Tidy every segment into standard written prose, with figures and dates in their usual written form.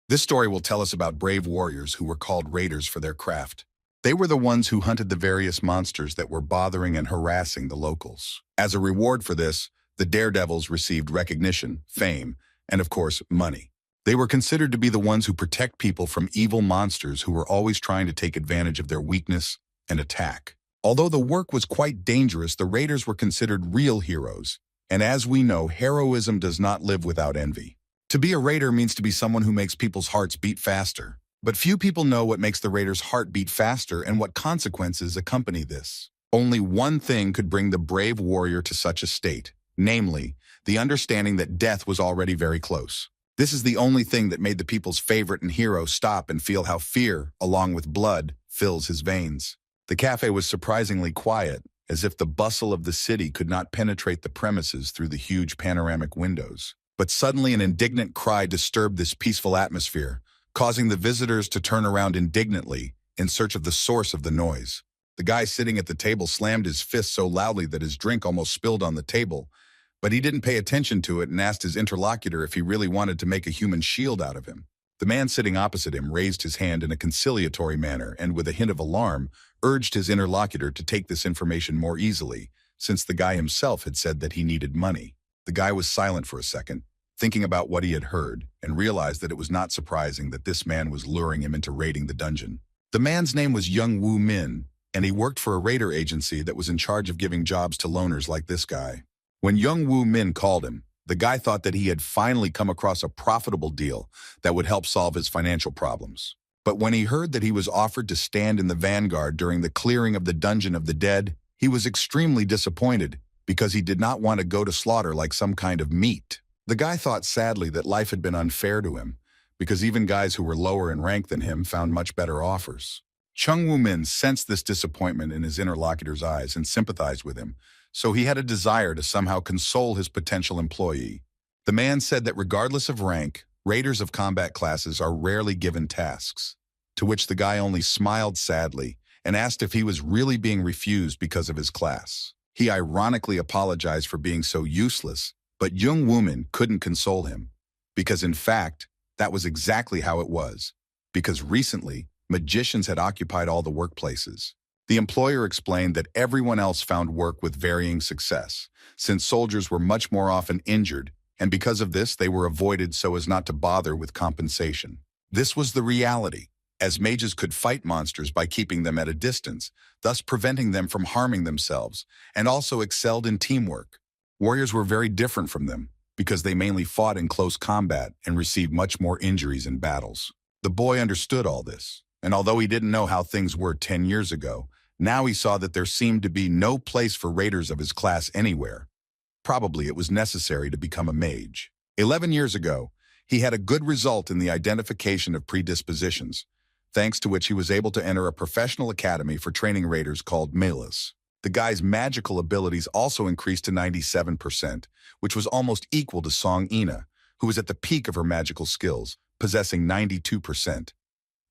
This story will tell us about brave warriors who were called raiders for their craft. They were the ones who hunted the various monsters that were bothering and harassing the locals. As a reward for this, the daredevils received recognition, fame, and of course, money. They were considered to be the ones who protect people from evil monsters who were always trying to take advantage of their weakness and attack. Although the work was quite dangerous, the raiders were considered real heroes. And as we know, heroism does not live without envy. To be a raider means to be someone who makes people's hearts beat faster. But few people know what makes the raider's heart beat faster and what consequences accompany this. Only one thing could bring the brave warrior to such a state, namely, the understanding that death was already very close. This is the only thing that made the people's favorite and hero stop and feel how fear, along with blood, fills his veins. The cafe was surprisingly quiet, as if the bustle of the city could not penetrate the premises through the huge panoramic windows. But suddenly an indignant cry disturbed this peaceful atmosphere, causing the visitors to turn around indignantly in search of the source of the noise. The guy sitting at the table slammed his fist so loudly that his drink almost spilled on the table, but he didn't pay attention to it and asked his interlocutor if he really wanted to make a human shield out of him. The man sitting opposite him raised his hand in a conciliatory manner and, with a hint of alarm, urged his interlocutor to take this information more easily, since the guy himself had said that he needed money. The guy was silent for a second, thinking about what he had heard, and realized that it was not surprising that this man was luring him into raiding the dungeon. The man's name was Young Woo Min, and he worked for a raider agency that was in charge of giving jobs to loners like this guy. When Young Woo Min called him, the guy thought that he had finally come across a profitable deal that would help solve his financial problems. But when he heard that he was offered to stand in the vanguard during the clearing of the Dungeon of the Dead, he was extremely disappointed, because he did not want to go to slaughter like some kind of meat. The guy thought sadly that life had been unfair to him, because even guys who were lower in rank than him found much better offers. Chung Woo-min sensed this disappointment in his interlocutor's eyes and sympathized with him, so he had a desire to somehow console his potential employee. The man said that regardless of rank, raiders of combat classes are rarely given tasks, to which the guy only smiled sadly and asked if he was really being refused because of his class. He ironically apologized for being so useless, but Young Woo-min couldn't console him, because in fact, that was exactly how it was, because recently, magicians had occupied all the workplaces. The employer explained that everyone else found work with varying success, since soldiers were much more often injured, and because of this, they were avoided so as not to bother with compensation. This was the reality, as mages could fight monsters by keeping them at a distance, thus preventing them from harming themselves, and also excelled in teamwork. Warriors were very different from them, because they mainly fought in close combat and received much more injuries in battles. The boy understood all this, and although he didn't know how things were 10 years ago, now he saw that there seemed to be no place for raiders of his class anywhere. Probably it was necessary to become a mage. 11 years ago, he had a good result in the identification of predispositions, thanks to which he was able to enter a professional academy for training raiders called Melas. The guy's magical abilities also increased to 97%, which was almost equal to Song Ina, who was at the peak of her magical skills, possessing 92%,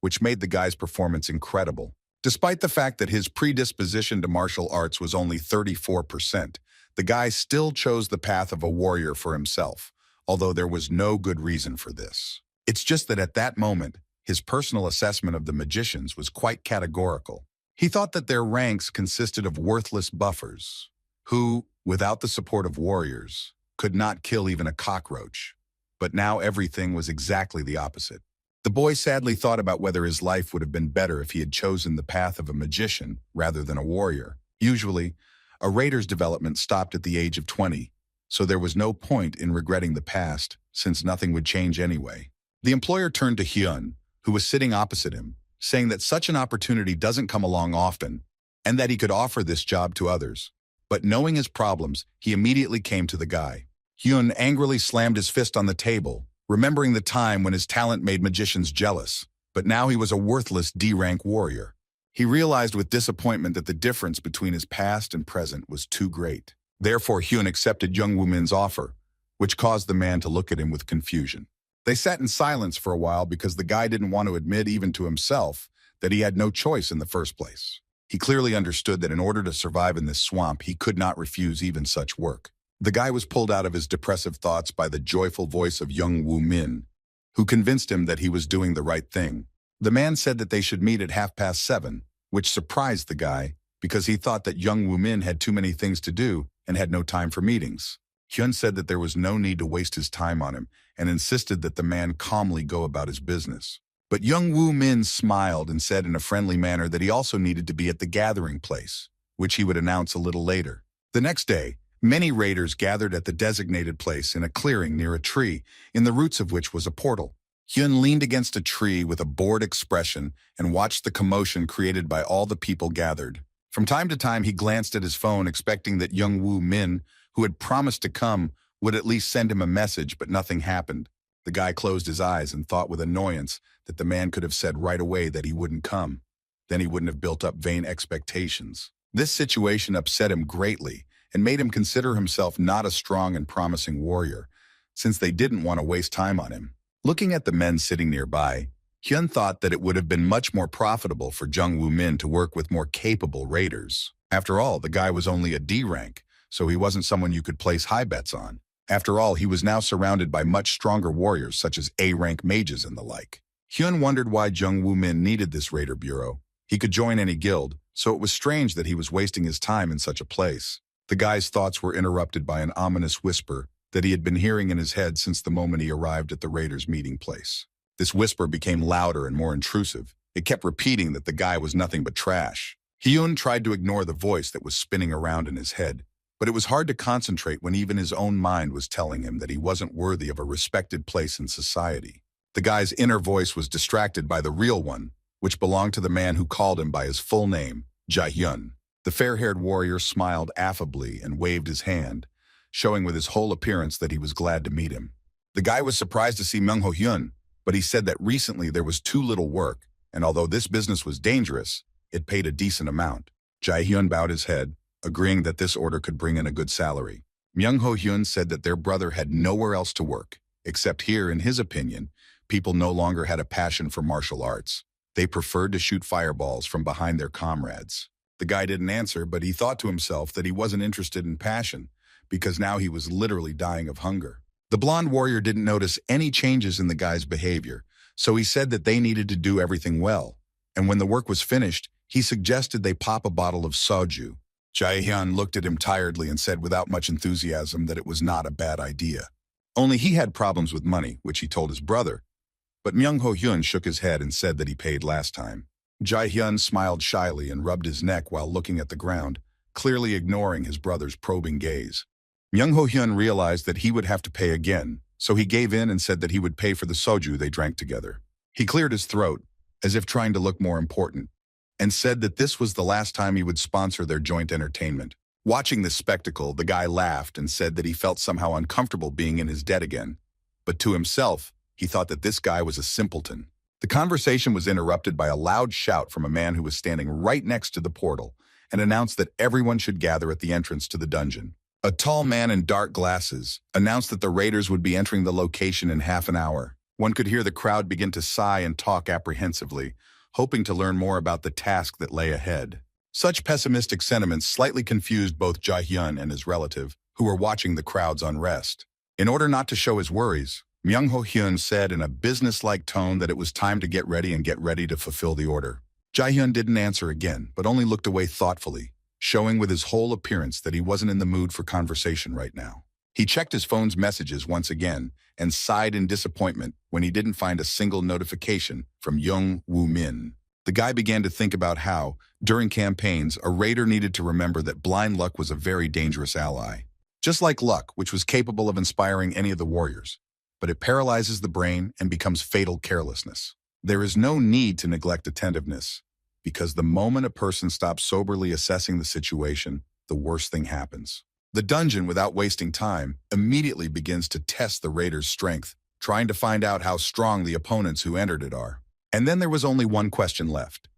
which made the guy's performance incredible. Despite the fact that his predisposition to martial arts was only 34%, the guy still chose the path of a warrior for himself, although there was no good reason for this. It's just that at that moment, his personal assessment of the magicians was quite categorical. He thought that their ranks consisted of worthless buffers, who, without the support of warriors, could not kill even a cockroach. But now everything was exactly the opposite. The boy sadly thought about whether his life would have been better if he had chosen the path of a magician rather than a warrior. Usually, a raider's development stopped at the age of 20, so there was no point in regretting the past, since nothing would change anyway. The employer turned to Hyun, who was sitting opposite him, saying that such an opportunity doesn't come along often, and that he could offer this job to others. But knowing his problems, he immediately came to the guy. Hyun angrily slammed his fist on the table, remembering the time when his talent made magicians jealous, but now he was a worthless D-rank warrior. He realized with disappointment that the difference between his past and present was too great. Therefore, Hyun accepted Young Woo-min's offer, which caused the man to look at him with confusion. They sat in silence for a while because the guy didn't want to admit even to himself that he had no choice in the first place. He clearly understood that in order to survive in this swamp, he could not refuse even such work. The guy was pulled out of his depressive thoughts by the joyful voice of Young Woo-min, who convinced him that he was doing the right thing. The man said that they should meet at 7:30, which surprised the guy because he thought that young Woo-min had too many things to do and had no time for meetings. Hyun said that there was no need to waste his time on him and insisted that the man calmly go about his business. But young Woo-min smiled and said in a friendly manner that he also needed to be at the gathering place, which he would announce a little later. The next day, many raiders gathered at the designated place in a clearing near a tree, in the roots of which was a portal. Hyun leaned against a tree with a bored expression and watched the commotion created by all the people gathered. From time to time, he glanced at his phone, expecting that young Woo-min, who had promised to come, would at least send him a message, but nothing happened. The guy closed his eyes and thought with annoyance that the man could have said right away that he wouldn't come. Then he wouldn't have built up vain expectations. This situation upset him greatly and made him consider himself not a strong and promising warrior, since they didn't want to waste time on him. Looking at the men sitting nearby, Hyun thought that it would have been much more profitable for Jung Woo-min to work with more capable raiders. After all, the guy was only a D rank, so he wasn't someone you could place high bets on. After all, he was now surrounded by much stronger warriors such as A-rank mages and the like. Hyun wondered why Jung Woo-min needed this raider bureau. He could join any guild, so it was strange that he was wasting his time in such a place. The guy's thoughts were interrupted by an ominous whisper that he had been hearing in his head since the moment he arrived at the raiders' meeting place. This whisper became louder and more intrusive. It kept repeating that the guy was nothing but trash. Hyun tried to ignore the voice that was spinning around in his head, but it was hard to concentrate when even his own mind was telling him that he wasn't worthy of a respected place in society. The guy's inner voice was distracted by the real one, which belonged to the man who called him by his full name, Jae-hyun. The fair-haired warrior smiled affably and waved his hand, showing with his whole appearance that he was glad to meet him. The guy was surprised to see Manhwa, but he said that recently there was too little work, and although this business was dangerous, it paid a decent amount. Jae-hyun bowed his head, agreeing that this order could bring in a good salary. Myung-ho-hyun said that their brother had nowhere else to work, except here, in his opinion, people no longer had a passion for martial arts. They preferred to shoot fireballs from behind their comrades. The guy didn't answer, but he thought to himself that he wasn't interested in passion, because now he was literally dying of hunger. The blonde warrior didn't notice any changes in the guy's behavior, so he said that they needed to do everything well. And when the work was finished, he suggested they pop a bottle of soju. Jae-hyun looked at him tiredly and said without much enthusiasm that it was not a bad idea. Only he had problems with money, which he told his brother. But Myung-ho-hyun shook his head and said that he paid last time. Jae-hyun smiled shyly and rubbed his neck while looking at the ground, clearly ignoring his brother's probing gaze. Myung-ho-hyun realized that he would have to pay again, so he gave in and said that he would pay for the soju they drank together. He cleared his throat, as if trying to look more important, and said that this was the last time he would sponsor their joint entertainment. Watching this spectacle, the guy laughed and said that he felt somehow uncomfortable being in his debt again. But to himself, he thought that this guy was a simpleton. The conversation was interrupted by a loud shout from a man who was standing right next to the portal and announced that everyone should gather at the entrance to the dungeon. A tall man in dark glasses announced that the raiders would be entering the location in half an hour. One could hear the crowd begin to sigh and talk apprehensively, hoping to learn more about the task that lay ahead. Such pessimistic sentiments slightly confused both Jae-hyun and his relative, who were watching the crowd's unrest. In order not to show his worries, Myung-ho-hyun said in a business-like tone that it was time to get ready to fulfill the order. Jae-hyun didn't answer again, but only looked away thoughtfully, showing with his whole appearance that he wasn't in the mood for conversation right now. He checked his phone's messages once again and sighed in disappointment when he didn't find a single notification from Jung Woo-min. The guy began to think about how, during campaigns, a raider needed to remember that blind luck was a very dangerous ally. Just like luck, which was capable of inspiring any of the warriors, but it paralyzes the brain and becomes fatal carelessness. There is no need to neglect attentiveness, because the moment a person stops soberly assessing the situation, the worst thing happens. The dungeon, without wasting time, immediately begins to test the raiders' strength, trying to find out how strong the opponents who entered it are. And then there was only one question left.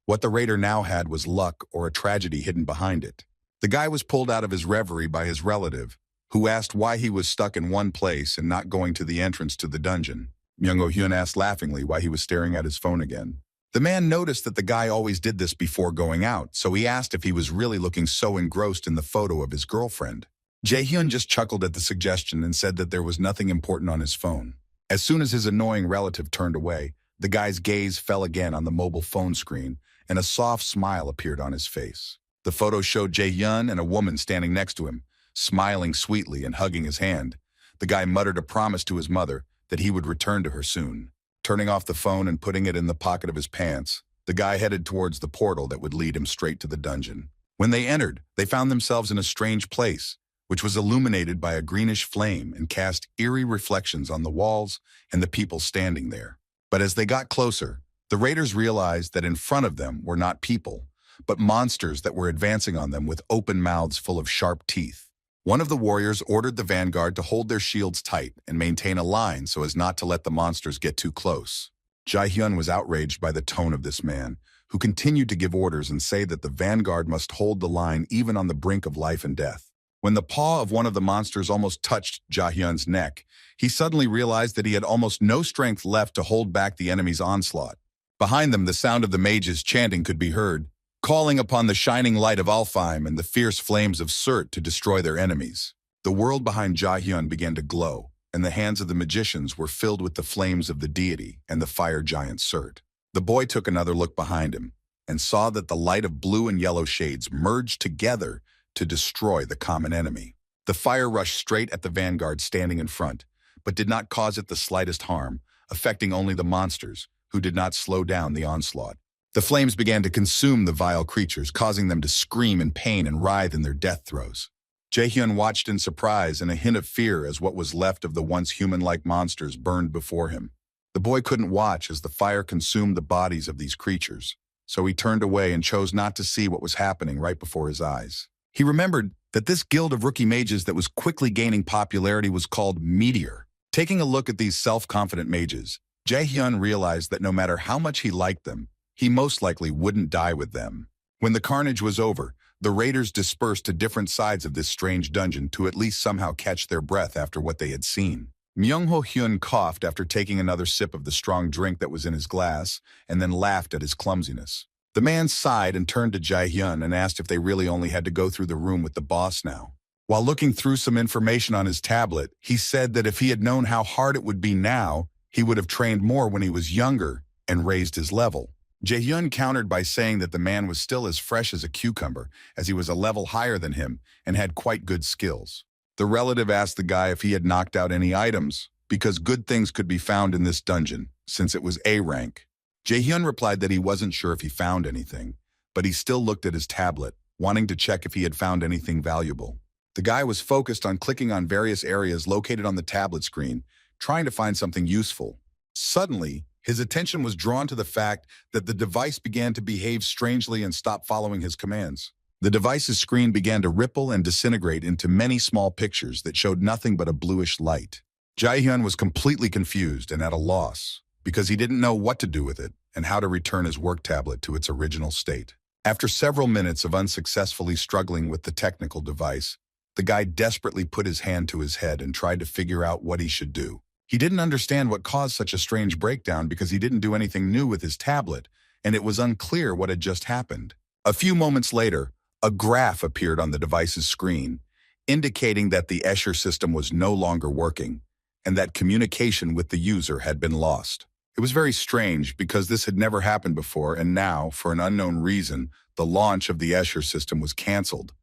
What the raider now had was luck or a tragedy hidden behind it. The guy was pulled out of his reverie by his relative, who asked why he was stuck in one place and not going to the entrance to the dungeon. Myung-ho-hyun asked laughingly why he was staring at his phone again. The man noticed that the guy always did this before going out, so he asked if he was really looking so engrossed in the photo of his girlfriend. Jae-hyun just chuckled at the suggestion and said that there was nothing important on his phone. As soon as his annoying relative turned away, the guy's gaze fell again on the mobile phone screen, and a soft smile appeared on his face. The photo showed Jae-hyun and a woman standing next to him, smiling sweetly and hugging his hand. The guy muttered a promise to his mother that he would return to her soon. Turning off the phone and putting it in the pocket of his pants, the guy headed towards the portal that would lead him straight to the dungeon. When they entered, they found themselves in a strange place, which was illuminated by a greenish flame and cast eerie reflections on the walls and the people standing there. But as they got closer, the raiders realized that in front of them were not people, but monsters that were advancing on them with open mouths full of sharp teeth. One of the warriors ordered the vanguard to hold their shields tight and maintain a line so as not to let the monsters get too close. Jae-hyun was outraged by the tone of this man, who continued to give orders and say that the vanguard must hold the line even on the brink of life and death. When the paw of one of the monsters almost touched Jae-hyun's neck, he suddenly realized that he had almost no strength left to hold back the enemy's onslaught. Behind them, the sound of the mages chanting could be heard, calling upon the shining light of Alfheim and the fierce flames of Surt to destroy their enemies. The world behind Jae-hyun began to glow, and the hands of the magicians were filled with the flames of the deity and the fire giant Surt. The boy took another look behind him and saw that the light of blue and yellow shades merged together to destroy the common enemy. The fire rushed straight at the vanguard standing in front, but did not cause it the slightest harm, affecting only the monsters, who did not slow down the onslaught. The flames began to consume the vile creatures, causing them to scream in pain and writhe in their death throes. Jae-hyun watched in surprise and a hint of fear as what was left of the once human-like monsters burned before him. The boy couldn't watch as the fire consumed the bodies of these creatures, so he turned away and chose not to see what was happening right before his eyes. He remembered that this guild of rookie mages that was quickly gaining popularity was called Meteor. Taking a look at these self-confident mages, Jae-hyun realized that no matter how much he liked them, he most likely wouldn't die with them. When the carnage was over, the raiders dispersed to different sides of this strange dungeon to at least somehow catch their breath after what they had seen. Myung-ho-hyun coughed after taking another sip of the strong drink that was in his glass, and then laughed at his clumsiness. The man sighed and turned to Jae-hyun and asked if they really only had to go through the room with the boss now. While looking through some information on his tablet, he said that if he had known how hard it would be now, he would have trained more when he was younger and raised his level. Jae-hyun countered by saying that the man was still as fresh as a cucumber, as he was a level higher than him and had quite good skills. The relative asked the guy if he had knocked out any items, because good things could be found in this dungeon, since it was A rank. Jae-hyun replied that he wasn't sure if he found anything, but he still looked at his tablet, wanting to check if he had found anything valuable. The guy was focused on clicking on various areas located on the tablet screen, trying to find something useful. Suddenly, his attention was drawn to the fact that the device began to behave strangely and stop following his commands. The device's screen began to ripple and disintegrate into many small pictures that showed nothing but a bluish light. Jae-hyun was completely confused and at a loss, because he didn't know what to do with it and how to return his work tablet to its original state. After several minutes of unsuccessfully struggling with the technical device, the guy desperately put his hand to his head and tried to figure out what he should do. He didn't understand what caused such a strange breakdown because he didn't do anything new with his tablet, and it was unclear what had just happened. A few moments later, a graph appeared on the device's screen, indicating that the Escher system was no longer working, and that communication with the user had been lost. It was very strange because this had never happened before, and now, for an unknown reason, the launch of the Escher system was canceled,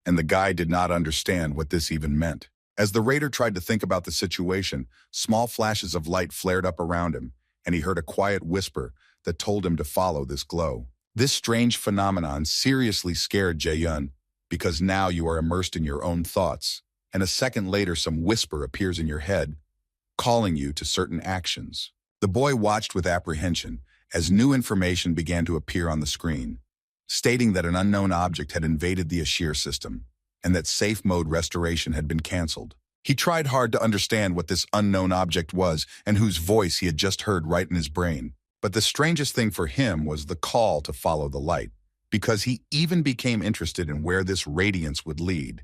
and the guy did not understand what this even meant. As the raider tried to think about the situation, small flashes of light flared up around him, and he heard a quiet whisper that told him to follow this glow. This strange phenomenon seriously scared Jae-hyun, because now you are immersed in your own thoughts, and a second later some whisper appears in your head, calling you to certain actions. The boy watched with apprehension as new information began to appear on the screen, stating that an unknown object had invaded the Escher system, and that safe mode restoration had been canceled. He tried hard to understand what this unknown object was and whose voice he had just heard right in his brain. But the strangest thing for him was the call to follow the light, because he even became interested in where this radiance would lead.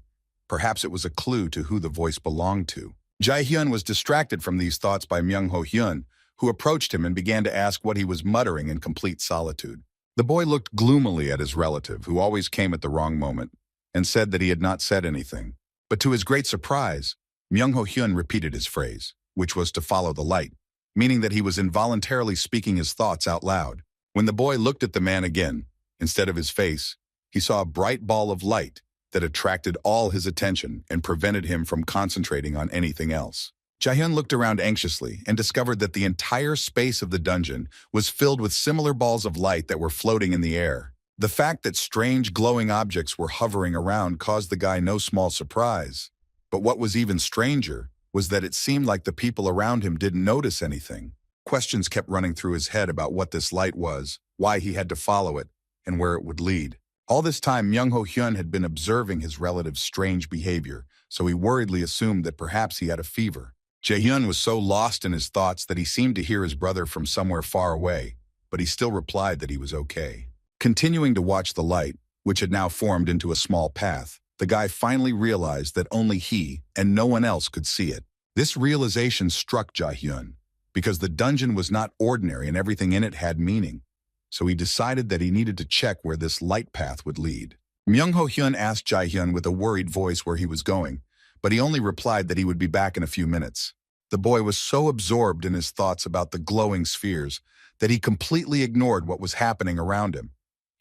Perhaps it was a clue to who the voice belonged to. Jae-hyun was distracted from these thoughts by Myung-ho-hyun, who approached him and began to ask what he was muttering in complete solitude. The boy looked gloomily at his relative, who always came at the wrong moment, and said that he had not said anything. But to his great surprise, Myung-ho-hyun repeated his phrase. which was to follow the light, meaning that he was involuntarily speaking his thoughts out loud. When the boy looked at the man again, instead of his face, he saw a bright ball of light that attracted all his attention and prevented him from concentrating on anything else. Jaehyun looked around anxiously and discovered that the entire space of the dungeon was filled with similar balls of light that were floating in the air. The fact that strange glowing objects were hovering around caused the guy no small surprise. But what was even stranger was that it seemed like the people around him didn't notice anything. Questions kept running through his head about what this light was, why he had to follow it, and where it would lead. All this time, Myung-ho-hyun had been observing his relative's strange behavior, so he worriedly assumed that perhaps he had a fever. Jaehyun was so lost in his thoughts that he seemed to hear his brother from somewhere far away, but he still replied that he was okay. Continuing to watch the light, which had now formed into a small path, the guy finally realized that only he and no one else could see it. This realization struck Jaehyun, because the dungeon was not ordinary and everything in it had meaning. So he decided that he needed to check where this light path would lead. Myung-ho-hyun asked Jaehyun with a worried voice where he was going, but he only replied that he would be back in a few minutes. The boy was so absorbed in his thoughts about the glowing spheres that he completely ignored what was happening around him,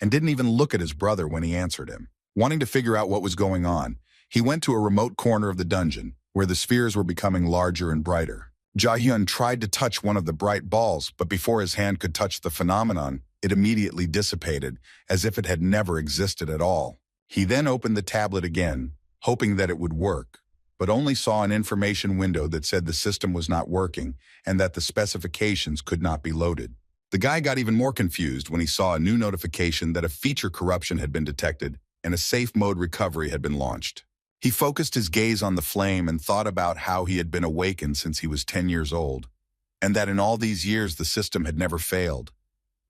and didn't even look at his brother when he answered him. Wanting to figure out what was going on, he went to a remote corner of the dungeon, where the spheres were becoming larger and brighter. Jaehyun tried to touch one of the bright balls, but before his hand could touch the phenomenon, it immediately dissipated, as if it had never existed at all. He then opened the tablet again, hoping that it would work, but only saw an information window that said the system was not working and that the specifications could not be loaded. The guy got even more confused when he saw a new notification that a feature corruption had been detected and a safe mode recovery had been launched. He focused his gaze on the flame and thought about how he had been awakened since he was 10 years old, and that in all these years the system had never failed.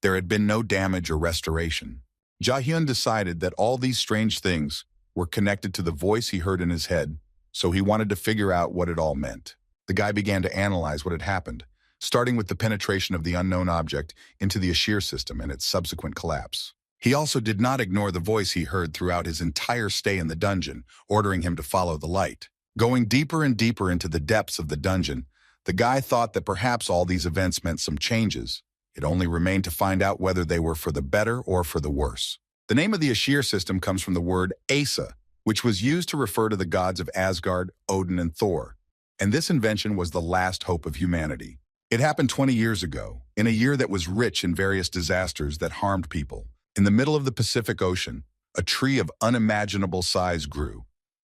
There had been no damage or restoration. Jaehyun decided that all these strange things were connected to the voice he heard in his head, so he wanted to figure out what it all meant. The guy began to analyze what had happened, starting with the penetration of the unknown object into the Ashir system and its subsequent collapse. He also did not ignore the voice he heard throughout his entire stay in the dungeon, ordering him to follow the light. Going deeper and deeper into the depths of the dungeon, the guy thought that perhaps all these events meant some changes. It only remained to find out whether they were for the better or for the worse. The name of the Ashir system comes from the word Asa, which was used to refer to the gods of Asgard, Odin, and Thor. And this invention was the last hope of humanity. It happened 20 years ago, in a year that was rich in various disasters that harmed people. In the middle of the Pacific Ocean, a tree of unimaginable size grew,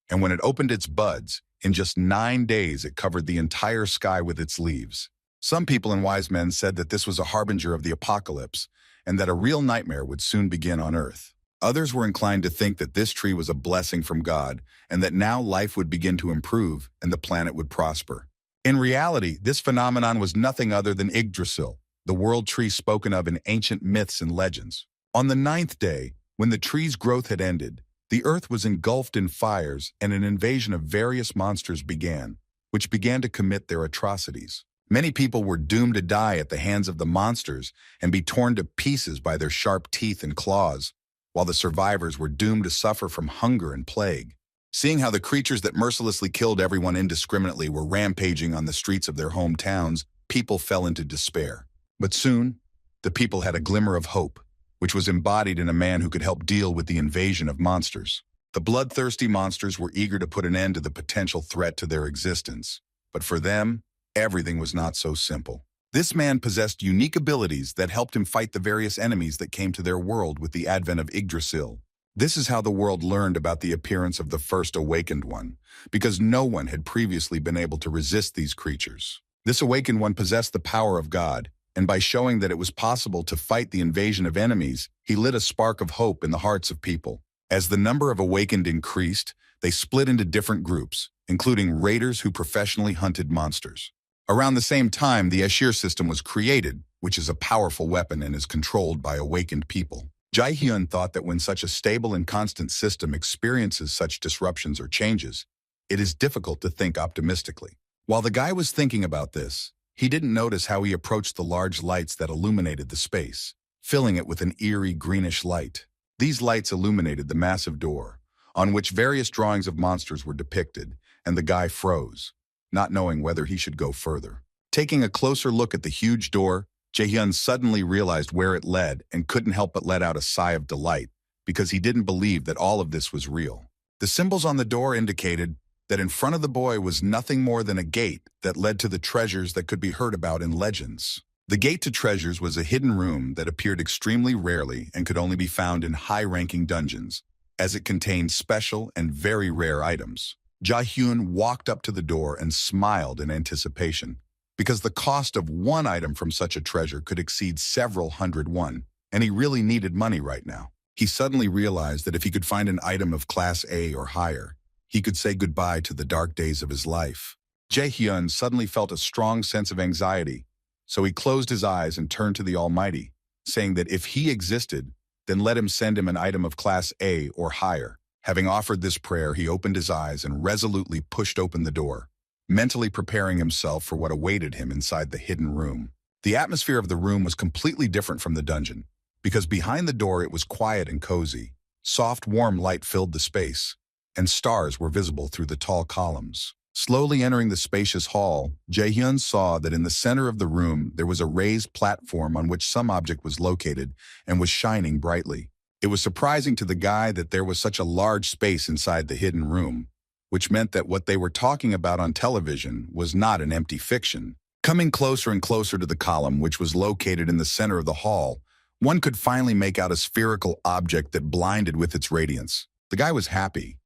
and when it opened its buds, in just 9 days it covered the entire sky with its leaves. Some people and wise men said that this was a harbinger of the apocalypse, and that a real nightmare would soon begin on Earth. Others were inclined to think that this tree was a blessing from God, and that now life would begin to improve and the planet would prosper. In reality, this phenomenon was nothing other than Yggdrasil, the world tree spoken of in ancient myths and legends. On the 9th day, when the tree's growth had ended, the earth was engulfed in fires and an invasion of various monsters began, which began to commit their atrocities. Many people were doomed to die at the hands of the monsters and be torn to pieces by their sharp teeth and claws, while the survivors were doomed to suffer from hunger and plague. Seeing how the creatures that mercilessly killed everyone indiscriminately were rampaging on the streets of their hometowns, people fell into despair. But soon, the people had a glimmer of hope, which was embodied in a man who could help deal with the invasion of monsters. The bloodthirsty monsters were eager to put an end to the potential threat to their existence. But for them, everything was not so simple. This man possessed unique abilities that helped him fight the various enemies that came to their world with the advent of Yggdrasil. This is how the world learned about the appearance of the first awakened one, because no one had previously been able to resist these creatures. This awakened one possessed the power of God, and by showing that it was possible to fight the invasion of enemies, he lit a spark of hope in the hearts of people. As the number of awakened increased, they split into different groups, including raiders who professionally hunted monsters. Around the same time, the Ashir system was created, which is a powerful weapon and is controlled by awakened people. Jaehyun thought that when such a stable and constant system experiences such disruptions or changes, it is difficult to think optimistically. While the guy was thinking about this, he didn't notice how he approached the large lights that illuminated the space, filling it with an eerie greenish light. These lights illuminated the massive door, on which various drawings of monsters were depicted, and the guy froze. not knowing whether he should go further. Taking a closer look at the huge door, Jae-hyun suddenly realized where it led and couldn't help but let out a sigh of delight because he didn't believe that all of this was real. The symbols on the door indicated that in front of the boy was nothing more than a gate that led to the treasures that could be heard about in legends. The gate to treasures was a hidden room that appeared extremely rarely and could only be found in high-ranking dungeons, as it contained special and very rare items. Jae-hyun walked up to the door and smiled in anticipation, because the cost of one item from such a treasure could exceed several hundred won, and he really needed money right now. He suddenly realized that if he could find an item of Class A or higher, he could say goodbye to the dark days of his life. Jae-hyun suddenly felt a strong sense of anxiety, so he closed his eyes and turned to the Almighty, saying that if he existed, then let him send him an item of Class A or higher. Having offered this prayer, he opened his eyes and resolutely pushed open the door, mentally preparing himself for what awaited him inside the hidden room. The atmosphere of the room was completely different from the dungeon, because behind the door it was quiet and cozy. Soft, warm light filled the space, and stars were visible through the tall columns. Slowly entering the spacious hall, Jae-hyun saw that in the center of the room there was a raised platform on which some object was located and was shining brightly. It was surprising to the guy that there was such a large space inside the hidden room, which meant that what they were talking about on television was not an empty fiction. Coming closer and closer to the column, which was located in the center of the hall, one could finally make out a spherical object that blinded with its radiance. The guy was happy,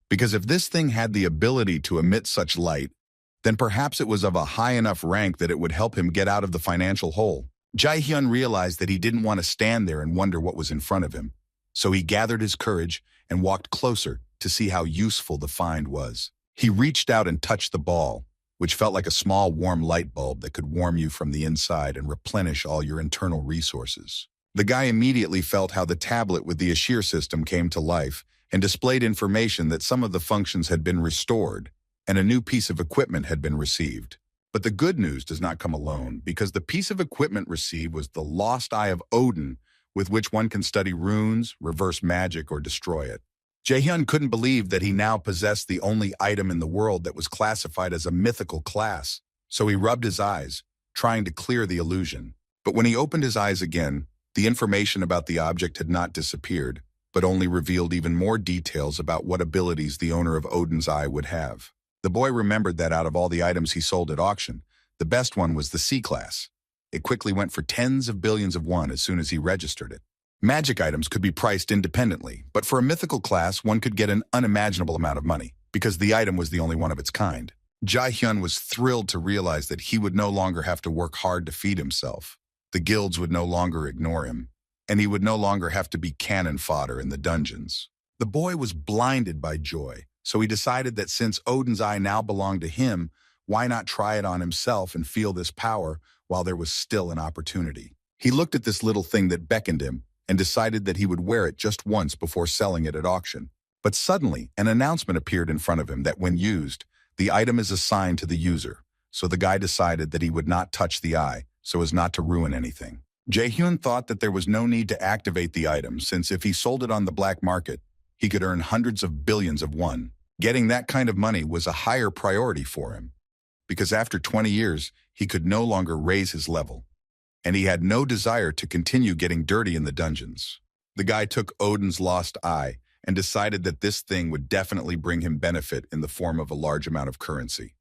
because if this thing had the ability to emit such light, then perhaps it was of a high enough rank that it would help him get out of the financial hole. Jae-hyun realized that he didn't want to stand there and wonder what was in front of him, so he gathered his courage and walked closer to see how useful the find was. He reached out and touched the ball, which felt like a small warm light bulb that could warm you from the inside and replenish all your internal resources. The guy immediately felt how the tablet with the Ashir system came to life and displayed information that some of the functions had been restored and a new piece of equipment had been received. But the good news does not come alone, because the piece of equipment received was the lost eye of Odin, with which one can study runes, reverse magic, or destroy it. Jae-hyun couldn't believe that he now possessed the only item in the world that was classified as a mythical class, so he rubbed his eyes, trying to clear the illusion. But when he opened his eyes again, the information about the object had not disappeared, but only revealed even more details about what abilities the owner of Odin's eye would have. The boy remembered that out of all the items he sold at auction, the best one was the C-class. It quickly went for tens of billions of won as soon as he registered it. Magic items could be priced independently, but for a mythical class, one could get an unimaginable amount of money, because the item was the only one of its kind. Jae-hyun was thrilled to realize that he would no longer have to work hard to feed himself. The guilds would no longer ignore him, and he would no longer have to be cannon fodder in the dungeons. The boy was blinded by joy, so he decided that since Odin's eye now belonged to him, why not try it on himself and feel this power while there was still an opportunity. He looked at this little thing that beckoned him and decided that he would wear it just once before selling it at auction. But suddenly, an announcement appeared in front of him that when used, the item is assigned to the user, so the guy decided that he would not touch the eye so as not to ruin anything. Jae-hyun thought that there was no need to activate the item, since if he sold it on the black market, he could earn hundreds of billions of won. Getting that kind of money was a higher priority for him, because after 20 years, he could no longer raise his level, and he had no desire to continue getting dirty in the dungeons. The guy took Odin's lost eye and decided that this thing would definitely bring him benefit in the form of a large amount of currency.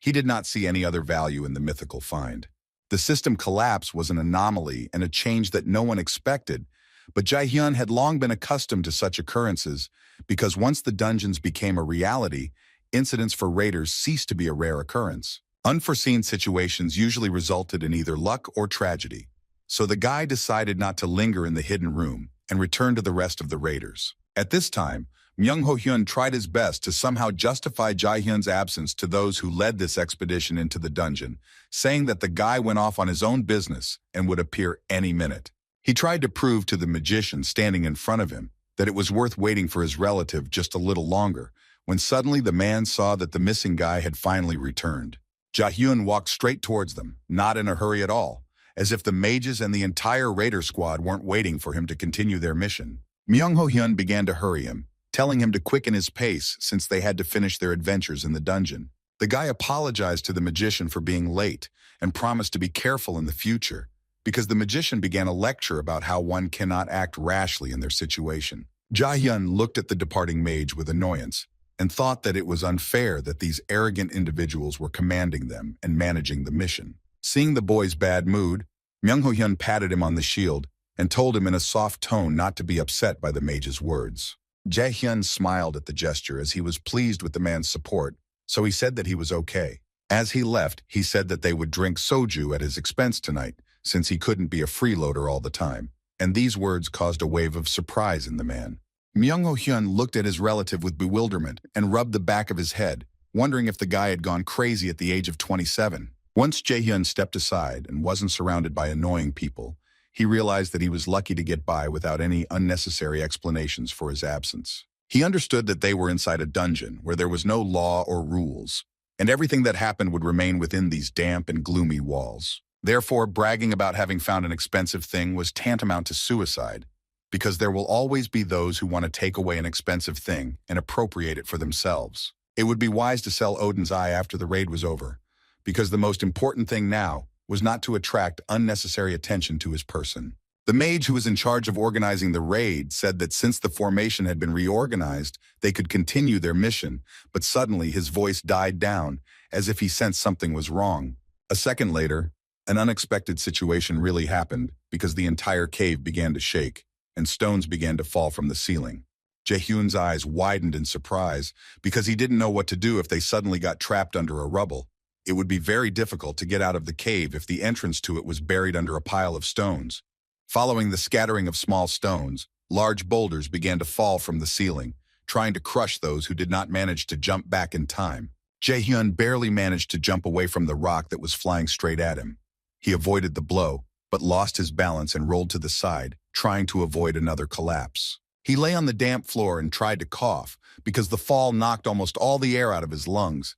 He did not see any other value in the mythical find. The system collapse was an anomaly and a change that no one expected, but Jae-hyun had long been accustomed to such occurrences because once the dungeons became a reality, incidents for raiders ceased to be a rare occurrence. Unforeseen situations usually resulted in either luck or tragedy, so the guy decided not to linger in the hidden room and return to the rest of the raiders. At this time, Myung-ho-hyun tried his best to somehow justify Jae-hyun's absence to those who led this expedition into the dungeon, saying that the guy went off on his own business and would appear any minute. He tried to prove to the magician standing in front of him that it was worth waiting for his relative just a little longer, when suddenly the man saw that the missing guy had finally returned. Jae-hyun walked straight towards them, not in a hurry at all, as if the mages and the entire raider squad weren't waiting for him to continue their mission. Myung-ho-hyun began to hurry him, telling him to quicken his pace since they had to finish their adventures in the dungeon. The guy apologized to the magician for being late and promised to be careful in the future, because the magician began a lecture about how one cannot act rashly in their situation. Jae-hyun looked at the departing mage with annoyance and thought that it was unfair that these arrogant individuals were commanding them and managing the mission. Seeing the boy's bad mood, Myung-ho-hyun patted him on the shield and told him in a soft tone not to be upset by the mage's words. Jae-hyun smiled at the gesture as he was pleased with the man's support, so he said that he was okay. As he left, he said that they would drink soju at his expense tonight, since he couldn't be a freeloader all the time, and these words caused a wave of surprise in the man. Myung-ho-hyun looked at his relative with bewilderment and rubbed the back of his head, wondering if the guy had gone crazy at the age of 27. Once Jae-hyun stepped aside and wasn't surrounded by annoying people, he realized that he was lucky to get by without any unnecessary explanations for his absence. He understood that they were inside a dungeon where there was no law or rules, and everything that happened would remain within these damp and gloomy walls. Therefore, bragging about having found an expensive thing was tantamount to suicide, because there will always be those who want to take away an expensive thing and appropriate it for themselves. It would be wise to sell Odin's eye after the raid was over, because the most important thing now was not to attract unnecessary attention to his person. The mage who was in charge of organizing the raid said that since the formation had been reorganized, they could continue their mission, but suddenly his voice died down, as if he sensed something was wrong. A second later, an unexpected situation really happened, because the entire cave began to shake, and stones began to fall from the ceiling. Jae-hyun's eyes widened in surprise, because he didn't know what to do if they suddenly got trapped under a rubble. It would be very difficult to get out of the cave if the entrance to it was buried under a pile of stones. Following the scattering of small stones, large boulders began to fall from the ceiling, trying to crush those who did not manage to jump back in time. Jae-hyun barely managed to jump away from the rock that was flying straight at him. He avoided the blow, but lost his balance and rolled to the side, trying to avoid another collapse. He lay on the damp floor and tried to cough, because the fall knocked almost all the air out of his lungs.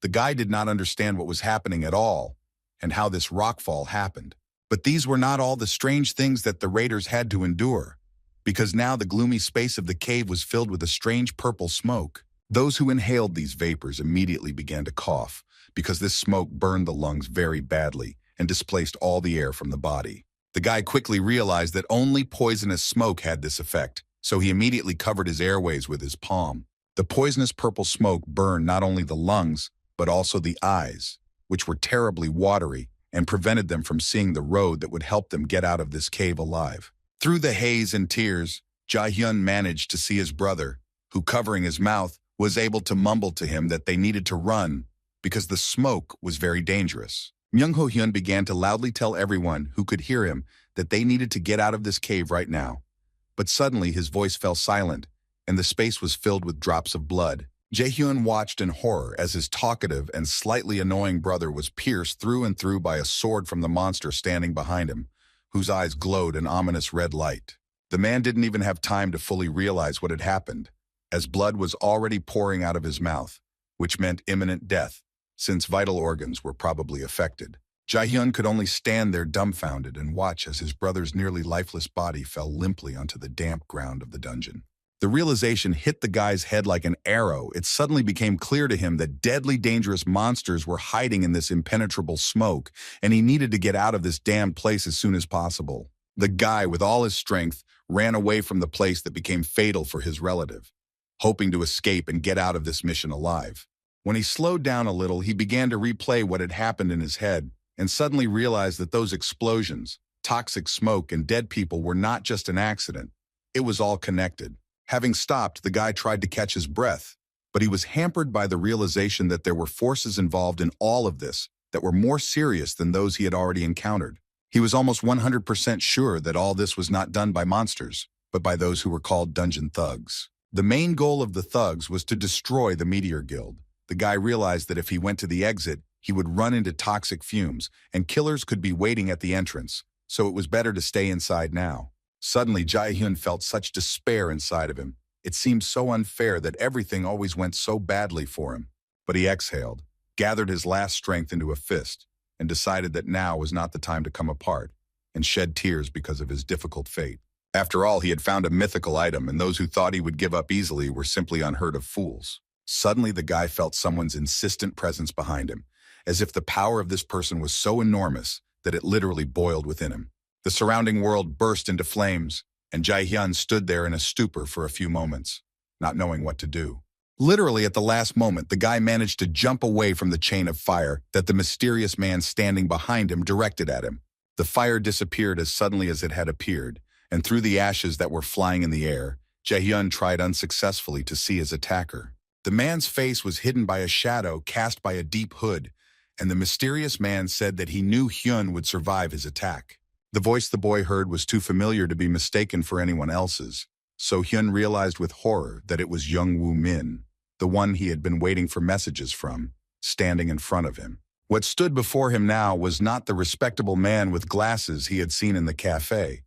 The guy did not understand what was happening at all, and how this rockfall happened. But these were not all the strange things that the raiders had to endure, because now the gloomy space of the cave was filled with a strange purple smoke. Those who inhaled these vapors immediately began to cough, because this smoke burned the lungs very badly and displaced all the air from the body. The guy quickly realized that only poisonous smoke had this effect, so he immediately covered his airways with his palm. The poisonous purple smoke burned not only the lungs, but also the eyes, which were terribly watery and prevented them from seeing the road that would help them get out of this cave alive. Through the haze and tears, Jae-hyun managed to see his brother, who, covering his mouth, was able to mumble to him that they needed to run because the smoke was very dangerous. Myung-ho-hyun began to loudly tell everyone who could hear him that they needed to get out of this cave right now. But suddenly his voice fell silent, and the space was filled with drops of blood. Jae-hyun watched in horror as his talkative and slightly annoying brother was pierced through and through by a sword from the monster standing behind him, whose eyes glowed an ominous red light. The man didn't even have time to fully realize what had happened, as blood was already pouring out of his mouth, which meant imminent death, since vital organs were probably affected. Jae-hyun could only stand there dumbfounded and watch as his brother's nearly lifeless body fell limply onto the damp ground of the dungeon. The realization hit the guy's head like an arrow. It suddenly became clear to him that deadly dangerous monsters were hiding in this impenetrable smoke, and he needed to get out of this damned place as soon as possible. The guy, with all his strength, ran away from the place that became fatal for his relative, hoping to escape and get out of this mission alive. When he slowed down a little, he began to replay what had happened in his head, and suddenly realized that those explosions, toxic smoke, and dead people were not just an accident. It was all connected. Having stopped, the guy tried to catch his breath, but he was hampered by the realization that there were forces involved in all of this that were more serious than those he had already encountered. He was almost 100% sure that all this was not done by monsters, but by those who were called dungeon thugs. The main goal of the thugs was to destroy the Meteor Guild. The guy realized that if he went to the exit, he would run into toxic fumes, and killers could be waiting at the entrance, so it was better to stay inside now. Suddenly, Jae-hyun felt such despair inside of him. It seemed so unfair that everything always went so badly for him. But he exhaled, gathered his last strength into a fist, and decided that now was not the time to come apart, and shed tears because of his difficult fate. After all, he had found a mythical item, and those who thought he would give up easily were simply unheard of fools. Suddenly, the guy felt someone's insistent presence behind him, as if the power of this person was so enormous that it literally boiled within him. The surrounding world burst into flames, and Jae-hyun stood there in a stupor for a few moments, not knowing what to do. Literally at the last moment, the guy managed to jump away from the chain of fire that the mysterious man standing behind him directed at him. The fire disappeared as suddenly as it had appeared, and through the ashes that were flying in the air, Jae-hyun tried unsuccessfully to see his attacker. The man's face was hidden by a shadow cast by a deep hood, and the mysterious man said that he knew Hyun would survive his attack. The voice the boy heard was too familiar to be mistaken for anyone else's, so Hyun realized with horror that it was Young-woo Min, the one he had been waiting for messages from, standing in front of him. What stood before him now was not the respectable man with glasses he had seen in the cafe.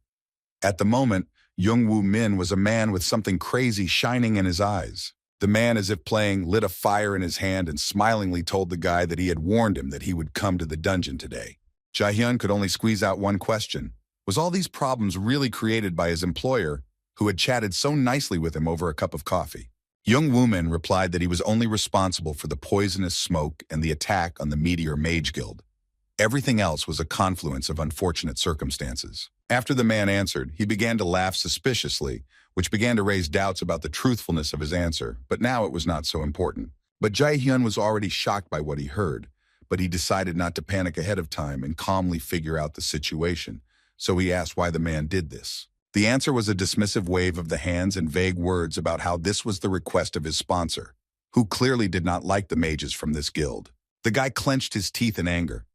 At the moment, Young-woo Min was a man with something crazy shining in his eyes. The man, as if playing, lit a fire in his hand and smilingly told the guy that he had warned him that he would come to the dungeon today. Jae-hyun could only squeeze out one question. Was all these problems really created by his employer, who had chatted so nicely with him over a cup of coffee? Young-woo Min replied that he was only responsible for the poisonous smoke and the attack on the Meteor Mage Guild. Everything else was a confluence of unfortunate circumstances. After the man answered, he began to laugh suspiciously, which began to raise doubts about the truthfulness of his answer, but now it was not so important. But Jae-hyun was already shocked by what he heard, but he decided not to panic ahead of time and calmly figure out the situation, so he asked why the man did this. The answer was a dismissive wave of the hands and vague words about how this was the request of his sponsor, who clearly did not like the mages from this guild. The guy clenched his teeth in anger,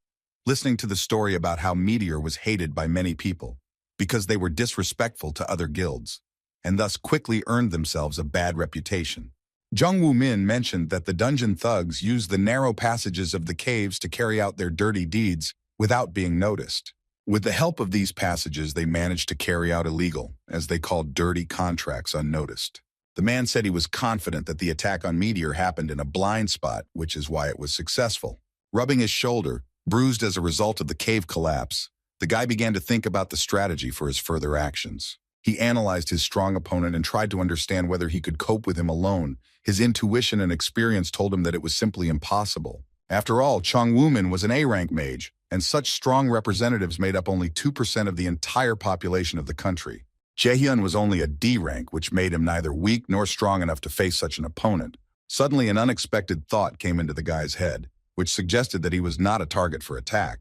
listening to the story about how Meteor was hated by many people because they were disrespectful to other guilds, and thus quickly earned themselves a bad reputation. Jung-woo Min mentioned that the dungeon thugs used the narrow passages of the caves to carry out their dirty deeds without being noticed. With the help of these passages, they managed to carry out illegal, as they called dirty contracts, unnoticed. The man said he was confident that the attack on Meteor happened in a blind spot, which is why it was successful. Rubbing his shoulder, bruised as a result of the cave collapse, the guy began to think about the strategy for his further actions. He analyzed his strong opponent and tried to understand whether he could cope with him alone. His intuition and experience told him that it was simply impossible. After all, Jung-woo Min was an A-rank mage, and such strong representatives made up only 2% of the entire population of the country. Jae-hyun was only a D rank, which made him neither weak nor strong enough to face such an opponent. Suddenly, an unexpected thought came into the guy's head, which suggested that he was not a target for attack,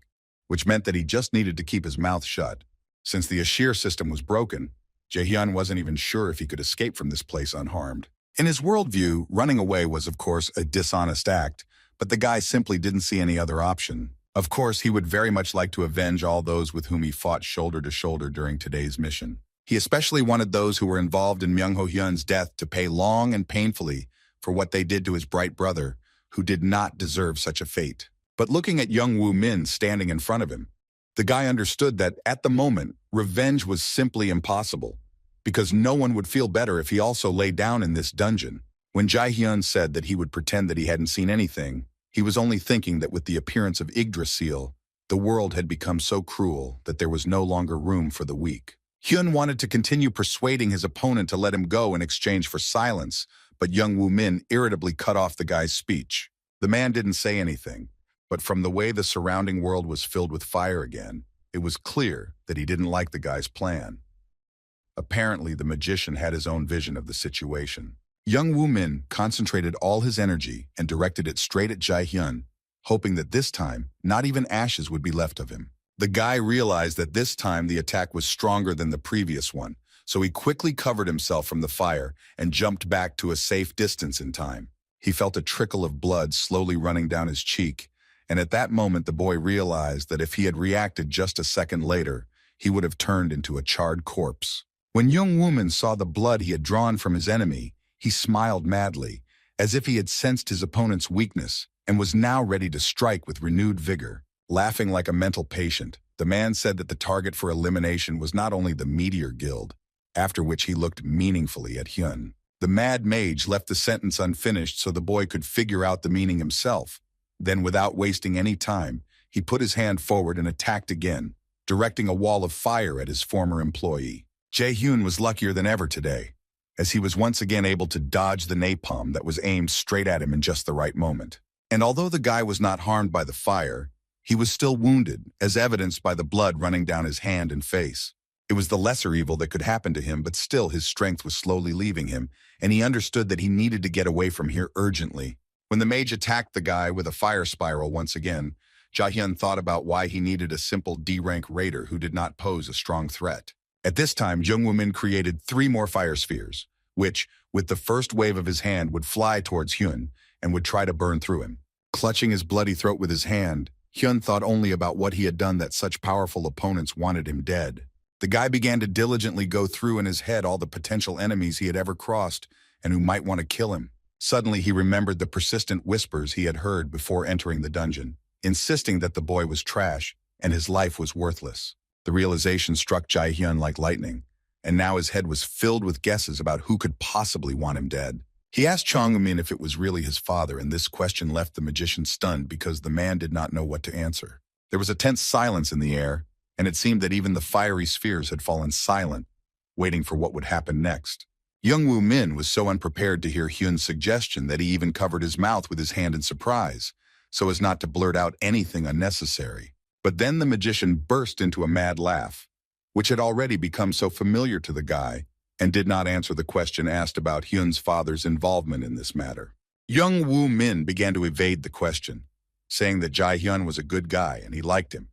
which meant that he just needed to keep his mouth shut. Since the Ashir system was broken, Jae-hyun wasn't even sure if he could escape from this place unharmed. In his worldview, running away was, of course, a dishonest act, but the guy simply didn't see any other option. Of course, he would very much like to avenge all those with whom he fought shoulder to shoulder during today's mission. He especially wanted those who were involved in Myung-ho-hyun's death to pay long and painfully for what they did to his bright brother, who did not deserve such a fate. But looking at Young-woo Min standing in front of him, the guy understood that, at the moment, revenge was simply impossible, because no one would feel better if he also lay down in this dungeon. When Jae-hyun said that he would pretend that he hadn't seen anything, he was only thinking that with the appearance of Yggdrasil, the world had become so cruel that there was no longer room for the weak. Hyun wanted to continue persuading his opponent to let him go in exchange for silence, but Young-woo Min irritably cut off the guy's speech. The man didn't say anything, but from the way the surrounding world was filled with fire again, it was clear that he didn't like the guy's plan. Apparently, the magician had his own vision of the situation. Young-woo Min concentrated all his energy and directed it straight at Jae-hyun, hoping that this time, not even ashes would be left of him. The guy realized that this time the attack was stronger than the previous one, so he quickly covered himself from the fire and jumped back to a safe distance in time. He felt a trickle of blood slowly running down his cheek, and at that moment the boy realized that if he had reacted just a second later, he would have turned into a charred corpse. When Young-woo Min saw the blood he had drawn from his enemy, he smiled madly, as if he had sensed his opponent's weakness and was now ready to strike with renewed vigor. Laughing like a mental patient, the man said that the target for elimination was not only the Meteor Guild, after which he looked meaningfully at Hyun. The mad mage left the sentence unfinished so the boy could figure out the meaning himself. Then, without wasting any time, he put his hand forward and attacked again, directing a wall of fire at his former employee. Jae-hyun was luckier than ever today, as he was once again able to dodge the napalm that was aimed straight at him in just the right moment. And although the guy was not harmed by the fire, he was still wounded, as evidenced by the blood running down his hand and face. It was the lesser evil that could happen to him, but still his strength was slowly leaving him, and he understood that he needed to get away from here urgently. When the mage attacked the guy with a fire spiral once again, Jae-hyun thought about why he needed a simple D-rank raider who did not pose a strong threat. At this time, Jung-woo-min created 3 more fire spheres, which, with the first wave of his hand, would fly towards Hyun and would try to burn through him. Clutching his bloody throat with his hand, Hyun thought only about what he had done that such powerful opponents wanted him dead. The guy began to diligently go through in his head all the potential enemies he had ever crossed and who might want to kill him. Suddenly, he remembered the persistent whispers he had heard before entering the dungeon, insisting that the boy was trash and his life was worthless. The realization struck Jae-hyun like lightning, and now his head was filled with guesses about who could possibly want him dead. He asked Chong-min if it was really his father, and this question left the magician stunned because the man did not know what to answer. There was a tense silence in the air, and it seemed that even the fiery spheres had fallen silent, waiting for what would happen next. Jung-woo-min was so unprepared to hear Hyun's suggestion that he even covered his mouth with his hand in surprise, so as not to blurt out anything unnecessary. But then the magician burst into a mad laugh, which had already become so familiar to the guy, and did not answer the question asked about Hyun's father's involvement in this matter. Jung-woo-min began to evade the question, saying that Jae-hyun was a good guy and he liked him,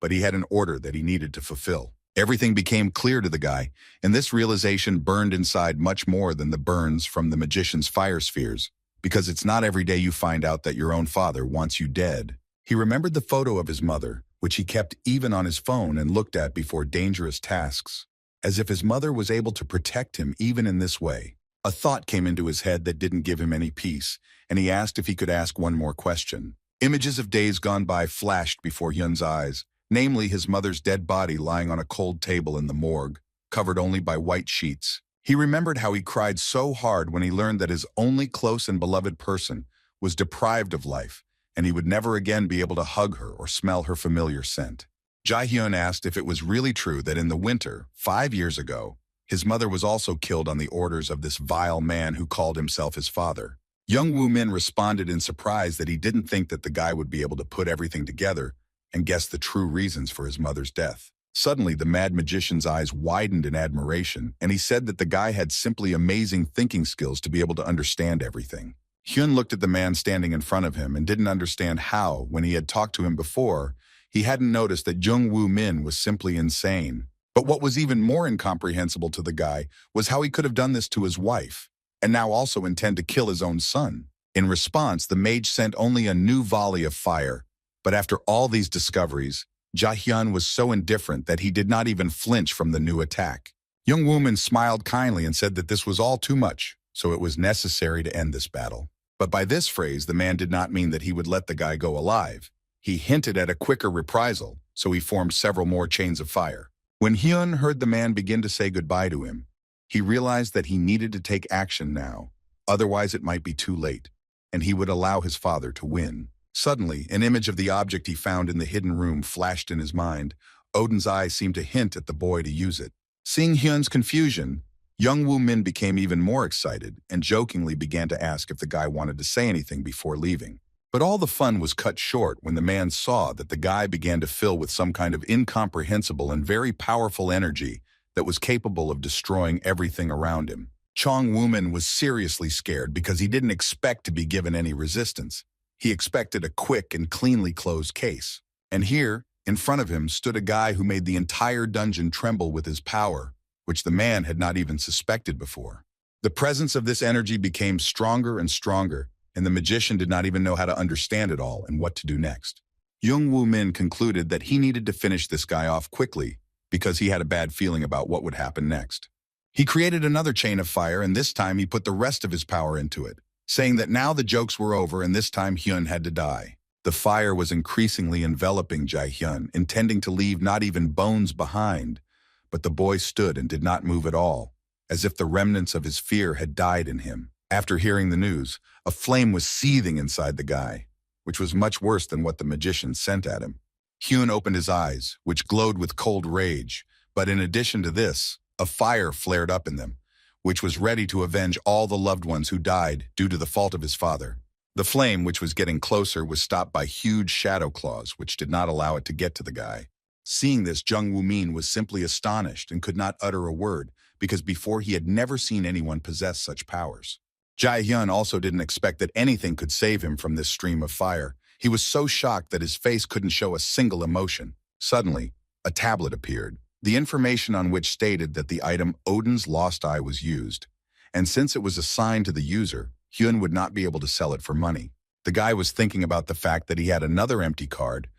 but he had an order that he needed to fulfill. Everything became clear to the guy, and this realization burned inside much more than the burns from the magician's fire spheres, because it's not every day you find out that your own father wants you dead. He remembered the photo of his mother, which he kept even on his phone and looked at before dangerous tasks, as if his mother was able to protect him even in this way. A thought came into his head that didn't give him any peace, and he asked if he could ask one more question. Images of days gone by flashed before Hyun's eyes, namely his mother's dead body lying on a cold table in the morgue, covered only by white sheets. He remembered how he cried so hard when he learned that his only close and beloved person was deprived of life, and he would never again be able to hug her or smell her familiar scent. Jae-hyun asked if it was really true that in the winter, 5 years ago, his mother was also killed on the orders of this vile man who called himself his father. Jung-woo-min responded in surprise that he didn't think that the guy would be able to put everything together and guess the true reasons for his mother's death. Suddenly, the mad magician's eyes widened in admiration, and he said that the guy had simply amazing thinking skills to be able to understand everything. Hyun looked at the man standing in front of him and didn't understand how, when he had talked to him before, he hadn't noticed that Jung-woo-min was simply insane. But what was even more incomprehensible to the guy was how he could have done this to his wife, and now also intend to kill his own son. In response, the mage sent only a new volley of fire, but after all these discoveries, Jae-hyun was so indifferent that he did not even flinch from the new attack. Jung-woo-min smiled kindly and said that this was all too much, so it was necessary to end this battle. But by this phrase, the man did not mean that he would let the guy go alive. He hinted at a quicker reprisal, so he formed several more chains of fire. When Hyun heard the man begin to say goodbye to him, he realized that he needed to take action now, otherwise it might be too late, and he would allow his father to win. Suddenly, an image of the object he found in the hidden room flashed in his mind. Odin's eyes seemed to hint at the boy to use it. Seeing Hyun's confusion, Jung-woo-min became even more excited and jokingly began to ask if the guy wanted to say anything before leaving. But all the fun was cut short when the man saw that the guy began to fill with some kind of incomprehensible and very powerful energy that was capable of destroying everything around him. Jung-woo-min was seriously scared because he didn't expect to be given any resistance. He expected a quick and cleanly closed case. And here, in front of him, stood a guy who made the entire dungeon tremble with his power, which the man had not even suspected before. The presence of this energy became stronger and stronger, and the magician did not even know how to understand it all and what to do next. Jung-woo-min concluded that he needed to finish this guy off quickly because he had a bad feeling about what would happen next. He created another chain of fire, and this time he put the rest of his power into it, saying that now the jokes were over and this time Hyun had to die. The fire was increasingly enveloping Jae-hyun, intending to leave not even bones behind, but the boy stood and did not move at all, as if the remnants of his fear had died in him. After hearing the news, a flame was seething inside the guy, which was much worse than what the magician sent at him. Hyun opened his eyes, which glowed with cold rage, but in addition to this, a fire flared up in them, which was ready to avenge all the loved ones who died due to the fault of his father. The flame, which was getting closer, was stopped by huge shadow claws, which did not allow it to get to the guy. Seeing this, Jung Woo-min was simply astonished and could not utter a word, because before he had never seen anyone possess such powers. Jae-hyun also didn't expect that anything could save him from this stream of fire. He was so shocked that his face couldn't show a single emotion. Suddenly, a tablet appeared, the information on which stated that the item Odin's lost eye was used, and since it was assigned to the user, Hyun would not be able to sell it for money. The guy was thinking about the fact that he had another empty card,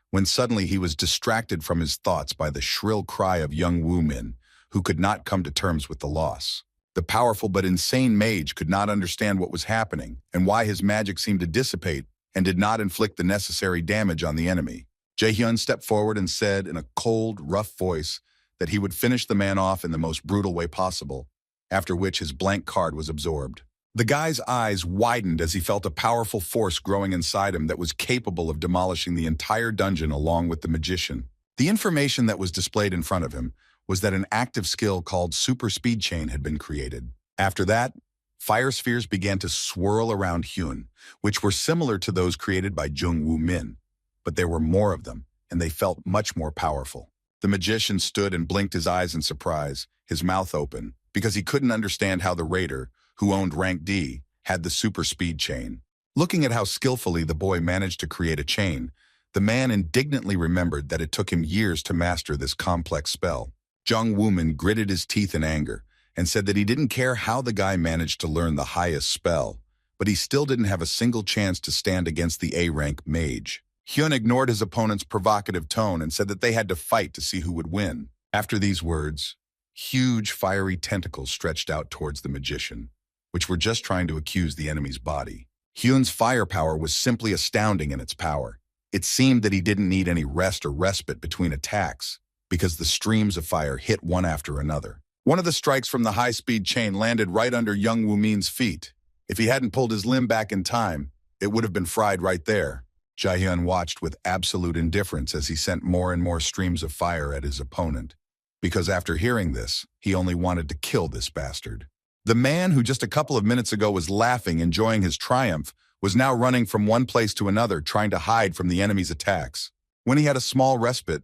when suddenly he was distracted from his thoughts by the shrill cry of young Woo-min, who could not come to terms with the loss. The powerful but insane mage could not understand what was happening and why his magic seemed to dissipate and did not inflict the necessary damage on the enemy. Jae-hyun stepped forward and said in a cold, rough voice that he would finish the man off in the most brutal way possible, after which his blank card was absorbed. The guy's eyes widened as he felt a powerful force growing inside him that was capable of demolishing the entire dungeon along with the magician. The information that was displayed in front of him was that an active skill called Super Speed Chain had been created. After that, fire spheres began to swirl around Hyun, which were similar to those created by Jung Woo-min, but there were more of them, and they felt much more powerful. The magician stood and blinked his eyes in surprise, his mouth open, because he couldn't understand how the raider, who owned rank D, had the super speed chain. Looking at how skillfully the boy managed to create a chain, the man indignantly remembered that it took him years to master this complex spell. Jung Woo-min gritted his teeth in anger and said that he didn't care how the guy managed to learn the highest spell, but he still didn't have a single chance to stand against the A-rank mage. Hyun ignored his opponent's provocative tone and said that they had to fight to see who would win. After these words, huge fiery tentacles stretched out towards the magician, which were just trying to accuse the enemy's body. Hyun's firepower was simply astounding in its power. It seemed that he didn't need any rest or respite between attacks, because the streams of fire hit one after another. One of the strikes from the high-speed chain landed right under young Woo-min's feet. If he hadn't pulled his limb back in time, it would have been fried right there. Jae-hyun watched with absolute indifference as he sent more and more streams of fire at his opponent, because after hearing this, he only wanted to kill this bastard. The man who just a couple of minutes ago was laughing, enjoying his triumph, was now running from one place to another, trying to hide from the enemy's attacks. When he had a small respite,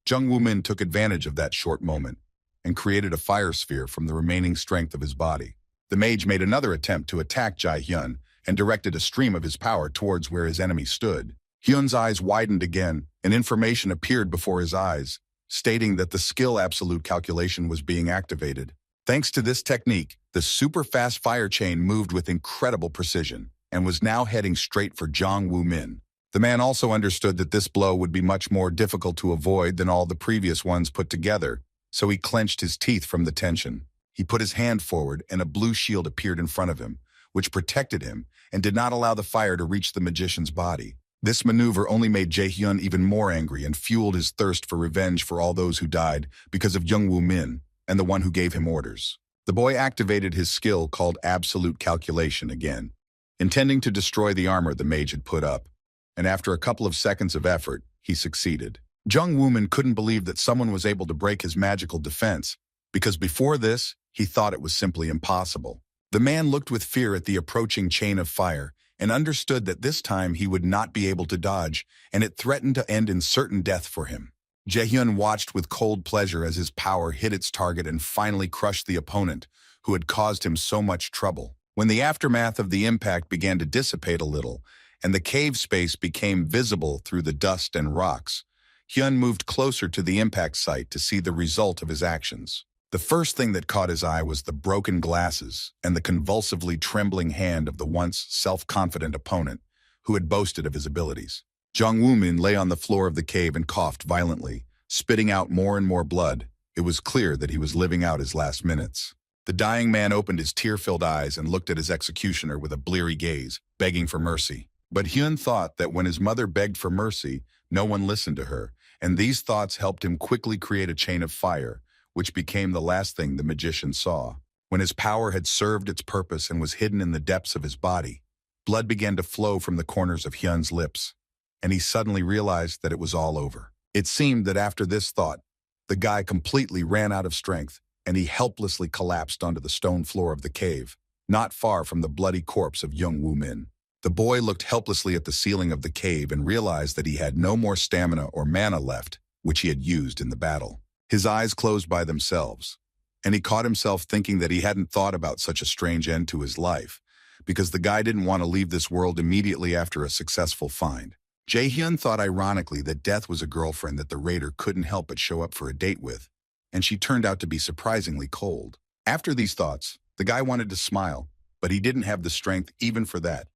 Jung Woo-min took advantage of that short moment and created a fire sphere from the remaining strength of his body. The mage made another attempt to attack Jae-hyun and directed a stream of his power towards where his enemy stood. Hyun's eyes widened again, and information appeared before his eyes, stating that the skill absolute calculation was being activated. Thanks to this technique, the super-fast fire chain moved with incredible precision and was now heading straight for Jung Woo-min. The man also understood that this blow would be much more difficult to avoid than all the previous ones put together, so he clenched his teeth from the tension. He put his hand forward and a blue shield appeared in front of him, which protected him and did not allow the fire to reach the magician's body. This maneuver only made Jae-hyun even more angry and fueled his thirst for revenge for all those who died because of Jung Woo-min and the one who gave him orders. The boy activated his skill called Absolute Calculation again, intending to destroy the armor the mage had put up, and after a couple of seconds of effort, he succeeded. Jung Woo-min couldn't believe that someone was able to break his magical defense, because before this, he thought it was simply impossible. The man looked with fear at the approaching chain of fire and understood that this time he would not be able to dodge, and it threatened to end in certain death for him. Jae-hyun watched with cold pleasure as his power hit its target and finally crushed the opponent who had caused him so much trouble. When the aftermath of the impact began to dissipate a little, and the cave space became visible through the dust and rocks, Hyun moved closer to the impact site to see the result of his actions. The first thing that caught his eye was the broken glasses and the convulsively trembling hand of the once self-confident opponent who had boasted of his abilities. Jung Woo-min lay on the floor of the cave and coughed violently, spitting out more and more blood. It was clear that he was living out his last minutes. The dying man opened his tear-filled eyes and looked at his executioner with a bleary gaze, begging for mercy. But Hyun thought that when his mother begged for mercy, no one listened to her, and these thoughts helped him quickly create a chain of fire, which became the last thing the magician saw. When his power had served its purpose and was hidden in the depths of his body, blood began to flow from the corners of Hyun's lips, and he suddenly realized that it was all over. It seemed that after this thought, the guy completely ran out of strength and he helplessly collapsed onto the stone floor of the cave, not far from the bloody corpse of young Woo Min. The boy looked helplessly at the ceiling of the cave and realized that he had no more stamina or mana left, which he had used in the battle. His eyes closed by themselves, and he caught himself thinking that he hadn't thought about such a strange end to his life, because the guy didn't want to leave this world immediately after a successful find. Jae-hyun thought ironically that Death was a girlfriend that the raider couldn't help but show up for a date with, and she turned out to be surprisingly cold. After these thoughts, the guy wanted to smile, but he didn't have the strength even for that.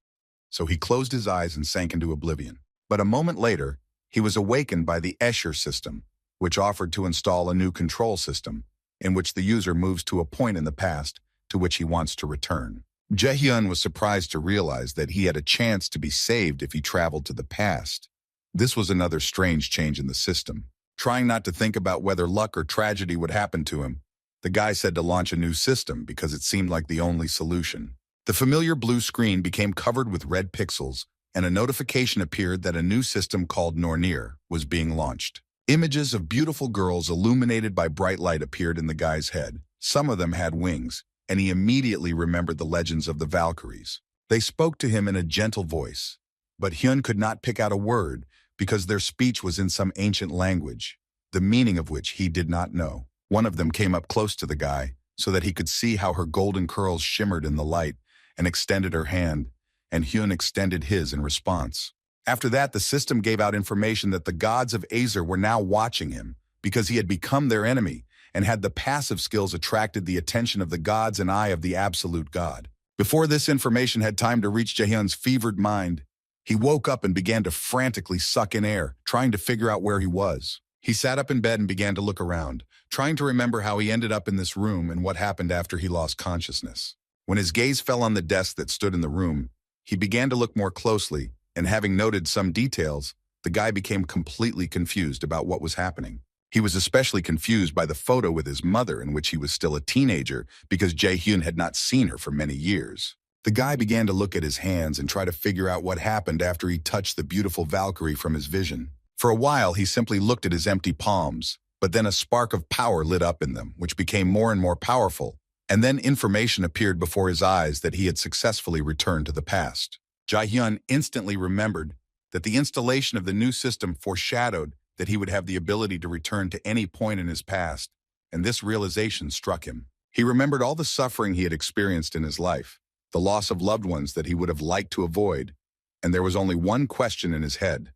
So he closed his eyes and sank into oblivion. But a moment later, he was awakened by the Escher system, which offered to install a new control system, in which the user moves to a point in the past to which he wants to return. Jae-hyun was surprised to realize that he had a chance to be saved if he traveled to the past. This was another strange change in the system. Trying not to think about whether luck or tragedy would happen to him, the guy said to launch a new system because it seemed like the only solution. The familiar blue screen became covered with red pixels, and a notification appeared that a new system called Nornir was being launched. Images of beautiful girls illuminated by bright light appeared in the guy's head. Some of them had wings, and he immediately remembered the legends of the Valkyries. They spoke to him in a gentle voice, but Hyun could not pick out a word because their speech was in some ancient language, the meaning of which he did not know. One of them came up close to the guy so that he could see how her golden curls shimmered in the light, and extended her hand, and Hyun extended his in response. After that, the system gave out information that the gods of Azer were now watching him because he had become their enemy and had the passive skills attracted the attention of the gods and eye of the absolute god. Before this information had time to reach Jae-hyun's fevered mind, he woke up and began to frantically suck in air, trying to figure out where he was. He sat up in bed and began to look around, trying to remember how he ended up in this room and what happened after he lost consciousness. When his gaze fell on the desk that stood in the room, he began to look more closely, and having noted some details, the guy became completely confused about what was happening. He was especially confused by the photo with his mother in which he was still a teenager because Jae-hyun had not seen her for many years. The guy began to look at his hands and try to figure out what happened after he touched the beautiful Valkyrie from his vision. For a while, he simply looked at his empty palms, but then a spark of power lit up in them, which became more and more powerful. And then information appeared before his eyes that he had successfully returned to the past. Jae-hyun instantly remembered that the installation of the new system foreshadowed that he would have the ability to return to any point in his past, and this realization struck him. He remembered all the suffering he had experienced in his life, the loss of loved ones that he would have liked to avoid, and there was only one question in his head.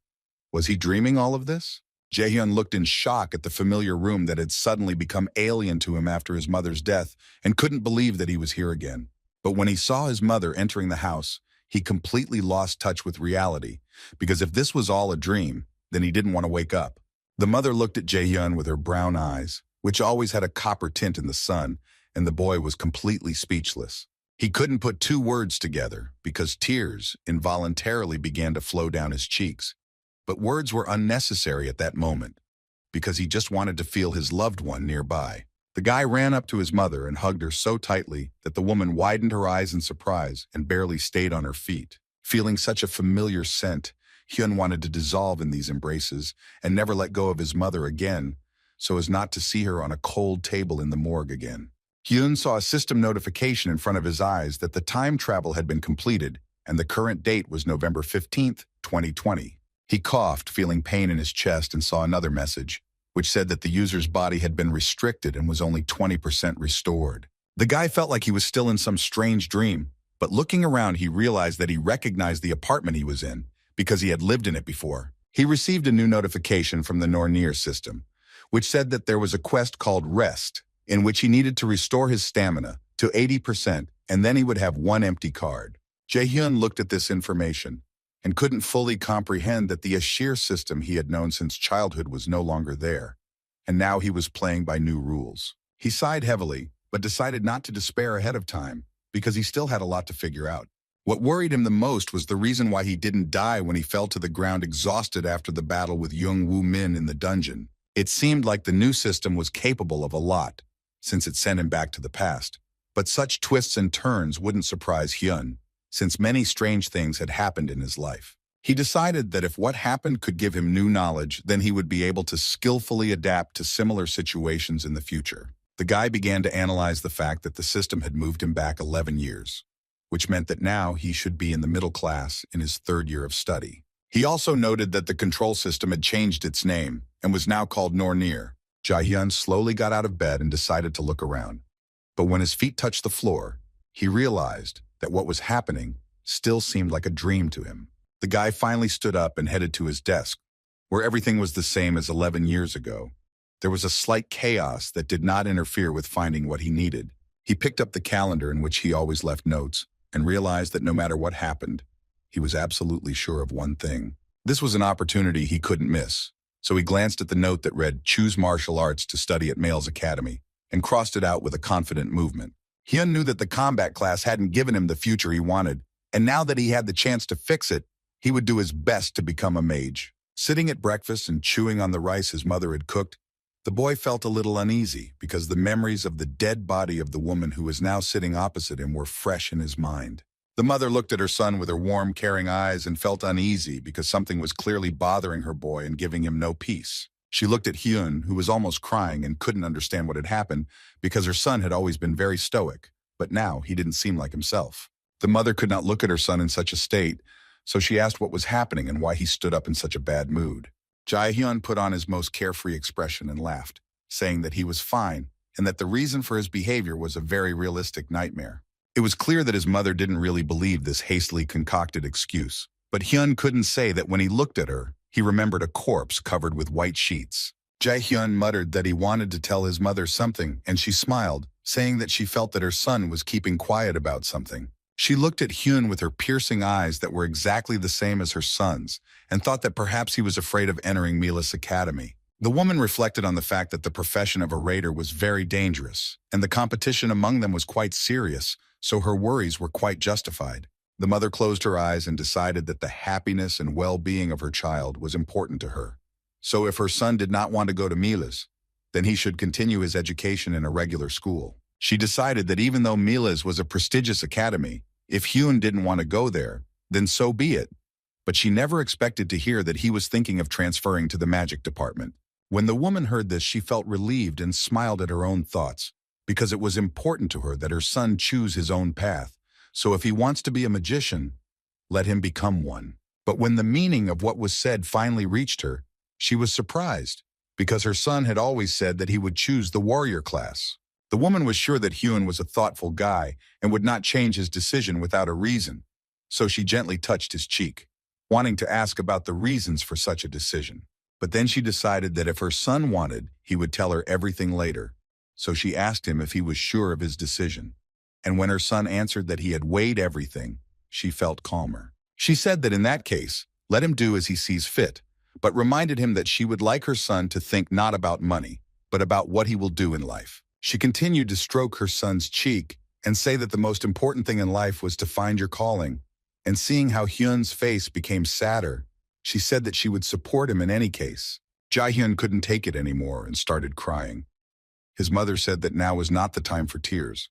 Was he dreaming all of this? Jae-hyun looked in shock at the familiar room that had suddenly become alien to him after his mother's death and couldn't believe that he was here again. But when he saw his mother entering the house, he completely lost touch with reality, because if this was all a dream, then he didn't want to wake up. The mother looked at Jae-hyun with her brown eyes, which always had a copper tint in the sun, and the boy was completely speechless. He couldn't put two words together because tears involuntarily began to flow down his cheeks. But words were unnecessary at that moment, because he just wanted to feel his loved one nearby. The guy ran up to his mother and hugged her so tightly that the woman widened her eyes in surprise and barely stayed on her feet. Feeling such a familiar scent, Hyun wanted to dissolve in these embraces and never let go of his mother again, so as not to see her on a cold table in the morgue again. Hyun saw a system notification in front of his eyes that the time travel had been completed, and the current date was November 15th, 2020. He coughed, feeling pain in his chest, and saw another message, which said that the user's body had been restricted and was only 20% restored. The guy felt like he was still in some strange dream, but looking around he realized that he recognized the apartment he was in because he had lived in it before. He received a new notification from the Nornir system, which said that there was a quest called Rest, in which he needed to restore his stamina to 80%, and then he would have one empty card. Jae-hyun looked at this information and couldn't fully comprehend that the Ashir system he had known since childhood was no longer there, and now he was playing by new rules. He sighed heavily, but decided not to despair ahead of time, because he still had a lot to figure out. What worried him the most was the reason why he didn't die when he fell to the ground exhausted after the battle with Young Woo Min in the dungeon. It seemed like the new system was capable of a lot, since it sent him back to the past. But such twists and turns wouldn't surprise Hyun, since many strange things had happened in his life. He decided that if what happened could give him new knowledge, then he would be able to skillfully adapt to similar situations in the future. The guy began to analyze the fact that the system had moved him back 11 years, which meant that now he should be in the middle class in his third year of study. He also noted that the control system had changed its name and was now called Nornir. Jae-hyun slowly got out of bed and decided to look around. But when his feet touched the floor, he realized that what was happening still seemed like a dream to him. The guy finally stood up and headed to his desk, where everything was the same as 11 years ago. There was a slight chaos that did not interfere with finding what he needed. He picked up the calendar in which he always left notes and realized that no matter what happened, he was absolutely sure of one thing. This was an opportunity he couldn't miss. So he glanced at the note that read, "Choose martial arts to study at Male's Academy," and crossed it out with a confident movement. Hyun knew that the combat class hadn't given him the future he wanted, and now that he had the chance to fix it, he would do his best to become a mage. Sitting at breakfast and chewing on the rice his mother had cooked, the boy felt a little uneasy because the memories of the dead body of the woman who was now sitting opposite him were fresh in his mind. The mother looked at her son with her warm, caring eyes and felt uneasy because something was clearly bothering her boy and giving him no peace. She looked at Hyun, who was almost crying and couldn't understand what had happened because her son had always been very stoic, but now he didn't seem like himself. The mother could not look at her son in such a state, so she asked what was happening and why he stood up in such a bad mood. Jae-hyun put on his most carefree expression and laughed, saying that he was fine and that the reason for his behavior was a very realistic nightmare. It was clear that his mother didn't really believe this hastily concocted excuse, but Hyun couldn't say that when he looked at her, he remembered a corpse covered with white sheets. Jae-hyun muttered that he wanted to tell his mother something, and she smiled, saying that she felt that her son was keeping quiet about something. She looked at Hyun with her piercing eyes that were exactly the same as her son's, and thought that perhaps he was afraid of entering Mila's academy. The woman reflected on the fact that the profession of a raider was very dangerous, and the competition among them was quite serious, so her worries were quite justified. The mother closed her eyes and decided that the happiness and well-being of her child was important to her. So if her son did not want to go to Mila's, then he should continue his education in a regular school. She decided that even though Mila's was a prestigious academy, if Hyun didn't want to go there, then so be it. But she never expected to hear that he was thinking of transferring to the magic department. When the woman heard this, she felt relieved and smiled at her own thoughts, because it was important to her that her son choose his own path. So if he wants to be a magician, let him become one. But when the meaning of what was said finally reached her, she was surprised, because her son had always said that he would choose the warrior class. The woman was sure that Hyun was a thoughtful guy and would not change his decision without a reason, so she gently touched his cheek, wanting to ask about the reasons for such a decision. But then she decided that if her son wanted, he would tell her everything later. So she asked him if he was sure of his decision. And when her son answered that he had weighed everything, she felt calmer. She said that in that case, let him do as he sees fit, but reminded him that she would like her son to think not about money, but about what he will do in life. She continued to stroke her son's cheek and say that the most important thing in life was to find your calling. And seeing how Hyun's face became sadder, she said that she would support him in any case. Jae-hyun couldn't take it anymore and started crying. His mother said that now was not the time for tears,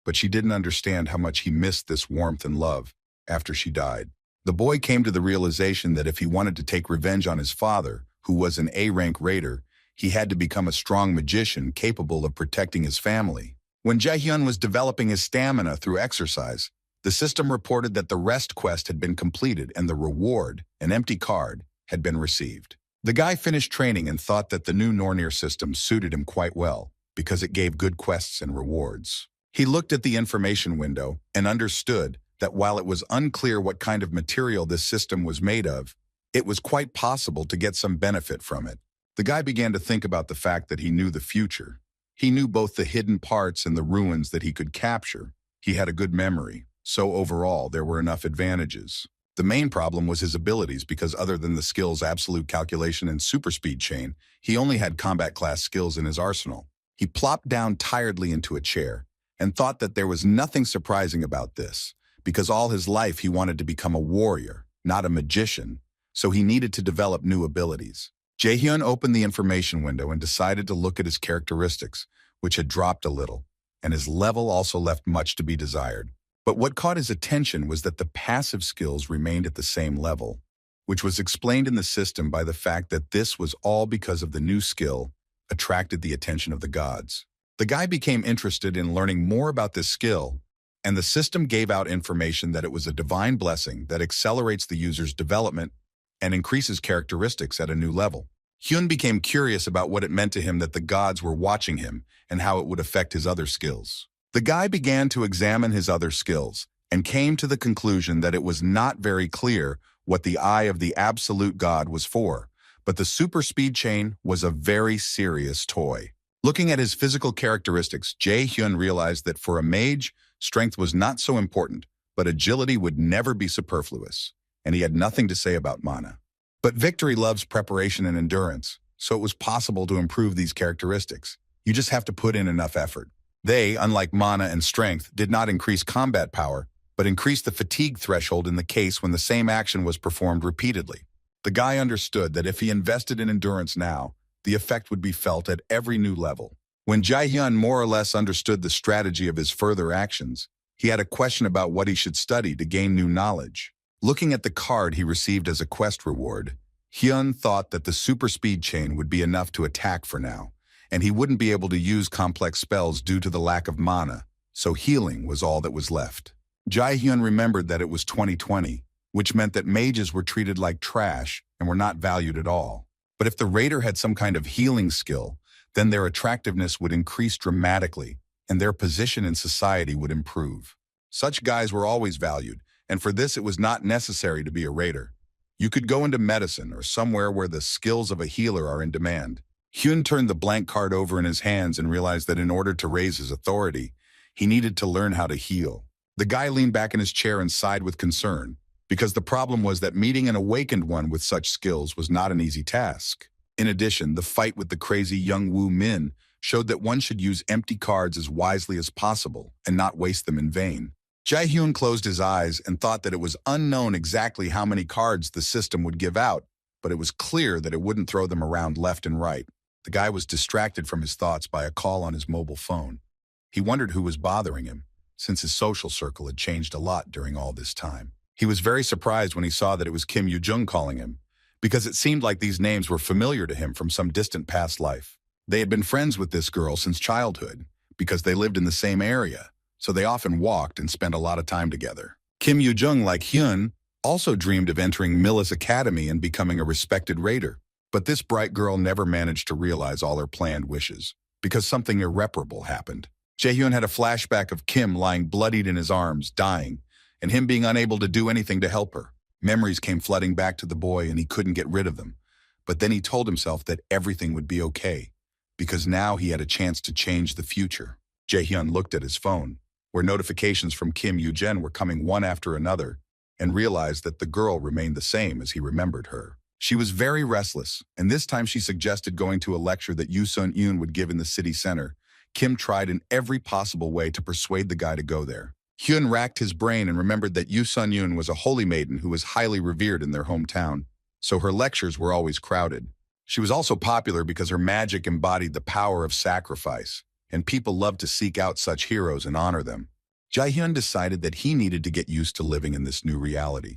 but she didn't understand how much he missed this warmth and love after she died. The boy came to the realization that if he wanted to take revenge on his father, who was an A-rank raider, he had to become a strong magician capable of protecting his family. When Jae-hyun was developing his stamina through exercise, the system reported that the rest quest had been completed and the reward, an empty card, had been received. The guy finished training and thought that the new Nornir system suited him quite well because it gave good quests and rewards. He looked at the information window and understood that while it was unclear what kind of material this system was made of, it was quite possible to get some benefit from it. The guy began to think about the fact that he knew the future. He knew both the hidden parts and the ruins that he could capture. He had a good memory, so overall there were enough advantages. The main problem was his abilities because other than the skills Absolute Calculation and Super Speed Chain, he only had combat class skills in his arsenal. He plopped down tiredly into a chair and thought that there was nothing surprising about this, because all his life he wanted to become a warrior, not a magician, so he needed to develop new abilities. Jae-hyun opened the information window and decided to look at his characteristics, which had dropped a little, and his level also left much to be desired. But what caught his attention was that the passive skills remained at the same level, which was explained in the system by the fact that this was all because of the new skill attracted the attention of the gods. The guy became interested in learning more about this skill, and the system gave out information that it was a divine blessing that accelerates the user's development and increases characteristics at a new level. Hyun became curious about what it meant to him that the gods were watching him and how it would affect his other skills. The guy began to examine his other skills and came to the conclusion that it was not very clear what the eye of the absolute god was for, but the super speed chain was a very serious toy. Looking at his physical characteristics, Jae-hyun realized that for a mage, strength was not so important, but agility would never be superfluous, and he had nothing to say about mana. But victory loves preparation and endurance, so it was possible to improve these characteristics. You just have to put in enough effort. They, unlike mana and strength, did not increase combat power, but increased the fatigue threshold in the case when the same action was performed repeatedly. The guy understood that if he invested in endurance now, the effect would be felt at every new level. When Jae-hyun more or less understood the strategy of his further actions, he had a question about what he should study to gain new knowledge. Looking at the card he received as a quest reward, Hyun thought that the super speed chain would be enough to attack for now, and he wouldn't be able to use complex spells due to the lack of mana, so healing was all that was left. Jae-hyun remembered that it was 2020, which meant that mages were treated like trash and were not valued at all. But if the raider had some kind of healing skill, then their attractiveness would increase dramatically, and their position in society would improve. Such guys were always valued, and for this it was not necessary to be a raider. You could go into medicine or somewhere where the skills of a healer are in demand. Hyun turned the blank card over in his hands and realized that in order to raise his authority, he needed to learn how to heal. The guy leaned back in his chair and sighed with concern, because the problem was that meeting an awakened one with such skills was not an easy task. In addition, the fight with the crazy young Woo Min showed that one should use empty cards as wisely as possible and not waste them in vain. Jae-hyun closed his eyes and thought that it was unknown exactly how many cards the system would give out, but it was clear that it wouldn't throw them around left and right. The guy was distracted from his thoughts by a call on his mobile phone. He wondered who was bothering him, since his social circle had changed a lot during all this time. He was very surprised when he saw that it was Kim Yoo-jung calling him, because it seemed like these names were familiar to him from some distant past life. They had been friends with this girl since childhood, because they lived in the same area, so they often walked and spent a lot of time together. Kim Yoo-jung, like Hyun, also dreamed of entering Milla's academy and becoming a respected raider. But this bright girl never managed to realize all her planned wishes, because something irreparable happened. Jae-hyun had a flashback of Kim lying bloodied in his arms, dying, and him being unable to do anything to help her. Memories came flooding back to the boy and he couldn't get rid of them. But then he told himself that everything would be okay, because now he had a chance to change the future. Jae-hyun looked at his phone, where notifications from Kim Yoo-jung were coming one after another, and realized that the girl remained the same as he remembered her. She was very restless, and this time she suggested going to a lecture that Yoo Sun-yoon would give in the city center. Kim tried in every possible way to persuade the guy to go there. Hyun racked his brain and remembered that Yoo Sun-yoon was a holy maiden who was highly revered in their hometown, so her lectures were always crowded. She was also popular because her magic embodied the power of sacrifice, and people loved to seek out such heroes and honor them. Jae-hyun decided that he needed to get used to living in this new reality.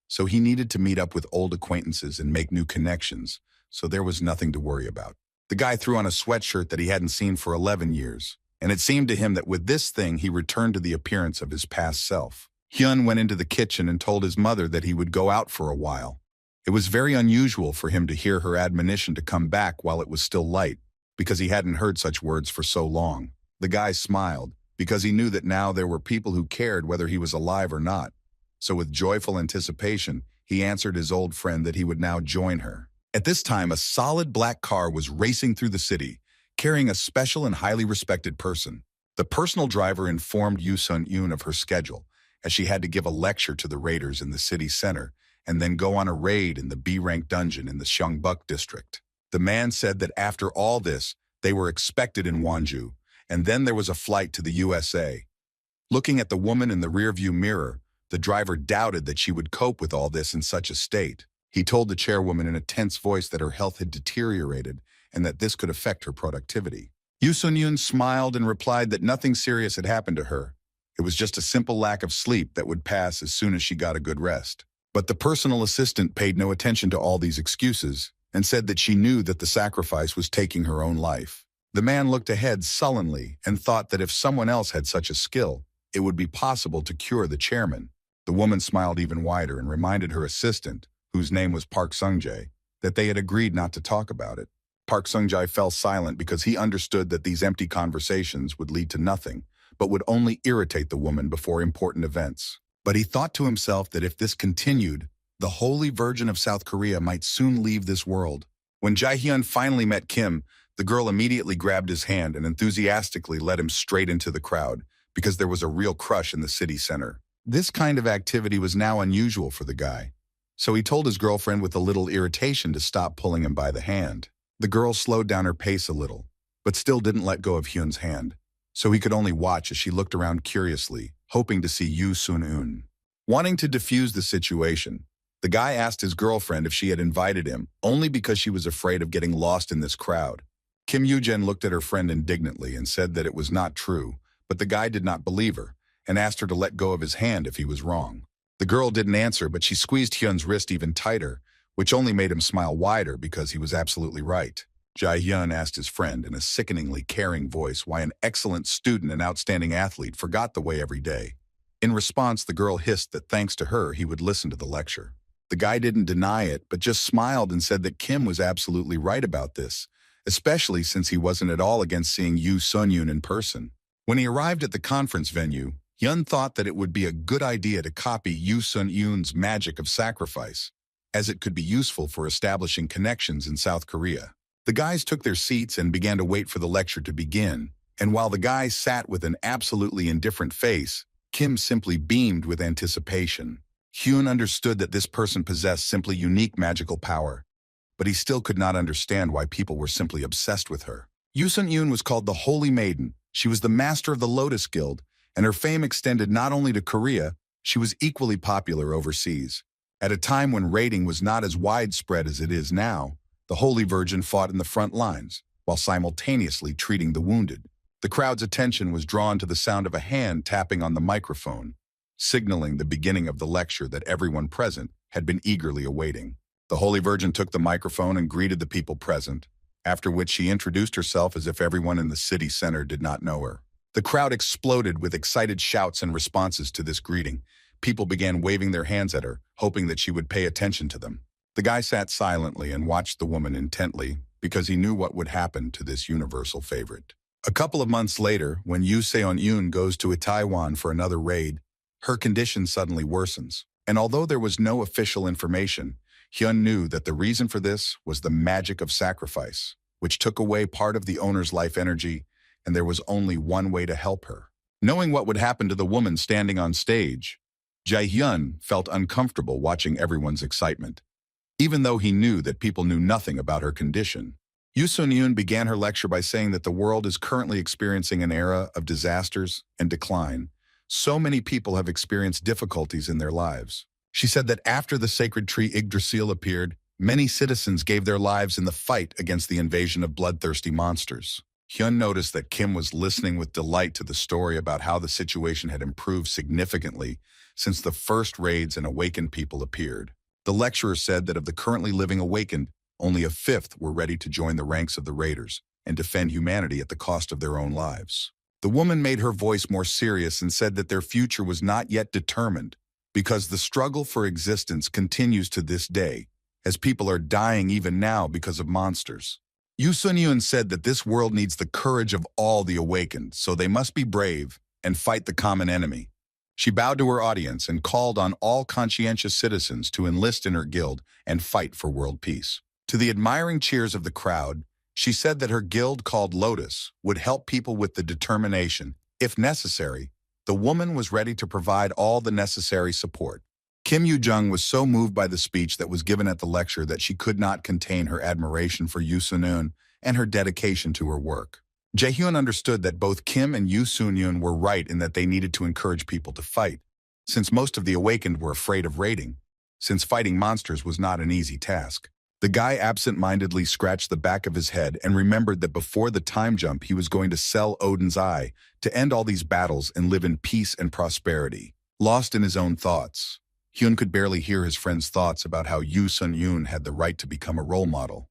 So he needed to meet up with old acquaintances and make new connections, so there was nothing to worry about. The guy threw on a sweatshirt that he hadn't seen for 11 years, and it seemed to him that with this thing he returned to the appearance of his past self. Hyun went into the kitchen and told his mother that he would go out for a while. It was very unusual for him to hear her admonition to come back while it was still light, because he hadn't heard such words for so long. The guy smiled, because he knew that now there were people who cared whether he was alive or not. So with joyful anticipation, he answered his old friend that he would now join her. At this time, a solid black car was racing through the city, carrying a special and highly respected person. The personal driver informed Yoo Sun-yoon of her schedule, as she had to give a lecture to the raiders in the city center, and then go on a raid in the B-rank dungeon in the Seongbuk district. The man said that after all this, they were expected in Wonju, and then there was a flight to the USA. Looking at the woman in the rearview mirror, the driver doubted that she would cope with all this in such a state. He told the chairwoman in a tense voice that her health had deteriorated and that this could affect her productivity. Yoo Sun-yoon smiled and replied that nothing serious had happened to her. It was just a simple lack of sleep that would pass as soon as she got a good rest. But the personal assistant paid no attention to all these excuses and said that she knew that the sacrifice was taking her own life. The man looked ahead sullenly and thought that if someone else had such a skill, it would be possible to cure the chairman. The woman smiled even wider and reminded her assistant, whose name was Park Sung-jae, that they had agreed not to talk about it. Park Sung-jae fell silent because he understood that these empty conversations would lead to nothing, but would only irritate the woman before important events. But he thought to himself that if this continued, the Holy Virgin of South Korea might soon leave this world. When Jae-hyun finally met Kim, the girl immediately grabbed his hand and enthusiastically led him straight into the crowd, because there was a real crush in the city center. This kind of activity was now unusual for the guy, so he told his girlfriend with a little irritation to stop pulling him by the hand. The girl slowed down her pace a little, but still didn't let go of Hyun's hand, so he could only watch as she looked around curiously, hoping to see Yoo Sun-eun. Wanting to defuse the situation, the guy asked his girlfriend if she had invited him, only because she was afraid of getting lost in this crowd. Kim Yoo-jin looked at her friend indignantly and said that it was not true, but the guy did not believe her, and asked her to let go of his hand if he was wrong. The girl didn't answer, but she squeezed Hyun's wrist even tighter, which only made him smile wider because he was absolutely right. Jae-hyun asked his friend in a sickeningly caring voice why an excellent student and outstanding athlete forgot the way every day. In response, the girl hissed that thanks to her, he would listen to the lecture. The guy didn't deny it, but just smiled and said that Kim was absolutely right about this, especially since he wasn't at all against seeing Yoo Sun-eun in person. When he arrived at the conference venue, Hyun thought that it would be a good idea to copy Yoo Sun-eun's magic of sacrifice, as it could be useful for establishing connections in South Korea. The guys took their seats and began to wait for the lecture to begin, and while the guy sat with an absolutely indifferent face, Kim simply beamed with anticipation. Hyun understood that this person possessed simply unique magical power, but he still could not understand why people were simply obsessed with her. Yoo Sun-eun was called the Holy Maiden. She was the master of the Lotus Guild, and her fame extended not only to Korea, she was equally popular overseas. At a time when raiding was not as widespread as it is now, the Holy Virgin fought in the front lines, while simultaneously treating the wounded. The crowd's attention was drawn to the sound of a hand tapping on the microphone, signaling the beginning of the lecture that everyone present had been eagerly awaiting. The Holy Virgin took the microphone and greeted the people present, after which she introduced herself as if everyone in the city center did not know her. The crowd exploded with excited shouts and responses to this greeting. People began waving their hands at her, hoping that she would pay attention to them. The guy sat silently and watched the woman intently because he knew what would happen to this universal favorite. A couple of months later, when Yoo Seon-eun goes to Taiwan for another raid, her condition suddenly worsens. And although there was no official information, Hyun knew that the reason for this was the magic of sacrifice, which took away part of the owner's life energy, and there was only one way to help her. Knowing what would happen to the woman standing on stage, Jae-hyun felt uncomfortable watching everyone's excitement, even though he knew that people knew nothing about her condition. Yoo Sun-eun began her lecture by saying that the world is currently experiencing an era of disasters and decline. So many people have experienced difficulties in their lives. She said that after the sacred tree Yggdrasil appeared, many citizens gave their lives in the fight against the invasion of bloodthirsty monsters. Hyun noticed that Kim was listening with delight to the story about how the situation had improved significantly since the first raids and awakened people appeared. The lecturer said that of the currently living awakened, only a fifth were ready to join the ranks of the raiders and defend humanity at the cost of their own lives. The woman made her voice more serious and said that their future was not yet determined because the struggle for existence continues to this day, as people are dying even now because of monsters. Yoo Sun-eun said that this world needs the courage of all the awakened, so they must be brave and fight the common enemy. She bowed to her audience and called on all conscientious citizens to enlist in her guild and fight for world peace. To the admiring cheers of the crowd, she said that her guild called Lotus would help people with the determination. If necessary, the woman was ready to provide all the necessary support. Kim Yoo-jung was so moved by the speech that was given at the lecture that she could not contain her admiration for Yoo Sun-eun and her dedication to her work. Jae-hyun understood that both Kim and Yoo Sun-eun were right in that they needed to encourage people to fight, since most of the awakened were afraid of raiding, since fighting monsters was not an easy task. The guy absent-mindedly scratched the back of his head and remembered that before the time jump he was going to sell Odin's eye to end all these battles and live in peace and prosperity. Lost in his own thoughts, Hyun could barely hear his friend's thoughts about how Yoo Sun-eun had the right to become a role model,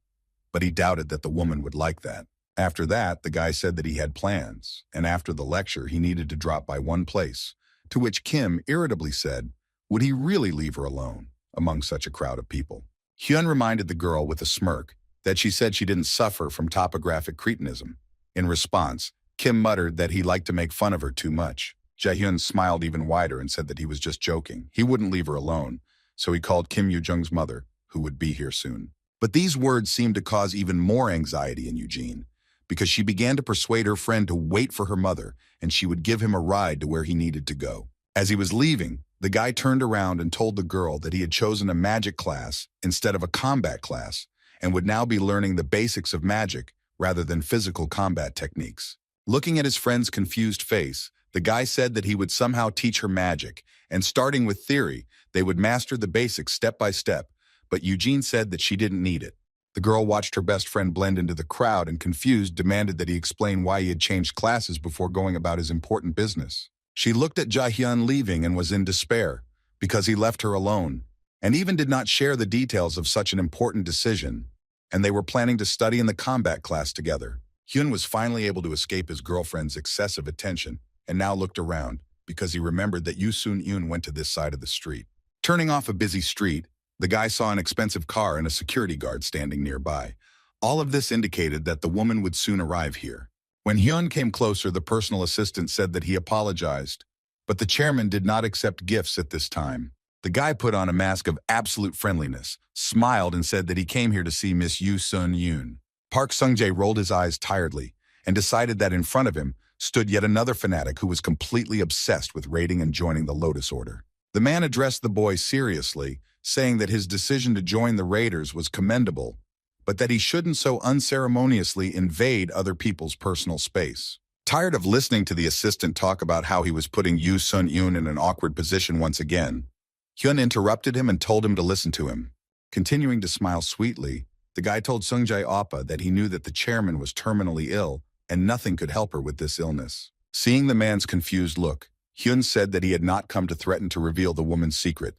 but he doubted that the woman would like that. After that, the guy said that he had plans, and after the lecture, he needed to drop by one place, to which Kim irritably said, would he really leave her alone among such a crowd of people? Hyun reminded the girl with a smirk that she said she didn't suffer from topographic cretinism. In response, Kim muttered that he liked to make fun of her too much. Jaehyun smiled even wider and said that he was just joking. He wouldn't leave her alone, so he called Kim Yoo-jung's mother, who would be here soon. But these words seemed to cause even more anxiety in Eugene, because she began to persuade her friend to wait for her mother and she would give him a ride to where he needed to go. As he was leaving, the guy turned around and told the girl that he had chosen a magic class instead of a combat class and would now be learning the basics of magic rather than physical combat techniques. Looking at his friend's confused face, the guy said that he would somehow teach her magic, and starting with theory, they would master the basics step by step, but Eugene said that she didn't need it. The girl watched her best friend blend into the crowd and confused demanded that he explain why he had changed classes before going about his important business. She looked at Jaehyun leaving and was in despair because he left her alone and even did not share the details of such an important decision, and they were planning to study in the combat class together. Hyun was finally able to escape his girlfriend's excessive attention and now looked around because he remembered that Yoo Sun-yoon went to this side of the street. Turning off a busy street, the guy saw an expensive car and a security guard standing nearby. All of this indicated that the woman would soon arrive here. When Hyun came closer, the personal assistant said that he apologized, but the chairman did not accept gifts at this time. The guy put on a mask of absolute friendliness, smiled and said that he came here to see Miss Yoo Sun-yoon. Park Sung-jae rolled his eyes tiredly and decided that in front of him stood yet another fanatic who was completely obsessed with raiding and joining the Lotus Order. The man addressed the boy seriously, saying that his decision to join the raiders was commendable, but that he shouldn't so unceremoniously invade other people's personal space. Tired of listening to the assistant talk about how he was putting Yoo Sun-yoon in an awkward position once again, Hyun interrupted him and told him to listen to him. Continuing to smile sweetly, the guy told Sung-jae Oppa that he knew that the chairman was terminally ill and nothing could help her with this illness. Seeing the man's confused look, Hyun said that he had not come to threaten to reveal the woman's secret,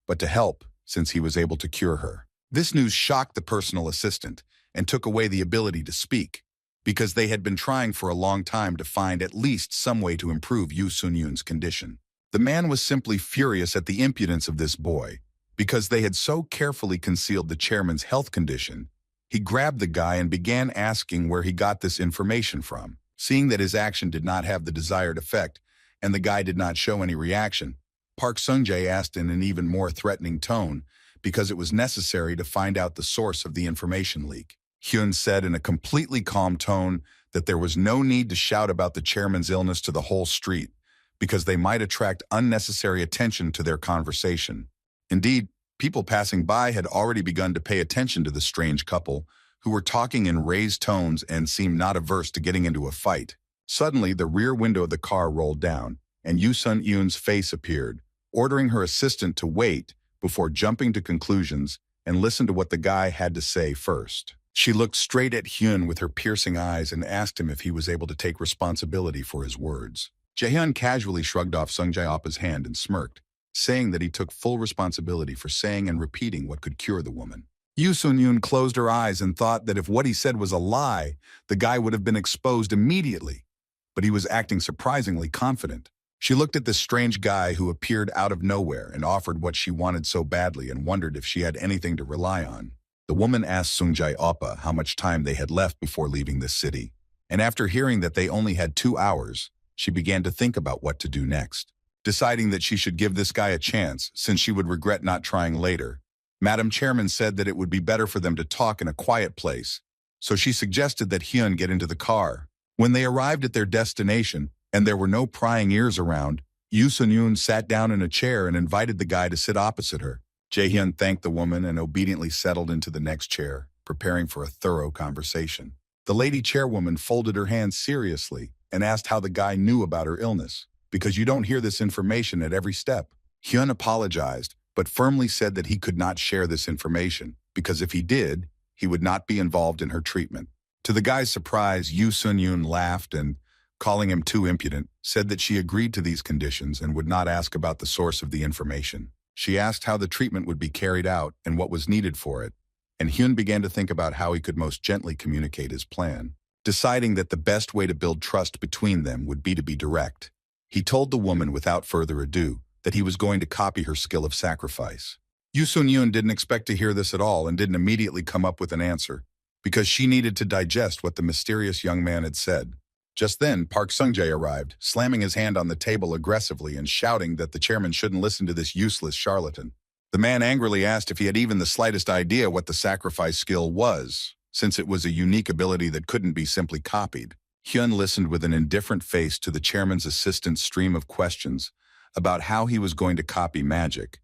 but to help since he was able to cure her. This news shocked the personal assistant and took away the ability to speak, because they had been trying for a long time to find at least some way to improve Yoo Sun-yoon's condition. The man was simply furious at the impudence of this boy, because they had so carefully concealed the chairman's health condition. He grabbed the guy and began asking where he got this information from. Seeing that his action did not have the desired effect, and the guy did not show any reaction, Park Sung-jae asked in an even more threatening tone because it was necessary to find out the source of the information leak. Hyun said in a completely calm tone that there was no need to shout about the chairman's illness to the whole street because they might attract unnecessary attention to their conversation. Indeed, people passing by had already begun to pay attention to the strange couple who were talking in raised tones and seemed not averse to getting into a fight. Suddenly, the rear window of the car rolled down, and Yoo Sun-yoon's face appeared, ordering her assistant to wait before jumping to conclusions and listen to what the guy had to say first. She looked straight at Hyun with her piercing eyes and asked him if he was able to take responsibility for his words. Jaehyun casually shrugged off Sung-jae Oppa's hand and smirked, saying that he took full responsibility for saying and repeating what could cure the woman. Yoo Sun-yoon closed her eyes and thought that if what he said was a lie, the guy would have been exposed immediately, but he was acting surprisingly confident. She looked at this strange guy who appeared out of nowhere and offered what she wanted so badly and wondered if she had anything to rely on. The woman asked Sung-jae Oppa how much time they had left before leaving this city, and after hearing that they only had 2 hours, she began to think about what to do next. Deciding that she should give this guy a chance since she would regret not trying later, Madam Chairman said that it would be better for them to talk in a quiet place, so she suggested that Hyun get into the car. When they arrived at their destination, and there were no prying ears around, Yoo Sun-yoon sat down in a chair and invited the guy to sit opposite her. Jaehyun thanked the woman and obediently settled into the next chair, preparing for a thorough conversation. The lady chairwoman folded her hands seriously and asked how the guy knew about her illness, because you don't hear this information at every step. Hyun apologized, but firmly said that he could not share this information, because if he did, he would not be involved in her treatment. To the guy's surprise, Yoo Sun-yoon laughed and, calling him too impudent, said that she agreed to these conditions and would not ask about the source of the information. She asked how the treatment would be carried out and what was needed for it, and Hyun began to think about how he could most gently communicate his plan. deciding that the best way to build trust between them would be to be direct. He told the woman without further ado that he was going to copy her skill of sacrifice. Yoo Sun-yoon didn't expect to hear this at all and didn't immediately come up with an answer, because she needed to digest what the mysterious young man had said. Just then, Park Sung-jae arrived, slamming his hand on the table aggressively and shouting that the chairman shouldn't listen to this useless charlatan. The man angrily asked if he had even the slightest idea what the sacrifice skill was, since it was a unique ability that couldn't be simply copied. Hyun listened with an indifferent face to the chairman's assistant's stream of questions about how he was going to copy magic,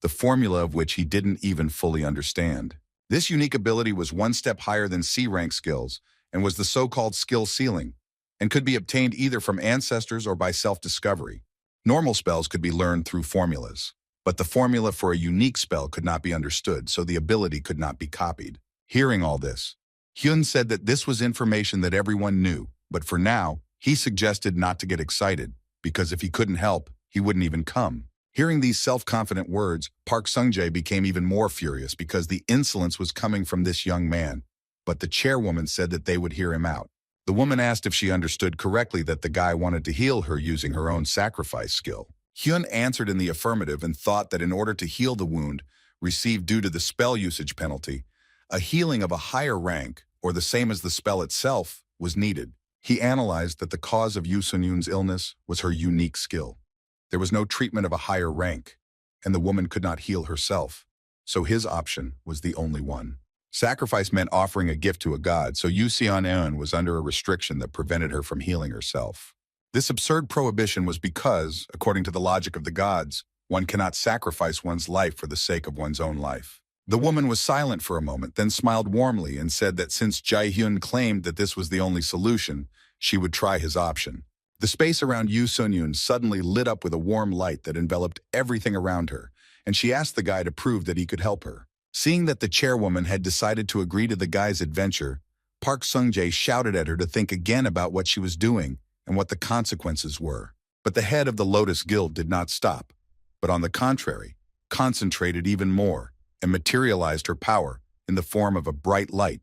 the formula of which he didn't even fully understand. This unique ability was one step higher than C-rank skills and was the so-called skill ceiling, and could be obtained either from ancestors or by self-discovery. Normal spells could be learned through formulas, but the formula for a unique spell could not be understood, so the ability could not be copied. Hearing all this, Hyun said that this was information that everyone knew, but for now, he suggested not to get excited, because if he couldn't help, he wouldn't even come. Hearing these self-confident words, Park Sung-jae became even more furious because the insolence was coming from this young man, but the chairwoman said that they would hear him out. The woman asked if she understood correctly that the guy wanted to heal her using her own sacrifice skill. Hyun answered in the affirmative and thought that in order to heal the wound received due to the spell usage penalty, a healing of a higher rank, or the same as the spell itself, was needed. He analyzed that the cause of Yoo Sun-yoon's illness was her unique skill. There was no treatment of a higher rank, and the woman could not heal herself, so his option was the only one. Sacrifice meant offering a gift to a god, so Yoo Sun-yoon was under a restriction that prevented her from healing herself. This absurd prohibition was because, according to the logic of the gods, one cannot sacrifice one's life for the sake of one's own life. The woman was silent for a moment, then smiled warmly and said that since Jae-hyun claimed that this was the only solution, she would try his option. The space around Yoo Sun-yoon suddenly lit up with a warm light that enveloped everything around her, and she asked the guy to prove that he could help her. Seeing that the chairwoman had decided to agree to the guy's adventure, Park Sung-jae shouted at her to think again about what she was doing and what the consequences were. But the head of the Lotus Guild did not stop, but on the contrary, concentrated even more and materialized her power in the form of a bright light,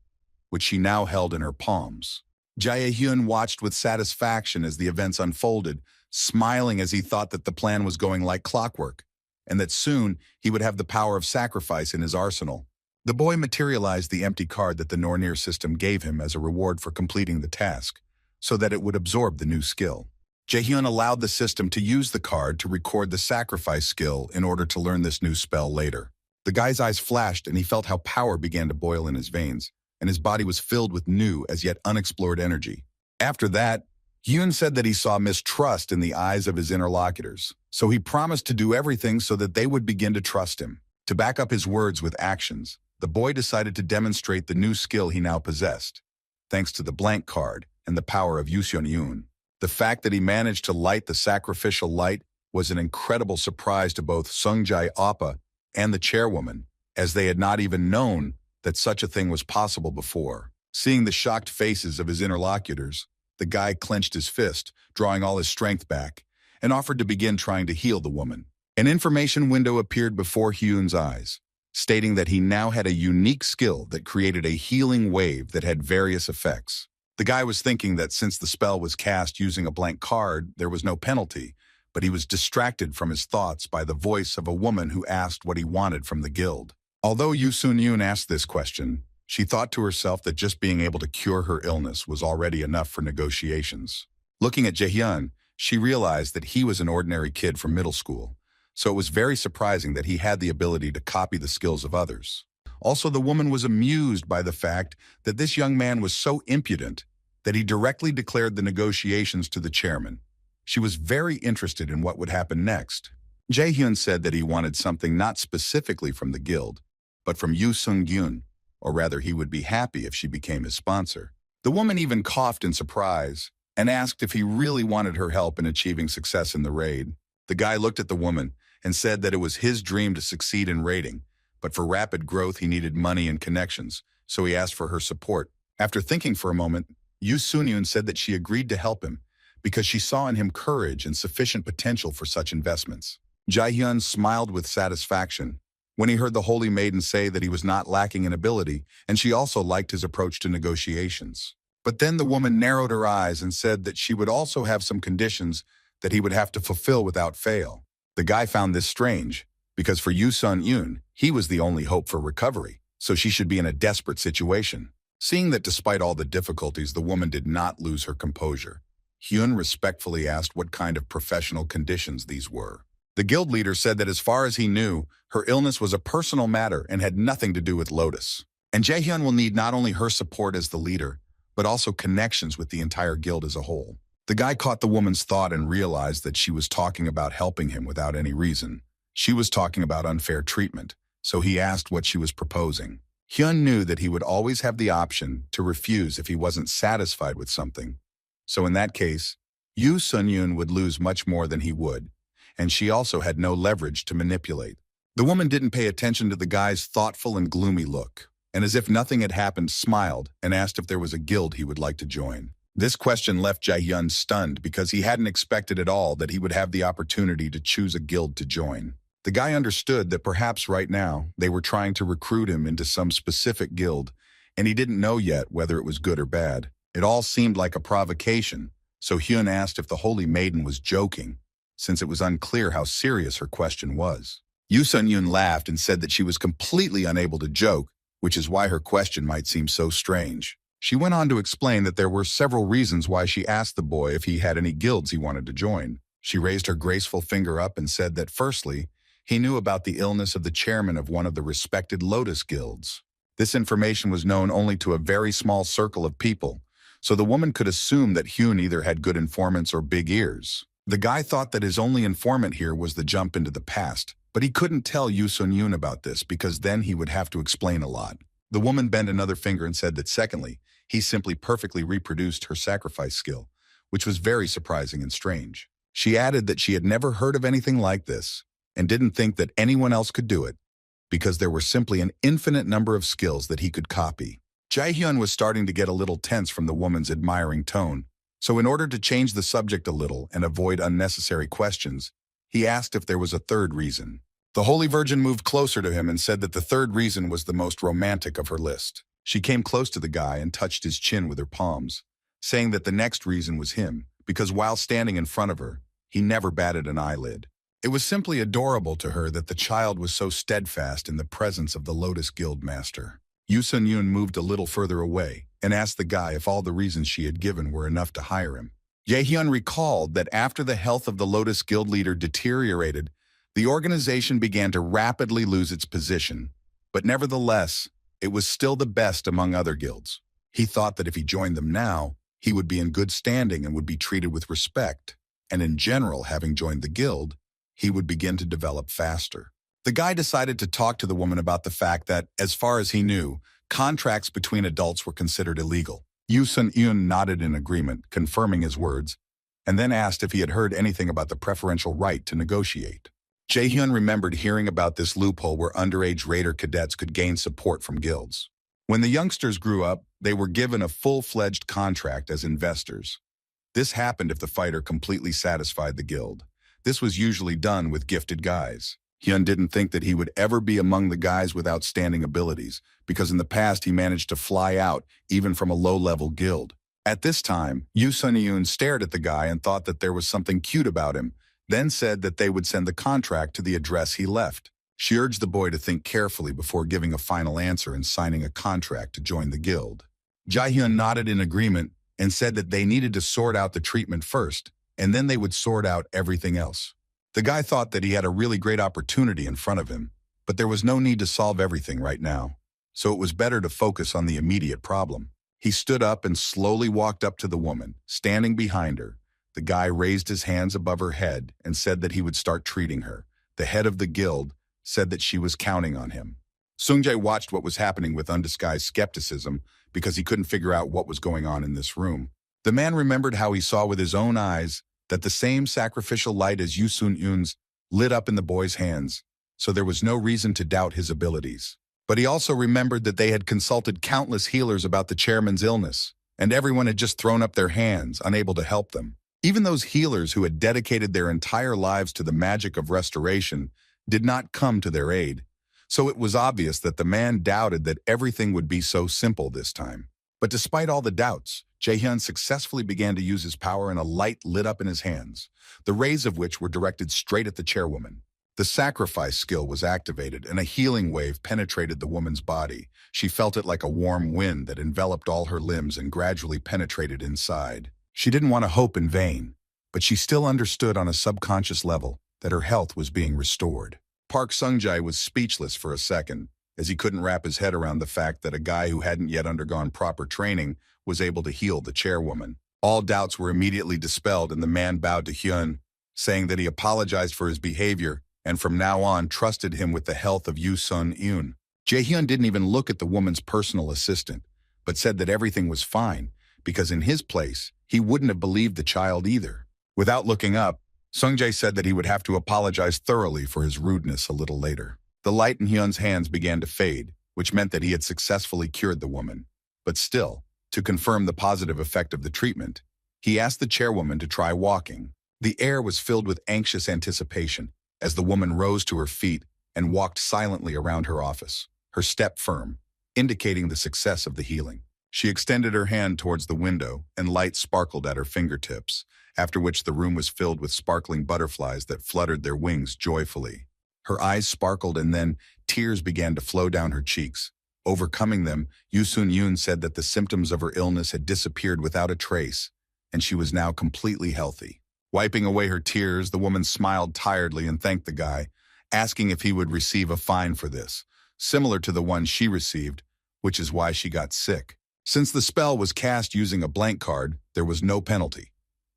which she now held in her palms. Jae-hyun watched with satisfaction as the events unfolded, smiling as he thought that the plan was going like clockwork, and that soon he would have the power of sacrifice in his arsenal. The boy materialized the empty card that the Nornir system gave him as a reward for completing the task, so that it would absorb the new skill. Jae-hyun allowed the system to use the card to record the sacrifice skill in order to learn this new spell later. The guy's eyes flashed and he felt how power began to boil in his veins, and his body was filled with new, as yet unexplored energy. After that, Hyun said that he saw mistrust in the eyes of his interlocutors, so he promised to do everything so that they would begin to trust him. To back up his words with actions, the boy decided to demonstrate the new skill he now possessed, thanks to the blank card and the power of Yoo Sun-yoon. The fact that he managed to light the sacrificial light was an incredible surprise to both Sung-jae Appa and the chairwoman, as they had not even known that such a thing was possible before. Seeing the shocked faces of his interlocutors, the guy clenched his fist, drawing all his strength back, and offered to begin trying to heal the woman. An information window appeared before Hyun's eyes, stating that he now had a unique skill that created a healing wave that had various effects. The guy was thinking that since the spell was cast using a blank card, there was no penalty, but he was distracted from his thoughts by the voice of a woman who asked what he wanted from the guild. Although Yoo Sun-yoon asked this question, she thought to herself that just being able to cure her illness was already enough for negotiations. Looking at Jae-hyun, she realized that he was an ordinary kid from middle school, so it was very surprising that he had the ability to copy the skills of others. Also, the woman was amused by the fact that this young man was so impudent that he directly declared the negotiations to the chairman. She was very interested in what would happen next. Jae-hyun said that he wanted something not specifically from the guild, but from Yoo Sung-gyun, or rather he would be happy if she became his sponsor. The woman even coughed in surprise and asked if he really wanted her help in achieving success in the raid. The guy looked at the woman and said that it was his dream to succeed in raiding, but for rapid growth he needed money and connections, so he asked for her support. After thinking for a moment, Yoo Sun-yoon said that she agreed to help him because she saw in him courage and sufficient potential for such investments. Jae-hyun smiled with satisfaction when he heard the holy maiden say that he was not lacking in ability, and she also liked his approach to negotiations. But then the woman narrowed her eyes and said that she would also have some conditions that he would have to fulfill without fail. The guy found this strange, because for Yoo Sun-yoon, he was the only hope for recovery, so she should be in a desperate situation. Seeing that despite all the difficulties, the woman did not lose her composure, Hyun respectfully asked what kind of professional conditions these were. The guild leader said that as far as he knew, her illness was a personal matter and had nothing to do with Lotus. And Jaehyun will need not only her support as the leader, but also connections with the entire guild as a whole. The guy caught the woman's thought and realized that she was talking about helping him without any reason. She was talking about unfair treatment, so he asked what she was proposing. Hyun knew that he would always have the option to refuse if he wasn't satisfied with something. So in that case, Yoo Sun-yoon would lose much more than he would, and she also had no leverage to manipulate. The woman didn't pay attention to the guy's thoughtful and gloomy look, and as if nothing had happened, smiled and asked if there was a guild he would like to join. This question left Jaehyun stunned because he hadn't expected at all that he would have the opportunity to choose a guild to join. The guy understood that perhaps right now they were trying to recruit him into some specific guild, and he didn't know yet whether it was good or bad. It all seemed like a provocation, so Hyun asked if the Holy Maiden was joking, since it was unclear how serious her question was. Yoo Sun-yoon laughed and said that she was completely unable to joke, which is why her question might seem so strange. She went on to explain that there were several reasons why she asked the boy if he had any guilds he wanted to join. She raised her graceful finger up and said that firstly, he knew about the illness of the chairman of one of the respected Lotus guilds. This information was known only to a very small circle of people, so the woman could assume that Hyun either had good informants or big ears. The guy thought that his only informant here was the jump into the past, but he couldn't tell Yoo Sun-yoon about this because then he would have to explain a lot. The woman bent another finger and said that secondly, he simply perfectly reproduced her sacrifice skill, which was very surprising and strange. She added that she had never heard of anything like this and didn't think that anyone else could do it because there were simply an infinite number of skills that he could copy. Jaehyun was starting to get a little tense from the woman's admiring tone, so in order to change the subject a little and avoid unnecessary questions, he asked if there was a third reason. The Holy Virgin moved closer to him and said that the third reason was the most romantic of her list. She came close to the guy and touched his chin with her palms, saying that the next reason was him, because while standing in front of her, he never batted an eyelid. It was simply adorable to her that the child was so steadfast in the presence of the Lotus Guild Master. Yoo Sun-yoon moved a little further away and asked the guy if all the reasons she had given were enough to hire him. Jaehyun recalled that after the health of the Lotus Guild leader deteriorated, the organization began to rapidly lose its position, but nevertheless, it was still the best among other guilds. He thought that if he joined them now, he would be in good standing and would be treated with respect, and in general, having joined the guild, he would begin to develop faster. The guy decided to talk to the woman about the fact that, as far as he knew, contracts between adults were considered illegal. Yoo Sun-yoon nodded in agreement, confirming his words, and then asked if he had heard anything about the preferential right to negotiate. Jaehyun remembered hearing about this loophole where underage raider cadets could gain support from guilds. When the youngsters grew up, they were given a full-fledged contract as investors. This happened if the fighter completely satisfied the guild. This was usually done with gifted guys. Hyun didn't think that he would ever be among the guys with outstanding abilities, because in the past he managed to fly out even from a low-level guild. At this time, Yoo Sun-yoon stared at the guy and thought that there was something cute about him, then said that they would send the contract to the address he left. She urged the boy to think carefully before giving a final answer and signing a contract to join the guild. Jaehyun nodded in agreement and said that they needed to sort out the treatment first, and then they would sort out everything else. The guy thought that he had a really great opportunity in front of him, but there was no need to solve everything right now, so it was better to focus on the immediate problem. He stood up and slowly walked up to the woman, standing behind her. The guy raised his hands above her head and said that he would start treating her. The head of the guild said that she was counting on him. Sungjae watched what was happening with undisguised skepticism because he couldn't figure out what was going on in this room. The man remembered how he saw with his own eyes that the same sacrificial light as Yoo Sun-yoon's lit up in the boy's hands, so there was no reason to doubt his abilities. But he also remembered that they had consulted countless healers about the chairman's illness, and everyone had just thrown up their hands, unable to help them. Even those healers who had dedicated their entire lives to the magic of restoration did not come to their aid, so it was obvious that the man doubted that everything would be so simple this time. But despite all the doubts, Jae-hyun successfully began to use his power and a light lit up in his hands, the rays of which were directed straight at the chairwoman. The sacrifice skill was activated and a healing wave penetrated the woman's body. She felt it like a warm wind that enveloped all her limbs and gradually penetrated inside. She didn't want to hope in vain, but she still understood on a subconscious level that her health was being restored. Park Sung-jae was speechless for a second, as he couldn't wrap his head around the fact that a guy who hadn't yet undergone proper training was able to heal the chairwoman. All doubts were immediately dispelled and the man bowed to Hyun, saying that he apologized for his behavior and from now on trusted him with the health of Yoo Sun-eun. Jae-hyun didn't even look at the woman's personal assistant, but said that everything was fine, because in his place, he wouldn't have believed the child either. Without looking up, Sung-jae said that he would have to apologize thoroughly for his rudeness a little later. The light in Hyun's hands began to fade, which meant that he had successfully cured the woman. But still, to confirm the positive effect of the treatment, he asked the chairwoman to try walking. The air was filled with anxious anticipation as the woman rose to her feet and walked silently around her office, her step firm, indicating the success of the healing. She extended her hand towards the window and light sparkled at her fingertips, after which the room was filled with sparkling butterflies that fluttered their wings joyfully. Her eyes sparkled and then tears began to flow down her cheeks. Overcoming them, Yoo Sun-eun said that the symptoms of her illness had disappeared without a trace, and she was now completely healthy. Wiping away her tears, the woman smiled tiredly and thanked the guy, asking if he would receive a fine for this, similar to the one she received, which is why she got sick. Since the spell was cast using a blank card, there was no penalty.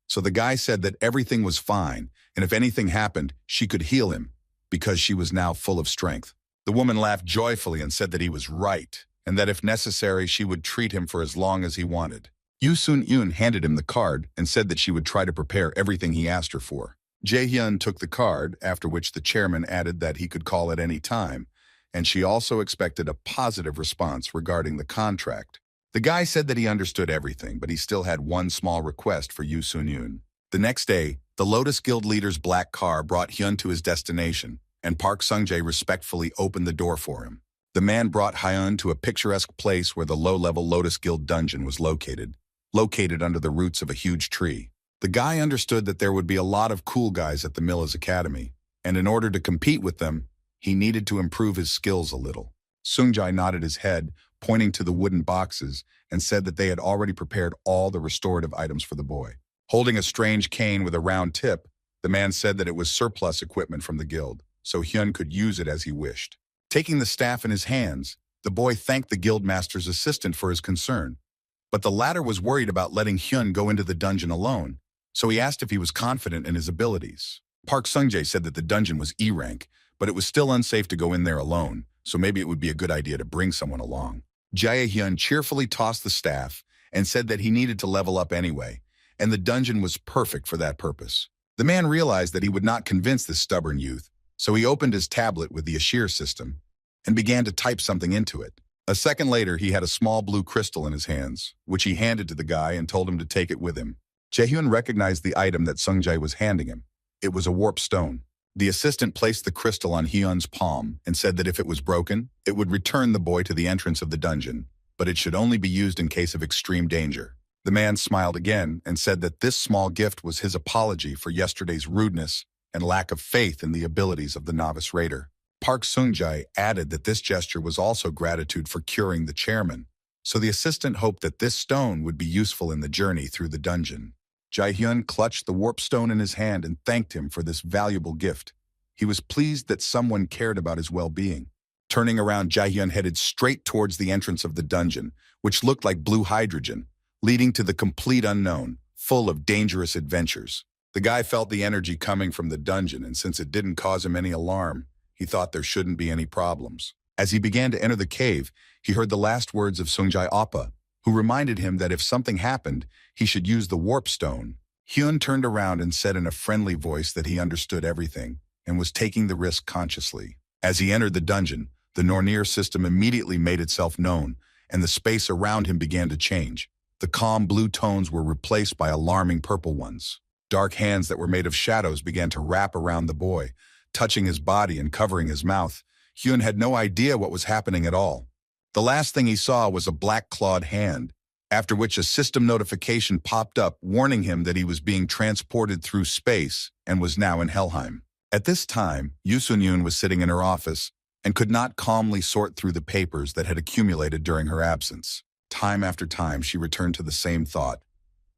So the guy said that everything was fine, and if anything happened, she could heal him, because she was now full of strength. The woman laughed joyfully and said that he was right, and that if necessary, she would treat him for as long as he wanted. Yoo Sun-eun handed him the card and said that she would try to prepare everything he asked her for. Jae-hyun took the card, after which the chairman added that he could call at any time, and she also expected a positive response regarding the contract. The guy said that he understood everything, but he still had one small request for Yoo Sun-eun. The next day, the Lotus Guild leader's black car brought Hyun to his destination, and Park Sung-jae respectfully opened the door for him. The man brought Hyun to a picturesque place where the low-level Lotus Guild dungeon was located under the roots of a huge tree. The guy understood that there would be a lot of cool guys at the Miller's Academy, and in order to compete with them, he needed to improve his skills a little. Sung-jae nodded his head, pointing to the wooden boxes, and said that they had already prepared all the restorative items for the boy. Holding a strange cane with a round tip, the man said that it was surplus equipment from the guild, so Hyun could use it as he wished. Taking the staff in his hands, the boy thanked the guildmaster's assistant for his concern, but the latter was worried about letting Hyun go into the dungeon alone, so he asked if he was confident in his abilities. Park Sung-jae said that the dungeon was E-rank, but it was still unsafe to go in there alone, so maybe it would be a good idea to bring someone along. Jae-hyun cheerfully tossed the staff and said that he needed to level up anyway, and the dungeon was perfect for that purpose. The man realized that he would not convince this stubborn youth, so he opened his tablet with the Ashir system and began to type something into it. A second later, he had a small blue crystal in his hands, which he handed to the guy and told him to take it with him. Jae-hyun recognized the item that Sung-jae was handing him. It was a warp stone. The assistant placed the crystal on Hyun's palm and said that if it was broken, it would return the boy to the entrance of the dungeon, but it should only be used in case of extreme danger. The man smiled again and said that this small gift was his apology for yesterday's rudeness and lack of faith in the abilities of the novice raider. Park Sung-jae added that this gesture was also gratitude for curing the chairman, so the assistant hoped that this stone would be useful in the journey through the dungeon. Jae-hyun clutched the warp stone in his hand and thanked him for this valuable gift. He was pleased that someone cared about his well-being. Turning around, Jae-hyun headed straight towards the entrance of the dungeon, which looked like blue hydrogen, leading to the complete unknown, full of dangerous adventures. The guy felt the energy coming from the dungeon, and since it didn't cause him any alarm, he thought there shouldn't be any problems. As he began to enter the cave, he heard the last words of Sung-jae Appa, who reminded him that if something happened, he should use the warp stone. Hyun turned around and said in a friendly voice that he understood everything and was taking the risk consciously. As he entered the dungeon, the Nornir system immediately made itself known, and the space around him began to change. The calm blue tones were replaced by alarming purple ones. Dark hands that were made of shadows began to wrap around the boy, touching his body and covering his mouth. Hyun had no idea what was happening at all. The last thing he saw was a black clawed hand. after which a system notification popped up warning him that he was being transported through space and was now in Helheim. At this time, Yoo Sun-yoon was sitting in her office and could not calmly sort through the papers that had accumulated during her absence. Time after time, she returned to the same thought.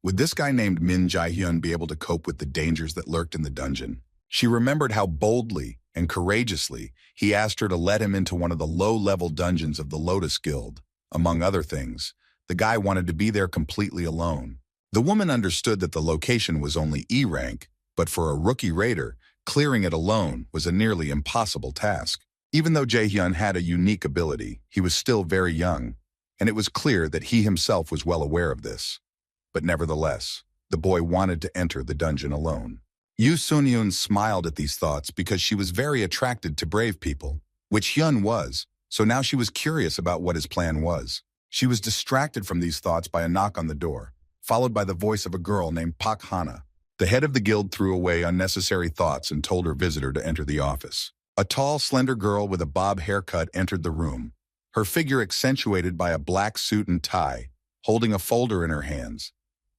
Would this guy named Min Jae-hyun be able to cope with the dangers that lurked in the dungeon? She remembered how boldly and courageously he asked her to let him into one of the low-level dungeons of the Lotus Guild. Among other things, the guy wanted to be there completely alone. The woman understood that the location was only E rank, but for a rookie raider, clearing it alone was a nearly impossible task. Even though Jae-hyun had a unique ability, he was still very young, and it was clear that he himself was well aware of this. But nevertheless, the boy wanted to enter the dungeon alone. Yoo Sun-yoon smiled at these thoughts because she was very attracted to brave people, which Hyun was, so now she was curious about what his plan was. She was distracted from these thoughts by a knock on the door, followed by the voice of a girl named Pak Hana. The head of the guild threw away unnecessary thoughts and told her visitor to enter the office. A tall, slender girl with a bob haircut entered the room, her figure accentuated by a black suit and tie, holding a folder in her hands.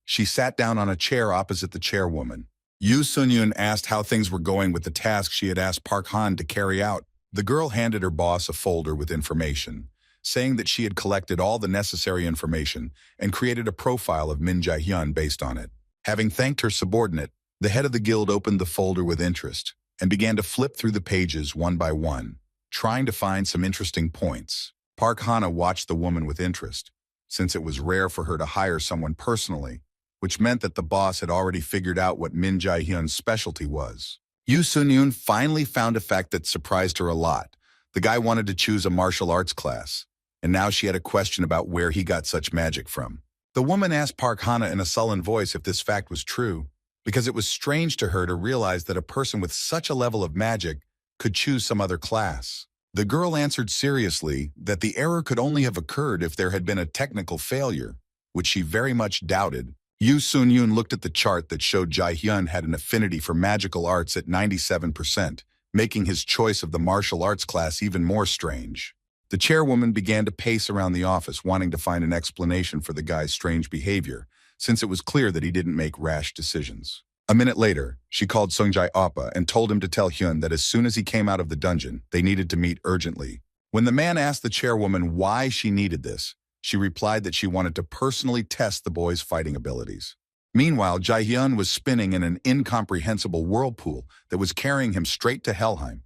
She sat down on a chair opposite the chairwoman. Yoo Sun-yoon asked how things were going with the task she had asked Park Han to carry out. The girl handed her boss a folder with information, saying that she had collected all the necessary information and created a profile of Min Jae-hyun based on it. Having thanked her subordinate, the head of the guild opened the folder with interest and began to flip through the pages one by one, trying to find some interesting points. Park Hana watched the woman with interest, since it was rare for her to hire someone personally, which meant that the boss had already figured out what Min Jae-hyun's specialty was. Yoo Sun-yoon finally found a fact that surprised her a lot. The guy wanted to choose a martial arts class, and now she had a question about where he got such magic from. The woman asked Park Hana in a sullen voice if this fact was true, because it was strange to her to realize that a person with such a level of magic could choose some other class. The girl answered seriously that the error could only have occurred if there had been a technical failure, which she very much doubted. Yoo Sun-yoon looked at the chart that showed Jae-hyun had an affinity for magical arts at 97%, making his choice of the martial arts class even more strange. The chairwoman began to pace around the office, wanting to find an explanation for the guy's strange behavior, since it was clear that he didn't make rash decisions. A minute later, she called Sung-jae Oppa and told him to tell Hyun that as soon as he came out of the dungeon, they needed to meet urgently. When the man asked the chairwoman why she needed this, she replied that she wanted to personally test the boy's fighting abilities. Meanwhile, Jae-hyun was spinning in an incomprehensible whirlpool that was carrying him straight to Helheim.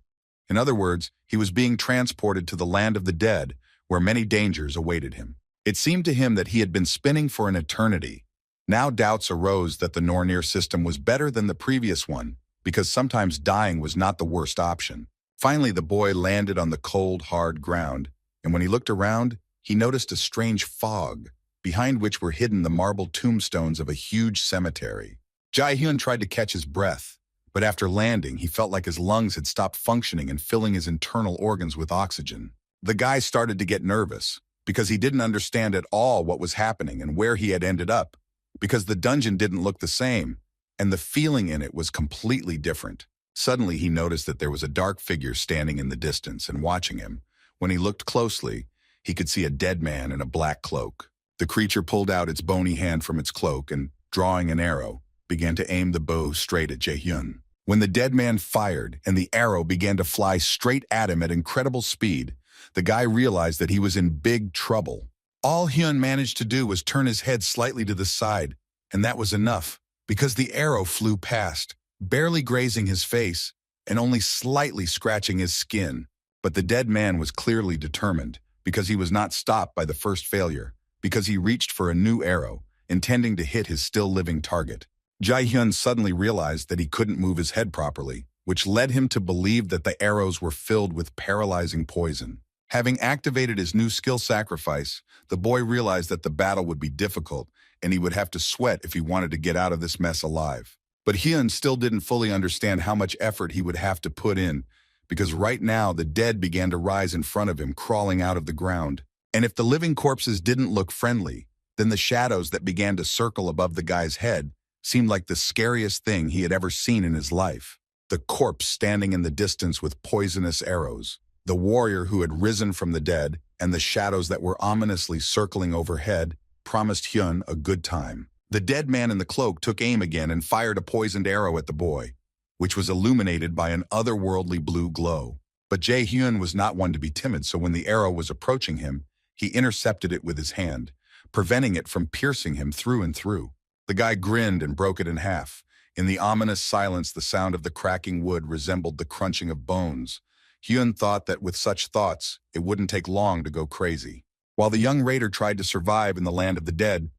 In other words, he was being transported to the land of the dead, where many dangers awaited him. It seemed to him that he had been spinning for an eternity. Now doubts arose that the Nornir system was better than the previous one, because sometimes dying was not the worst option. Finally, the boy landed on the cold, hard ground, and when he looked around, he noticed a strange fog, behind which were hidden the marble tombstones of a huge cemetery. Jae-hyun tried to catch his breath, but after landing, he felt like his lungs had stopped functioning and filling his internal organs with oxygen. The guy started to get nervous, because he didn't understand at all what was happening and where he had ended up, because the dungeon didn't look the same, and the feeling in it was completely different. Suddenly, he noticed that there was a dark figure standing in the distance and watching him. When he looked closely, he could see a dead man in a black cloak. The creature pulled out its bony hand from its cloak and, drawing an arrow, began to aim the bow straight at Jae-hyun. When the dead man fired and the arrow began to fly straight at him at incredible speed, the guy realized that he was in big trouble. All Hyun managed to do was turn his head slightly to the side, and that was enough, because the arrow flew past, barely grazing his face and only slightly scratching his skin. But the dead man was clearly determined, because he was not stopped by the first failure, because he reached for a new arrow, intending to hit his still-living target. Jae-hyun suddenly realized that he couldn't move his head properly, which led him to believe that the arrows were filled with paralyzing poison. Having activated his new skill sacrifice, the boy realized that the battle would be difficult, and he would have to sweat if he wanted to get out of this mess alive. But Hyun still didn't fully understand how much effort he would have to put in, because right now the dead began to rise in front of him, crawling out of the ground. And if the living corpses didn't look friendly, then the shadows that began to circle above the guy's head seemed like the scariest thing he had ever seen in his life. The corpse standing in the distance with poisonous arrows, the warrior who had risen from the dead, and the shadows that were ominously circling overhead promised Hyun a good time. The dead man in the cloak took aim again and fired a poisoned arrow at the boy, which was illuminated by an otherworldly blue glow. But Jae-hyun was not one to be timid, so when the arrow was approaching him, he intercepted it with his hand, preventing it from piercing him through and through. The guy grinned and broke it in half. In the ominous silence, the sound of the cracking wood resembled the crunching of bones. Hyun thought that with such thoughts, it wouldn't take long to go crazy. While the young raider tried to survive in the land of the dead,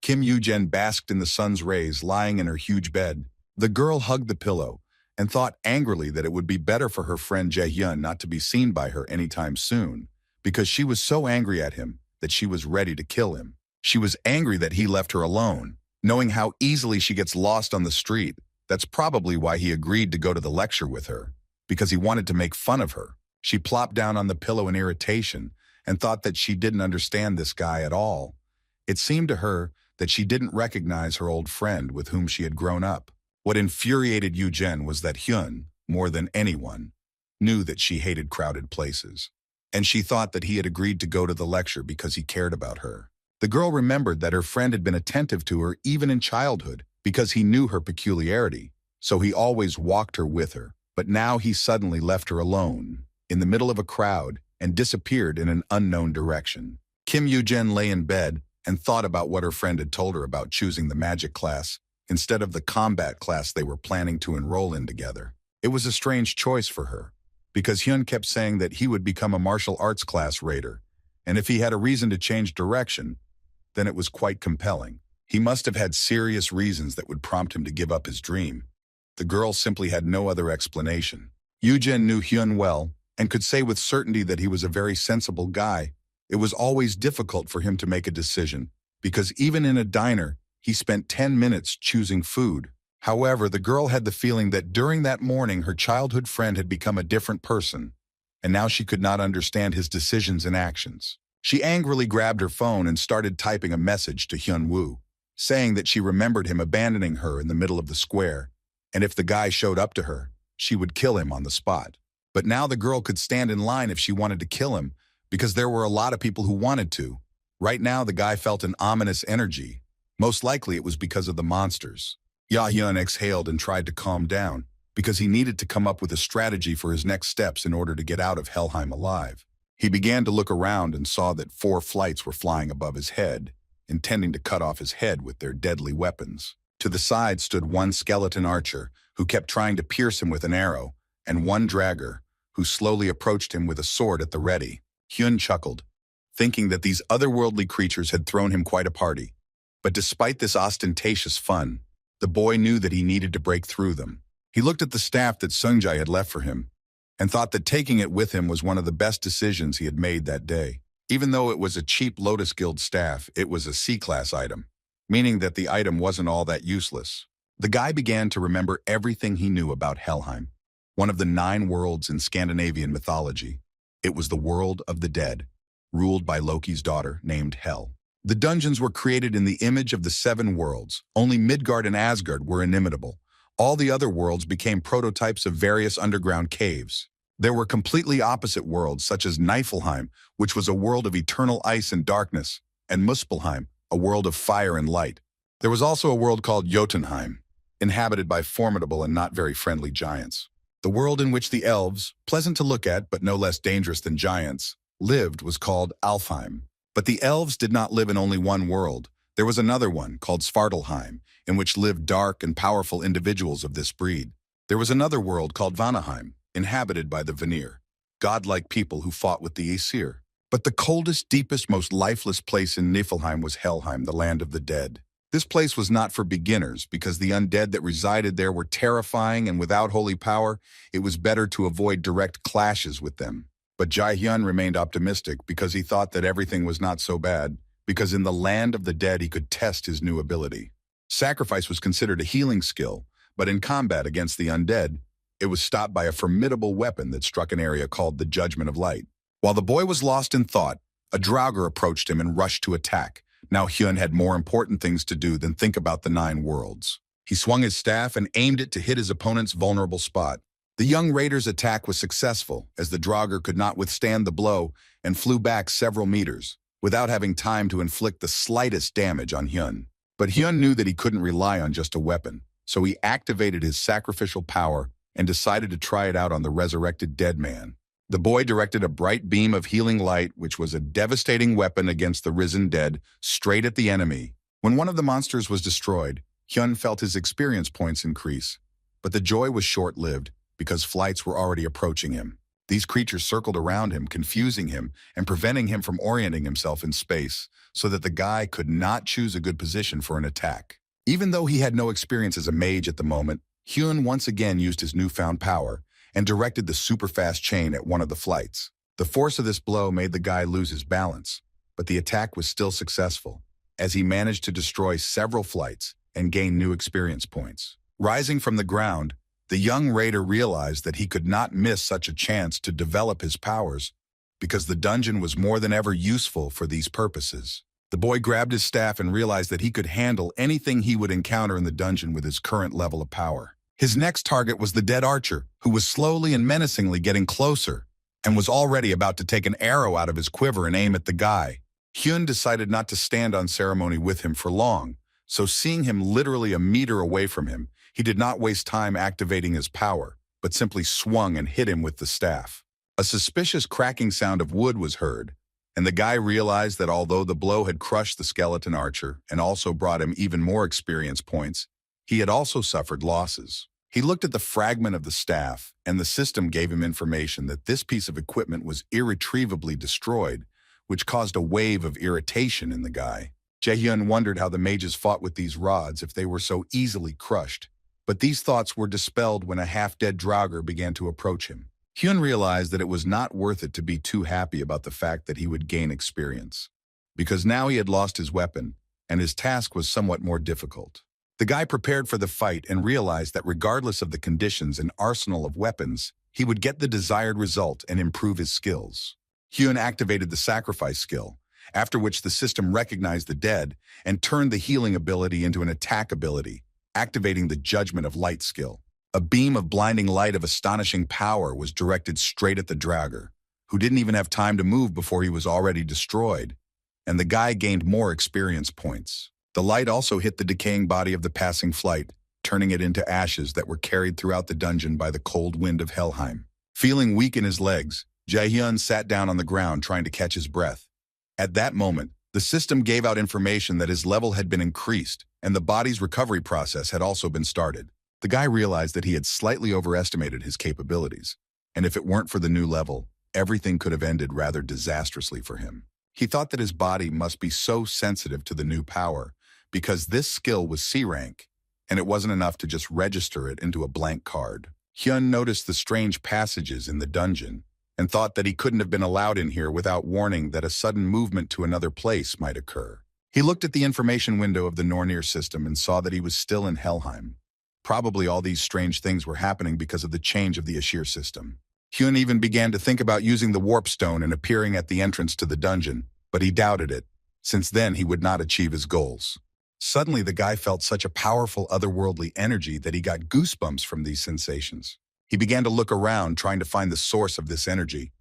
Kim Yoo-jin basked in the sun's rays, lying in her huge bed. The girl hugged the pillow and thought angrily that it would be better for her friend Jae-hyun not to be seen by her anytime soon, because she was so angry at him that she was ready to kill him. She was angry that he left her alone, knowing how easily she gets lost on the street. That's probably why he agreed to go to the lecture with her, because he wanted to make fun of her. She plopped down on the pillow in irritation and thought that she didn't understand this guy at all. It seemed to her that she didn't recognize her old friend with whom she had grown up. What infuriated Yoo-jin was that Hyun, more than anyone, knew that she hated crowded places, and she thought that he had agreed to go to the lecture because he cared about her. The girl remembered that her friend had been attentive to her even in childhood because he knew her peculiarity, so he always walked her with her. But now he suddenly left her alone, in the middle of a crowd, and disappeared in an unknown direction. Kim Yoo-jin lay in bed and thought about what her friend had told her about choosing the magic class instead of the combat class they were planning to enroll in together. It was a strange choice for her, because Hyun kept saying that he would become a martial arts class raider, and if he had a reason to change direction, then it was quite compelling. He must have had serious reasons that would prompt him to give up his dream. The girl simply had no other explanation. Yoo-jin knew Hyun well and could say with certainty that he was a very sensible guy. It was always difficult for him to make a decision, because even in a diner, he spent 10 minutes choosing food. However, the girl had the feeling that during that morning her childhood friend had become a different person, and now she could not understand his decisions and actions. She angrily grabbed her phone and started typing a message to Hyun-woo, saying that she remembered him abandoning her in the middle of the square, and if the guy showed up to her, she would kill him on the spot. But now the girl could stand in line if she wanted to kill him, because there were a lot of people who wanted to. Right now, the guy felt an ominous energy. Most likely it was because of the monsters. Jae-hyun exhaled and tried to calm down, because he needed to come up with a strategy for his next steps in order to get out of Helheim alive. He began to look around and saw that 4 flights were flying above his head, intending to cut off his head with their deadly weapons. To the side stood 1 skeleton archer, who kept trying to pierce him with an arrow, and 1 dragger, who slowly approached him with a sword at the ready. Hyun chuckled, thinking that these otherworldly creatures had thrown him quite a party. But despite this ostentatious fun, the boy knew that he needed to break through them. He looked at the staff that Seungjae had left for him, and thought that taking it with him was one of the best decisions he had made that day. Even though it was a cheap Lotus Guild staff, it was a C-class item, meaning that the item wasn't all that useless. The guy began to remember everything he knew about Helheim, one of the 9 worlds in Scandinavian mythology. It was the world of the dead, ruled by Loki's daughter named Hel. The dungeons were created in the image of the 7 worlds. Only Midgard and Asgard were inimitable. All the other worlds became prototypes of various underground caves. There were completely opposite worlds, such as Niflheim, which was a world of eternal ice and darkness, and Muspelheim, a world of fire and light. There was also a world called Jotunheim, inhabited by formidable and not very friendly giants. The world in which the elves, pleasant to look at but no less dangerous than giants, lived was called Alfheim. But the elves did not live in only one world. There was another one, called Svartalheim, in which lived dark and powerful individuals of this breed. There was another world called Vanaheim, inhabited by the Vanir, godlike people who fought with the Aesir. But the coldest, deepest, most lifeless place in Niflheim was Helheim, the land of the dead. This place was not for beginners, because the undead that resided there were terrifying, and without holy power, it was better to avoid direct clashes with them. But Jae-hyun remained optimistic because he thought that everything was not so bad, because in the land of the dead he could test his new ability. Sacrifice was considered a healing skill, but in combat against the undead, it was stopped by a formidable weapon that struck an area called the Judgment of Light. While the boy was lost in thought, a draugr approached him and rushed to attack. Now Hyun had more important things to do than think about the 9 worlds. He swung his staff and aimed it to hit his opponent's vulnerable spot. The young raider's attack was successful, as the draugr could not withstand the blow and flew back several meters. without having time to inflict the slightest damage on Hyun. But Hyun knew that he couldn't rely on just a weapon, so he activated his sacrificial power and decided to try it out on the resurrected dead man. The boy directed a bright beam of healing light, which was a devastating weapon against the risen dead, straight at the enemy. When one of the monsters was destroyed, Hyun felt his experience points increase. But the joy was short-lived, because flights were already approaching him. These creatures circled around him, confusing him and preventing him from orienting himself in space, so that the guy could not choose a good position for an attack. Even though he had no experience as a mage at the moment, Hyun once again used his newfound power and directed the super-fast chain at one of the flights. The force of this blow made the guy lose his balance, but the attack was still successful, as he managed to destroy several flights and gain new experience points. Rising from the ground, the young raider realized that he could not miss such a chance to develop his powers, because the dungeon was more than ever useful for these purposes. The boy grabbed his staff and realized that he could handle anything he would encounter in the dungeon with his current level of power. His next target was the dead archer, who was slowly and menacingly getting closer, and was already about to take an arrow out of his quiver and aim at the guy. Hyun decided not to stand on ceremony with him for long, so seeing him literally a meter away from him, he did not waste time activating his power, but simply swung and hit him with the staff. A suspicious cracking sound of wood was heard, and the guy realized that although the blow had crushed the skeleton archer and also brought him even more experience points, he had also suffered losses. He looked at the fragment of the staff, and the system gave him information that this piece of equipment was irretrievably destroyed, which caused a wave of irritation in the guy. Jaehyun wondered how the mages fought with these rods if they were so easily crushed. But these thoughts were dispelled when a half-dead Draugr began to approach him. Hyun realized that it was not worth it to be too happy about the fact that he would gain experience, because now he had lost his weapon, and his task was somewhat more difficult. The guy prepared for the fight and realized that regardless of the conditions and arsenal of weapons, he would get the desired result and improve his skills. Hyun activated the sacrifice skill, after which the system recognized the dead and turned the healing ability into an attack ability, activating the Judgment of Light skill. A beam of blinding light of astonishing power was directed straight at the Draugr, who didn't even have time to move before he was already destroyed, and the guy gained more experience points. The light also hit the decaying body of the passing flight, turning it into ashes that were carried throughout the dungeon by the cold wind of Helheim. Feeling weak in his legs, Jaehyun sat down on the ground trying to catch his breath. At that moment, the system gave out information that his level had been increased, and the body's recovery process had also been started. The guy realized that he had slightly overestimated his capabilities, and if it weren't for the new level, everything could have ended rather disastrously for him. He thought that his body must be so sensitive to the new power, because this skill was C-rank, and it wasn't enough to just register it into a blank card. Hyun noticed the strange passages in the dungeon, and thought that he couldn't have been allowed in here without warning that a sudden movement to another place might occur. He looked at the information window of the Nornir system and saw that he was still in Helheim. Probably all these strange things were happening because of the change of the Ashir system. Hyun even began to think about using the warp stone and appearing at the entrance to the dungeon, but he doubted it, since then he would not achieve his goals. Suddenly the guy felt such a powerful otherworldly energy that he got goosebumps from these sensations. He began to look around, trying to find the source of this energy,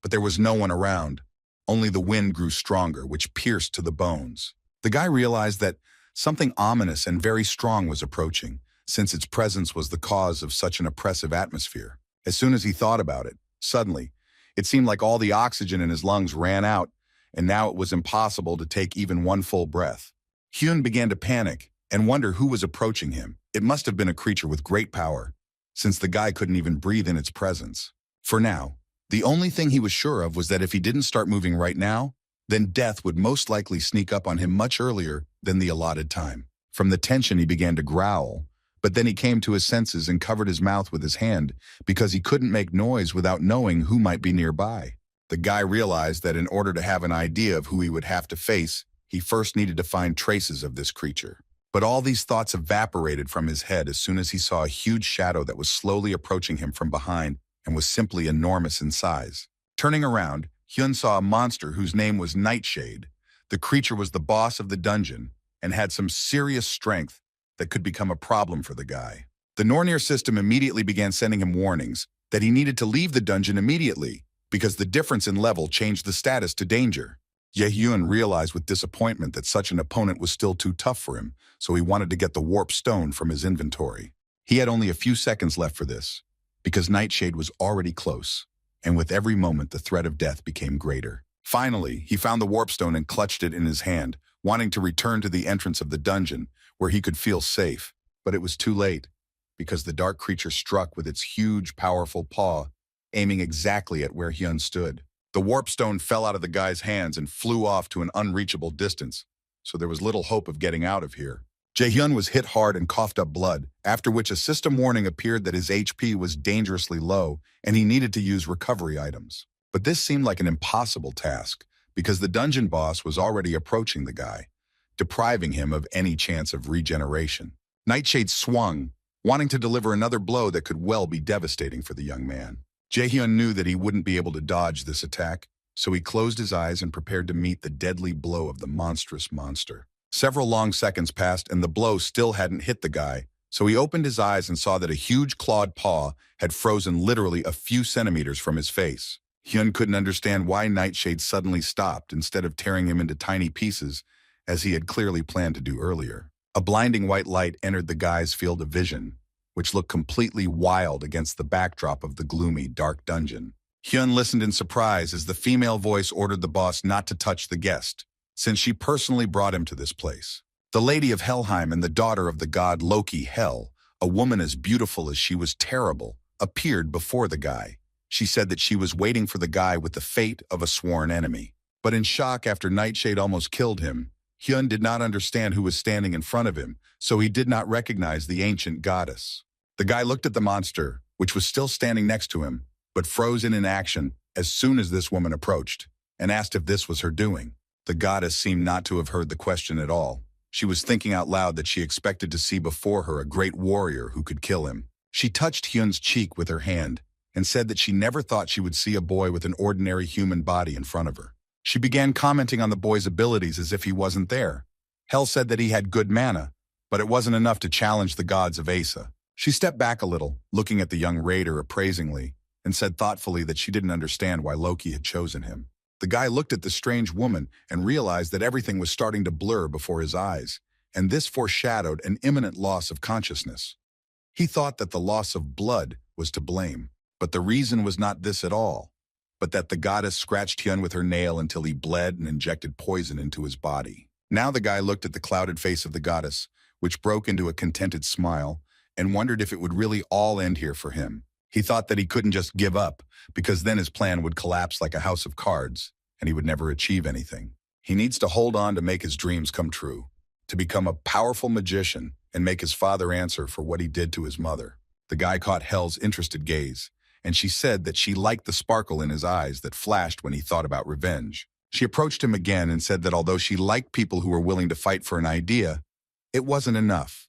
but there was no one around. Only the wind grew stronger, which pierced to the bones. The guy realized that something ominous and very strong was approaching, since its presence was the cause of such an oppressive atmosphere. As soon as he thought about it, suddenly, it seemed like all the oxygen in his lungs ran out, and now it was impossible to take even one full breath. Hyun began to panic and wonder who was approaching him. It must have been a creature with great power, since the guy couldn't even breathe in its presence. For now, the only thing he was sure of was that if he didn't start moving right now, then death would most likely sneak up on him much earlier than the allotted time. From the tension, he began to growl, but then he came to his senses and covered his mouth with his hand because he couldn't make noise without knowing who might be nearby. The guy realized that in order to have an idea of who he would have to face, he first needed to find traces of this creature. But all these thoughts evaporated from his head as soon as he saw a huge shadow that was slowly approaching him from behind and was simply enormous in size. Turning around, Hyun saw a monster whose name was Nightshade. The creature was the boss of the dungeon and had some serious strength that could become a problem for the guy. The Nornir system immediately began sending him warnings that he needed to leave the dungeon immediately because the difference in level changed the status to danger. Jae-hyun realized with disappointment that such an opponent was still too tough for him, so he wanted to get the warp stone from his inventory. He had only a few seconds left for this, because Nightshade was already close, and with every moment the threat of death became greater. Finally, he found the warp stone and clutched it in his hand, wanting to return to the entrance of the dungeon, where he could feel safe. But it was too late, because the dark creature struck with its huge, powerful paw, aiming exactly at where Hyun stood. The warp stone fell out of the guy's hands and flew off to an unreachable distance, so there was little hope of getting out of here. Jae-hyun was hit hard and coughed up blood, after which a system warning appeared that his HP was dangerously low and he needed to use recovery items. But this seemed like an impossible task, because the dungeon boss was already approaching the guy, depriving him of any chance of regeneration. Nightshade swung, wanting to deliver another blow that could well be devastating for the young man. Jae-hyun knew that he wouldn't be able to dodge this attack, so he closed his eyes and prepared to meet the deadly blow of the monstrous monster. Several long seconds passed and the blow still hadn't hit the guy, so he opened his eyes and saw that a huge clawed paw had frozen literally a few centimeters from his face. Hyun couldn't understand why Nightshade suddenly stopped instead of tearing him into tiny pieces, as he had clearly planned to do earlier. A blinding white light entered the guy's field of vision, which looked completely wild against the backdrop of the gloomy, dark dungeon. Hyun listened in surprise as the female voice ordered the boss not to touch the guest, since she personally brought him to this place. The Lady of Helheim and the daughter of the god Loki Hel, a woman as beautiful as she was terrible, appeared before the guy. She said that she was waiting for the guy with the fate of a sworn enemy. But in shock after Nightshade almost killed him, Hyun did not understand who was standing in front of him, so he did not recognize the ancient goddess. The guy looked at the monster, which was still standing next to him, but froze in inaction as soon as this woman approached, and asked if this was her doing. The goddess seemed not to have heard the question at all. She was thinking out loud that she expected to see before her a great warrior who could kill him. She touched Hyun's cheek with her hand and said that she never thought she would see a boy with an ordinary human body in front of her. She began commenting on the boy's abilities as if he wasn't there. Hel said that he had good mana, but it wasn't enough to challenge the gods of Asa. She stepped back a little, looking at the young raider appraisingly, and said thoughtfully that she didn't understand why Loki had chosen him. The guy looked at the strange woman and realized that everything was starting to blur before his eyes, and this foreshadowed an imminent loss of consciousness. He thought that the loss of blood was to blame, but the reason was not this at all, but that the goddess scratched Hyun with her nail until he bled and injected poison into his body. Now the guy looked at the clouded face of the goddess, which broke into a contented smile, and wondered if it would really all end here for him. He thought that he couldn't just give up, because then his plan would collapse like a house of cards, and he would never achieve anything. He needs to hold on to make his dreams come true, to become a powerful magician and make his father answer for what he did to his mother. The guy caught Hel's interested gaze, and she said that she liked the sparkle in his eyes that flashed when he thought about revenge. She approached him again and said that although she liked people who were willing to fight for an idea, it wasn't enough.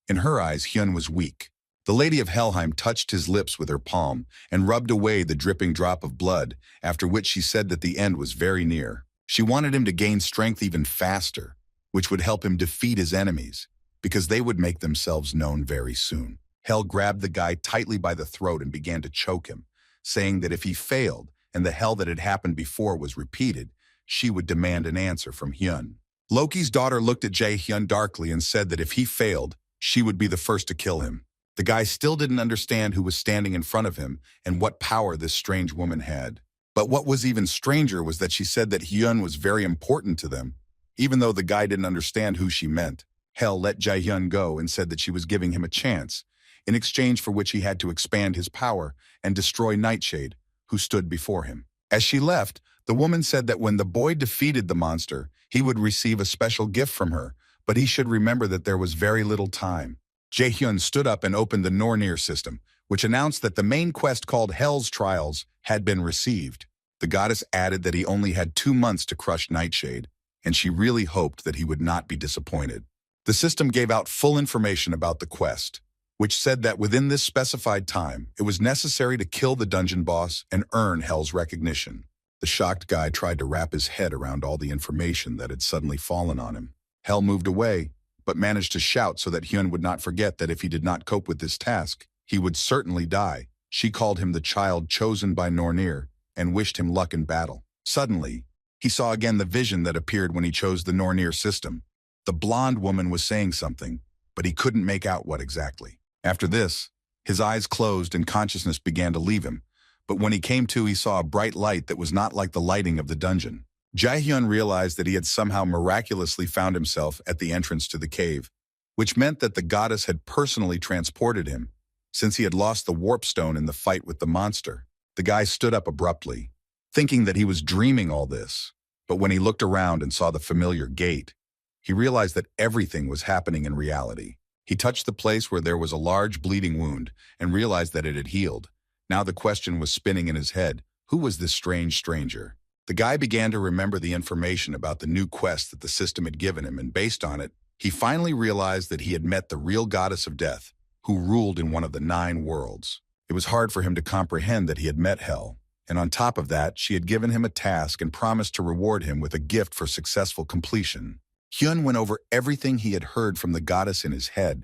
In her eyes, Hyun was weak. The Lady of Helheim touched his lips with her palm and rubbed away the dripping drop of blood, after which she said that the end was very near. She wanted him to gain strength even faster, which would help him defeat his enemies, because they would make themselves known very soon. Hel grabbed the guy tightly by the throat and began to choke him, saying that if he failed and the hell that had happened before was repeated, she would demand an answer from Hyun. Loki's daughter looked at Jae-hyun darkly and said that if he failed, she would be the first to kill him. The guy still didn't understand who was standing in front of him and what power this strange woman had. But what was even stranger was that she said that Hyun was very important to them, even though the guy didn't understand who she meant. Hel let Jae-hyun go and said that she was giving him a chance, in exchange for which he had to expand his power and destroy Nightshade, who stood before him. As she left, the woman said that when the boy defeated the monster, he would receive a special gift from her, but he should remember that there was very little time. Jae-hyun stood up and opened the Nornir system, which announced that the main quest called Hel's Trials had been received. The goddess added that he only had 2 months to crush Nightshade, and she really hoped that he would not be disappointed. The system gave out full information about the quest, which said that within this specified time, it was necessary to kill the dungeon boss and earn Hel's recognition. The shocked guy tried to wrap his head around all the information that had suddenly fallen on him. Hel moved away, but managed to shout so that Hyun would not forget that if he did not cope with this task, he would certainly die. She called him the child chosen by Nornir and wished him luck in battle. Suddenly, He saw again the vision that appeared when he chose the Nornir system. The blonde woman was saying something, but he couldn't make out what exactly. After this, his eyes closed and consciousness began to leave him, but when he came to, he saw a bright light that was not like the lighting of the dungeon. Jae-hyun realized that he had somehow miraculously found himself at the entrance to the cave, which meant that the goddess had personally transported him, since he had lost the warp stone in the fight with the monster. The guy stood up abruptly, thinking that he was dreaming all this, but when he looked around and saw the familiar gate, he realized that everything was happening in reality. He touched the place where there was a large bleeding wound and realized that it had healed. Now the question was spinning in his head: who was this strange stranger? The guy began to remember the information about the new quest that the system had given him, and based on it, he finally realized that he had met the real goddess of death, who ruled in one of the 9 worlds. It was hard for him to comprehend that he had met Hell, and on top of that, she had given him a task and promised to reward him with a gift for successful completion. Hyun went over everything he had heard from the goddess in his head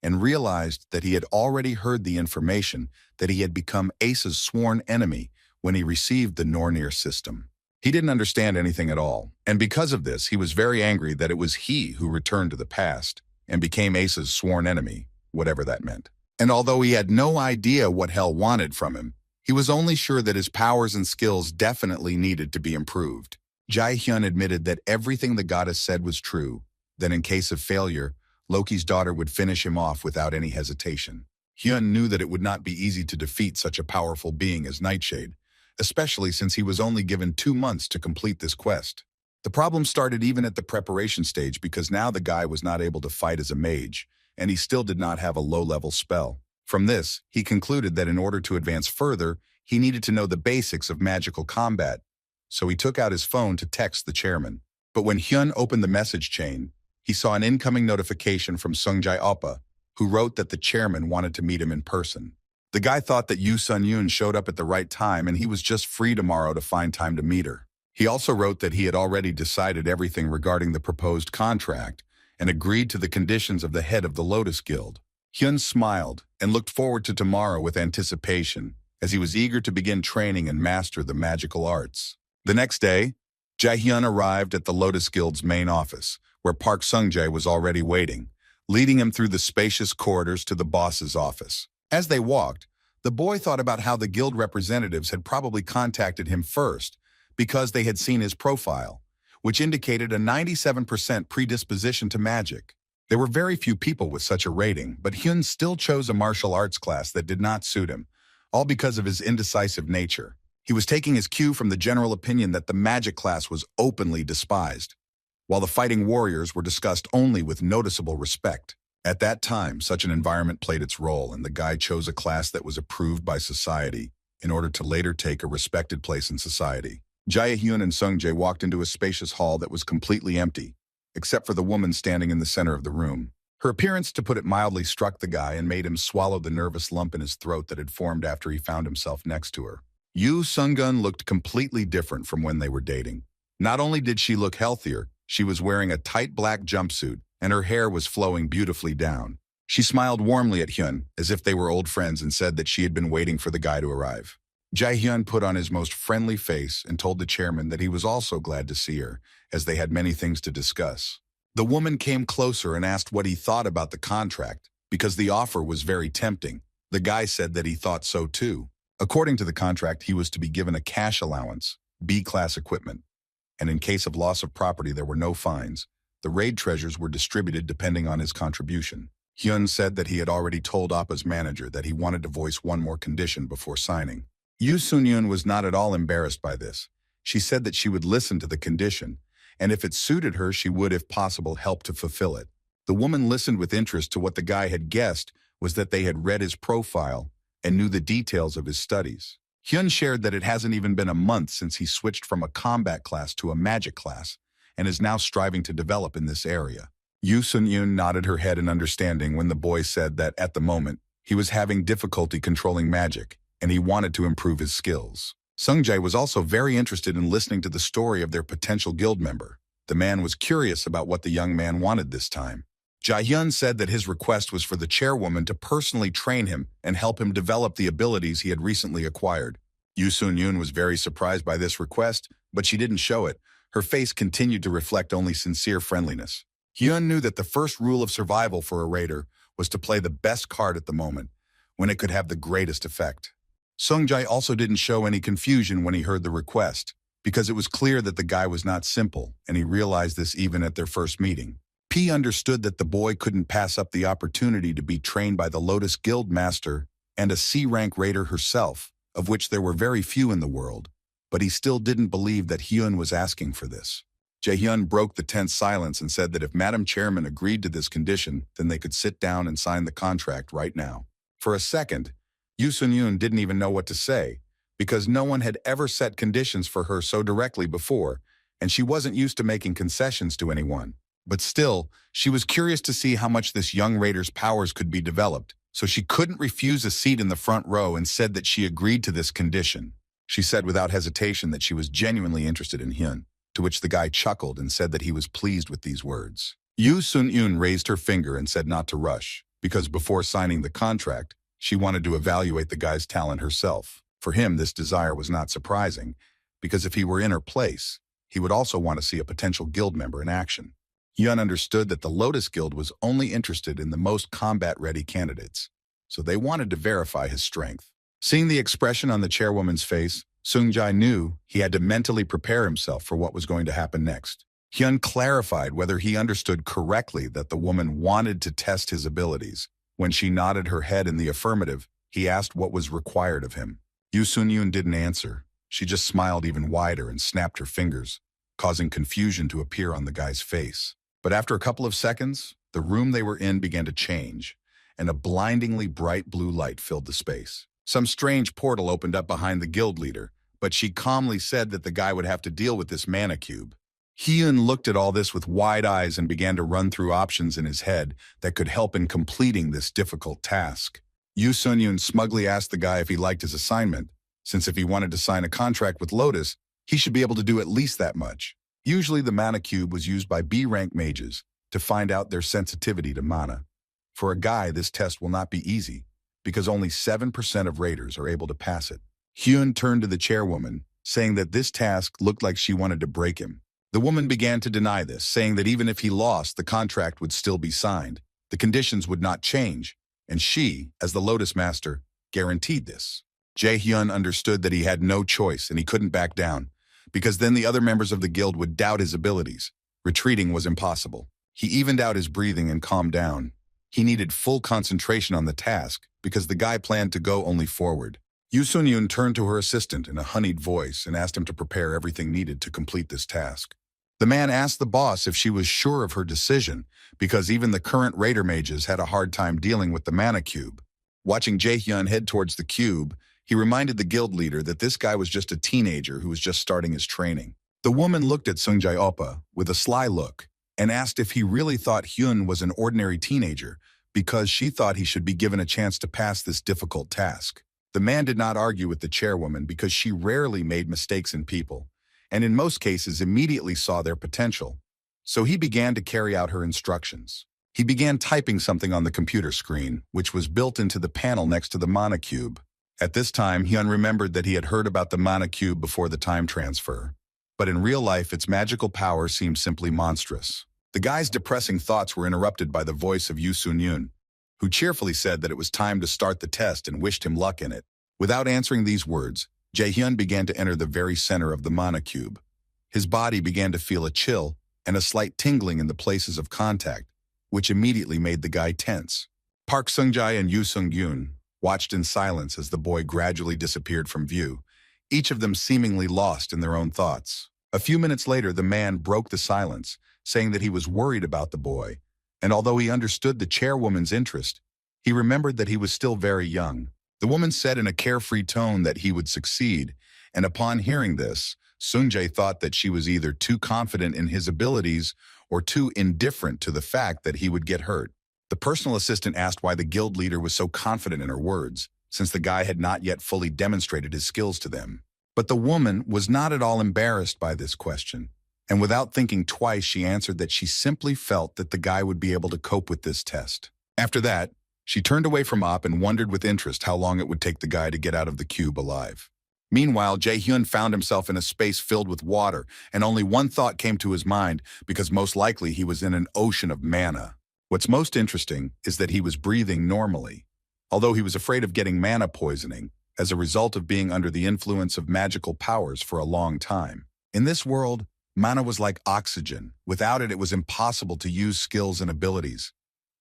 and realized that he had already heard the information that he had become Ace's sworn enemy when he received the Nornir system. He didn't understand anything at all, and because of this, he was very angry that it was he who returned to the past and became Ace's sworn enemy, whatever that meant. And although he had no idea what Hell wanted from him, he was only sure that his powers and skills definitely needed to be improved. Jae-hyun admitted that everything the goddess said was true, that in case of failure, Loki's daughter would finish him off without any hesitation. Hyun knew that it would not be easy to defeat such a powerful being as Nightshade, especially since he was only given 2 months to complete this quest. The problem started even at the preparation stage, because now the guy was not able to fight as a mage, and he still did not have a low-level spell. From this, he concluded that in order to advance further, he needed to know the basics of magical combat, so he took out his phone to text the chairman. But when Hyun opened the message chain, he saw an incoming notification from Sungjae Oppa, who wrote that the chairman wanted to meet him in person. The guy thought that Yoo Sun-yoon showed up at the right time and he was just free tomorrow to find time to meet her. He also wrote that he had already decided everything regarding the proposed contract and agreed to the conditions of the head of the Lotus Guild. Hyun smiled and looked forward to tomorrow with anticipation, as he was eager to begin training and master the magical arts. The next day, Jae-hyun arrived at the Lotus Guild's main office, where Park Sung-jae was already waiting, leading him through the spacious corridors to the boss's office. As they walked, the boy thought about how the guild representatives had probably contacted him first because they had seen his profile, which indicated a 97% predisposition to magic. There were very few people with such a rating, but Hyun still chose a martial arts class that did not suit him, all because of his indecisive nature. He was taking his cue from the general opinion that the magic class was openly despised, while the fighting warriors were discussed only with noticeable respect. At that time, such an environment played its role, and the guy chose a class that was approved by society in order to later take a respected place in society. Jae-hyun and Sung-jae walked into a spacious hall that was completely empty, except for the woman standing in the center of the room. Her appearance, to put it mildly, struck the guy and made him swallow the nervous lump in his throat that had formed after he found himself next to her. Yoo Sung-gun looked completely different from when they were dating. Not only did she look healthier, she was wearing a tight black jumpsuit, and her hair was flowing beautifully down. She smiled warmly at Hyun, as if they were old friends, and said that she had been waiting for the guy to arrive. Jae-hyun put on his most friendly face and told the chairman that he was also glad to see her, as they had many things to discuss. The woman came closer and asked what he thought about the contract, because the offer was very tempting. The guy said that he thought so too. According to the contract, he was to be given a cash allowance, B-class equipment, and in case of loss of property there were no fines. The raid treasures were distributed depending on his contribution. Hyun said that he had already told Appa's manager that he wanted to voice one more condition before signing. Yoo Sun-yoon was not at all embarrassed by this. She said that she would listen to the condition, and if it suited her, she would, if possible, help to fulfill it. The woman listened with interest to what the guy had guessed was that they had read his profile and knew the details of his studies. Hyun shared that it hasn't even been a month since he switched from a combat class to a magic class, and is now striving to develop in this area. Yoo Sun-yoon nodded her head in understanding when the boy said that, at the moment, he was having difficulty controlling magic, and he wanted to improve his skills. Sung-jae was also very interested in listening to the story of their potential guild member. The man was curious about what the young man wanted this time. Jae-hyun said that his request was for the chairwoman to personally train him and help him develop the abilities he had recently acquired. Yoo Sun-yoon was very surprised by this request, but she didn't show it, Her face continued to reflect only sincere friendliness. Hyun knew that the first rule of survival for a raider was to play the best card at the moment, when it could have the greatest effect. Sungjae also didn't show any confusion when he heard the request, because it was clear that the guy was not simple, and he realized this even at their first meeting. P understood that the boy couldn't pass up the opportunity to be trained by the Lotus Guild Master and a C-rank raider herself, of which there were very few in the world, but he still didn't believe that Hyun was asking for this. Jae-hyun broke the tense silence and said that if Madam Chairman agreed to this condition, then they could sit down and sign the contract right now. For a second, Yoo Sun-yoon didn't even know what to say, because no one had ever set conditions for her so directly before, and she wasn't used to making concessions to anyone. But still, she was curious to see how much this young raider's powers could be developed, so she couldn't refuse a seat in the front row and said that she agreed to this condition. She said without hesitation that she was genuinely interested in Hyun, to which the guy chuckled and said that he was pleased with these words. Yoo Sun-yoon raised her finger and said not to rush, because before signing the contract, she wanted to evaluate the guy's talent herself. For him, this desire was not surprising, because if he were in her place, he would also want to see a potential guild member in action. Hyun understood that the Lotus Guild was only interested in the most combat-ready candidates, so they wanted to verify his strength. Seeing the expression on the chairwoman's face, Sungjae knew he had to mentally prepare himself for what was going to happen next. Hyun clarified whether he understood correctly that the woman wanted to test his abilities. When she nodded her head in the affirmative, he asked what was required of him. Yoo Sun-yoon didn't answer. She just smiled even wider and snapped her fingers, causing confusion to appear on the guy's face. But after a couple of seconds, the room they were in began to change, and a blindingly bright blue light filled the space. Some strange portal opened up behind the guild leader, but she calmly said that the guy would have to deal with this mana cube. Hyun looked at all this with wide eyes and began to run through options in his head that could help in completing this difficult task. Yoo Sun-yoon smugly asked the guy if he liked his assignment, since if he wanted to sign a contract with Lotus, he should be able to do at least that much. Usually the mana cube was used by B-rank mages to find out their sensitivity to mana. For a guy, this test will not be easy, because only 7% of raiders are able to pass it. Hyun turned to the chairwoman, saying that this task looked like she wanted to break him. The woman began to deny this, saying that even if he lost, the contract would still be signed. The conditions would not change, and she, as the Lotus Master, guaranteed this. Jae-hyun understood that he had no choice and he couldn't back down, because then the other members of the guild would doubt his abilities. Retreating was impossible. He evened out his breathing and calmed down. He needed full concentration on the task, because the guy planned to go only forward. Yoo Sun-yoon turned to her assistant in a honeyed voice and asked him to prepare everything needed to complete this task. The man asked the boss if she was sure of her decision, because even the current raider mages had a hard time dealing with the mana cube. Watching Jae-hyun head towards the cube, he reminded the guild leader that this guy was just a teenager who was just starting his training. The woman looked at Sungjae Oppa with a sly look and asked if he really thought Hyun was an ordinary teenager, because she thought he should be given a chance to pass this difficult task. The man did not argue with the chairwoman because she rarely made mistakes in people, and in most cases immediately saw their potential. So he began to carry out her instructions. He began typing something on the computer screen, which was built into the panel next to the mana cube. At this time, Hyun remembered that he had heard about the mana cube before the time transfer. But in real life, its magical power seemed simply monstrous. The guy's depressing thoughts were interrupted by the voice of Yoo Sun-yoon, who cheerfully said that it was time to start the test and wished him luck in it. Without answering these words, Jae-hyun began to enter the very center of the mana cube. His body began to feel a chill and a slight tingling in the places of contact, which immediately made the guy tense. Park Sung-jae and Yoo Sung-yoon watched in silence as the boy gradually disappeared from view, each of them seemingly lost in their own thoughts. A few minutes later, the man broke the silence, saying that he was worried about the boy, and although he understood the chairwoman's interest, he remembered that he was still very young. The woman said in a carefree tone that he would succeed, and upon hearing this, Sungjae thought that she was either too confident in his abilities or too indifferent to the fact that he would get hurt. The personal assistant asked why the guild leader was so confident in her words, since the guy had not yet fully demonstrated his skills to them. But the woman was not at all embarrassed by this question, and without thinking twice, she answered that she simply felt that the guy would be able to cope with this test. After that, she turned away from Op and wondered with interest how long it would take the guy to get out of the cube alive. Meanwhile, Jae-hyun found himself in a space filled with water, and only one thought came to his mind, because most likely he was in an ocean of mana. What's most interesting is that he was breathing normally, although he was afraid of getting mana poisoning as a result of being under the influence of magical powers for a long time. In this world, mana was like oxygen. Without it, it was impossible to use skills and abilities.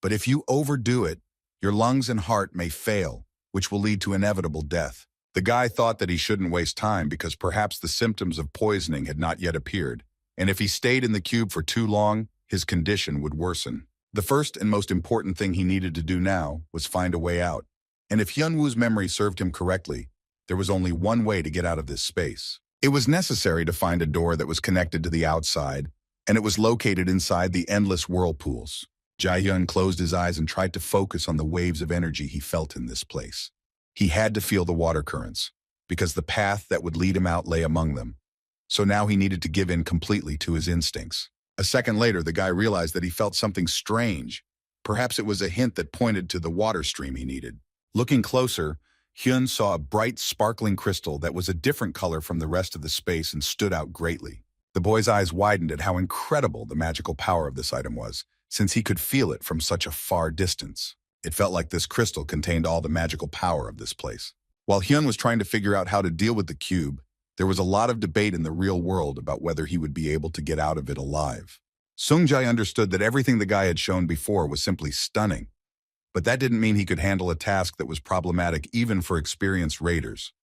But if you overdo it, your lungs and heart may fail, which will lead to inevitable death. The guy thought that he shouldn't waste time because perhaps the symptoms of poisoning had not yet appeared, and if he stayed in the cube for too long, his condition would worsen. The first and most important thing he needed to do now was find a way out. And if Hyunwoo's memory served him correctly, there was only one way to get out of this space. It was necessary to find a door that was connected to the outside, and it was located inside the endless whirlpools. Jae-hyun closed his eyes and tried to focus on the waves of energy he felt in this place. He had to feel the water currents, because the path that would lead him out lay among them. So now he needed to give in completely to his instincts. A second later, the guy realized that he felt something strange. Perhaps it was a hint that pointed to the water stream he needed. Looking closer, Hyun saw a bright, sparkling crystal that was a different color from the rest of the space and stood out greatly. The boy's eyes widened at how incredible the magical power of this item was, since he could feel it from such a far distance. It felt like this crystal contained all the magical power of this place. While Hyun was trying to figure out how to deal with the cube, there was a lot of debate in the real world about whether he would be able to get out of it alive. Sung-jae understood that everything the guy had shown before was simply stunning, but that didn't mean he could handle a task that was problematic even for experienced raiders.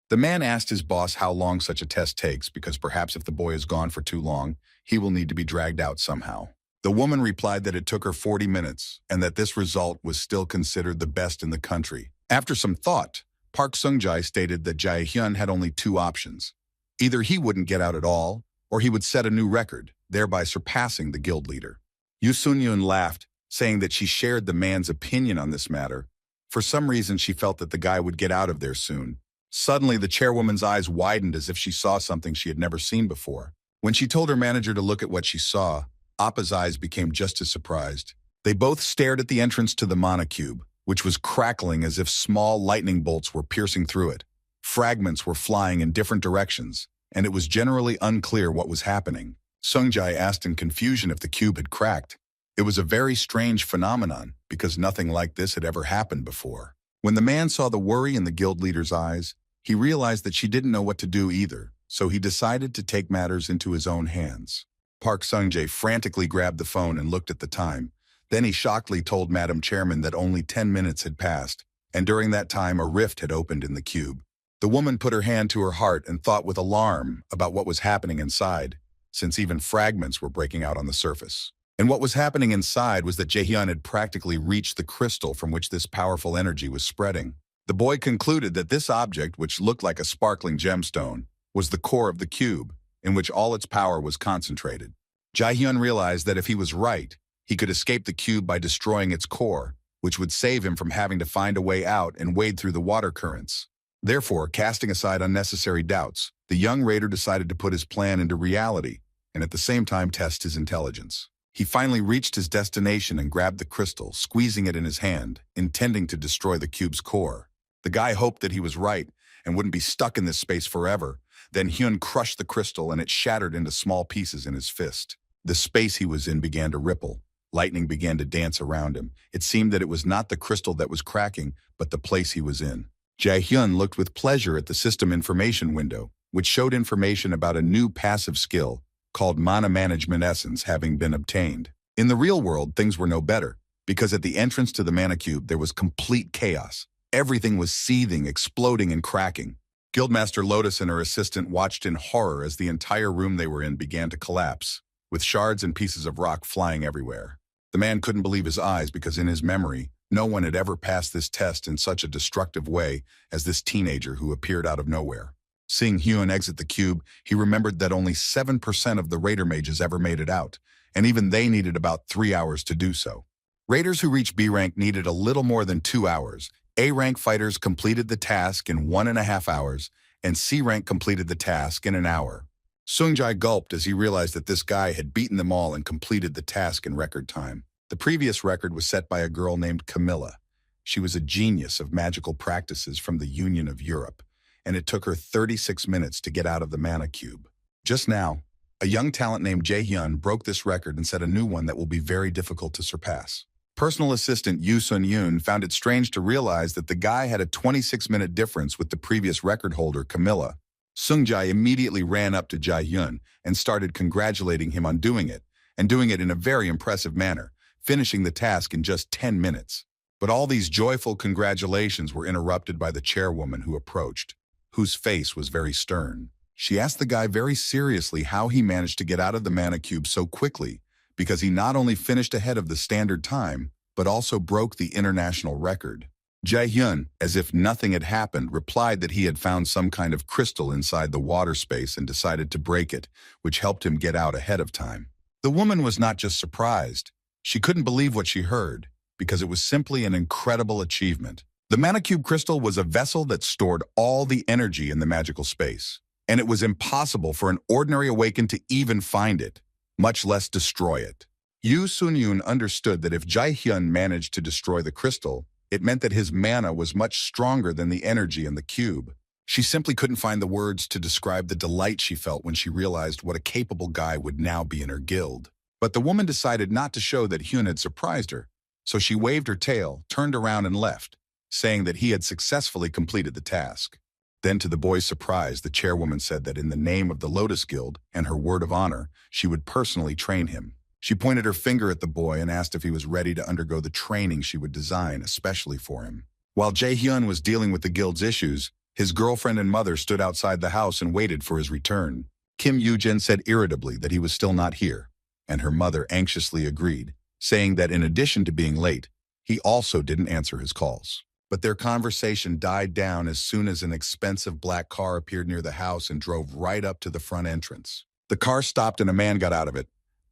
The man asked his boss how long such a test takes, because perhaps if the boy is gone for too long, he will need to be dragged out somehow. The woman replied that it took her 40 minutes and that this result was still considered the best in the country. After some thought, Park Sung-jae stated that Jae-hyun had only two options. Either he wouldn't get out at all, or he would set a new record, thereby surpassing the guild leader. Yoo Sun-yoon laughed, saying that she shared the man's opinion on this matter. For some reason, she felt that the guy would get out of there soon. Suddenly, the chairwoman's eyes widened as if she saw something she had never seen before. When she told her manager to look at what she saw, Appa's eyes became just as surprised. They both stared at the entrance to the mana cube, which was crackling as if small lightning bolts were piercing through it. Fragments were flying in different directions, and it was generally unclear what was happening. Sung-jae asked in confusion if the cube had cracked. It was a very strange phenomenon, because nothing like this had ever happened before. When the man saw the worry in the guild leader's eyes, he realized that she didn't know what to do either, so he decided to take matters into his own hands. Park Sung-jae frantically grabbed the phone and looked at the time. Then he shockingly told Madam Chairman that only 10 minutes had passed, and during that time a rift had opened in the cube. The woman put her hand to her heart and thought with alarm about what was happening inside, since even fragments were breaking out on the surface. And what was happening inside was that Jae-hyun had practically reached the crystal from which this powerful energy was spreading. The boy concluded that this object, which looked like a sparkling gemstone, was the core of the cube, in which all its power was concentrated. Jae-hyun realized that if he was right, he could escape the cube by destroying its core, which would save him from having to find a way out and wade through the water currents. Therefore, casting aside unnecessary doubts, the young raider decided to put his plan into reality and at the same time test his intelligence. He finally reached his destination and grabbed the crystal, squeezing it in his hand, intending to destroy the cube's core. The guy hoped that he was right and wouldn't be stuck in this space forever. Then Hyun crushed the crystal and it shattered into small pieces in his fist. The space he was in began to ripple. Lightning began to dance around him. It seemed that it was not the crystal that was cracking, but the place he was in. Jae-hyun looked with pleasure at the system information window, which showed information about a new passive skill called Mana Management Essence having been obtained. In the real world, things were no better, because at the entrance to the Mana Cube there was complete chaos. Everything was seething, exploding, and cracking. Guildmaster Lotus and her assistant watched in horror as the entire room they were in began to collapse, with shards and pieces of rock flying everywhere. The man couldn't believe his eyes because in his memory, no one had ever passed this test in such a destructive way as this teenager who appeared out of nowhere. Seeing Hyun exit the cube, he remembered that only 7% of the Raider mages ever made it out, and even they needed about 3 hours to do so. Raiders who reached B rank needed a little more than 2 hours. A rank fighters completed the task in 1.5 hours, and C rank completed the task in an hour. Sung-jae gulped as he realized that this guy had beaten them all and completed the task in record time. The previous record was set by a girl named Camilla. She was a genius of magical practices from the Union of Europe, and it took her 36 minutes to get out of the mana cube. Just now, a young talent named Jae-hyun broke this record and set a new one that will be very difficult to surpass. Personal assistant Yoo Sun-yoon found it strange to realize that the guy had a 26-minute difference with the previous record holder, Camilla. Sung-jae immediately ran up to Jae-hyun and started congratulating him on doing it, and doing it in a very impressive manner, finishing the task in just 10 minutes. But all these joyful congratulations were interrupted by the chairwoman who approached, whose face was very stern. She asked the guy very seriously how he managed to get out of the mana cube so quickly, because he not only finished ahead of the standard time, but also broke the international record. Jae-hyun, as if nothing had happened, replied that he had found some kind of crystal inside the water space and decided to break it, which helped him get out ahead of time. The woman was not just surprised. She couldn't believe what she heard, because it was simply an incredible achievement. The mana cube crystal was a vessel that stored all the energy in the magical space, and it was impossible for an ordinary awakened to even find it, much less destroy it. Yoo Sun-yoon understood that if Jae-hyun managed to destroy the crystal, it meant that his mana was much stronger than the energy in the cube. She simply couldn't find the words to describe the delight she felt when she realized what a capable guy would now be in her guild. But the woman decided not to show that Hyun had surprised her, so she waved her tail, turned around and left, saying that he had successfully completed the task. Then, to the boy's surprise, the chairwoman said that in the name of the Lotus Guild and her word of honor, she would personally train him. She pointed her finger at the boy and asked if he was ready to undergo the training she would design especially for him. While Jae-hyun was dealing with the guild's issues, his girlfriend and mother stood outside the house and waited for his return. Kim Yoo-jin said irritably that he was still not here, and her mother anxiously agreed, saying that in addition to being late, he also didn't answer his calls. But their conversation died down as soon as an expensive black car appeared near the house and drove right up to the front entrance. The car stopped and a man got out of it,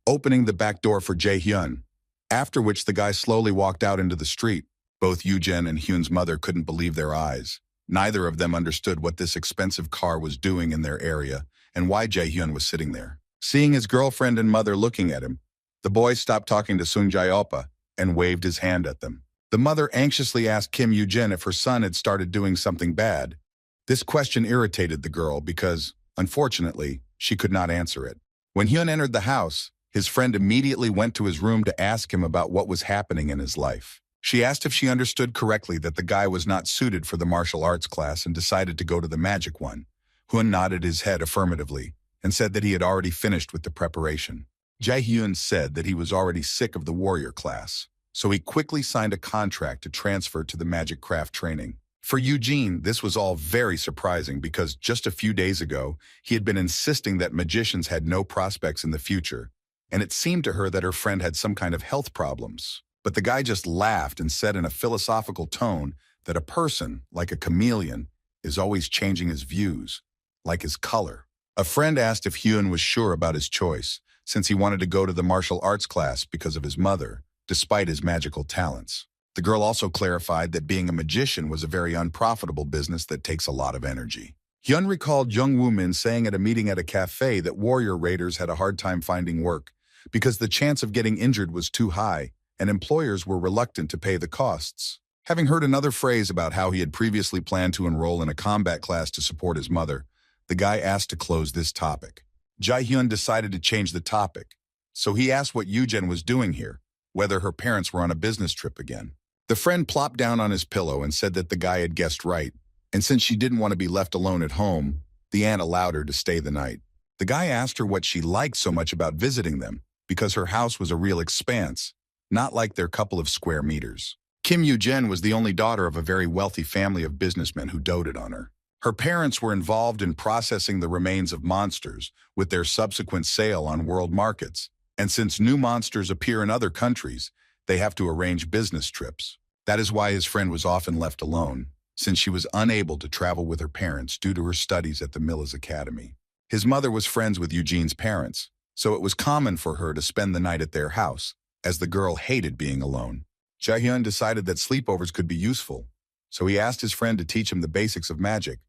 opening the back door for Jae-hyun, after which the guy slowly walked out into the street. Both Yoo-jin and Hyun's mother couldn't believe their eyes. Neither of them understood what this expensive car was doing in their area and why Jae-hyun was sitting there. Seeing his girlfriend and mother looking at him, the boy stopped talking to Sung-jae Oppa and waved his hand at them. The mother anxiously asked Kim Yoo-jin if her son had started doing something bad. This question irritated the girl because, unfortunately, she could not answer it. When Hyun entered the house, his friend immediately went to his room to ask him about what was happening in his life. She asked if she understood correctly that the guy was not suited for the martial arts class and decided to go to the magic one. Hyun nodded his head affirmatively and said that he had already finished with the preparation. Jae-hyun said that he was already sick of the warrior class, so he quickly signed a contract to transfer to the magic craft training. For Eugene, this was all very surprising because just a few days ago, he had been insisting that magicians had no prospects in the future, and it seemed to her that her friend had some kind of health problems. But the guy just laughed and said in a philosophical tone that a person, like a chameleon, is always changing his views, like his color. A friend asked if Hyun was sure about his choice, since he wanted to go to the martial arts class because of his mother, despite his magical talents. The girl also clarified that being a magician was a very unprofitable business that takes a lot of energy. Hyun recalled Young Woo-min saying at a meeting at a cafe that warrior raiders had a hard time finding work because the chance of getting injured was too high, and employers were reluctant to pay the costs. Having heard another phrase about how he had previously planned to enroll in a combat class to support his mother, the guy asked to close this topic. Jae-hyun decided to change the topic, so he asked what Yoo-jin was doing here, whether her parents were on a business trip again. The friend plopped down on his pillow and said that the guy had guessed right, and since she didn't want to be left alone at home, the aunt allowed her to stay the night. The guy asked her what she liked so much about visiting them, because her house was a real expanse, not like their couple of square meters. Kim Yoo-jin was the only daughter of a very wealthy family of businessmen who doted on her. Her parents were involved in processing the remains of monsters with their subsequent sale on world markets, and since new monsters appear in other countries, they have to arrange business trips. That is why his friend was often left alone, since she was unable to travel with her parents due to her studies at the Miller's Academy. His mother was friends with Eugene's parents, so it was common for her to spend the night at their house, as the girl hated being alone. Jae-hyun decided that sleepovers could be useful, so he asked his friend to teach him the basics of magic.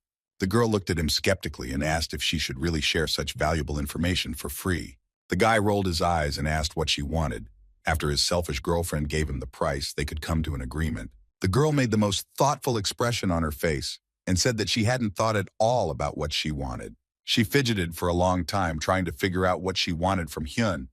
The girl looked at him skeptically and asked if she should really share such valuable information for free. The guy rolled his eyes and asked what she wanted. After his selfish girlfriend gave him the price, they could come to an agreement. The girl made the most thoughtful expression on her face and said that she hadn't thought at all about what she wanted. She fidgeted for a long time trying to figure out what she wanted from Hyun,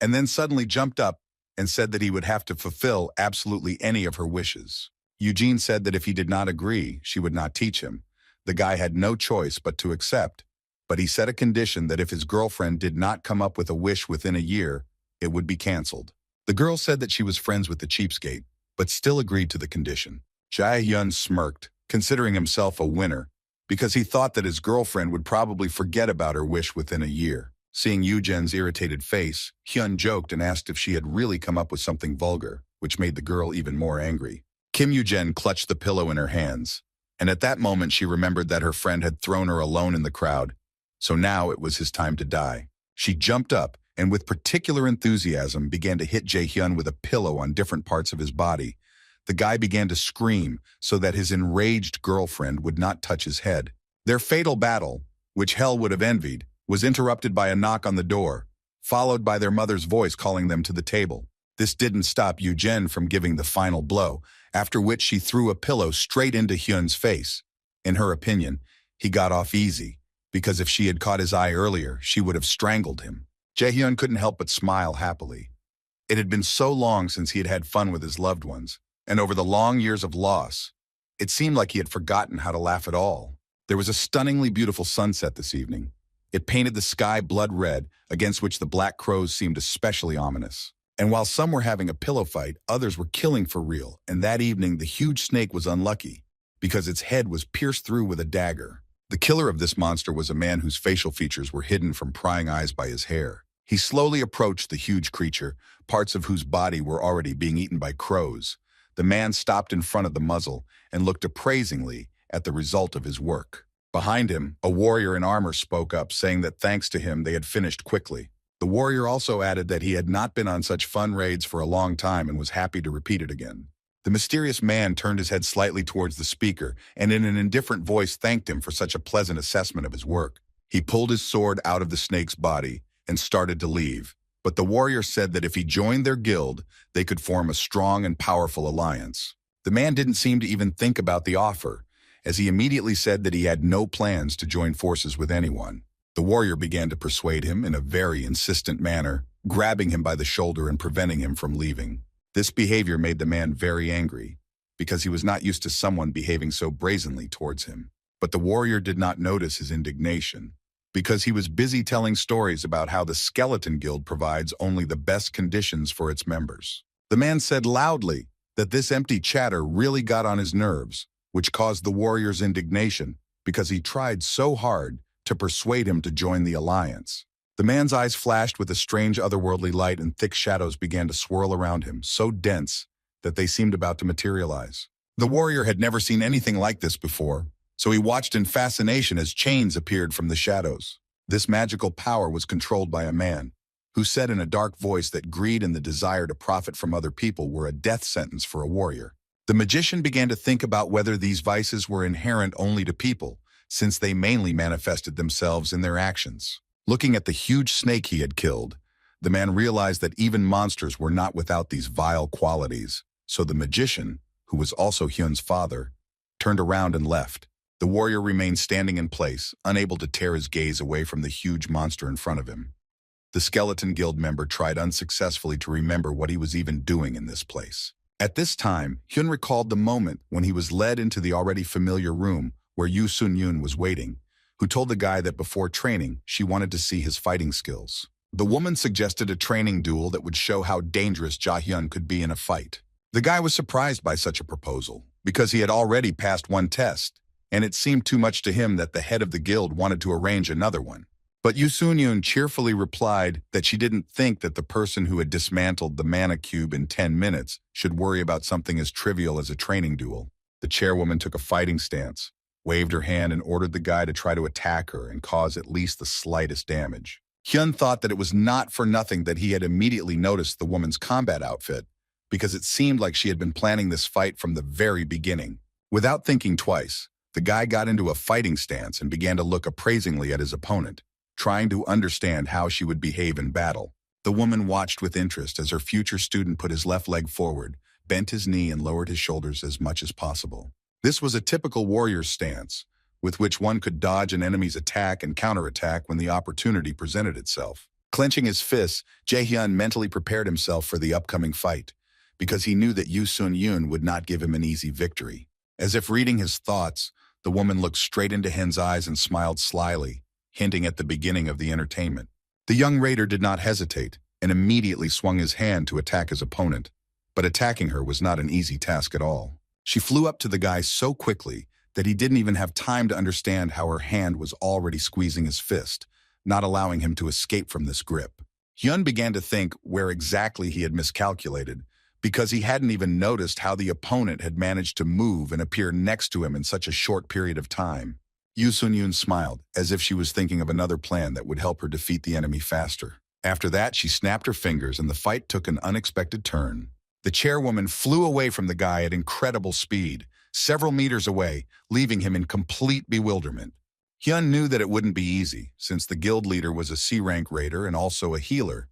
and then suddenly jumped up and said that he would have to fulfill absolutely any of her wishes. Eugene said that if he did not agree, she would not teach him. The guy had no choice but to accept, but he set a condition that if his girlfriend did not come up with a wish within a year, it would be canceled. The girl said that she was friends with the cheapskate, but still agreed to the condition. Jae-hyun smirked, considering himself a winner, because he thought that his girlfriend would probably forget about her wish within a year. Seeing Eugen's irritated face, Hyun joked and asked if she had really come up with something vulgar, which made the girl even more angry. Kim Eugen clutched the pillow in her hands, and at that moment she remembered that her friend had thrown her alone in the crowd, so now it was his time to die. She jumped up and with particular enthusiasm began to hit Jae-hyun with a pillow on different parts of his body. The guy began to scream so that his enraged girlfriend would not touch his head. Their fatal battle, which hell would have envied, was interrupted by a knock on the door, followed by their mother's voice calling them to the table. This didn't stop Eugen from giving the final blow, after which she threw a pillow straight into Hyun's face. In her opinion, he got off easy, because if she had caught his eye earlier, she would have strangled him. Jae-hyun couldn't help but smile happily. It had been so long since he had had fun with his loved ones, and over the long years of loss, it seemed like he had forgotten how to laugh at all. There was a stunningly beautiful sunset this evening. It painted the sky blood red, against which the black crows seemed especially ominous. And while some were having a pillow fight, others were killing for real, and that evening the huge snake was unlucky, because its head was pierced through with a dagger. The killer of this monster was a man whose facial features were hidden from prying eyes by his hair. He slowly approached the huge creature, parts of whose body were already being eaten by crows. The man stopped in front of the muzzle and looked appraisingly at the result of his work. Behind him, a warrior in armor spoke up, saying that thanks to him they had finished quickly. The warrior also added that he had not been on such fun raids for a long time and was happy to repeat it again. The mysterious man turned his head slightly towards the speaker and in an indifferent voice thanked him for such a pleasant assessment of his work. He pulled his sword out of the snake's body and started to leave, but the warrior said that if he joined their guild, they could form a strong and powerful alliance. The man didn't seem to even think about the offer, as he immediately said that he had no plans to join forces with anyone. The warrior began to persuade him in a very insistent manner, grabbing him by the shoulder and preventing him from leaving. This behavior made the man very angry, because he was not used to someone behaving so brazenly towards him. But the warrior did not notice his indignation, because he was busy telling stories about how the Skeleton Guild provides only the best conditions for its members. The man said loudly that this empty chatter really got on his nerves, which caused the warrior's indignation, because he tried so hard to persuade him to join the alliance. The man's eyes flashed with a strange otherworldly light and thick shadows began to swirl around him, so dense that they seemed about to materialize. The warrior had never seen anything like this before, so he watched in fascination as chains appeared from the shadows. This magical power was controlled by a man, who said in a dark voice that greed and the desire to profit from other people were a death sentence for a warrior. The magician began to think about whether these vices were inherent only to people, since they mainly manifested themselves in their actions. Looking at the huge snake he had killed, the man realized that even monsters were not without these vile qualities, so the magician, who was also Hyun's father, turned around and left. The warrior remained standing in place, unable to tear his gaze away from the huge monster in front of him. The Skeleton Guild member tried unsuccessfully to remember what he was even doing in this place. At this time, Hyun recalled the moment when he was led into the already familiar room where Yoo Sun-yoon was waiting, who told the guy that before training, she wanted to see his fighting skills. The woman suggested a training duel that would show how dangerous Jae-hyun could be in a fight. The guy was surprised by such a proposal, because he had already passed one test, and it seemed too much to him that the head of the guild wanted to arrange another one. But Yoo Sun-yoon cheerfully replied that she didn't think that the person who had dismantled the mana cube in 10 minutes should worry about something as trivial as a training duel. The chairwoman took a fighting stance, waved her hand and ordered the guy to try to attack her and cause at least the slightest damage. Hyun thought that it was not for nothing that he had immediately noticed the woman's combat outfit, because it seemed like she had been planning this fight from the very beginning. Without thinking twice, the guy got into a fighting stance and began to look appraisingly at his opponent, trying to understand how she would behave in battle. The woman watched with interest as her future student put his left leg forward, bent his knee and lowered his shoulders as much as possible. This was a typical warrior's stance, with which one could dodge an enemy's attack and counterattack when the opportunity presented itself. Clenching his fists, Jae-hyun mentally prepared himself for the upcoming fight, because he knew that Yoo Sun-yoon would not give him an easy victory. As if reading his thoughts, the woman looked straight into Hyun's eyes and smiled slyly, hinting at the beginning of the entertainment. The young raider did not hesitate, and immediately swung his hand to attack his opponent. But attacking her was not an easy task at all. She flew up to the guy so quickly that he didn't even have time to understand how her hand was already squeezing his fist, not allowing him to escape from this grip. Hyun began to think where exactly he had miscalculated, because he hadn't even noticed how the opponent had managed to move and appear next to him in such a short period of time. Yoo Sun-yoon smiled, as if she was thinking of another plan that would help her defeat the enemy faster. After that, she snapped her fingers and the fight took an unexpected turn. The chairwoman flew away from the guy at incredible speed, several meters away, leaving him in complete bewilderment. Hyun knew that it wouldn't be easy, since the guild leader was a C-rank raider and also a healer,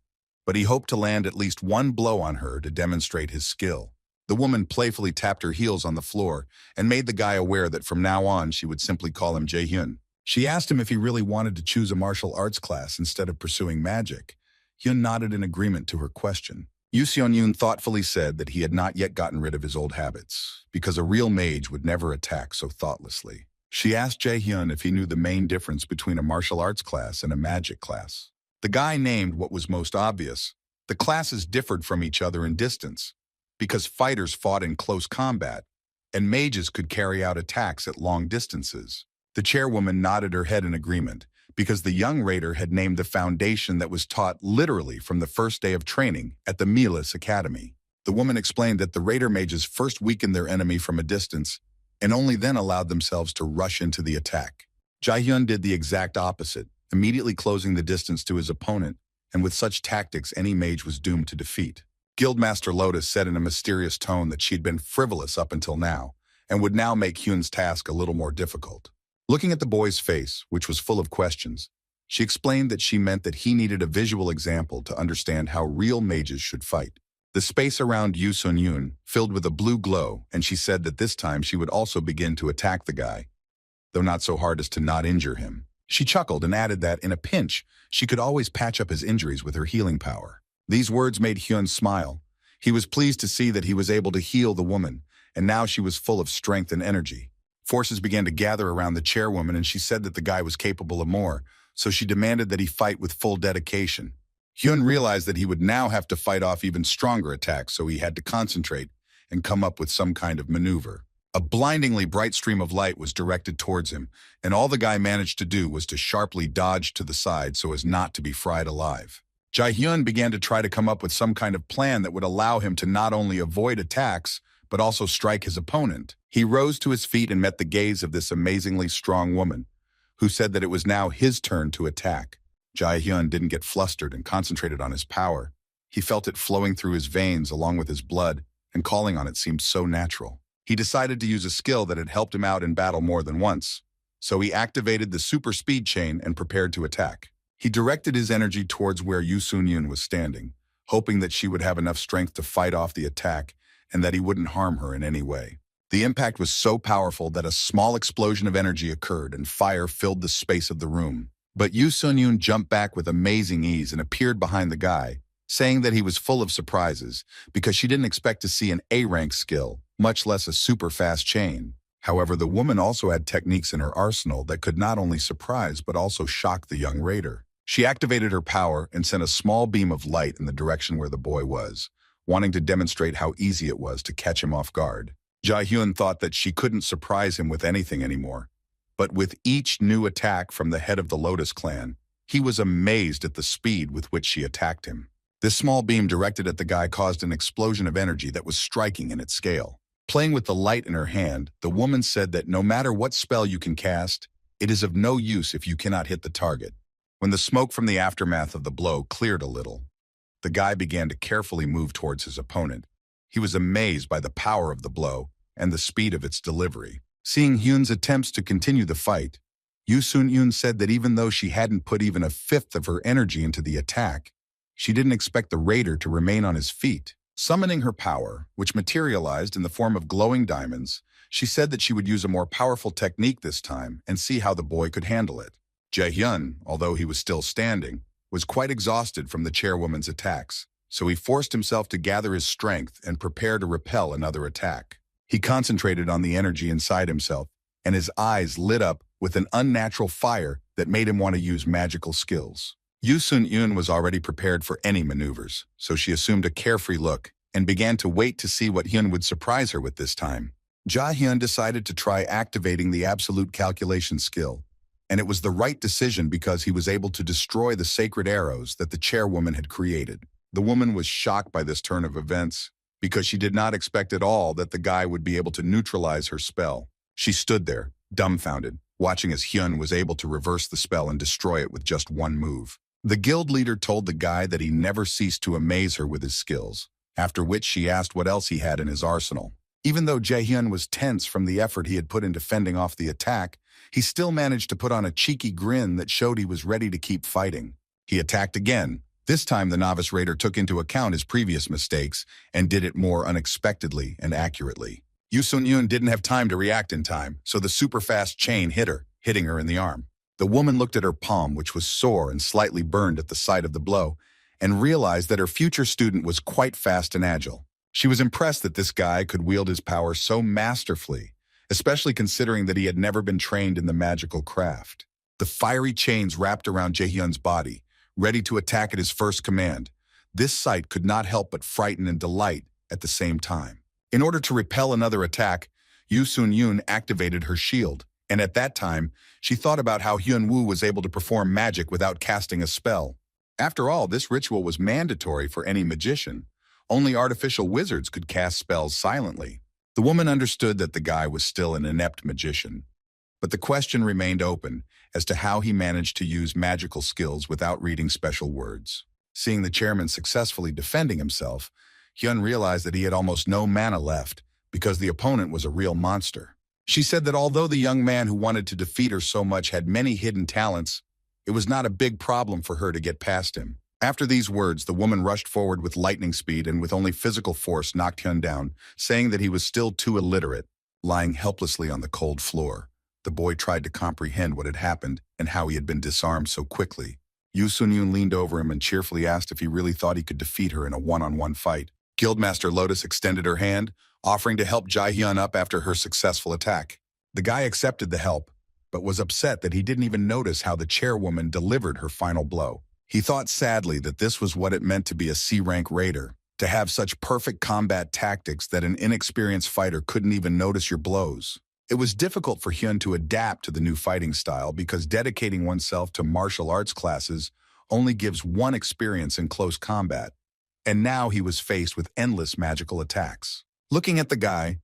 but he hoped to land at least one blow on her to demonstrate his skill. The woman playfully tapped her heels on the floor and made the guy aware that from now on she would simply call him Jae-hyun. She asked him if he really wanted to choose a martial arts class instead of pursuing magic. Hyun nodded in agreement to her question. Yoo Sun-yoon thoughtfully said that he had not yet gotten rid of his old habits, because a real mage would never attack so thoughtlessly. She asked Jae-hyun if he knew the main difference between a martial arts class and a magic class. The guy named what was most obvious. The classes differed from each other in distance, because fighters fought in close combat, and mages could carry out attacks at long distances. The chairwoman nodded her head in agreement, because the young raider had named the foundation that was taught literally from the first day of training at the Milas Academy. The woman explained that the raider mages first weakened their enemy from a distance, and only then allowed themselves to rush into the attack. Jae-hyun did the exact opposite, immediately closing the distance to his opponent, and with such tactics any mage was doomed to defeat. Guildmaster Lotus said in a mysterious tone that she'd been frivolous up until now, and would now make Hyun's task a little more difficult. Looking at the boy's face, which was full of questions, she explained that she meant that he needed a visual example to understand how real mages should fight. The space around Yoo Sun-yoon filled with a blue glow, and she said that this time she would also begin to attack the guy, though not so hard as to not injure him. She chuckled and added that, in a pinch, she could always patch up his injuries with her healing power. These words made Hyun smile. He was pleased to see that he was able to heal the woman, and now she was full of strength and energy. Forces began to gather around the chairwoman, and she said that the guy was capable of more, so she demanded that he fight with full dedication. Hyun realized that he would now have to fight off even stronger attacks, so he had to concentrate and come up with some kind of maneuver. A blindingly bright stream of light was directed towards him, and all the guy managed to do was to sharply dodge to the side so as not to be fried alive. Jae-hyun began to try to come up with some kind of plan that would allow him to not only avoid attacks, but also strike his opponent. He rose to his feet and met the gaze of this amazingly strong woman, who said that it was now his turn to attack. Jae-hyun didn't get flustered and concentrated on his power. He felt it flowing through his veins along with his blood, and calling on it seemed so natural. He decided to use a skill that had helped him out in battle more than once, so he activated the super speed chain and prepared to attack. He directed his energy towards where Yoo Sun-yoon was standing, hoping that she would have enough strength to fight off the attack and that he wouldn't harm her in any way. The impact was so powerful that a small explosion of energy occurred and fire filled the space of the room. But Yoo Sun-yoon jumped back with amazing ease and appeared behind the guy, saying that he was full of surprises because she didn't expect to see an A-rank skill, much less a super fast chain. However, the woman also had techniques in her arsenal that could not only surprise but also shock the young raider. She activated her power and sent a small beam of light in the direction where the boy was, wanting to demonstrate how easy it was to catch him off guard. Jae-hyun thought that she couldn't surprise him with anything anymore, but with each new attack from the head of the Lotus clan, he was amazed at the speed with which she attacked him. This small beam directed at the guy caused an explosion of energy that was striking in its scale. Playing with the light in her hand, the woman said that no matter what spell you can cast, it is of no use if you cannot hit the target. When the smoke from the aftermath of the blow cleared a little, the guy began to carefully move towards his opponent. He was amazed by the power of the blow and the speed of its delivery. Seeing Hyun's attempts to continue the fight, Yoo Sun-yoon said that even though she hadn't put even a fifth of her energy into the attack, she didn't expect the raider to remain on his feet. Summoning her power, which materialized in the form of glowing diamonds, She said that she would use a more powerful technique this time and see how the boy could handle it. Jae-hyun, although he was still standing, was quite exhausted from the chairwoman's attacks, so he forced himself to gather his strength and prepare to repel another attack. He concentrated on the energy inside himself, and his eyes lit up with an unnatural fire that made him want to use magical skills. Yoo Sun-yoon was already prepared for any maneuvers, so she assumed a carefree look and began to wait to see what Hyun would surprise her with this time. Jae-hyun decided to try activating the absolute calculation skill, and it was the right decision because he was able to destroy the sacred arrows that the chairwoman had created. The woman was shocked by this turn of events because she did not expect at all that the guy would be able to neutralize her spell. She stood there, dumbfounded, watching as Hyun was able to reverse the spell and destroy it with just one move. The guild leader told the guy that he never ceased to amaze her with his skills, after which she asked what else he had in his arsenal. Even though Jae-hyun was tense from the effort he had put into fending off the attack, he still managed to put on a cheeky grin that showed he was ready to keep fighting. He attacked again. This time the novice raider took into account his previous mistakes and did it more unexpectedly and accurately. Yoo Sun-yoon didn't have time to react in time, so the super-fast chain hit her, hitting her in the arm. The woman looked at her palm, which was sore and slightly burned at the site of the blow, and realized that her future student was quite fast and agile. She was impressed that this guy could wield his power so masterfully, especially considering that he had never been trained in the magical craft. The fiery chains wrapped around Jae-hyun's body, ready to attack at his first command. This sight could not help but frighten and delight at the same time. In order to repel another attack, Yoo Sun-yoon activated her shield, and at that time, she thought about how Hyun-woo was able to perform magic without casting a spell. After all, this ritual was mandatory for any magician. Only artificial wizards could cast spells silently. The woman understood that the guy was still an inept magician, but the question remained open as to how he managed to use magical skills without reading special words. Seeing the chairman successfully defending himself, Hyun realized that he had almost no mana left because the opponent was a real monster. She said that although the young man who wanted to defeat her so much had many hidden talents, it was not a big problem for her to get past him. After these words, the woman rushed forward with lightning speed and with only physical force knocked Hyun down, saying that he was still too illiterate, lying helplessly on the cold floor. The boy tried to comprehend what had happened and how he had been disarmed so quickly. Yoo Sun-yoon leaned over him and cheerfully asked if he really thought he could defeat her in a one-on-one fight. Guildmaster Lotus extended her hand, offering to help Jae-hyun up after her successful attack. The guy accepted the help, but was upset that he didn't even notice how the chairwoman delivered her final blow. He thought sadly that this was what it meant to be a C-rank raider, to have such perfect combat tactics that an inexperienced fighter couldn't even notice your blows. It was difficult for Hyun to adapt to the new fighting style because dedicating oneself to martial arts classes only gives one experience in close combat, and now he was faced with endless magical attacks. Looking at the guy,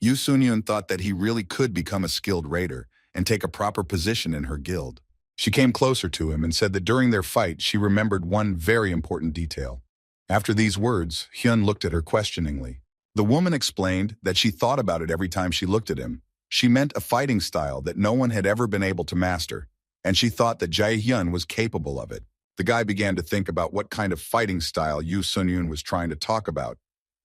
Yoo Sun-yoon thought that he really could become a skilled raider and take a proper position in her guild. She came closer to him and said that during their fight, she remembered one very important detail. After these words, Hyun looked at her questioningly. The woman explained that she thought about it every time she looked at him. She meant a fighting style that no one had ever been able to master, and she thought that Jae-hyun was capable of it. The guy began to think about what kind of fighting style Yoo Sun-yoon was trying to talk about,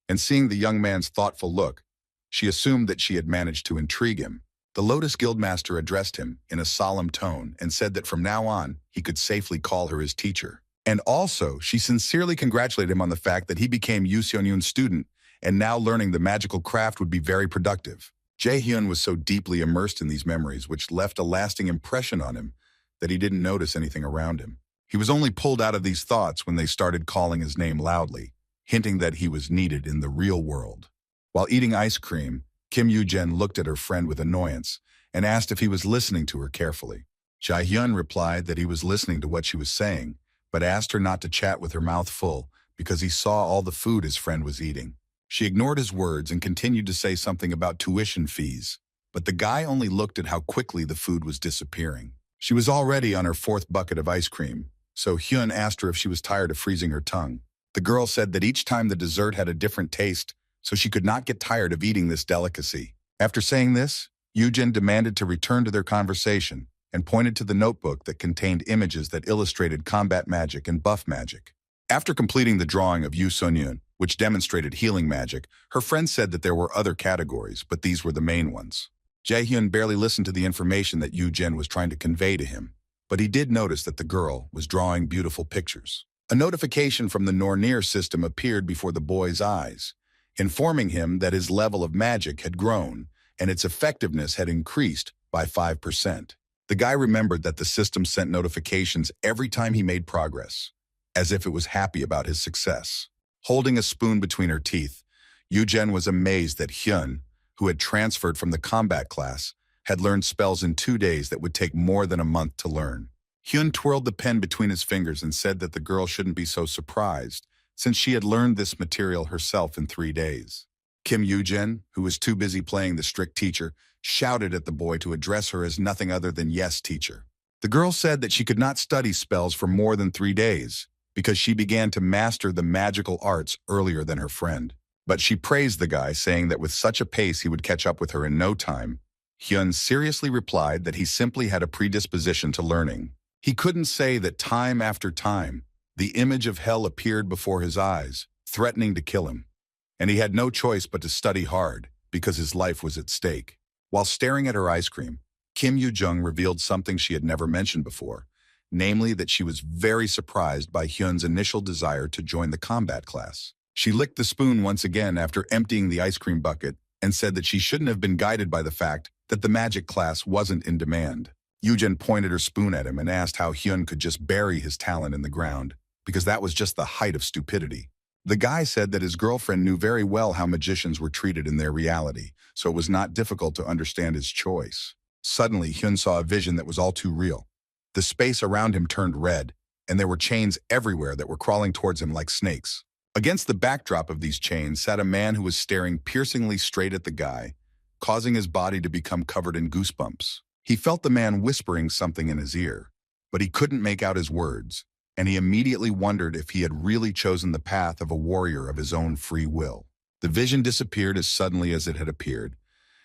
and seeing the young man's thoughtful look, she assumed that she had managed to intrigue him. The Lotus Guildmaster addressed him in a solemn tone and said that from now on, he could safely call her his teacher. And also, she sincerely congratulated him on the fact that he became Yoo Sun-yoon's student, and now learning the magical craft would be very productive. Jae-hyun was so deeply immersed in these memories, which left a lasting impression on him, that he didn't notice anything around him. He was only pulled out of these thoughts when they started calling his name loudly, hinting that he was needed in the real world. While eating ice cream, Kim Yoo-jen looked at her friend with annoyance and asked if he was listening to her carefully. Jae-hyun replied that he was listening to what she was saying, but asked her not to chat with her mouth full because he saw all the food his friend was eating. She ignored his words and continued to say something about tuition fees, but the guy only looked at how quickly the food was disappearing. She was already on her fourth bucket of ice cream, so Hyun asked her if she was tired of freezing her tongue. The girl said that each time the dessert had a different taste, so she could not get tired of eating this delicacy. After saying this, Yoo-jin demanded to return to their conversation and pointed to the notebook that contained images that illustrated combat magic and buff magic. After completing the drawing of Yoo Sun-yoon, which demonstrated healing magic. Her friend said that there were other categories, but these were the main ones. Jae-hyun barely listened to the information that Yoo-jin was trying to convey to him, but he did notice that the girl was drawing beautiful pictures. A notification from the Nornir system appeared before the boy's eyes, informing him that his level of magic had grown and its effectiveness had increased by 5%. The guy remembered that the system sent notifications every time he made progress, as if it was happy about his success. Holding a spoon between her teeth, Yoo-jin was amazed that Hyun, who had transferred from the combat class, had learned spells in 2 days that would take more than a month to learn. Hyun twirled the pen between his fingers and said that the girl shouldn't be so surprised, since she had learned this material herself in 3 days. Kim Yoo-jin, who was too busy playing the strict teacher, shouted at the boy to address her as nothing other than yes, teacher. The girl said that she could not study spells for more than 3 days, because she began to master the magical arts earlier than her friend. But she praised the guy, saying that with such a pace he would catch up with her in no time. Hyun seriously replied that he simply had a predisposition to learning. He couldn't say that time after time, the image of hell appeared before his eyes, threatening to kill him. And he had no choice but to study hard, because his life was at stake. While staring at her ice cream, Kim Yoo-jung revealed something she had never mentioned before, namely that she was very surprised by Hyun's initial desire to join the combat class. She licked the spoon once again after emptying the ice cream bucket and said that she shouldn't have been guided by the fact that the magic class wasn't in demand. Yoo-jin pointed her spoon at him and asked how Hyun could just bury his talent in the ground, because that was just the height of stupidity. The guy said that his girlfriend knew very well how magicians were treated in their reality, so it was not difficult to understand his choice. Suddenly, Hyun saw a vision that was all too real. The space around him turned red, and there were chains everywhere that were crawling towards him like snakes. Against the backdrop of these chains sat a man who was staring piercingly straight at the guy, causing his body to become covered in goosebumps. He felt the man whispering something in his ear, but he couldn't make out his words, and he immediately wondered if he had really chosen the path of a warrior of his own free will. The vision disappeared as suddenly as it had appeared,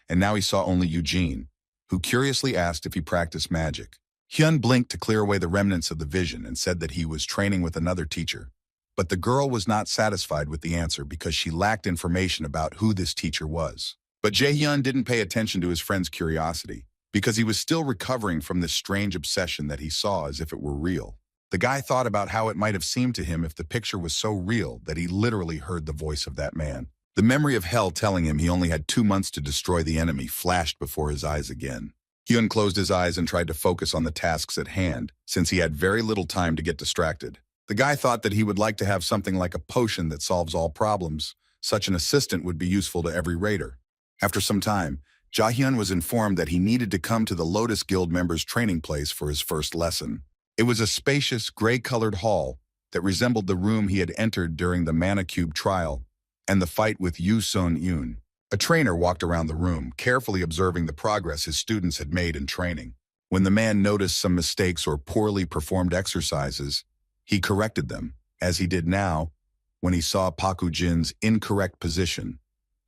and now he saw only Eugene, who curiously asked if he practiced magic. Hyun blinked to clear away the remnants of the vision and said that he was training with another teacher. But the girl was not satisfied with the answer because she lacked information about who this teacher was. But Jae-hyun didn't pay attention to his friend's curiosity, because he was still recovering from this strange obsession that he saw as if it were real. The guy thought about how it might have seemed to him if the picture was so real that he literally heard the voice of that man. The memory of hell telling him he only had 2 months to destroy the enemy flashed before his eyes again. Hyun closed his eyes and tried to focus on the tasks at hand, since he had very little time to get distracted. The guy thought that he would like to have something like a potion that solves all problems. Such an assistant would be useful to every raider. After some time, Jae-hyun was informed that he needed to come to the Lotus Guild members' training place for his first lesson. It was a spacious, gray-colored hall that resembled the room he had entered during the Mana Cube trial and the fight with Yoo Sun-yoon. A trainer walked around the room, carefully observing the progress his students had made in training. When the man noticed some mistakes or poorly performed exercises, he corrected them, as he did now when he saw Paku Jin's incorrect position,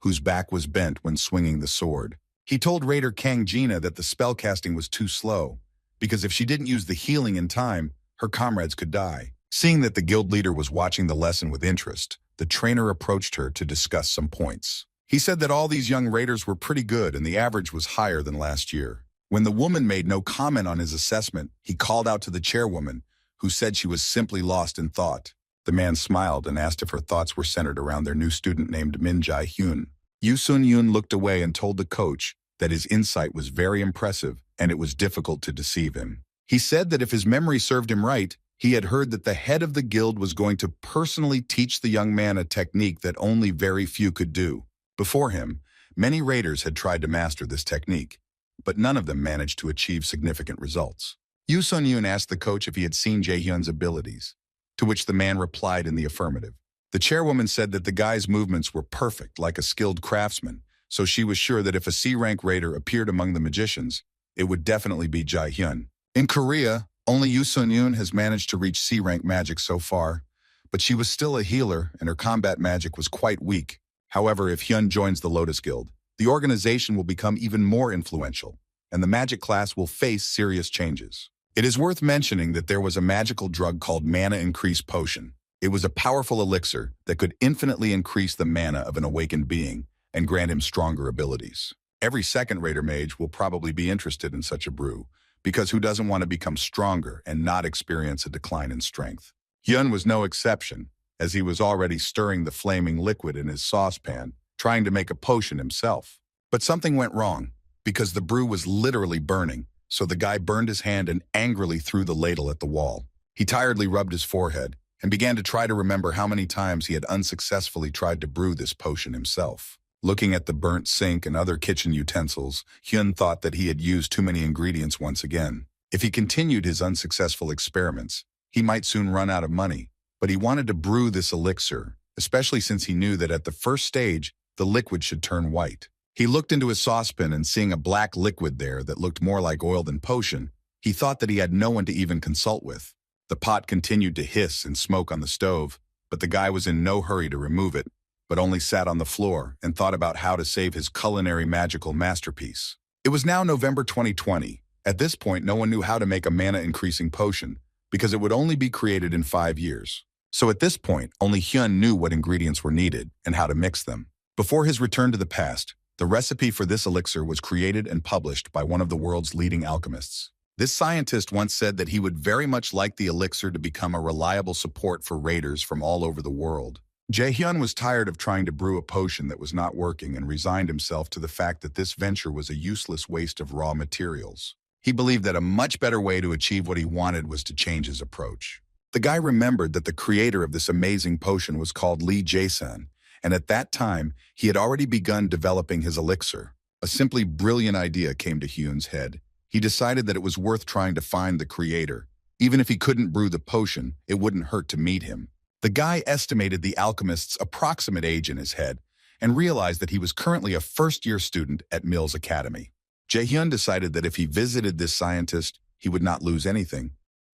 whose back was bent when swinging the sword. He told Raider Kang Jina that the spellcasting was too slow, because if she didn't use the healing in time, her comrades could die. Seeing that the guild leader was watching the lesson with interest, the trainer approached her to discuss some points. He said that all these young raiders were pretty good and the average was higher than last year. When the woman made no comment on his assessment, he called out to the chairwoman, who said she was simply lost in thought. The man smiled and asked if her thoughts were centered around their new student named Min Jae-hyun. Yoo Sun-yoon looked away and told the coach that his insight was very impressive and it was difficult to deceive him. He said that if his memory served him right, he had heard that the head of the guild was going to personally teach the young man a technique that only very few could do. Before him, many raiders had tried to master this technique, but none of them managed to achieve significant results. Yoo Sun-yoon asked the coach if he had seen Jae-hyun's abilities, to which the man replied in the affirmative. The chairwoman said that the guy's movements were perfect, like a skilled craftsman, so she was sure that if a C-rank raider appeared among the magicians, it would definitely be Jae-hyun. In Korea, only Yoo Sun-yoon has managed to reach C-rank magic so far, but she was still a healer and her combat magic was quite weak. However, if Hyun joins the Lotus Guild, the organization will become even more influential, and the magic class will face serious changes. It is worth mentioning that there was a magical drug called Mana Increase Potion, It was a powerful elixir that could infinitely increase the mana of an awakened being and grant him stronger abilities. Every second Raider mage will probably be interested in such a brew, because who doesn't want to become stronger and not experience a decline in strength? Hyun was no exception, as he was already stirring the flaming liquid in his saucepan, trying to make a potion himself. But something went wrong, because the brew was literally burning, so the guy burned his hand and angrily threw the ladle at the wall. He tiredly rubbed his forehead and began to try to remember how many times he had unsuccessfully tried to brew this potion himself. Looking at the burnt sink and other kitchen utensils, Hyun thought that he had used too many ingredients once again. If he continued his unsuccessful experiments, he might soon run out of money. But he wanted to brew this elixir, especially since he knew that at the first stage, the liquid should turn white. He looked into his saucepan and seeing a black liquid there that looked more like oil than potion, he thought that he had no one to even consult with. The pot continued to hiss and smoke on the stove, but the guy was in no hurry to remove it, but only sat on the floor and thought about how to save his culinary magical masterpiece. It was now November 2020. At this point, no one knew how to make a mana-increasing potion, because it would only be created in 5 years. So at this point, only Hyun knew what ingredients were needed and how to mix them. Before his return to the past, the recipe for this elixir was created and published by one of the world's leading alchemists. This scientist once said that he would very much like the elixir to become a reliable support for raiders from all over the world. Jae-hyun was tired of trying to brew a potion that was not working and resigned himself to the fact that this venture was a useless waste of raw materials. He believed that a much better way to achieve what he wanted was to change his approach. The guy remembered that the creator of this amazing potion was called Lee Jae-san, and at that time, he had already begun developing his elixir. A simply brilliant idea came to Hyun's head. He decided that it was worth trying to find the creator. Even if he couldn't brew the potion, it wouldn't hurt to meet him. The guy estimated the alchemist's approximate age in his head and realized that he was currently a first-year student at Mills Academy. Jae-hyun decided that if he visited this scientist, he would not lose anything,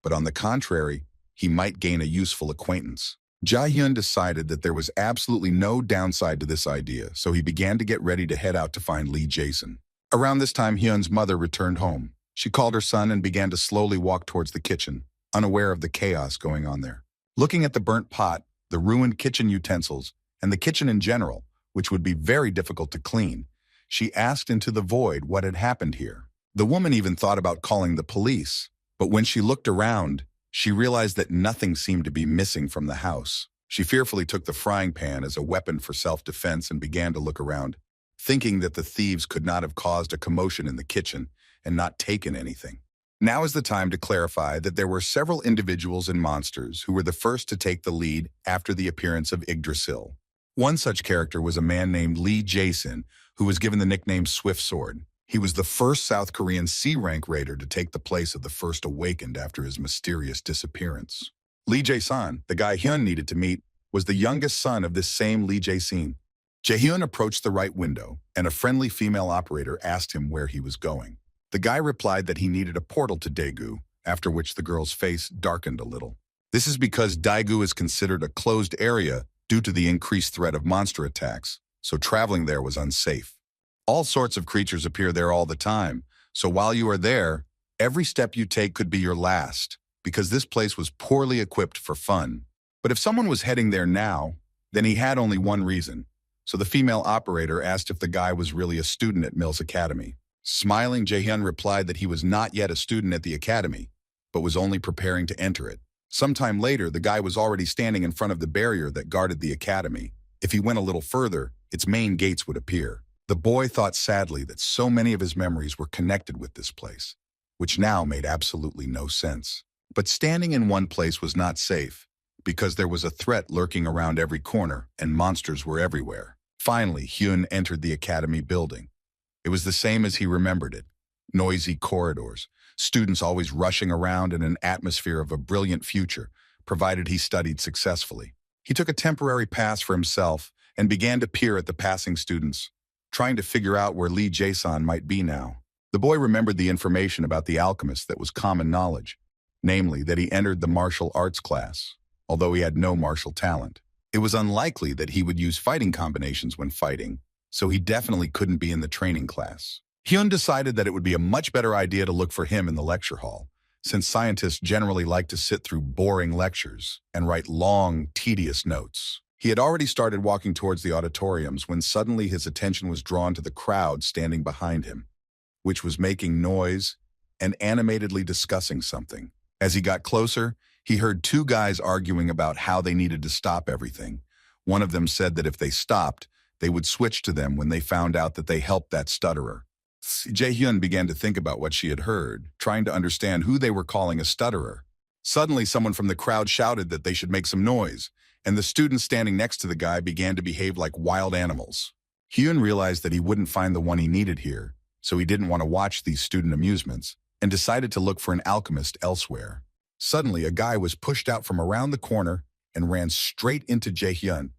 but on the contrary, he might gain a useful acquaintance. Jae-hyun decided that there was absolutely no downside to this idea, so he began to get ready to head out to find Lee Jason. Around this time, Hyun's mother returned home. She called her son and began to slowly walk towards the kitchen, unaware of the chaos going on there. Looking at the burnt pot, the ruined kitchen utensils, and the kitchen in general, which would be very difficult to clean, she asked into the void what had happened here. The woman even thought about calling the police, but when she looked around, she realized that nothing seemed to be missing from the house. She fearfully took the frying pan as a weapon for self-defense and began to look around, thinking that the thieves could not have caused a commotion in the kitchen and not taken anything. Now is the time to clarify that there were several individuals and monsters who were the first to take the lead after the appearance of Yggdrasil. One such character was a man named Lee Jason, who was given the nickname Swift Sword. He was the first South Korean C-rank raider to take the place of the first awakened after his mysterious disappearance. Lee Jae-san, the guy Hyun needed to meet, was the youngest son of this same Lee Jae-sin. Jae-hyun approached the right window, and a friendly female operator asked him where he was going. The guy replied that he needed a portal to Daegu, after which the girl's face darkened a little. This is because Daegu is considered a closed area due to the increased threat of monster attacks, so traveling there was unsafe. All sorts of creatures appear there all the time, so while you are there, every step you take could be your last, because this place was poorly equipped for fun. But if someone was heading there now, then he had only one reason. So the female operator asked if the guy was really a student at Mills Academy. Smiling, Jae-hyun replied that he was not yet a student at the academy, but was only preparing to enter it. Sometime later, the guy was already standing in front of the barrier that guarded the academy. If he went a little further, its main gates would appear. The boy thought sadly that so many of his memories were connected with this place, which now made absolutely no sense. But standing in one place was not safe, because there was a threat lurking around every corner and monsters were everywhere. Finally, Hyun entered the academy building. It was the same as he remembered it. Noisy corridors, students always rushing around in an atmosphere of a brilliant future, provided he studied successfully. He took a temporary pass for himself and began to peer at the passing students, trying to figure out where Lee Jae-san might be now. The boy remembered the information about the alchemist that was common knowledge, namely that he entered the martial arts class, although he had no martial talent. It was unlikely that he would use fighting combinations when fighting, so he definitely couldn't be in the training class. Hyun decided that it would be a much better idea to look for him in the lecture hall, since scientists generally like to sit through boring lectures and write long, tedious notes. He had already started walking towards the auditoriums when suddenly his attention was drawn to the crowd standing behind him, which was making noise and animatedly discussing something. As he got closer, he heard two guys arguing about how they needed to stop everything. One of them said that if they stopped, they would switch to them when they found out that they helped that stutterer. Jae-hyun began to think about what she had heard, trying to understand who they were calling a stutterer. Suddenly, someone from the crowd shouted that they should make some noise, and the students standing next to the guy began to behave like wild animals. Hyun realized that he wouldn't find the one he needed here, so he didn't want to watch these student amusements, and decided to look for an alchemist elsewhere. Suddenly, a guy was pushed out from around the corner and ran straight into Jae-hyun,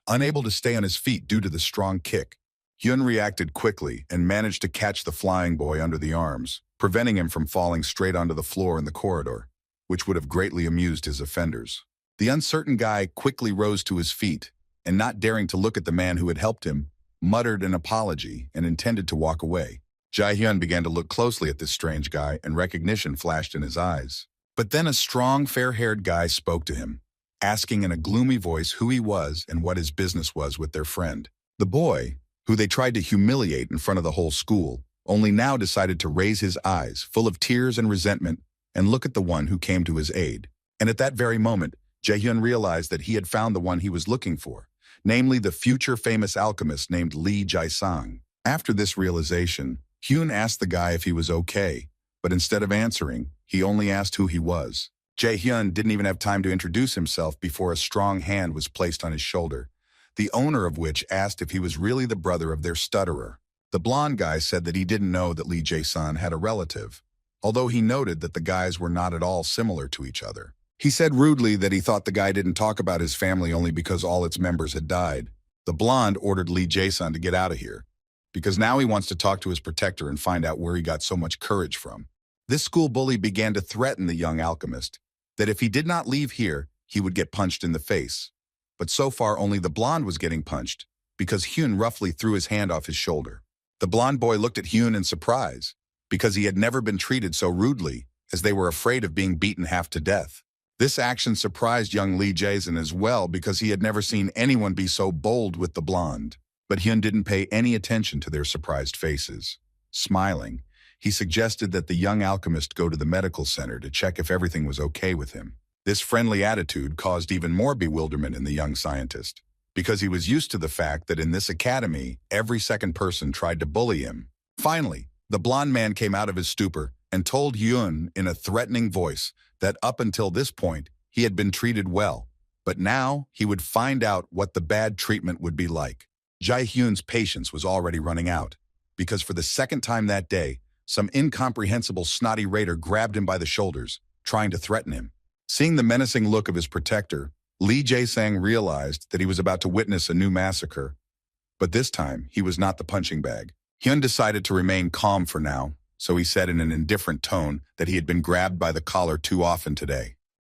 unable to stay on his feet due to the strong kick. Hyun reacted quickly and managed to catch the flying boy under the arms, preventing him from falling straight onto the floor in the corridor, which would have greatly amused his offenders. The uncertain guy quickly rose to his feet, and not daring to look at the man who had helped him, muttered an apology and intended to walk away. Jae-hyun began to look closely at this strange guy, and recognition flashed in his eyes. But then a strong, fair-haired guy spoke to him, asking in a gloomy voice who he was and what his business was with their friend. The boy, who they tried to humiliate in front of the whole school, only now decided to raise his eyes, full of tears and resentment, and look at the one who came to his aid. And at that very moment, Jae-hyun realized that he had found the one he was looking for, namely the future famous alchemist named Lee Jae-sang. After this realization, Hyun asked the guy if he was okay, but instead of answering, he only asked who he was. Jae-hyun didn't even have time to introduce himself before a strong hand was placed on his shoulder, the owner of which asked if he was really the brother of their stutterer. The blonde guy said that he didn't know that Lee Jae-sang had a relative, although he noted that the guys were not at all similar to each other. He said rudely that he thought the guy didn't talk about his family only because all its members had died. The blonde ordered Lee Jae-sang to get out of here, because now he wants to talk to his protector and find out where he got so much courage from. This school bully began to threaten the young alchemist that if he did not leave here, he would get punched in the face. But so far only the blonde was getting punched, because Hyun roughly threw his hand off his shoulder. The blonde boy looked at Hyun in surprise, because he had never been treated so rudely, as they were afraid of being beaten half to death. This action surprised young Lee Jae-sang as well, because he had never seen anyone be so bold with the blonde. But Hyun didn't pay any attention to their surprised faces. Smiling, he suggested that the young alchemist go to the medical center to check if everything was okay with him. This friendly attitude caused even more bewilderment in the young scientist, because he was used to the fact that in this academy, every second person tried to bully him. Finally, the blonde man came out of his stupor and told Hyun in a threatening voice that up until this point, he had been treated well, but now he would find out what the bad treatment would be like. Jae-hyun's patience was already running out, because for the second time that day, some incomprehensible snotty raider grabbed him by the shoulders, trying to threaten him. Seeing the menacing look of his protector, Lee Jae-sang realized that he was about to witness a new massacre. But this time, he was not the punching bag. Hyun decided to remain calm for now, so he said in an indifferent tone that he had been grabbed by the collar too often today.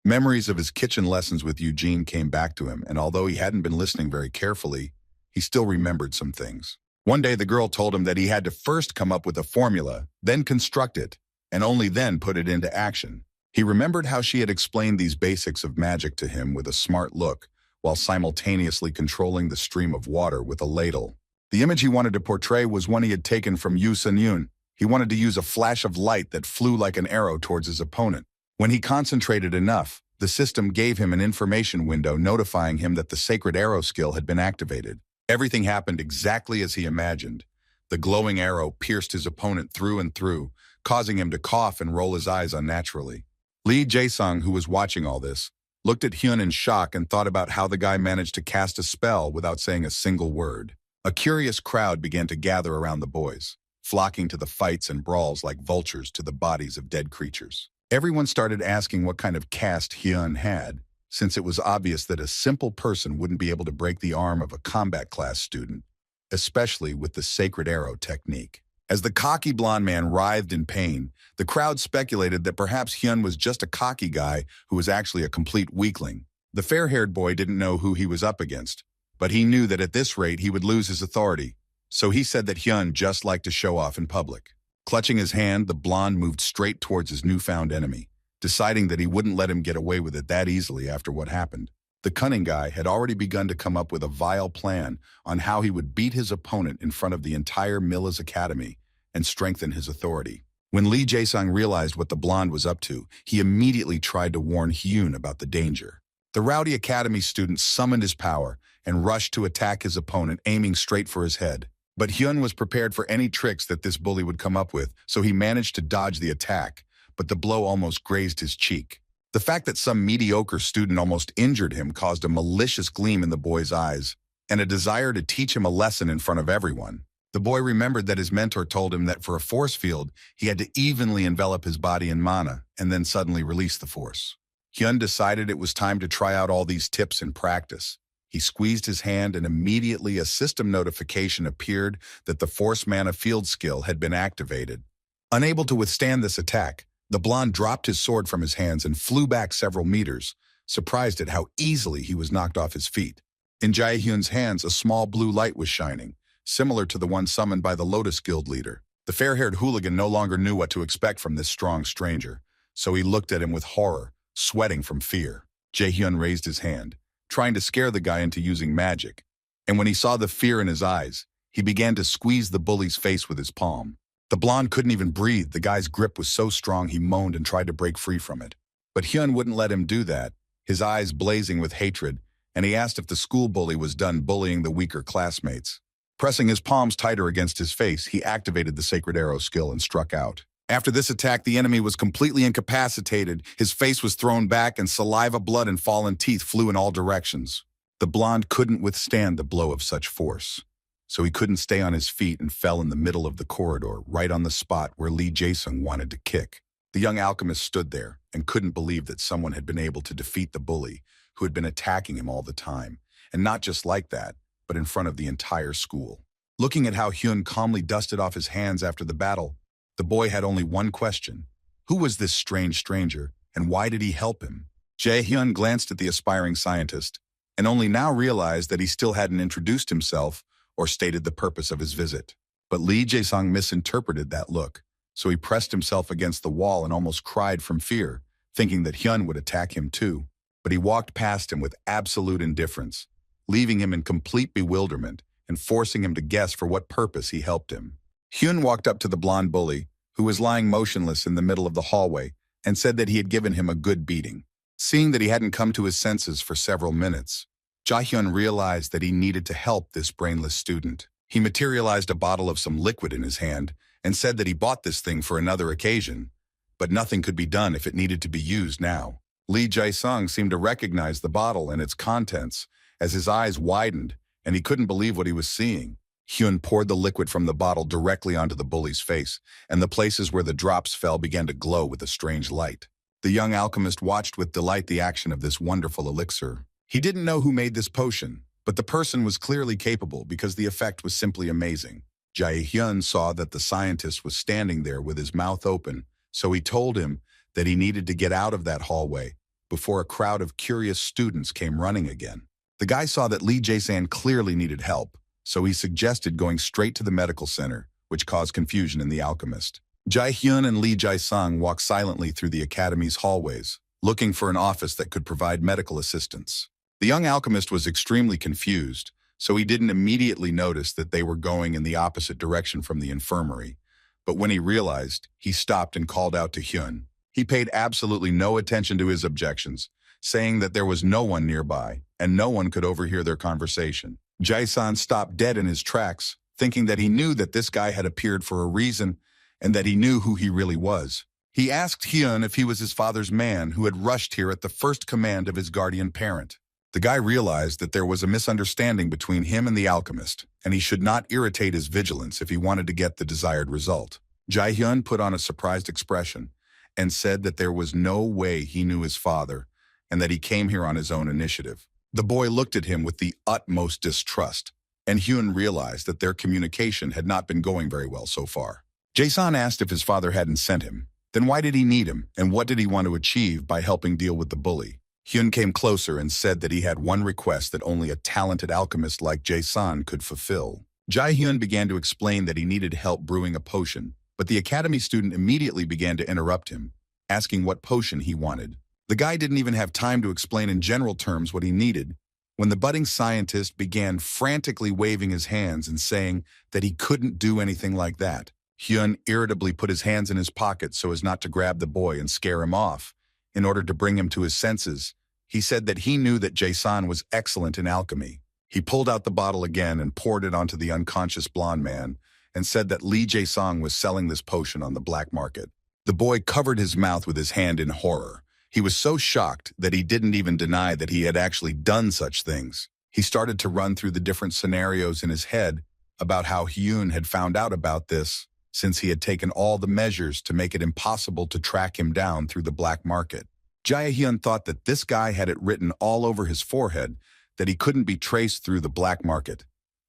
Memories of his kitchen lessons with Eugene came back to him, and although he hadn't been listening very carefully, he still remembered some things. One day, the girl told him that he had to first come up with a formula, then construct it, and only then put it into action. He remembered how she had explained these basics of magic to him with a smart look, while simultaneously controlling the stream of water with a ladle. The image he wanted to portray was one he had taken from Yoo Sun-yoon. He wanted to use a flash of light that flew like an arrow towards his opponent. When he concentrated enough, the system gave him an information window notifying him that the sacred arrow skill had been activated. Everything happened exactly as he imagined. The glowing arrow pierced his opponent through and through, causing him to cough and roll his eyes unnaturally. Lee Jae-sang, who was watching all this, looked at Hyun in shock and thought about how the guy managed to cast a spell without saying a single word. A curious crowd began to gather around the boys, flocking to the fights and brawls like vultures to the bodies of dead creatures. Everyone started asking what kind of cast Hyun had, since it was obvious that a simple person wouldn't be able to break the arm of a combat class student, especially with the sacred arrow technique. As the cocky blonde man writhed in pain, the crowd speculated that perhaps Hyun was just a cocky guy who was actually a complete weakling. The fair-haired boy didn't know who he was up against, but he knew that at this rate he would lose his authority, so he said that Hyun just liked to show off in public. Clutching his hand, the blonde moved straight towards his newfound enemy, deciding that he wouldn't let him get away with it that easily after what happened. The cunning guy had already begun to come up with a vile plan on how he would beat his opponent in front of the entire Milla's academy and strengthen his authority. When Lee Jae-sung realized what the blonde was up to, he immediately tried to warn Hyun about the danger. The rowdy academy student summoned his power and rushed to attack his opponent, aiming straight for his head. But Hyun was prepared for any tricks that this bully would come up with, so he managed to dodge the attack, but the blow almost grazed his cheek. The fact that some mediocre student almost injured him caused a malicious gleam in the boy's eyes and a desire to teach him a lesson in front of everyone. The boy remembered that his mentor told him that for a force field, he had to evenly envelop his body in mana and then suddenly release the force. Hyun decided it was time to try out all these tips in practice. He squeezed his hand and immediately a system notification appeared that the force mana field skill had been activated. Unable to withstand this attack, the blonde dropped his sword from his hands and flew back several meters, surprised at how easily he was knocked off his feet. In Jae-hyun's hands, a small blue light was shining, similar to the one summoned by the Lotus Guild leader. The fair-haired hooligan no longer knew what to expect from this strong stranger, so he looked at him with horror, sweating from fear. Jae-hyun raised his hand, trying to scare the guy into using magic, and when he saw the fear in his eyes, he began to squeeze the bully's face with his palm. The blonde couldn't even breathe. The guy's grip was so strong he moaned and tried to break free from it. But Hyun wouldn't let him do that, his eyes blazing with hatred, and he asked if the school bully was done bullying the weaker classmates. Pressing his palms tighter against his face, he activated the Sacred Arrow skill and struck out. After this attack, the enemy was completely incapacitated, his face was thrown back, and saliva, blood, and fallen teeth flew in all directions. The blonde couldn't withstand the blow of such force, so he couldn't stay on his feet and fell in the middle of the corridor, right on the spot where Lee Jae-sung wanted to kick. The young alchemist stood there and couldn't believe that someone had been able to defeat the bully who had been attacking him all the time, and not just like that, but in front of the entire school. Looking at how Hyun calmly dusted off his hands after the battle, the boy had only one question. Who was this strange stranger, and why did he help him? Jae-hyun glanced at the aspiring scientist, and only now realized that he still hadn't introduced himself or stated the purpose of his visit. But Lee Jae-sung misinterpreted that look, so he pressed himself against the wall and almost cried from fear, thinking that Hyun would attack him too. But he walked past him with absolute indifference, leaving him in complete bewilderment and forcing him to guess for what purpose he helped him. Hyun walked up to the blonde bully, who was lying motionless in the middle of the hallway, and said that he had given him a good beating. Seeing that he hadn't come to his senses for several minutes, Jae-hyun realized that he needed to help this brainless student. He materialized a bottle of some liquid in his hand and said that he bought this thing for another occasion, but nothing could be done if it needed to be used now. Lee Jae-sung seemed to recognize the bottle and its contents as his eyes widened and he couldn't believe what he was seeing. Hyun poured the liquid from the bottle directly onto the bully's face, and the places where the drops fell began to glow with a strange light. The young alchemist watched with delight the action of this wonderful elixir. He didn't know who made this potion, but the person was clearly capable because the effect was simply amazing. Jae-hyun saw that the scientist was standing there with his mouth open, so he told him that he needed to get out of that hallway before a crowd of curious students came running again. The guy saw that Lee Jae-sung clearly needed help, so he suggested going straight to the medical center, which caused confusion in the alchemist. Jae-hyun and Lee Jae-sung walked silently through the academy's hallways, looking for an office that could provide medical assistance. The young alchemist was extremely confused, so he didn't immediately notice that they were going in the opposite direction from the infirmary. But when he realized, he stopped and called out to Hyun. He paid absolutely no attention to his objections, saying that there was no one nearby, and no one could overhear their conversation. Jae-san stopped dead in his tracks, thinking that he knew that this guy had appeared for a reason, and that he knew who he really was. He asked Hyun if he was his father's man who had rushed here at the first command of his guardian parent. The guy realized that there was a misunderstanding between him and the alchemist, and he should not irritate his vigilance if he wanted to get the desired result. Jae-hyun put on a surprised expression and said that there was no way he knew his father and that he came here on his own initiative. The boy looked at him with the utmost distrust, and Hyun realized that their communication had not been going very well so far. Jae-san asked if his father hadn't sent him. Then why did he need him, and what did he want to achieve by helping deal with the bully? Hyun came closer and said that he had one request that only a talented alchemist like Jae-san could fulfill. Jae-hyun began to explain that he needed help brewing a potion, but the academy student immediately began to interrupt him, asking what potion he wanted. The guy didn't even have time to explain in general terms what he needed when the budding scientist began frantically waving his hands and saying that he couldn't do anything like that. Hyun irritably put his hands in his pockets so as not to grab the boy and scare him off. In order to bring him to his senses, he said that he knew that Jae-san was excellent in alchemy. He pulled out the bottle again and poured it onto the unconscious blonde man and said that Lee Jae-sung was selling this potion on the black market. The boy covered his mouth with his hand in horror. He was so shocked that he didn't even deny that he had actually done such things. He started to run through the different scenarios in his head about how Hyun had found out about this since he had taken all the measures to make it impossible to track him down through the black market. Jae-hyun thought that this guy had it written all over his forehead that he couldn't be traced through the black market,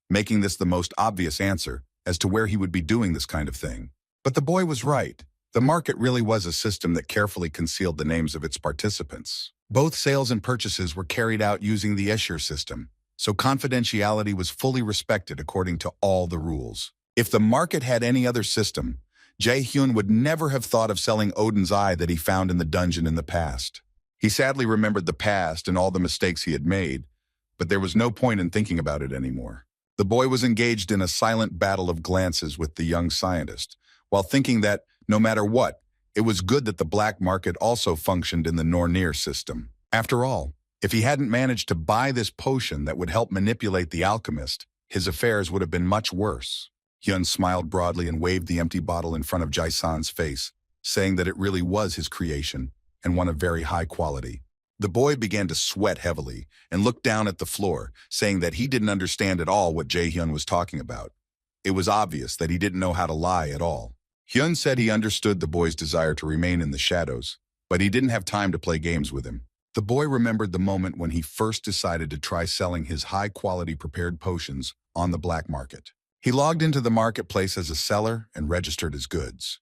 making this the most obvious answer as to where he would be doing this kind of thing. But the boy was right. The market really was a system that carefully concealed the names of its participants. Both sales and purchases were carried out using the Escher system, so confidentiality was fully respected according to all the rules. If the market had any other system, Jae-hyun would never have thought of selling Odin's eye that he found in the dungeon in the past. He sadly remembered the past and all the mistakes he had made, but there was no point in thinking about it anymore. The boy was engaged in a silent battle of glances with the young scientist, while thinking that, no matter what, it was good that the black market also functioned in the Nornir system. After all, if he hadn't managed to buy this potion that would help manipulate the alchemist, his affairs would have been much worse. Hyun smiled broadly and waved the empty bottle in front of Jae-san's face, saying that it really was his creation and one of very high quality. The boy began to sweat heavily and looked down at the floor, saying that he didn't understand at all what Jae-hyun was talking about. It was obvious that he didn't know how to lie at all. Hyun said he understood the boy's desire to remain in the shadows, but he didn't have time to play games with him. The boy remembered the moment when he first decided to try selling his high-quality prepared potions on the black market. He logged into the marketplace as a seller and registered his goods,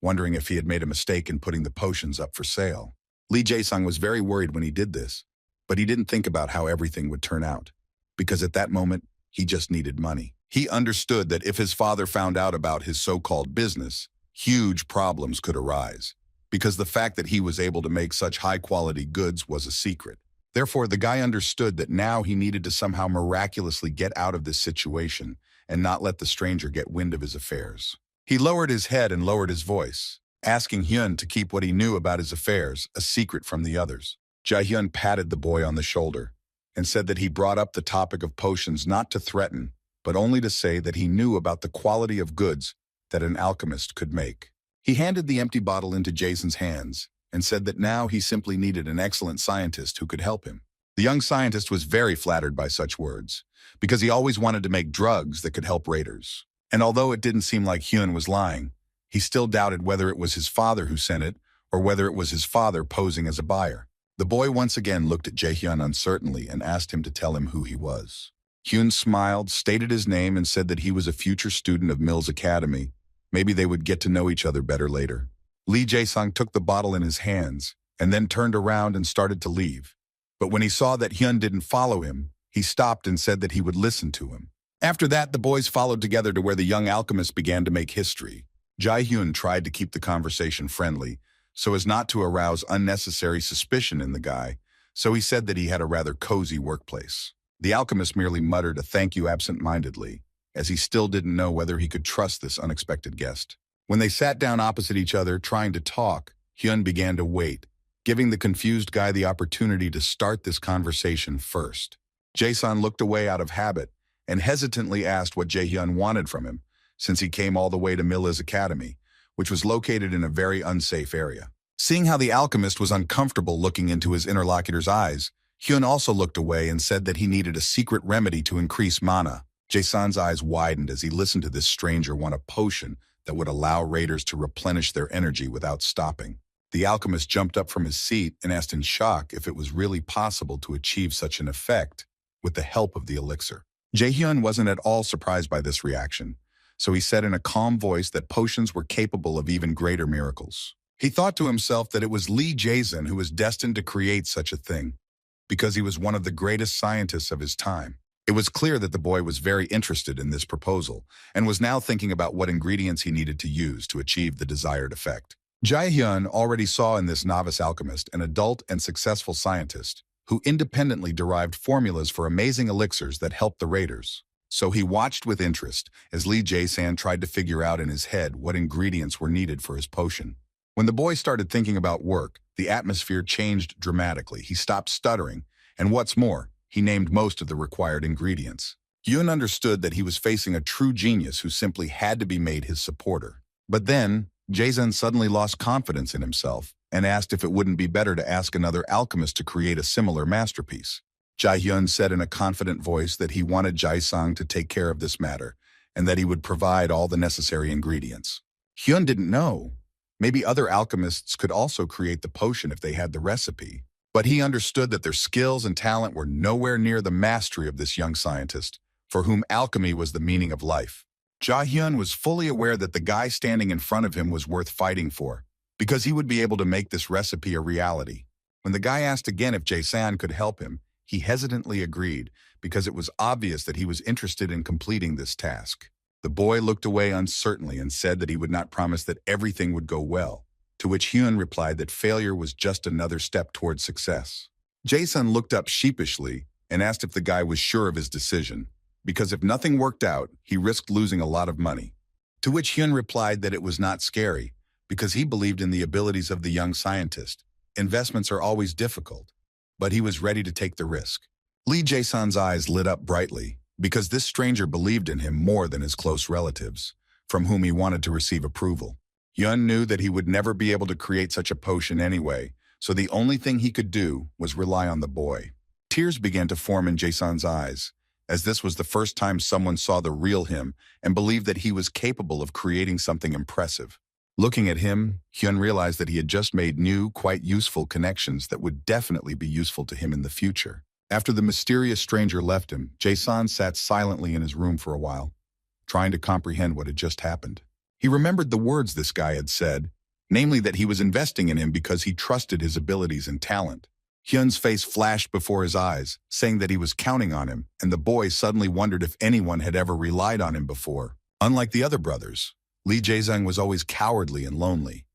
wondering if he had made a mistake in putting the potions up for sale. Lee Jae-sung was very worried when he did this, but he didn't think about how everything would turn out, because at that moment, he just needed money. He understood that if his father found out about his so-called business, huge problems could arise, because the fact that he was able to make such high-quality goods was a secret. Therefore, the guy understood that now he needed to somehow miraculously get out of this situation and not let the stranger get wind of his affairs. He lowered his head and lowered his voice, asking Hyun to keep what he knew about his affairs a secret from the others. Jae-hyun patted the boy on the shoulder and said that he brought up the topic of potions not to threaten, but only to say that he knew about the quality of goods that an alchemist could make. He handed the empty bottle into Jason's hands and said that now he simply needed an excellent scientist who could help him. The young scientist was very flattered by such words, because he always wanted to make drugs that could help raiders. And although it didn't seem like Hyun was lying, he still doubted whether it was his father who sent it or whether it was his father posing as a buyer. The boy once again looked at Jae-hyun uncertainly and asked him to tell him who he was. Hyun smiled, stated his name, and said that he was a future student of Mill's Academy. Maybe they would get to know each other better later. Lee Jae-sung took the bottle in his hands and then turned around and started to leave. But when he saw that Hyun didn't follow him, he stopped and said that he would listen to him. After that, the boys followed together to where the young alchemist began to make history. Jae-hyun tried to keep the conversation friendly so as not to arouse unnecessary suspicion in the guy, so he said that he had a rather cozy workplace. The alchemist merely muttered a thank you absent-mindedly, as he still didn't know whether he could trust this unexpected guest. When they sat down opposite each other trying to talk, Hyun began to wait, giving the confused guy the opportunity to start this conversation first. Jae-san looked away out of habit and hesitantly asked what Jae-hyun wanted from him, since he came all the way to Mill's Academy, which was located in a very unsafe area. Seeing how the alchemist was uncomfortable looking into his interlocutor's eyes, Hyun also looked away and said that he needed a secret remedy to increase mana. Jae-san's eyes widened as he listened to this stranger want a potion that would allow raiders to replenish their energy without stopping. The alchemist jumped up from his seat and asked in shock if it was really possible to achieve such an effect with the help of the elixir. Jae-hyun wasn't at all surprised by this reaction, so he said in a calm voice that potions were capable of even greater miracles. He thought to himself that it was Lee Jae-sun who was destined to create such a thing, because he was one of the greatest scientists of his time. It was clear that the boy was very interested in this proposal and was now thinking about what ingredients he needed to use to achieve the desired effect. Jae-hyun already saw in this novice alchemist an adult and successful scientist who independently derived formulas for amazing elixirs that helped the raiders. So he watched with interest as Lee Jae-san tried to figure out in his head what ingredients were needed for his potion. When the boy started thinking about work, the atmosphere changed dramatically. He stopped stuttering, and what's more, he named most of the required ingredients. Hyun understood that he was facing a true genius who simply had to be made his supporter. But then, Jae-san suddenly lost confidence in himself and asked if it wouldn't be better to ask another alchemist to create a similar masterpiece. Jae-hyun said in a confident voice that he wanted Jae-sang to take care of this matter and that he would provide all the necessary ingredients. Hyun didn't know. Maybe other alchemists could also create the potion if they had the recipe, but he understood that their skills and talent were nowhere near the mastery of this young scientist, for whom alchemy was the meaning of life. Jae-hyun was fully aware that the guy standing in front of him was worth fighting for, because he would be able to make this recipe a reality. When the guy asked again if Jae-san could help him, he hesitantly agreed, because it was obvious that he was interested in completing this task. The boy looked away uncertainly and said that he would not promise that everything would go well, to which Hyun replied that failure was just another step towards success. Jae-san looked up sheepishly and asked if the guy was sure of his decision, because if nothing worked out, he risked losing a lot of money. To which Hyun replied that it was not scary, because he believed in the abilities of the young scientist. Investments are always difficult, but he was ready to take the risk. Lee Jae-san's eyes lit up brightly, because this stranger believed in him more than his close relatives, from whom he wanted to receive approval. Hyun knew that he would never be able to create such a potion anyway, so the only thing he could do was rely on the boy. Tears began to form in Jae-san's eyes, as this was the first time someone saw the real him and believed that he was capable of creating something impressive. Looking at him, Hyun realized that he had just made new, quite useful connections that would definitely be useful to him in the future. After the mysterious stranger left him, Jae-san sat silently in his room for a while, trying to comprehend what had just happened. He remembered the words this guy had said, namely that he was investing in him because he trusted his abilities and talent. Hyun's face flashed before his eyes, saying that he was counting on him, and the boy suddenly wondered if anyone had ever relied on him before. Unlike the other brothers, Lee Jae-sang was always cowardly and lonely,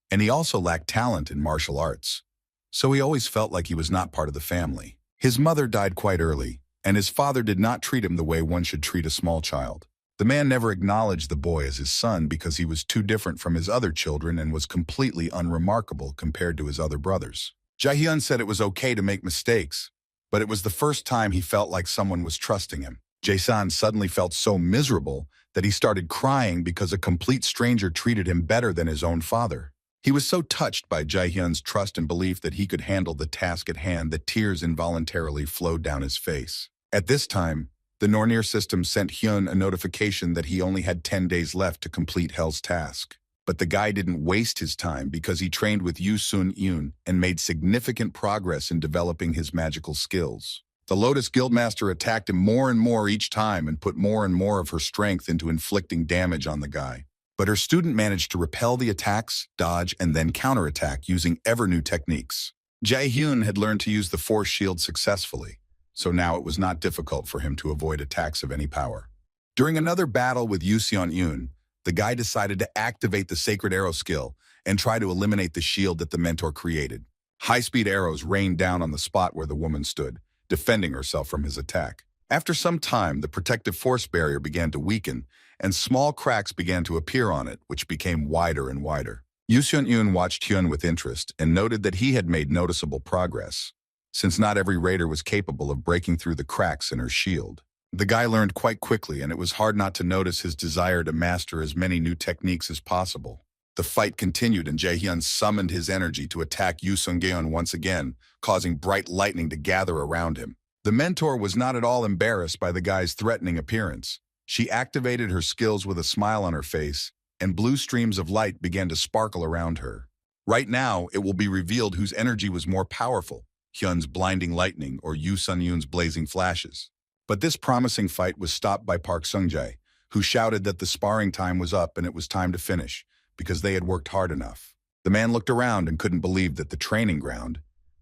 and he also lacked talent in martial arts, so he always felt like he was not part of the family. His mother died quite early, and his father did not treat him the way one should treat a small child. The man never acknowledged the boy as his son because he was too different from his other children and was completely unremarkable compared to his other brothers. Jae-hyun said it was okay to make mistakes, but it was the first time he felt like someone was trusting him. Jae-san suddenly felt so miserable that he started crying because a complete stranger treated him better than his own father. He was so touched by Jae-hyun's trust and belief that he could handle the task at hand that tears involuntarily flowed down his face. At this time, the Nornir system sent Hyun a notification that he only had 10 days left to complete Hell's task. But the guy didn't waste his time because he trained with Yoo Sun-yoon and made significant progress in developing his magical skills. The Lotus Guildmaster attacked him more and more each time and put more and more of her strength into inflicting damage on the guy. But her student managed to repel the attacks, dodge, and then counterattack using ever-new techniques. Jae-hyun had learned to use the Force Shield successfully, so now it was not difficult for him to avoid attacks of any power. During another battle with Yoo Sun-yoon, the guy decided to activate the Sacred Arrow skill and try to eliminate the shield that the mentor created. High-speed arrows rained down on the spot where the woman stood, defending herself from his attack. After some time, the protective force barrier began to weaken, and small cracks began to appear on it, which became wider and wider. Yoo Sun-yoon watched Hyun with interest and noted that he had made noticeable progress, since not every raider was capable of breaking through the cracks in her shield. The guy learned quite quickly, and it was hard not to notice his desire to master as many new techniques as possible. The fight continued, and Jae-hyun summoned his energy to attack Yoo Sung-geon once again, causing bright lightning to gather around him. The mentor was not at all embarrassed by the guy's threatening appearance. She activated her skills with a smile on her face, and blue streams of light began to sparkle around her. Right now, it will be revealed whose energy was more powerful, Hyun's blinding lightning or Yoo Sun-yoon's blazing flashes. But this promising fight was stopped by Park Sung-jae, who shouted that the sparring time was up and it was time to finish, because they had worked hard enough. The man looked around and couldn't believe that the training ground,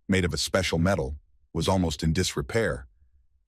made of a special metal, was almost in disrepair,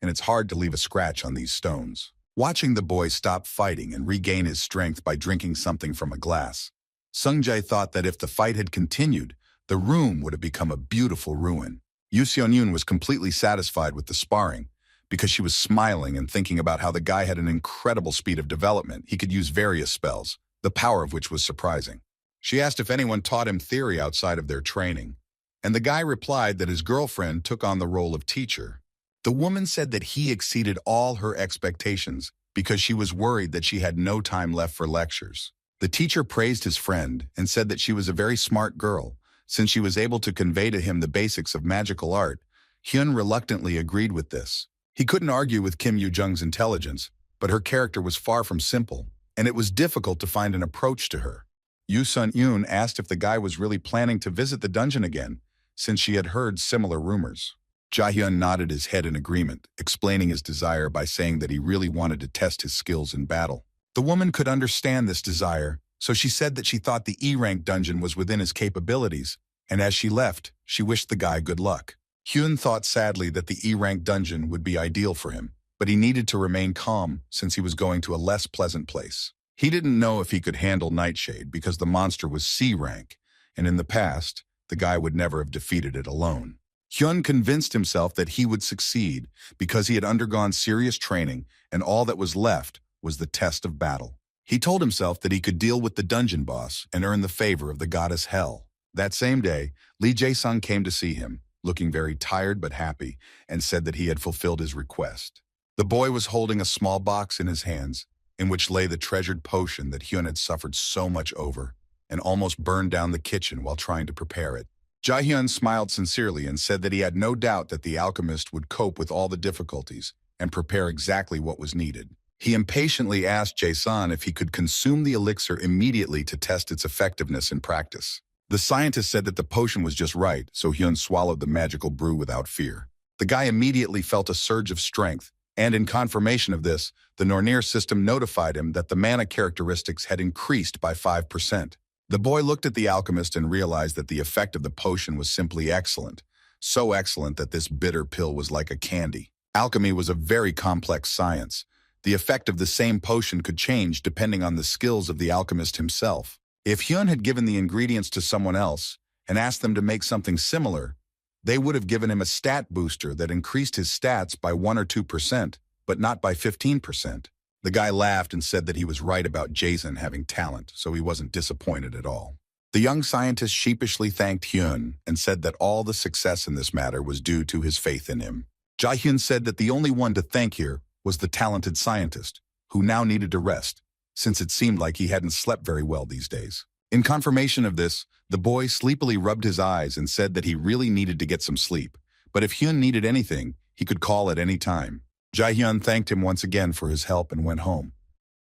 and it's hard to leave a scratch on these stones. Watching the boy stop fighting and regain his strength by drinking something from a glass, Sung-jae thought that if the fight had continued, the room would have become a beautiful ruin. Yoo Seon-yoon was completely satisfied with the sparring because she was smiling and thinking about how the guy had an incredible speed of development. He could use various spells, the power of which was surprising. She asked if anyone taught him theory outside of their training, and the guy replied that his girlfriend took on the role of teacher. The woman said that he exceeded all her expectations because she was worried that she had no time left for lectures. The teacher praised his friend and said that she was a very smart girl, since she was able to convey to him the basics of magical art. Hyun reluctantly agreed with this. He couldn't argue with Kim Yoo-jung's intelligence, but her character was far from simple, and it was difficult to find an approach to her. Yoo Sun-yoon asked if the guy was really planning to visit the dungeon again, since she had heard similar rumors. Jae-hyun nodded his head in agreement, explaining his desire by saying that he really wanted to test his skills in battle. The woman could understand this desire, so she said that she thought the E-rank dungeon was within his capabilities, and as she left, she wished the guy good luck. Hyun thought sadly that the E-rank dungeon would be ideal for him, but he needed to remain calm since he was going to a less pleasant place. He didn't know if he could handle Nightshade because the monster was C-rank, and in the past, the guy would never have defeated it alone. Hyun convinced himself that he would succeed because he had undergone serious training and all that was left was the test of battle. He told himself that he could deal with the dungeon boss and earn the favor of the goddess Hel. That same day, Lee Jae-sung came to see him, looking very tired but happy, and said that he had fulfilled his request. The boy was holding a small box in his hands, in which lay the treasured potion that Hyun had suffered so much over, and almost burned down the kitchen while trying to prepare it. Jae-hyun smiled sincerely and said that he had no doubt that the alchemist would cope with all the difficulties and prepare exactly what was needed. He impatiently asked Jae-san if he could consume the elixir immediately to test its effectiveness in practice. The scientist said that the potion was just right, so Hyun swallowed the magical brew without fear. The guy immediately felt a surge of strength, and in confirmation of this, the Nornir system notified him that the mana characteristics had increased by 5%. The boy looked at the alchemist and realized that the effect of the potion was simply excellent, so excellent that this bitter pill was like a candy. Alchemy was a very complex science. The effect of the same potion could change depending on the skills of the alchemist himself. If Hyun had given the ingredients to someone else and asked them to make something similar, they would have given him a stat booster that increased his stats by 1 or 2%, but not by 15%. The guy laughed and said that he was right about Jason having talent, so he wasn't disappointed at all. The young scientist sheepishly thanked Hyun and said that all the success in this matter was due to his faith in him. Jae-hyun said that the only one to thank here was the talented scientist, who now needed to rest, since it seemed like he hadn't slept very well these days. In confirmation of this, the boy sleepily rubbed his eyes and said that he really needed to get some sleep, but if Hyun needed anything, he could call at any time. Jae-hyun thanked him once again for his help and went home,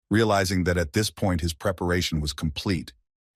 realizing that at this point his preparation was complete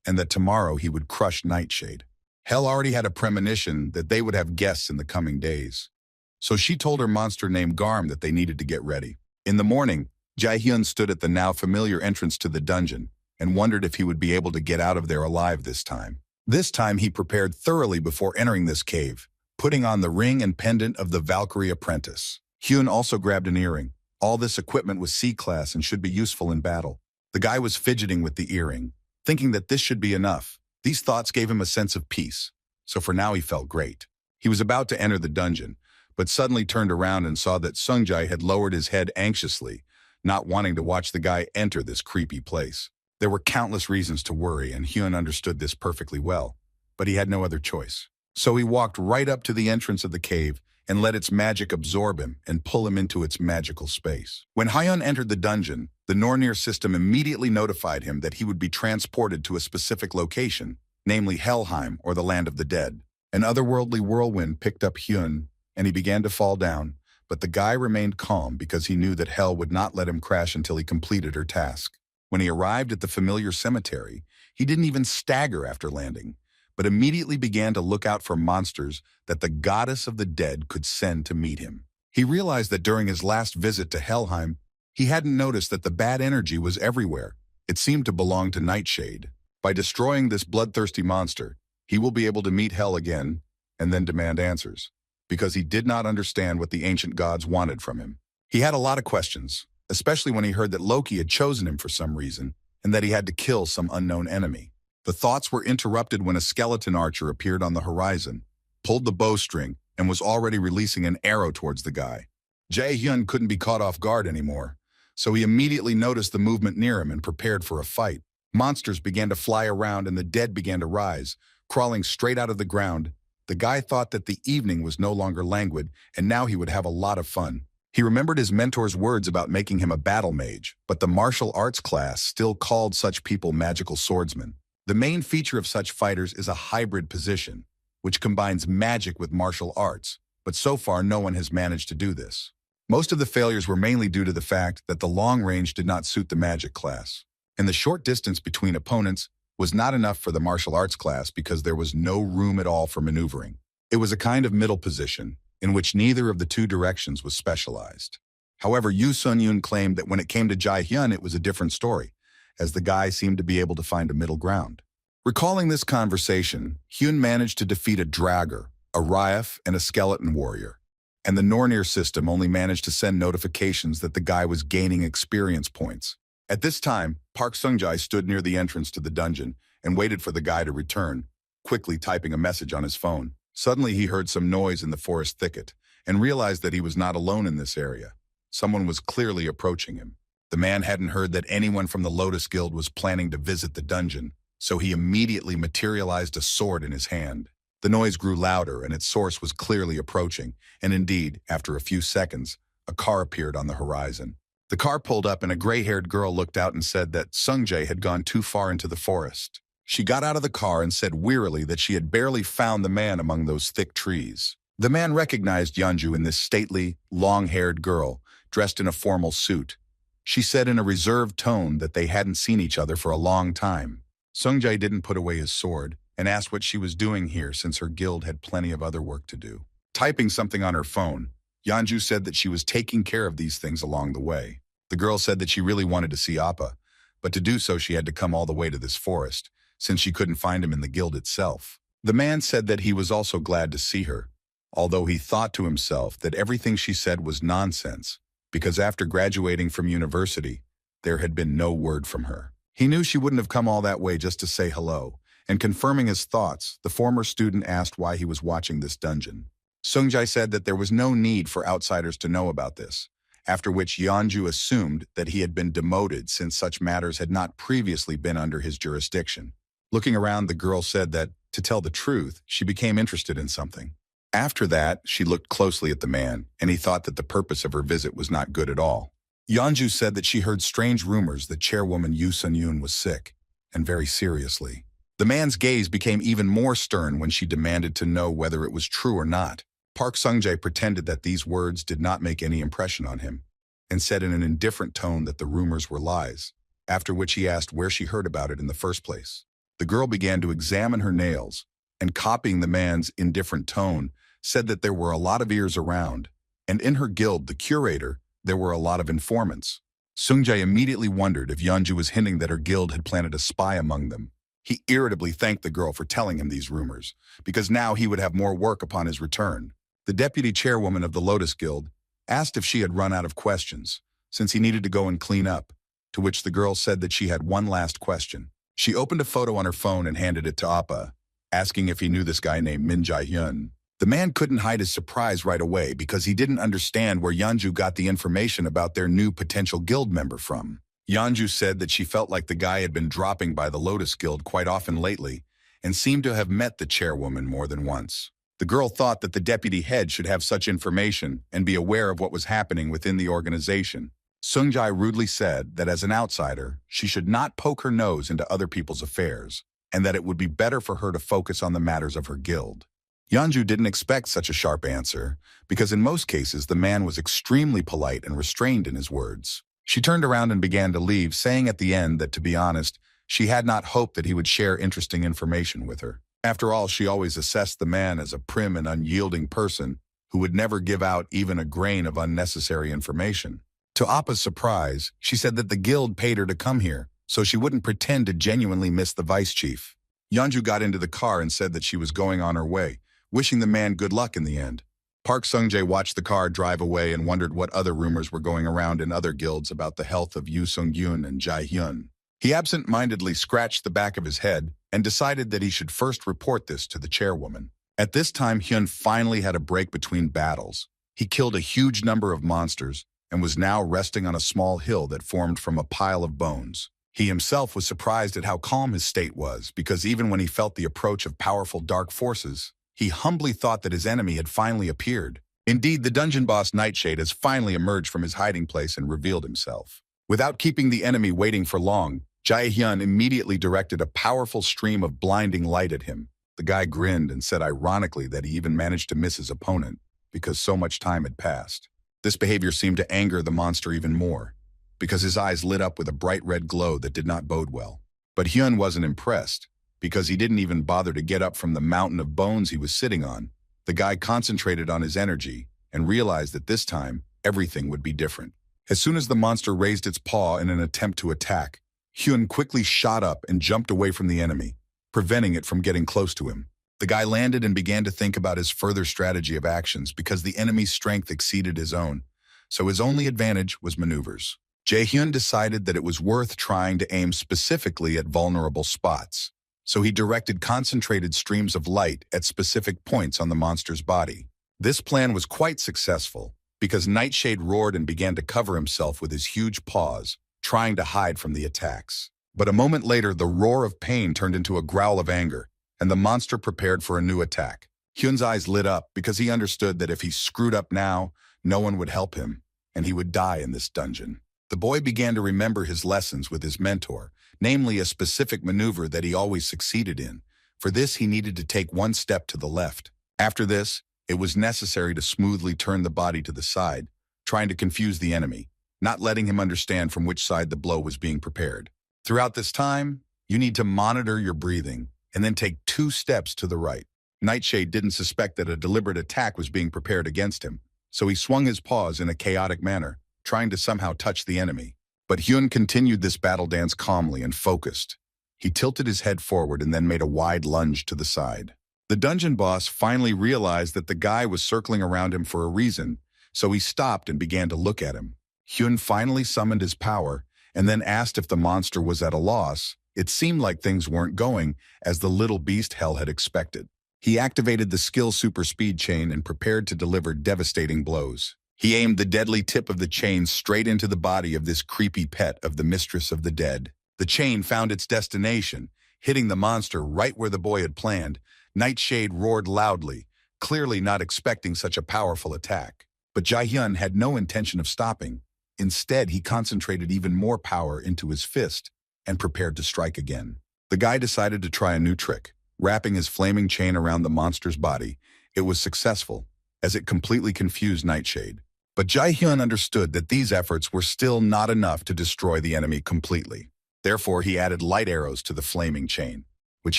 and that tomorrow he would crush Nightshade. Hel already had a premonition that they would have guests in the coming days, so she told her monster named Garm that they needed to get ready. In the morning, Jae-hyun stood at the now familiar entrance to the dungeon and wondered if he would be able to get out of there alive this time. This time he prepared thoroughly before entering this cave, putting on the ring and pendant of the Valkyrie apprentice. Hyun also grabbed an earring. All this equipment was C-class and should be useful in battle. The guy was fidgeting with the earring, thinking that this should be enough. These thoughts gave him a sense of peace, so for now he felt great. He was about to enter the dungeon, but suddenly turned around and saw that Sung-jae had lowered his head anxiously, not wanting to watch the guy enter this creepy place. There were countless reasons to worry, and Hyun understood this perfectly well, but he had no other choice. So he walked right up to the entrance of the cave and let its magic absorb him and pull him into its magical space. When Hyun entered the dungeon, the Nornir system immediately notified him that he would be transported to a specific location, namely Helheim, or the Land of the Dead. An otherworldly whirlwind picked up Hyun, and he began to fall down, but the guy remained calm because he knew that Hel would not let him crash until he completed her task. When he arrived at the familiar cemetery, he didn't even stagger after landing, but immediately began to look out for monsters that the goddess of the dead could send to meet him. He realized that during his last visit to Helheim, he hadn't noticed that the bad energy was everywhere. It seemed to belong to Nightshade. By destroying this bloodthirsty monster, he will be able to meet Hel again and then demand answers, because he did not understand what the ancient gods wanted from him. He had a lot of questions, especially when he heard that Loki had chosen him for some reason and that he had to kill some unknown enemy. The thoughts were interrupted when a skeleton archer appeared on the horizon, pulled the bowstring, and was already releasing an arrow towards the guy. Jae-hyun couldn't be caught off guard anymore, so he immediately noticed the movement near him and prepared for a fight. Monsters began to fly around and the dead began to rise, crawling straight out of the ground. The guy thought that the evening was no longer languid, and now he would have a lot of fun. He remembered his mentor's words about making him a battle mage, but the martial arts class still called such people magical swordsmen. The main feature of such fighters is a hybrid position, which combines magic with martial arts, but so far no one has managed to do this. Most of the failures were mainly due to the fact that the long range did not suit the magic class, and the short distance between opponents was not enough for the martial arts class because there was no room at all for maneuvering. It was a kind of middle position, in which neither of the two directions was specialized. However, Yoo Sun-yoon claimed that when it came to Jae-hyun, it was a different story, as the guy seemed to be able to find a middle ground. Recalling this conversation, Hyun managed to defeat a Draugr, a Ryef, and a skeleton warrior, and the Nornir system only managed to send notifications that the guy was gaining experience points. At this time, Park Sung-jae stood near the entrance to the dungeon and waited for the guy to return, quickly typing a message on his phone. Suddenly, he heard some noise in the forest thicket and realized that he was not alone in this area. Someone was clearly approaching him. The man hadn't heard that anyone from the Lotus Guild was planning to visit the dungeon, so he immediately materialized a sword in his hand. The noise grew louder and its source was clearly approaching, and indeed, after a few seconds, a car appeared on the horizon. The car pulled up and a gray-haired girl looked out and said that Sung-jae had gone too far into the forest. She got out of the car and said wearily that she had barely found the man among those thick trees. The man recognized Yeonju in this stately, long-haired girl, dressed in a formal suit. She said in a reserved tone that they hadn't seen each other for a long time. Sung-jae didn't put away his sword and asked what she was doing here since her guild had plenty of other work to do. Typing something on her phone, Yeonju said that she was taking care of these things along the way. The girl said that she really wanted to see Appa, but to do so she had to come all the way to this forest, since she couldn't find him in the guild itself. The man said that he was also glad to see her, although he thought to himself that everything she said was nonsense, because after graduating from university, there had been no word from her. He knew she wouldn't have come all that way just to say hello, and confirming his thoughts, the former student asked why he was watching this dungeon. Sung-jae said that there was no need for outsiders to know about this, after which Yeonju assumed that he had been demoted since such matters had not previously been under his jurisdiction. Looking around, the girl said that, to tell the truth, she became interested in something. After that, she looked closely at the man, and he thought that the purpose of her visit was not good at all. Yeonju said that she heard strange rumors that chairwoman Yoo Sun-yoon was sick, and very seriously. The man's gaze became even more stern when she demanded to know whether it was true or not. Park Sung-jae pretended that these words did not make any impression on him, and said in an indifferent tone that the rumors were lies, after which he asked where she heard about it in the first place. The girl began to examine her nails, and copying the man's indifferent tone, said that there were a lot of ears around, and in her guild, the curator, there were a lot of informants. Sung-jae immediately wondered if Yeonju was hinting that her guild had planted a spy among them. He irritably thanked the girl for telling him these rumors, because now he would have more work upon his return. The deputy chairwoman of the Lotus Guild asked if she had run out of questions, since he needed to go and clean up, to which the girl said that she had one last question. She opened a photo on her phone and handed it to Appa, asking if he knew this guy named Min Jae-hyun. The man couldn't hide his surprise right away because he didn't understand where Yeonju got the information about their new potential guild member from. Yeonju said that she felt like the guy had been dropping by the Lotus Guild quite often lately and seemed to have met the chairwoman more than once. The girl thought that the deputy head should have such information and be aware of what was happening within the organization. Sung-jae rudely said that as an outsider, she should not poke her nose into other people's affairs, and that it would be better for her to focus on the matters of her guild. Yeonju didn't expect such a sharp answer, because in most cases the man was extremely polite and restrained in his words. She turned around and began to leave, saying at the end that, to be honest, she had not hoped that he would share interesting information with her. After all, she always assessed the man as a prim and unyielding person who would never give out even a grain of unnecessary information. To Appa's surprise, she said that the guild paid her to come here, so she wouldn't pretend to genuinely miss the vice chief. Yeonju got into the car and said that she was going on her way, wishing the man good luck in the end. Park Sung-jae watched the car drive away and wondered what other rumors were going around in other guilds about the health of Yoo Sung-yoon and Jae-hyun. He absent-mindedly scratched the back of his head and decided that he should first report this to the chairwoman. At this time, Hyun finally had a break between battles. He killed a huge number of monsters and was now resting on a small hill that formed from a pile of bones. He himself was surprised at how calm his state was, because even when he felt the approach of powerful dark forces, he humbly thought that his enemy had finally appeared. Indeed, the dungeon boss Nightshade has finally emerged from his hiding place and revealed himself. Without keeping the enemy waiting for long, Jae-hyun immediately directed a powerful stream of blinding light at him. The guy grinned and said ironically that he even managed to miss his opponent because so much time had passed. This behavior seemed to anger the monster even more, because his eyes lit up with a bright red glow that did not bode well. But Hyun wasn't impressed, because he didn't even bother to get up from the mountain of bones he was sitting on. The guy concentrated on his energy and realized that this time, everything would be different. As soon as the monster raised its paw in an attempt to attack, Hyun quickly shot up and jumped away from the enemy, preventing it from getting close to him. The guy landed and began to think about his further strategy of actions because the enemy's strength exceeded his own, so his only advantage was maneuvers. Jae-hyun decided that it was worth trying to aim specifically at vulnerable spots, so he directed concentrated streams of light at specific points on the monster's body. This plan was quite successful because Nightshade roared and began to cover himself with his huge paws, trying to hide from the attacks. But a moment later, the roar of pain turned into a growl of anger, and the monster prepared for a new attack. Hyun's eyes lit up because he understood that if he screwed up now, no one would help him, and he would die in this dungeon. The boy began to remember his lessons with his mentor, namely a specific maneuver that he always succeeded in. For this, he needed to take one step to the left. After this, it was necessary to smoothly turn the body to the side, trying to confuse the enemy, not letting him understand from which side the blow was being prepared. Throughout this time, you need to monitor your breathing and then take 2 steps to the right. Nightshade didn't suspect that a deliberate attack was being prepared against him, so he swung his paws in a chaotic manner, trying to somehow touch the enemy. But Hyun continued this battle dance calmly and focused. He tilted his head forward and then made a wide lunge to the side. The dungeon boss finally realized that the guy was circling around him for a reason, so he stopped and began to look at him. Hyun finally summoned his power and then asked if the monster was at a loss. It seemed like things weren't going as the little beast hell had expected. He activated the skill super speed chain and prepared to deliver devastating blows. He aimed the deadly tip of the chain straight into the body of this creepy pet of the mistress of the dead. The chain found its destination, hitting the monster right where the boy had planned. Nightshade roared loudly, clearly not expecting such a powerful attack. But Jae-hyun had no intention of stopping. Instead, he concentrated even more power into his fist and prepared to strike again. The guy decided to try a new trick, wrapping his flaming chain around the monster's body. It was successful, as it completely confused Nightshade. But Jae-hyun understood that these efforts were still not enough to destroy the enemy completely. Therefore, he added light arrows to the flaming chain, which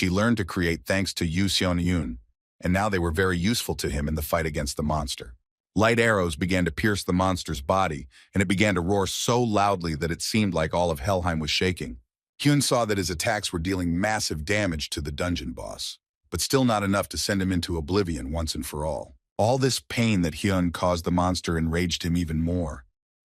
he learned to create thanks to Yoo Seon-yoon, and now they were very useful to him in the fight against the monster. Light arrows began to pierce the monster's body, and it began to roar so loudly that it seemed like all of Helheim was shaking. Hyun saw that his attacks were dealing massive damage to the dungeon boss, but still not enough to send him into oblivion once and for all. All this pain that Hyun caused the monster enraged him even more,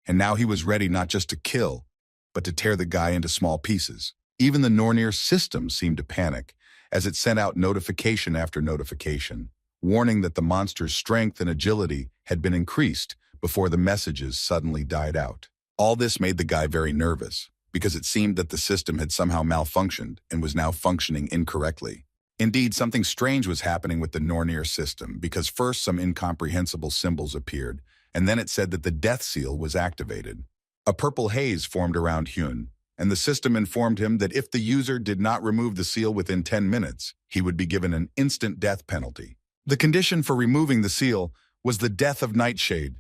and now he was ready not just to kill, but to tear the guy into small pieces. Even the Nornir system seemed to panic, as it sent out notification after notification, warning that the monster's strength and agility had been increased before the messages suddenly died out. All this made the guy very nervous, because it seemed that the system had somehow malfunctioned and was now functioning incorrectly. Indeed, something strange was happening with the Nornir system, because first some incomprehensible symbols appeared, and then it said that the death seal was activated. A purple haze formed around Hyun, and the system informed him that if the user did not remove the seal within 10 minutes, he would be given an instant death penalty. The condition for removing the seal was the death of Nightshade.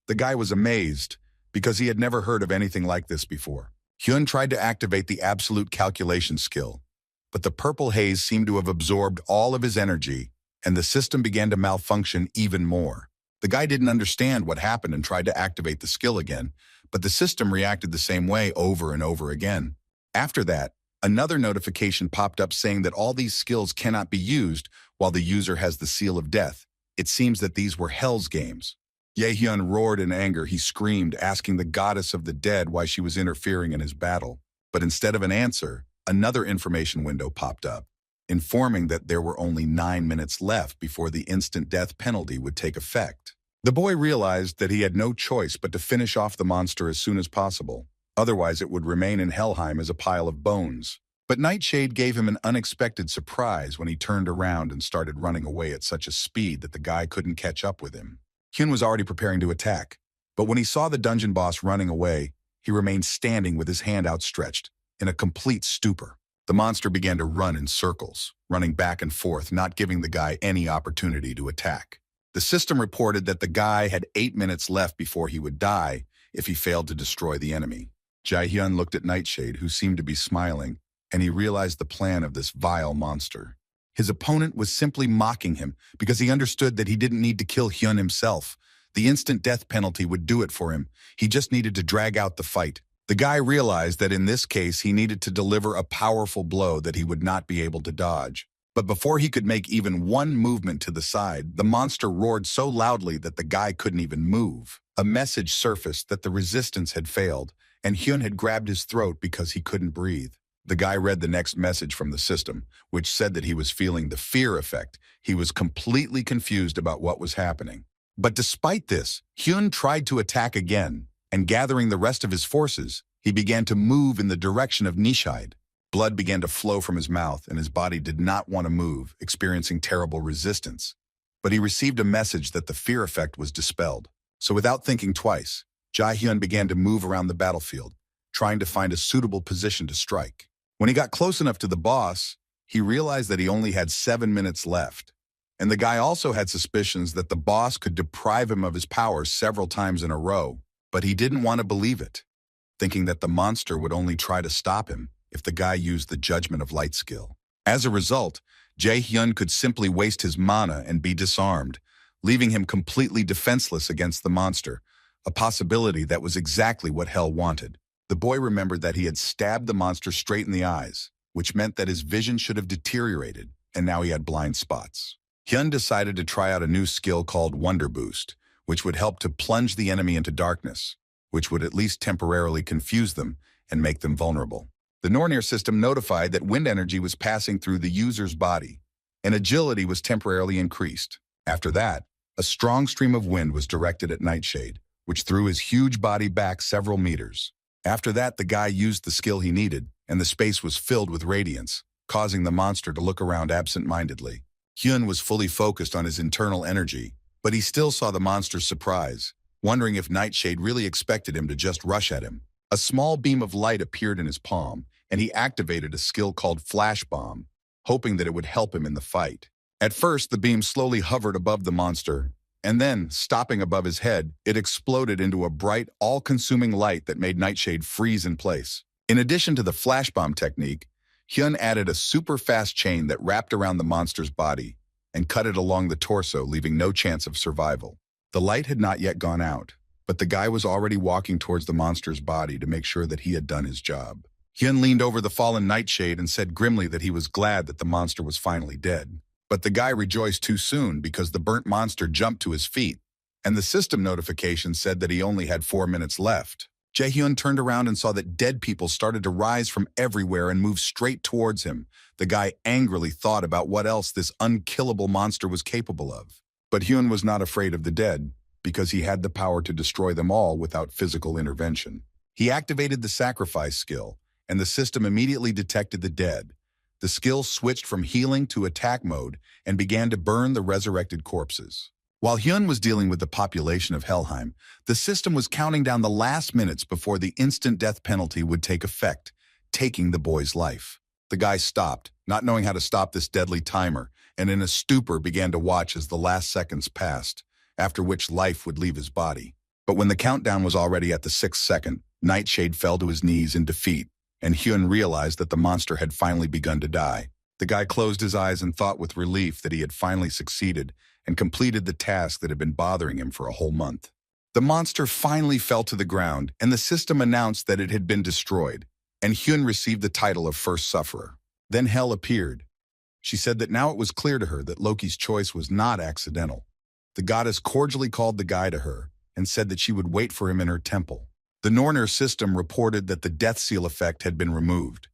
The guy was amazed, because he had never heard of anything like this before. Hyun tried to activate the absolute calculation skill, but the purple haze seemed to have absorbed all of his energy, and the system began to malfunction even more. The guy didn't understand what happened and tried to activate the skill again, but the system reacted the same way over and over again. After that, another notification popped up saying that all these skills cannot be used while the user has the seal of death. It seems that these were Hell's games. Jae-hyun roared in anger. He screamed, asking the goddess of the dead why she was interfering in his battle. But instead of an answer, another information window popped up, informing that there were only 9 minutes left before the instant death penalty would take effect. The boy realized that he had no choice but to finish off the monster as soon as possible. Otherwise, it would remain in Helheim as a pile of bones. But Nightshade gave him an unexpected surprise when he turned around and started running away at such a speed that the guy couldn't catch up with him. Hyun was already preparing to attack, but when he saw the dungeon boss running away, he remained standing with his hand outstretched, in a complete stupor. The monster began to run in circles, running back and forth, not giving the guy any opportunity to attack. The system reported that the guy had 8 minutes left before he would die if he failed to destroy the enemy. Jae-hyun looked at Nightshade, who seemed to be smiling, and he realized the plan of this vile monster. His opponent was simply mocking him because he understood that he didn't need to kill Hyun himself. The instant death penalty would do it for him. He just needed to drag out the fight. The guy realized that in this case he needed to deliver a powerful blow that he would not be able to dodge. But before he could make even one movement to the side, the monster roared so loudly that the guy couldn't even move. A message surfaced that the resistance had failed, and Hyun had grabbed his throat because he couldn't breathe. The guy read the next message from the system, which said that he was feeling the fear effect. He was completely confused about what was happening. But despite this, Hyun tried to attack again, and gathering the rest of his forces, he began to move in the direction of Nightshade. Blood began to flow from his mouth, and his body did not want to move, experiencing terrible resistance. But he received a message that the fear effect was dispelled. So without thinking twice, Jae-hyun began to move around the battlefield, trying to find a suitable position to strike. When he got close enough to the boss, he realized that he only had 7 minutes left. And the guy also had suspicions that the boss could deprive him of his powers several times in a row, but he didn't want to believe it, thinking that the monster would only try to stop him if the guy used the Judgment of Light skill. As a result, Jae-hyun could simply waste his mana and be disarmed, leaving him completely defenseless against the monster, a possibility that was exactly what Hell wanted. The boy remembered that he had stabbed the monster straight in the eyes, which meant that his vision should have deteriorated, and now he had blind spots. Hyun decided to try out a new skill called Wonder Boost, which would help to plunge the enemy into darkness, which would at least temporarily confuse them and make them vulnerable. The Nornir system notified that wind energy was passing through the user's body, and agility was temporarily increased. After that, a strong stream of wind was directed at Nightshade, which threw his huge body back several meters. After that, the guy used the skill he needed, and the space was filled with radiance, causing the monster to look around absent-mindedly. Hyun was fully focused on his internal energy, but he still saw the monster's surprise, wondering if Nightshade really expected him to just rush at him. A small beam of light appeared in his palm, and he activated a skill called Flash Bomb, hoping that it would help him in the fight. At first, the beam slowly hovered above the monster, and then, stopping above his head, it exploded into a bright, all-consuming light that made Nightshade freeze in place. In addition to the Flash Bomb technique, Hyun added a super-fast chain that wrapped around the monster's body and cut it along the torso, leaving no chance of survival. The light had not yet gone out, but the guy was already walking towards the monster's body to make sure that he had done his job. Hyun leaned over the fallen Nightshade and said grimly that he was glad that the monster was finally dead. But the guy rejoiced too soon because the burnt monster jumped to his feet, and the system notification said that he only had 4 minutes left. Jae-hyun turned around and saw that dead people started to rise from everywhere and move straight towards him. The guy angrily thought about what else this unkillable monster was capable of. But Hyun was not afraid of the dead, because he had the power to destroy them all without physical intervention. He activated the sacrifice skill, and the system immediately detected the dead. The skill switched from healing to attack mode and began to burn the resurrected corpses. While Hyun was dealing with the population of Helheim, the system was counting down the last minutes before the instant death penalty would take effect, taking the boy's life. The guy stopped, not knowing how to stop this deadly timer, and in a stupor began to watch as the last seconds passed, after which life would leave his body. But when the countdown was already at the 6th second, Nightshade fell to his knees in defeat, and Hyun realized that the monster had finally begun to die. The guy closed his eyes and thought with relief that he had finally succeeded and completed the task that had been bothering him for a whole month. The monster finally fell to the ground, and the system announced that it had been destroyed, and Hyun received the title of First Sufferer. Then Hel appeared. She said that now it was clear to her that Loki's choice was not accidental. The goddess cordially called the guy to her and said that she would wait for him in her temple. The Norner system reported that the death seal effect had been removed.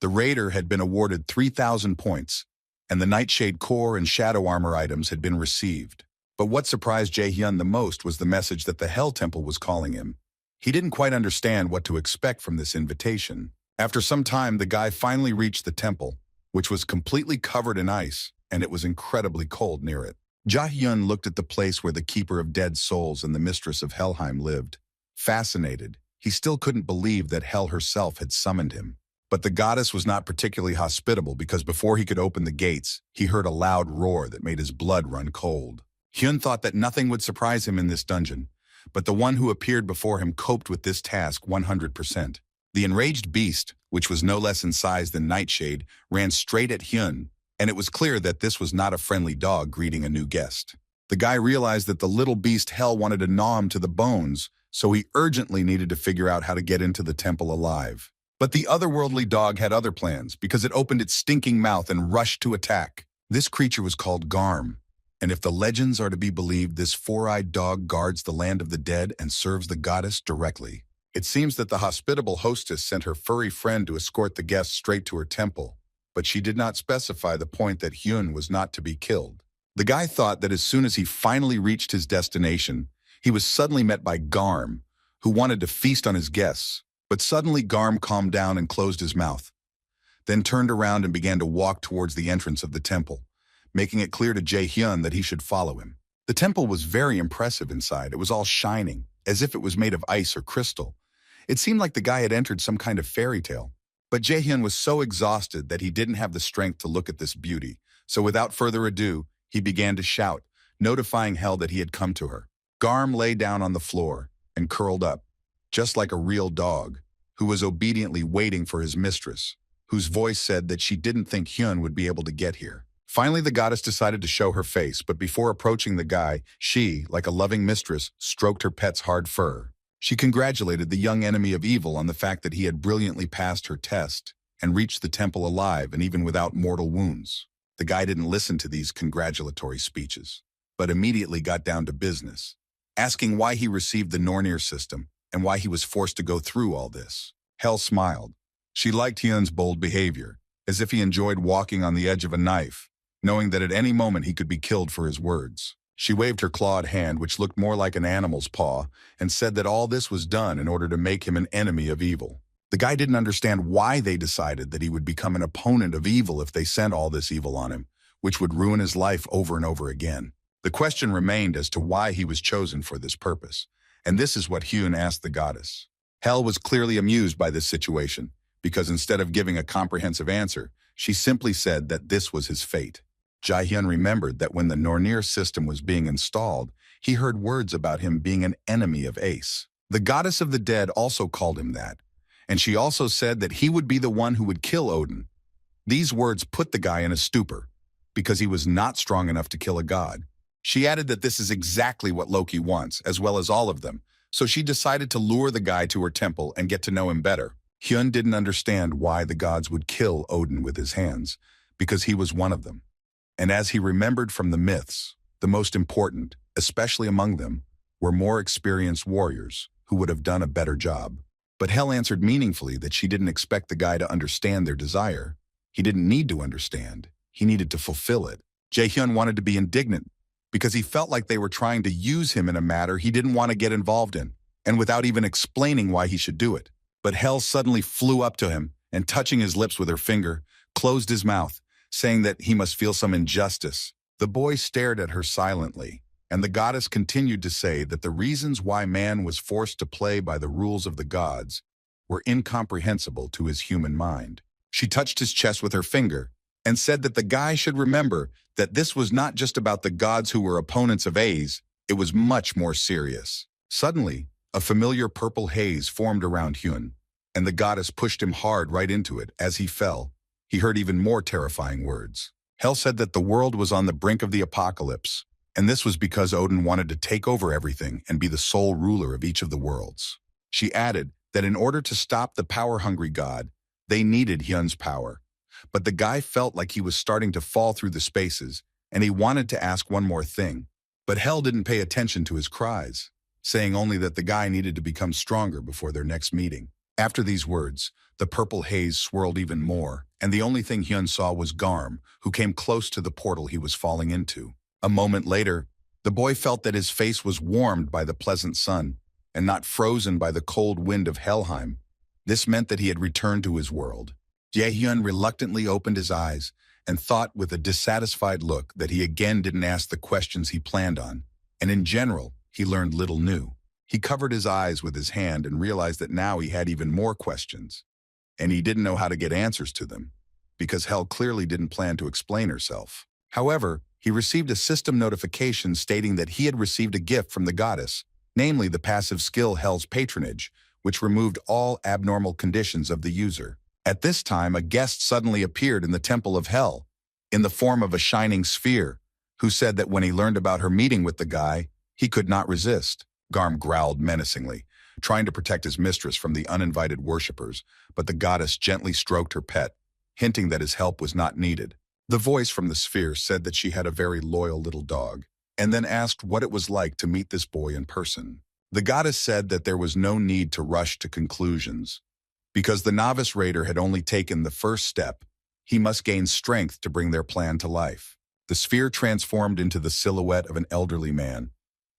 The raider had been awarded 3,000 points, and the Nightshade core and shadow armor items had been received. But what surprised Jae-hyun the most was the message that the Hell Temple was calling him. He didn't quite understand what to expect from this invitation. After some time, the guy finally reached the temple, which was completely covered in ice, and it was incredibly cold near it. Jae-hyun looked at the place where the Keeper of Dead Souls and the Mistress of Helheim lived. Fascinated, he still couldn't believe that Hel herself had summoned him. But the goddess was not particularly hospitable because before he could open the gates, he heard a loud roar that made his blood run cold. Hyun thought that nothing would surprise him in this dungeon, but the one who appeared before him coped with this task 100%. The enraged beast, which was no less in size than Nightshade, ran straight at Hyun, and it was clear that this was not a friendly dog greeting a new guest. The guy realized that the little beast Hel wanted to gnaw him to the bones, so he urgently needed to figure out how to get into the temple alive. But the otherworldly dog had other plans because it opened its stinking mouth and rushed to attack. This creature was called Garm, and if the legends are to be believed, this four-eyed dog guards the land of the dead and serves the goddess directly. It seems that the hospitable hostess sent her furry friend to escort the guests straight to her temple, but she did not specify the point that Hyun was not to be killed. The guy thought that as soon as he finally reached his destination, he was suddenly met by Garm, who wanted to feast on his guests. But suddenly Garm calmed down and closed his mouth, then turned around and began to walk towards the entrance of the temple, making it clear to Jae-hyun that he should follow him. The temple was very impressive inside. It was all shining, as if it was made of ice or crystal. It seemed like the guy had entered some kind of fairy tale. But Jae-hyun was so exhausted that he didn't have the strength to look at this beauty, so without further ado, he began to shout, notifying Hel that he had come to her. Garm lay down on the floor and curled up, just like a real dog, who was obediently waiting for his mistress, whose voice said that she didn't think Hyun would be able to get here. Finally, the goddess decided to show her face, but before approaching the guy, she, like a loving mistress, stroked her pet's hard fur. She congratulated the young enemy of evil on the fact that he had brilliantly passed her test and reached the temple alive and even without mortal wounds. The guy didn't listen to these congratulatory speeches, but immediately got down to business, asking why he received the Nornir system and why he was forced to go through all this. Hel smiled. She liked Hyun's bold behavior, as if he enjoyed walking on the edge of a knife, knowing that at any moment he could be killed for his words. She waved her clawed hand, which looked more like an animal's paw, and said that all this was done in order to make him an enemy of evil. The guy didn't understand why they decided that he would become an opponent of evil if they sent all this evil on him, which would ruin his life over and over again. The question remained as to why he was chosen for this purpose, and this is what Hyun asked the goddess. Hel was clearly amused by this situation, because instead of giving a comprehensive answer, she simply said that this was his fate. Jae-hyun remembered that when the Nornir system was being installed, he heard words about him being an enemy of Ace. The goddess of the dead also called him that, and she also said that he would be the one who would kill Odin. These words put the guy in a stupor, because he was not strong enough to kill a god. She added that this is exactly what Loki wants, as well as all of them, so she decided to lure the guy to her temple and get to know him better. Hyun didn't understand why the gods would kill Odin with his hands, because he was one of them. And as he remembered from the myths, the most important, especially among them, were more experienced warriors who would have done a better job. But Hel answered meaningfully that she didn't expect the guy to understand their desire. He didn't need to understand. He needed to fulfill it. Jae-hyun wanted to be indignant because he felt like they were trying to use him in a matter he didn't want to get involved in, and without even explaining why he should do it. But Hel suddenly flew up to him and, touching his lips with her finger, closed his mouth, saying that he must feel some injustice. The boy stared at her silently, and the goddess continued to say that the reasons why man was forced to play by the rules of the gods were incomprehensible to his human mind. She touched his chest with her finger and said that the guy should remember that this was not just about the gods who were opponents of A's, it was much more serious. Suddenly, a familiar purple haze formed around Hyun, and the goddess pushed him hard right into it. As he fell, he heard even more terrifying words. Hel said that the world was on the brink of the apocalypse, and this was because Odin wanted to take over everything and be the sole ruler of each of the worlds. She added that in order to stop the power-hungry god, they needed Hyun's power. But the guy felt like he was starting to fall through the spaces, and he wanted to ask one more thing. But Hel didn't pay attention to his cries. saying only that the guy needed to become stronger before their next meeting. After these words, the purple haze swirled even more, and the only thing Hyun saw was Garm, who came close to the portal he was falling into. A moment later, the boy felt that his face was warmed by the pleasant sun, and not frozen by the cold wind of Helheim. This meant that he had returned to his world. Jae-hyun reluctantly opened his eyes and thought with a dissatisfied look that he again didn't ask the questions he planned on, and in general, he learned little new. He covered his eyes with his hand and realized that now he had even more questions, and he didn't know how to get answers to them, because Hel clearly didn't plan to explain herself. However, he received a system notification stating that he had received a gift from the goddess, namely the passive skill Hel's patronage, which removed all abnormal conditions of the user. At this time, a guest suddenly appeared in the temple of Hel, in the form of a shining sphere, who said that when he learned about her meeting with the guy, he could not resist. Garm growled menacingly, trying to protect his mistress from the uninvited worshippers, but the goddess gently stroked her pet, hinting that his help was not needed. The voice from the sphere said that she had a very loyal little dog, and then asked what it was like to meet this boy in person. The goddess said that there was no need to rush to conclusions. Because the novice raider had only taken the first step, he must gain strength to bring their plan to life. The sphere transformed into the silhouette of an elderly man,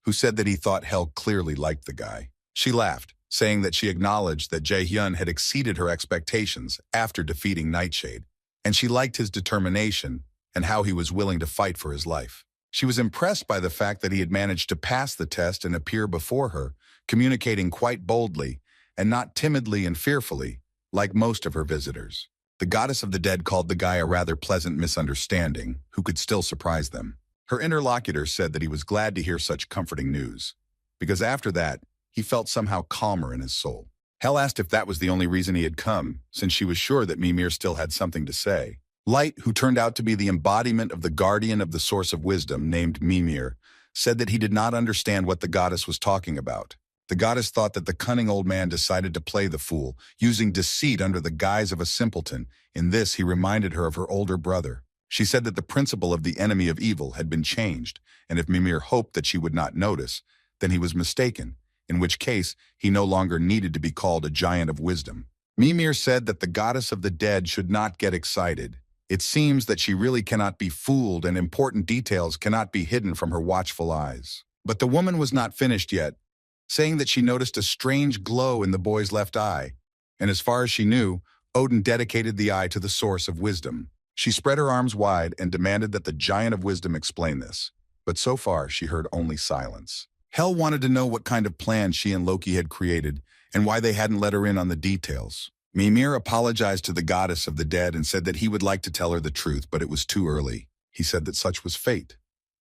who said that he thought Hel clearly liked the guy. She laughed, saying that she acknowledged that Jae-hyun had exceeded her expectations after defeating Nightshade, and she liked his determination and how he was willing to fight for his life. She was impressed by the fact that he had managed to pass the test and appear before her, communicating quite boldly and not timidly and fearfully, like most of her visitors. The goddess of the dead called the guy a rather pleasant misunderstanding, who could still surprise them. Her interlocutor said that he was glad to hear such comforting news, because after that, he felt somehow calmer in his soul. Hel asked if that was the only reason he had come, since she was sure that Mimir still had something to say. Light, who turned out to be the embodiment of the guardian of the source of wisdom, named Mimir, said that he did not understand what the goddess was talking about. The goddess thought that the cunning old man decided to play the fool, using deceit under the guise of a simpleton. In this, he reminded her of her older brother. She said that the principle of the enemy of evil had been changed, and if Mimir hoped that she would not notice, then he was mistaken, in which case he no longer needed to be called a giant of wisdom. Mimir said that the goddess of the dead should not get excited. It seems that she really cannot be fooled, and important details cannot be hidden from her watchful eyes. But the woman was not finished yet, saying that she noticed a strange glow in the boy's left eye, and as far as she knew, Odin dedicated the eye to the source of wisdom. She spread her arms wide and demanded that the giant of wisdom explain this, but so far she heard only silence. Hel wanted to know what kind of plan she and Loki had created, and why they hadn't let her in on the details. Mimir apologized to the goddess of the dead and said that he would like to tell her the truth, but it was too early. He said that such was fate,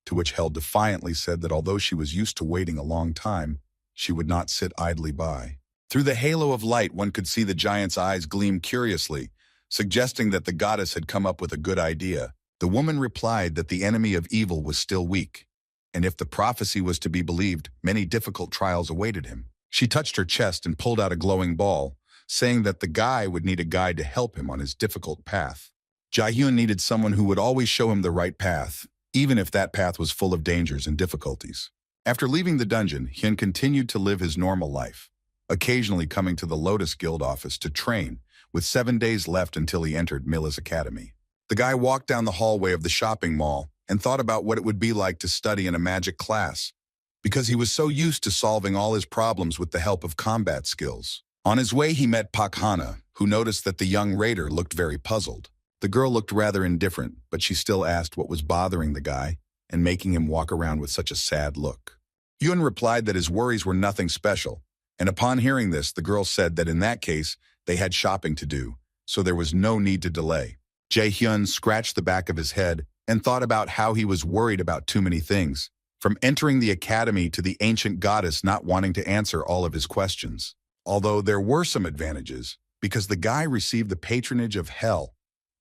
to which Hel defiantly said that although she was used to waiting a long time, she would not sit idly by. Through the halo of light, one could see the giant's eyes gleam curiously, suggesting that the goddess had come up with a good idea. The woman replied that the enemy of evil was still weak, and if the prophecy was to be believed, many difficult trials awaited him. She touched her chest and pulled out a glowing ball, saying that the guy would need a guide to help him on his difficult path. Jae-hyun needed someone who would always show him the right path, even if that path was full of dangers and difficulties. After leaving the dungeon, Hyun continued to live his normal life, occasionally coming to the Lotus Guild office to train, with 7 days left until he entered Mila's academy. The guy walked down the hallway of the shopping mall and thought about what it would be like to study in a magic class, because he was so used to solving all his problems with the help of combat skills. On his way, he met Pak Hana, who noticed that the young raider looked very puzzled. The girl looked rather indifferent, but she still asked what was bothering the guy and making him walk around with such a sad look. Hyun replied that his worries were nothing special, and upon hearing this, the girl said that in that case, they had shopping to do, so there was no need to delay. Jae-hyun scratched the back of his head and thought about how he was worried about too many things, from entering the academy to the ancient goddess not wanting to answer all of his questions. Although there were some advantages, because the guy received the patronage of Hel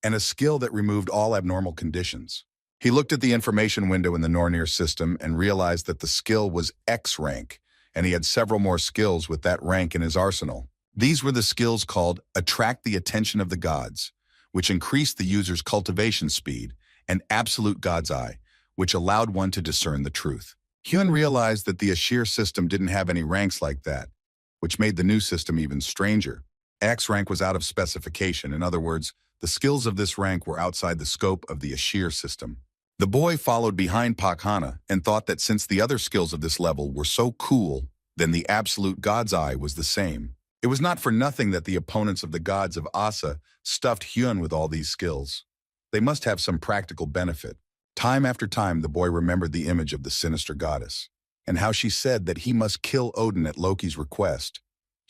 and a skill that removed all abnormal conditions. He looked at the information window in the Nornir system and realized that the skill was X rank, and he had several more skills with that rank in his arsenal. These were the skills called Attract the Attention of the Gods, which increased the user's cultivation speed, and Absolute God's Eye, which allowed one to discern the truth. Hyun realized that the Ashir system didn't have any ranks like that, which made the new system even stranger. X rank was out of specification. In other words, the skills of this rank were outside the scope of the Ashir system. The boy followed behind Pak Hana and thought that since the other skills of this level were so cool, then the absolute God's Eye was the same. It was not for nothing that the opponents of the gods of Asa stuffed Hyun with all these skills. They must have some practical benefit. Time after time, the boy remembered the image of the sinister goddess, and how she said that he must kill Odin at Loki's request.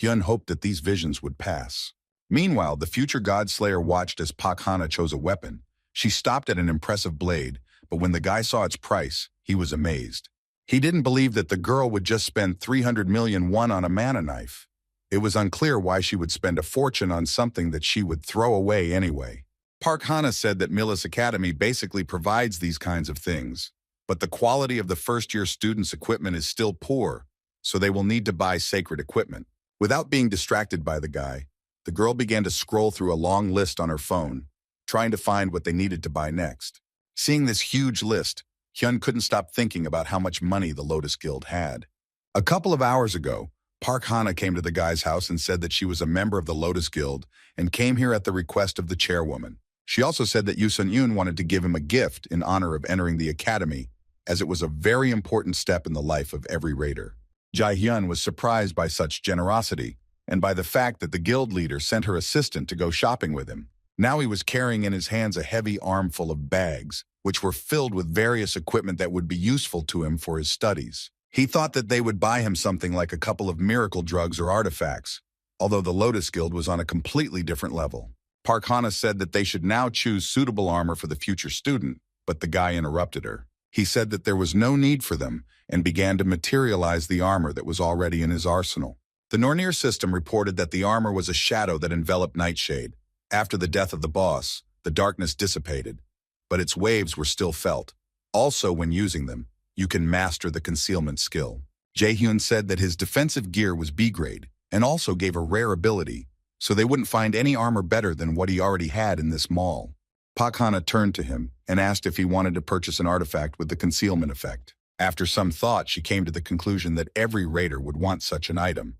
Hyun hoped that these visions would pass. Meanwhile, the future god slayer watched as Pak Hana chose a weapon. She stopped at an impressive blade, but when the guy saw its price, he was amazed. He didn't believe that the girl would just spend 300 million won on a mana knife. It was unclear why she would spend a fortune on something that she would throw away anyway. Park Hana said that Millis Academy basically provides these kinds of things, but the quality of the first-year students' equipment is still poor, so they will need to buy sacred equipment. Without being distracted by the guy, the girl began to scroll through a long list on her phone, trying to find what they needed to buy next. Seeing this huge list, Hyun couldn't stop thinking about how much money the Lotus Guild had. A couple of hours ago, Park Hana came to the guy's house and said that she was a member of the Lotus Guild and came here at the request of the chairwoman. She also said that Yoo Sun-yoon wanted to give him a gift in honor of entering the academy, as it was a very important step in the life of every raider. Jae-hyun was surprised by such generosity and by the fact that the guild leader sent her assistant to go shopping with him. Now he was carrying in his hands a heavy armful of bags, which were filled with various equipment that would be useful to him for his studies. He thought that they would buy him something like a couple of miracle drugs or artifacts, although the Lotus Guild was on a completely different level. Park Hana said that they should now choose suitable armor for the future student, but the guy interrupted her. He said that there was no need for them and began to materialize the armor that was already in his arsenal. The Nornir system reported that the armor was a shadow that enveloped Nightshade. After the death of the boss, the darkness dissipated, but its waves were still felt. Also, when using them, you can master the concealment skill. Jae-hyun said that his defensive gear was B grade and also gave a rare ability, so they wouldn't find any armor better than what he already had in this mall. Pak Hana turned to him and asked if he wanted to purchase an artifact with the concealment effect. After some thought, she came to the conclusion that every raider would want such an item,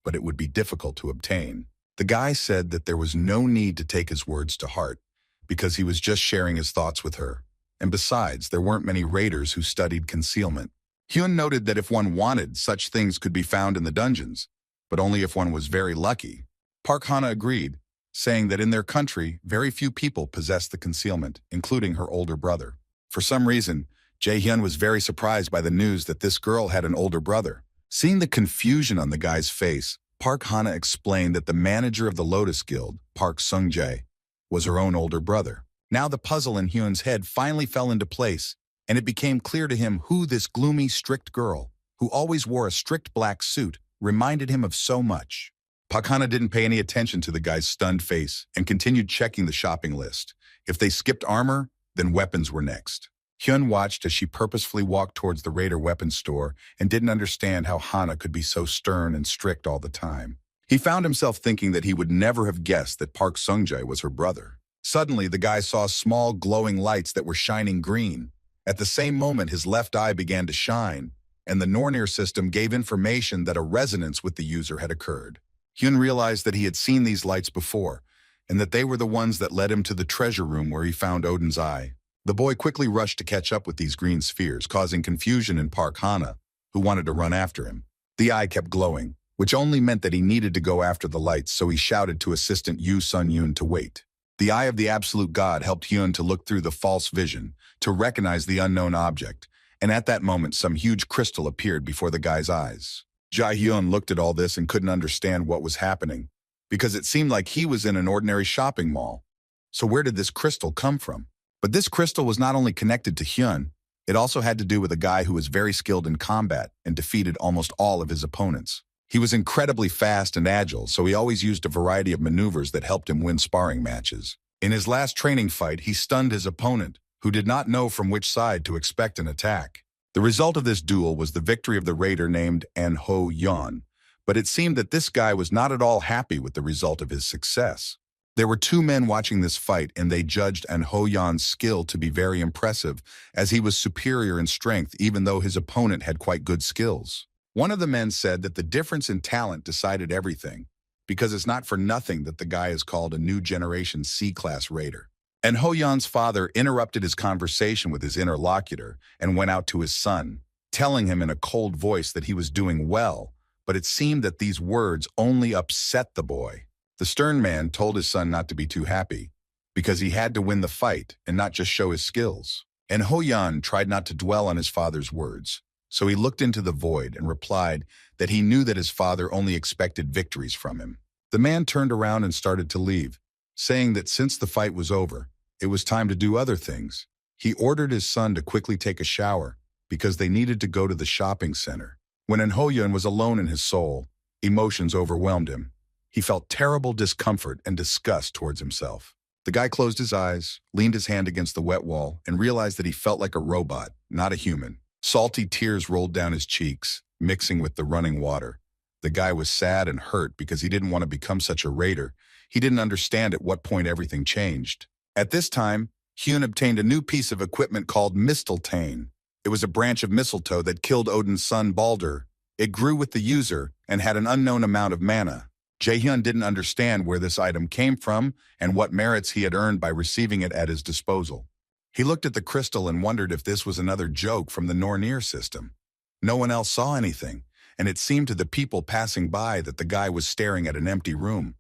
but it would be difficult to obtain. The guy said that there was no need to take his words to heart, because he was just sharing his thoughts with her. And besides, there weren't many raiders who studied concealment. Hyun noted that if one wanted, such things could be found in the dungeons, but only if one was very lucky. Park Hana agreed, saying that in their country, very few people possessed the concealment, including her older brother. For some reason, Jae-hyun was very surprised by the news that this girl had an older brother. Seeing the confusion on the guy's face, Park Hana explained that the manager of the Lotus Guild, Park Sung-jae, was her own older brother. Now the puzzle in Hyun's head finally fell into place, and it became clear to him who this gloomy, strict girl, who always wore a strict black suit, reminded him of so much. Park Hana didn't pay any attention to the guy's stunned face and continued checking the shopping list. If they skipped armor, then weapons were next. Hyun watched as she purposefully walked towards the raider weapons store and didn't understand how Hana could be so stern and strict all the time. He found himself thinking that he would never have guessed that Park Sung-jae was her brother. Suddenly, the guy saw small glowing lights that were shining green. At the same moment, his left eye began to shine, and the Nornir system gave information that a resonance with the user had occurred. Hyun realized that he had seen these lights before, and that they were the ones that led him to the treasure room where he found Odin's eye. The boy quickly rushed to catch up with these green spheres, causing confusion in Park Hana, who wanted to run after him. The eye kept glowing, which only meant that he needed to go after the lights, so he shouted to assistant Yoo Sun-yoon to wait. The eye of the absolute god helped Hyun to look through the false vision, to recognize the unknown object, and at that moment some huge crystal appeared before the guy's eyes. Jae-hyun looked at all this and couldn't understand what was happening, because it seemed like he was in an ordinary shopping mall. So where did this crystal come from? But this crystal was not only connected to Hyun, it also had to do with a guy who was very skilled in combat and defeated almost all of his opponents. He was incredibly fast and agile, so he always used a variety of maneuvers that helped him win sparring matches. In his last training fight, he stunned his opponent, who did not know from which side to expect an attack. The result of this duel was the victory of the raider named An Ho Yeon, but it seemed that this guy was not at all happy with the result of his success. There were two men watching this fight, and they judged An Ho-Yan's skill to be very impressive, as he was superior in strength even though his opponent had quite good skills. One of the men said that the difference in talent decided everything, because it's not for nothing that the guy is called a new generation C-class raider. And Ho-Yan's father interrupted his conversation with his interlocutor and went out to his son, telling him in a cold voice that he was doing well, but it seemed that these words only upset the boy. The stern man told his son not to be too happy, because he had to win the fight and not just show his skills. And Ho-Yan tried not to dwell on his father's words, so he looked into the void and replied that he knew that his father only expected victories from him. The man turned around and started to leave, saying that since the fight was over, it was time to do other things. He ordered his son to quickly take a shower, because they needed to go to the shopping center. When An Ho-Yan was alone in his soul, emotions overwhelmed him. He felt terrible discomfort and disgust towards himself. The guy closed his eyes, leaned his hand against the wet wall, and realized that he felt like a robot, not a human. Salty tears rolled down his cheeks, mixing with the running water. The guy was sad and hurt because he didn't want to become such a raider. He didn't understand at what point everything changed. At this time, Hyun obtained a new piece of equipment called mistletoe. It was a branch of mistletoe that killed Odin's son Baldur. It grew with the user and had an unknown amount of mana. Jae-hyun didn't understand where this item came from and what merits he had earned by receiving it at his disposal. He looked at the crystal and wondered if this was another joke from the Nornir system. No one else saw anything, and it seemed to the people passing by that the guy was staring at an empty room.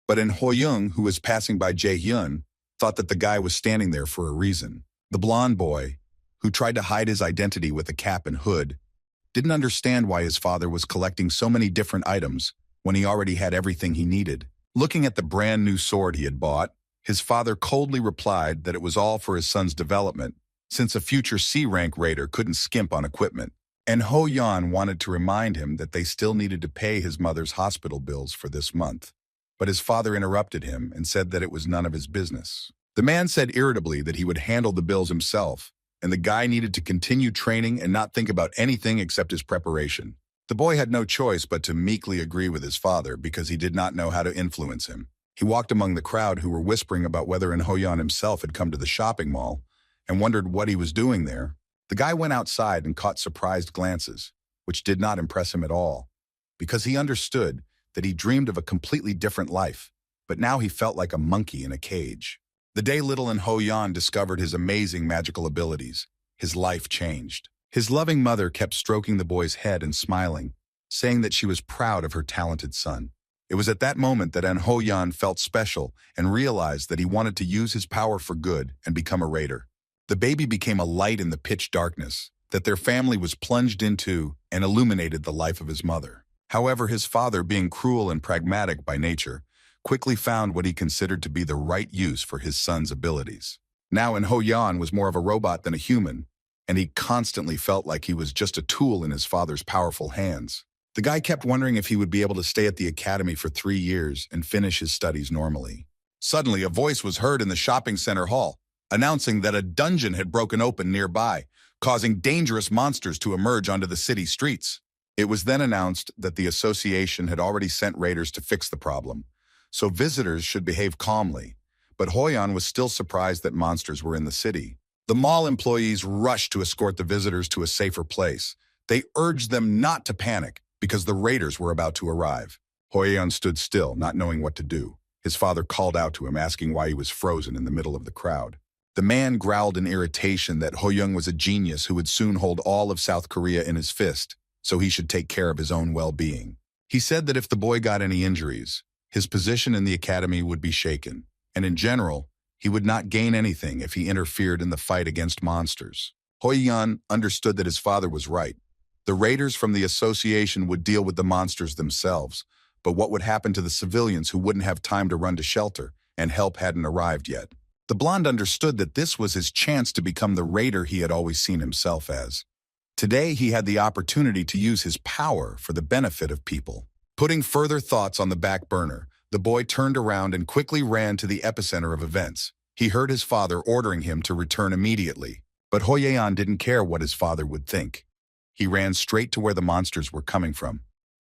But An Ho-Young, who was passing by Jae-hyun, thought that the guy was standing there for a reason. The blonde boy, who tried to hide his identity with a cap and hood, didn't understand why his father was collecting so many different items when he already had everything he needed. Looking at the brand new sword he had bought, his father coldly replied that it was all for his son's development, since a future C-rank raider couldn't skimp on equipment. And Ho-Yan wanted to remind him that they still needed to pay his mother's hospital bills for this month. But his father interrupted him and said that it was none of his business. The man said irritably that he would handle the bills himself, and the guy needed to continue training and not think about anything except his preparation. The boy had no choice but to meekly agree with his father because he did not know how to influence him. He walked among the crowd who were whispering about whether An Ho-Yan himself had come to the shopping mall and wondered what he was doing there. The guy went outside and caught surprised glances, which did not impress him at all, because he understood that he dreamed of a completely different life, but now he felt like a monkey in a cage. The day little An Ho-Yan discovered his amazing magical abilities, his life changed. His loving mother kept stroking the boy's head and smiling, saying that she was proud of her talented son. It was at that moment that An Ho-Yan felt special and realized that he wanted to use his power for good and become a raider. The baby became a light in the pitch darkness that their family was plunged into and illuminated the life of his mother. However, his father, being cruel and pragmatic by nature, quickly found what he considered to be the right use for his son's abilities. Now An Ho-Yan was more of a robot than a human, and he constantly felt like he was just a tool in his father's powerful hands. The guy kept wondering if he would be able to stay at the academy for 3 years and finish his studies normally. Suddenly, a voice was heard in the shopping center hall, announcing that a dungeon had broken open nearby, causing dangerous monsters to emerge onto the city streets. It was then announced that the association had already sent raiders to fix the problem, so visitors should behave calmly. But Ho-Yan was still surprised that monsters were in the city. The mall employees rushed to escort the visitors to a safer place. They urged them not to panic because the raiders were about to arrive. Ho-Yan stood still, not knowing what to do. His father called out to him, asking why he was frozen in the middle of the crowd. The man growled in irritation that Ho-Young was a genius who would soon hold all of South Korea in his fist, so he should take care of his own well-being. He said that if the boy got any injuries, his position in the academy would be shaken, and in general, he would not gain anything if he interfered in the fight against monsters. Ho-Yan understood that his father was right. The raiders from the association would deal with the monsters themselves, but what would happen to the civilians who wouldn't have time to run to shelter and help hadn't arrived yet? The blonde understood that this was his chance to become the raider he had always seen himself as. Today, he had the opportunity to use his power for the benefit of people. Putting further thoughts on the back burner, the boy turned around and quickly ran to the epicenter of events. He heard his father ordering him to return immediately, but Ho-Yan didn't care what his father would think. He ran straight to where the monsters were coming from,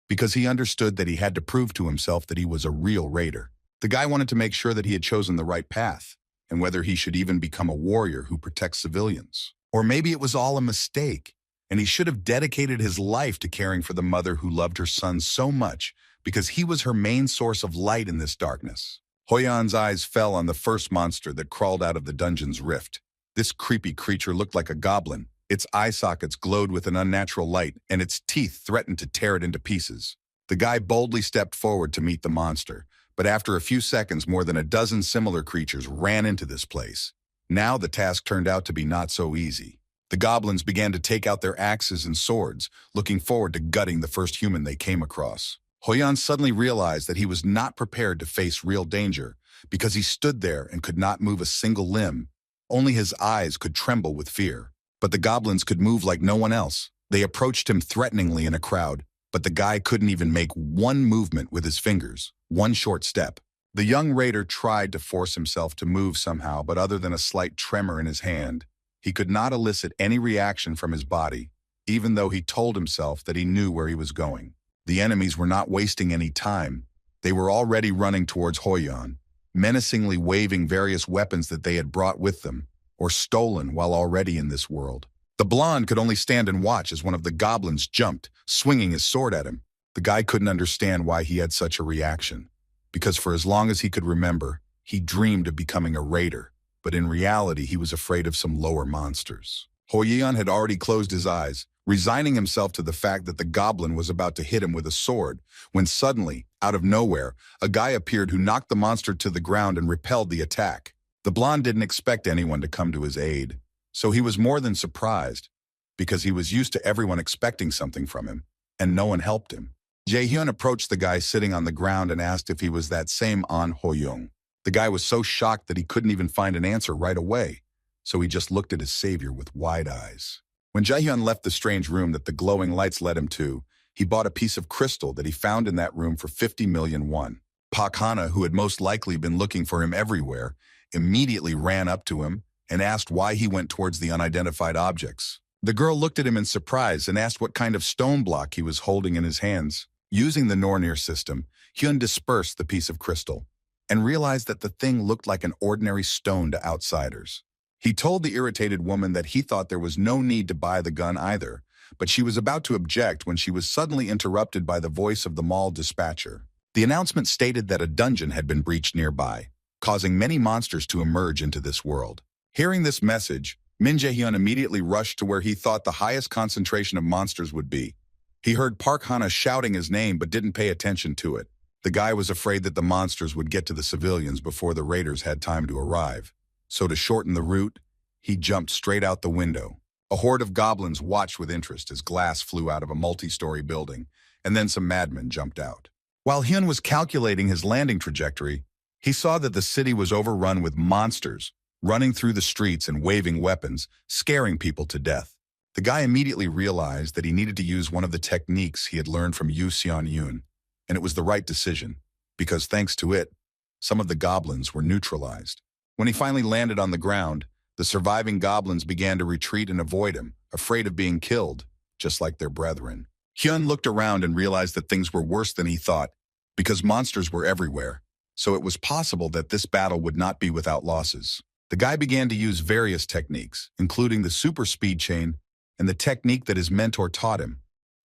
because he understood that he had to prove to himself that he was a real raider. The guy wanted to make sure that he had chosen the right path, and whether he should even become a warrior who protects civilians. Or maybe it was all a mistake, and he should have dedicated his life to caring for the mother who loved her son so much because he was her main source of light in this darkness. Hoyan's eyes fell on the first monster that crawled out of the dungeon's rift. This creepy creature looked like a goblin. Its eye sockets glowed with an unnatural light, and its teeth threatened to tear it into pieces. The guy boldly stepped forward to meet the monster, but after a few seconds, more than a dozen similar creatures ran into this place. Now the task turned out to be not so easy. The goblins began to take out their axes and swords, looking forward to gutting the first human they came across. Hoyan suddenly realized that he was not prepared to face real danger because he stood there and could not move a single limb. Only his eyes could tremble with fear. But the goblins could move like no one else. They approached him threateningly in a crowd, but the guy couldn't even make one movement with his fingers, one short step. The young raider tried to force himself to move somehow, but other than a slight tremor in his hand, he could not elicit any reaction from his body, even though he told himself that he knew where he was going. The enemies were not wasting any time. They were already running towards Hoyan, menacingly waving various weapons that they had brought with them, or stolen while already in this world. The blonde could only stand and watch as one of the goblins jumped, swinging his sword at him. The guy couldn't understand why he had such a reaction, because for as long as he could remember, he dreamed of becoming a raider, but in reality he was afraid of some lower monsters. Hoyan had already closed his eyes, resigning himself to the fact that the goblin was about to hit him with a sword, when suddenly, out of nowhere, a guy appeared who knocked the monster to the ground and repelled the attack. The blonde didn't expect anyone to come to his aid, so he was more than surprised, because he was used to everyone expecting something from him, and no one helped him. Jae-hyun approached the guy sitting on the ground and asked if he was that same An Ho-young. The guy was so shocked that he couldn't even find an answer right away, so he just looked at his savior with wide eyes. When Jae-hyun left the strange room that the glowing lights led him to, he bought a piece of crystal that he found in that room for 50 million won. Pak Hana, who had most likely been looking for him everywhere, immediately ran up to him and asked why he went towards the unidentified objects. The girl looked at him in surprise and asked what kind of stone block he was holding in his hands. Using the Nornir system, Hyun dispersed the piece of crystal and realized that the thing looked like an ordinary stone to outsiders. He told the irritated woman that he thought there was no need to buy the gun either, but she was about to object when she was suddenly interrupted by the voice of the mall dispatcher. The announcement stated that a dungeon had been breached nearby, causing many monsters to emerge into this world. Hearing this message, Min Jae-hyun immediately rushed to where he thought the highest concentration of monsters would be. He heard Park Hana shouting his name but didn't pay attention to it. The guy was afraid that the monsters would get to the civilians before the raiders had time to arrive. So to shorten the route, he jumped straight out the window. A horde of goblins watched with interest as glass flew out of a multi-story building, and then some madmen jumped out. While Hyun was calculating his landing trajectory, he saw that the city was overrun with monsters, running through the streets and waving weapons, scaring people to death. The guy immediately realized that he needed to use one of the techniques he had learned from Yu Seon-yoon, and it was the right decision, because thanks to it, some of the goblins were neutralized. When he finally landed on the ground, the surviving goblins began to retreat and avoid him, afraid of being killed, just like their brethren. Hyun looked around and realized that things were worse than he thought, because monsters were everywhere, so it was possible that this battle would not be without losses. The guy began to use various techniques, including the super speed chain and the technique that his mentor taught him,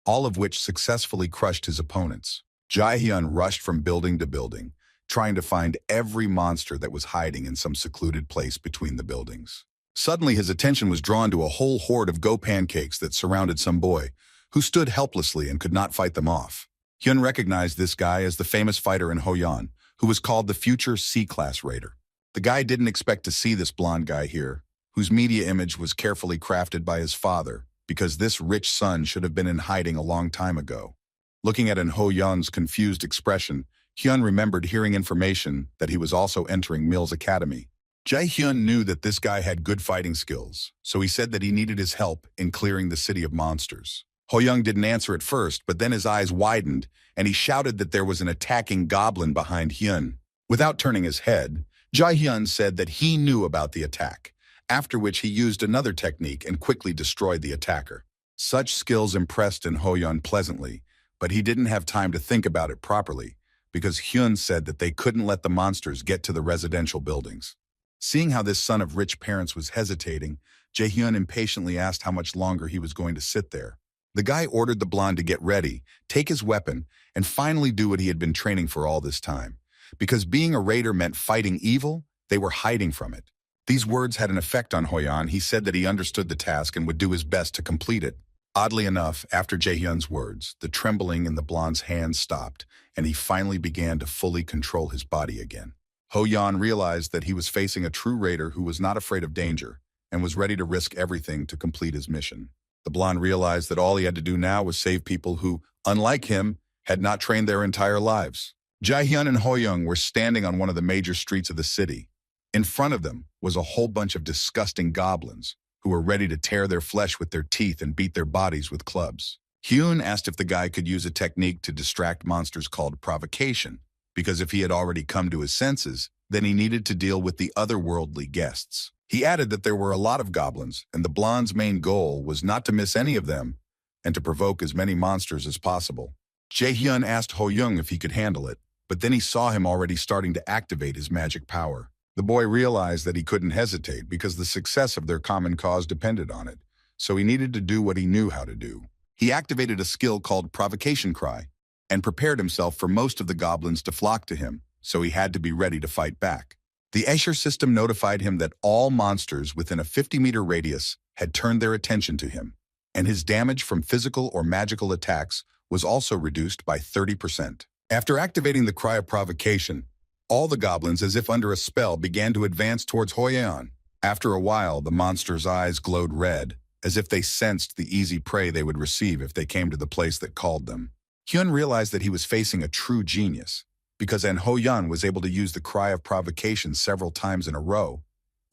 all of which successfully crushed his opponents. Jae-hyun rushed from building to building, trying to find every monster that was hiding in some secluded place between the buildings. Suddenly, his attention was drawn to a whole horde of go pancakes that surrounded some boy, who stood helplessly and could not fight them off. Hyun recognized this guy as the famous fighter in Hoyan, who was called the future C-Class Raider. The guy didn't expect to see this blonde guy here, whose media image was carefully crafted by his father, because this rich son should have been in hiding a long time ago. Looking at Ho-yeon's confused expression, Hyun remembered hearing information that he was also entering Mill's academy. Jae-hyun knew that this guy had good fighting skills, so he said that he needed his help in clearing the city of monsters. Ho-young didn't answer at first, but then his eyes widened, and he shouted that there was an attacking goblin behind Hyun. Without turning his head, Jae-hyun said that he knew about the attack, after which he used another technique and quickly destroyed the attacker. Such skills impressed Ho-yeon pleasantly, but he didn't have time to think about it properly, because Hyun said that they couldn't let the monsters get to the residential buildings. Seeing how this son of rich parents was hesitating, Jae-hyun impatiently asked how much longer he was going to sit there. The guy ordered the blonde to get ready, take his weapon, and finally do what he had been training for all this time. Because being a raider meant fighting evil, they were hiding from it. These words had an effect on Hoyeon. He said that he understood the task and would do his best to complete it. Oddly enough, after Jae-hyun's words, the trembling in the blonde's hands stopped, and he finally began to fully control his body again. Hoyeon realized that he was facing a true raider who was not afraid of danger and was ready to risk everything to complete his mission. The blonde realized that all he had to do now was save people who, unlike him, had not trained their entire lives. Jae-hyun and Hoyeon were standing on one of the major streets of the city. In front of them was a whole bunch of disgusting goblins who were ready to tear their flesh with their teeth and beat their bodies with clubs. Hyun asked if the guy could use a technique to distract monsters called provocation, because if he had already come to his senses, then he needed to deal with the otherworldly guests. He added that there were a lot of goblins, and the blonde's main goal was not to miss any of them and to provoke as many monsters as possible. Jae-hyun asked Hoyeon if he could handle it, but then he saw him already starting to activate his magic power. The boy realized that he couldn't hesitate because the success of their common cause depended on it, so he needed to do what he knew how to do. He activated a skill called Provocation Cry and prepared himself for most of the goblins to flock to him, so he had to be ready to fight back. The Escher system notified him that all monsters within a 50-meter radius had turned their attention to him, and his damage from physical or magical attacks was also reduced by 30%. After activating the Cry of Provocation, all the goblins, as if under a spell, began to advance towards Hoyeon. After a while, the monster's eyes glowed red, as if they sensed the easy prey they would receive if they came to the place that called them. Hyun realized that he was facing a true genius, because Hoyeon was able to use the Cry of Provocation several times in a row,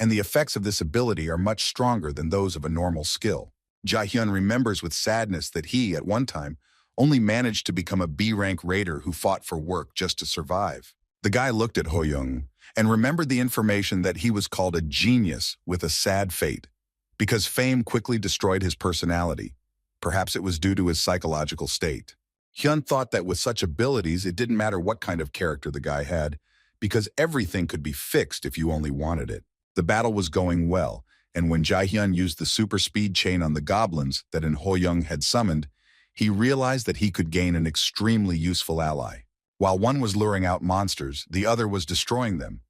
and the effects of this ability are much stronger than those of a normal skill. Jae-hyun remembers with sadness that he, at one time, only managed to become a B-rank raider who fought for work just to survive. The guy looked at Hoyeon and remembered the information that he was called a genius with a sad fate, because fame quickly destroyed his personality. Perhaps it was due to his psychological state. Hyun thought that with such abilities, it didn't matter what kind of character the guy had, because everything could be fixed if you only wanted it. The battle was going well, and when Jae-hyun used the super speed chain on the goblins that Hoyeon had summoned, he realized that he could gain an extremely useful ally. While one was luring out monsters, the other was destroying them.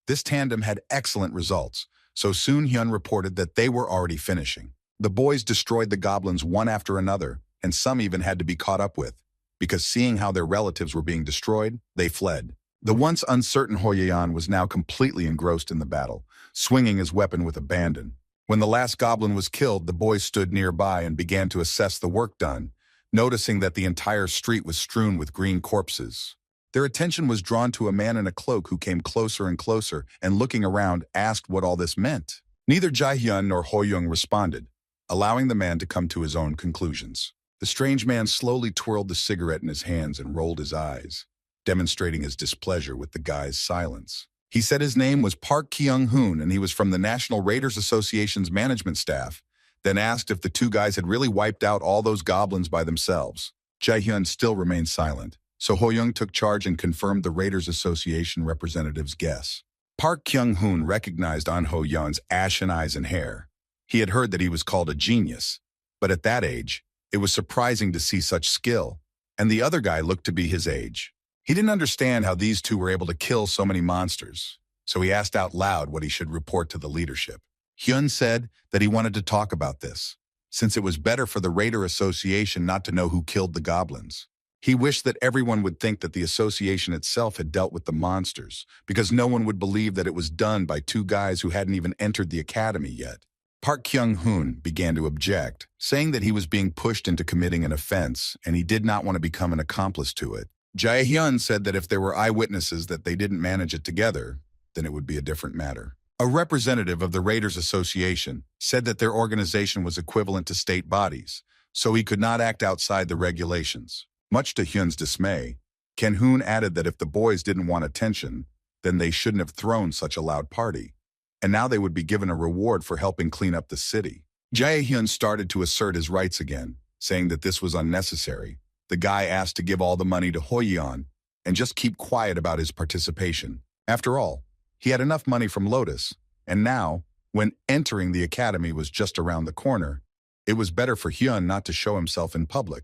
This tandem had excellent results, so soon Hyun reported that they were already finishing. The boys destroyed the goblins one after another, and some even had to be caught up with, because seeing how their relatives were being destroyed, they fled. The once uncertain Hoyeon was now completely engrossed in the battle, swinging his weapon with abandon. When the last goblin was killed, the boys stood nearby and began to assess the work done, noticing that the entire street was strewn with green corpses. Their attention was drawn to a man in a cloak who came closer and closer and, looking around, asked what all this meant. Neither Jae-hyun nor Hoyeon responded, allowing the man to come to his own conclusions. The strange man slowly twirled the cigarette in his hands and rolled his eyes, demonstrating his displeasure with the guy's silence. He said his name was Park Kyung-hoon and he was from the National Raiders Association's management staff, then asked if the two guys had really wiped out all those goblins by themselves. Jae-hyun still remained silent, so Hoyeon took charge and confirmed the Raiders Association representative's guess. Park Kyung-hoon recognized Hoyeon's ashen eyes and hair. He had heard that he was called a genius, but at that age, it was surprising to see such skill, and the other guy looked to be his age. He didn't understand how these two were able to kill so many monsters, so he asked out loud what he should report to the leadership. Hyun said that he wanted to talk about this, since it was better for the Raider Association not to know who killed the goblins. He wished that everyone would think that the association itself had dealt with the monsters, because no one would believe that it was done by two guys who hadn't even entered the academy yet. Park Kyung-hoon began to object, saying that he was being pushed into committing an offense and he did not want to become an accomplice to it. Jae-hyun said that if there were eyewitnesses that they didn't manage it together, then it would be a different matter. A representative of the Raiders Association said that their organization was equivalent to state bodies, so he could not act outside the regulations. Much to Hyun's dismay, Kyung-hoon added that if the boys didn't want attention, then they shouldn't have thrown such a loud party, and now they would be given a reward for helping clean up the city. Jae-hyun started to assert his rights again, saying that this was unnecessary. The guy asked to give all the money to Hoyeon, and just keep quiet about his participation. After all, he had enough money from Lotus, and now, when entering the academy was just around the corner, it was better for Hyun not to show himself in public,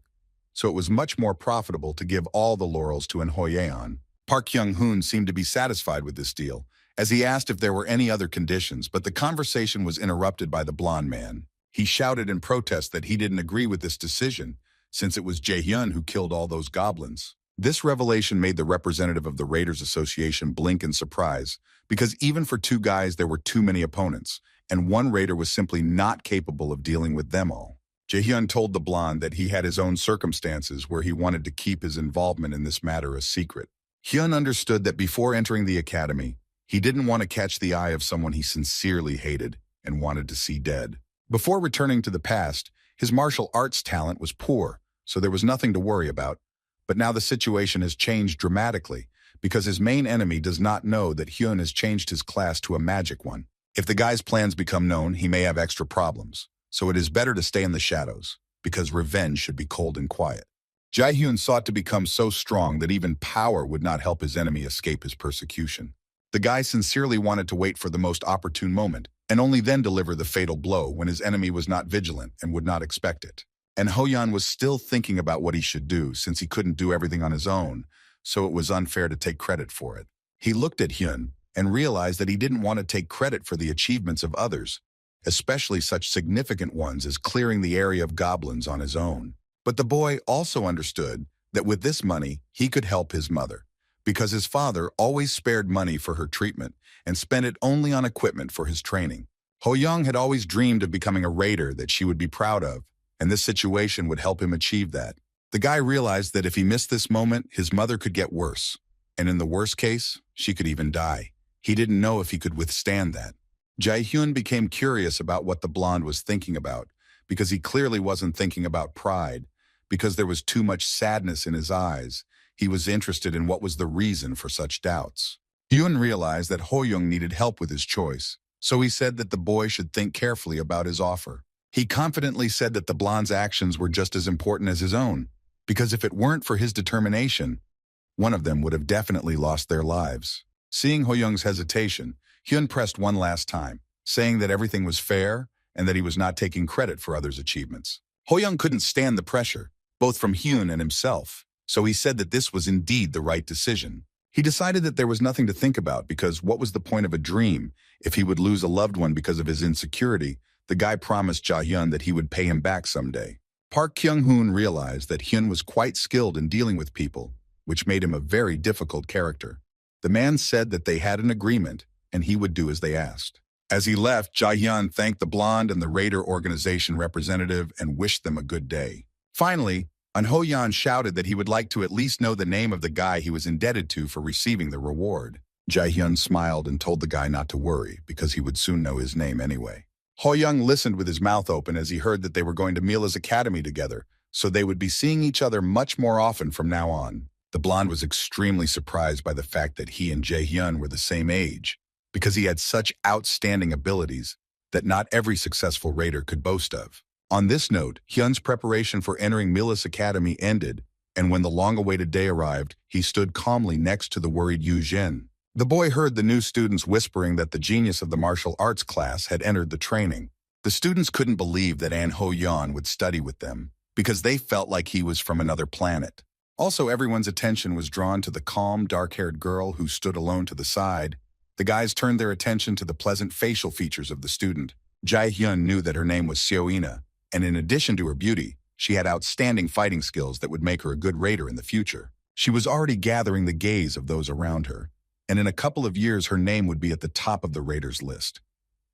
so it was much more profitable to give all the laurels to An Hoyeon. Park Kyung-hoon seemed to be satisfied with this deal, as he asked if there were any other conditions, but the conversation was interrupted by the blonde man. He shouted in protest that he didn't agree with this decision, since it was Jae-hyun who killed all those goblins. This revelation made the representative of the Raiders Association blink in surprise, because even for two guys there were too many opponents, and one raider was simply not capable of dealing with them all. Jae-hyun told the blonde that he had his own circumstances where he wanted to keep his involvement in this matter a secret. Hyun understood that before entering the academy, he didn't want to catch the eye of someone he sincerely hated and wanted to see dead. Before returning to the past, his martial arts talent was poor, so there was nothing to worry about. But now the situation has changed dramatically, because his main enemy does not know that Hyun has changed his class to a magic one. If the guy's plans become known, he may have extra problems. So it is better to stay in the shadows, because revenge should be cold and quiet. Jae-hyun sought to become so strong that even power would not help his enemy escape his persecution. The guy sincerely wanted to wait for the most opportune moment, and only then deliver the fatal blow when his enemy was not vigilant and would not expect it. And Hoyeon was still thinking about what he should do, since he couldn't do everything on his own, so it was unfair to take credit for it. He looked at Hyun and realized that he didn't want to take credit for the achievements of others, especially such significant ones as clearing the area of goblins on his own. But the boy also understood that with this money, he could help his mother, because his father always spared money for her treatment and spent it only on equipment for his training. Hoyeon had always dreamed of becoming a raider that she would be proud of, and this situation would help him achieve that. The guy realized that if he missed this moment, his mother could get worse, and in the worst case, she could even die. He didn't know if he could withstand that. Jae-hyun became curious about what the blonde was thinking about, because he clearly wasn't thinking about pride, because there was too much sadness in his eyes. He was interested in what was the reason for such doubts. Hyun realized that Hoyeon needed help with his choice, so he said that the boy should think carefully about his offer. He confidently said that the blonde's actions were just as important as his own, because if it weren't for his determination, one of them would have definitely lost their lives. Seeing Hoyeon's hesitation, Hyun pressed one last time, saying that everything was fair and that he was not taking credit for others' achievements. Hoyeon couldn't stand the pressure, both from Hyun and himself, so he said that this was indeed the right decision. He decided that there was nothing to think about, because what was the point of a dream if he would lose a loved one because of his insecurity? The guy promised Jae-hyun that he would pay him back someday. Park Kyung-hoon realized that Hyun was quite skilled in dealing with people, which made him a very difficult character. The man said that they had an agreement, and he would do as they asked. As he left, Jae-hyun thanked the blonde and the Raider organization representative and wished them a good day. Finally, An Hoyeon shouted that he would like to at least know the name of the guy he was indebted to for receiving the reward. Jae-hyun smiled and told the guy not to worry, because he would soon know his name anyway. Hoyeon listened with his mouth open as he heard that they were going to Mila's academy together, so they would be seeing each other much more often from now on. The blonde was extremely surprised by the fact that he and Jae-hyun were the same age, because he had such outstanding abilities that not every successful raider could boast of. On this note, Hyun's preparation for entering Mila's academy ended, and when the long-awaited day arrived, he stood calmly next to the worried Yu Jin. The boy heard the new students whispering that the genius of the martial arts class had entered the training. The students couldn't believe that An Hoyeon would study with them, because they felt like he was from another planet. Also, everyone's attention was drawn to the calm, dark-haired girl who stood alone to the side. The guys turned their attention to the pleasant facial features of the student. Jae-hyun knew that her name was Seo-ina, and in addition to her beauty, she had outstanding fighting skills that would make her a good raider in the future. She was already gathering the gaze of those around her, and in a couple of years her name would be at the top of the raiders list.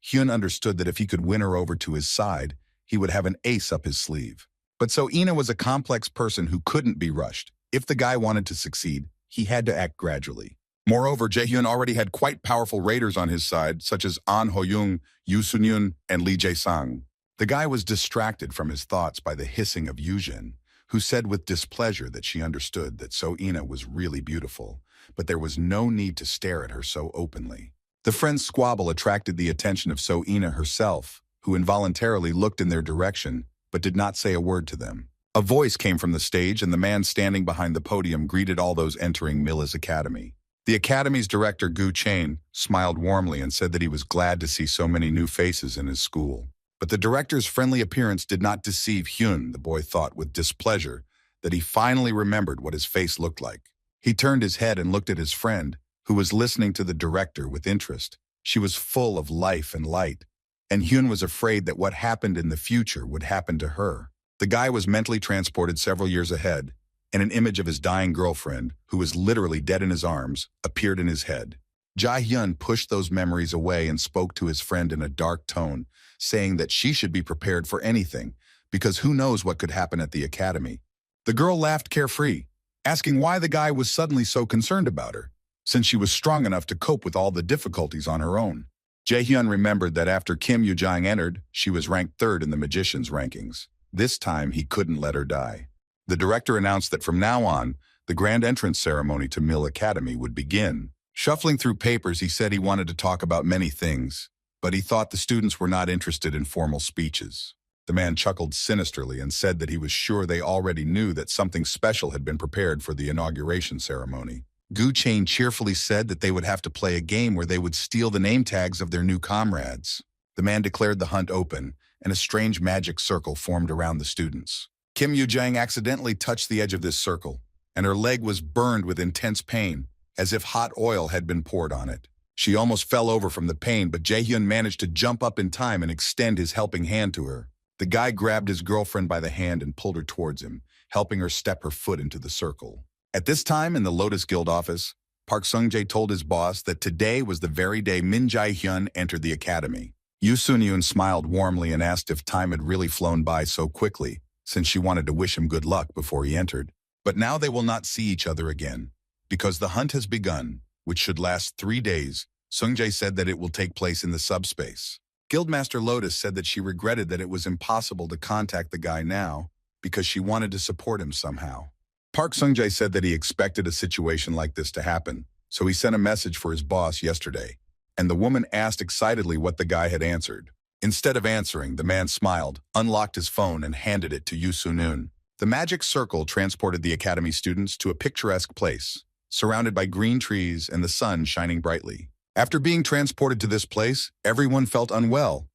Hyun understood that if he could win her over to his side, he would have an ace up his sleeve. But Seo-ina was a complex person who couldn't be rushed. If the guy wanted to succeed, he had to act gradually. Moreover, Jae-hyun already had quite powerful raiders on his side, such as An Hoyeon, Yoo Sun-yoon, and Lee Jae-sang. The guy was distracted from his thoughts by the hissing of Yu Jin, who said with displeasure that she understood that Seo-ina was really beautiful, but there was no need to stare at her so openly. The friend's squabble attracted the attention of Seo-ina herself, who involuntarily looked in their direction, but did not say a word to them. A voice came from the stage, and the man standing behind the podium greeted all those entering Milla's academy. The academy's director, Gu Chain, smiled warmly and said that he was glad to see so many new faces in his school. But the director's friendly appearance did not deceive Hyun. The boy thought with displeasure that he finally remembered what his face looked like. He turned his head and looked at his friend, who was listening to the director with interest. She was full of life and light, and Hyun was afraid that what happened in the future would happen to her. The guy was mentally transported several years ahead, and an image of his dying girlfriend, who was literally dead in his arms, appeared in his head. Jae-hyun pushed those memories away and spoke to his friend in a dark tone, saying that she should be prepared for anything, because who knows what could happen at the academy. The girl laughed carefree, asking why the guy was suddenly so concerned about her, since she was strong enough to cope with all the difficulties on her own. Jae-hyun remembered that after Kim Yoo-jang entered, she was ranked 3rd in the magician's rankings. This time, he couldn't let her die. The director announced that from now on, the grand entrance ceremony to Mill Academy would begin. Shuffling through papers, he said he wanted to talk about many things, but he thought the students were not interested in formal speeches. The man chuckled sinisterly and said that he was sure they already knew that something special had been prepared for the inauguration ceremony. Gu Chain cheerfully said that they would have to play a game where they would steal the name tags of their new comrades. The man declared the hunt open, and a strange magic circle formed around the students. Kim Yoo-jang accidentally touched the edge of this circle, and her leg was burned with intense pain, as if hot oil had been poured on it. She almost fell over from the pain, but Jae-hyun managed to jump up in time and extend his helping hand to her. The guy grabbed his girlfriend by the hand and pulled her towards him, helping her step her foot into the circle. At this time, in the Lotus Guild office, Park Sung-jae told his boss that today was the very day Min Jae-hyun entered the academy. Yoo Sun-yoon smiled warmly and asked if time had really flown by so quickly, since she wanted to wish him good luck before he entered. But now they will not see each other again, because the hunt has begun, which should last 3 days. Sung-jae said that it will take place in the subspace. Guildmaster Lotus said that she regretted that it was impossible to contact the guy now, because she wanted to support him somehow. Park Sung-jae said that he expected a situation like this to happen, so he sent a message for his boss yesterday, and the woman asked excitedly what the guy had answered. Instead of answering, the man smiled, unlocked his phone, and handed it to Yoo Sun-yoon. The magic circle transported the academy students to a picturesque place, surrounded by green trees and the sun shining brightly. After being transported to this place, everyone felt unwell,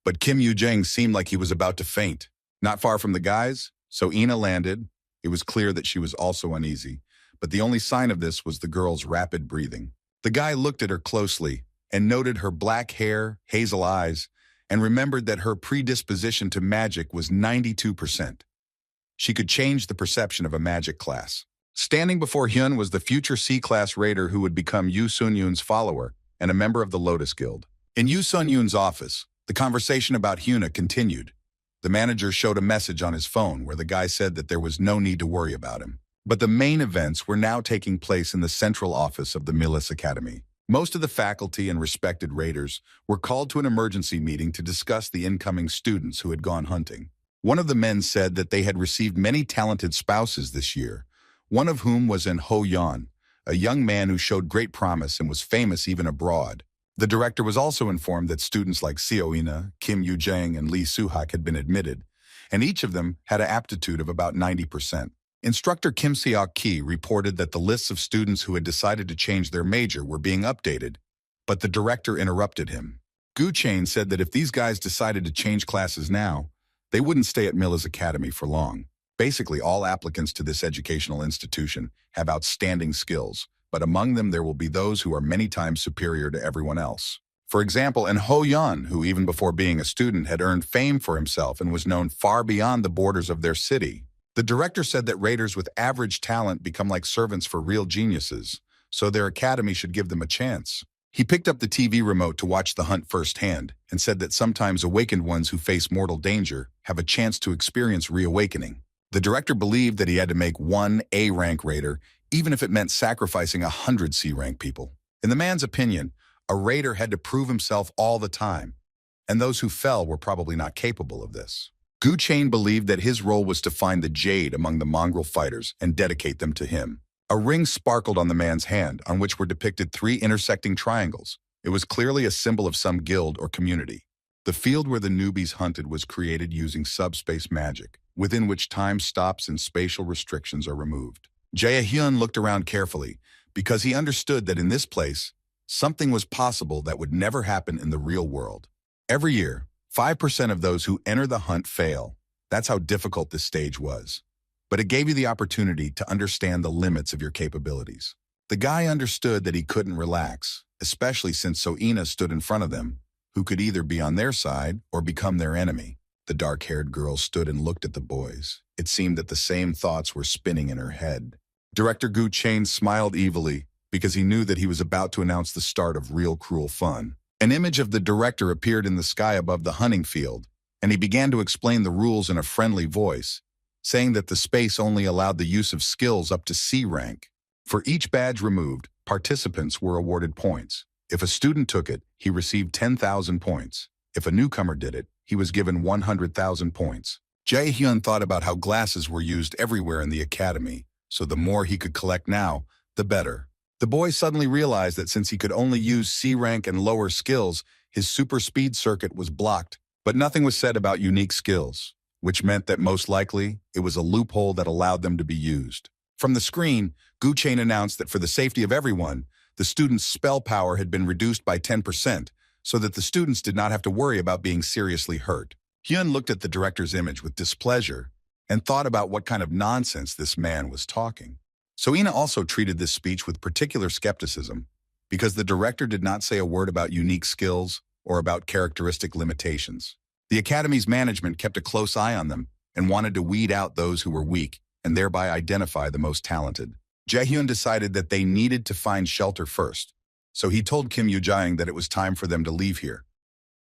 but Kim Yoo-jang seemed like he was about to faint. Not far from the guys, so Ina landed. It was clear that she was also uneasy, but the only sign of this was the girl's rapid breathing. The guy looked at her closely and noted her black hair, hazel eyes, and remembered that her predisposition to magic was 92%. She could change the perception of a magic class. Standing before Hyun was the future C-class raider who would become Yoo Sun-yoon's follower and a member of the Lotus Guild. In Yoo Sun-yoon's office, the conversation about Hyuna continued. The manager showed a message on his phone where the guy said that there was no need to worry about him. But the main events were now taking place in the central office of the Milis Academy. Most of the faculty and respected raiders were called to an emergency meeting to discuss the incoming students who had gone hunting. One of the men said that they had received many talented spouses this year, one of whom was in Ho Yan, a young man who showed great promise and was famous even abroad. The director was also informed that students like Seo Ina, Kim Yoo-jang, and Lee Soo-hak had been admitted, and each of them had an aptitude of about 90%. Instructor Kim Seok-ki reported that the lists of students who had decided to change their major were being updated, but the director interrupted him. Gu Chain said that if these guys decided to change classes now, they wouldn't stay at Milla's Academy for long. Basically, all applicants to this educational institution have outstanding skills, but among them there will be those who are many times superior to everyone else. For example, in Ho Yan, who even before being a student had earned fame for himself and was known far beyond the borders of their city. The director said that raiders with average talent become like servants for real geniuses, so their academy should give them a chance. He picked up the TV remote to watch the hunt firsthand and said that sometimes awakened ones who face mortal danger have a chance to experience reawakening. The director believed that he had to make one A-rank raider, even if it meant sacrificing 100 C-rank people. In the man's opinion, a raider had to prove himself all the time, and those who fell were probably not capable of this. Gu Chain believed that his role was to find the jade among the mongrel fighters and dedicate them to him. A ring sparkled on the man's hand, on which were depicted 3 intersecting triangles. It was clearly a symbol of some guild or community. The field where the newbies hunted was created using subspace magic, within which time stops and spatial restrictions are removed. Jae-hyun looked around carefully because he understood that in this place, something was possible that would never happen in the real world. Every year, 5% of those who enter the hunt fail. That's how difficult this stage was. But it gave you the opportunity to understand the limits of your capabilities. The guy understood that he couldn't relax, especially since Soina stood in front of them, who could either be on their side or become their enemy. The dark-haired girl stood and looked at the boys. It seemed that the same thoughts were spinning in her head. Director Gu Chain smiled evilly because he knew that he was about to announce the start of real cruel fun. An image of the director appeared in the sky above the hunting field, and he began to explain the rules in a friendly voice, saying that the space only allowed the use of skills up to C rank. For each badge removed, participants were awarded points. If a student took it, he received 10,000 points. If a newcomer did it, he was given 100,000 points. Jae-hyun thought about how glasses were used everywhere in the academy, so the more he could collect now, the better. The boy suddenly realized that since he could only use C rank and lower skills, his super speed circuit was blocked, but nothing was said about unique skills, which meant that most likely it was a loophole that allowed them to be used. From the screen, Gu Chain announced that for the safety of everyone, the students' spell power had been reduced by 10%, so that the students did not have to worry about being seriously hurt. Hyun looked at the director's image with displeasure and thought about what kind of nonsense this man was talking. Soina also treated this speech with particular skepticism because the director did not say a word about unique skills or about characteristic limitations. The academy's management kept a close eye on them and wanted to weed out those who were weak and thereby identify the most talented. Jae-hyun decided that they needed to find shelter first, so he told Kim Yoo-jang that it was time for them to leave here.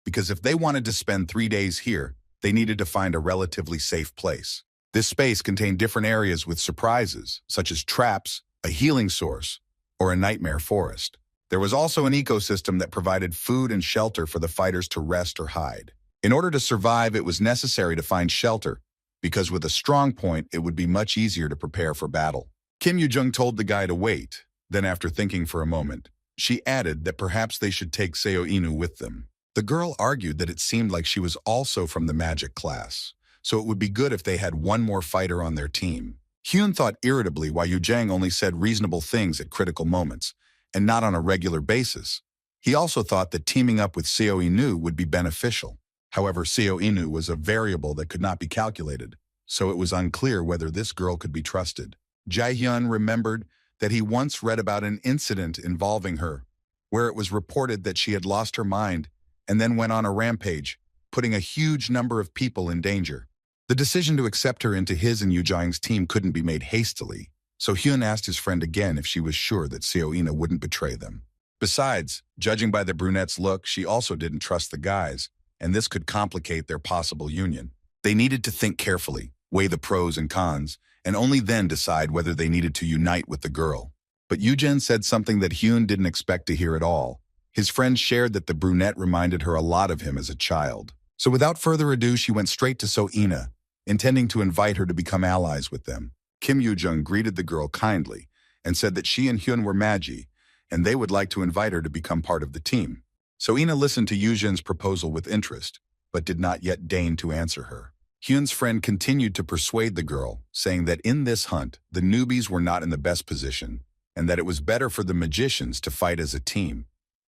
Because if they wanted to spend 3 days here, they needed to find a relatively safe place. This space contained different areas with surprises, such as traps, a healing source, or a nightmare forest. There was also an ecosystem that provided food and shelter for the fighters to rest or hide. In order to survive, it was necessary to find shelter, because with a strong point, it would be much easier to prepare for battle. Kim Yoo-jung told the guy to wait. Then after thinking for a moment, she added that perhaps they should take Seo Inu with them. The girl argued that it seemed like she was also from the magic class, so it would be good if they had one more fighter on their team. Hyun thought irritably why Yoo-jang only said reasonable things at critical moments, and not on a regular basis. He also thought that teaming up with Seo Inu would be beneficial. However, Seo Inu was a variable that could not be calculated, so it was unclear whether this girl could be trusted. Jae-hyun remembered that he once read about an incident involving her, where it was reported that she had lost her mind and then went on a rampage, putting a huge number of people in danger. The decision to accept her into his and Yoo-jang's team couldn't be made hastily, so Hyun asked his friend again if she was sure that Seo Ina wouldn't betray them. Besides, judging by the brunette's look, she also didn't trust the guys, and this could complicate their possible union. They needed to think carefully, weigh the pros and cons, and only then decide whether they needed to unite with the girl. But Yoo-jin said something that Hyun didn't expect to hear at all. His friend shared that the brunette reminded her a lot of him as a child. So without further ado, she went straight to Seo Ina, intending to invite her to become allies with them. Kim Yoo-jung greeted the girl kindly and said that she and Hyun were magi, and they would like to invite her to become part of the team. Seo Ina listened to Yoo-jin's proposal with interest, but did not yet deign to answer her. Hyun's friend continued to persuade the girl, saying that in this hunt, the newbies were not in the best position, and that it was better for the magicians to fight as a team.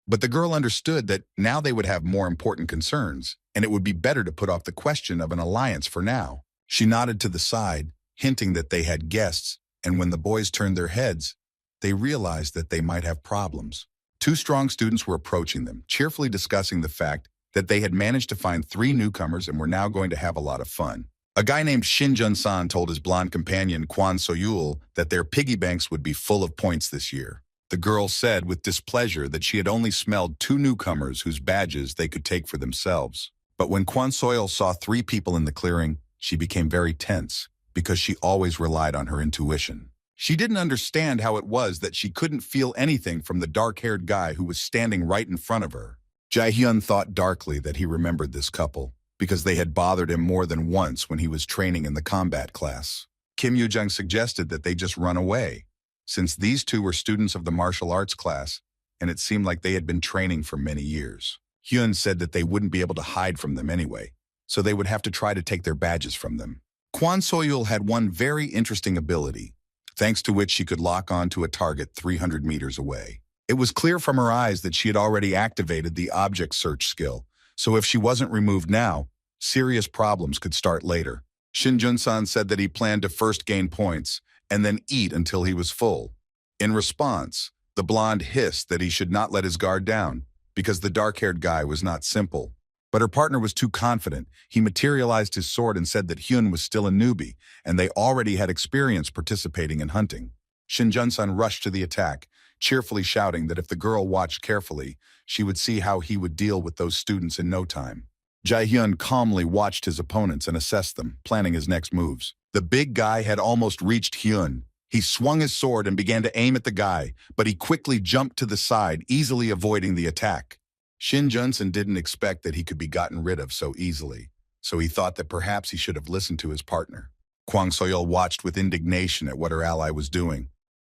But the girl understood that now they would have more important concerns, and it would be better to put off the question of an alliance for now. She nodded to the side, hinting that they had guests, and when the boys turned their heads, they realized that they might have problems. 2 strong students were approaching them, cheerfully discussing the fact that they had managed to find 3 newcomers and were now going to have a lot of fun. A guy named Shin Jun-san told his blonde companion Kwon So-yul that their piggy banks would be full of points this year. The girl said with displeasure that she had only smelled 2 newcomers whose badges they could take for themselves. But when Kwon So-yul saw 3 people in the clearing, she became very tense because she always relied on her intuition. She didn't understand how it was that she couldn't feel anything from the dark-haired guy who was standing right in front of her. Jae-hyun thought darkly that he remembered this couple because they had bothered him more than once when he was training in the combat class. Kim Yoo-jung suggested that they just run away, since these 2 were students of the martial arts class, and it seemed like they had been training for many years. Hyun said that they wouldn't be able to hide from them anyway, so they would have to try to take their badges from them. Kwon Soyul had one very interesting ability, thanks to which she could lock on to a target 300 meters away. It was clear from her eyes that she had already activated the object search skill, so if she wasn't removed now, serious problems could start later. Shin Jun-san said that he planned to first gain points and then eat until he was full. In response, the blonde hissed that he should not let his guard down, because the dark-haired guy was not simple. But her partner was too confident. He materialized his sword and said that Hyun was still a newbie, and they already had experience participating in hunting. Shin Jun-san rushed to the attack, cheerfully shouting that if the girl watched carefully, she would see how he would deal with those students in no time. Jae-hyun calmly watched his opponents and assessed them, planning his next moves. The big guy had almost reached Hyun. He swung his sword and began to aim at the guy, but he quickly jumped to the side, easily avoiding the attack. Shin Jun-san didn't expect that he could be gotten rid of so easily, so he thought that perhaps he should have listened to his partner. Kwon Soyul watched with indignation at what her ally was doing.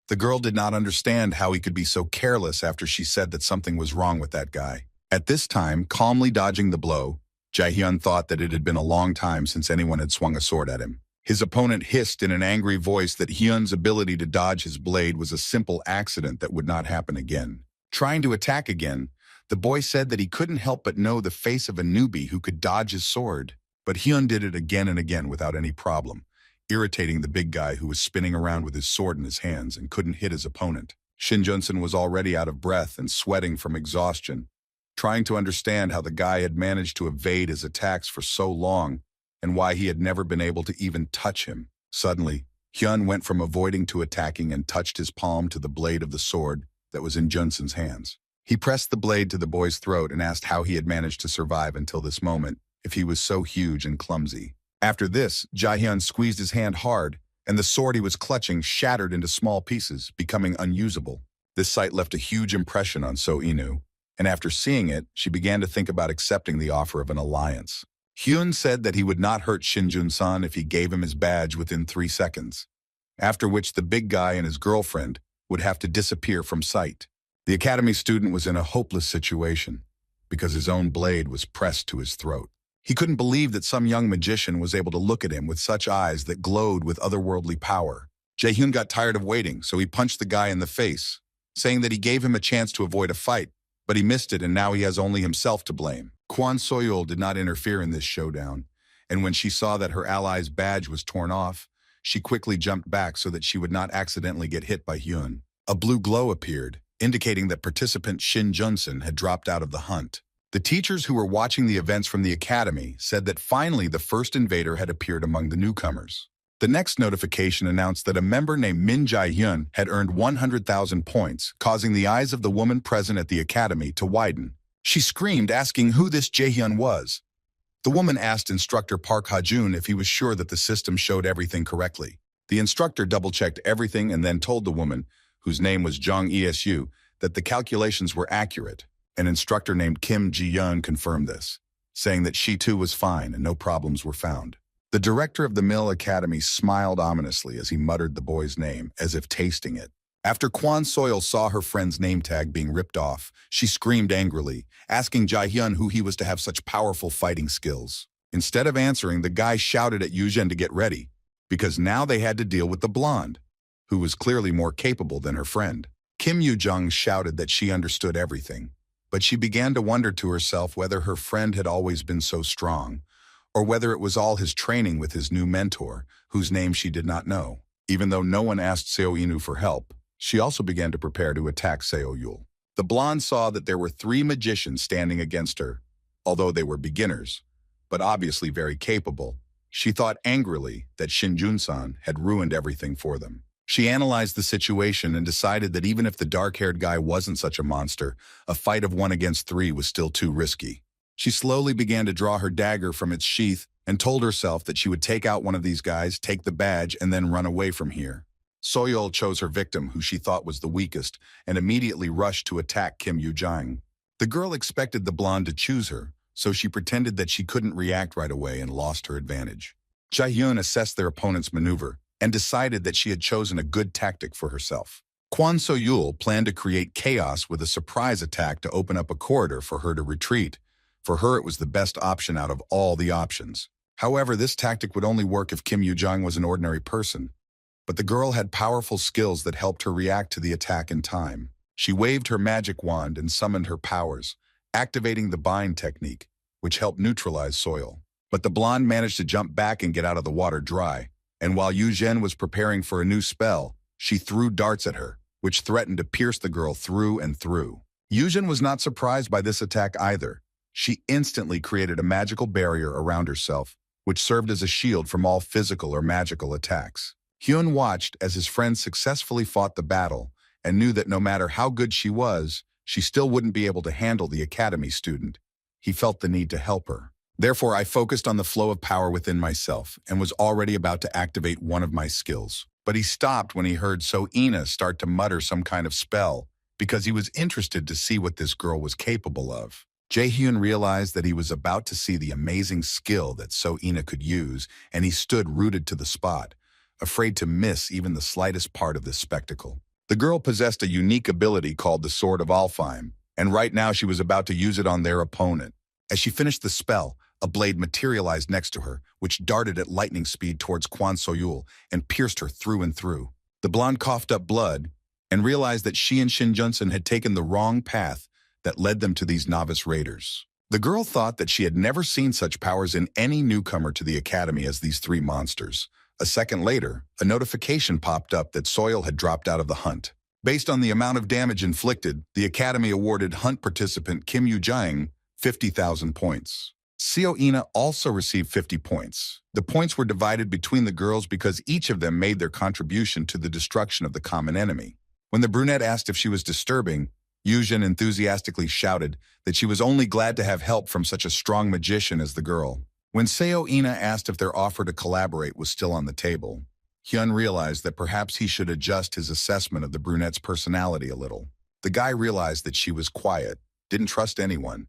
The girl did not understand how he could be so careless after she said that something was wrong with that guy. At this time, calmly dodging the blow, Jae-hyun thought that it had been a long time since anyone had swung a sword at him. His opponent hissed in an angry voice that Hyun's ability to dodge his blade was a simple accident that would not happen again. Trying to attack again, the boy said that he couldn't help but know the face of a newbie who could dodge his sword. But Hyun did it again and again without any problem, irritating the big guy who was spinning around with his sword in his hands and couldn't hit his opponent. Shin Jun-san was already out of breath and sweating from exhaustion, trying to understand how the guy had managed to evade his attacks for so long and why he had never been able to even touch him. Suddenly, Hyun went from avoiding to attacking and touched his palm to the blade of the sword that was in Jun-san's hands. He pressed the blade to the boy's throat and asked how he had managed to survive until this moment, if he was so huge and clumsy. After this, Jae-hyun squeezed his hand hard, and the sword he was clutching shattered into small pieces, becoming unusable. This sight left a huge impression on So-inu, and after seeing it, she began to think about accepting the offer of an alliance. Hyun said that he would not hurt Shin Jun-san if he gave him his badge within 3 seconds, after which the big guy and his girlfriend would have to disappear from sight. The academy student was in a hopeless situation because his own blade was pressed to his throat. He couldn't believe that some young magician was able to look at him with such eyes that glowed with otherworldly power. Jae-hyun got tired of waiting, so he punched the guy in the face, saying that he gave him a chance to avoid a fight, but he missed it and now he has only himself to blame. Kwon Soyul did not interfere in this showdown, and when she saw that her ally's badge was torn off, she quickly jumped back so that she would not accidentally get hit by Hyun. A blue glow appeared, indicating that participant Shin Jun-san had dropped out of the hunt. The teachers who were watching the events from the academy said that finally the first invader had appeared among the newcomers. The next notification announced that a member named Min Jae-hyun had earned 100,000 points, causing the eyes of the woman present at the academy to widen. She screamed, asking who this Jae-hyun was. The woman asked instructor Park Ha-jun if he was sure that the system showed everything correctly. The instructor double-checked everything and then told the woman, whose name was Jung Esu, that the calculations were accurate. An instructor named Kim Ji-yeon confirmed this, saying that she too was fine and no problems were found. The director of the Mill Academy smiled ominously as he muttered the boy's name, as if tasting it. After Kwon Soyul saw her friend's name tag being ripped off, she screamed angrily, asking Jae-hyun who he was to have such powerful fighting skills. Instead of answering, the guy shouted at Yujin to get ready, because now they had to deal with the blonde, who was clearly more capable than her friend. Kim Yoo-jung shouted that she understood everything, but she began to wonder to herself whether her friend had always been so strong, or whether it was all his training with his new mentor, whose name she did not know. Even though no one asked Seo-inu for help, she also began to prepare to attack Seo-yul. The blonde saw that there were 3 magicians standing against her, although they were beginners, but obviously very capable. She thought angrily that Shin Jun-san had ruined everything for them. She analyzed the situation and decided that even if the dark-haired guy wasn't such a monster, a fight of 1 against 3 was still too risky. She slowly began to draw her dagger from its sheath and told herself that she would take out one of these guys, take the badge, and then run away from here. Soyul chose her victim, who she thought was the weakest, and immediately rushed to attack Kim Yoo-jung. The girl expected the blonde to choose her, so she pretended that she couldn't react right away and lost her advantage. Jae-hyun assessed their opponent's maneuver and decided that she had chosen a good tactic for herself. Kwon Soyul planned to create chaos with a surprise attack to open up a corridor for her to retreat. For her, it was the best option out of all the options. However, this tactic would only work if Kim Yoo-jung was an ordinary person. But the girl had powerful skills that helped her react to the attack in time. She waved her magic wand and summoned her powers, activating the bind technique, which helped neutralize Soil. But the blonde managed to jump back and get out of the water dry, and while Yu Zhen was preparing for a new spell, she threw darts at her, which threatened to pierce the girl through and through. Yu Zhen was not surprised by this attack either. She instantly created a magical barrier around herself, which served as a shield from all physical or magical attacks. Hyun watched as his friend successfully fought the battle and knew that no matter how good she was, she still wouldn't be able to handle the academy student. He felt the need to help her. Therefore, I focused on the flow of power within myself and was already about to activate one of my skills. But he stopped when he heard So-ina start to mutter some kind of spell because he was interested to see what this girl was capable of. Jae-hyun realized that he was about to see the amazing skill that So-ina could use, and he stood rooted to the spot, afraid to miss even the slightest part of this spectacle. The girl possessed a unique ability called the Sword of Alfheim, and right now she was about to use it on their opponent. As she finished the spell, a blade materialized next to her, which darted at lightning speed towards Kwon So-yul and pierced her through and through. The blonde coughed up blood and realized that she and Shin Junsun had taken the wrong path that led them to these novice raiders. The girl thought that she had never seen such powers in any newcomer to the academy as these three monsters. A second later, a notification popped up that Soil had dropped out of the hunt. Based on the amount of damage inflicted, the academy awarded hunt participant Kim Yoo-jung 50,000 points. So-ina also received 50 points. The points were divided between the girls because each of them made their contribution to the destruction of the common enemy. When the brunette asked if she was disturbing, Yuzhen enthusiastically shouted that she was only glad to have help from such a strong magician as the girl. When So-ina asked if their offer to collaborate was still on the table, Hyun realized that perhaps he should adjust his assessment of the brunette's personality a little. The guy realized that she was quiet, didn't trust anyone,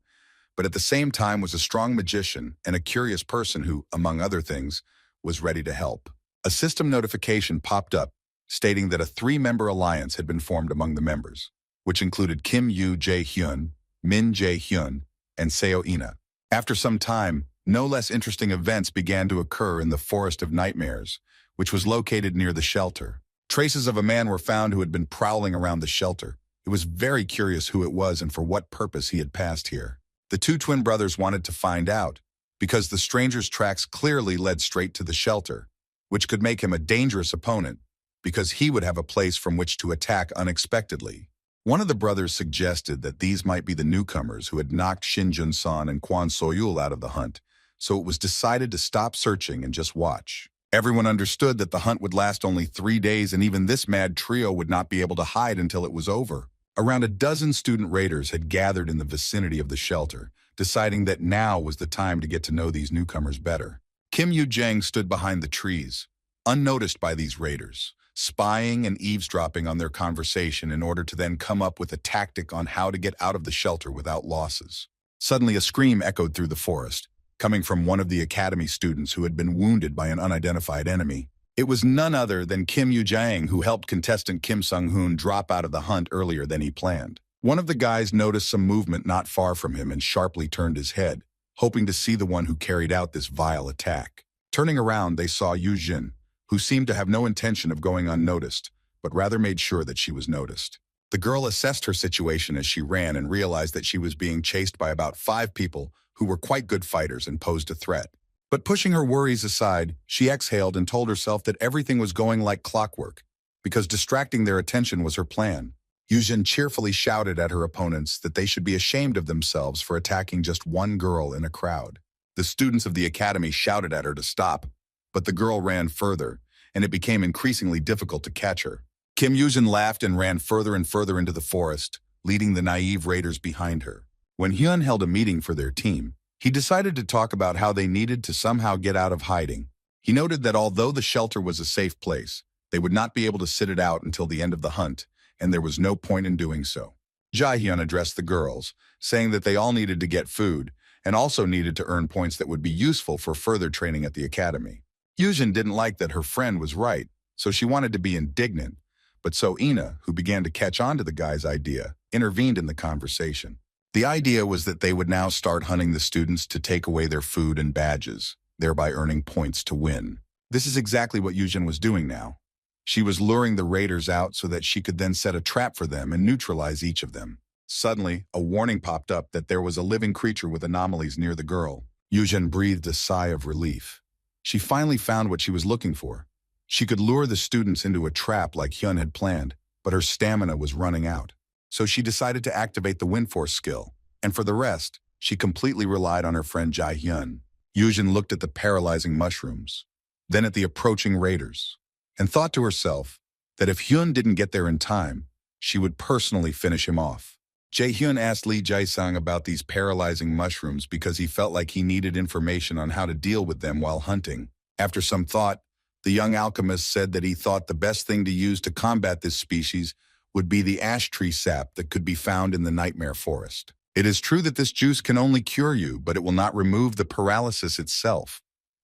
but at the same time was a strong magician and a curious person who, among other things, was ready to help. A system notification popped up stating that a three-member alliance had been formed among the members, which included Kim Yoo-jae-hyun, Min Jae-hyun, and So-ina. After some time, no less interesting events began to occur in the Forest of Nightmares, which was located near the shelter. Traces of a man were found who had been prowling around the shelter. It was very curious who it was and for what purpose he had passed here. The two twin brothers wanted to find out, because the stranger's tracks clearly led straight to the shelter, which could make him a dangerous opponent, because he would have a place from which to attack unexpectedly. One of the brothers suggested that these might be the newcomers who had knocked Shin Jun-san and Kwon So-yul out of the hunt, so it was decided to stop searching and just watch. Everyone understood that the hunt would last only 3 days, and even this mad trio would not be able to hide until it was over. Around a dozen student raiders had gathered in the vicinity of the shelter, deciding that now was the time to get to know these newcomers better. Kim Yoo-jung stood behind the trees, unnoticed by these raiders, spying and eavesdropping on their conversation in order to then come up with a tactic on how to get out of the shelter without losses. Suddenly, a scream echoed through the forest, coming from one of the academy students who had been wounded by an unidentified enemy. It was none other than Kim Yoo-jung, who helped contestant Kim Sung-hoon drop out of the hunt earlier than he planned. One of the guys noticed some movement not far from him and sharply turned his head, hoping to see the one who carried out this vile attack. Turning around, they saw Yu Jin, who seemed to have no intention of going unnoticed, but rather made sure that she was noticed. The girl assessed her situation as she ran and realized that she was being chased by about 5 people who were quite good fighters and posed a threat. But pushing her worries aside, she exhaled and told herself that everything was going like clockwork, because distracting their attention was her plan. Yuzhen cheerfully shouted at her opponents that they should be ashamed of themselves for attacking just one girl in a crowd. The students of the academy shouted at her to stop, but the girl ran further, and it became increasingly difficult to catch her. Kim Yuzhen laughed and ran further and further into the forest, leading the naive raiders behind her. When Hyun held a meeting for their team, he decided to talk about how they needed to somehow get out of hiding. He noted that although the shelter was a safe place, they would not be able to sit it out until the end of the hunt, and there was no point in doing so. Jae-hyun addressed the girls, saying that they all needed to get food, and also needed to earn points that would be useful for further training at the academy. Yuzhen didn't like that her friend was right, so she wanted to be indignant, but So-ina, who began to catch on to the guy's idea, intervened in the conversation. The idea was that they would now start hunting the students to take away their food and badges. thereby earning points to win. This is exactly what Yujin was doing now. She was luring the raiders out so that she could then set a trap for them and neutralize each of them. Suddenly, a warning popped up that there was a living creature with anomalies near the girl. Yujin breathed a sigh of relief. She finally found what she was looking for. She could lure the students into a trap like Hyun had planned, but her stamina was running out. So she decided to activate the Wind Force skill, and for the rest, she completely relied on her friend Jae-hyun. Yujin looked at the paralyzing mushrooms, then at the approaching raiders, and thought to herself that if Hyun didn't get there in time, she would personally finish him off. Jae-hyun asked Lee Jae-sang about these paralyzing mushrooms because he felt like he needed information on how to deal with them while hunting. After some thought, the young alchemist said that he thought the best thing to use to combat this species would be the ash tree sap that could be found in the nightmare forest. It is true that this juice can only cure you, but it will not remove the paralysis itself.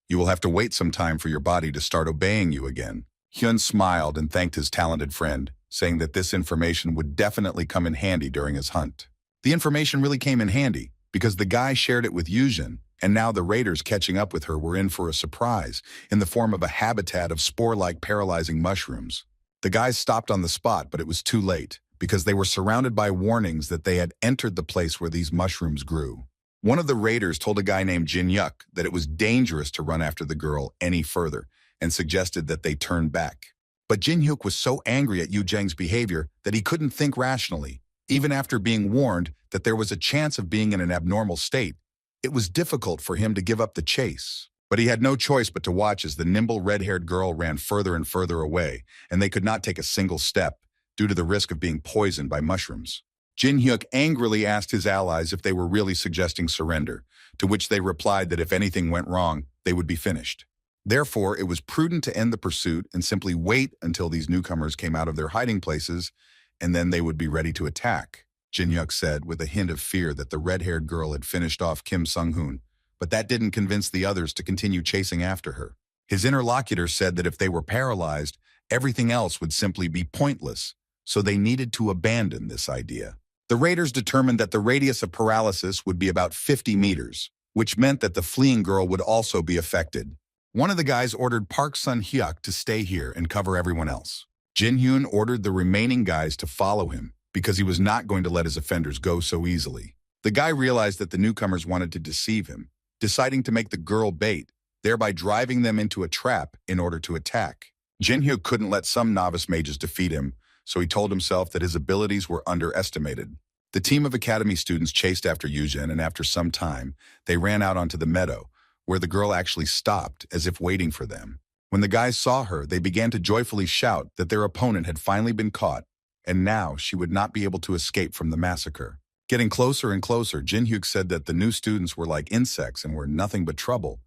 You will have to wait some time for your body to start obeying you again. Hyun smiled and thanked his talented friend, saying that this information would definitely come in handy during his hunt. The information really came in handy because the guy shared it with Yujin, and now the raiders catching up with her were in for a surprise in the form of a habitat of spore-like paralyzing mushrooms. The guys stopped on the spot, but it was too late because they were surrounded by warnings that they had entered the place where these mushrooms grew. One of the raiders told a guy named Jin Hyuk that it was dangerous to run after the girl any further and suggested that they turn back. But Jin Hyuk was so angry at Yu Jang's behavior that he couldn't think rationally. Even after being warned that there was a chance of being in an abnormal state, it was difficult for him to give up the chase. But he had no choice but to watch as the nimble red-haired girl ran further and further away, and they could not take a single step due to the risk of being poisoned by mushrooms. Jin Hyuk angrily asked his allies if they were really suggesting surrender, to which they replied that if anything went wrong, they would be finished. Therefore, it was prudent to end the pursuit and simply wait until these newcomers came out of their hiding places, and then they would be ready to attack, Jin Hyuk said with a hint of fear that the red-haired girl had finished off Kim Sung-hoon, but that didn't convince the others to continue chasing after her. His interlocutor said that if they were paralyzed, everything else would simply be pointless, so they needed to abandon this idea. The raiders determined that the radius of paralysis would be about 50 meters, which meant that the fleeing girl would also be affected. One of the guys ordered Park Sun-hyuk to stay here and cover everyone else. Jin Hyun ordered the remaining guys to follow him because he was not going to let his offenders go so easily. The guy realized that the newcomers wanted to deceive him, deciding to make the girl bait, thereby driving them into a trap in order to attack. Jin Hyuk couldn't let some novice mages defeat him, so he told himself that his abilities were underestimated. The team of academy students chased after Yujin, and after some time, they ran out onto the meadow, where the girl actually stopped as if waiting for them. When the guys saw her, they began to joyfully shout that their opponent had finally been caught, and now she would not be able to escape from the massacre. Getting closer and closer, Jin Hyuk said that the new students were like insects and were nothing but trouble,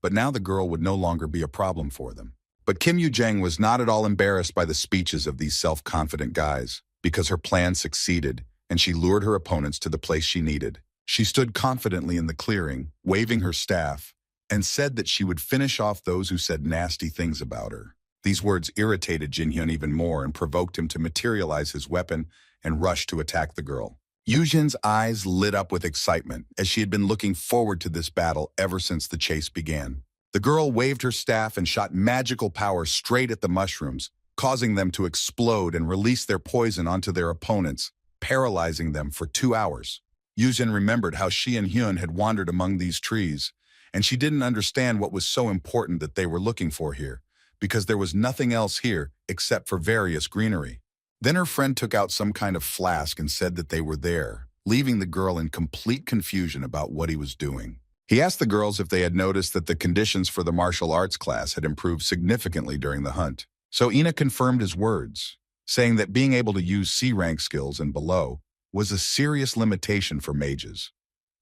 but now the girl would no longer be a problem for them. But Kim Yu-jang was not at all embarrassed by the speeches of these self-confident guys, because her plan succeeded, and she lured her opponents to the place she needed. She stood confidently in the clearing, waving her staff, and said that she would finish off those who said nasty things about her. These words irritated Jin Hyun even more and provoked him to materialize his weapon and rush to attack the girl. Yujin's eyes lit up with excitement as she had been looking forward to this battle ever since the chase began. The girl waved her staff and shot magical power straight at the mushrooms, causing them to explode and release their poison onto their opponents, paralyzing them for 2 hours. Yujin remembered how she and Hyun had wandered among these trees, and she didn't understand what was so important that they were looking for here, because there was nothing else here except for various greenery. Then her friend took out some kind of flask and said that they were there, leaving the girl in complete confusion about what he was doing. He asked the girls if they had noticed that the conditions for the martial arts class had improved significantly during the hunt. So Ina confirmed his words, saying that being able to use C-rank skills and below was a serious limitation for mages.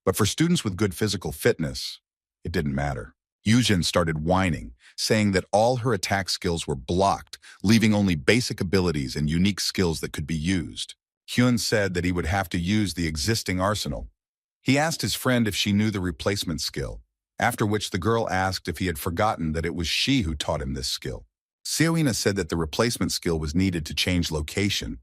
But for students with good physical fitness, it didn't matter. Yujin started whining, saying that all her attack skills were blocked, leaving only basic abilities and unique skills that could be used. Hyun said that he would have to use the existing arsenal. He asked his friend if she knew the replacement skill, after which the girl asked if he had forgotten that it was she who taught him this skill. Seoina said that the replacement skill was needed to change location,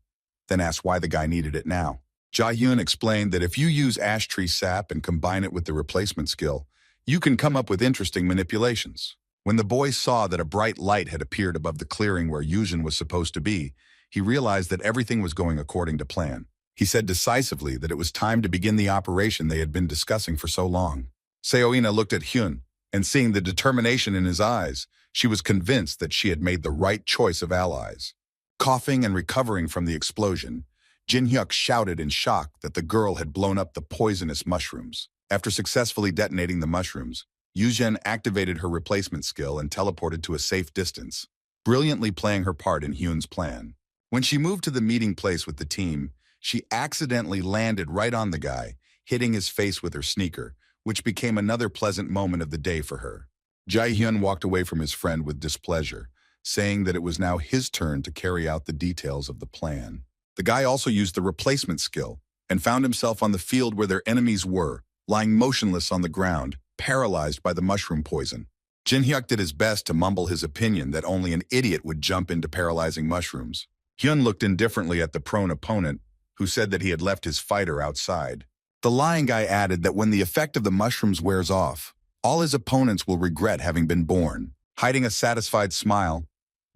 then asked why the guy needed it now. Jae-hyun explained that if you use ash tree sap and combine it with the replacement skill, You can come up with interesting manipulations. When the boy saw that a bright light had appeared above the clearing where Yuzhen was supposed to be, he realized that everything was going according to plan. He said decisively that it was time to begin the operation they had been discussing for so long. Seoina looked at Hyun, and seeing the determination in his eyes, she was convinced that she had made the right choice of allies. Coughing and recovering from the explosion, Jin-hyuk shouted in shock that the girl had blown up the poisonous mushrooms. After successfully detonating the mushrooms, Yuzhen activated her replacement skill and teleported to a safe distance, brilliantly playing her part in Hyun's plan. When she moved to the meeting place with the team, she accidentally landed right on the guy, hitting his face with her sneaker, which became another pleasant moment of the day for her. Jae-hyun walked away from his friend with displeasure, saying that it was now his turn to carry out the details of the plan. The guy also used the replacement skill and found himself on the field where their enemies were, lying motionless on the ground, paralyzed by the mushroom poison. Jin-hyuk did his best to mumble his opinion that only an idiot would jump into paralyzing mushrooms. Hyun looked indifferently at the prone opponent, who said that he had left his fighter outside. The lying guy added that when the effect of the mushrooms wears off, all his opponents will regret having been born. Hiding a satisfied smile,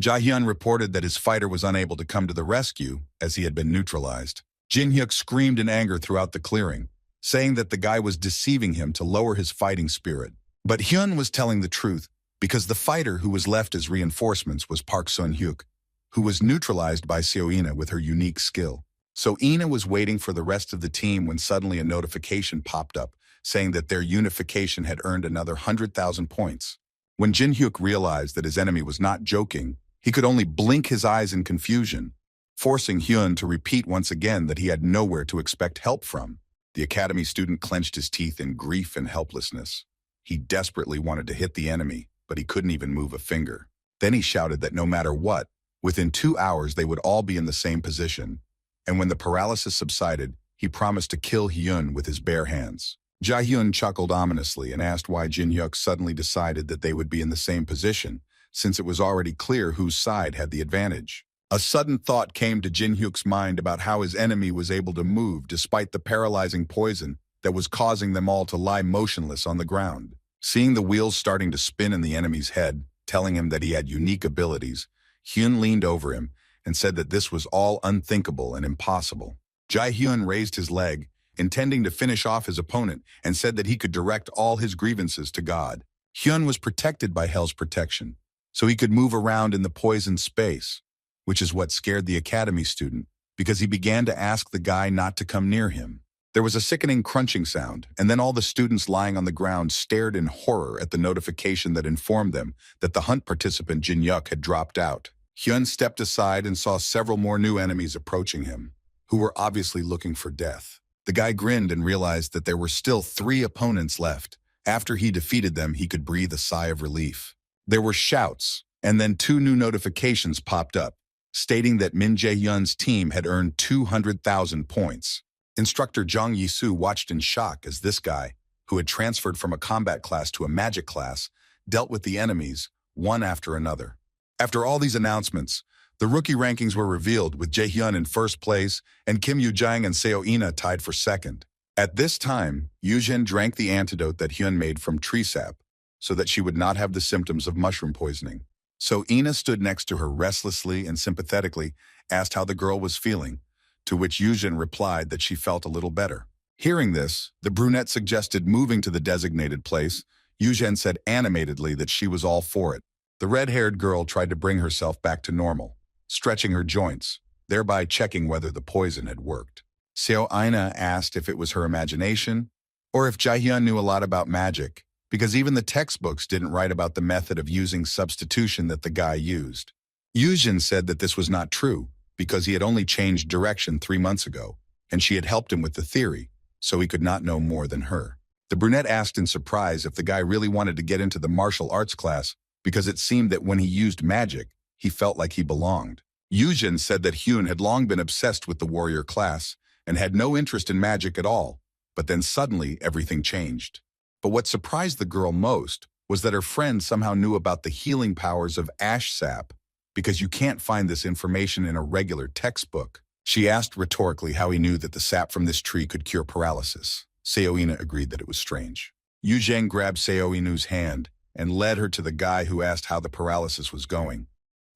Jae-hyun reported that his fighter was unable to come to the rescue as he had been neutralized. Jin-hyuk screamed in anger throughout the clearing, saying that the guy was deceiving him to lower his fighting spirit. But Hyun was telling the truth because the fighter who was left as reinforcements was Park Sun-hyuk, who was neutralized by Seoina with her unique skill. So Ina was waiting for the rest of the team when suddenly a notification popped up saying that their unification had earned another 100,000 points. When Jin-hyuk realized that his enemy was not joking, he could only blink his eyes in confusion, forcing Hyun to repeat once again that he had nowhere to expect help from. The academy student clenched his teeth in grief and helplessness. He desperately wanted to hit the enemy, but he couldn't even move a finger. Then he shouted that no matter what, within 2 hours they would all be in the same position, and when the paralysis subsided, he promised to kill Hyun with his bare hands. Jae-hyun chuckled ominously and asked why Jin-hyuk suddenly decided that they would be in the same position, since it was already clear whose side had the advantage. A sudden thought came to Jin-hyuk's mind about how his enemy was able to move despite the paralyzing poison that was causing them all to lie motionless on the ground. Seeing the wheels starting to spin in the enemy's head, telling him that he had unique abilities, Hyun leaned over him and said that this was all unthinkable and impossible. Jae-hyun raised his leg, intending to finish off his opponent, and said that he could direct all his grievances to God. Hyun was protected by Hell's protection, so he could move around in the poisoned space, which is what scared the academy student, because he began to ask the guy not to come near him. There was a sickening crunching sound, and then all the students lying on the ground stared in horror at the notification that informed them that the hunt participant Jin-hyuk had dropped out. Hyun stepped aside and saw several more new enemies approaching him, who were obviously looking for death. The guy grinned and realized that there were still 3 opponents left. After he defeated them, he could breathe a sigh of relief. There were shouts, and then 2 new notifications popped up, stating that Min Jae-hyun's team had earned 200,000 points. Instructor Jang Yi-soo watched in shock as this guy, who had transferred from a combat class to a magic class, dealt with the enemies, one after another. After all these announcements, the rookie rankings were revealed with Jae-hyun in first place and Kim Yoo-jang and Seo-ina tied for second. At this time, Yuzhen drank the antidote that Hyun made from tree sap so that she would not have the symptoms of mushroom poisoning. So Ina stood next to her restlessly and sympathetically, asked how the girl was feeling, to which Yuzhen replied that she felt a little better. Hearing this, the brunette suggested moving to the designated place. Yuzhen said animatedly that she was all for it. The red-haired girl tried to bring herself back to normal, stretching her joints, thereby checking whether the poison had worked. Seo-ina asked if it was her imagination or if Jae-hyun knew a lot about magic, because even the textbooks didn't write about the method of using substitution that the guy used. Yuzhen said that this was not true, because he had only changed direction 3 months ago, and she had helped him with the theory, so he could not know more than her. The brunette asked in surprise if the guy really wanted to get into the martial arts class, because it seemed that when he used magic, he felt like he belonged. Yuzhen said that Hyun had long been obsessed with the warrior class and had no interest in magic at all, but then suddenly everything changed. But what surprised the girl most was that her friend somehow knew about the healing powers of ash sap, because you can't find this information in a regular textbook. She asked rhetorically how he knew that the sap from this tree could cure paralysis. Seo-ina agreed that it was strange. Yu Zheng grabbed Seo Inu's hand and led her to the guy who asked how the paralysis was going.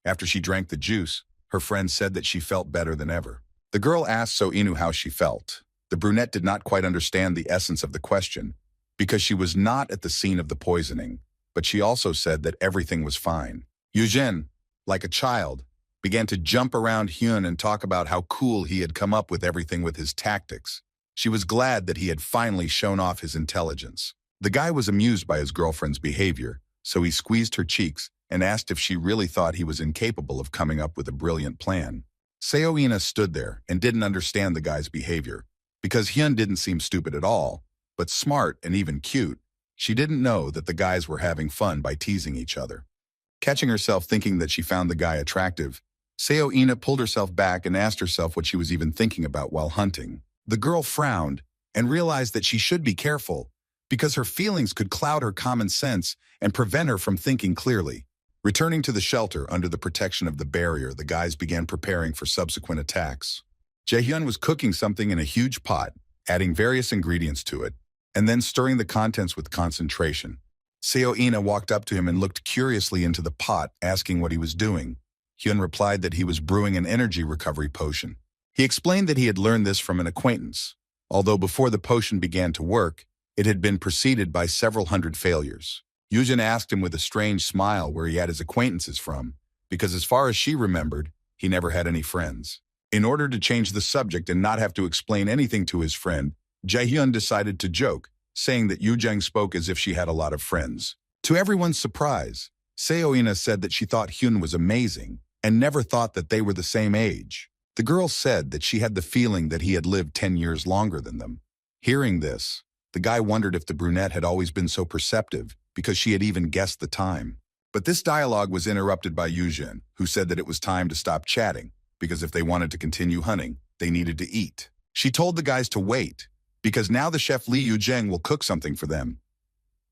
After she drank the juice, her friend said that she felt better than ever. The girl asked Seo Inu how she felt. The brunette did not quite understand the essence of the question, because she was not at the scene of the poisoning, but she also said that everything was fine. Yu Zhen, like a child, began to jump around Hyun and talk about how cool he had come up with everything with his tactics. She was glad that he had finally shown off his intelligence. The guy was amused by his girlfriend's behavior, so he squeezed her cheeks and asked if she really thought he was incapable of coming up with a brilliant plan. Seo Ina stood there and didn't understand the guy's behavior, because Hyun didn't seem stupid at all, but smart and even cute. She didn't know that the guys were having fun by teasing each other. Catching herself thinking that she found the guy attractive, Seo Ina pulled herself back and asked herself what she was even thinking about while hunting. The girl frowned and realized that she should be careful, because her feelings could cloud her common sense and prevent her from thinking clearly. Returning to the shelter under the protection of the barrier, the guys began preparing for subsequent attacks. Jaehyun was cooking something in a huge pot, adding various ingredients to it, and then stirring the contents with concentration. Seo Ina walked up to him and looked curiously into the pot, asking what he was doing. Hyun replied that he was brewing an energy recovery potion. He explained that he had learned this from an acquaintance, although before the potion began to work, it had been preceded by several hundred failures. Yujin asked him with a strange smile where he had his acquaintances from, because as far as she remembered, he never had any friends. In order to change the subject and not have to explain anything to his friend, Jaehyun decided to joke, saying that Yu Zheng spoke as if she had a lot of friends. To everyone's surprise, Seo Ina said that she thought Hyun was amazing and never thought that they were the same age. The girl said that she had the feeling that he had lived 10 years longer than them. Hearing this, the guy wondered if the brunette had always been so perceptive, because she had even guessed the time. But this dialogue was interrupted by Yu Zhen, who said that it was time to stop chatting, because if they wanted to continue hunting, they needed to eat. She told the guys to wait, because now the chef Li Yuzheng will cook something for them.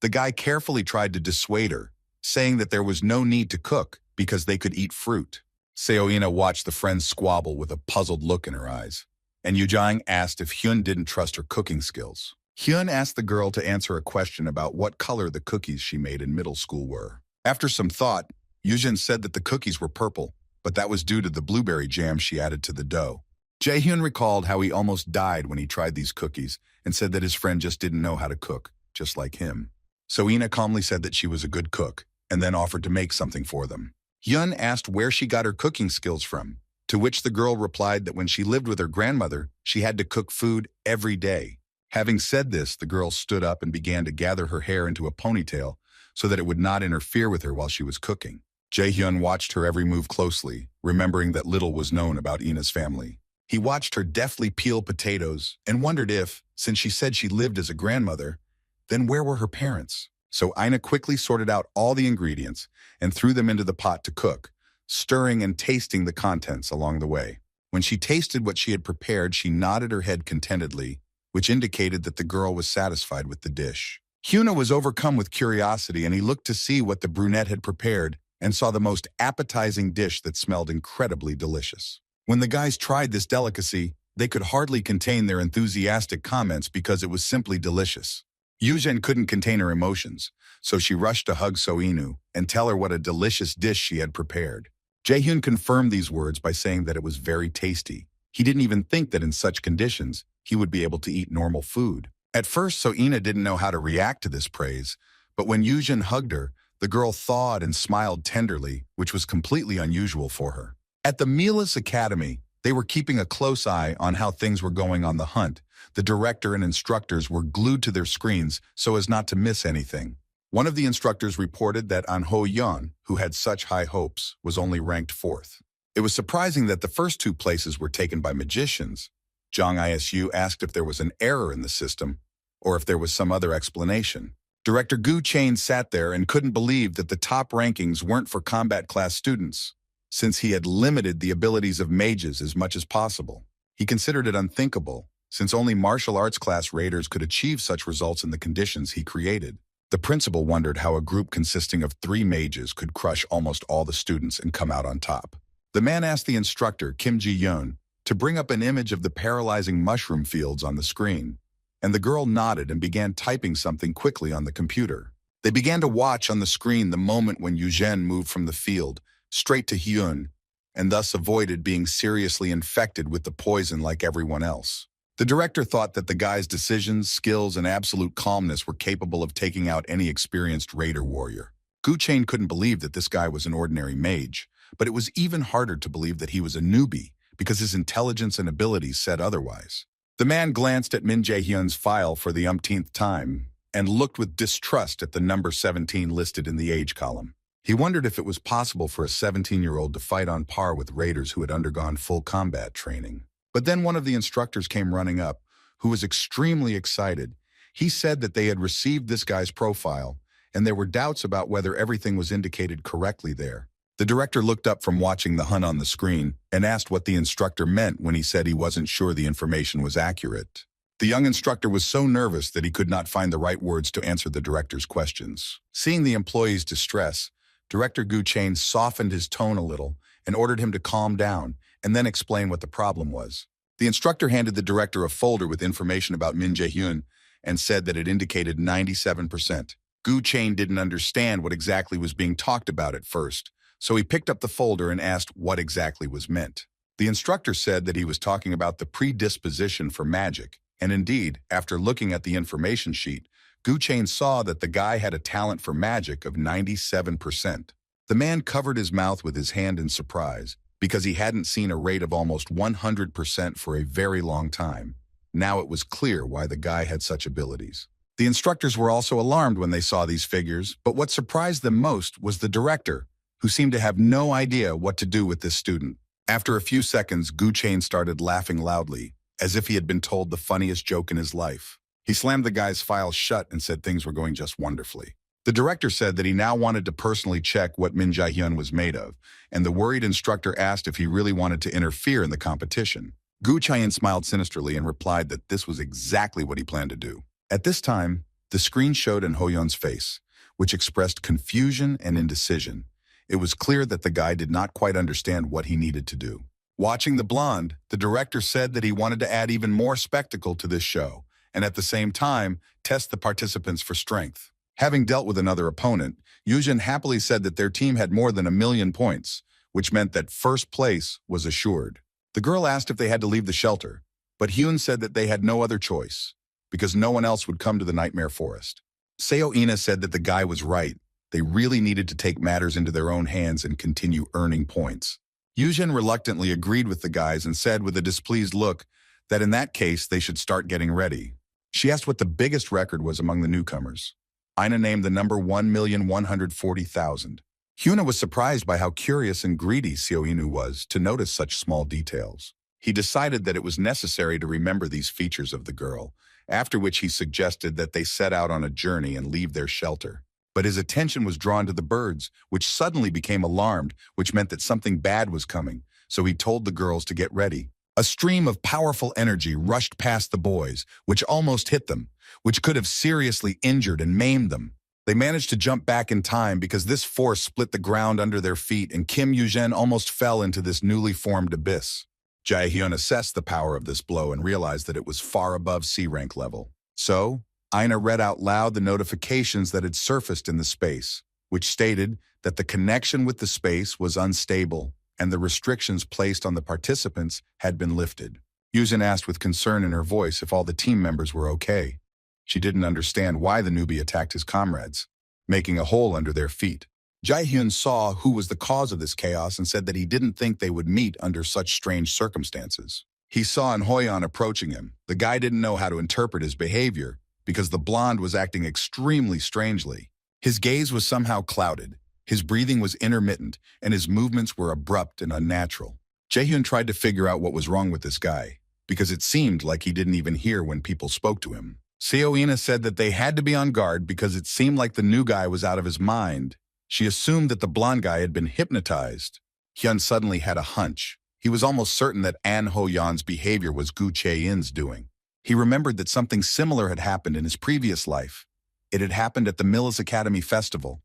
The guy carefully tried to dissuade her, saying that there was no need to cook because they could eat fruit. Seo Ina watched the friends squabble with a puzzled look in her eyes, and Yu Zhang asked if Hyun didn't trust her cooking skills. Hyun asked the girl to answer a question about what color the cookies she made in middle school were. After some thought, Yuzhen said that the cookies were purple, but that was due to the blueberry jam she added to the dough. Jaehyun recalled how he almost died when he tried these cookies and said that his friend just didn't know how to cook, just like him. So Ina calmly said that she was a good cook and then offered to make something for them. Hyun asked where she got her cooking skills from, to which the girl replied that when she lived with her grandmother, she had to cook food every day. Having said this, the girl stood up and began to gather her hair into a ponytail so that it would not interfere with her while she was cooking. Jaehyun watched her every move closely, remembering that little was known about Ina's family. He watched her deftly peel potatoes and wondered if, since she said she lived as a grandmother, then where were her parents? So Ina quickly sorted out all the ingredients and threw them into the pot to cook, stirring and tasting the contents along the way. When she tasted what she had prepared, she nodded her head contentedly, which indicated that the girl was satisfied with the dish. Hyuna was overcome with curiosity, and he looked to see what the brunette had prepared and saw the most appetizing dish that smelled incredibly delicious. When the guys tried this delicacy, they could hardly contain their enthusiastic comments because it was simply delicious. Yuzhen couldn't contain her emotions, so she rushed to hug Soinu and tell her what a delicious dish she had prepared. Jaehyun confirmed these words by saying that it was very tasty. He didn't even think that in such conditions, he would be able to eat normal food. At first, Soina didn't know how to react to this praise, but when Yuzhen hugged her, the girl thawed and smiled tenderly, which was completely unusual for her. At the Milas Academy, they were keeping a close eye on how things were going on the hunt. The director and instructors were glued to their screens so as not to miss anything. One of the instructors reported that An Ho Yeon, who had such high hopes, was only ranked 4th. It was surprising that the first 2 places were taken by magicians. Jong Isu asked if there was an error in the system, or if there was some other explanation. Director Gu Chain sat there and couldn't believe that the top rankings weren't for combat class students, since he had limited the abilities of mages as much as possible. He considered it unthinkable, since only martial arts class raiders could achieve such results in the conditions he created. The principal wondered how a group consisting of 3 mages could crush almost all the students and come out on top. The man asked the instructor, Kim Ji-yeon, to bring up an image of the paralyzing mushroom fields on the screen. And the girl nodded and began typing something quickly on the computer. They began to watch on the screen the moment when Eugene moved from the field straight to Hyun, and thus avoided being seriously infected with the poison like everyone else. The director thought that the guy's decisions, skills, and absolute calmness were capable of taking out any experienced raider warrior. Gu Chain couldn't believe that this guy was an ordinary mage, but it was even harder to believe that he was a newbie because his intelligence and abilities said otherwise. The man glanced at Min Jae-hyun's file for the umpteenth time and looked with distrust at the number 17 listed in the age column. He wondered if it was possible for a 17-year-old to fight on par with raiders who had undergone full combat training. But then one of the instructors came running up, who was extremely excited. He said that they had received this guy's profile, and there were doubts about whether everything was indicated correctly there. The director looked up from watching the hunt on the screen and asked what the instructor meant when he said he wasn't sure the information was accurate. The young instructor was so nervous that he could not find the right words to answer the director's questions. Seeing the employee's distress, Director Gu Chain softened his tone a little and ordered him to calm down and then explain what the problem was. The instructor handed the director a folder with information about Min Jae-hyun and said that it indicated 97%. Gu Chain didn't understand what exactly was being talked about at first, so he picked up the folder and asked what exactly was meant. The instructor said that he was talking about the predisposition for magic, and indeed, after looking at the information sheet, Gu Chain saw that the guy had a talent for magic of 97%. The man covered his mouth with his hand in surprise because he hadn't seen a rate of almost 100% for a very long time. Now it was clear why the guy had such abilities. The instructors were also alarmed when they saw these figures, but what surprised them most was the director, who seemed to have no idea what to do with this student. After a few seconds, Gu Chain started laughing loudly, as if he had been told the funniest joke in his life. He slammed the guy's file shut and said things were going just wonderfully. The director said that he now wanted to personally check what Min Jae-hyun was made of, and the worried instructor asked if he really wanted to interfere in the competition. Gu Chain smiled sinisterly and replied that this was exactly what he planned to do. At this time, the screen showed In Ho-yeon's face, which expressed confusion and indecision. It was clear that the guy did not quite understand what he needed to do. Watching the blonde, the director said that he wanted to add even more spectacle to this show, and at the same time, test the participants for strength. Having dealt with another opponent, Yujin happily said that their team had more than 1,000,000 points, which meant that first place was assured. The girl asked if they had to leave the shelter, but Hyun said that they had no other choice, because no one else would come to the Nightmare Forest. Seo-ina said that the guy was right. They really needed to take matters into their own hands and continue earning points. Yujin reluctantly agreed with the guys and said with a displeased look that in that case they should start getting ready. She asked what the biggest record was among the newcomers. Ina named the number 1,140,000. Hyuna was surprised by how curious and greedy Seo-inu was to notice such small details. He decided that it was necessary to remember these features of the girl, after which he suggested that they set out on a journey and leave their shelter. But his attention was drawn to the birds, which suddenly became alarmed, which meant that something bad was coming, so he told the girls to get ready. A stream of powerful energy rushed past the boys, which almost hit them, which could have seriously injured and maimed them. They managed to jump back in time because this force split the ground under their feet and Kim Yujin almost fell into this newly formed abyss. Jae-hyun assessed the power of this blow and realized that it was far above C-rank level. So, Ina read out loud the notifications that had surfaced in the space, which stated that the connection with the space was unstable and the restrictions placed on the participants had been lifted. Yuzin asked with concern in her voice if all the team members were okay. She didn't understand why the newbie attacked his comrades, making a hole under their feet. Jae-hyun saw who was the cause of this chaos and said that he didn't think they would meet under such strange circumstances. He saw In Ho-yeon approaching him. The guy didn't know how to interpret his behavior because the blonde was acting extremely strangely. His gaze was somehow clouded. His breathing was intermittent, and his movements were abrupt and unnatural. Jae-hyun tried to figure out what was wrong with this guy, because it seemed like he didn't even hear when people spoke to him. Seo-ina said that they had to be on guard because it seemed like the new guy was out of his mind. She assumed that the blonde guy had been hypnotized. Hyun suddenly had a hunch. He was almost certain that In Ho-yeon's behavior was Gu Chae-in's doing. He remembered that something similar had happened in his previous life. It had happened at the Millis Academy Festival,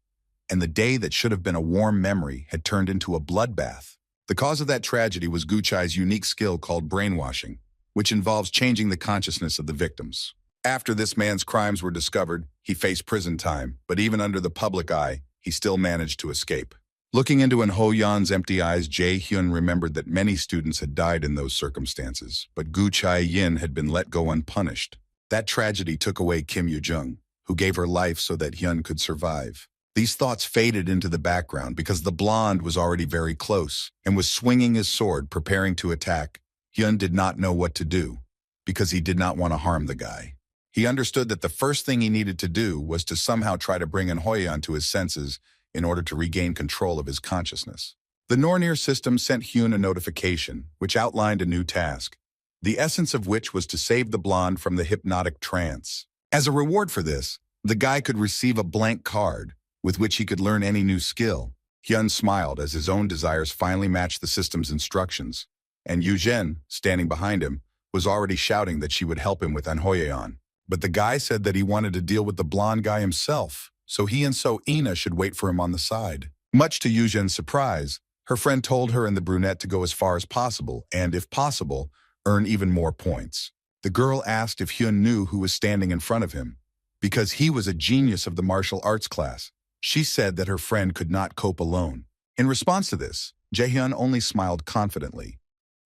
and the day that should have been a warm memory had turned into a bloodbath. The cause of that tragedy was Gu Chai's unique skill called brainwashing, which involves changing the consciousness of the victims. After this man's crimes were discovered, he faced prison time, but even under the public eye, he still managed to escape. Looking into Ho-yeon's empty eyes, Jae-hyun remembered that many students had died in those circumstances, but Gu Chae-yin had been let go unpunished. That tragedy took away Kim Yoo-jung, who gave her life so that Hyun could survive. These thoughts faded into the background because the blonde was already very close and was swinging his sword, preparing to attack. Hyun did not know what to do because he did not want to harm the guy. He understood that the first thing he needed to do was to somehow try to bring Ho-yeon to his senses in order to regain control of his consciousness. The Nornir system sent Hyun a notification, which outlined a new task, the essence of which was to save the blonde from the hypnotic trance. As a reward for this, the guy could receive a blank card, with which he could learn any new skill. Hyun smiled as his own desires finally matched the system's instructions, and Yu-jin, standing behind him, was already shouting that she would help him with Ho-yeon. But the guy said that he wanted to deal with the blonde guy himself, so he and So-ina should wait for him on the side. Much to Yu-jin's surprise, her friend told her and the brunette to go as far as possible and, if possible, earn even more points. The girl asked if Hyun knew who was standing in front of him, because he was a genius of the martial arts class. She said that her friend could not cope alone. In response to this, Jae-hyun only smiled confidently,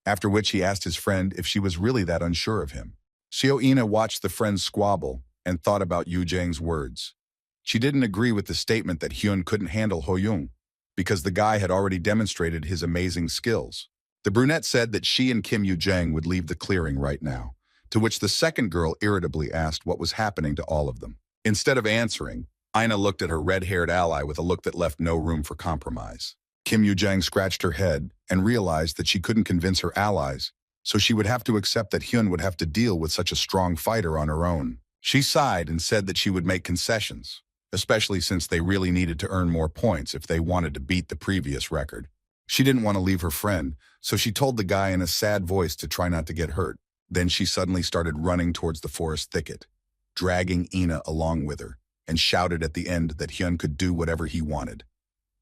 after which he asked his friend if she was really that unsure of him. So-ina watched the friends squabble and thought about Yu-jing's words. She didn't agree with the statement that Hyun couldn't handle Ho-young, because the guy had already demonstrated his amazing skills. The brunette said that she and Kim Yoo-jang would leave the clearing right now, to which the second girl irritably asked what was happening to all of them. Instead of answering, Ina looked at her red-haired ally with a look that left no room for compromise. Kim Yoo-jang scratched her head and realized that she couldn't convince her allies, so she would have to accept that Hyun would have to deal with such a strong fighter on her own. She sighed and said that she would make concessions, especially since they really needed to earn more points if they wanted to beat the previous record. She didn't want to leave her friend, so she told the guy in a sad voice to try not to get hurt. Then she suddenly started running towards the forest thicket, dragging Ina along with her, and shouted at the end that Hyun could do whatever he wanted.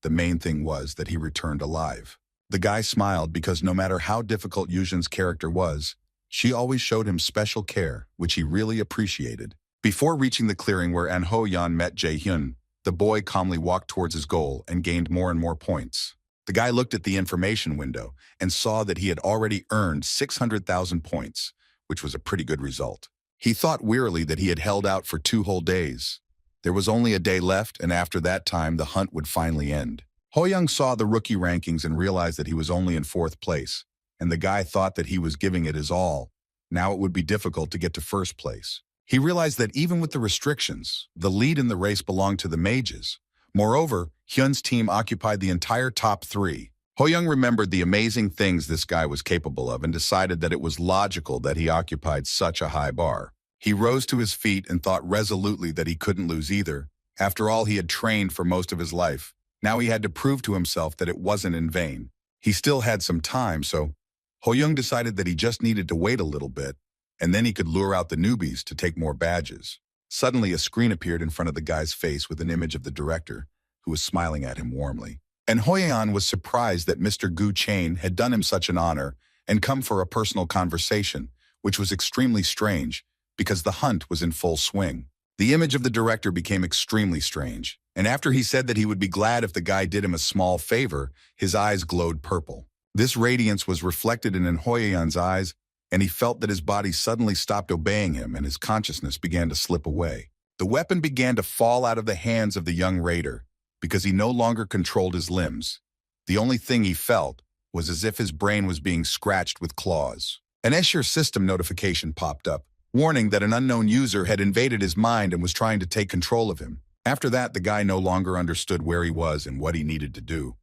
The main thing was that he returned alive. The guy smiled because no matter how difficult Yujin's character was, she always showed him special care, which he really appreciated. Before reaching the clearing where Ho-yeon met Jae-hyun, the boy calmly walked towards his goal and gained more and more points. The guy looked at the information window and saw that he had already earned 600,000 points, which was a pretty good result. He thought wearily that he had held out for 2 whole days. There was only a day left, and after that time, the hunt would finally end. Ho-young saw the rookie rankings and realized that he was only in 4th place, and the guy thought that he was giving it his all. Now it would be difficult to get to 1st place. He realized that even with the restrictions, the lead in the race belonged to the mages. Moreover, Hyun's team occupied the entire top 3. Ho-young remembered the amazing things this guy was capable of and decided that it was logical that he occupied such a high bar. He rose to his feet and thought resolutely that he couldn't lose either. After all, he had trained for most of his life. Now he had to prove to himself that it wasn't in vain. He still had some time, so Ho-young decided that he just needed to wait a little bit, and then he could lure out the newbies to take more badges. Suddenly, a screen appeared in front of the guy's face with an image of the director, who was smiling at him warmly. And Ho-yeon was surprised that Mr. Gu Chain had done him such an honor and come for a personal conversation, which was extremely strange, because the hunt was in full swing. The image of the director became extremely strange, and after he said that he would be glad if the guy did him a small favor, his eyes glowed purple. This radiance was reflected in Ho-yeon's eyes, and he felt that his body suddenly stopped obeying him and his consciousness began to slip away. The weapon began to fall out of the hands of the young raider, because he no longer controlled his limbs. The only thing he felt was as if his brain was being scratched with claws. An SSS system notification popped up, warning that an unknown user had invaded his mind and was trying to take control of him. After that, the guy no longer understood where he was and what he needed to do.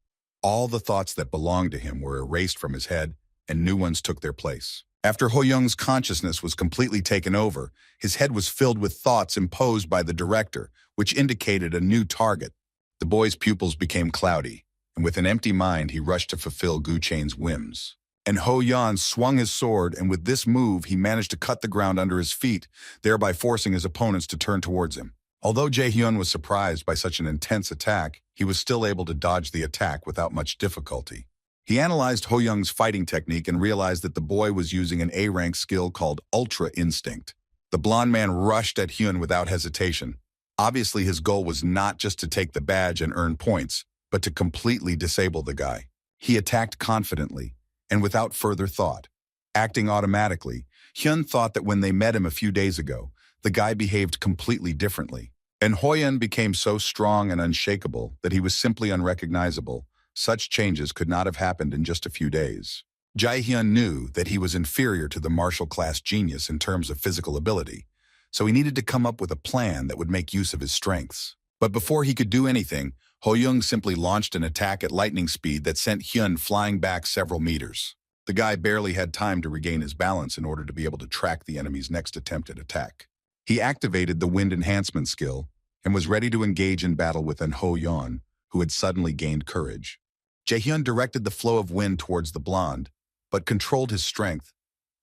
All the thoughts that belonged to him were erased from his head, and new ones took their place. After Ho-young's consciousness was completely taken over, his head was filled with thoughts imposed by the director, which indicated a new target. The boy's pupils became cloudy, and with an empty mind, he rushed to fulfill Gu Chain's whims. And Ho-yeon swung his sword, and with this move, he managed to cut the ground under his feet, thereby forcing his opponents to turn towards him. Although Jae-hyun was surprised by such an intense attack, he was still able to dodge the attack without much difficulty. He analyzed Ho-young's fighting technique and realized that the boy was using an A-rank skill called Ultra Instinct. The blond man rushed at Hyun without hesitation. Obviously, his goal was not just to take the badge and earn points, but to completely disable the guy. He attacked confidently and without further thought. Acting automatically, Hyun thought that when they met him a few days ago, the guy behaved completely differently. And Hoyun became so strong and unshakable that he was simply unrecognizable. Such changes could not have happened in just a few days. Jae-hyun knew that he was inferior to the martial class genius in terms of physical ability, so he needed to come up with a plan that would make use of his strengths. But before he could do anything, Ho-young simply launched an attack at lightning speed that sent Hyun flying back several meters. The guy barely had time to regain his balance in order to be able to track the enemy's next attempted attack. He activated the wind enhancement skill and was ready to engage in battle with an Ho-yeon, who had suddenly gained courage. Jae-hyun directed the flow of wind towards the blonde, but controlled his strength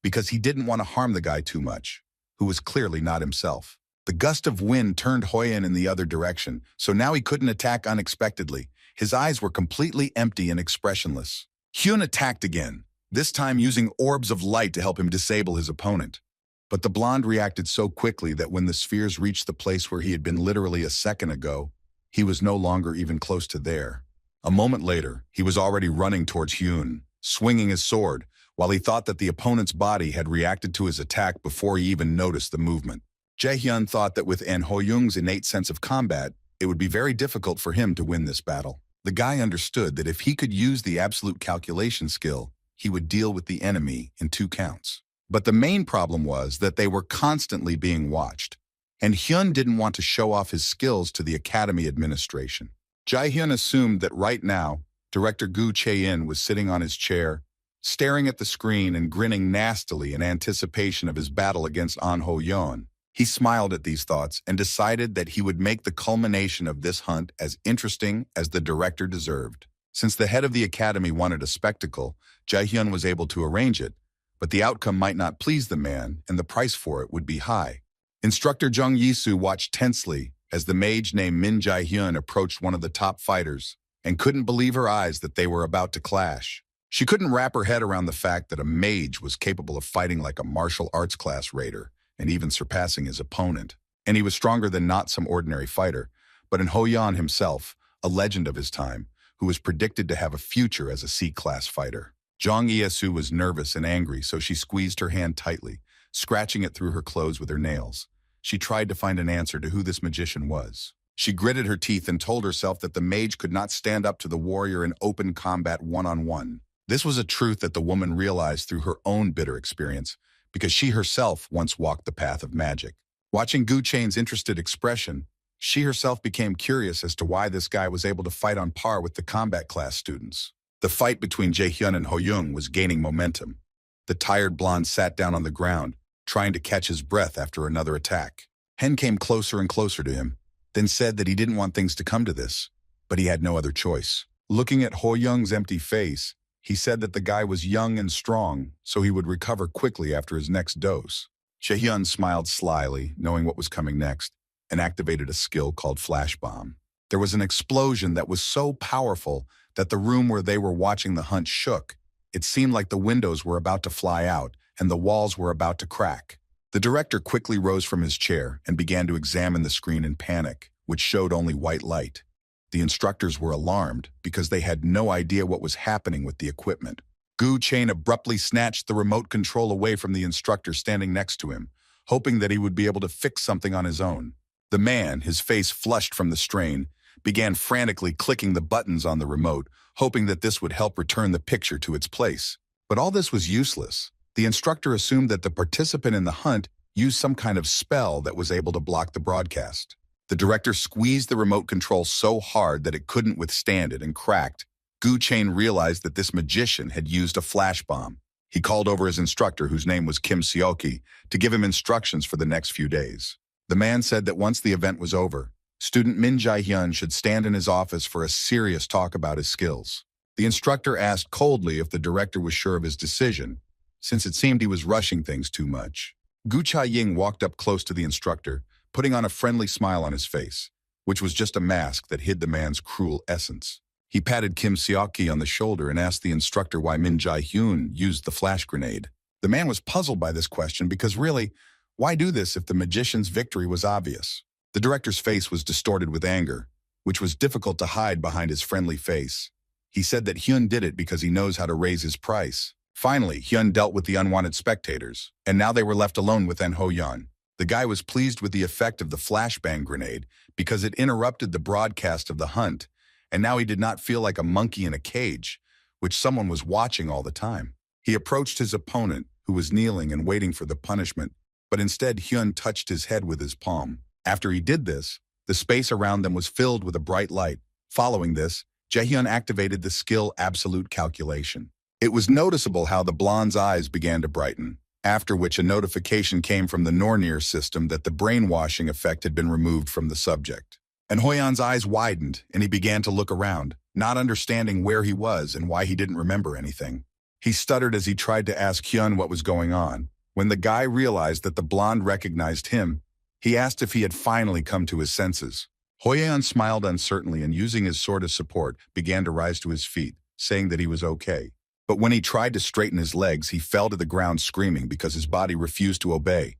because he didn't want to harm the guy too much, who was clearly not himself. The gust of wind turned Hoyun in the other direction, so now he couldn't attack unexpectedly. His eyes were completely empty and expressionless. Hyun attacked again, this time using orbs of light to help him disable his opponent. But the blonde reacted so quickly that when the spheres reached the place where he had been literally a second ago, he was no longer even close to there. A moment later, he was already running towards Hyun, swinging his sword, while he thought that the opponent's body had reacted to his attack before he even noticed the movement. Jae-hyun thought that with An Ho-young's innate sense of combat, it would be very difficult for him to win this battle. The guy understood that if he could use the absolute calculation skill, he would deal with the enemy in 2 counts. But the main problem was that they were constantly being watched, and Hyun didn't want to show off his skills to the Academy administration. Jae-hyun assumed that right now, Director Gu Chae-in was sitting on his chair, staring at the screen and grinning nastily in anticipation of his battle against An Ho-yeon. He smiled at these thoughts and decided that he would make the culmination of this hunt as interesting as the director deserved. Since the head of the academy wanted a spectacle, Jae-hyun was able to arrange it, but the outcome might not please the man, and the price for it would be high. Instructor Jung Yi-soo watched tensely as the mage named Min Jae-hyun approached one of the top fighters and couldn't believe her eyes that they were about to clash. She couldn't wrap her head around the fact that a mage was capable of fighting like a martial arts class raider and even surpassing his opponent. And he was stronger than not some ordinary fighter, but in Ho-yeon himself, a legend of his time, who was predicted to have a future as a C-class fighter. Jong Yi-soo was nervous and angry, so she squeezed her hand tightly, scratching it through her clothes with her nails. She tried to find an answer to who this magician was. She gritted her teeth and told herself that the mage could not stand up to the warrior in open combat one-on-one. This was a truth that the woman realized through her own bitter experience, because she herself once walked the path of magic. Watching Gu Chain's interested expression, she herself became curious as to why this guy was able to fight on par with the combat class students. The fight between Jae-hyun and Ho-young was gaining momentum. The tired blonde sat down on the ground, trying to catch his breath after another attack. Hen came closer and closer to him, then said that he didn't want things to come to this, but he had no other choice. Looking at Ho-young's empty face, he said that the guy was young and strong, so he would recover quickly after his next dose. Jae-hyun smiled slyly, knowing what was coming next, and activated a skill called Flash Bomb. There was an explosion that was so powerful that the room where they were watching the hunt shook. It seemed like the windows were about to fly out and the walls were about to crack. The director quickly rose from his chair and began to examine the screen in panic, which showed only white light. The instructors were alarmed because they had no idea what was happening with the equipment. Gu Chain abruptly snatched the remote control away from the instructor standing next to him, hoping that he would be able to fix something on his own. The man, his face flushed from the strain, began frantically clicking the buttons on the remote, hoping that this would help return the picture to its place. But all this was useless. The instructor assumed that the participant in the hunt used some kind of spell that was able to block the broadcast. The director squeezed the remote control so hard that it couldn't withstand it and cracked. Gu Chain realized that this magician had used a flash bomb. He called over his instructor, whose name was Kim Seoki, to give him instructions for the next few days. The man said that once the event was over, student Min Jae-hyun should stand in his office for a serious talk about his skills. The instructor asked coldly if the director was sure of his decision, since it seemed he was rushing things too much. Gu Cha-ying walked up close to the instructor, putting on a friendly smile on his face, which was just a mask that hid the man's cruel essence. He patted Kim Seoki on the shoulder and asked the instructor why Min Jae-hyun used the flash grenade. The man was puzzled by this question because really, Why do this if the magician's victory was obvious? The director's face was distorted with anger, which was difficult to hide behind his friendly face. He said that Hyun did it because he knows how to raise his price. Finally, Hyun dealt with the unwanted spectators, and now they were left alone with Ho-yeon. The guy was pleased with the effect of the flashbang grenade because it interrupted the broadcast of the hunt, and now he did not feel like a monkey in a cage, which someone was watching all the time. He approached his opponent, who was kneeling and waiting for the punishment, but instead Hyun touched his head with his palm. After he did this, the space around them was filled with a bright light. Following this, Jaehyun activated the skill Absolute Calculation. It was noticeable how the blonde's eyes began to brighten, after which a notification came from the Nornir system that the brainwashing effect had been removed from the subject. And Hoyeon's eyes widened, and he began to look around, not understanding where he was and why he didn't remember anything. He stuttered as he tried to ask Hyun what was going on. When the guy realized that the blonde recognized him, he asked if he had finally come to his senses. Hoyeon smiled uncertainly and, using his sword as support, began to rise to his feet, saying that he was okay. But when he tried to straighten his legs, he fell to the ground screaming because his body refused to obey.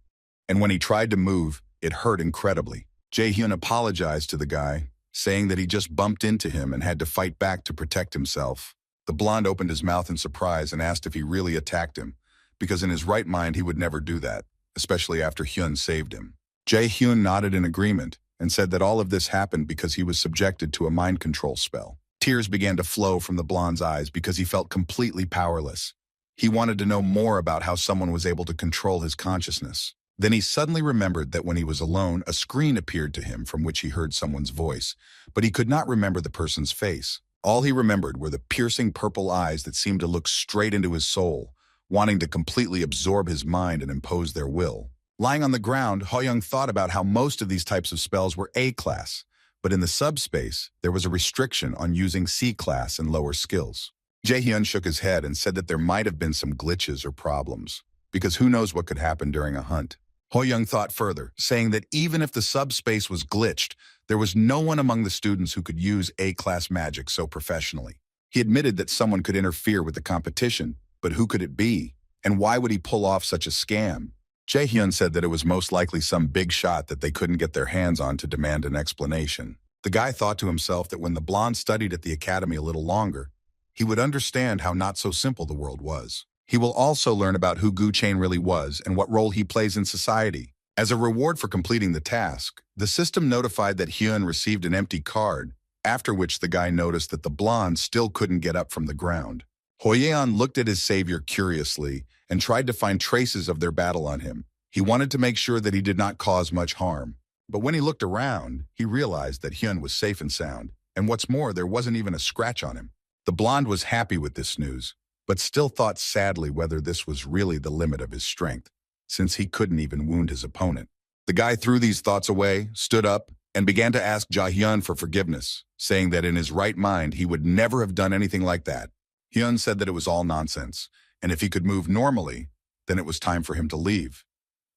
And when he tried to move, it hurt incredibly. Jaehyun apologized to the guy, saying that he just bumped into him and had to fight back to protect himself. The blonde opened his mouth in surprise and asked if he really attacked him, because in his right mind he would never do that, especially after Hyun saved him. Jaehyun nodded in agreement and said that all of this happened because he was subjected to a mind control spell. Tears began to flow from the blonde's eyes because he felt completely powerless. He wanted to know more about how someone was able to control his consciousness. Then he suddenly remembered that when he was alone, a screen appeared to him from which he heard someone's voice, but he could not remember the person's face. All he remembered were the piercing purple eyes that seemed to look straight into his soul, wanting to completely absorb his mind and impose their will. Lying on the ground, Hoyeon thought about how most of these types of spells were A-class, but in the subspace, there was a restriction on using C-class and lower skills. Jaehyun shook his head and said that there might have been some glitches or problems, because who knows what could happen during a hunt. Hoyeon thought further, saying that even if the subspace was glitched, there was no one among the students who could use A-class magic so professionally. He admitted that someone could interfere with the competition, but who could it be? And why would he pull off such a scam? Jaehyun said that it was most likely some big shot that they couldn't get their hands on to demand an explanation. The guy thought to himself that when the blonde studied at the academy a little longer, he would understand how not so simple the world was. He will also learn about who Gu Chain really was and what role he plays in society. As a reward for completing the task, the system notified that Hyun received an empty card, after which the guy noticed that the blonde still couldn't get up from the ground. Hoyeon looked at his savior curiously and tried to find traces of their battle on him. He wanted to make sure that he did not cause much harm. But when he looked around, he realized that Hyun was safe and sound, and what's more, there wasn't even a scratch on him. The blonde was happy with this news, but still thought sadly whether this was really the limit of his strength, since he couldn't even wound his opponent. The guy threw these thoughts away, stood up, and began to ask Jaehyun for forgiveness, saying that in his right mind he would never have done anything like that. Hyun said that it was all nonsense, and if he could move normally, then it was time for him to leave.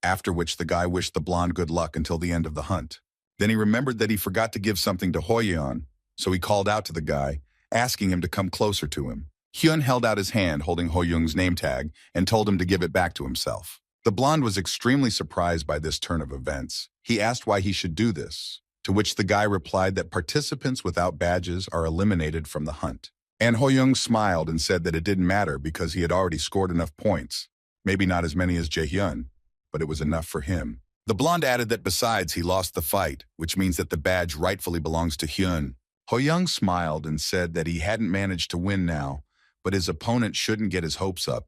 After which the guy wished the blonde good luck until the end of the hunt. Then he remembered that he forgot to give something to Hoyeon, so he called out to the guy, asking him to come closer to him. Hyun held out his hand holding Hoyoung's name tag and told him to give it back to himself. The blonde was extremely surprised by this turn of events. He asked why he should do this, to which the guy replied that participants without badges are eliminated from the hunt. And Hoyoung smiled and said that it didn't matter because he had already scored enough points. Maybe not as many as Jaehyun, but it was enough for him. The blonde added that besides he lost the fight, which means that the badge rightfully belongs to Hyun. Hoyoung smiled and said that he hadn't managed to win now, but his opponent shouldn't get his hopes up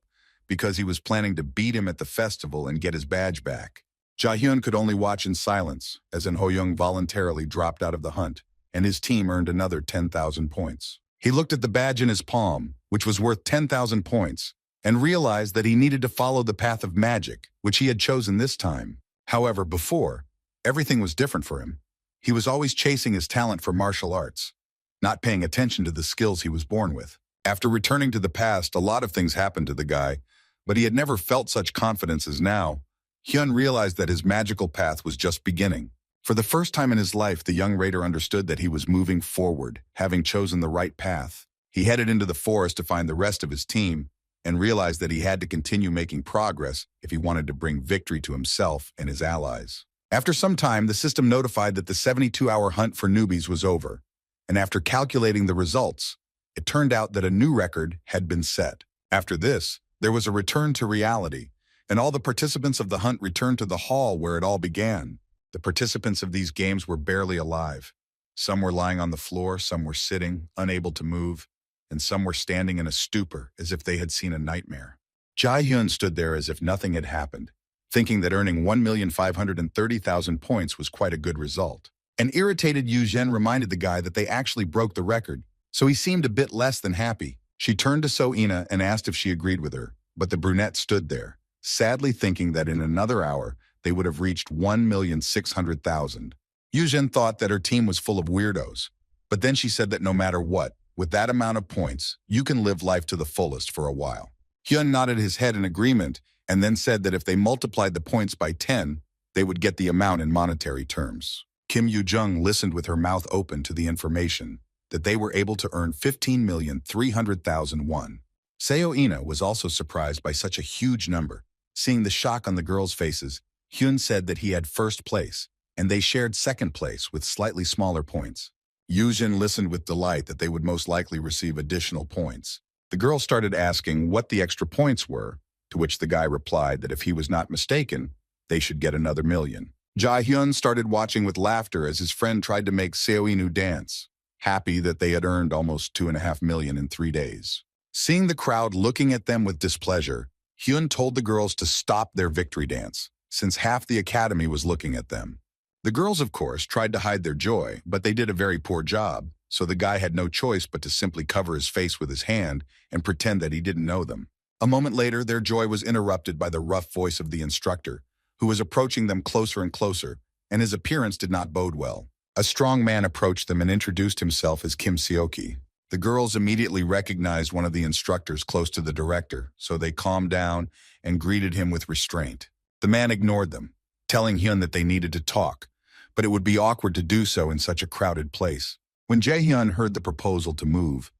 because he was planning to beat him at the festival and get his badge back. Jaehyun could only watch in silence as Hoyoung voluntarily dropped out of the hunt, and his team earned another 10,000 points. He looked at the badge in his palm, which was worth 10,000 points, and realized that he needed to follow the path of magic, which he had chosen this time. However, before, everything was different for him. He was always chasing his talent for martial arts, not paying attention to the skills he was born with. After returning to the past, a lot of things happened to the guy, but he had never felt such confidence as now. Hyun realized that his magical path was just beginning. For the first time in his life, the young raider understood that he was moving forward, having chosen the right path. He headed into the forest to find the rest of his team, and realized that he had to continue making progress if he wanted to bring victory to himself and his allies. After some time, the system notified that the 72-hour hunt for newbies was over, and after calculating the results, it turned out that a new record had been set. After this, there was a return to reality, and all the participants of the hunt returned to the hall where it all began. The participants of these games were barely alive. Some were lying on the floor, some were sitting, unable to move, and some were standing in a stupor as if they had seen a nightmare. Jae-hyun stood there as if nothing had happened, thinking that earning 1,530,000 points was quite a good result. An irritated Yu-jin reminded the guy that they actually broke the record, so he seemed a bit less than happy. She turned to So-ina and asked if she agreed with her, but the brunette stood there, sadly thinking that in another hour they would have reached 1,600,000. Yu-jin thought that her team was full of weirdos, but then she said that no matter what, with that amount of points, you can live life to the fullest for a while. Hyun nodded his head in agreement and then said that if they multiplied the points by 10, they would get the amount in monetary terms. Kim Yoo-jung listened with her mouth open to the information that they were able to earn 15,300,000 won. Seo-ina was also surprised by such a huge number. Seeing the shock on the girls' faces, Hyun said that he had first place, and they shared second place with slightly smaller points. Yu-jin listened with delight that they would most likely receive additional points. The girl started asking what the extra points were, to which the guy replied that if he was not mistaken, they should get another million. Jae-hyun started watching with laughter as his friend tried to make Seo-inu dance, happy that they had earned almost 2.5 million in 3 days. Seeing the crowd looking at them with displeasure, Hyun told the girls to stop their victory dance, since half the academy was looking at them. The girls, of course, tried to hide their joy, but they did a very poor job, so the guy had no choice but to simply cover his face with his hand and pretend that he didn't know them. A moment later, their joy was interrupted by the rough voice of the instructor, who was approaching them closer and closer, and his appearance did not bode well. A strong man approached them and introduced himself as Kim Seoki. The girls immediately recognized one of the instructors close to the director, so they calmed down and greeted him with restraint. The man ignored them, telling Hyun that they needed to talk, but it would be awkward to do so in such a crowded place. When Jae-hyun heard the proposal to move,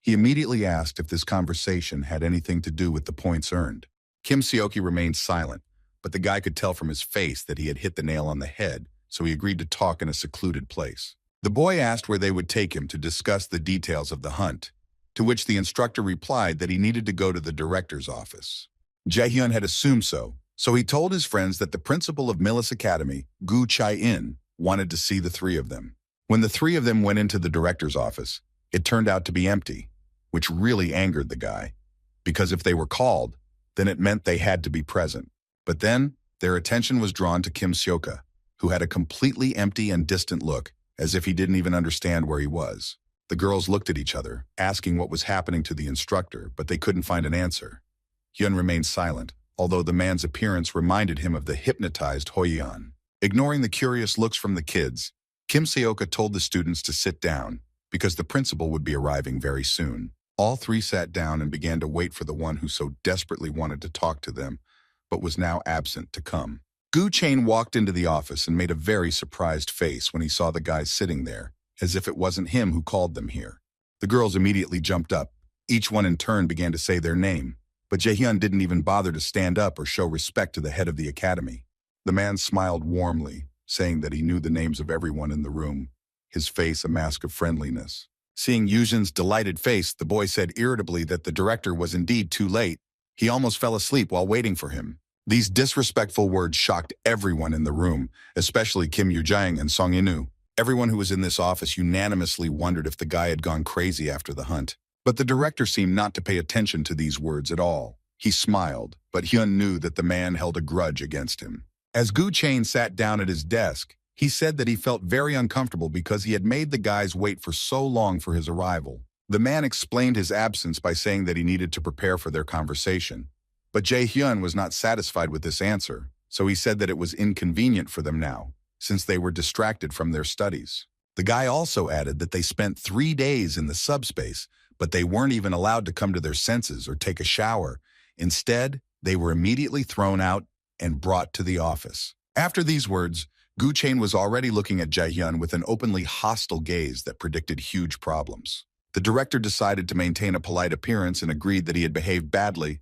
he immediately asked if this conversation had anything to do with the points earned. Kim Seoki remained silent, but the guy could tell from his face that he had hit the nail on the head, so he agreed to talk in a secluded place. The boy asked where they would take him to discuss the details of the hunt, to which the instructor replied that he needed to go to the director's office. Jae-hyun had assumed so he told his friends that the principal of Millis Academy, Gu Chai-in, wanted to see the three of them. When the three of them went into the director's office, it turned out to be empty, which really angered the guy, because if they were called, then it meant they had to be present. But then, their attention was drawn to Kim Seoka, who had a completely empty and distant look, as if he didn't even understand where he was. The girls looked at each other, asking what was happening to the instructor, but they couldn't find an answer. Hyun remained silent, although the man's appearance reminded him of the hypnotized Hoyeon. Ignoring the curious looks from the kids, Kim Seoka told the students to sit down, because the principal would be arriving very soon. All three sat down and began to wait for the one who so desperately wanted to talk to them, but was now absent to come. Gu Chain walked into the office and made a very surprised face when he saw the guys sitting there, as if it wasn't him who called them here. The girls immediately jumped up. Each one in turn began to say their name, but Jae-hyun didn't even bother to stand up or show respect to the head of the academy. The man smiled warmly, saying that he knew the names of everyone in the room, his face a mask of friendliness. Seeing Yujin's delighted face, the boy said irritably that the director was indeed too late. He almost fell asleep while waiting for him. These disrespectful words shocked everyone in the room, especially Kim Yoo-jang and Song In-woo. Everyone who was in this office unanimously wondered if the guy had gone crazy after the hunt. But the director seemed not to pay attention to these words at all. He smiled, but Hyun knew that the man held a grudge against him. As Gu Chain sat down at his desk, he said that he felt very uncomfortable because he had made the guys wait for so long for his arrival. The man explained his absence by saying that he needed to prepare for their conversation. But Jae-hyun was not satisfied with this answer, so he said that it was inconvenient for them now, since they were distracted from their studies. The guy also added that they spent 3 days in the subspace, but they weren't even allowed to come to their senses or take a shower. Instead, they were immediately thrown out and brought to the office. After these words, Gu Chain was already looking at Jae-hyun with an openly hostile gaze that predicted huge problems. The director decided to maintain a polite appearance and agreed that he had behaved badly,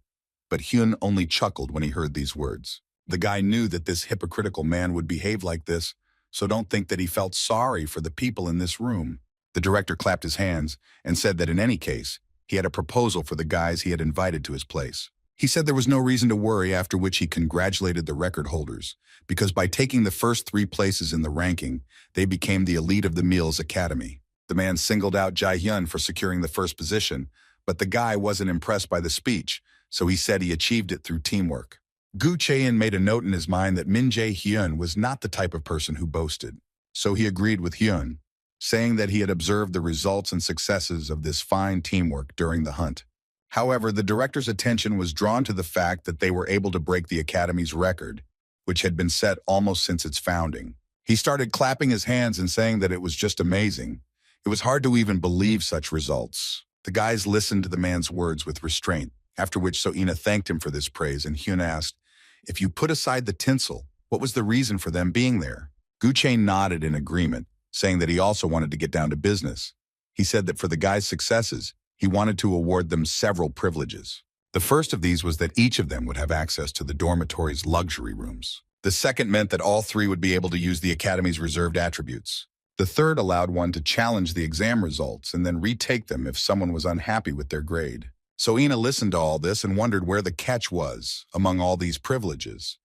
but Hyun only chuckled when he heard these words. The guy knew that this hypocritical man would behave like this, so don't think that he felt sorry for the people in this room. The director clapped his hands and said that in any case, he had a proposal for the guys he had invited to his place. He said there was no reason to worry, after which he congratulated the record holders, because by taking the first 3 places in the ranking, they became the elite of the Meals Academy. The man singled out Jae-hyun for securing the first position, but the guy wasn't impressed by the speech, so he said he achieved it through teamwork. Gu Chae-in made a note in his mind that Min Jae-hyun was not the type of person who boasted, so he agreed with Hyun, saying that he had observed the results and successes of this fine teamwork during the hunt. However, the director's attention was drawn to the fact that they were able to break the Academy's record, which had been set almost since its founding. He started clapping his hands and saying that it was just amazing. It was hard to even believe such results. The guys listened to the man's words with restraint, after which So-ina thanked him for this praise, and Hyun asked, "If you put aside the tinsel, what was the reason for them being there?" Gu Chae nodded in agreement, saying that he also wanted to get down to business. He said that for the guys' successes, he wanted to award them several privileges. The first of these was that each of them would have access to the dormitory's luxury rooms. The second meant that all 3 would be able to use the Academy's reserved attributes. The third allowed one to challenge the exam results and then retake them if someone was unhappy with their grade. So-ina listened to all this and wondered where the catch was among all these privileges,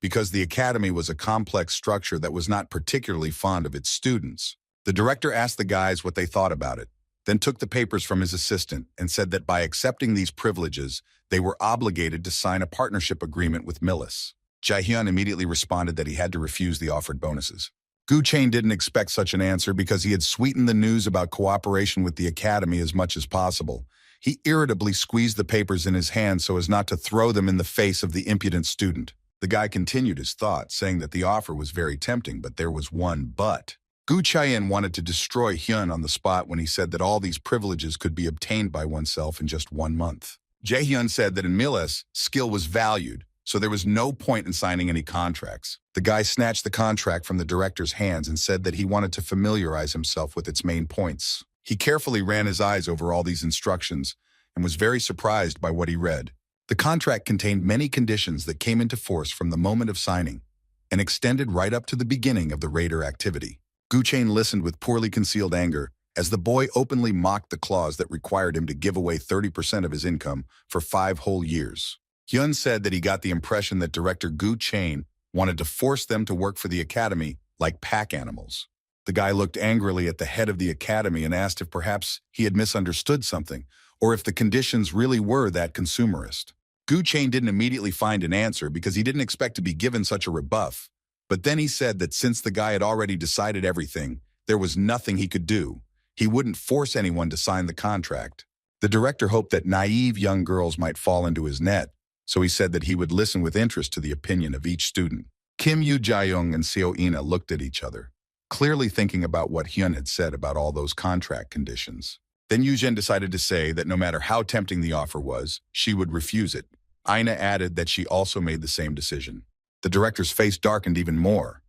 because the Academy was a complex structure that was not particularly fond of its students. The director asked the guys what they thought about it, then took the papers from his assistant and said that by accepting these privileges, they were obligated to sign a partnership agreement with Millis. Jae-hyun immediately responded that he had to refuse the offered bonuses. Gu Chae didn't expect such an answer because he had sweetened the news about cooperation with the Academy as much as possible. He irritably squeezed the papers in his hand so as not to throw them in the face of the impudent student. The guy continued his thought, saying that the offer was very tempting, but there was one but. Gu Chae-in wanted to destroy Hyun on the spot when he said that all these privileges could be obtained by oneself in just 1 month. Jae-hyun said that in Millis, skill was valued, so there was no point in signing any contracts. The guy snatched the contract from the director's hands and said that he wanted to familiarize himself with its main points. He carefully ran his eyes over all these instructions and was very surprised by what he read. The contract contained many conditions that came into force from the moment of signing and extended right up to the beginning of the raider activity. Gu Chae listened with poorly concealed anger as the boy openly mocked the clause that required him to give away 30% of his income for 5 whole years. Hyun said that he got the impression that director Gu Chae wanted to force them to work for the Academy like pack animals. The guy looked angrily at the head of the Academy and asked if perhaps he had misunderstood something, or if the conditions really were that consumerist. Gu Chae didn't immediately find an answer because he didn't expect to be given such a rebuff. But then he said that since the guy had already decided everything, there was nothing he could do. He wouldn't force anyone to sign the contract. The director hoped that naive young girls might fall into his net, so he said that he would listen with interest to the opinion of each student. Kim Yoo-jae-young and So-ina looked at each other, clearly thinking about what Hyun had said about all those contract conditions. Then Yoo-jin decided to say that no matter how tempting the offer was, she would refuse it. Ina added that she also made the same decision. The director's face darkened even more.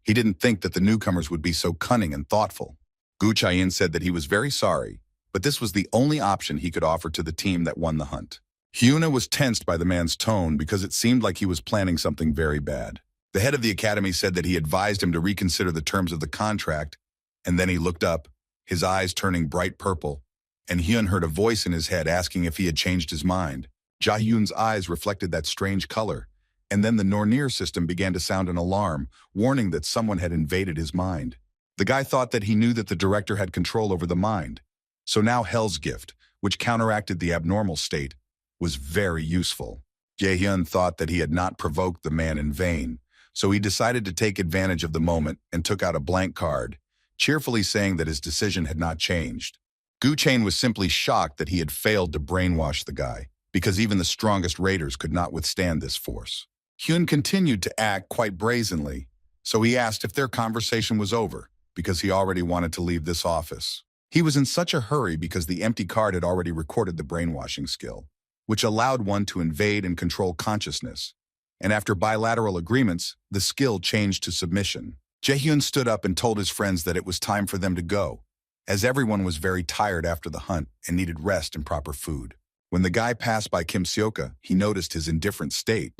He didn't think that the newcomers would be so cunning and thoughtful. Gu Chae-in said that he was very sorry, but this was the only option he could offer to the team that won the hunt. Hyuna was tensed by the man's tone because it seemed like he was planning something very bad. The head of the Academy said that he advised him to reconsider the terms of the contract, and then he looked up, his eyes turning bright purple, and Hyun heard a voice in his head asking if he had changed his mind. Jae-hyun's eyes reflected that strange color, and then the Nornir system began to sound an alarm, warning that someone had invaded his mind. The guy thought that he knew that the director had control over the mind, so now Hell's Gift, which counteracted the abnormal state, was very useful. Jae-hyun thought that he had not provoked the man in vain, so he decided to take advantage of the moment and took out a blank card, cheerfully saying that his decision had not changed. Gu Chae was simply shocked that he had failed to brainwash the guy, because even the strongest raiders could not withstand this force. Hyun continued to act quite brazenly, so he asked if their conversation was over, because he already wanted to leave this office. He was in such a hurry because the empty card had already recorded the brainwashing skill, which allowed one to invade and control consciousness, and after bilateral agreements, the skill changed to submission. Jae-hyun stood up and told his friends that it was time for them to go, as everyone was very tired after the hunt and needed rest and proper food. When the guy passed by Kim Seoka, he noticed his indifferent state.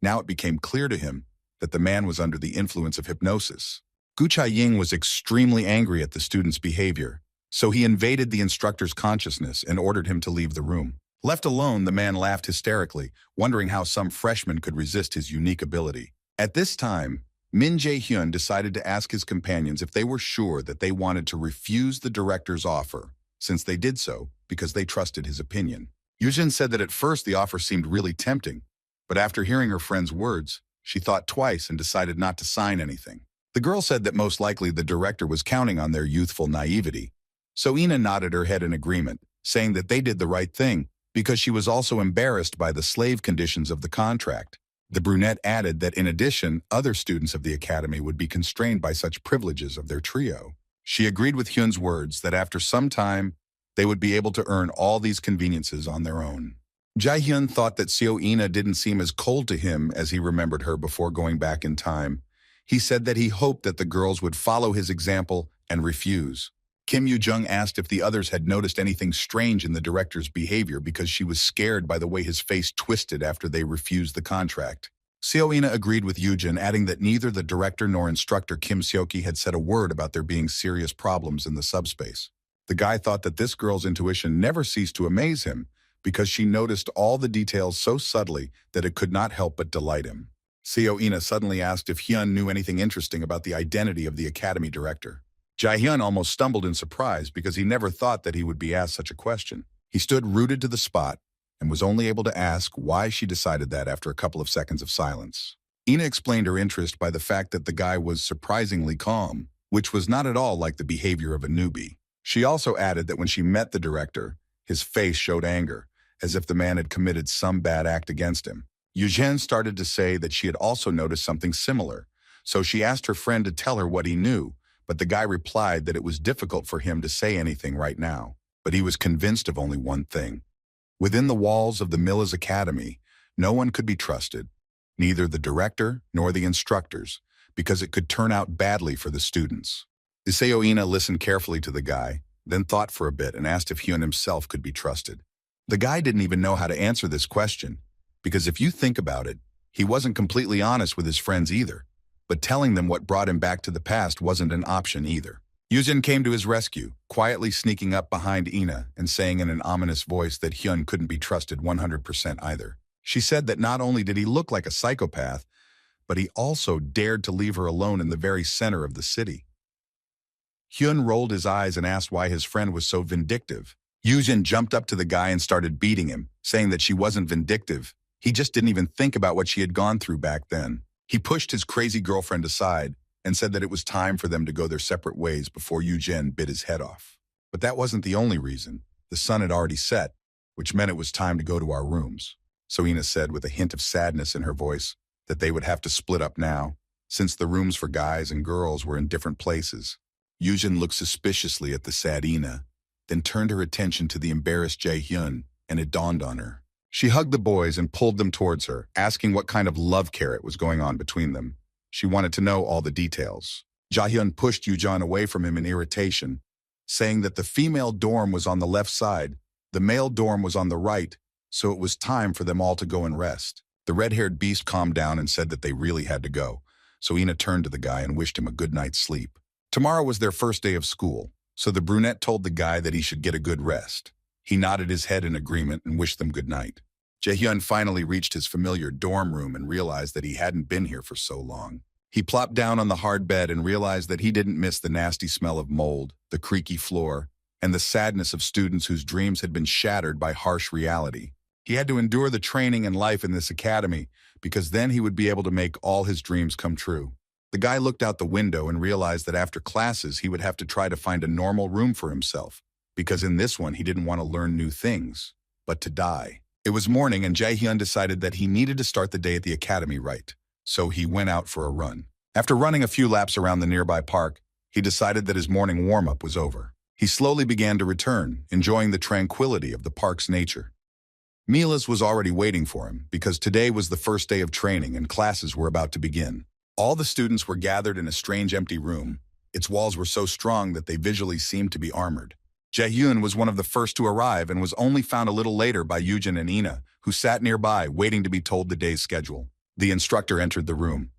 Now it became clear to him that the man was under the influence of hypnosis. Gu Cha-ying was extremely angry at the student's behavior, so he invaded the instructor's consciousness and ordered him to leave the room. Left alone, the man laughed hysterically, wondering how some freshman could resist his unique ability. At this time, Min Jae-hyun decided to ask his companions if they were sure that they wanted to refuse the director's offer, since they did so because they trusted his opinion. Yujin said that at first the offer seemed really tempting, but after hearing her friend's words, she thought twice and decided not to sign anything. The girl said that most likely the director was counting on their youthful naivety, so Ina nodded her head in agreement, saying that they did the right thing because she was also embarrassed by the slave conditions of the contract. The brunette added that in addition, other students of the academy would be constrained by such privileges of their trio. She agreed with Hyun's words that after some time, they would be able to earn all these conveniences on their own. Jae-hyun thought that Seo Ina didn't seem as cold to him as he remembered her before going back in time. He said that he hoped that the girls would follow his example and refuse. Kim Yoo-jung asked if the others had noticed anything strange in the director's behavior because she was scared by the way his face twisted after they refused the contract. Seo Ina agreed with Yoojin, adding that neither the director nor instructor Kim Seoki had said a word about there being serious problems in the subspace. The guy thought that this girl's intuition never ceased to amaze him because she noticed all the details so subtly that it could not help but delight him. Seo Ina suddenly asked if Hyun knew anything interesting about the identity of the academy director. Jae-hyun almost stumbled in surprise because he never thought that he would be asked such a question. He stood rooted to the spot and was only able to ask why she decided that after a couple of seconds of silence. Ina explained her interest by the fact that the guy was surprisingly calm, which was not at all like the behavior of a newbie. She also added that when she met the director, his face showed anger, as if the man had committed some bad act against him. Eugène started to say that she had also noticed something similar, so she asked her friend to tell her what he knew, but the guy replied that it was difficult for him to say anything right now. But he was convinced of only one thing. Within the walls of the Miller's Academy, no one could be trusted, neither the director nor the instructors, because it could turn out badly for the students. Seo Ina listened carefully to the guy, then thought for a bit and asked if Hyun himself could be trusted. The guy didn't even know how to answer this question, because if you think about it, he wasn't completely honest with his friends either, but telling them what brought him back to the past wasn't an option either. Yuzin came to his rescue, quietly sneaking up behind Ina and saying in an ominous voice that Hyun couldn't be trusted 100% either. She said that not only did he look like a psychopath, but he also dared to leave her alone in the very center of the city. Hyun rolled his eyes and asked why his friend was so vindictive. Yuzin jumped up to the guy and started beating him, saying that she wasn't vindictive. He just didn't even think about what she had gone through back then. He pushed his crazy girlfriend aside and said that it was time for them to go their separate ways before Yujin bit his head off. But that wasn't the only reason. The sun had already set, which meant it was time to go to our rooms. So Ina said with a hint of sadness in her voice that they would have to split up now, since the rooms for guys and girls were in different places. Yujin looked suspiciously at the sad Ina, then turned her attention to the embarrassed Jae-hyun, and it dawned on her. She hugged the boys and pulled them towards her, asking what kind of love carrot was going on between them. She wanted to know all the details. Jae-hyun pushed Yujin away from him in irritation, saying that the female dorm was on the left side, the male dorm was on the right, so it was time for them all to go and rest. The red-haired beast calmed down and said that they really had to go, so Ina turned to the guy and wished him a good night's sleep. Tomorrow was their first day of school, so the brunette told the guy that he should get a good rest. He nodded his head in agreement and wished them good night. Jae-hyun finally reached his familiar dorm room and realized that he hadn't been here for so long. He plopped down on the hard bed and realized that he didn't miss the nasty smell of mold, the creaky floor, and the sadness of students whose dreams had been shattered by harsh reality. He had to endure the training and life in this academy because then he would be able to make all his dreams come true. The guy looked out the window and realized that after classes he would have to try to find a normal room for himself, because in this one he didn't want to learn new things, but to die. It was morning and Jae-hyun decided that he needed to start the day at the academy right, so he went out for a run. After running a few laps around the nearby park, he decided that his morning warm-up was over. He slowly began to return, enjoying the tranquility of the park's nature. Milas was already waiting for him because today was the first day of training and classes were about to begin. All the students were gathered in a strange empty room, Its walls were so strong that they visually seemed to be armored. Jaehyun was one of the first to arrive and was only found a little later by Yujin and Ina, who sat nearby, waiting to be told the day's schedule. The instructor entered the room.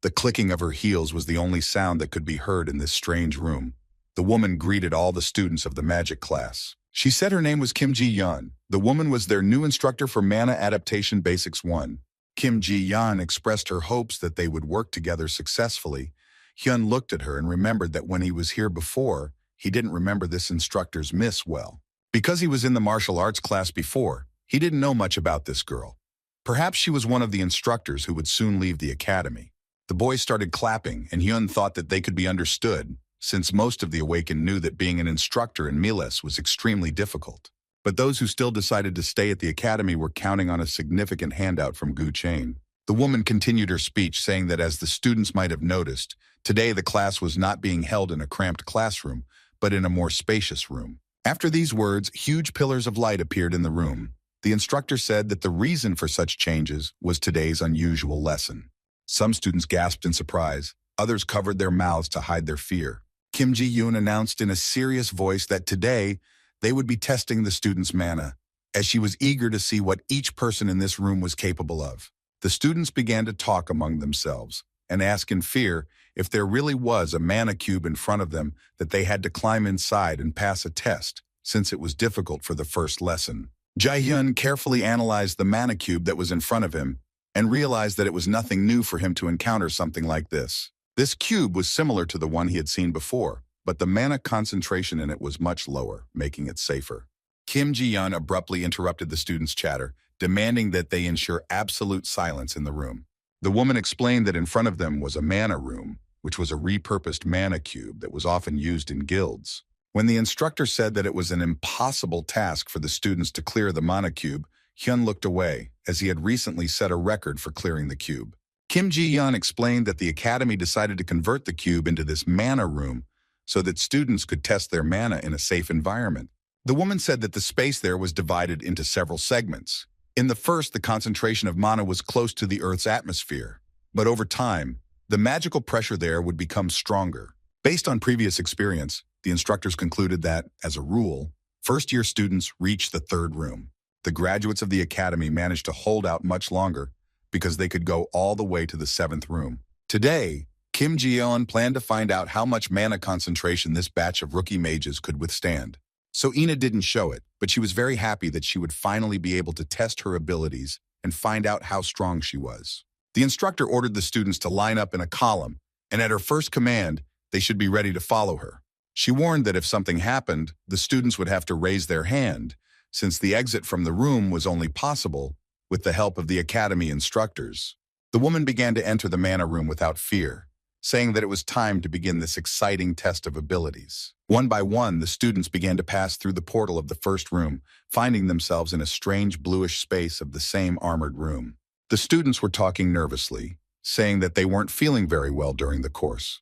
The clicking of her heels was the only sound that could be heard in this strange room. The woman greeted all the students of the magic class. She said her name was Kim Ji-yeon. The woman was their new instructor for Mana Adaptation Basics 1. Kim Ji-yeon expressed her hopes that they would work together successfully. Hyun looked at her and remembered that when he was here before, he didn't remember this instructor's miss well. Because he was in the martial arts class before, he didn't know much about this girl. Perhaps she was one of the instructors who would soon leave the academy. The boys started clapping, and Hyun thought that they could be understood, since most of the awakened knew that being an instructor in Miles was extremely difficult. But those who still decided to stay at the academy were counting on a significant handout from Gu Chain. The woman continued her speech, saying that as the students might have noticed, today the class was not being held in a cramped classroom, but in a more spacious room. After these words, huge pillars of light appeared in the room. The instructor said that the reason for such changes was today's unusual lesson. Some students gasped in surprise. Others covered their mouths to hide their fear. Kim Ji-yeon announced in a serious voice that today they would be testing the students' mana, as she was eager to see what each person in this room was capable of. The students began to talk among themselves and ask in fear if there really was a mana cube in front of them that they had to climb inside and pass a test, since it was difficult for the first lesson. Jaehyun carefully analyzed the mana cube that was in front of him and realized that it was nothing new for him to encounter something like this. This cube was similar to the one he had seen before, but the mana concentration in it was much lower, making it safer. Kim Ji-yeon abruptly interrupted the students' chatter, demanding that they ensure absolute silence in the room. The woman explained that in front of them was a mana room, which was a repurposed mana cube that was often used in guilds. When the instructor said that it was an impossible task for the students to clear the mana cube, Hyun looked away, as he had recently set a record for clearing the cube. Kim Ji-yeon explained that the academy decided to convert the cube into this mana room so that students could test their mana in a safe environment. The woman said that the space there was divided into several segments. In the first, the concentration of mana was close to the Earth's atmosphere, but over time, the magical pressure there would become stronger. Based on previous experience, the instructors concluded that, as a rule, first-year students reached the third room. The graduates of the academy managed to hold out much longer because they could go all the way to the seventh room. Today, Kim Ji-yeon planned to find out how much mana concentration this batch of rookie mages could withstand. So Ina didn't show it, but she was very happy that she would finally be able to test her abilities and find out how strong she was. The instructor ordered the students to line up in a column, and at her first command, they should be ready to follow her. She warned that if something happened, the students would have to raise their hand, since the exit from the room was only possible with the help of the academy instructors. The woman began to enter the mana room without fear, saying that it was time to begin this exciting test of abilities. One by one, the students began to pass through the portal of the first room, finding themselves in a strange bluish space of the same armored room. The students were talking nervously, saying that they weren't feeling very well during the course.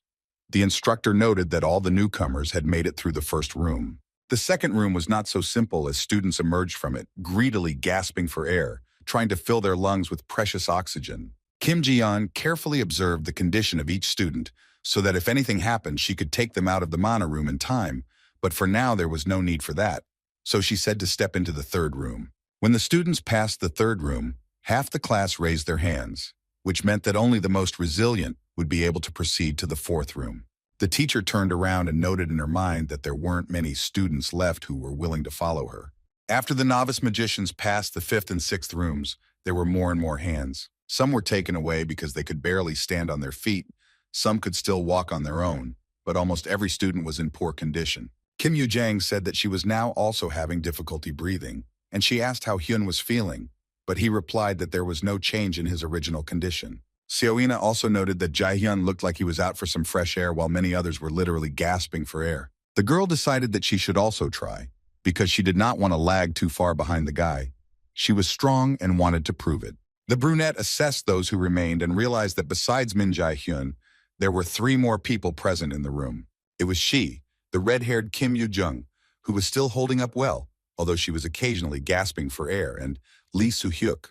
The instructor noted that all the newcomers had made it through the first room. The second room was not so simple as students emerged from it, greedily gasping for air, trying to fill their lungs with precious oxygen. Kim Ji-yeon carefully observed the condition of each student so that if anything happened, she could take them out of the mana room in time, but for now there was no need for that. So she said to step into the third room. When the students passed the third room, half the class raised their hands, which meant that only the most resilient would be able to proceed to the fourth room. The teacher turned around and noted in her mind that there weren't many students left who were willing to follow her. After the novice magicians passed the fifth and sixth rooms, there were more and more hands. Some were taken away because they could barely stand on their feet. Some could still walk on their own, but almost every student was in poor condition. Kim Yoo-jang said that she was now also having difficulty breathing, and she asked how Hyun was feeling, but he replied that there was no change in his original condition. Seo-ina also noted that Jae-hyun looked like he was out for some fresh air while many others were literally gasping for air. The girl decided that she should also try, because she did not want to lag too far behind the guy. She was strong and wanted to prove it. The brunette assessed those who remained and realized that besides Min Jae-hyun, there were 3 more people present in the room. It was she, the red-haired Kim Yoo-jung, who was still holding up well, although she was occasionally gasping for air, and Lee Soo-hyuk.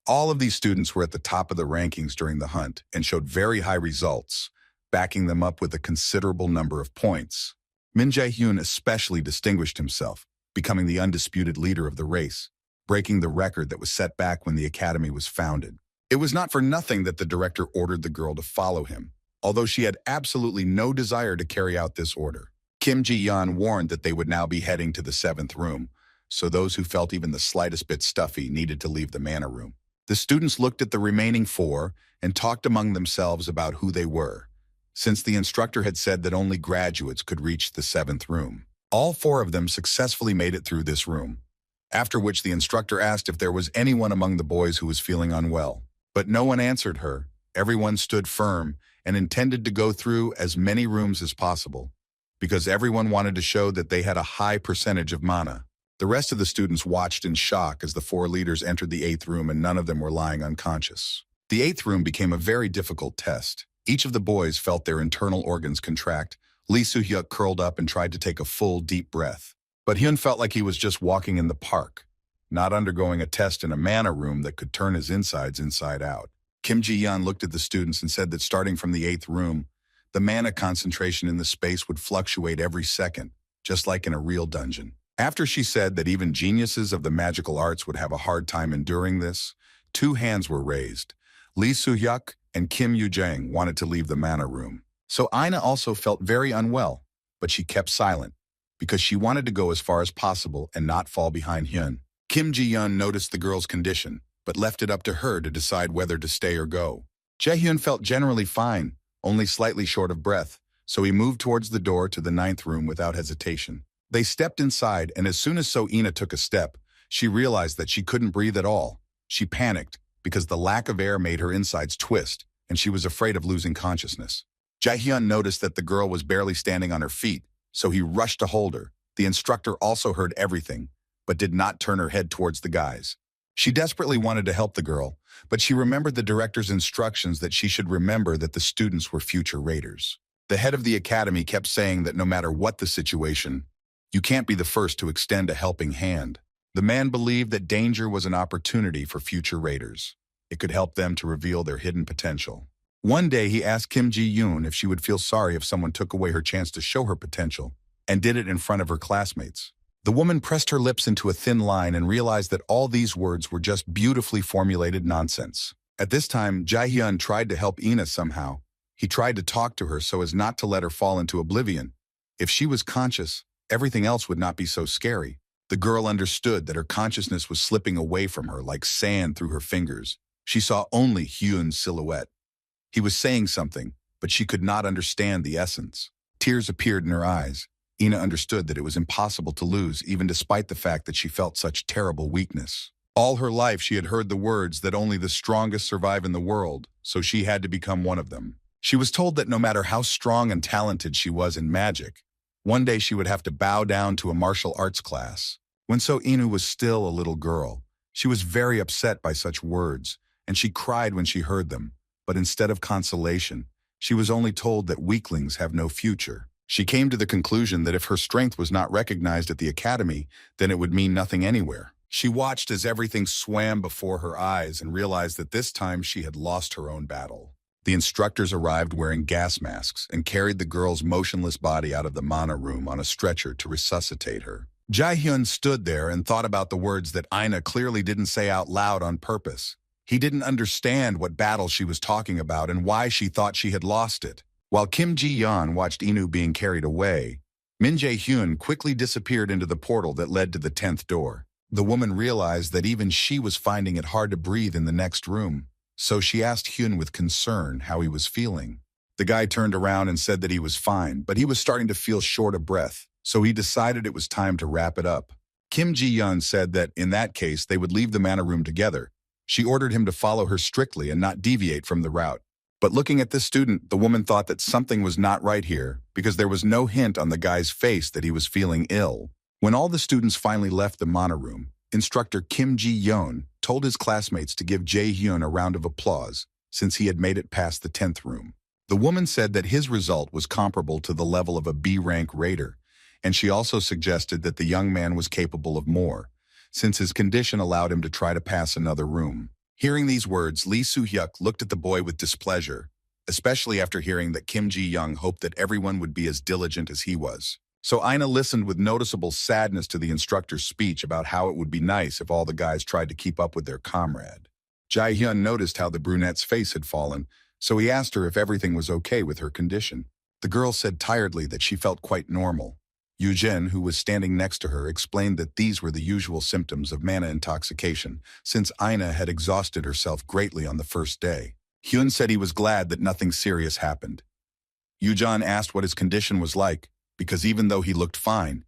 All of these students were at the top of the rankings during the hunt and showed very high results, backing them up with a considerable number of points. Min Jae-hyun especially distinguished himself, becoming the undisputed leader of the race, breaking the record that was set back when the academy was founded. It was not for nothing that the director ordered the girl to follow him, although she had absolutely no desire to carry out this order. Kim Ji-yeon warned that they would now be heading to the 7th room, so those who felt even the slightest bit stuffy needed to leave the manor room. The students looked at the remaining 4 and talked among themselves about who they were, since the instructor had said that only graduates could reach the 7th room. All 4 of them successfully made it through this room, after which the instructor asked if there was anyone among the boys who was feeling unwell. But no one answered her. Everyone stood firm and intended to go through as many rooms as possible, because everyone wanted to show that they had a high percentage of mana. The rest of the students watched in shock as the 4 leaders entered the 8th room and none of them were lying unconscious. The 8th room became a very difficult test. Each of the boys felt their internal organs contract. Lee Soo-hyuk curled up and tried to take a full, deep breath. But Hyun felt like he was just walking in the park, not undergoing a test in a mana room that could turn his insides inside out. Kim Ji-yeon looked at the students and said that starting from the 8th room, the mana concentration in the space would fluctuate every second, just like in a real dungeon. After she said that even geniuses of the magical arts would have a hard time enduring this, 2 hands were raised. Lee Soo-hyuk and Kim Yoo-jang wanted to leave the mana room. So Ina also felt very unwell, but she kept silent, because she wanted to go as far as possible and not fall behind Hyun. Kim Ji-yeon noticed the girl's condition, but left it up to her to decide whether to stay or go. Jae-hyun felt generally fine, only slightly short of breath, so he moved towards the door to the 9th room without hesitation. They stepped inside, and as soon as Ina took a step, she realized that she couldn't breathe at all. She panicked, because the lack of air made her insides twist, and she was afraid of losing consciousness. Jae-hyun noticed that the girl was barely standing on her feet, so he rushed to hold her. The instructor also heard everything, but did not turn her head towards the guys. She desperately wanted to help the girl, but she remembered the director's instructions that she should remember that the students were future raiders. The head of the academy kept saying that no matter what the situation, you can't be the first to extend a helping hand. The man believed that danger was an opportunity for future raiders. It could help them to reveal their hidden potential. One day he asked Kim Ji-yeon if she would feel sorry if someone took away her chance to show her potential, and did it in front of her classmates. The woman pressed her lips into a thin line and realized that all these words were just beautifully formulated nonsense. At this time, Jae-hyun tried to help Ina somehow. He tried to talk to her so as not to let her fall into oblivion. If she was conscious, everything else would not be so scary. The girl understood that her consciousness was slipping away from her like sand through her fingers. She saw only Hyun's silhouette. He was saying something, but she could not understand the essence. Tears appeared in her eyes. Ina understood that it was impossible to lose, even despite the fact that she felt such terrible weakness. All her life she had heard the words that only the strongest survive in the world, so she had to become one of them. She was told that no matter how strong and talented she was in magic, one day she would have to bow down to a martial arts class. When Ina was still a little girl, she was very upset by such words, and she cried when she heard them. But instead of consolation, she was only told that weaklings have no future. She came to the conclusion that if her strength was not recognized at the academy, then it would mean nothing anywhere. She watched as everything swam before her eyes and realized that this time she had lost her own battle. The instructors arrived wearing gas masks and carried the girl's motionless body out of the mana room on a stretcher to resuscitate her. Jae-hyun stood there and thought about the words that Ina clearly didn't say out loud on purpose. He didn't understand what battle she was talking about and why she thought she had lost it. While Kim Ji-yeon watched Inu being carried away, Min Jae-hyun quickly disappeared into the portal that led to the 10th door. The woman realized that even she was finding it hard to breathe in the next room, so she asked Hyun with concern how he was feeling. The guy turned around and said that he was fine, but he was starting to feel short of breath, so he decided it was time to wrap it up. Kim Ji-yeon said that in that case they would leave the mana room together. She ordered him to follow her strictly and not deviate from the route. But looking at this student, the woman thought that something was not right here because there was no hint on the guy's face that he was feeling ill. When all the students finally left the mana room, instructor Kim Ji-yeon told his classmates to give Jae-hyun a round of applause since he had made it past the 10th room. The woman said that his result was comparable to the level of a B-rank raider, and she also suggested that the young man was capable of more, since his condition allowed him to try to pass another room. Hearing these words, Lee Soo-hyuk looked at the boy with displeasure. especially after hearing that Kim Ji-young hoped that everyone would be as diligent as he was. So Ina listened with noticeable sadness to the instructor's speech about how it would be nice if all the guys tried to keep up with their comrade. Jae-hyun noticed how the brunette's face had fallen, so he asked her if everything was okay with her condition. The girl said tiredly that she felt quite normal. Yoo-jin, who was standing next to her, explained that these were the usual symptoms of mana intoxication, since Ina had exhausted herself greatly on the first day. Hyun said he was glad that nothing serious happened. Yoo-jin asked what his condition was like, because even though he looked fine,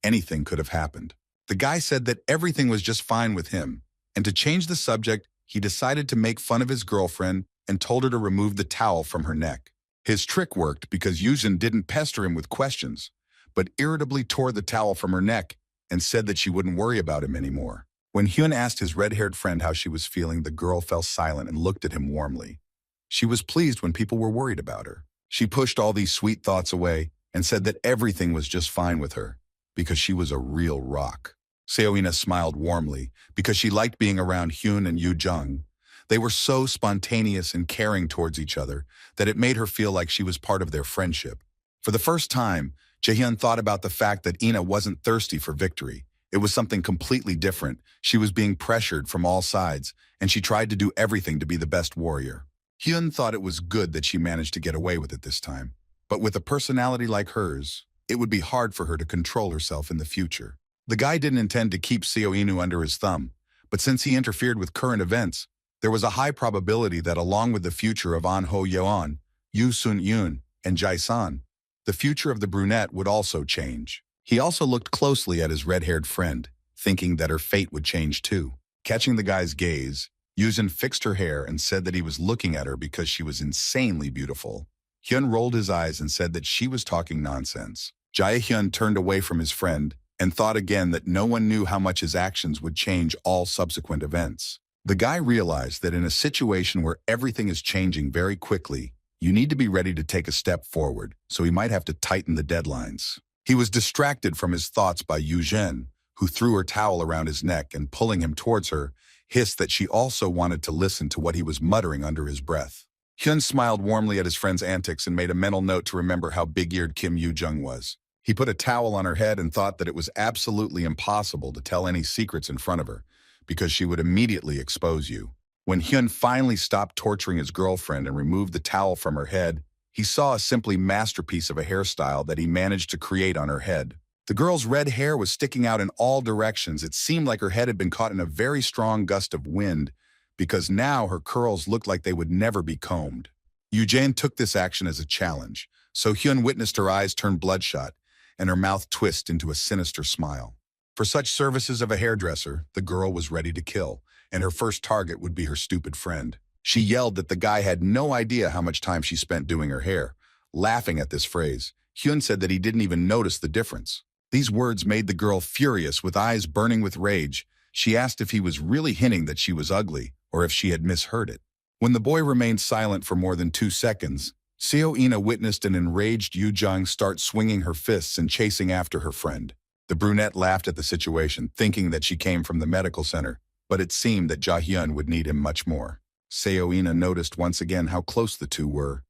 anything could have happened. The guy said that everything was just fine with him, and to change the subject, he decided to make fun of his girlfriend and told her to remove the towel from her neck. His trick worked because Yoo-jin didn't pester him with questions, but irritably tore the towel from her neck and said that she wouldn't worry about him anymore. When Hyun asked his red-haired friend how she was feeling, the girl fell silent and looked at him warmly. She was pleased when people were worried about her. She pushed all these sweet thoughts away and said that everything was just fine with her because she was a real rock. Seo-ina smiled warmly because she liked being around Hyun and Yoo-jung. They were so spontaneous and caring towards each other that it made her feel like she was part of their friendship. For the first time, Jae-hyun thought about the fact that Ina wasn't thirsty for victory. It was something completely different. She was being pressured from all sides, and she tried to do everything to be the best warrior. Hyun thought it was good that she managed to get away with it this time. But with a personality like hers, it would be hard for her to control herself in the future. The guy didn't intend to keep Seo-inu under his thumb, but since he interfered with current events, there was a high probability that along with the future of An Ho-yeon, Yoo Sun-yoon, and Jae-san, the future of the brunette would also change. He also looked closely at his red-haired friend, thinking that her fate would change too. Catching the guy's gaze, Yoo-jin fixed her hair and said that he was looking at her because she was insanely beautiful. Hyun rolled his eyes and said that she was talking nonsense. Jae-hyun turned away from his friend and thought again that no one knew how much his actions would change all subsequent events. The guy realized that in a situation where everything is changing very quickly, you need to be ready to take a step forward, so he might have to tighten the deadlines. He was distracted from his thoughts by Yoo-jin, who threw her towel around his neck and pulling him towards her, hissed that she also wanted to listen to what he was muttering under his breath. Hyun smiled warmly at his friend's antics and made a mental note to remember how big-eared Kim Yoo-jung was. He put a towel on her head and thought that it was absolutely impossible to tell any secrets in front of her, because she would immediately expose you. When Hyun finally stopped torturing his girlfriend and removed the towel from her head, he saw a simply masterpiece of a hairstyle that he managed to create on her head. The girl's red hair was sticking out in all directions. It seemed like her head had been caught in a very strong gust of wind, because now her curls looked like they would never be combed. Yoo-jin took this action as a challenge, so Hyun witnessed her eyes turn bloodshot and her mouth twist into a sinister smile. For such services of a hairdresser, the girl was ready to kill, and her first target would be her stupid friend. She yelled that the guy had no idea how much time she spent doing her hair. Laughing at this phrase, Hyun said that he didn't even notice the difference. These words made the girl furious, with eyes burning with rage. She asked if he was really hinting that she was ugly, or if she had misheard it. When the boy remained silent for more than 2 seconds, Seo-ina witnessed an enraged Yoo-jung start swinging her fists and chasing after her friend. The brunette laughed at the situation, thinking that she came from the medical center, but it seemed that Jae-hyun would need him much more. Seo-ina noticed once again how close the two were,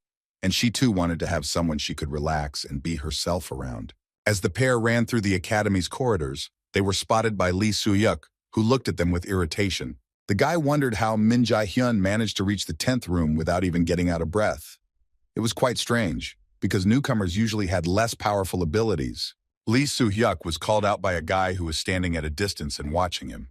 and she too wanted to have someone she could relax and be herself around. As the pair ran through the academy's corridors, they were spotted by Lee Soo-hyuk, who looked at them with irritation. The guy wondered how Min Jae-hyun managed to reach the 10th room without even getting out of breath. It was quite strange, because newcomers usually had less powerful abilities. Lee Soo-hyuk was called out by a guy who was standing at a distance and watching him,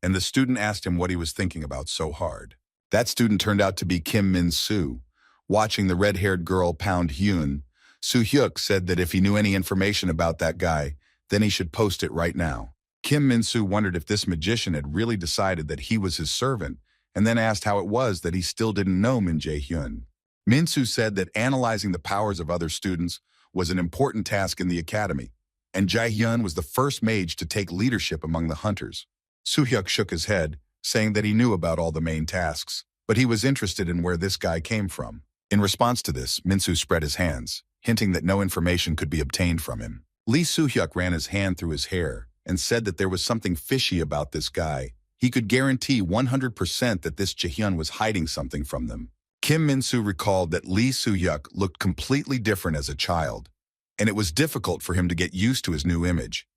and the student asked him what he was thinking about so hard. That student turned out to be Kim Min-soo. Watching the red-haired girl pound Hyun, Soo-hyuk said that if he knew any information about that guy, then he should post it right now. Kim Min-soo wondered if this magician had really decided that he was his servant, and then asked how it was that he still didn't know Min Jae-hyun. Min-soo said that analyzing the powers of other students was an important task in the academy, and Jae-hyun was the first mage to take leadership among the hunters. Soo-hyuk shook his head, saying that he knew about all the main tasks, but he was interested in where this guy came from. In response to this, Min-soo spread his hands, hinting that no information could be obtained from him. Lee Soo-hyuk ran his hand through his hair and said that there was something fishy about this guy. He could guarantee 100% that this Jae-hyun was hiding something from them. Kim Min-soo recalled that Lee Soo-hyuk looked completely different as a child, and it was difficult for him to get used to his new image.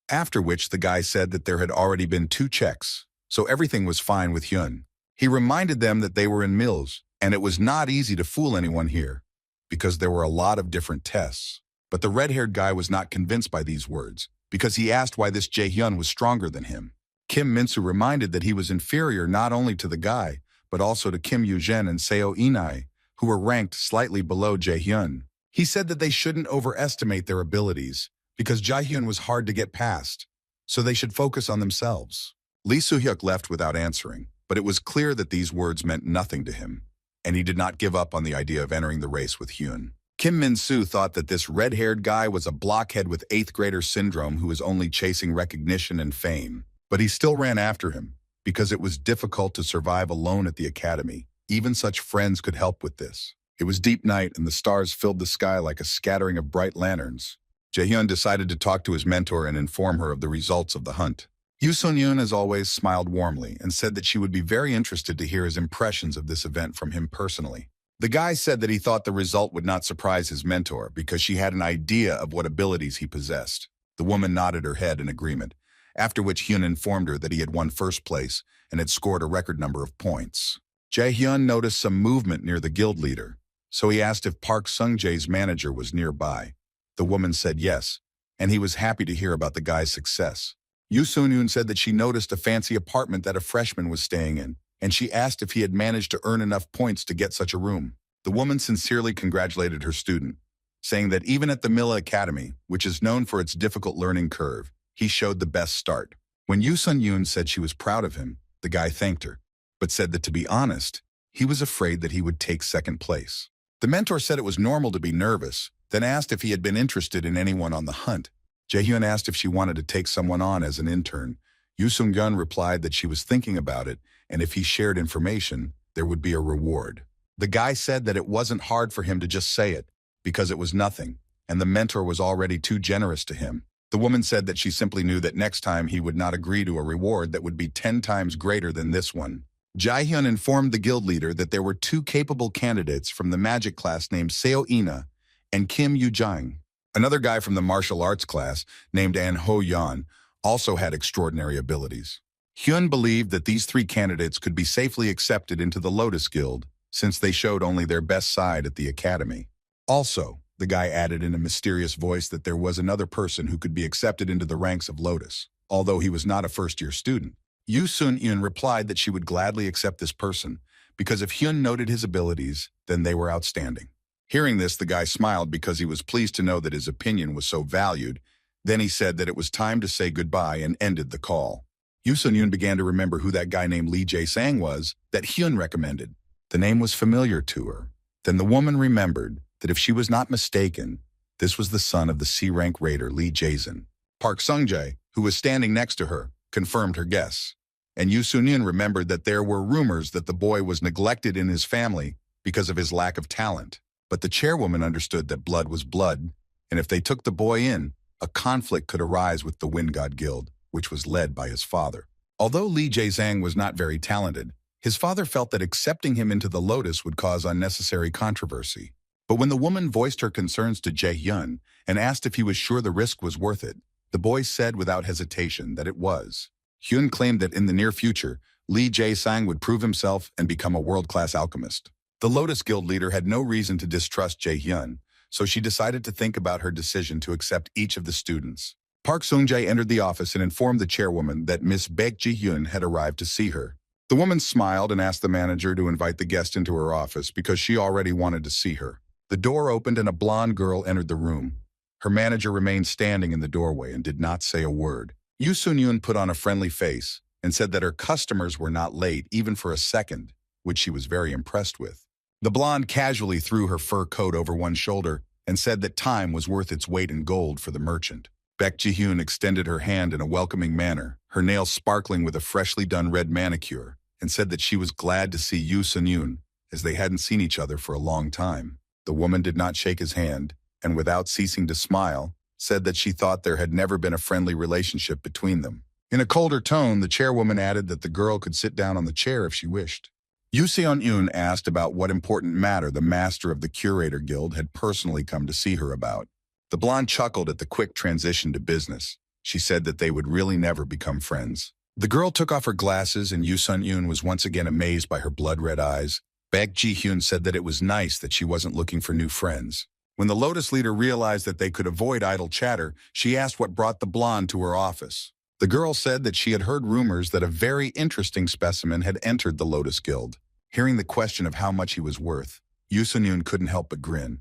After which the guy said that there had already been 2 checks, so everything was fine with Hyun. He reminded them that they were in Mills, and it was not easy to fool anyone here, because there were a lot of different tests. But the red-haired guy was not convinced by these words, because he asked why this Jae-hyun was stronger than him. Kim Min-soo reminded that he was inferior not only to the guy, but also to Kim Yoo-jin and Seo Inai, who were ranked slightly below Jae-hyun. He said that they shouldn't overestimate their abilities, because Jae-hyun was hard to get past, so they should focus on themselves. Lee Soo-hyuk left without answering, but it was clear that these words meant nothing to him, and he did not give up on the idea of entering the race with Hyun. Kim Min-soo thought that this red-haired guy was a blockhead with 8th grader syndrome who was only chasing recognition and fame, but he still ran after him, because it was difficult to survive alone at the academy. Even such friends could help with this. It was deep night and the stars filled the sky like a scattering of bright lanterns. Jae-hyun decided to talk to his mentor and inform her of the results of the hunt. Yoo Sun-yoon, as always, smiled warmly and said that she would be very interested to hear his impressions of this event from him personally. The guy said that he thought the result would not surprise his mentor because she had an idea of what abilities he possessed. The woman nodded her head in agreement, after which Hyun informed her that he had won first place and had scored a record number of points. Jae-hyun noticed some movement near the guild leader, so he asked if Park Sung-jae's manager was nearby. The woman said yes, and he was happy to hear about the guy's success. Yoo Sun-yoon said that she noticed a fancy apartment that a freshman was staying in, and she asked if he had managed to earn enough points to get such a room. The woman sincerely congratulated her student, saying that even at the Milla Academy, which is known for its difficult learning curve, he showed the best start. When Yoo Sun-yoon said she was proud of him, the guy thanked her, but said that to be honest, he was afraid that he would take second place. The mentor said it was normal to be nervous, then asked if he had been interested in anyone on the hunt. Jae-hyun asked if she wanted to take someone on as an intern. Yoo Sung-gun replied that she was thinking about it, and if he shared information, there would be a reward. The guy said that it wasn't hard for him to just say it, because it was nothing, and the mentor was already too generous to him. The woman said that she simply knew that next time he would not agree to a reward that would be 10 times greater than this one. Jae-hyun informed the guild leader that there were 2 capable candidates from the magic class named Seo Ina and Kim Yoo-jang. Another guy from the martial arts class, named An Ho-yeon, also had extraordinary abilities. Hyun believed that these 3 candidates could be safely accepted into the Lotus Guild, since they showed only their best side at the academy. Also, the guy added in a mysterious voice that there was another person who could be accepted into the ranks of Lotus, although he was not a first-year student. Yoo Sun-yoon replied that she would gladly accept this person, because if Hyun noted his abilities, then they were outstanding. Hearing this, the guy smiled because he was pleased to know that his opinion was so valued. Then he said that it was time to say goodbye and ended the call. Yoo Sun-yoon began to remember who that guy named Lee Jae-sang was that Hyun recommended. The name was familiar to her. Then the woman remembered that if she was not mistaken, this was the son of the C-rank raider Lee Jae-sun. Park Sung-jae, who was standing next to her, confirmed her guess. And Yoo Sun-yoon remembered that there were rumors that the boy was neglected in his family because of his lack of talent. But the chairwoman understood that blood was blood, and if they took the boy in, a conflict could arise with the Wind God Guild, which was led by his father. Although Lee Jae-sang was not very talented, his father felt that accepting him into the Lotus would cause unnecessary controversy. But when the woman voiced her concerns to Jae-hyun and asked if he was sure the risk was worth it, the boy said without hesitation that it was. Hyun claimed that in the near future, Lee Jae-sang would prove himself and become a world-class alchemist. The Lotus Guild leader had no reason to distrust Jae-hyun, so she decided to think about her decision to accept each of the students. Park Sung-jae entered the office and informed the chairwoman that Miss Baek Ji-hyun had arrived to see her. The woman smiled and asked the manager to invite the guest into her office because she already wanted to see her. The door opened and a blonde girl entered the room. Her manager remained standing in the doorway and did not say a word. Yoo Sun-yoon put on a friendly face and said that her customers were not late even for a second, which she was very impressed with. The blonde casually threw her fur coat over one shoulder and said that time was worth its weight in gold for the merchant. Baek Ji-hyun extended her hand in a welcoming manner, her nails sparkling with a freshly done red manicure, and said that she was glad to see Yoo Sun-yoon, as they hadn't seen each other for a long time. The woman did not shake his hand, and without ceasing to smile, said that she thought there had never been a friendly relationship between them. In a colder tone, the chairwoman added that the girl could sit down on the chair if she wished. Yu Seon-yoon asked about what important matter the master of the Curator Guild had personally come to see her about. The blonde chuckled at the quick transition to business. She said that they would really never become friends. The girl took off her glasses and Yu Sun-yoon was once again amazed by her blood-red eyes. Baek Ji-hyun said that it was nice that she wasn't looking for new friends. When the Lotus leader realized that they could avoid idle chatter, she asked what brought the blonde to her office. The girl said that she had heard rumors that a very interesting specimen had entered the Lotus Guild. Hearing the question of how much he was worth, Yu Sun-yoon couldn't help but grin.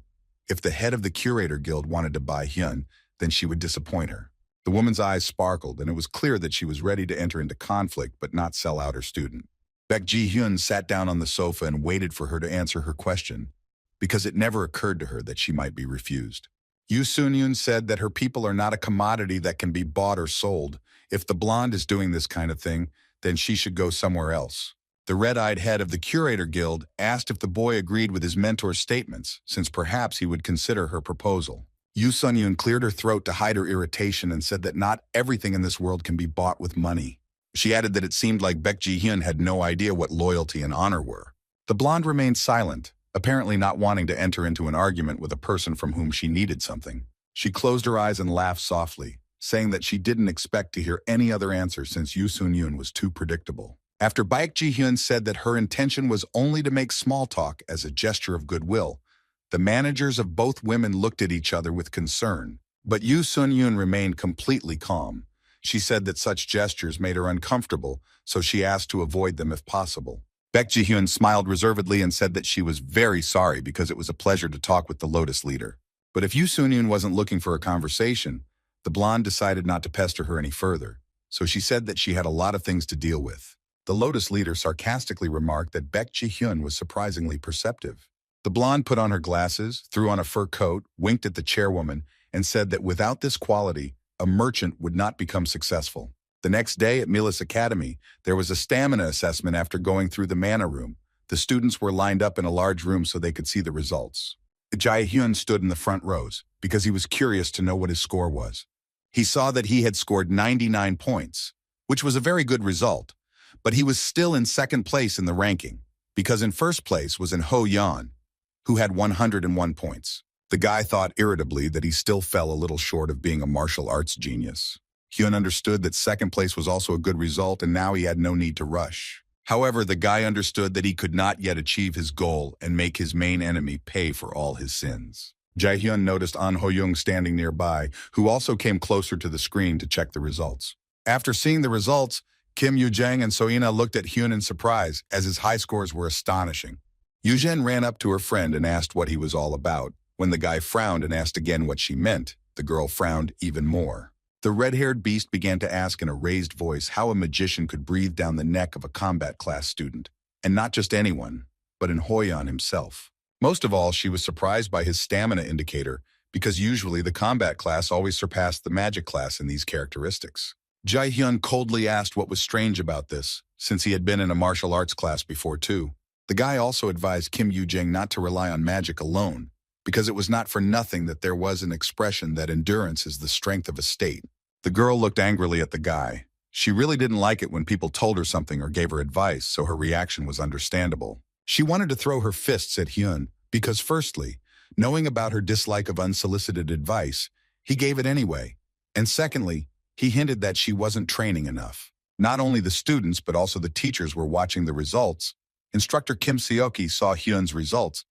If the head of the Curator Guild wanted to buy Hyun, then she would disappoint her. The woman's eyes sparkled, and it was clear that she was ready to enter into conflict but not sell out her student. Baek Ji-hyun sat down on the sofa and waited for her to answer her question, because it never occurred to her that she might be refused. Yu Sun-yoon said that her people are not a commodity that can be bought or sold. If the blonde is doing this kind of thing, then she should go somewhere else. The red-eyed head of the Curator Guild asked if the boy agreed with his mentor's statements, since perhaps he would consider her proposal. Yu Sun-yoon cleared her throat to hide her irritation and said that not everything in this world can be bought with money. She added that it seemed like Baek Ji-hyun had no idea what loyalty and honor were. The blonde remained silent, apparently not wanting to enter into an argument with a person from whom she needed something. She closed her eyes and laughed softly, saying that she didn't expect to hear any other answer since Yu Sun-yoon was too predictable. After Baek Ji-hyun said that her intention was only to make small talk as a gesture of goodwill, the managers of both women looked at each other with concern. But Yu Sun-yoon remained completely calm. She said that such gestures made her uncomfortable, so she asked to avoid them if possible. Baek Ji-hyun smiled reservedly and said that she was very sorry because it was a pleasure to talk with the Lotus leader. But if Yu Sun-yoon wasn't looking for a conversation, the blonde decided not to pester her any further, so she said that she had a lot of things to deal with. The Lotus leader sarcastically remarked that Baek Ji-hyun was surprisingly perceptive. The blonde put on her glasses, threw on a fur coat, winked at the chairwoman, and said that without this quality, a merchant would not become successful. The next day at Milas Academy, there was a stamina assessment after going through the mana room. The students were lined up in a large room so they could see the results. Jae-hyun stood in the front rows because he was curious to know what his score was. He saw that he had scored 99 points, which was a very good result, but he was still in second place in the ranking, because in first place was in Ho Yan, who had 101 points. The guy thought irritably that he still fell a little short of being a martial arts genius. Hyun understood that second place was also a good result and now he had no need to rush. However, the guy understood that he could not yet achieve his goal and make his main enemy pay for all his sins. Jae-hyun noticed An Ho-young standing nearby, who also came closer to the screen to check the results. After seeing the results, Kim Yoo-jang and Soina looked at Hyun in surprise, as his high scores were astonishing. Yoo-jang ran up to her friend and asked what he was all about. When the guy frowned and asked again what she meant, the girl frowned even more. The red-haired beast began to ask in a raised voice how a magician could breathe down the neck of a combat class student, and not just anyone, but in Hoyan himself. Most of all, she was surprised by his stamina indicator, because usually the combat class always surpassed the magic class in these characteristics. Jae-hyun coldly asked what was strange about this, since he had been in a martial arts class before too. The guy also advised Kim Yoo-jang not to rely on magic alone, because it was not for nothing that there was an expression that endurance is the strength of a state. The girl looked angrily at the guy. She really didn't like it when people told her something or gave her advice, so her reaction was understandable. She wanted to throw her fists at Hyun, because firstly, knowing about her dislike of unsolicited advice, he gave it anyway. And secondly, he hinted that she wasn't training enough. Not only the students, but also the teachers were watching the results. Instructor Kim Seoki saw Hyun's results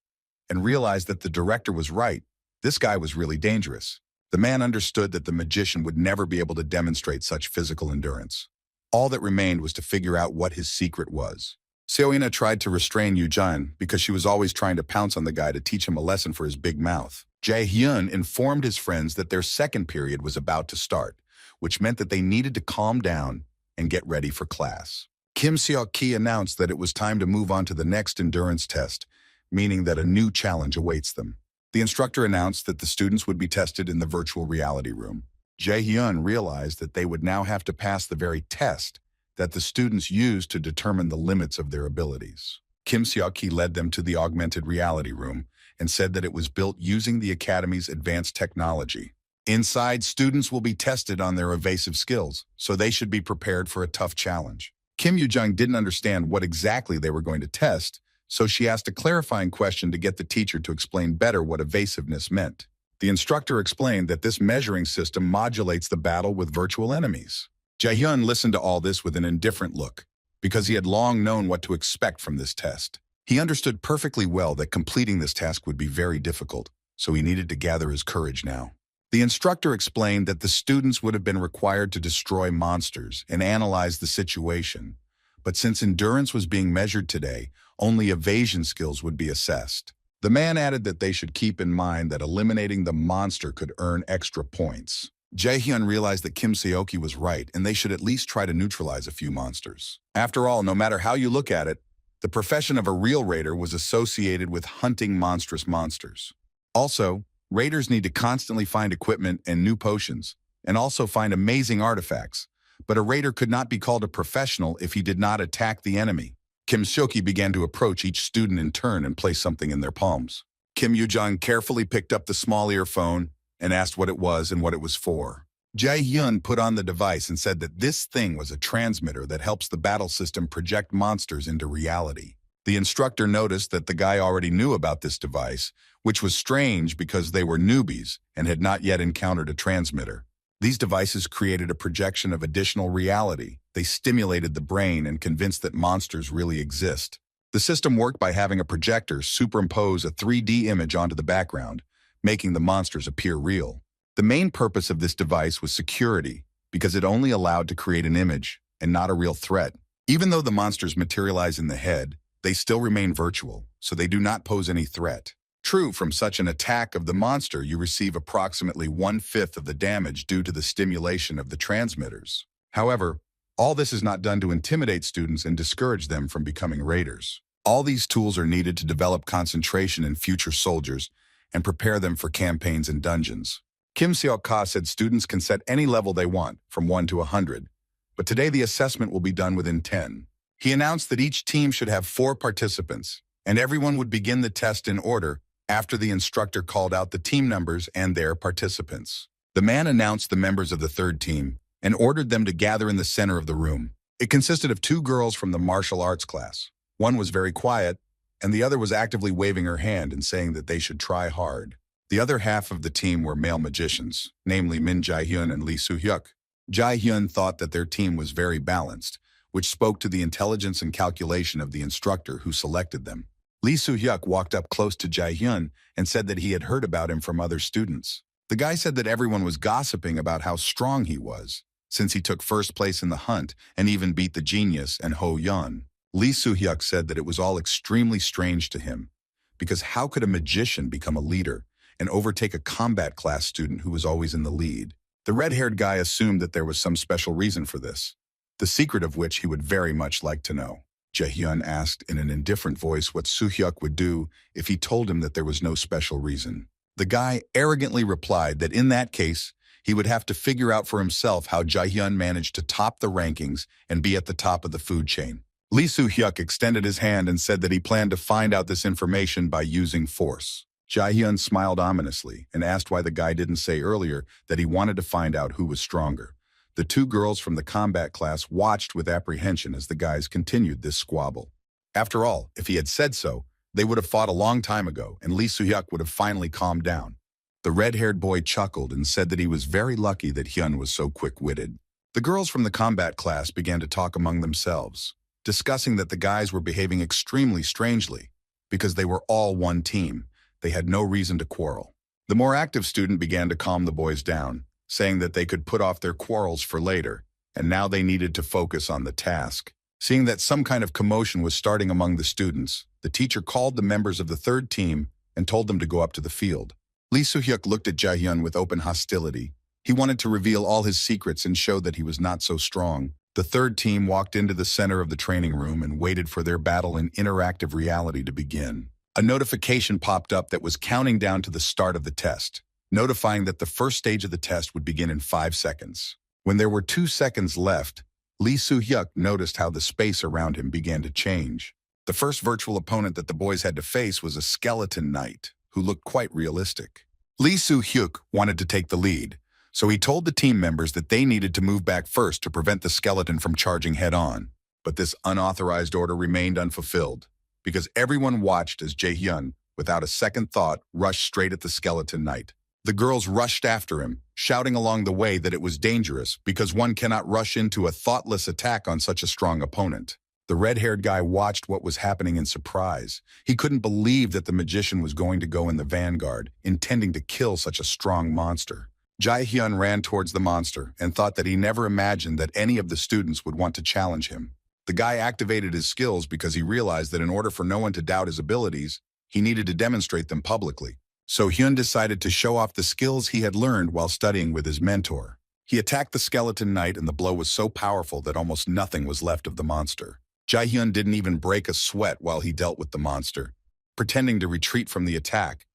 and realized that the director was right. This guy was really dangerous. The man understood that the magician would never be able to demonstrate such physical endurance. All that remained was to figure out what his secret was. Seoina tried to restrain Yoo-jang because she was always trying to pounce on the guy to teach him a lesson for his big mouth. Jae-hyun informed his friends that their second period was about to start, which meant that they needed to calm down and get ready for class. Kim Seok-ki announced that it was time to move on to the next endurance test, meaning that a new challenge awaits them. The instructor announced that the students would be tested in the virtual reality room. Jae-hyun realized that they would now have to pass the very test that the students used to determine the limits of their abilities. Kim Seok-ki led them to the augmented reality room and said that it was built using the Academy's advanced technology. Inside, students will be tested on their evasive skills, so they should be prepared for a tough challenge. Kim Yoo-jung didn't understand what exactly they were going to test, so she asked a clarifying question to get the teacher to explain better what evasiveness meant. The instructor explained that this measuring system modulates the battle with virtual enemies. Jae-hyun listened to all this with an indifferent look, because he had long known what to expect from this test. He understood perfectly well that completing this task would be very difficult, so he needed to gather his courage now. The instructor explained that the students would have been required to destroy monsters and analyze the situation, but since endurance was being measured today, only evasion skills would be assessed. The man added that they should keep in mind that eliminating the monster could earn extra points. Jae-hyun realized that Kim Seoki was right, and they should at least try to neutralize a few monsters. After all, no matter how you look at it, the profession of a real raider was associated with hunting monstrous monsters. Also, raiders need to constantly find equipment and new potions, and also find amazing artifacts, but a raider could not be called a professional if he did not attack the enemy. Kim Seoki began to approach each student in turn and place something in their palms. Kim Yoo-jung carefully picked up the small earphone and asked what it was and what it was for. Jae-hyun put on the device and said that this thing was a transmitter that helps the battle system project monsters into reality. The instructor noticed that the guy already knew about this device, which was strange because they were newbies and had not yet encountered a transmitter. These devices created a projection of additional reality. They stimulated the brain and convinced that monsters really exist. The system worked by having a projector superimpose a 3D image onto the background, making the monsters appear real. The main purpose of this device was security, because it only allowed to create an image and not a real threat. Even though the monsters materialize in the head, they still remain virtual, so they do not pose any threat. True, from such an attack of the monster, you receive approximately 1/5 of the damage due to the stimulation of the transmitters. However, all this is not done to intimidate students and discourage them from becoming raiders. All these tools are needed to develop concentration in future soldiers and prepare them for campaigns and dungeons. Kim Seok-ka said students can set any level they want, from 1 to 100, but today the assessment will be done within 10. He announced that each team should have 4 participants, and everyone would begin the test in order after the instructor called out the team numbers and their participants. The man announced the members of the third team and ordered them to gather in the center of the room. It consisted of 2 girls from the martial arts class. One was very quiet, and the other was actively waving her hand and saying that they should try hard. The other half of the team were male magicians, namely Min Jae-hyun and Lee Soo-hyuk. Jae-hyun thought that their team was very balanced, which spoke to the intelligence and calculation of the instructor who selected them. Lee Soo-hyuk walked up close to Jae-hyun and said that he had heard about him from other students. The guy said that everyone was gossiping about how strong he was, since he took first place in the hunt and even beat the genius and Ho-yeon. Lee Soo-hyuk said that it was all extremely strange to him, because how could a magician become a leader and overtake a combat class student who was always in the lead? The red-haired guy assumed that there was some special reason for this, the secret of which he would very much like to know. Jae-hyun asked in an indifferent voice what Soo-hyuk would do if he told him that there was no special reason. The guy arrogantly replied that in that case, he would have to figure out for himself how Jae-hyun managed to top the rankings and be at the top of the food chain. Lee Soo-hyuk extended his hand and said that he planned to find out this information by using force. Jae-hyun smiled ominously and asked why the guy didn't say earlier that he wanted to find out who was stronger. The 2 girls from the combat class watched with apprehension as the guys continued this squabble. After all, if he had said so, they would have fought a long time ago, and Lee Soo-hyuk would have finally calmed down. The red-haired boy chuckled and said that he was very lucky that Hyun was so quick-witted. The girls from the combat class began to talk among themselves, discussing that the guys were behaving extremely strangely. Because they were all one team, they had no reason to quarrel. The more active student began to calm the boys down, saying that they could put off their quarrels for later, and now they needed to focus on the task. Seeing that some kind of commotion was starting among the students, the teacher called the members of the third team and told them to go up to the field. Lee Soo-hyuk looked at Jae-hyun with open hostility. He wanted to reveal all his secrets and show that he was not so strong. The third team walked into the center of the training room and waited for their battle in interactive reality to begin. A notification popped up that was counting down to the start of the test, notifying that the first stage of the test would begin in 5 seconds. When there were 2 seconds left, Lee Soo-hyuk noticed how the space around him began to change. The first virtual opponent that the boys had to face was a skeleton knight, who looked quite realistic. Lee Soo-hyuk wanted to take the lead, so he told the team members that they needed to move back first to prevent the skeleton from charging head-on. But this unauthorized order remained unfulfilled, because everyone watched as Jae-hyun, without a second thought, rushed straight at the skeleton knight. The girls rushed after him, shouting along the way that it was dangerous because one cannot rush into a thoughtless attack on such a strong opponent. The red-haired guy watched what was happening in surprise. He couldn't believe that the magician was going to go in the vanguard, intending to kill such a strong monster. Jae-hyun ran towards the monster and thought that he never imagined that any of the students would want to challenge him. The guy activated his skills because he realized that in order for no one to doubt his abilities, he needed to demonstrate them publicly. So Hyun decided to show off the skills he had learned while studying with his mentor. He attacked the skeleton knight, and the blow was so powerful that almost nothing was left of the monster. Jae-hyun didn't even break a sweat while he dealt with the monster. Pretending to retreat from the attack,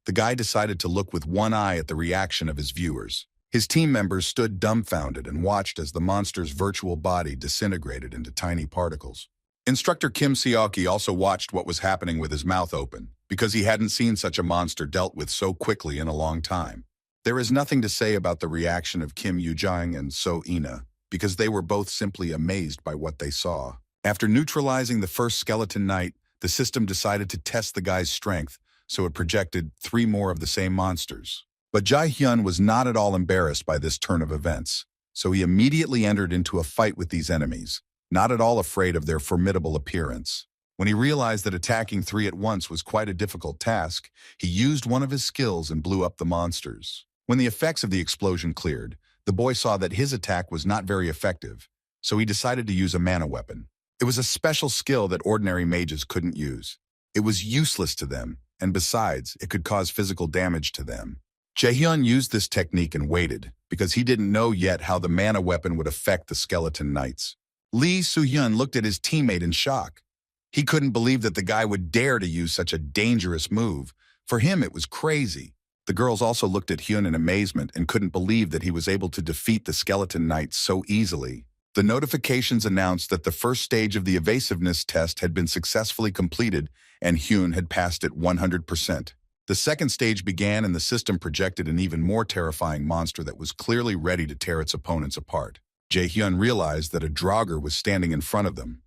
the guy decided to look with one eye at the reaction of his viewers. His team members stood dumbfounded and watched as the monster's virtual body disintegrated into tiny particles. Instructor Kim Seoki also watched what was happening with his mouth open, because he hadn't seen such a monster dealt with so quickly in a long time. There is nothing to say about the reaction of Kim Yoo-jang and So Ina, because they were both simply amazed by what they saw. After neutralizing the first skeleton knight, the system decided to test the guy's strength, so it projected 3 more of the same monsters. But Jae-hyun was not at all embarrassed by this turn of events, so he immediately entered into a fight with these enemies, not at all afraid of their formidable appearance. When he realized that attacking 3 at once was quite a difficult task, he used one of his skills and blew up the monsters. When the effects of the explosion cleared, the boy saw that his attack was not very effective, so he decided to use a mana weapon. It was a special skill that ordinary mages couldn't use. It was useless to them, and besides, it could cause physical damage to them. Jae-hyun used this technique and waited, because he didn't know yet how the mana weapon would affect the skeleton knights. Lee Soo-hyun looked at his teammate in shock. He couldn't believe that the guy would dare to use such a dangerous move. For him, it was crazy. The girls also looked at Hyun in amazement and couldn't believe that he was able to defeat the skeleton knights so easily. The notifications announced that the first stage of the evasiveness test had been successfully completed and Hyun had passed it 100%. The second stage began and the system projected an even more terrifying monster that was clearly ready to tear its opponents apart. Jae-hyun realized that a Draugr was standing in front of them.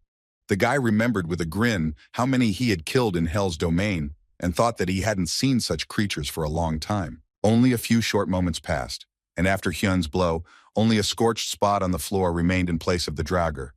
The guy remembered with a grin how many he had killed in Hell's domain and thought that he hadn't seen such creatures for a long time. Only a few short moments passed, and after Hyun's blow, only a scorched spot on the floor remained in place of the Draugr,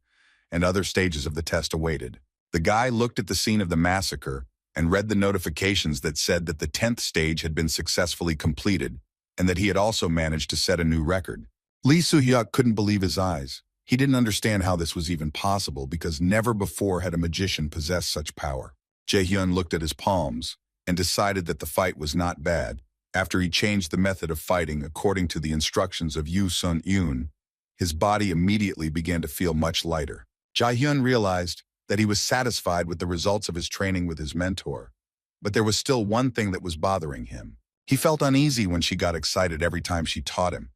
and other stages of the test awaited. The guy looked at the scene of the massacre and read the notifications that said that the 10th stage had been successfully completed and that he had also managed to set a new record. Lee Soo-hyuk couldn't believe his eyes. He didn't understand how this was even possible because never before had a magician possessed such power. Jae-hyun looked at his palms and decided that the fight was not bad. After he changed the method of fighting according to the instructions of Yoo Sun-yoon, his body immediately began to feel much lighter. Jae-hyun realized that he was satisfied with the results of his training with his mentor, but there was still one thing that was bothering him. He felt uneasy when she got excited every time she taught him,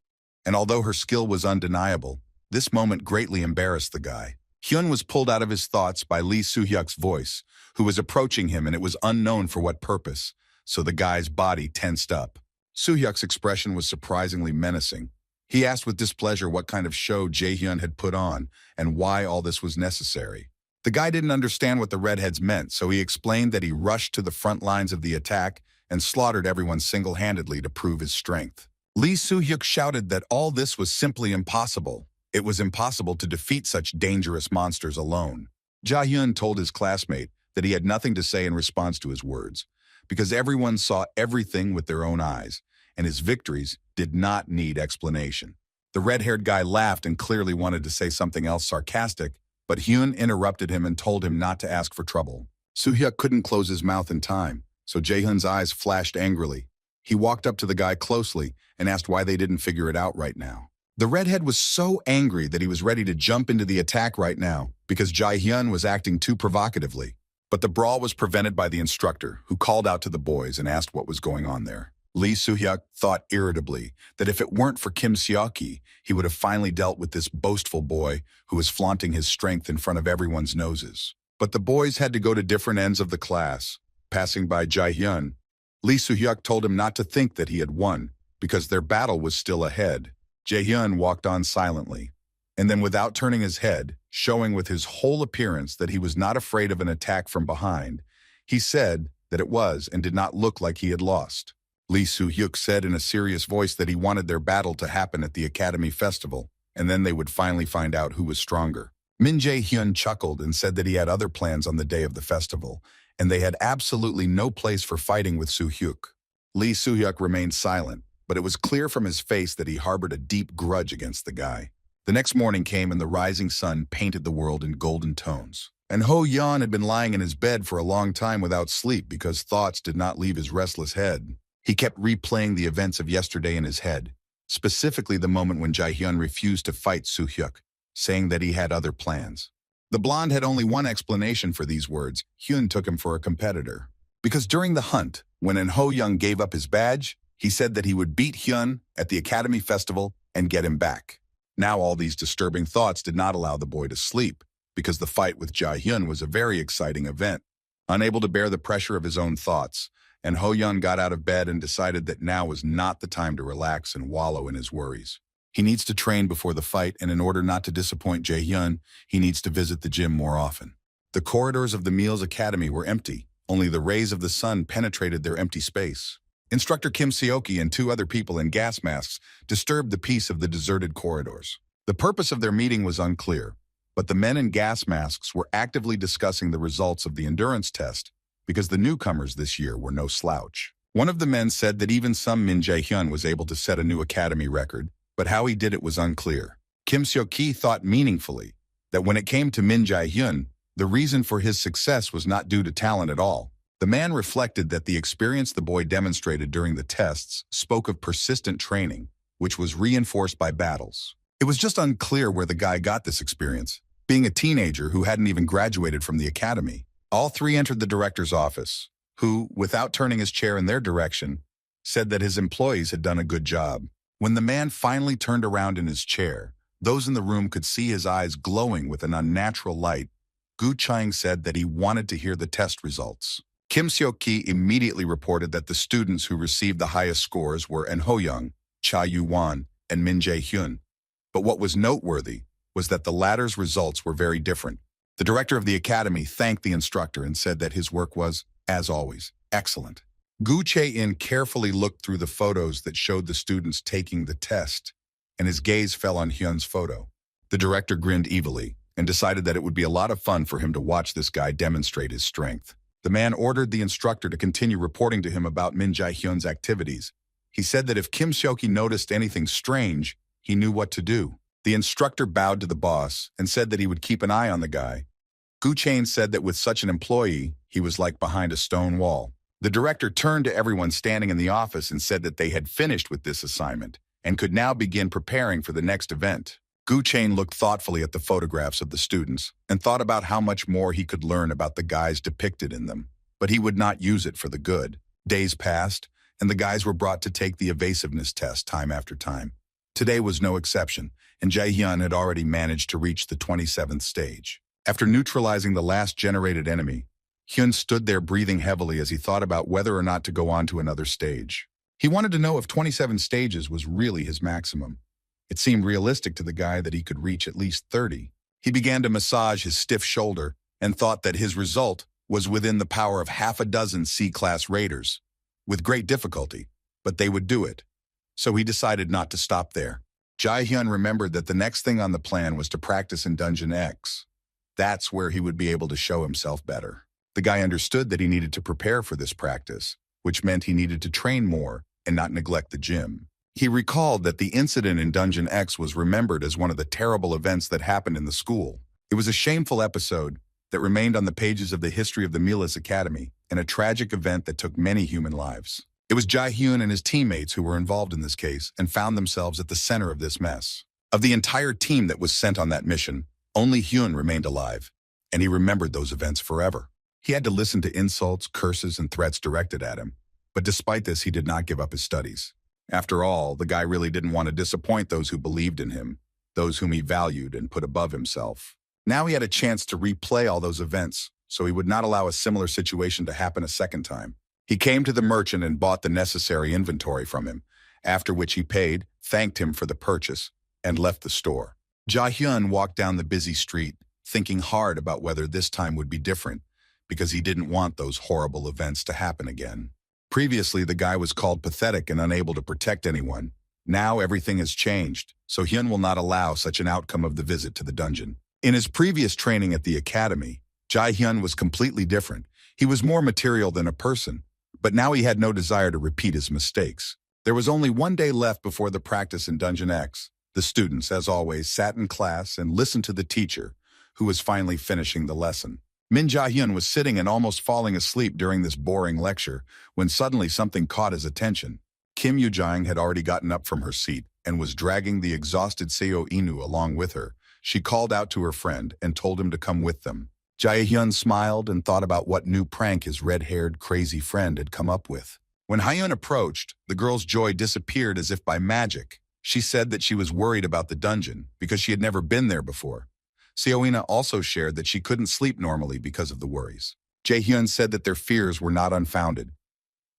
and although her skill was undeniable, this moment greatly embarrassed the guy. Hyun was pulled out of his thoughts by Lee Soo-hyuk's voice, who was approaching him, and it was unknown for what purpose, so the guy's body tensed up. Soo-hyuk's expression was surprisingly menacing. He asked with displeasure what kind of show Jae-hyun had put on and why all this was necessary. The guy didn't understand what the redheads meant, so he explained that he rushed to the front lines of the attack and slaughtered everyone single-handedly to prove his strength. Lee Soo-hyuk shouted that all this was simply impossible. It was impossible to defeat such dangerous monsters alone. Jae-hyun told his classmate that he had nothing to say in response to his words, because everyone saw everything with their own eyes, and his victories did not need explanation. The red-haired guy laughed and clearly wanted to say something else sarcastic, but Hyun interrupted him and told him not to ask for trouble. Soo-hyuk couldn't close his mouth in time, so Jae-hyun's eyes flashed angrily. He walked up to the guy closely and asked why they didn't figure it out right now. The redhead was so angry that he was ready to jump into the attack right now because Jae-hyun was acting too provocatively. But the brawl was prevented by the instructor, who called out to the boys and asked what was going on there. Lee Soo-hyuk thought irritably that if it weren't for Kim Seoki, he would have finally dealt with this boastful boy who was flaunting his strength in front of everyone's noses. But the boys had to go to different ends of the class. Passing by Jae-hyun, Lee Soo-hyuk told him not to think that he had won, because their battle was still ahead. Jae-hyun walked on silently, and then without turning his head, showing with his whole appearance that he was not afraid of an attack from behind. He said that it was and did not look like he had lost. Lee Soo-hyuk said in a serious voice that he wanted their battle to happen at the Academy Festival, and then they would finally find out who was stronger. Min Jae-hyun chuckled and said that he had other plans on the day of the festival, and they had absolutely no place for fighting with Soo-hyuk. Lee Soo-hyuk remained silent, but it was clear from his face that he harbored a deep grudge against the guy. The next morning came and the rising sun painted the world in golden tones. And Ho-yeon had been lying in his bed for a long time without sleep because thoughts did not leave his restless head. He kept replaying the events of yesterday in his head, specifically the moment when Jae-hyun refused to fight Soo-hyuk, saying that he had other plans. The blonde had only one explanation for these words. Hyun took him for a competitor. Because during the hunt, when Ho-young gave up his badge, he said that he would beat Hyun at the Academy Festival and get him back. Now all these disturbing thoughts did not allow the boy to sleep, because the fight with Jae-hyun was a very exciting event. Unable to bear the pressure of his own thoughts, and Ho-yeon got out of bed and decided that now was not the time to relax and wallow in his worries. He needs to train before the fight, and in order not to disappoint Jae-hyun, he needs to visit the gym more often. The corridors of the Meals Academy were empty. Only the rays of the sun penetrated their empty space. Instructor Kim Seoki and two other people in gas masks disturbed the peace of the deserted corridors. The purpose of their meeting was unclear, but the men in gas masks were actively discussing the results of the endurance test because the newcomers this year were no slouch. One of the men said that even some Min Jae-hyun was able to set a new academy record, but how he did it was unclear. Kim Seoki thought meaningfully that when it came to Min Jae-hyun, the reason for his success was not due to talent at all. The man reflected that the experience the boy demonstrated during the tests spoke of persistent training, which was reinforced by battles. It was just unclear where the guy got this experience, being a teenager who hadn't even graduated from the academy. All three entered the director's office, who, without turning his chair in their direction, said that his employees had done a good job. When the man finally turned around in his chair, those in the room could see his eyes glowing with an unnatural light. Gu Chang said that he wanted to hear the test results. Kim Seok-ki immediately reported that the students who received the highest scores were Ho-young, Cha Yu-won, and Min Jae-hyun. But what was noteworthy was that the latter's results were very different. The director of the academy thanked the instructor and said that his work was, as always, excellent. Gu Chae-in carefully looked through the photos that showed the students taking the test, and his gaze fell on Hyun's photo. The director grinned evilly and decided that it would be a lot of fun for him to watch this guy demonstrate his strength. The man ordered the instructor to continue reporting to him about Min Jae-hyun's activities. He said that if Kim Seok-ki noticed anything strange, he knew what to do. The instructor bowed to the boss and said that he would keep an eye on the guy. Gu Chain said that with such an employee, he was like behind a stone wall. The director turned to everyone standing in the office and said that they had finished with this assignment and could now begin preparing for the next event. Gu Chain looked thoughtfully at the photographs of the students and thought about how much more he could learn about the guys depicted in them, but he would not use it for the good. Days passed, and the guys were brought to take the evasiveness test time after time. Today was no exception, and Jae-hyun had already managed to reach the 27th stage. After neutralizing the last generated enemy, Hyun stood there breathing heavily as he thought about whether or not to go on to another stage. He wanted to know if 27 stages was really his maximum. It seemed realistic to the guy that he could reach at least 30. He began to massage his stiff shoulder and thought that his result was within the power of half a dozen C-class raiders, with great difficulty, but they would do it. So he decided not to stop there. Jae-hyun remembered that the next thing on the plan was to practice in Dungeon X. That's where he would be able to show himself better. The guy understood that he needed to prepare for this practice, which meant he needed to train more and not neglect the gym. He recalled that the incident in Dungeon X was remembered as one of the terrible events that happened in the school. It was a shameful episode that remained on the pages of the history of the Milas Academy and a tragic event that took many human lives. It was Jae-hyun and his teammates who were involved in this case and found themselves at the center of this mess. Of the entire team that was sent on that mission, only Hyun remained alive, and he remembered those events forever. He had to listen to insults, curses, and threats directed at him, but despite this, he did not give up his studies. After all, the guy really didn't want to disappoint those who believed in him, those whom he valued and put above himself. Now he had a chance to replay all those events, so he would not allow a similar situation to happen a second time. He came to the merchant and bought the necessary inventory from him, after which he paid, thanked him for the purchase, and left the store. Jae-hyun walked down the busy street, thinking hard about whether this time would be different, because he didn't want those horrible events to happen again. Previously, the guy was called pathetic and unable to protect anyone. Now everything has changed, so Hyun will not allow such an outcome of the visit to the dungeon. In his previous training at the academy, Jae-hyun was completely different. He was more material than a person, but now he had no desire to repeat his mistakes. There was only one day left before the practice in Dungeon X. The students, as always, sat in class and listened to the teacher, who was finally finishing the lesson. Min Jae-hyun was sitting and almost falling asleep during this boring lecture when suddenly something caught his attention. Kim Yoo-jang had already gotten up from her seat and was dragging the exhausted Seo Inu along with her. She called out to her friend and told him to come with them. Jae-hyun smiled and thought about what new prank his red-haired, crazy friend had come up with. When Hyun approached, the girl's joy disappeared as if by magic. She said that she was worried about the dungeon because she had never been there before. Seo-ina also shared that she couldn't sleep normally because of the worries. Jae-hyun said that their fears were not unfounded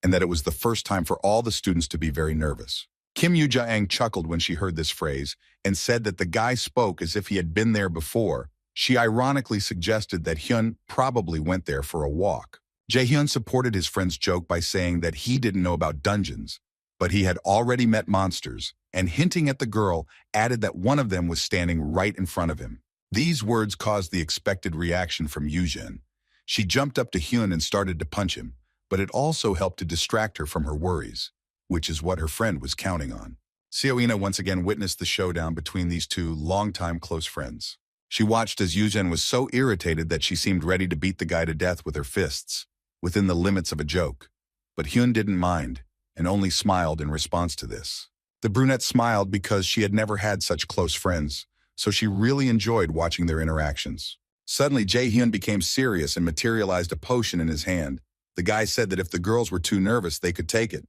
and that it was the first time for all the students to be very nervous. Kim Yoo-jang chuckled when she heard this phrase and said that the guy spoke as if he had been there before. She ironically suggested that Hyun probably went there for a walk. Jae-hyun supported his friend's joke by saying that he didn't know about dungeons, but he had already met monsters, and hinting at the girl added that one of them was standing right in front of him. These words caused the expected reaction from Yoo-jin. She jumped up to Hyun and started to punch him, but it also helped to distract her from her worries, which is what her friend was counting on. Seo-ina once again witnessed the showdown between these two longtime close friends. She watched as Yoo-jin was so irritated that she seemed ready to beat the guy to death with her fists, within the limits of a joke. But Hyun didn't mind, and only smiled in response to this. The brunette smiled because she had never had such close friends, so she really enjoyed watching their interactions. Suddenly, Jae-hyun became serious and materialized a potion in his hand. The guy said that if the girls were too nervous, they could take it.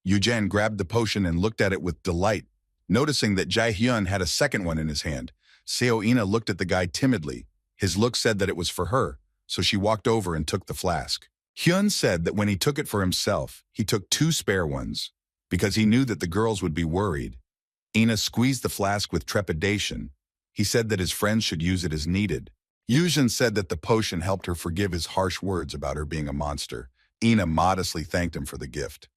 Yoo-jin grabbed the potion and looked at it with delight, noticing that Jae-hyun had a second one in his hand. Seo-ina looked at the guy timidly. His look said that it was for her, so she walked over and took the flask. Hyun said that when he took it for himself, he took 2 spare ones, because he knew that the girls would be worried. Ina squeezed the flask with trepidation. He said that his friends should use it as needed. Yoo-jin said that the potion helped her forgive his harsh words about her being a monster. Ina modestly thanked him for the gift.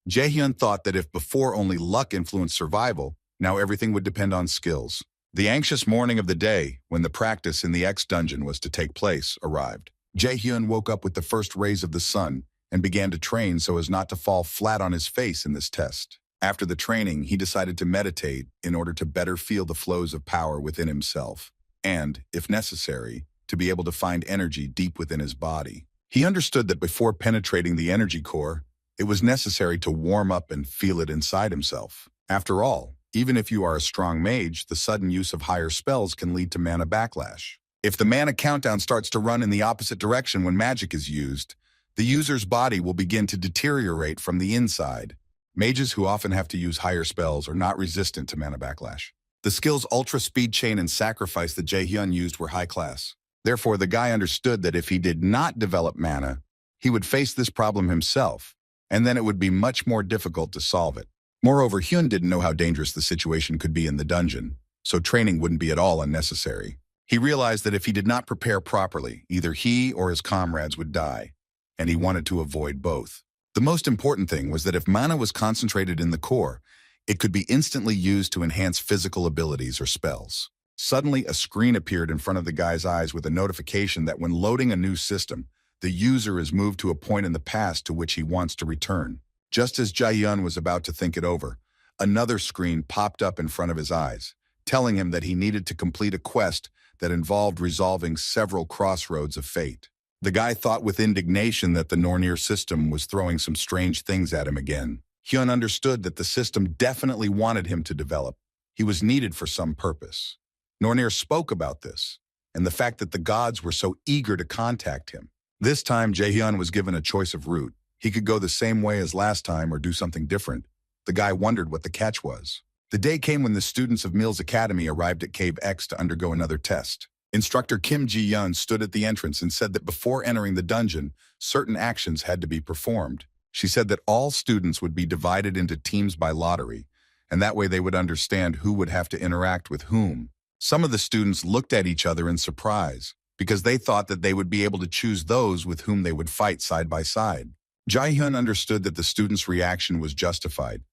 Jae-hyun thought that if before only luck influenced survival, now everything would depend on skills. The anxious morning of the day, when the practice in the X dungeon was to take place, arrived. Jae-hyun woke up with the first rays of the sun and began to train so as not to fall flat on his face in this test. After the training, he decided to meditate in order to better feel the flows of power within himself and, if necessary, to be able to find energy deep within his body. He understood that before penetrating the energy core, it was necessary to warm up and feel it inside himself. After all, even if you are a strong mage, the sudden use of higher spells can lead to mana backlash. If the mana countdown starts to run in the opposite direction when magic is used, the user's body will begin to deteriorate from the inside. Mages who often have to use higher spells are not resistant to mana backlash. The skills Ultra Speed Chain and Sacrifice that Jae-hyun used were high class. Therefore, the guy understood that if he did not develop mana, he would face this problem himself, and then it would be much more difficult to solve it. Moreover, Hyun didn't know how dangerous the situation could be in the dungeon, so training wouldn't be at all unnecessary. He realized that if he did not prepare properly, either he or his comrades would die, and he wanted to avoid both. The most important thing was that if mana was concentrated in the core, it could be instantly used to enhance physical abilities or spells. Suddenly, a screen appeared in front of the guy's eyes with a notification that when loading a new system, the user is moved to a point in the past to which he wants to return. Just as Jae-hyun was about to think it over, another screen popped up in front of his eyes, telling him that he needed to complete a quest that involved resolving several crossroads of fate. The guy thought with indignation that the Nornir system was throwing some strange things at him again. Hyun understood that the system definitely wanted him to develop. He was needed for some purpose. Nornir spoke about this, and the fact that the gods were so eager to contact him. This time, Jae-hyun was given a choice of route. He could go the same way as last time or do something different. The guy wondered what the catch was. The day came when the students of Mills Academy arrived at Cave X to undergo another test. Instructor Kim Ji-yeon stood at the entrance and said that before entering the dungeon, certain actions had to be performed. She said that all students would be divided into teams by lottery, and that way they would understand who would have to interact with whom. Some of the students looked at each other in surprise because they thought that they would be able to choose those with whom they would fight side by side. Jae-hyun understood that the students' reaction was justified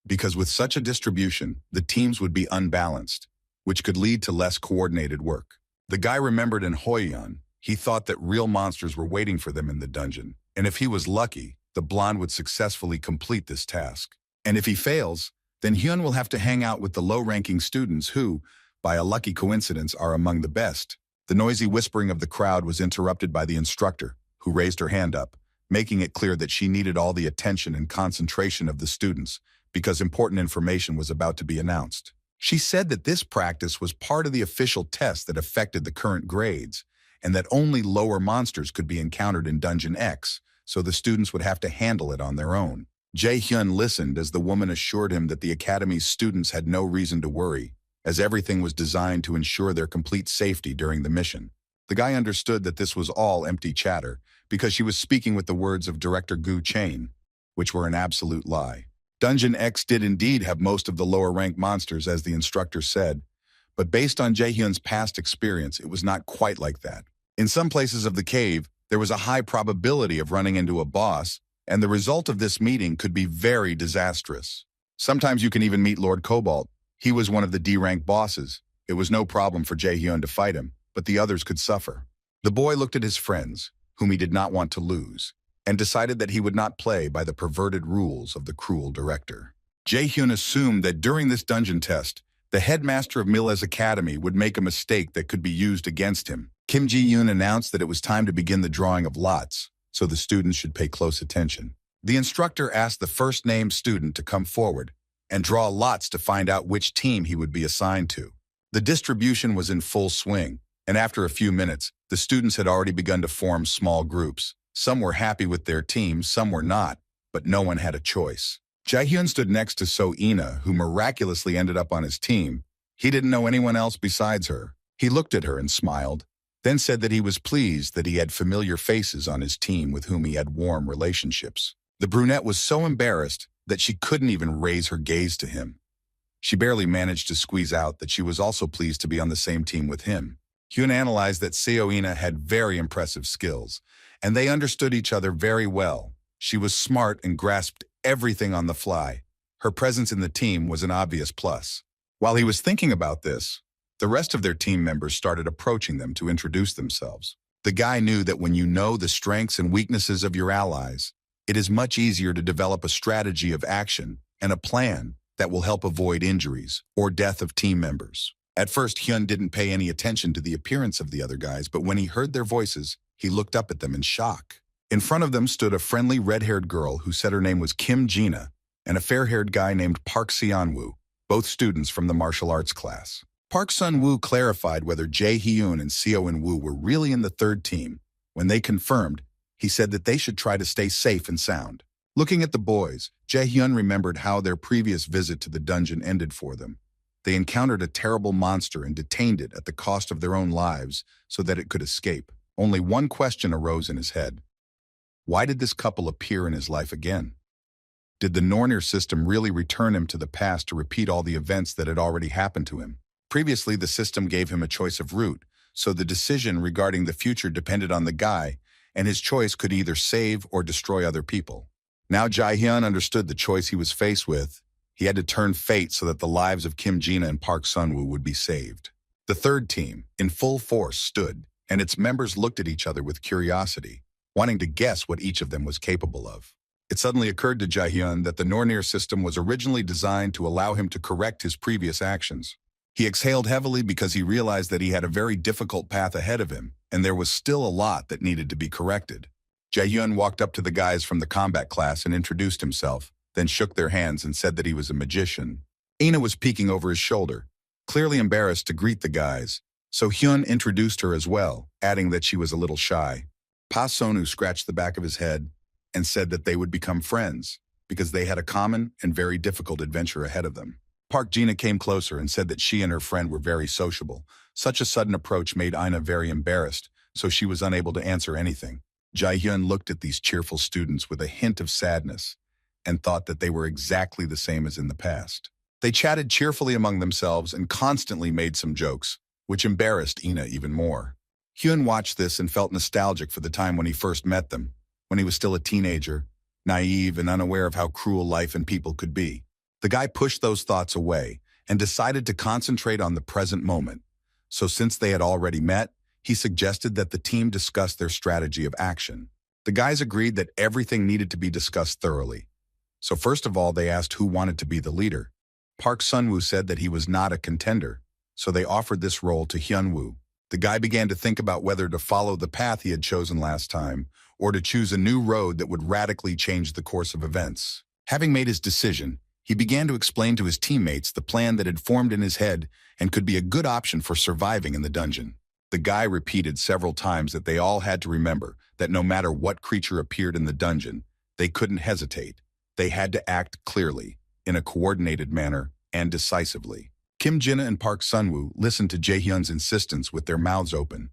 because with such a distribution, the teams would be unbalanced, which could lead to less coordinated work. The guy remembered in Hoyeon, he thought that real monsters were waiting for them in the dungeon, and if he was lucky, the blonde would successfully complete this task. And if he fails, then Hyun will have to hang out with the low-ranking students who, by a lucky coincidence, are among the best. The noisy whispering of the crowd was interrupted by the instructor, who raised her hand up, making it clear that she needed all the attention and concentration of the students because important information was about to be announced. She said that this practice was part of the official test that affected the current grades, and that only lower monsters could be encountered in Dungeon X, so the students would have to handle it on their own. Jae-hyun listened as the woman assured him that the academy's students had no reason to worry, as everything was designed to ensure their complete safety during the mission. The guy understood that this was all empty chatter, because she was speaking with the words of Director Gu Chain, which were an absolute lie. Dungeon X did indeed have most of the lower-ranked monsters, as the instructor said, but based on Jae-hyun's past experience, it was not quite like that. In some places of the cave, there was a high probability of running into a boss, and the result of this meeting could be very disastrous. Sometimes you can even meet Lord Cobalt. He was one of the D-rank bosses. It was no problem for Jae-hyun to fight him, but the others could suffer. The boy looked at his friends, whom he did not want to lose, and decided that he would not play by the perverted rules of the cruel director. Jae-hyun assumed that during this dungeon test, the headmaster of Mila's academy would make a mistake that could be used against him. Kim Ji-yoon announced that it was time to begin the drawing of lots, so the students should pay close attention. The instructor asked the first-named student to come forward and draw lots to find out which team he would be assigned to. The distribution was in full swing, and after a few minutes, the students had already begun to form small groups. Some were happy with their teams, some were not, but no one had a choice. Jae-hyun stood next to So-ina, who miraculously ended up on his team. He didn't know anyone else besides her. He looked at her and smiled, then said that he was pleased that he had familiar faces on his team with whom he had warm relationships. The brunette was so embarrassed that she couldn't even raise her gaze to him. She barely managed to squeeze out that she was also pleased to be on the same team with him. Hyun analyzed that So-ina had very impressive skills, and they understood each other very well. She was smart and grasped everything on the fly. Her presence in the team was an obvious plus. While he was thinking about this, the rest of their team members started approaching them to introduce themselves. The guy knew that when you know the strengths and weaknesses of your allies, it is much easier to develop a strategy of action and a plan that will help avoid injuries or death of team members. At first, Hyun didn't pay any attention to the appearance of the other guys, but when he heard their voices, he looked up at them in shock. In front of them stood a friendly red-haired girl who said her name was Kim Jina, and a fair-haired guy named Park Seon-woo, both students from the martial arts class. Park Sun-woo clarified whether Jae-hyun and Seo-in-woo were really in the third team. When they confirmed, he said that they should try to stay safe and sound. Looking at the boys, Jae-hyun remembered how their previous visit to the dungeon ended for them. They encountered a terrible monster and detained it at the cost of their own lives so that it could escape. Only one question arose in his head. Why did this couple appear in his life again? Did the Nornir system really return him to the past to repeat all the events that had already happened to him? Previously, the system gave him a choice of route, so the decision regarding the future depended on the guy, and his choice could either save or destroy other people. Now Jae-hyun understood the choice he was faced with. He had to turn fate so that the lives of Kim Jina and Park Sun-woo would be saved. The third team, in full force, stood, and its members looked at each other with curiosity, wanting to guess what each of them was capable of. It suddenly occurred to Jae-hyun that the Nornir system was originally designed to allow him to correct his previous actions. He exhaled heavily because he realized that he had a very difficult path ahead of him, and there was still a lot that needed to be corrected. Jae-hyun walked up to the guys from the combat class and introduced himself, then shook their hands and said that he was a magician. Ina was peeking over his shoulder, clearly embarrassed to greet the guys, so Hyun introduced her as well, adding that she was a little shy. Pa Sonu scratched the back of his head and said that they would become friends because they had a common and very difficult adventure ahead of them. Park Jina came closer and said that she and her friend were very sociable. Such a sudden approach made Ina very embarrassed, so she was unable to answer anything. Jae-hyun looked at these cheerful students with a hint of sadness and thought that they were exactly the same as in the past. They chatted cheerfully among themselves and constantly made some jokes, which embarrassed Ina even more. Hyun watched this and felt nostalgic for the time when he first met them, when he was still a teenager, naive and unaware of how cruel life and people could be. The guy pushed those thoughts away and decided to concentrate on the present moment. So since they had already met, he suggested that the team discuss their strategy of action. The guys agreed that everything needed to be discussed thoroughly. So first of all, they asked who wanted to be the leader. Park Sun-woo said that he was not a contender, so they offered this role to Hyun-woo. The guy began to think about whether to follow the path he had chosen last time or to choose a new road that would radically change the course of events. Having made his decision, he began to explain to his teammates the plan that had formed in his head and could be a good option for surviving in the dungeon. The guy repeated several times that they all had to remember that no matter what creature appeared in the dungeon, they couldn't hesitate. They had to act clearly, in a coordinated manner, and decisively. Kim Jin-ah and Park Sun-woo listened to Jae-hyun's insistence with their mouths open,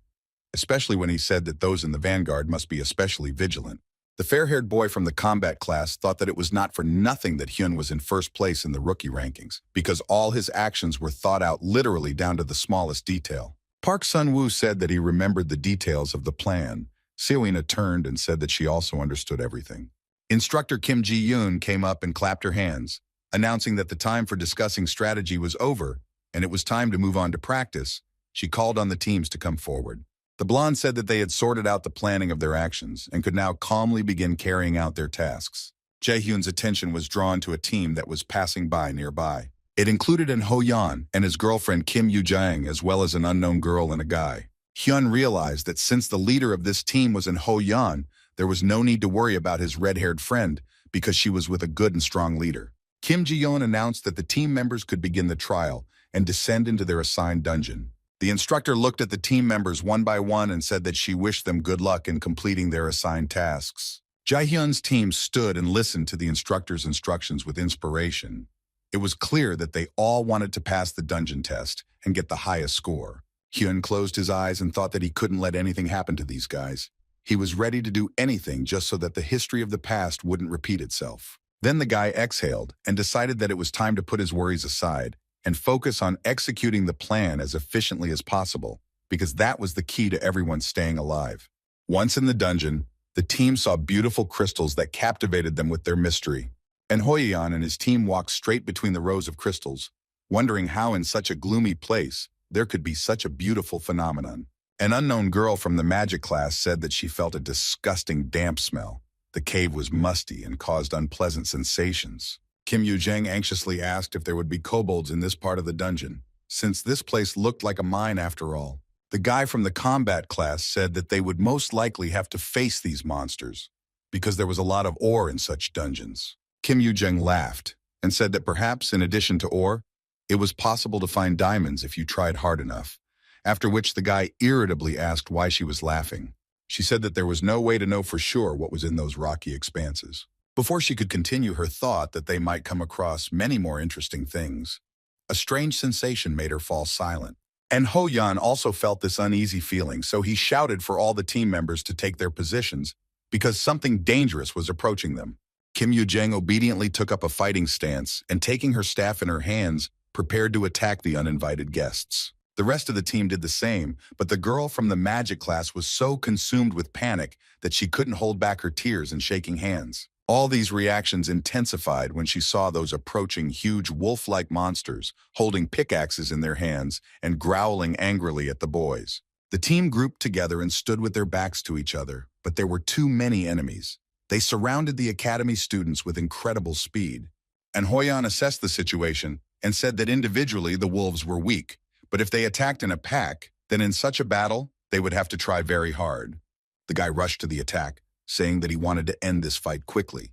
especially when he said that those in the vanguard must be especially vigilant. The fair-haired boy from the combat class thought that it was not for nothing that Hyun was in first place in the rookie rankings, because all his actions were thought out literally down to the smallest detail. Park Sun-woo said that he remembered the details of the plan. Seo-ina turned and said that she also understood everything. Instructor Kim Ji-yoon came up and clapped her hands, announcing that the time for discussing strategy was over and it was time to move on to practice. She called on the teams to come forward. The blonde said that they had sorted out the planning of their actions and could now calmly begin carrying out their tasks. Jae-hyun's attention was drawn to a team that was passing by nearby. It included an Ho-yeon and his girlfriend Kim Yoo-jang, as well as an unknown girl and a guy. Hyun realized that since the leader of this team was an Ho-yeon, there was no need to worry about his red-haired friend because she was with a good and strong leader. Kim Ji-yeon announced that the team members could begin the trial and descend into their assigned dungeon. The instructor looked at the team members one by one and said that she wished them good luck in completing their assigned tasks. Jae-hyun's team stood and listened to the instructor's instructions with inspiration. It was clear that they all wanted to pass the dungeon test and get the highest score. Hyun closed his eyes and thought that he couldn't let anything happen to these guys. He was ready to do anything just so that the history of the past wouldn't repeat itself. Then the guy exhaled and decided that it was time to put his worries aside and focus on executing the plan as efficiently as possible, because that was the key to everyone staying alive. Once in the dungeon, the team saw beautiful crystals that captivated them with their mystery. And Ho-yeon and his team walked straight between the rows of crystals, wondering how in such a gloomy place there could be such a beautiful phenomenon. An unknown girl from the magic class said that she felt a disgusting damp smell. The cave was musty and caused unpleasant sensations. Kim Yoo-jang anxiously asked if there would be kobolds in this part of the dungeon, since this place looked like a mine after all. The guy from the combat class said that they would most likely have to face these monsters, because there was a lot of ore in such dungeons. Kim Yoo-jang laughed and said that perhaps in addition to ore, it was possible to find diamonds if you tried hard enough, after which the guy irritably asked why she was laughing. She said that there was no way to know for sure what was in those rocky expanses. Before she could continue her thought that they might come across many more interesting things, a strange sensation made her fall silent. And Ho-yeon also felt this uneasy feeling, so he shouted for all the team members to take their positions because something dangerous was approaching them. Kim Yoo-jang obediently took up a fighting stance and, taking her staff in her hands, prepared to attack the uninvited guests. The rest of the team did the same, but the girl from the magic class was so consumed with panic that she couldn't hold back her tears and shaking hands. All these reactions intensified when she saw those approaching huge wolf-like monsters, holding pickaxes in their hands and growling angrily at the boys. The team grouped together and stood with their backs to each other, but there were too many enemies. They surrounded the academy students with incredible speed. And Ho-yeon assessed the situation and said that individually the wolves were weak, but if they attacked in a pack, then in such a battle, they would have to try very hard. The guy rushed to the attack, saying that he wanted to end this fight quickly,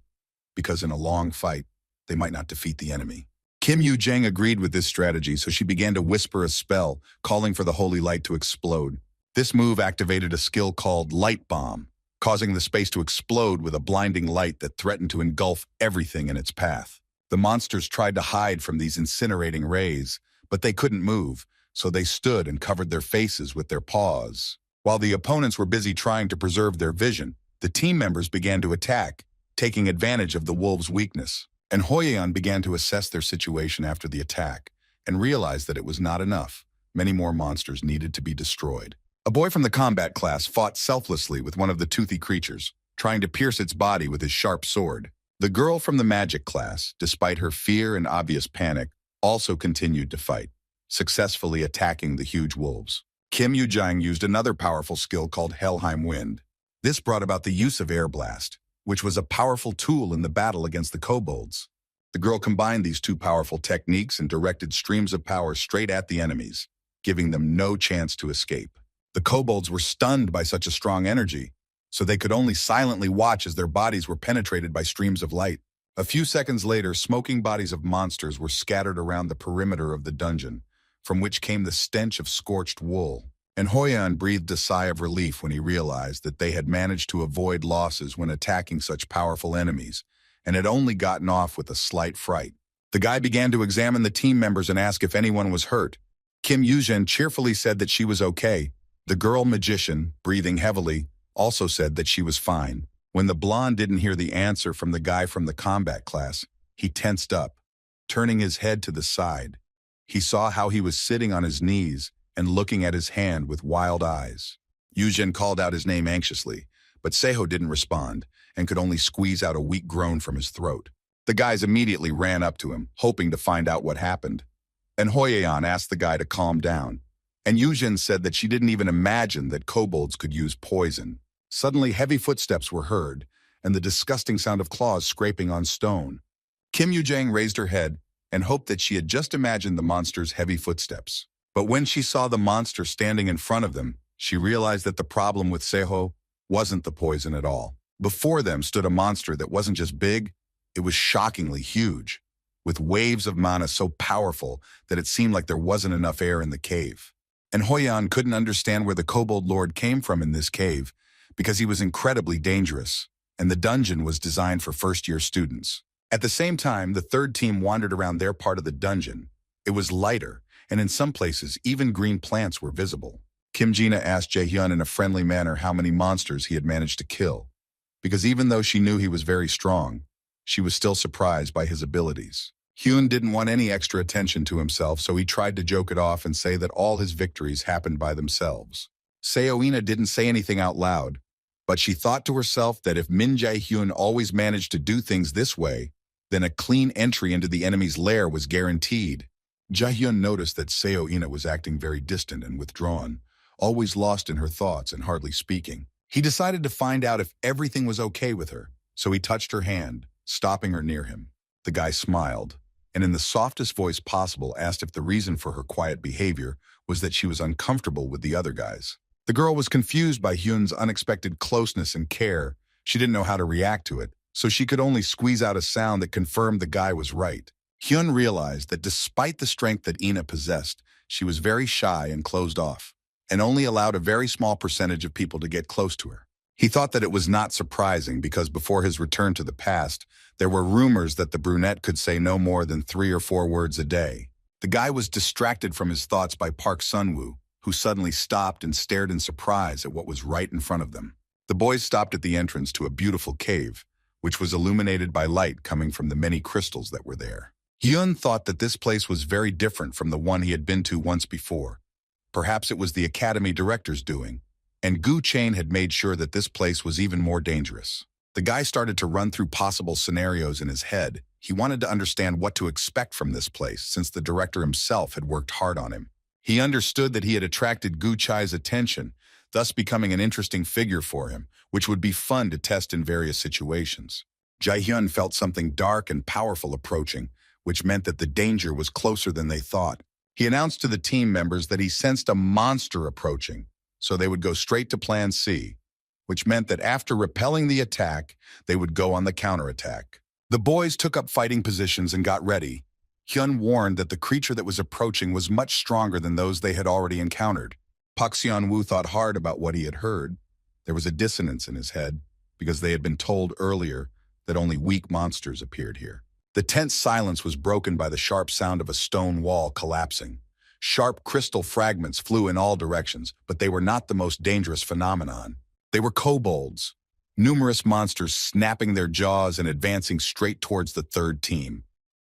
because in a long fight, they might not defeat the enemy. Kim Yoo-jang agreed with this strategy, so she began to whisper a spell, calling for the holy light to explode. This move activated a skill called Light Bomb, causing the space to explode with a blinding light that threatened to engulf everything in its path. The monsters tried to hide from these incinerating rays, but they couldn't move, so they stood and covered their faces with their paws. While the opponents were busy trying to preserve their vision, the team members began to attack, taking advantage of the wolves' weakness. And Ho-yeon began to assess their situation after the attack and realized that it was not enough. many more monsters needed to be destroyed. A boy from the combat class fought selflessly with one of the toothy creatures, trying to pierce its body with his sharp sword. The girl from the magic class, despite her fear and obvious panic, also continued to fight, successfully attacking the huge wolves. Kim Yoo-jang used another powerful skill called Helheim Wind. This brought about the use of Air Blast, which was a powerful tool in the battle against the kobolds. The girl combined these two powerful techniques and directed streams of power straight at the enemies, giving them no chance to escape. The kobolds were stunned by such a strong energy, so they could only silently watch as their bodies were penetrated by streams of light. A few seconds later, smoking bodies of monsters were scattered around the perimeter of the dungeon, from which came the stench of scorched wool. And Hoyan breathed a sigh of relief when he realized that they had managed to avoid losses when attacking such powerful enemies, and had only gotten off with a slight fright. The guy began to examine the team members and ask if anyone was hurt. Kim Yoo-jin cheerfully said that she was okay. The girl magician, breathing heavily, also said that she was fine. When the blonde didn't hear the answer from the guy from the combat class, he tensed up. Turning his head to the side, he saw how he was sitting on his knees and looking at his hand with wild eyes. Yoo-jin called out his name anxiously, but Seho didn't respond and could only squeeze out a weak groan from his throat. The guys immediately ran up to him, hoping to find out what happened. And Hoyeon asked the guy to calm down, and Yoo-jin said that she didn't even imagine that kobolds could use poison. Suddenly, heavy footsteps were heard, and the disgusting sound of claws scraping on stone. Kim Yoo-jang raised her head and hoped that she had just imagined the monster's heavy footsteps. But when she saw the monster standing in front of them, she realized that the problem with Seho wasn't the poison at all. Before them stood a monster that wasn't just big, it was shockingly huge, with waves of mana so powerful that it seemed like there wasn't enough air in the cave. And Hoyan couldn't understand where the kobold lord came from in this cave, because he was incredibly dangerous, and the dungeon was designed for first-year students. At the same time, the third team wandered around their part of the dungeon. It was lighter, and in some places, even green plants were visible. Kim Jina asked Jae-hyun in a friendly manner how many monsters he had managed to kill, because even though she knew he was very strong, she was still surprised by his abilities. Hyun didn't want any extra attention to himself, so he tried to joke it off and say that all his victories happened by themselves. Seoina didn't say anything out loud, but she thought to herself that if Min Jae-hyun always managed to do things this way, then a clean entry into the enemy's lair was guaranteed. Jae-hyun noticed that Seoina was acting very distant and withdrawn, always lost in her thoughts and hardly speaking. He decided to find out if everything was okay with her, so he touched her hand, stopping her near him. The guy smiled, and in the softest voice possible asked if the reason for her quiet behavior was that she was uncomfortable with the other guys. The girl was confused by Hyun's unexpected closeness and care. She didn't know how to react to it, so she could only squeeze out a sound that confirmed the guy was right. Hyun realized that despite the strength that Ina possessed, she was very shy and closed off, and only allowed a very small percentage of people to get close to her. He thought that it was not surprising because before his return to the past, there were rumors that the brunette could say no more than 3 or 4 words a day. The guy was distracted from his thoughts by Park Sun-woo, who suddenly stopped and stared in surprise at what was right in front of them. The boys stopped at the entrance to a beautiful cave, which was illuminated by light coming from the many crystals that were there. Hyun thought that this place was very different from the one he had been to once before. Perhaps it was the academy director's doing, and Gu Chain had made sure that this place was even more dangerous. The guy started to run through possible scenarios in his head. He wanted to understand what to expect from this place since the director himself had worked hard on him. He understood that he had attracted Gu Chai's attention, thus becoming an interesting figure for him, which would be fun to test in various situations. Jae-hyun felt something dark and powerful approaching, which meant that the danger was closer than they thought. He announced to the team members that he sensed a monster approaching, so they would go straight to Plan C, which meant that after repelling the attack, they would go on the counterattack. The boys took up fighting positions and got ready. Hyun warned that the creature that was approaching was much stronger than those they had already encountered. Park Seon-woo thought hard about what he had heard. There was a dissonance in his head, because they had been told earlier that only weak monsters appeared here. The tense silence was broken by the sharp sound of a stone wall collapsing. Sharp crystal fragments flew in all directions, but they were not the most dangerous phenomenon. They were kobolds, numerous monsters snapping their jaws and advancing straight towards the third team.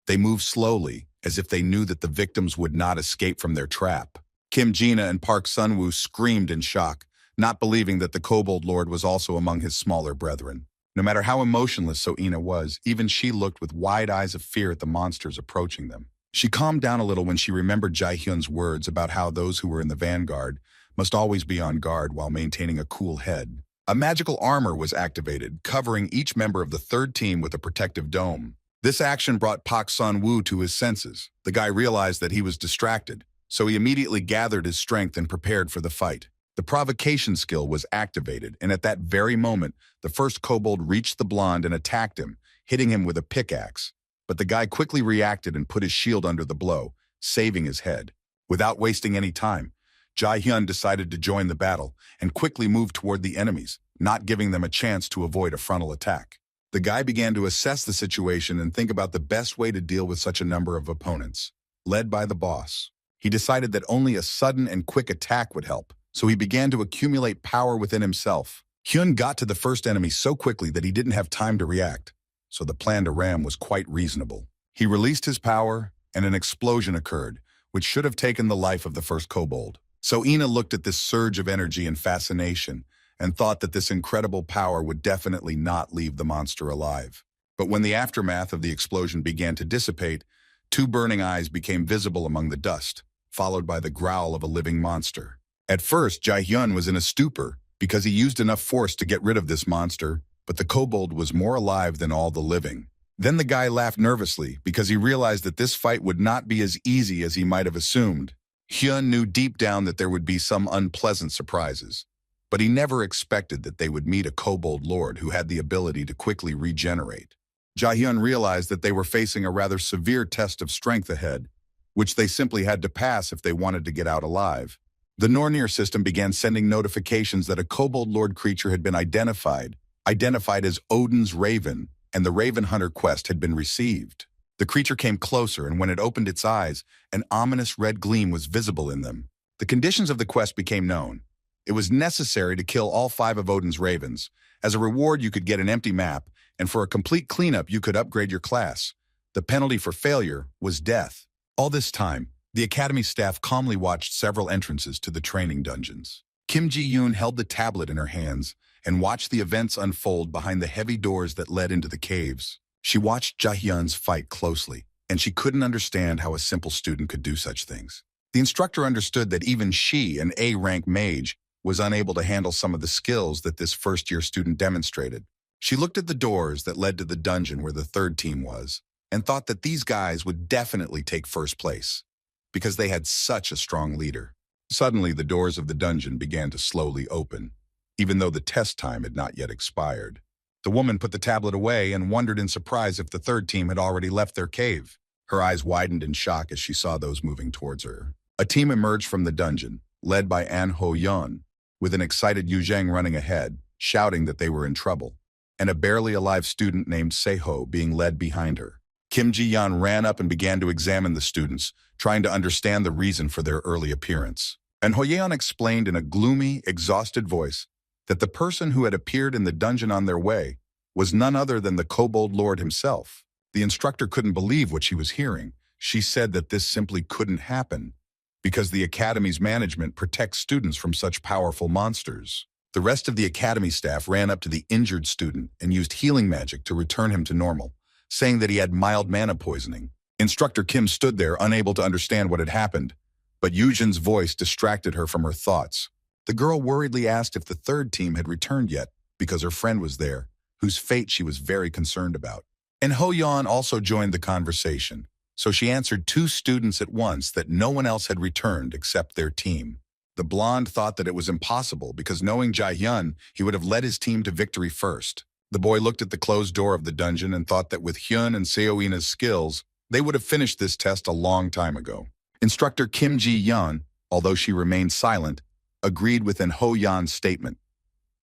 They moved slowly, as if they knew that the victims would not escape from their trap. Kim Jina and Park Sunwoo screamed in shock, not believing that the Kobold Lord was also among his smaller brethren. No matter how emotionless So-ina was, even she looked with wide eyes of fear at the monsters approaching them. She calmed down a little when she remembered Jae-hyun's words about how those who were in the vanguard must always be on guard while maintaining a cool head. A magical armor was activated, covering each member of the third team with a protective dome. This action brought Park Sun-woo to his senses. The guy realized that he was distracted, so he immediately gathered his strength and prepared for the fight. The provocation skill was activated, and at that very moment, the first kobold reached the blonde and attacked him, hitting him with a pickaxe. But the guy quickly reacted and put his shield under the blow, saving his head. Without wasting any time, Jae-hyun decided to join the battle and quickly moved toward the enemies, not giving them a chance to avoid a frontal attack. The guy began to assess the situation and think about the best way to deal with such a number of opponents. Led by the boss, he decided that only a sudden and quick attack would help, so he began to accumulate power within himself. Hyun got to the first enemy so quickly that he didn't have time to react, so the plan to ram was quite reasonable. He released his power, and an explosion occurred, which should have taken the life of the first kobold. So-ina looked at this surge of energy and fascination, and thought that this incredible power would definitely not leave the monster alive. But when the aftermath of the explosion began to dissipate, two burning eyes became visible among the dust, followed by the growl of a living monster. At first, Jae-hyun was in a stupor because he used enough force to get rid of this monster, but the kobold was more alive than all the living. Then the guy laughed nervously because he realized that this fight would not be as easy as he might have assumed. Hyun knew deep down that there would be some unpleasant surprises, but he never expected that they would meet a kobold lord who had the ability to quickly regenerate. Jae-hyun realized that they were facing a rather severe test of strength ahead, which they simply had to pass if they wanted to get out alive. The Nornir system began sending notifications that a kobold lord creature had been identified as Odin's Raven, and the Raven Hunter quest had been received. The creature came closer, and when it opened its eyes, an ominous red gleam was visible in them. The conditions of the quest became known. It was necessary to kill all 5 of Odin's ravens. As a reward, you could get an empty map, and for a complete cleanup, you could upgrade your class. The penalty for failure was death. All this time, the academy staff calmly watched several entrances to the training dungeons. Kim Ji-yoon held the tablet in her hands and watched the events unfold behind the heavy doors that led into the caves. She watched Jae-hyun's fight closely, and she couldn't understand how a simple student could do such things. The instructor understood that even she, an A-rank mage, was unable to handle some of the skills that this first-year student demonstrated. She looked at the doors that led to the dungeon where the third team was, and thought that these guys would definitely take first place, because they had such a strong leader. Suddenly, the doors of the dungeon began to slowly open, even though the test time had not yet expired. The woman put the tablet away and wondered in surprise if the third team had already left their cave. Her eyes widened in shock as she saw those moving towards her. A team emerged from the dungeon, led by An Ho-yeon, with an excited Yu Zhang running ahead, shouting that they were in trouble, and a barely alive student named Seho being led behind her. Kim Ji-yeon ran up and began to examine the students, trying to understand the reason for their early appearance. And Ho-yeon explained in a gloomy, exhausted voice that the person who had appeared in the dungeon on their way was none other than the Kobold Lord himself. The instructor couldn't believe what she was hearing. She said that this simply couldn't happen, because the academy's management protects students from such powerful monsters. The rest of the academy staff ran up to the injured student and used healing magic to return him to normal, saying that he had mild mana poisoning. Instructor Kim stood there, unable to understand what had happened, but Yujin's voice distracted her from her thoughts. The girl worriedly asked if the third team had returned yet, because her friend was there, whose fate she was very concerned about. And Ho-yeon also joined the conversation, so she answered 2 students at once that no one else had returned except their team. The blonde thought that it was impossible because knowing Jae-hyun, he would have led his team to victory first. The boy looked at the closed door of the dungeon and thought that with Hyun and Seo-ina's skills, they would have finished this test a long time ago. Instructor Kim Ji-yeon, although she remained silent, agreed with An Ho-yeon's statement.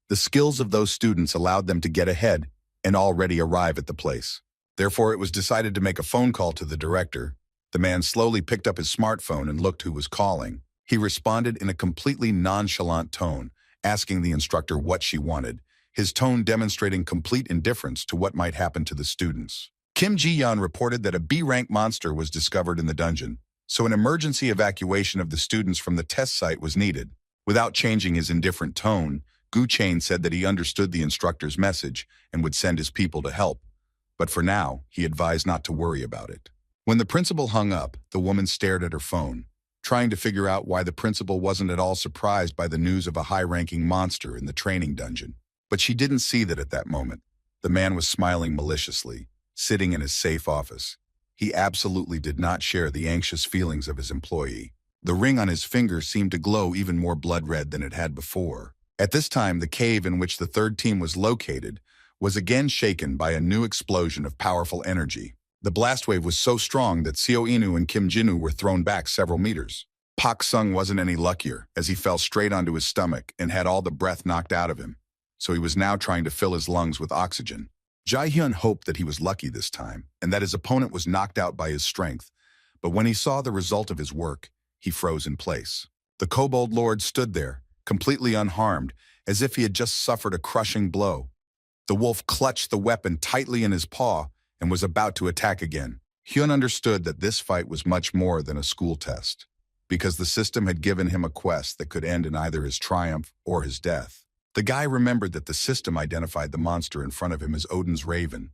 The skills of those students allowed them to get ahead and already arrive at the place. Therefore, it was decided to make a phone call to the director. The man slowly picked up his smartphone and looked who was calling. He responded in a completely nonchalant tone, asking the instructor what she wanted, his tone demonstrating complete indifference to what might happen to the students. Kim Ji-yeon reported that a B-rank monster was discovered in the dungeon, So an emergency evacuation of the students from the test site was needed. Without changing his indifferent tone, Gu Chain said that he understood the instructor's message and would send his people to help. But for now, he advised not to worry about it. When the principal hung up, the woman stared at her phone, trying to figure out why the principal wasn't at all surprised by the news of a high-ranking monster in the training dungeon. But she didn't see that at that moment. The man was smiling maliciously, sitting in his safe office. He absolutely did not share the anxious feelings of his employee. The ring on his finger seemed to glow even more blood red than it had before. At this time, the cave in which the third team was located was again shaken by a new explosion of powerful energy. The blast wave was so strong that Seo Inu and Kim Jinu were thrown back several meters. Pak Sung wasn't any luckier, as he fell straight onto his stomach and had all the breath knocked out of him, so he was now trying to fill his lungs with oxygen. Jae-hyun hoped that he was lucky this time, and that his opponent was knocked out by his strength, but when he saw the result of his work, he froze in place. The Kobold Lord stood there, completely unharmed, as if he had just suffered a crushing blow. The wolf clutched the weapon tightly in his paw and was about to attack again. Hyun understood that this fight was much more than a school test, because the system had given him a quest that could end in either his triumph or his death. The guy remembered that the system identified the monster in front of him as Odin's raven.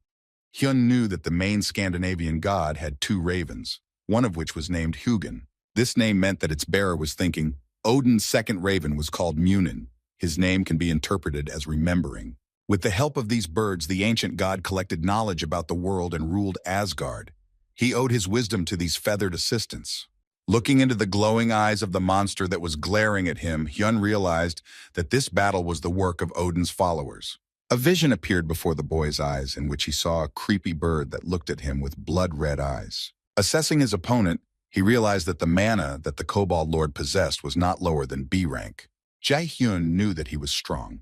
Hyun knew that the main Scandinavian god had two ravens, one of which was named Hugin. This name meant that its bearer was thinking. Odin's second raven was called Munin. His name can be interpreted as remembering. With the help of these birds, the ancient god collected knowledge about the world and ruled Asgard. He owed his wisdom to these feathered assistants. Looking into the glowing eyes of the monster that was glaring at him, Hyun realized that this battle was the work of Odin's followers. A vision appeared before the boy's eyes in which he saw a creepy bird that looked at him with blood-red eyes. Assessing his opponent, he realized that the mana that the Kobold Lord possessed was not lower than B rank. Jae-hyun knew that he was strong,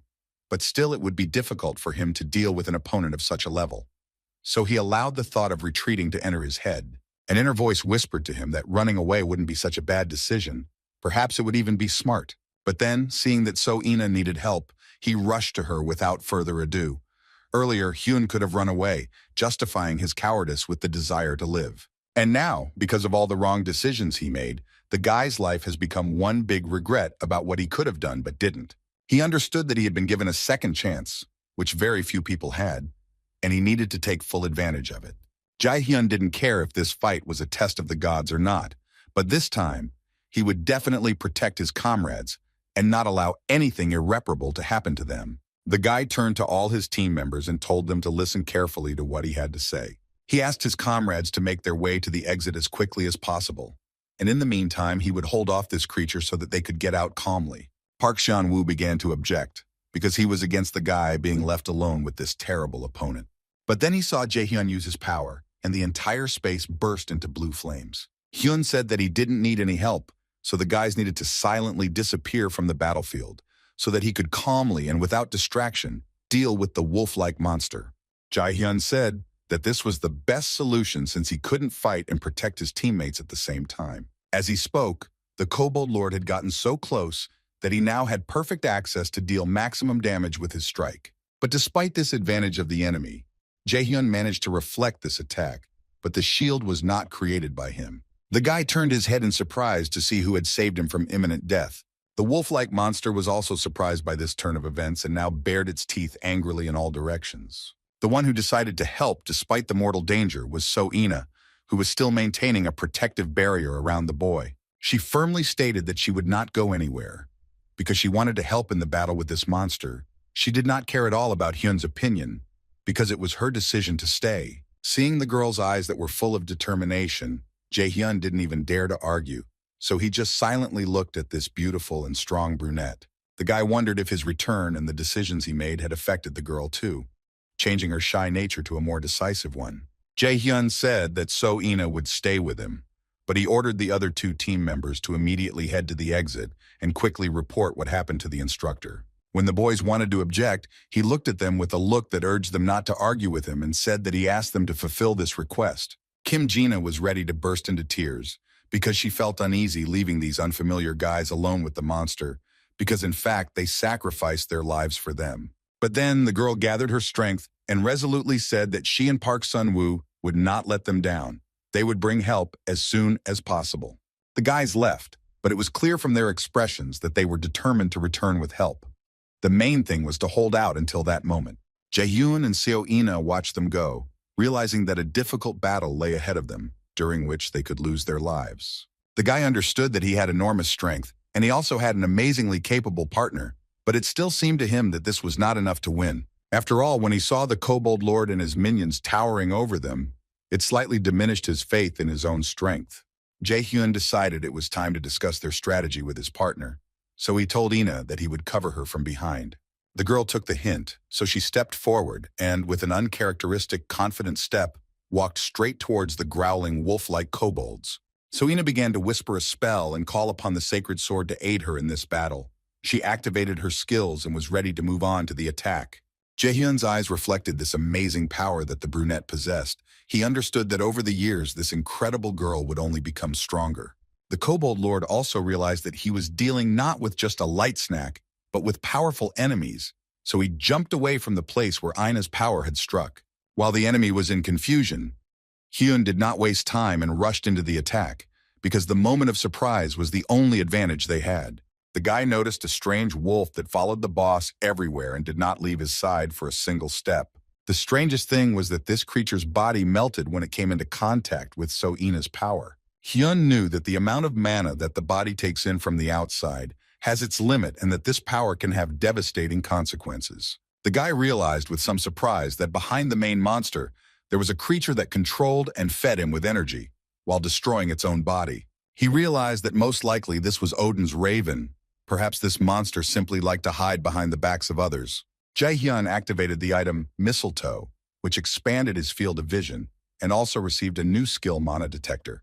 but still it would be difficult for him to deal with an opponent of such a level. So he allowed the thought of retreating to enter his head. An inner voice whispered to him that running away wouldn't be such a bad decision. Perhaps it would even be smart. But then, seeing that So Ina needed help, he rushed to her without further ado. Earlier, Hyun could have run away, justifying his cowardice with the desire to live. And now, because of all the wrong decisions he made, the guy's life has become one big regret about what he could have done but didn't. He understood that he had been given a second chance, which very few people had, and he needed to take full advantage of it. Jae-hyun didn't care if this fight was a test of the gods or not, but this time, he would definitely protect his comrades and not allow anything irreparable to happen to them. The guy turned to all his team members and told them to listen carefully to what he had to say. He asked his comrades to make their way to the exit as quickly as possible, and in the meantime, he would hold off this creature so that they could get out calmly. Park Shan-woo began to object, because he was against the guy being left alone with this terrible opponent. But then he saw Jae-hyun use his power, and the entire space burst into blue flames. Hyun said that he didn't need any help, so the guys needed to silently disappear from the battlefield, so that he could calmly and without distraction deal with the wolf-like monster. Jae-hyun said that this was the best solution since he couldn't fight and protect his teammates at the same time. As he spoke, the Kobold Lord had gotten so close that he now had perfect access to deal maximum damage with his strike. But despite this advantage of the enemy, Jae-hyun managed to reflect this attack, but the shield was not created by him. The guy turned his head in surprise to see who had saved him from imminent death. The wolf-like monster was also surprised by this turn of events and now bared its teeth angrily in all directions. The one who decided to help despite the mortal danger was So Ina, who was still maintaining a protective barrier around the boy. She firmly stated that she would not go anywhere, because she wanted to help in the battle with this monster. She did not care at all about Hyun's opinion, because it was her decision to stay. Seeing the girl's eyes that were full of determination, Jae-hyun didn't even dare to argue, so he just silently looked at this beautiful and strong brunette. The guy wondered if his return and the decisions he made had affected the girl too, changing her shy nature to a more decisive one. Jae-hyun said that So Ina would stay with him, but he ordered the other two team members to immediately head to the exit and quickly report what happened to the instructor. When the boys wanted to object, he looked at them with a look that urged them not to argue with him and said that he asked them to fulfill this request. Kim Jina was ready to burst into tears because she felt uneasy leaving these unfamiliar guys alone with the monster, because in fact they sacrificed their lives for them. But then the girl gathered her strength and resolutely said that she and Park Sun-woo would not let them down. They would bring help as soon as possible. The guys left, but it was clear from their expressions that they were determined to return with help. The main thing was to hold out until that moment. Jaehyun and Seo-ina watched them go, realizing that a difficult battle lay ahead of them, during which they could lose their lives. The guy understood that he had enormous strength, and he also had an amazingly capable partner, but it still seemed to him that this was not enough to win. After all, when he saw the Kobold Lord and his minions towering over them, it slightly diminished his faith in his own strength. Jaehyun decided it was time to discuss their strategy with his partner, so he told Ina that he would cover her from behind. The girl took the hint, so she stepped forward and, with an uncharacteristic, confident step, walked straight towards the growling wolf-like kobolds. So Ina began to whisper a spell and call upon the sacred sword to aid her in this battle. She activated her skills and was ready to move on to the attack. Jaehyun's eyes reflected this amazing power that the brunette possessed. He understood that over the years, this incredible girl would only become stronger. The Kobold Lord also realized that he was dealing not with just a light snack, but with powerful enemies, so he jumped away from the place where Ina's power had struck. While the enemy was in confusion, Hyun did not waste time and rushed into the attack, because the moment of surprise was the only advantage they had. The guy noticed a strange wolf that followed the boss everywhere and did not leave his side for a single step. The strangest thing was that this creature's body melted when it came into contact with Seo-ina's power. Hyun knew that the amount of mana that the body takes in from the outside has its limit and that this power can have devastating consequences. The guy realized with some surprise that behind the main monster, there was a creature that controlled and fed him with energy, while destroying its own body. He realized that most likely this was Odin's raven. Perhaps this monster simply liked to hide behind the backs of others. Jaehyun activated the item Mistletoe, which expanded his field of vision, and also received a new skill, Mana Detector.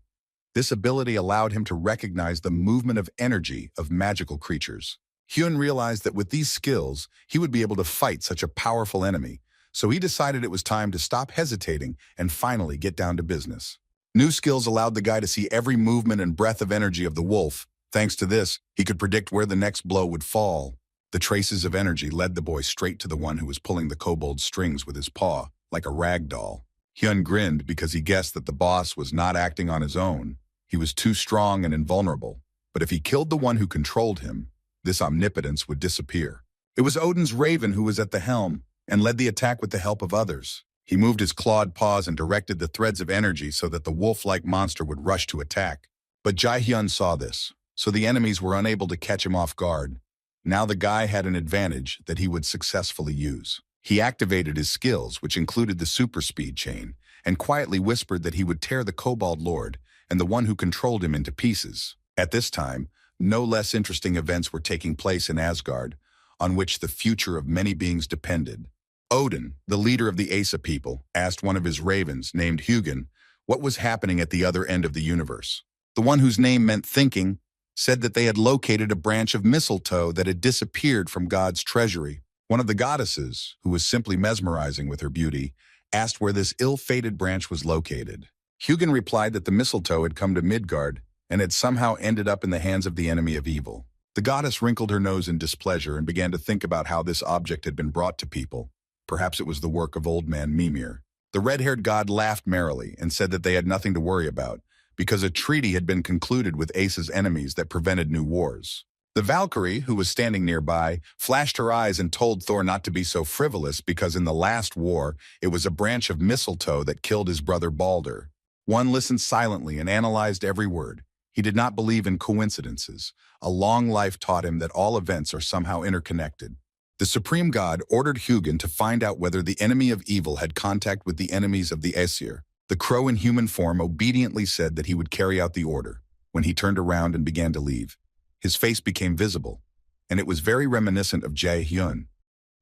This ability allowed him to recognize the movement of energy of magical creatures. Hyun realized that with these skills, he would be able to fight such a powerful enemy, so he decided it was time to stop hesitating and finally get down to business. New skills allowed the guy to see every movement and breath of energy of the wolf. Thanks to this, he could predict where the next blow would fall. The traces of energy led the boy straight to the one who was pulling the kobold's strings with his paw, like a rag doll. Hyun grinned because he guessed that the boss was not acting on his own. He was too strong and invulnerable, but if he killed the one who controlled him, this omnipotence would disappear. It was Odin's raven who was at the helm and led the attack with the help of others. He moved his clawed paws and directed the threads of energy so that the wolf-like monster would rush to attack. But Jaehyun saw this, so the enemies were unable to catch him off guard. Now the guy had an advantage that he would successfully use. He activated his skills, which included the super speed chain, and quietly whispered that he would tear the Kobold Lord and the one who controlled him into pieces. At this time, no less interesting events were taking place in Asgard, on which the future of many beings depended. Odin, the leader of the Asa people, asked one of his ravens, named Hugin, what was happening at the other end of the universe. The one whose name meant thinking said that they had located a branch of mistletoe that had disappeared from God's treasury. One of the goddesses, who was simply mesmerizing with her beauty, asked where this ill-fated branch was located. Hugin replied that the mistletoe had come to Midgard and had somehow ended up in the hands of the enemy of evil. The goddess wrinkled her nose in displeasure and began to think about how this object had been brought to people. Perhaps it was the work of old man Mimir. The red-haired god laughed merrily and said that they had nothing to worry about, because a treaty had been concluded with Asa's enemies that prevented new wars. The Valkyrie, who was standing nearby, flashed her eyes and told Thor not to be so frivolous because in the last war, it was a branch of mistletoe that killed his brother Balder. One listened silently and analyzed every word. He did not believe in coincidences. A long life taught him that all events are somehow interconnected. The supreme god ordered Hugin to find out whether the enemy of evil had contact with the enemies of the Aesir. The crow in human form obediently said that he would carry out the order. When he turned around and began to leave, his face became visible, and it was very reminiscent of Jae-hyun.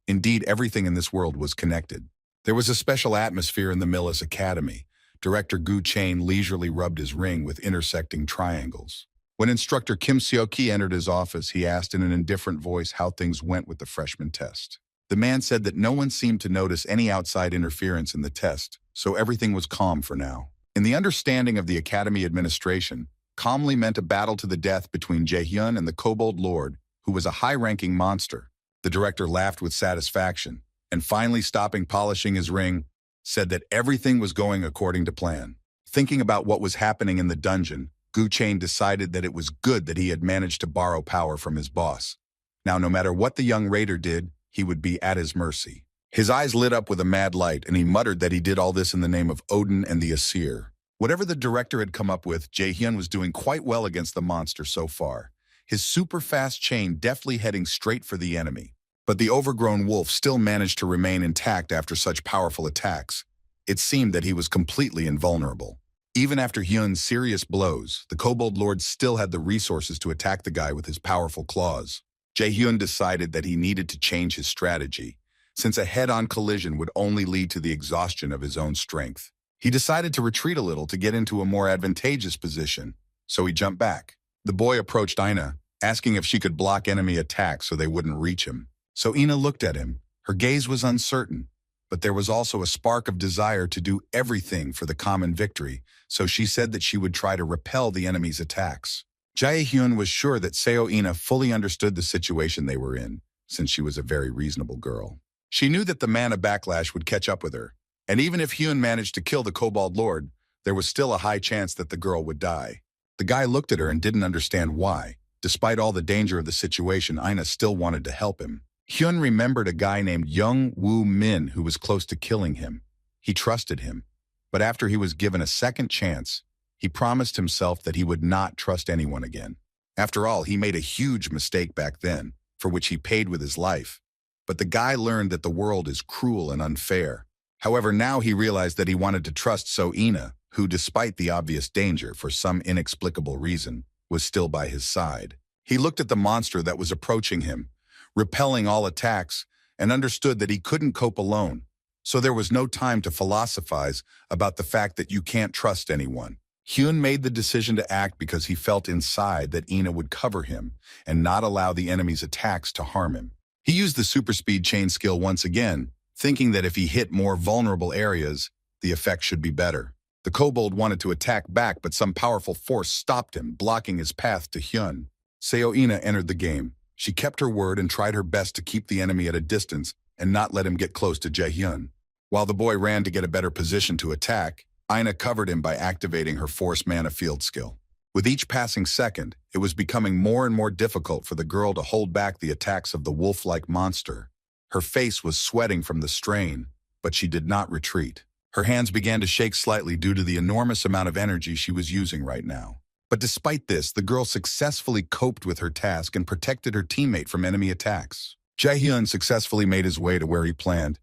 Indeed, everything in this world was connected. There was a special atmosphere in the Millis Academy. Director Gu Chain leisurely rubbed his ring with intersecting triangles. When instructor Kim Seok-ki entered his office, he asked in an indifferent voice how things went with the freshman test. The man said that no one seemed to notice any outside interference in the test, so everything was calm for now. In the understanding of the Academy administration, calmly meant a battle to the death between Jaehyun and the Kobold Lord, who was a high-ranking monster. The director laughed with satisfaction, and finally stopping polishing his ring, said that everything was going according to plan. Thinking about what was happening in the dungeon, Gu Chain decided that it was good that he had managed to borrow power from his boss. Now, no matter what the young raider did, he would be at his mercy. His eyes lit up with a mad light, and he muttered that he did all this in the name of Odin and the Aesir. Whatever the director had come up with, Jae-hyun was doing quite well against the monster so far. His super-fast chain deftly heading straight for the enemy. But the overgrown wolf still managed to remain intact after such powerful attacks. It seemed that he was completely invulnerable. Even after Hyun's serious blows, the Kobold Lord still had the resources to attack the guy with his powerful claws. Jae-hyun decided that he needed to change his strategy, since a head-on collision would only lead to the exhaustion of his own strength. He decided to retreat a little to get into a more advantageous position, so he jumped back. The boy approached Ina, asking if she could block enemy attacks so they wouldn't reach him. So Ina looked at him. Her gaze was uncertain, but there was also a spark of desire to do everything for the common victory, so she said that she would try to repel the enemy's attacks. Jae-hyun was sure that Seo Ina fully understood the situation they were in, since she was a very reasonable girl. She knew that the mana backlash would catch up with her, and even if Hyun managed to kill the Kobold Lord, there was still a high chance that the girl would die. The guy looked at her and didn't understand why. Despite all the danger of the situation, Ina still wanted to help him. Hyun remembered a guy named Young Woo Min who was close to killing him. He trusted him, but after he was given a second chance, he promised himself that he would not trust anyone again. After all, he made a huge mistake back then, for which he paid with his life. But the guy learned that the world is cruel and unfair. However, now he realized that he wanted to trust So Ina, who, despite the obvious danger, for some inexplicable reason, was still by his side. He looked at the monster that was approaching him, repelling all attacks, and understood that he couldn't cope alone. So there was no time to philosophize about the fact that you can't trust anyone. Hyun made the decision to act because he felt inside that Ina would cover him and not allow the enemy's attacks to harm him. He used the super speed chain skill once again, thinking that if he hit more vulnerable areas, the effect should be better. The kobold wanted to attack back, but some powerful force stopped him, blocking his path to Hyun. Seo Ina entered the game. She kept her word and tried her best to keep the enemy at a distance and not let him get close to Jae-hyun. While the boy ran to get a better position to attack, Ina covered him by activating her Force Mana Field skill. With each passing second, it was becoming more and more difficult for the girl to hold back the attacks of the wolf-like monster. Her face was sweating from the strain, but she did not retreat. Her hands began to shake slightly due to the enormous amount of energy she was using right now. But despite this, the girl successfully coped with her task and protected her teammate from enemy attacks. Jae-hyun successfully made his way to where he planned.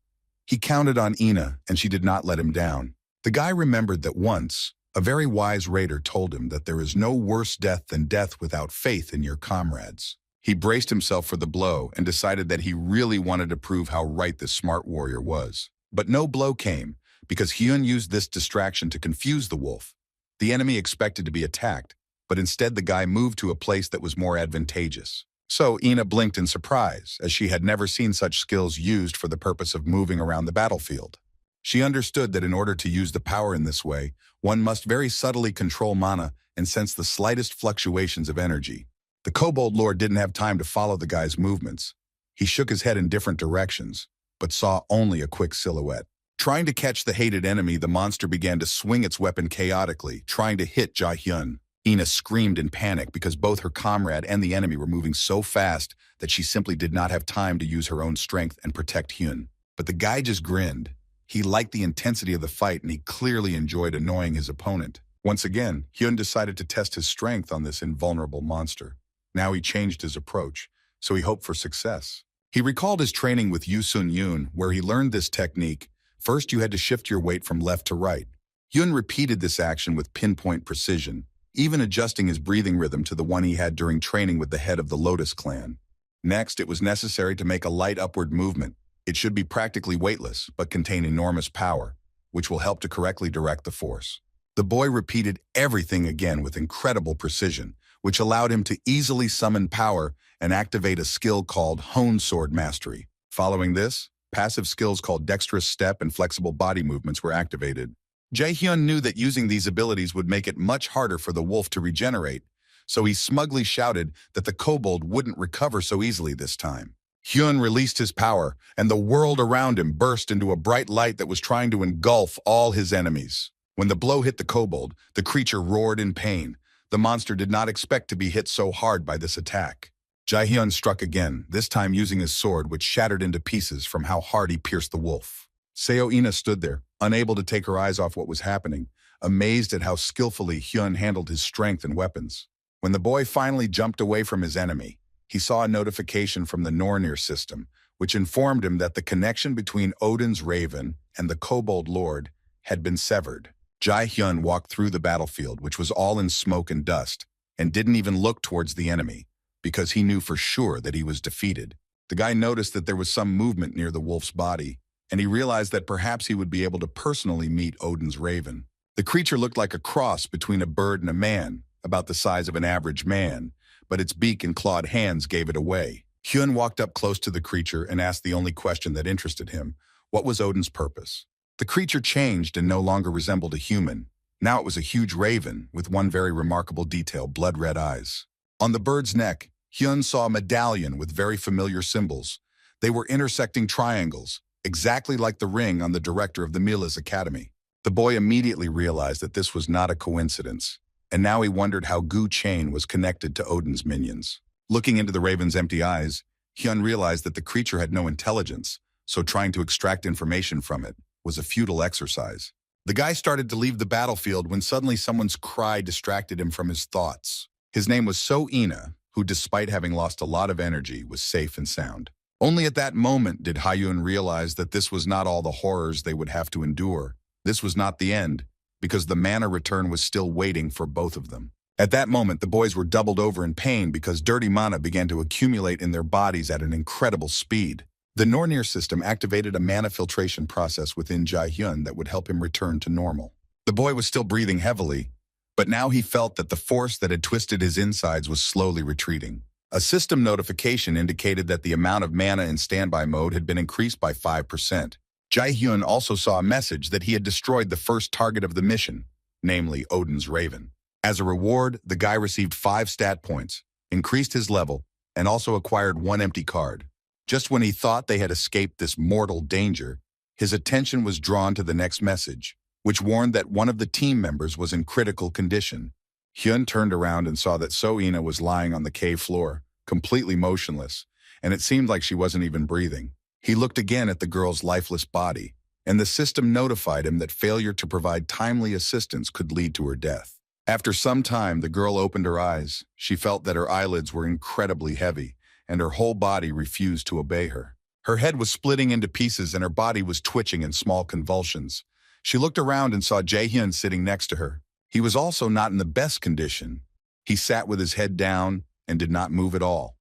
He counted on Ina, and she did not let him down. The guy remembered that once, a very wise raider told him that there is no worse death than death without faith in your comrades. He braced himself for the blow and decided that he really wanted to prove how right this smart warrior was. But no blow came, because Hyun used this distraction to confuse the wolf. The enemy expected to be attacked, but instead the guy moved to a place that was more advantageous. So Ina blinked in surprise, as she had never seen such skills used for the purpose of moving around the battlefield. She understood that in order to use the power in this way, one must very subtly control mana and sense the slightest fluctuations of energy. The Kobold Lord didn't have time to follow the guy's movements. He shook his head in different directions, but saw only a quick silhouette. Trying to catch the hated enemy, the monster began to swing its weapon chaotically, trying to hit Jae-hyun. Ina screamed in panic because both her comrade and the enemy were moving so fast that she simply did not have time to use her own strength and protect Hyun. But the guy just grinned. He liked the intensity of the fight, and he clearly enjoyed annoying his opponent. Once again, Hyun decided to test his strength on this invulnerable monster. Now he changed his approach, so he hoped for success. He recalled his training with Yoo Sun-yoon, where he learned this technique. First, you had to shift your weight from left to right. Hyun repeated this action with pinpoint precision, even adjusting his breathing rhythm to the one he had during training with the head of the Lotus clan. Next, it was necessary to make a light upward movement. It should be practically weightless, but contain enormous power, which will help to correctly direct the force. The boy repeated everything again with incredible precision, which allowed him to easily summon power and activate a skill called Hone Sword Mastery. Following this, passive skills called Dexterous Step and Flexible Body Movements were activated. Jae-hyun knew that using these abilities would make it much harder for the wolf to regenerate, so he smugly shouted that the kobold wouldn't recover so easily this time. Hyun released his power, and the world around him burst into a bright light that was trying to engulf all his enemies. When the blow hit the kobold, the creature roared in pain, The monster did not expect to be hit so hard by this attack. Jae-hyun struck again, this time using his sword, which shattered into pieces from how hard he pierced the wolf. Seo-ina stood there, unable to take her eyes off what was happening, amazed at how skillfully Hyun handled his strength and weapons. When the boy finally jumped away from his enemy, he saw a notification from the Nornir system, which informed him that the connection between Odin's raven and the Kobold Lord had been severed. Jae-hyun walked through the battlefield, which was all in smoke and dust, and didn't even look towards the enemy, because he knew for sure that he was defeated. The guy noticed that there was some movement near the wolf's body, and he realized that perhaps he would be able to personally meet Odin's raven. The creature looked like a cross between a bird and a man, about the size of an average man, but its beak and clawed hands gave it away. Hyun walked up close to the creature and asked the only question that interested him: what was Odin's purpose? The creature changed and no longer resembled a human. Now it was a huge raven with one very remarkable detail: blood-red eyes. On the bird's neck, Hyun saw a medallion with very familiar symbols. They were intersecting triangles, exactly like the ring on the director of the Mila's Academy. The boy immediately realized that this was not a coincidence, and now he wondered how Gu Chain was connected to Odin's minions. Looking into the raven's empty eyes, Hyun realized that the creature had no intelligence, so trying to extract information from it was a futile exercise. The guy started to leave the battlefield when suddenly someone's cry distracted him from his thoughts. His name was Seo-ina, who, despite having lost a lot of energy, was safe and sound. Only at that moment did Hyun realize that this was not all the horrors they would have to endure. This was not the end, because the mana return was still waiting for both of them. At that moment, the boys were doubled over in pain because dirty mana began to accumulate in their bodies at an incredible speed. The Nornir system activated a mana filtration process within Jae-hyun that would help him return to normal. The boy was still breathing heavily, but now he felt that the force that had twisted his insides was slowly retreating. A system notification indicated that the amount of mana in standby mode had been increased by 5%. Jae-hyun also saw a message that he had destroyed the first target of the mission, namely Odin's raven. As a reward, the guy received 5 stat points, increased his level, and also acquired 1 empty card. Just when he thought they had escaped this mortal danger, his attention was drawn to the next message, which warned that one of the team members was in critical condition. Hyun turned around and saw that Seo-ina was lying on the cave floor, completely motionless, and it seemed like she wasn't even breathing. He looked again at the girl's lifeless body, and the system notified him that failure to provide timely assistance could lead to her death. After some time, the girl opened her eyes. She felt that her eyelids were incredibly heavy, and her whole body refused to obey her. Her head was splitting into pieces and her body was twitching in small convulsions. She looked around and saw Jae-hyun sitting next to her. He was also not in the best condition. He sat with his head down and did not move at all.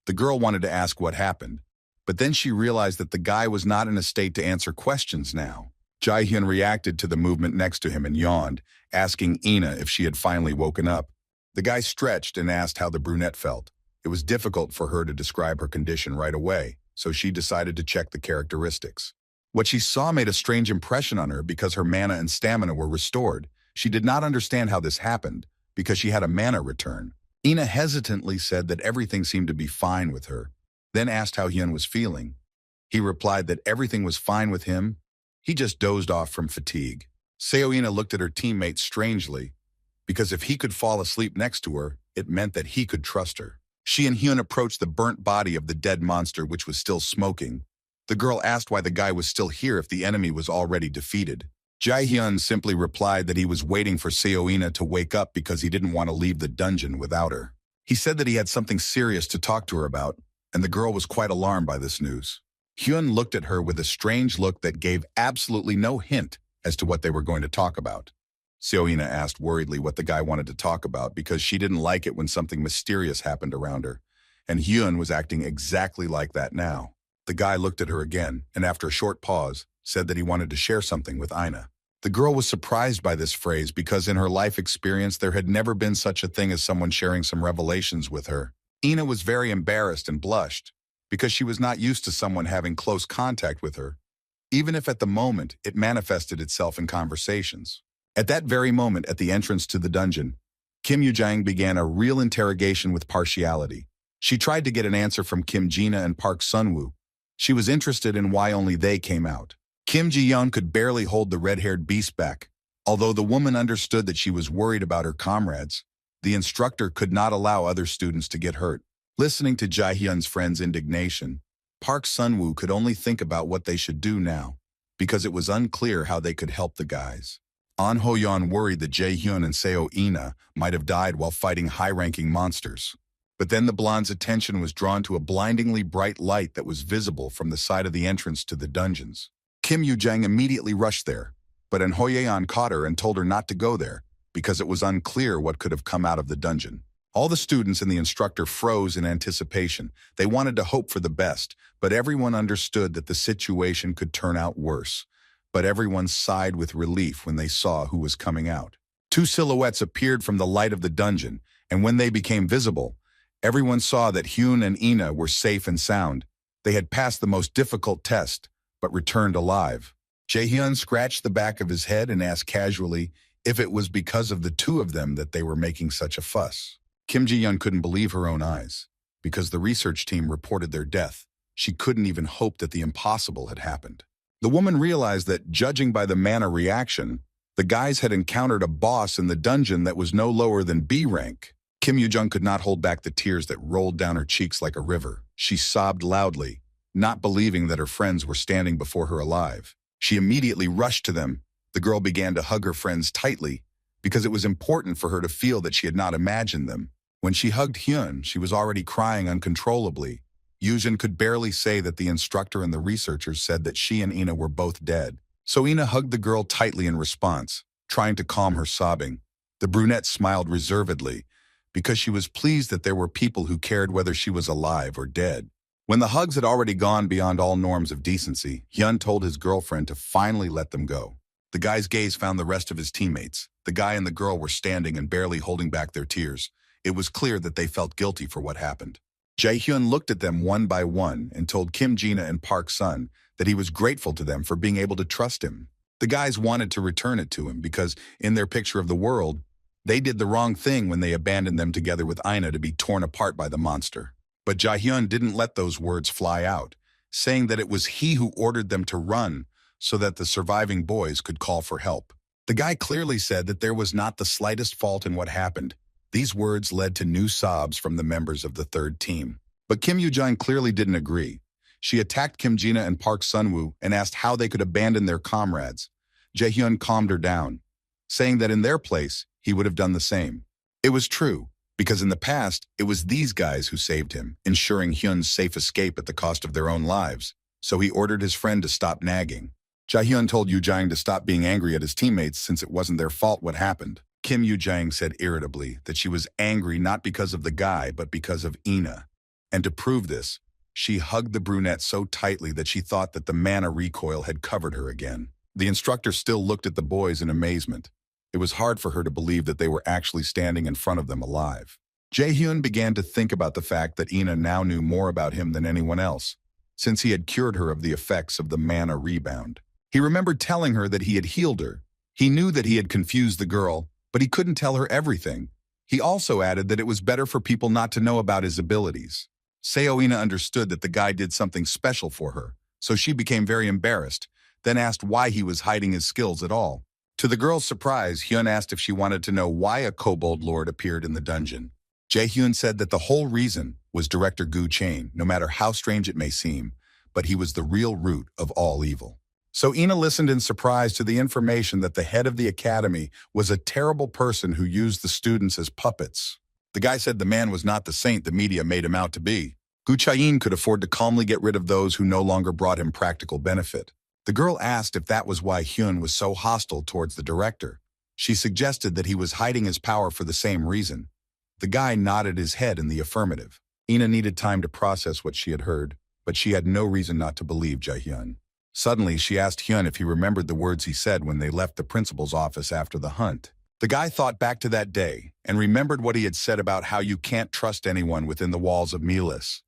The girl wanted to ask what happened, but then she realized that the guy was not in a state to answer questions now. Jae-hyun reacted to the movement next to him and yawned, asking Ina if she had finally woken up. The guy stretched and asked how the brunette felt. It was difficult for her to describe her condition right away, so she decided to check the characteristics. What she saw made a strange impression on her because her mana and stamina were restored. She did not understand how this happened, because she had a mana return. Ina hesitantly said that everything seemed to be fine with her, then asked how Hyun was feeling. He replied that everything was fine with him. He just dozed off from fatigue. Seo-ina looked at her teammate strangely, because if he could fall asleep next to her, it meant that he could trust her. She and Hyun approached the burnt body of the dead monster, which was still smoking. The girl asked why the guy was still here if the enemy was already defeated. Jae-hyun simply replied that he was waiting for Seo-ina to wake up because he didn't want to leave the dungeon without her. He said that he had something serious to talk to her about, and the girl was quite alarmed by this news. Hyun looked at her with a strange look that gave absolutely no hint as to what they were going to talk about. Seo-ina asked worriedly what the guy wanted to talk about because she didn't like it when something mysterious happened around her, and Hyun was acting exactly like that now. The guy looked at her again, and after a short pause, said that he wanted to share something with Ina. The girl was surprised by this phrase because in her life experience there had never been such a thing as someone sharing some revelations with her. Ina was very embarrassed and blushed because she was not used to someone having close contact with her, even if at the moment it manifested itself in conversations. At that very moment at the entrance to the dungeon, Kim Yoo-jang began a real interrogation with partiality. She tried to get an answer from Kim Jina and Park Sunwoo. She was interested in why only they came out. Kim Ji-young could barely hold the red-haired beast back. Although the woman understood that she was worried about her comrades, The instructor could not allow other students to get hurt. Listening to Jae-hyun's friend's indignation, Park Sun-woo could only think about what they should do now, because it was unclear how they could help the guys. An Ho-yeon worried that Jae-hyun and Seo-ina might have died while fighting high-ranking monsters. But then the blonde's attention was drawn to a blindingly bright light that was visible from the side of the entrance to the dungeons. Kim Yoo-jang immediately rushed there, but An Ho-yeon caught her and told her not to go there, because it was unclear what could have come out of the dungeon. All the students and the instructor froze in anticipation. They wanted to hope for the best, but everyone understood that the situation could turn out worse. But everyone sighed with relief when they saw who was coming out. Two silhouettes appeared from the light of the dungeon, and when they became visible, everyone saw that Hyun and Ina were safe and sound. They had passed the most difficult test, but returned alive. Jae-hyun scratched the back of his head and asked casually if it was because of the two of them that they were making such a fuss. Kim Ji-yeon couldn't believe her own eyes. Because the research team reported their death, she couldn't even hope that the impossible had happened. The woman realized that, judging by the mana reaction, the guys had encountered a boss in the dungeon that was no lower than B rank. Kim Yoo-jung could not hold back the tears that rolled down her cheeks like a river. She sobbed loudly, not believing that her friends were standing before her alive. She immediately rushed to them. The girl began to hug her friends tightly, because it was important for her to feel that she had not imagined them. When she hugged Hyun, she was already crying uncontrollably. Yujin could barely say that the instructor and the researchers said that she and Ina were both dead. So Ina hugged the girl tightly in response, trying to calm her sobbing. The brunette smiled reservedly, because she was pleased that there were people who cared whether she was alive or dead. When the hugs had already gone beyond all norms of decency, Hyun told his girlfriend to finally let them go. The guy's gaze found the rest of his teammates. The guy and the girl were standing and barely holding back their tears. It was clear that they felt guilty for what happened. Jae-hyun looked at them one by one and told Kim Ji-na and Park Sun that he was grateful to them for being able to trust him. The guys wanted to return it to him because, in their picture of the world, they did the wrong thing when they abandoned them together with Ina to be torn apart by the monster. But Jae-hyun didn't let those words fly out, saying that it was he who ordered them to run so that the surviving boys could call for help. The guy clearly said that there was not the slightest fault in what happened. These words led to new sobs from the members of the third team. But Kim Yoo-jang clearly didn't agree. She attacked Kim Ji-na and Park Sun-woo and asked how they could abandon their comrades. Jae-hyun calmed her down, saying that in their place, he would have done the same. It was true, because in the past, it was these guys who saved him, ensuring Hyun's safe escape at the cost of their own lives. So he ordered his friend to stop nagging. Jae-hyun told Yoo-jang to stop being angry at his teammates since it wasn't their fault what happened. Kim Yoo-jang said irritably that she was angry not because of the guy, but because of Ina. And to prove this, she hugged the brunette so tightly that she thought that the mana recoil had covered her again. The instructor still looked at the boys in amazement. It was hard for her to believe that they were actually standing in front of them alive. Jae-hyun began to think about the fact that Ina now knew more about him than anyone else, since he had cured her of the effects of the mana rebound. He remembered telling her that he had healed her. He knew that he had confused the girl, but he couldn't tell her everything. He also added that it was better for people not to know about his abilities. Seo-ina understood that the guy did something special for her, so she became very embarrassed, then asked why he was hiding his skills at all. To the girl's surprise, Hyun asked if she wanted to know why a kobold lord appeared in the dungeon. Jae-hyun said that the whole reason was Director Gu Chain, no matter how strange it may seem, but he was the real root of all evil. So Ina listened in surprise to the information that the head of the academy was a terrible person who used the students as puppets. The guy said the man was not the saint the media made him out to be. Gu Chain could afford to calmly get rid of those who no longer brought him practical benefit. The girl asked if that was why Hyun was so hostile towards the director. She suggested that he was hiding his power for the same reason. The guy nodded his head in the affirmative. Ina needed time to process what she had heard, but she had no reason not to believe Jae-hyun. Suddenly, she asked Hyun if he remembered the words he said when they left the principal's office after the hunt. The guy thought back to that day and remembered what he had said about how you can't trust anyone within the walls of Milas,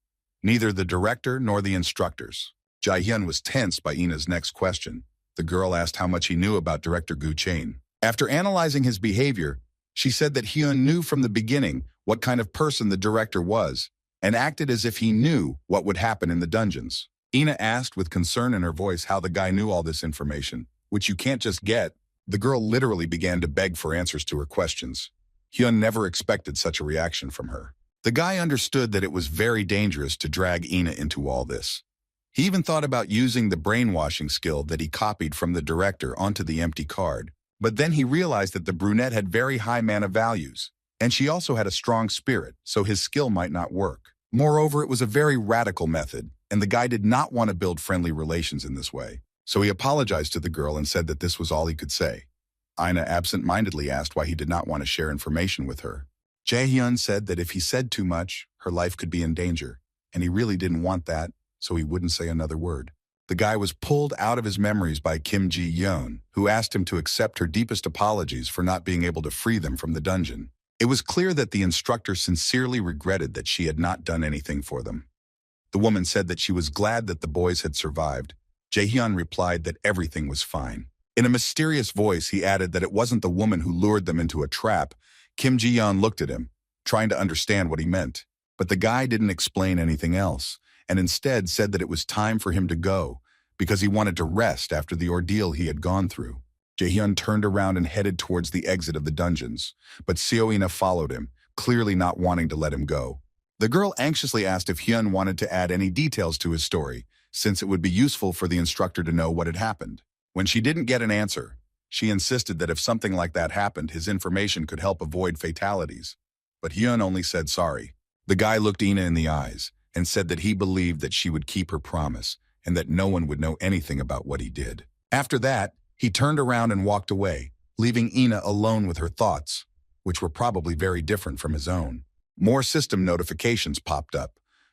neither the director nor the instructors. Jae-hyun was tensed by Ina's next question. The girl asked how much he knew about Director Gu Chain. After analyzing his behavior, she said that Hyun knew from the beginning what kind of person the director was and acted as if he knew what would happen in the dungeons. Ina asked with concern in her voice how the guy knew all this information, which you can't just get. The girl literally began to beg for answers to her questions. Hyun never expected such a reaction from her. The guy understood that it was very dangerous to drag Ina into all this. He even thought about using the brainwashing skill that he copied from the director onto the empty card. But then he realized that the brunette had very high mana values, and she also had a strong spirit, so his skill might not work. Moreover, it was a very radical method, and the guy did not want to build friendly relations in this way. So he apologized to the girl and said that this was all he could say. Ina absent-mindedly asked why he did not want to share information with her. Jae-hyun said that if he said too much, her life could be in danger, and he really didn't want that, so he wouldn't say another word. The guy was pulled out of his memories by Kim Ji-yeon, who asked him to accept her deepest apologies for not being able to free them from the dungeon. It was clear that the instructor sincerely regretted that she had not done anything for them. The woman said that she was glad that the boys had survived. Jae-hyun replied that everything was fine. In a mysterious voice, he added that it wasn't the woman who lured them into a trap. Kim Ji-yeon looked at him, trying to understand what he meant. But the guy didn't explain anything else, and instead said that it was time for him to go, because he wanted to rest after the ordeal he had gone through. Jae-hyun turned around and headed towards the exit of the dungeons, but Seo-ina followed him, clearly not wanting to let him go. The girl anxiously asked if Hyun wanted to add any details to his story, since it would be useful for the instructor to know what had happened. When she didn't get an answer, she insisted that if something like that happened, his information could help avoid fatalities. But Hyun only said sorry. The guy looked Ina in the eyes and said that he believed that she would keep her promise and that no one would know anything about what he did. After that, he turned around and walked away, leaving Ina alone with her thoughts, which were probably very different from his own. More system notifications popped up,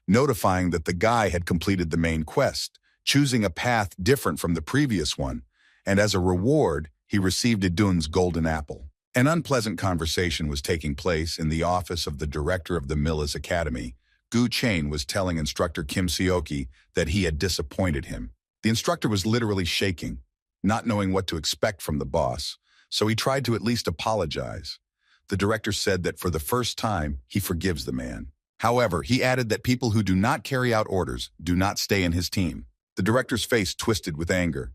notifying that the guy had completed the main quest, choosing a path different from the previous one, and as a reward, he received Odin's golden apple. An unpleasant conversation was taking place in the office of the director of the Millis Academy. Gu Chain was telling instructor Kim Seoki that he had disappointed him. The instructor was literally shaking, not knowing what to expect from the boss, so he tried to at least apologize. The director said that for the first time, he forgives the man. However, he added that people who do not carry out orders do not stay in his team. The director's face twisted with anger.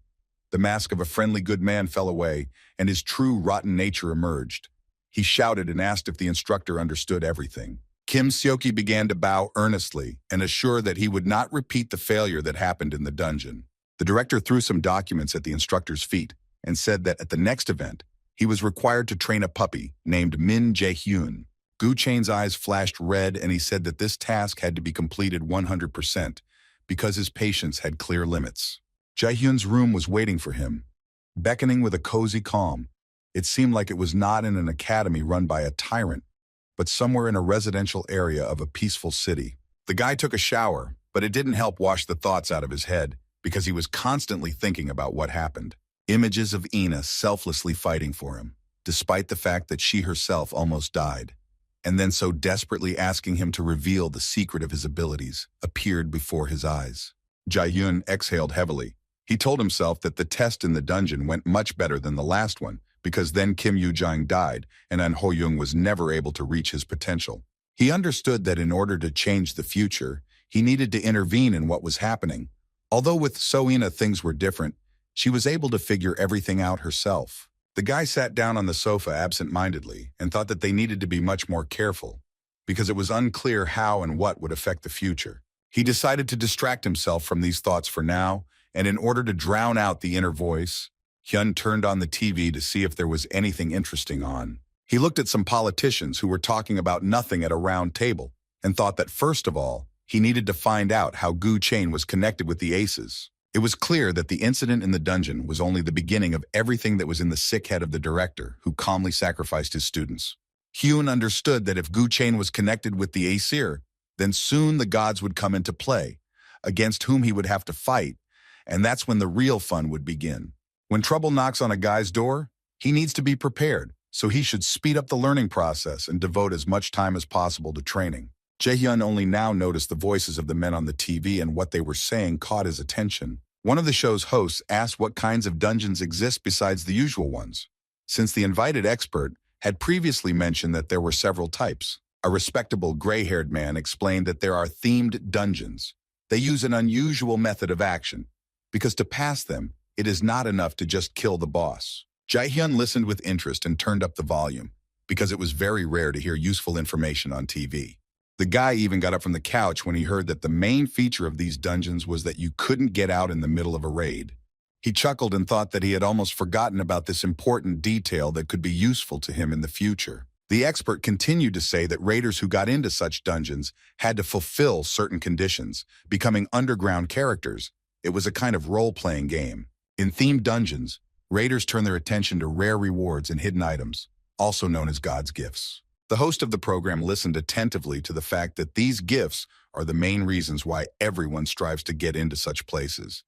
The mask of a friendly good man fell away, and his true rotten nature emerged. He shouted and asked if the instructor understood everything. Kim Seoki began to bow earnestly and assure that he would not repeat the failure that happened in the dungeon. The director threw some documents at the instructor's feet and said that at the next event, he was required to train a puppy named Min Jae-hyun. Gu Chain's eyes flashed red, and he said that this task had to be completed 100% because his patience had clear limits. Jae-hyun's room was waiting for him, beckoning with a cozy calm. It seemed like it was not in an academy run by a tyrant, but somewhere in a residential area of a peaceful city. The guy took a shower, but it didn't help wash the thoughts out of his head because he was constantly thinking about what happened. Images of Ina selflessly fighting for him, despite the fact that she herself almost died, and then so desperately asking him to reveal the secret of his abilities, appeared before his eyes. Jae-hyun exhaled heavily. He told himself that the test in the dungeon went much better than the last one, because then Kim Yoo-jang died, and An Ho-young was never able to reach his potential. He understood that in order to change the future, he needed to intervene in what was happening. Although with So-ina things were different, she was able to figure everything out herself. The guy sat down on the sofa absent-mindedly and thought that they needed to be much more careful, because it was unclear how and what would affect the future. He decided to distract himself from these thoughts for now, and in order to drown out the inner voice, Hyun turned on the TV to see if there was anything interesting on. He looked at some politicians who were talking about nothing at a round table and thought that first of all, he needed to find out how Gu Chain was connected with the aces. It was clear that the incident in the dungeon was only the beginning of everything that was in the sick head of the director, who calmly sacrificed his students. Hyun understood that if Gu Chain was connected with the Aesir, then soon the gods would come into play, against whom he would have to fight, and that's when the real fun would begin. When trouble knocks on a guy's door, he needs to be prepared, so he should speed up the learning process and devote as much time as possible to training. Jae-hyun only now noticed the voices of the men on the TV, and what they were saying caught his attention. One of the show's hosts asked what kinds of dungeons exist besides the usual ones, since the invited expert had previously mentioned that there were several types. A respectable gray-haired man explained that there are themed dungeons. They use an unusual method of action, because to pass them, it is not enough to just kill the boss. Jae-hyun listened with interest and turned up the volume. because it was very rare to hear useful information on TV. The guy even got up from the couch when he heard that the main feature of these dungeons was that you couldn't get out in the middle of a raid. He chuckled and thought that he had almost forgotten about this important detail that could be useful to him in the future. The expert continued to say that raiders who got into such dungeons had to fulfill certain conditions, becoming underground characters. It was a kind of role-playing game. In themed dungeons, raiders turn their attention to rare rewards and hidden items, also known as God's gifts. The host of the program listened attentively to the fact that these gifts are the main reasons why everyone strives to get into such places,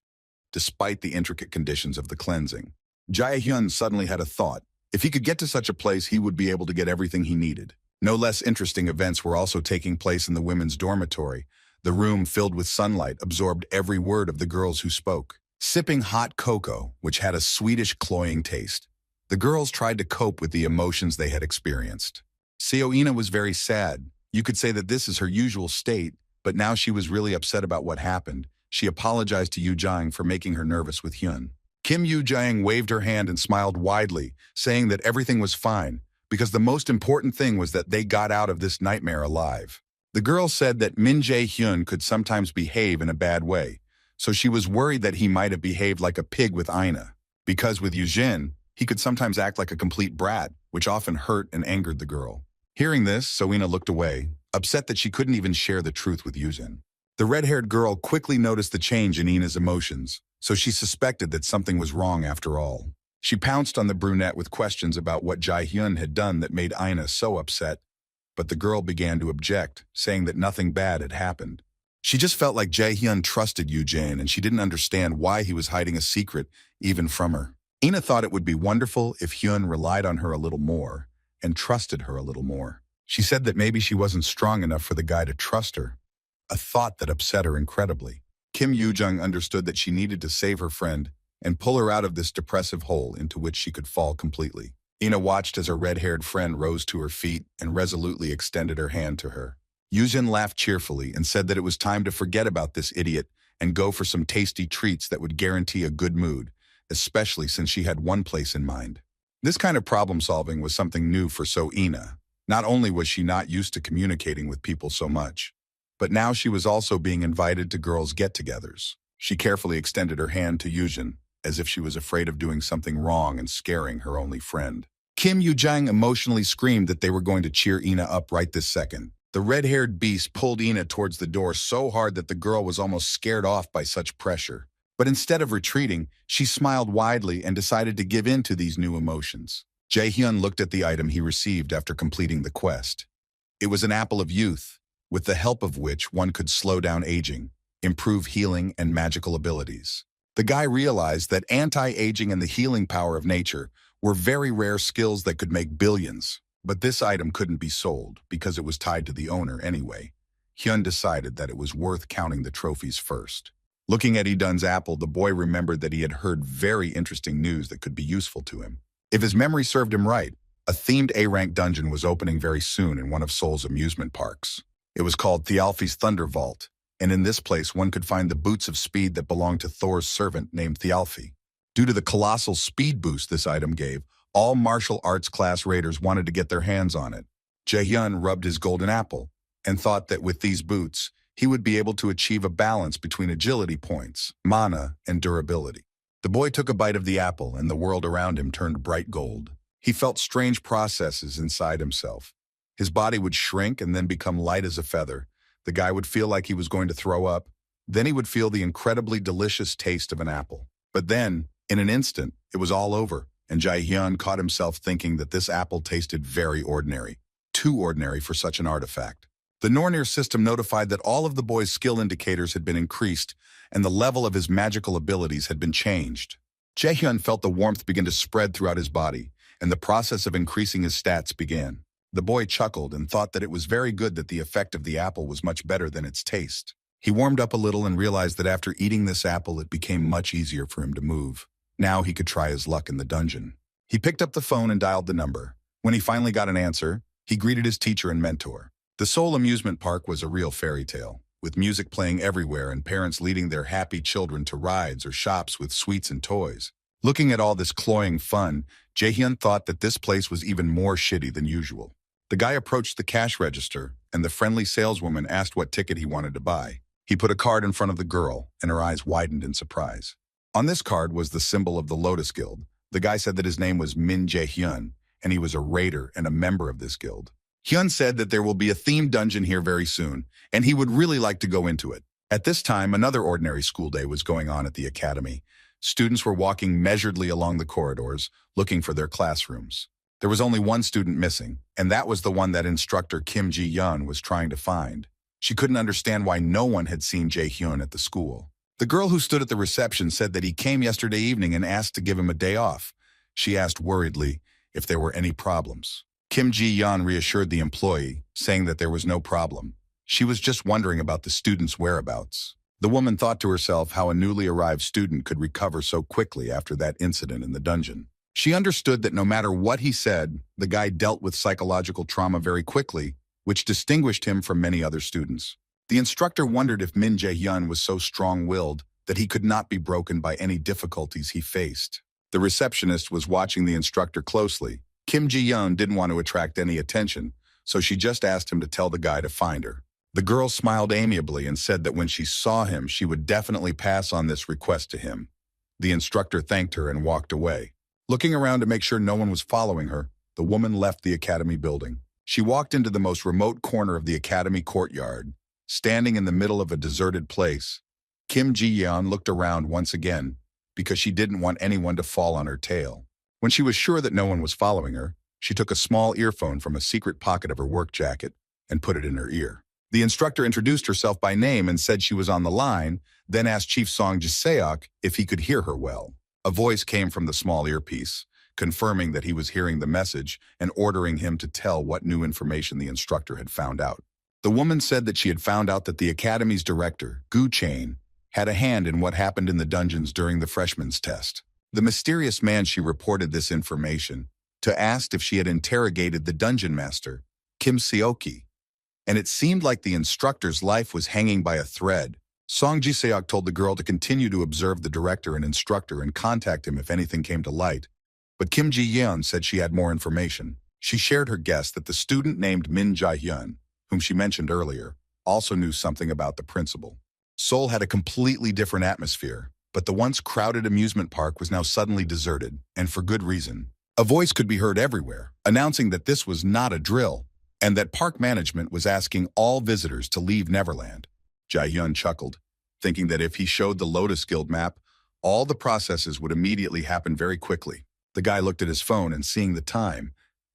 despite the intricate conditions of the cleansing. Jae-hyun suddenly had a thought. If he could get to such a place, he would be able to get everything he needed. No less interesting events were also taking place in the women's dormitory. The room, filled with sunlight, absorbed every word of the girls who spoke. Sipping hot cocoa, which had a sweetish, cloying taste, the girls tried to cope with the emotions they had experienced. Seo-ina was very sad. You could say that this is her usual state, but now she was really upset about what happened. She apologized to Yoo-jang for making her nervous with Hyun. Kim Yoo-jang waved her hand and smiled widely, saying that everything was fine, because the most important thing was that they got out of this nightmare alive. The girl said that Min Jae-hyun could sometimes behave in a bad way, so she was worried that he might have behaved like a pig with Ina, because with Yoo-jin, he could sometimes act like a complete brat, which often hurt and angered the girl. Hearing this, Seo-ina looked away, upset that she couldn't even share the truth with Yoo-jin. The red-haired girl quickly noticed the change in Ina's emotions, so she suspected that something was wrong after all. She pounced on the brunette with questions about what Jae-hyun had done that made Ina so upset, but the girl began to object, saying that nothing bad had happened. She just felt like Jae-hyun trusted Yoo-jin, and she didn't understand why he was hiding a secret even from her. Ina thought it would be wonderful if Hyun relied on her a little more and trusted her a little more. She said that maybe she wasn't strong enough for the guy to trust her, a thought that upset her incredibly. Kim Yoo-jung understood that she needed to save her friend and pull her out of this depressive hole into which she could fall completely. Ina watched as her red-haired friend rose to her feet and resolutely extended her hand to her. Yoo-jin laughed cheerfully and said that it was time to forget about this idiot and go for some tasty treats that would guarantee a good mood, especially since she had one place in mind. This kind of problem-solving was something new for Seo-ina. Not only was she not used to communicating with people so much, but now she was also being invited to girls' get-togethers. She carefully extended her hand to Yoo-jin, as if she was afraid of doing something wrong and scaring her only friend. Kim Yoo-jang emotionally screamed that they were going to cheer Ina up right this second. The red-haired beast pulled Ina towards the door so hard that the girl was almost scared off by such pressure. But instead of retreating, she smiled widely and decided to give in to these new emotions. Jae-hyun looked at the item he received after completing the quest. It was an apple of youth, with the help of which one could slow down aging, improve healing and magical abilities. The guy realized that anti-aging and the healing power of nature were very rare skills that could make billions, but this item couldn't be sold because it was tied to the owner anyway. Hyun decided that it was worth counting the trophies first. Looking at Idun's apple, the boy remembered that he had heard very interesting news that could be useful to him. If his memory served him right, a themed A-rank dungeon was opening very soon in one of Seoul's amusement parks. It was called Thialfi's Thunder Vault, and in this place one could find the boots of speed that belonged to Thor's servant named Thialfi. Due to the colossal speed boost this item gave, all martial arts class raiders wanted to get their hands on it. Jae-hyun rubbed his golden apple and thought that with these boots, he would be able to achieve a balance between agility points, mana, and durability. The boy took a bite of the apple and the world around him turned bright gold. He felt strange processes inside himself. His body would shrink and then become light as a feather. The guy would feel like he was going to throw up. Then he would feel the incredibly delicious taste of an apple. But then, in an instant, it was all over, and Jae-hyun caught himself thinking that this apple tasted very ordinary, too ordinary for such an artifact. The Nornir system notified that all of the boy's skill indicators had been increased and the level of his magical abilities had been changed. Jae-hyun felt the warmth begin to spread throughout his body, and the process of increasing his stats began. The boy chuckled and thought that it was very good that the effect of the apple was much better than its taste. He warmed up a little and realized that after eating this apple, it became much easier for him to move. Now he could try his luck in the dungeon. He picked up the phone and dialed the number. When he finally got an answer, he greeted his teacher and mentor. The Seoul amusement park was a real fairy tale, with music playing everywhere and parents leading their happy children to rides or shops with sweets and toys. Looking at all this cloying fun, Jaehyun thought that this place was even more shitty than usual. The guy approached the cash register, and the friendly saleswoman asked what ticket he wanted to buy. He put a card in front of the girl, and her eyes widened in surprise. On this card was the symbol of the Lotus Guild. The guy said that his name was Min Jae-hyun, and he was a raider and a member of this guild. Hyun said that there will be a themed dungeon here very soon, and he would really like to go into it. At this time, another ordinary school day was going on at the academy. Students were walking measuredly along the corridors, looking for their classrooms. There was only one student missing, and that was the one that instructor Kim Ji-yeon was trying to find. She couldn't understand why no one had seen Jae-hyun at the school. The girl who stood at the reception said that he came yesterday evening and asked to give him a day off. She asked worriedly if there were any problems. Kim Ji-yeon reassured the employee, saying that there was no problem. She was just wondering about the student's whereabouts. The woman thought to herself how a newly arrived student could recover so quickly after that incident in the dungeon. She understood that no matter what he said, the guy dealt with psychological trauma very quickly, which distinguished him from many other students. The instructor wondered if Min Jae-hyun was so strong-willed that he could not be broken by any difficulties he faced. The receptionist was watching the instructor closely. Kim Ji-yeon didn't want to attract any attention, so she just asked him to tell the guy to find her. The girl smiled amiably and said that when she saw him, she would definitely pass on this request to him. The instructor thanked her and walked away. Looking around to make sure no one was following her, the woman left the academy building. She walked into the most remote corner of the academy courtyard. Standing in the middle of a deserted place, Kim Ji-yeon looked around once again because she didn't want anyone to fall on her tail. When she was sure that no one was following her, she took a small earphone from a secret pocket of her work jacket and put it in her ear. The instructor introduced herself by name and said she was on the line, then asked Chief Song Ji-seok if he could hear her well. A voice came from the small earpiece, confirming that he was hearing the message and ordering him to tell what new information the instructor had found out. The woman said that she had found out that the academy's director, Gu Chain, had a hand in what happened in the dungeons during the freshman's test. The mysterious man she reported this information to asked if she had interrogated the dungeon master, Kim Seoki, and it seemed like the instructor's life was hanging by a thread. Song Ji-seok told the girl to continue to observe the director and instructor and contact him if anything came to light, but Kim Ji-yeon said she had more information. She shared her guess that the student named Min Jae-hyun, whom she mentioned earlier, also knew something about the principal. Seoul had a completely different atmosphere, but the once crowded amusement park was now suddenly deserted, and for good reason. A voice could be heard everywhere, announcing that this was not a drill, and that park management was asking all visitors to leave Neverland. Jae-hyun chuckled, thinking that if he showed the Lotus Guild map, all the processes would immediately happen very quickly. The guy looked at his phone and seeing the time,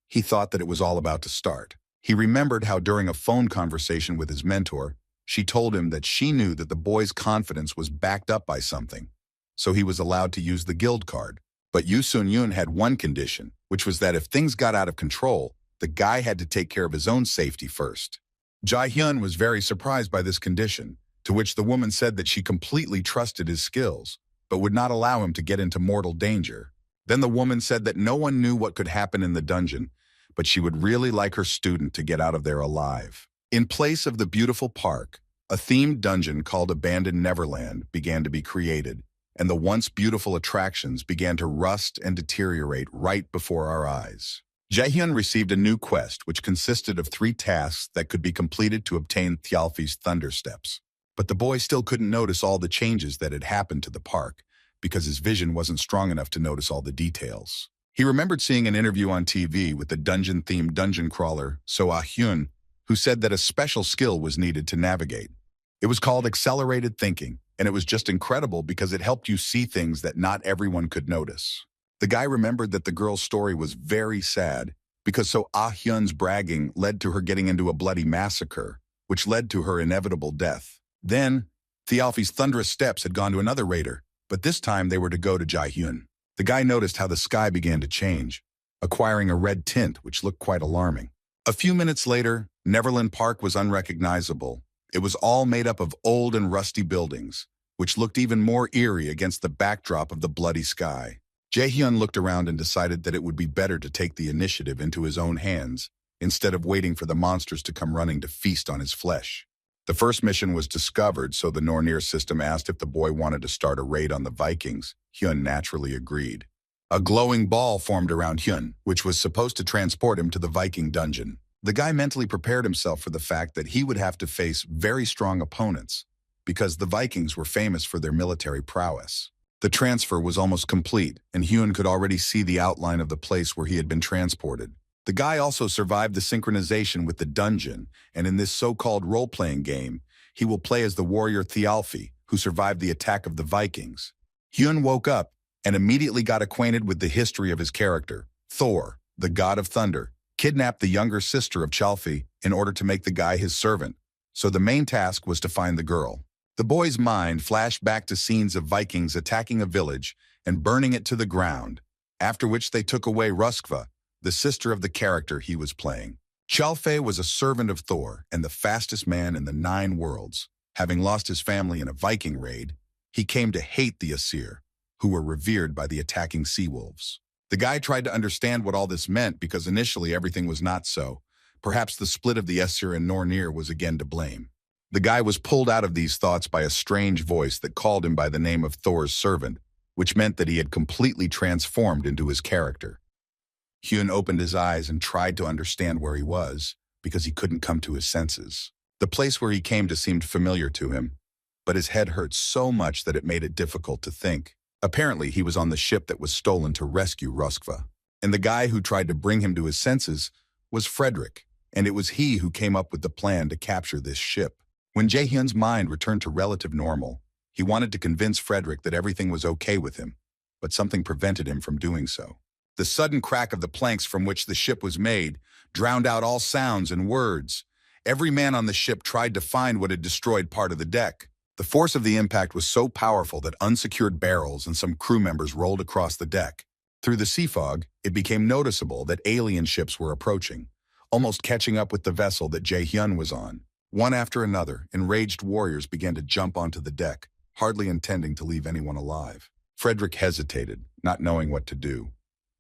he thought that it was all about to start. He remembered how during a phone conversation with his mentor, she told him that she knew that the boy's confidence was backed up by something, so he was allowed to use the guild card. But Yoo Sun-yoon had one condition, which was that if things got out of control, the guy had to take care of his own safety first. Jae-hyun was very surprised by this condition, to which the woman said that she completely trusted his skills, but would not allow him to get into mortal danger. Then the woman said that no one knew what could happen in the dungeon, but she would really like her student to get out of there alive. In place of the beautiful park, a themed dungeon called Abandoned Neverland began to be created, and the once beautiful attractions began to rust and deteriorate right before our eyes. Jae-hyun received a new quest which consisted of 3 tasks that could be completed to obtain Thialfi's Thunder Steps. But the boy still couldn't notice all the changes that had happened to the park because his vision wasn't strong enough to notice all the details. He remembered seeing an interview on TV with the dungeon-themed dungeon crawler, So Ah-hyun, who said that a special skill was needed to navigate. It was called accelerated thinking, and it was just incredible because it helped you see things that not everyone could notice. The guy remembered that the girl's story was very sad because So Ah-hyun's bragging led to her getting into a bloody massacre, which led to her inevitable death. Then, Thialfi's thunderous steps had gone to another raider, but this time they were to go to Jae-hyun. The guy noticed how the sky began to change, acquiring a red tint which looked quite alarming. A few minutes later, Neverland Park was unrecognizable. It was all made up of old and rusty buildings, which looked even more eerie against the backdrop of the bloody sky. Jae-hyun looked around and decided that it would be better to take the initiative into his own hands instead of waiting for the monsters to come running to feast on his flesh. The first mission was discovered, so the Nornir system asked if the boy wanted to start a raid on the Vikings. Hyun naturally agreed. A glowing ball formed around Hyun, which was supposed to transport him to the Viking dungeon. The guy mentally prepared himself for the fact that he would have to face very strong opponents, because the Vikings were famous for their military prowess. The transfer was almost complete, and Hyun could already see the outline of the place where he had been transported. The guy also survived the synchronization with the dungeon, and in this so-called role-playing game, he will play as the warrior Thialfi, who survived the attack of the Vikings. Hyun woke up and immediately got acquainted with the history of his character. Thor, the god of thunder, kidnapped the younger sister of Thialfi in order to make the guy his servant, so the main task was to find the girl. The boy's mind flashed back to scenes of Vikings attacking a village and burning it to the ground, after which they took away Ruskva, the sister of the character he was playing. Thialfi was a servant of Thor and the fastest man in the 9 worlds. Having lost his family in a Viking raid, he came to hate the Aesir, who were revered by the attacking sea wolves. The guy tried to understand what all this meant because initially everything was not so. Perhaps the split of the Aesir and Nornir was again to blame. The guy was pulled out of these thoughts by a strange voice that called him by the name of Thor's servant, which meant that he had completely transformed into his character. Hyun opened his eyes and tried to understand where he was, because he couldn't come to his senses. The place where he came to seemed familiar to him, but his head hurt so much that it made it difficult to think. Apparently, he was on the ship that was stolen to rescue Ruskva, and the guy who tried to bring him to his senses was Frederick, and it was he who came up with the plan to capture this ship. When Jae-hyun's mind returned to relative normal, he wanted to convince Frederick that everything was okay with him, but something prevented him from doing so. The sudden crack of the planks from which the ship was made drowned out all sounds and words. Every man on the ship tried to find what had destroyed part of the deck. The force of the impact was so powerful that unsecured barrels and some crew members rolled across the deck. Through the sea fog, it became noticeable that alien ships were approaching, almost catching up with the vessel that Jae-hyun was on. One after another, enraged warriors began to jump onto the deck, hardly intending to leave anyone alive. Frederick hesitated, not knowing what to do.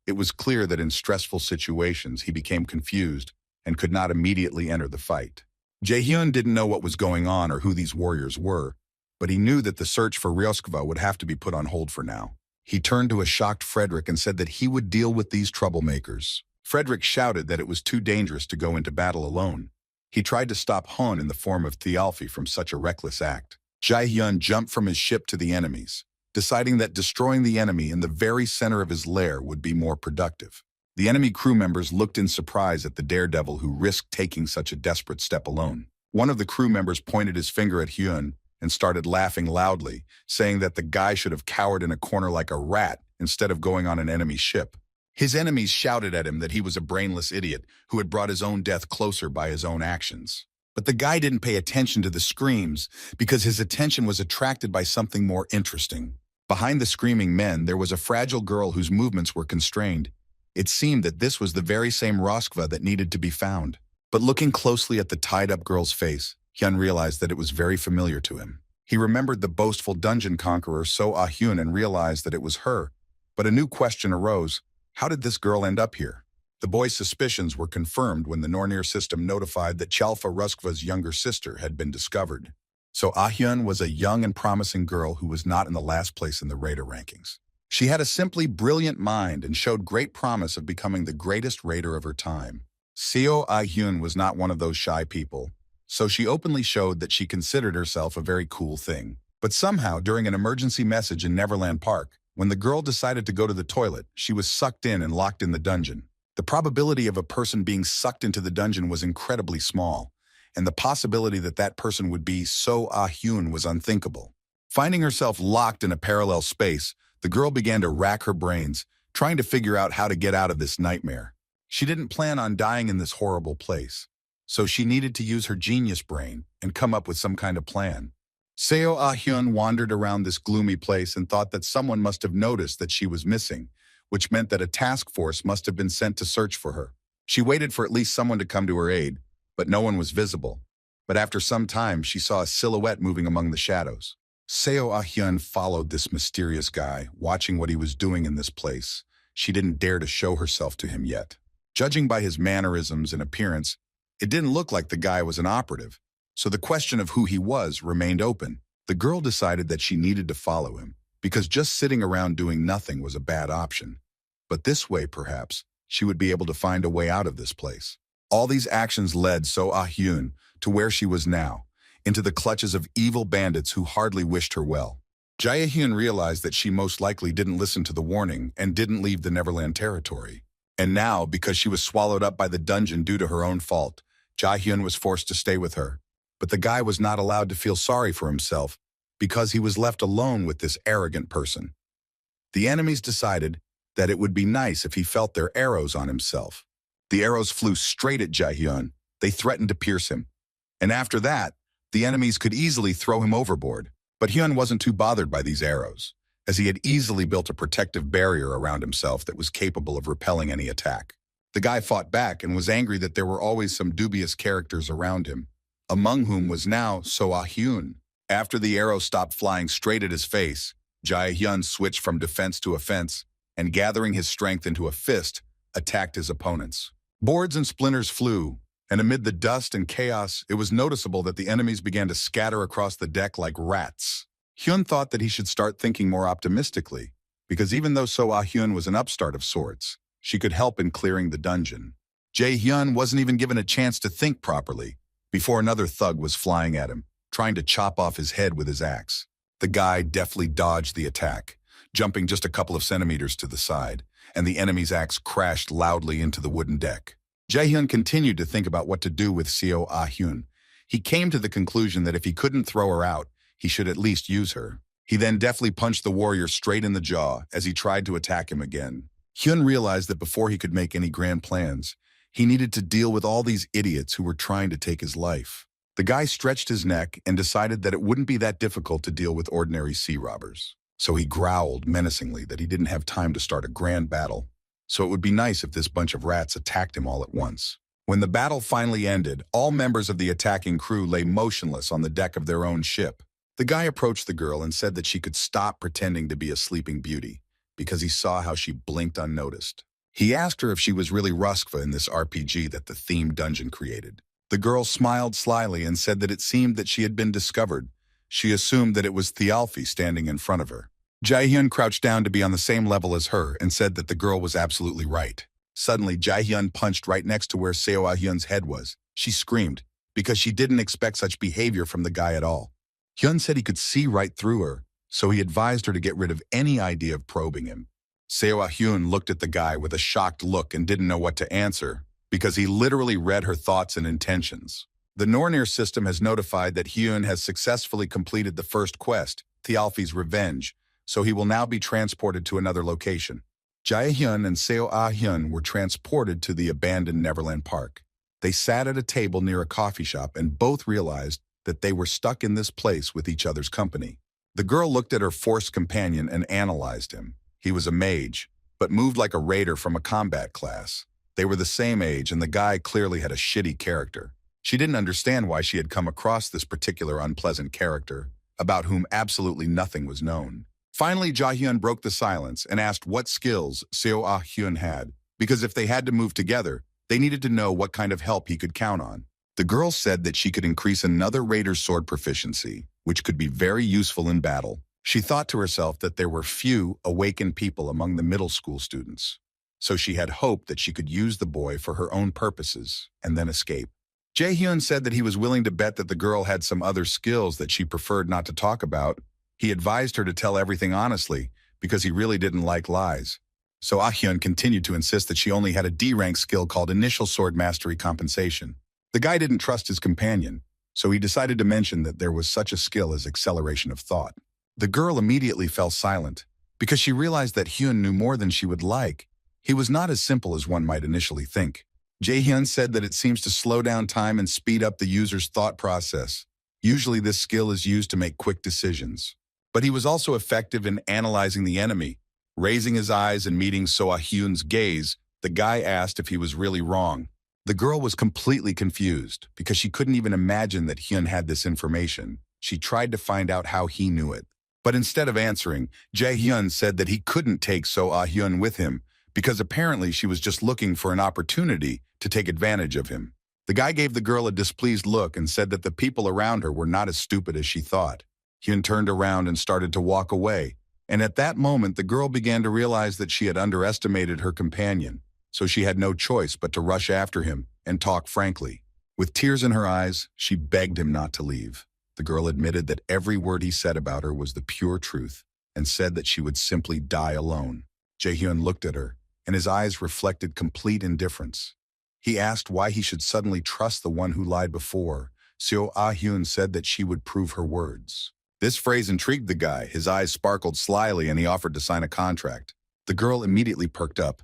It was clear that in stressful situations he became confused and could not immediately enter the fight. Jae-hyun didn't know what was going on or who these warriors were, but he knew that the search for Ryoskva would have to be put on hold for now. He turned to a shocked Frederick and said that he would deal with these troublemakers. Frederick shouted that it was too dangerous to go into battle alone. He tried to stop Han in the form of Thialfi from such a reckless act. Jae-hyun jumped from his ship to the enemies, deciding that destroying the enemy in the very center of his lair would be more productive. The enemy crew members looked in surprise at the daredevil who risked taking such a desperate step alone. One of the crew members pointed his finger at Hyun and started laughing loudly, saying that the guy should have cowered in a corner like a rat instead of going on an enemy ship. His enemies shouted at him that he was a brainless idiot who had brought his own death closer by his own actions. But the guy didn't pay attention to the screams because his attention was attracted by something more interesting. Behind the screaming men, there was a fragile girl whose movements were constrained. It seemed that this was the very same Ruskva that needed to be found. But looking closely at the tied-up girl's face, Hyun realized that it was very familiar to him. He remembered the boastful dungeon conqueror So Ah-hyun and realized that it was her. But a new question arose. How did this girl end up here? The boy's suspicions were confirmed when the Nornir system notified that Chalfa Ruskva's younger sister had been discovered. So Ah-hyun was a young and promising girl who was not in the last place in the raider rankings. She had a simply brilliant mind and showed great promise of becoming the greatest raider of her time. Seo Ah-hyun was not one of those shy people, so she openly showed that she considered herself a very cool thing. But somehow, during an emergency message in Neverland Park, when the girl decided to go to the toilet, she was sucked in and locked in the dungeon. The probability of a person being sucked into the dungeon was incredibly small, and the possibility that that person would be So Ah-hyun was unthinkable. Finding herself locked in a parallel space, the girl began to rack her brains, trying to figure out how to get out of this nightmare. She didn't plan on dying in this horrible place, so she needed to use her genius brain and come up with some kind of plan. Seo Ah-hyun wandered around this gloomy place and thought that someone must have noticed that she was missing, which meant that a task force must have been sent to search for her. She waited for at least someone to come to her aid, but no one was visible. But after some time, she saw a silhouette moving among the shadows. Seo Ah-hyun followed this mysterious guy, watching what he was doing in this place. She didn't dare to show herself to him yet. Judging by his mannerisms and appearance, it didn't look like the guy was an operative, so the question of who he was remained open. The girl decided that she needed to follow him, because just sitting around doing nothing was a bad option. But this way, perhaps, she would be able to find a way out of this place. All these actions led So Ah-hyun to where she was now, into the clutches of evil bandits who hardly wished her well. Jae-hyun realized that she most likely didn't listen to the warning and didn't leave the Neverland territory. And now, because she was swallowed up by the dungeon due to her own fault, Jae-hyun was forced to stay with her. But the guy was not allowed to feel sorry for himself because he was left alone with this arrogant person. The enemies decided that it would be nice if he felt their arrows on himself. The arrows flew straight at Jae-hyun. They threatened to pierce him. And after that, the enemies could easily throw him overboard. But Hyun wasn't too bothered by these arrows, as he had easily built a protective barrier around himself that was capable of repelling any attack. The guy fought back and was angry that there were always some dubious characters around him, among whom was now So Ah-hyun. After the arrow stopped flying straight at his face, Jae-hyun switched from defense to offense, and gathering his strength into a fist, attacked his opponents. Boards and splinters flew, and amid the dust and chaos, it was noticeable that the enemies began to scatter across the deck like rats. Hyun thought that he should start thinking more optimistically, because even though So Ah-hyun was an upstart of sorts, she could help in clearing the dungeon. Jae-hyun wasn't even given a chance to think properly before another thug was flying at him, trying to chop off his head with his axe. The guy deftly dodged the attack, jumping just a couple of centimeters to the side, and the enemy's axe crashed loudly into the wooden deck. Jae-hyun continued to think about what to do with So Ah-hyun. He came to the conclusion that if he couldn't throw her out, he should at least use her. He then deftly punched the warrior straight in the jaw as he tried to attack him again. Hyun realized that before he could make any grand plans, he needed to deal with all these idiots who were trying to take his life. The guy stretched his neck and decided that it wouldn't be that difficult to deal with ordinary sea robbers. So he growled menacingly that he didn't have time to start a grand battle. So it would be nice if this bunch of rats attacked him all at once. When the battle finally ended, all members of the attacking crew lay motionless on the deck of their own ship. The guy approached the girl and said that she could stop pretending to be a sleeping beauty, because he saw how she blinked unnoticed. He asked her if she was really Ruskva in this RPG that the themed dungeon created. The girl smiled slyly and said that it seemed that she had been discovered. She assumed that it was Thialfi standing in front of her. Jae-hyun crouched down to be on the same level as her and said that the girl was absolutely right. Suddenly, Jae-hyun punched right next to where So Ah-hyun's head was. She screamed, because she didn't expect such behavior from the guy at all. Hyun said he could see right through her, so he advised her to get rid of any idea of probing him. So Ah-hyun looked at the guy with a shocked look and didn't know what to answer, because he literally read her thoughts and intentions. The Nornir system has notified that Hyun has successfully completed the first quest, Thialfi's Revenge, so he will now be transported to another location. Jae-hyun and So Ah-hyun were transported to the abandoned Neverland Park. They sat at a table near a coffee shop and both realized that they were stuck in this place with each other's company. The girl looked at her forced companion and analyzed him. He was a mage, but moved like a raider from a combat class. They were the same age, and the guy clearly had a shitty character. She didn't understand why she had come across this particular unpleasant character, about whom absolutely nothing was known. Finally, Jae-hyun broke the silence and asked what skills So Ah-hyun had, because if they had to move together, they needed to know what kind of help he could count on. The girl said that she could increase another raider's sword proficiency, which could be very useful in battle. She thought to herself that there were few awakened people among the middle school students, so she had hoped that she could use the boy for her own purposes and then escape. Jae-hyun said that he was willing to bet that the girl had some other skills that she preferred not to talk about. He advised her to tell everything honestly, because he really didn't like lies. So Ah-hyun continued to insist that she only had a D-rank skill called Initial Sword Mastery Compensation. The guy didn't trust his companion, so he decided to mention that there was such a skill as Acceleration of Thought. The girl immediately fell silent, because she realized that Hyun knew more than she would like. He was not as simple as one might initially think. Jae-hyun said that it seems to slow down time and speed up the user's thought process. Usually this skill is used to make quick decisions. But he was also effective in analyzing the enemy. Raising his eyes and meeting So Ah-hyun's gaze, the guy asked if he was really wrong. The girl was completely confused because she couldn't even imagine that Hyun had this information. She tried to find out how he knew it. But instead of answering, Jae-hyun said that he couldn't take So Ah-hyun with him because apparently she was just looking for an opportunity to take advantage of him. The guy gave the girl a displeased look and said that the people around her were not as stupid as she thought. Hyun turned around and started to walk away, And at that moment, the girl began to realize that she had underestimated her companion, so she had no choice but to rush after him and talk frankly. With tears in her eyes, she begged him not to leave. The girl admitted that every word he said about her was the pure truth and said that she would simply die alone. Jae-hyun looked at her, and his eyes reflected complete indifference. He asked why he should suddenly trust the one who lied before. Seo Ah-hyun said that she would prove her words. This phrase intrigued the guy. His eyes sparkled slyly and he offered to sign a contract. The girl immediately perked up,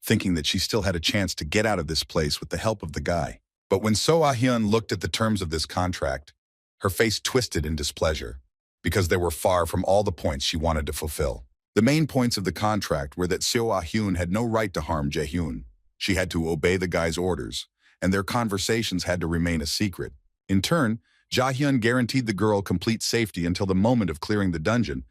thinking that she still had a chance to get out of this place with the help of the guy. But when Seo Ah-hyun looked at the terms of this contract, her face twisted in displeasure, because they were far from all the points she wanted to fulfill. The main points of the contract were that Seo Ah-hyun had no right to harm Jae-hyun. She had to obey the guy's orders, and their conversations had to remain a secret. In turn, Jae-hyun guaranteed the girl complete safety until the moment of clearing the dungeon,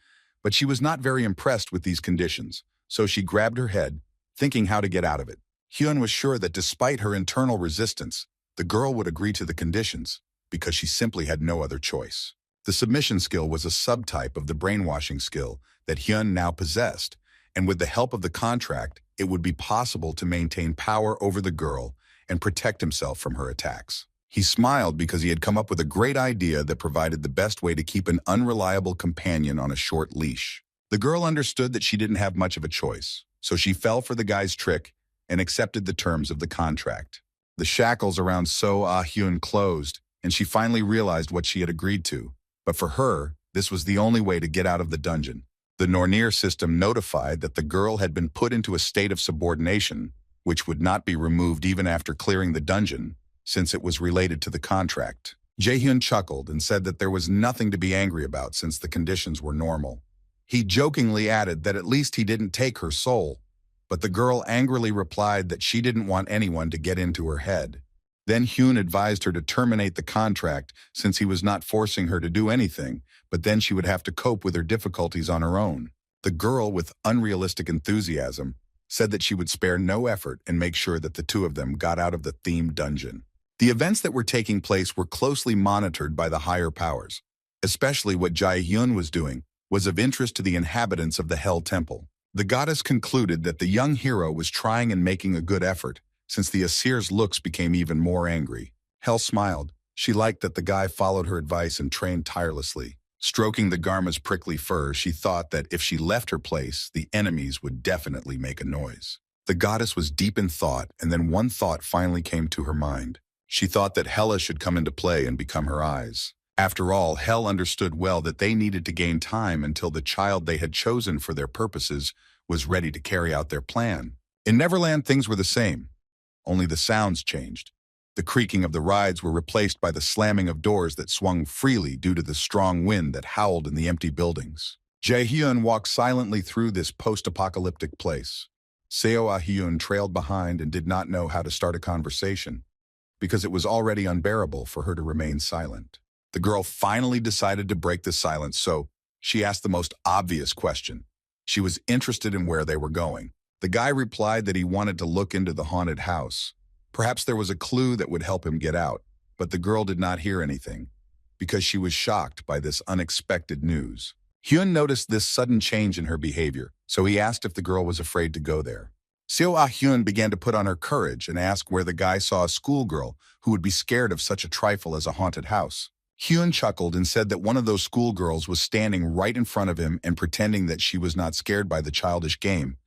but she was not very impressed with these conditions, so she grabbed her head, thinking how to get out of it. Hyun was sure that despite her internal resistance, the girl would agree to the conditions, because she simply had no other choice. The submission skill was a subtype of the brainwashing skill that Hyun now possessed, and with the help of the contract, it would be possible to maintain power over the girl and protect himself from her attacks. He smiled because he had come up with a great idea that provided the best way to keep an unreliable companion on a short leash. The girl understood that she didn't have much of a choice, so she fell for the guy's trick and accepted the terms of the contract. The shackles around Seo Ah-hyun closed, and she finally realized what she had agreed to. But for her, this was the only way to get out of the dungeon. The Nornir system notified that the girl had been put into a state of subordination, which would not be removed even after clearing the dungeon, since it was related to the contract. Jae-hyun chuckled and said that there was nothing to be angry about since the conditions were normal. He jokingly added that at least he didn't take her soul, but the girl angrily replied that she didn't want anyone to get into her head. Then Hyun advised her to terminate the contract since he was not forcing her to do anything, but then she would have to cope with her difficulties on her own. The girl, with unrealistic enthusiasm, said that she would spare no effort and make sure that the two of them got out of the themed dungeon. The events that were taking place were closely monitored by the higher powers. Especially what Jae-hyun was doing was of interest to the inhabitants of the Hell Temple. The goddess concluded that the young hero was trying and making a good effort, since the Asir's looks became even more angry. Hell smiled. She liked that the guy followed her advice and trained tirelessly. Stroking the Garma's prickly fur, she thought that if she left her place, the enemies would definitely make a noise. The goddess was deep in thought, and then one thought finally came to her mind. She thought that Hela should come into play and become her eyes. After all, Hel understood well that they needed to gain time until the child they had chosen for their purposes was ready to carry out their plan. In Neverland, things were the same. Only the sounds changed. The creaking of the rides were replaced by the slamming of doors that swung freely due to the strong wind that howled in the empty buildings. Jae-hyun walked silently through this post-apocalyptic place. Seo Ah-hyun trailed behind and did not know how to start a conversation, because it was already unbearable for her to remain silent. The girl finally decided to break the silence, so she asked the most obvious question. She was interested in where they were going. The guy replied that he wanted to look into the haunted house. Perhaps there was a clue that would help him get out, but the girl did not hear anything, because she was shocked by this unexpected news. Hyun noticed this sudden change in her behavior, so he asked if the girl was afraid to go there. Seo Ah-hyun began to put on her courage and asked where the guy saw a schoolgirl who would be scared of such a trifle as a haunted house. Hyun chuckled and said that one of those schoolgirls was standing right in front of him and pretending that she was not scared by the childish game.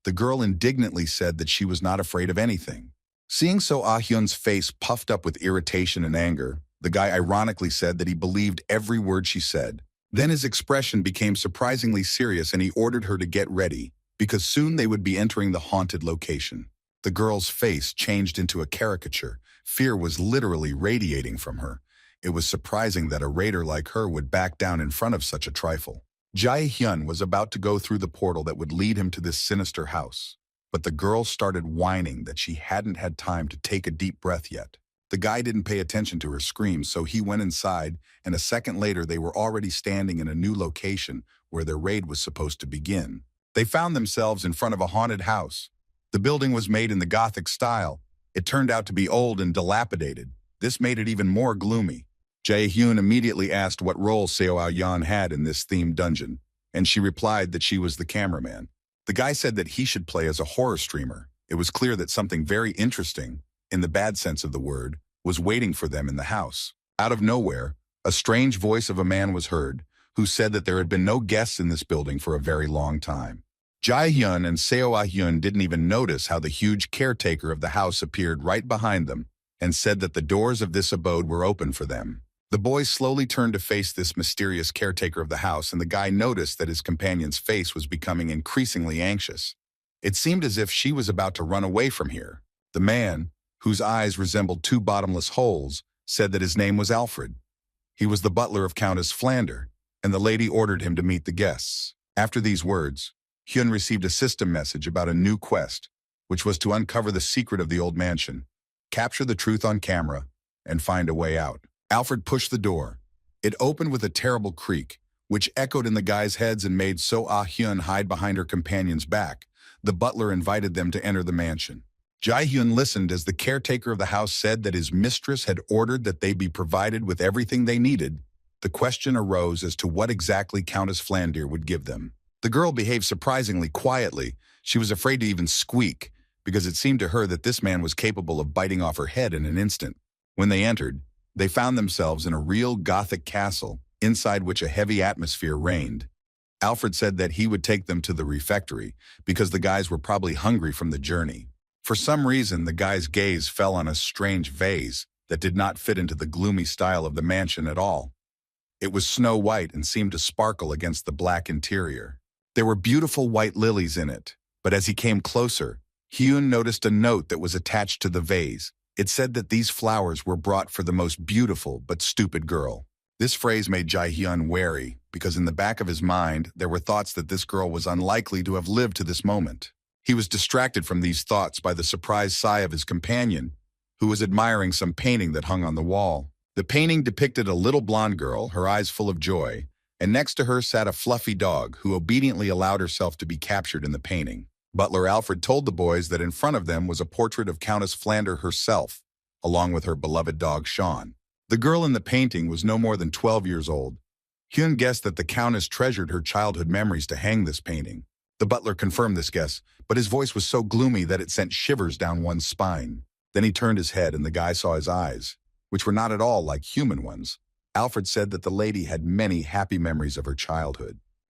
The girl indignantly said that she was not afraid of anything. Seeing Seo Ah-hyun's face puffed up with irritation and anger, the guy ironically said that he believed every word she said. Then his expression became surprisingly serious and he ordered her to get ready, because soon they would be entering the haunted location. The girl's face changed into a caricature. Fear was literally radiating from her. It was surprising that a raider like her would back down in front of such a trifle. Jae-hyun was about to go through the portal that would lead him to this sinister house, but the girl started whining that she hadn't had time to take a deep breath yet. The guy didn't pay attention to her screams, so he went inside, and a second later they were already standing in a new location where their raid was supposed to begin. They found themselves in front of a haunted house. The building was made in the Gothic style. It turned out to be old and dilapidated. This made it even more gloomy. Jae-hyun immediately asked what role Seo Ah-hyun had in this themed dungeon, and she replied that she was the cameraman. The guy said that he should play as a horror streamer. It was clear that something very interesting, in the bad sense of the word, was waiting for them in the house. Out of nowhere, a strange voice of a man was heard, who said that there had been no guests in this building for a very long time. Jae-hyun and Seo-ah-hyun didn't even notice how the huge caretaker of the house appeared right behind them and said that the doors of this abode were open for them. The boys slowly turned to face this mysterious caretaker of the house, and the guy noticed that his companion's face was becoming increasingly anxious. It seemed as if she was about to run away from here. The man, whose eyes resembled two bottomless holes, said that his name was Alfred. He was the butler of Countess Flander, and the lady ordered him to meet the guests. After these words, Hyun received a system message about a new quest, which was to uncover the secret of the old mansion, capture the truth on camera, and find a way out. Alfred pushed the door. It opened with a terrible creak, which echoed in the guys' heads and made Seo-ah-hyun hide behind her companion's back. The butler invited them to enter the mansion. Jae-hyun listened as the caretaker of the house said that his mistress had ordered that they be provided with everything they needed. The question arose as to what exactly Countess Flander would give them. The girl behaved surprisingly quietly. She was afraid to even squeak, because it seemed to her that this man was capable of biting off her head in an instant. When they entered, they found themselves in a real Gothic castle, inside which a heavy atmosphere reigned. Alfred said that he would take them to the refectory, because the guys were probably hungry from the journey. For some reason, the guy's gaze fell on a strange vase that did not fit into the gloomy style of the mansion at all. It was snow-white and seemed to sparkle against the black interior. There were beautiful white lilies in it, but as he came closer, Hyun noticed a note that was attached to the vase. It said that these flowers were brought for the most beautiful but stupid girl. This phrase made Jae-hyun wary, because in the back of his mind, there were thoughts that this girl was unlikely to have lived to this moment. He was distracted from these thoughts by the surprised sigh of his companion, who was admiring some painting that hung on the wall. The painting depicted a little blonde girl, her eyes full of joy, and next to her sat a fluffy dog who obediently allowed herself to be captured in the painting. Butler Alfred told the boys that in front of them was a portrait of Countess Flander herself, along with her beloved dog Sean. The girl in the painting was no more than 12 years old. Hyun guessed that the Countess treasured her childhood memories to hang this painting. The butler confirmed this guess, but his voice was so gloomy that it sent shivers down one's spine. Then he turned his head and the guy saw his eyes, which were not at all like human ones. Alfred said that the lady had many happy memories of her childhood.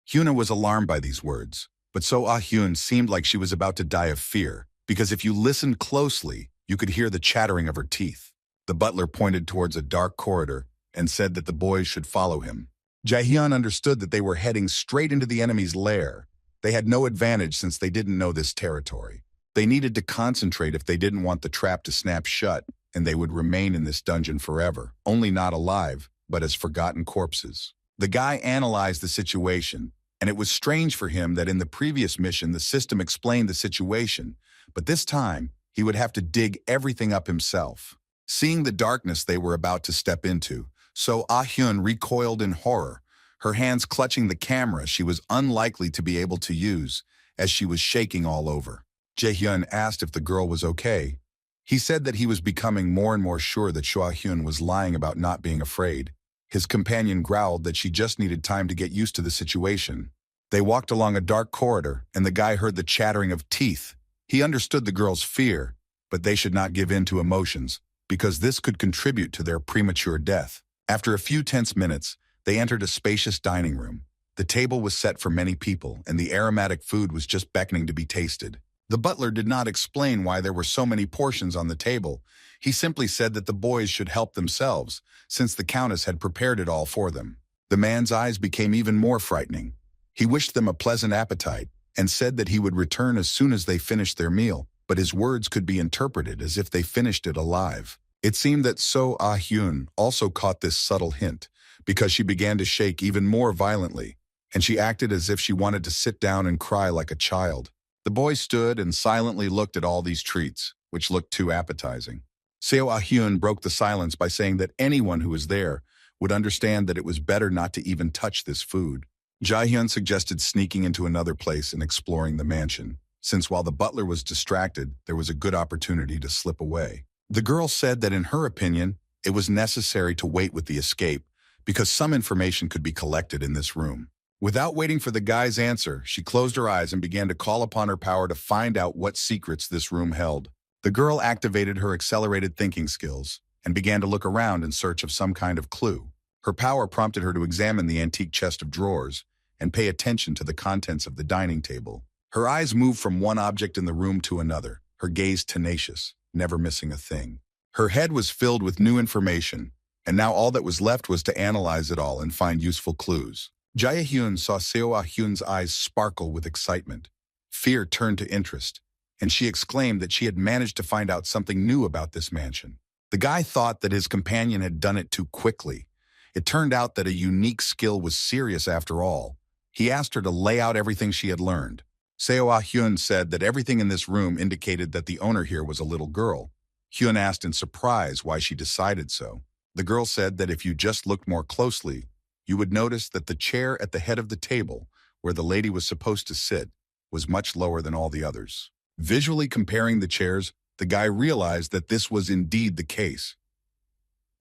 Hyuna was alarmed by these words, but Seo-ah-hyun seemed like she was about to die of fear, because if you listened closely, you could hear the chattering of her teeth. The butler pointed towards a dark corridor and said that the boys should follow him. Jae-hyun understood that they were heading straight into the enemy's lair. They had no advantage since they didn't know this territory. They needed to concentrate if they didn't want the trap to snap shut, and they would remain in this dungeon forever, only not alive, but as forgotten corpses. The guy analyzed the situation, and it was strange for him that in the previous mission the system explained the situation, but this time he would have to dig everything up himself. Seeing the darkness they were about to step into, Seo-ah-hyun recoiled in horror, her hands clutching the camera she was unlikely to be able to use, as she was shaking all over. Jae-hyun asked if the girl was okay. He said that he was becoming more and more sure that Seo-ah-hyun was lying about not being afraid. His companion growled that she just needed time to get used to the situation. They walked along a dark corridor, and the guy heard the chattering of teeth. He understood the girl's fear, but they should not give in to emotions, because this could contribute to their premature death. After a few tense minutes, they entered a spacious dining room. The table was set for many people, and the aromatic food was just beckoning to be tasted. The butler did not explain why there were so many portions on the table. He simply said that the boys should help themselves, since the Countess had prepared it all for them. The man's eyes became even more frightening. He wished them a pleasant appetite, and said that he would return as soon as they finished their meal, but his words could be interpreted as if they finished it alive. It seemed that Seo-ah-hyun also caught this subtle hint, because she began to shake even more violently, and she acted as if she wanted to sit down and cry like a child. The boy stood and silently looked at all these treats, which looked too appetizing. Seo-ah-hyun broke the silence by saying that anyone who was there would understand that it was better not to even touch this food. Jae-hyun suggested sneaking into another place and exploring the mansion, since while the butler was distracted, there was a good opportunity to slip away. The girl said that in her opinion, it was necessary to wait with the escape, because some information could be collected in this room. Without waiting for the guy's answer, she closed her eyes and began to call upon her power to find out what secrets this room held. The girl activated her accelerated thinking skills and began to look around in search of some kind of clue. Her power prompted her to examine the antique chest of drawers and pay attention to the contents of the dining table. Her eyes moved from one object in the room to another, her gaze tenacious, never missing a thing. Her head was filled with new information, and now all that was left was to analyze it all and find useful clues. Jae-hyun saw Seo-ah-hyun's eyes sparkle with excitement. Fear turned to interest, and she exclaimed that she had managed to find out something new about this mansion. The guy thought that his companion had done it too quickly. It turned out that a unique skill was serious after all. He asked her to lay out everything she had learned. Seo-ah-hyun said that everything in this room indicated that the owner here was a little girl. Hyun asked in surprise why she decided so. The girl said that if you just looked more closely, you would notice that the chair at the head of the table, where the lady was supposed to sit, was much lower than all the others. Visually comparing the chairs, the guy realized that this was indeed the case.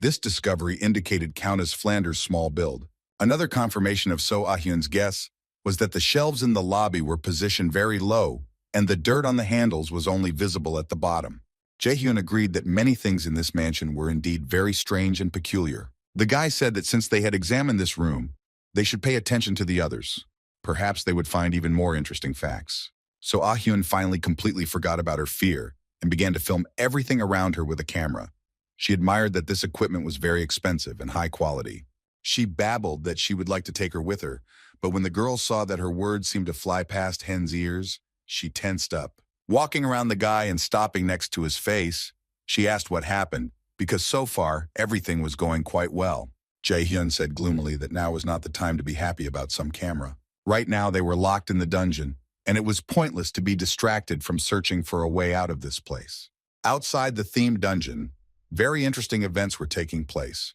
This discovery indicated Countess Flanders' small build. Another confirmation of Seo-ah-hyun's guess was that the shelves in the lobby were positioned very low, and the dirt on the handles was only visible at the bottom. Jae-hyun agreed that many things in this mansion were indeed very strange and peculiar. The guy said that since they had examined this room, they should pay attention to the others. Perhaps they would find even more interesting facts. So Ah-hyun finally completely forgot about her fear and began to film everything around her with a camera. She admired that this equipment was very expensive and high quality. She babbled that she would like to take her with her, but when the girl saw that her words seemed to fly past Hen's ears, she tensed up. Walking around the guy and stopping next to his face, she asked what happened, because so far, everything was going quite well. Jae-hyun said gloomily that now was not the time to be happy about some camera. Right now they were locked in the dungeon, and it was pointless to be distracted from searching for a way out of this place. Outside the themed dungeon, very interesting events were taking place.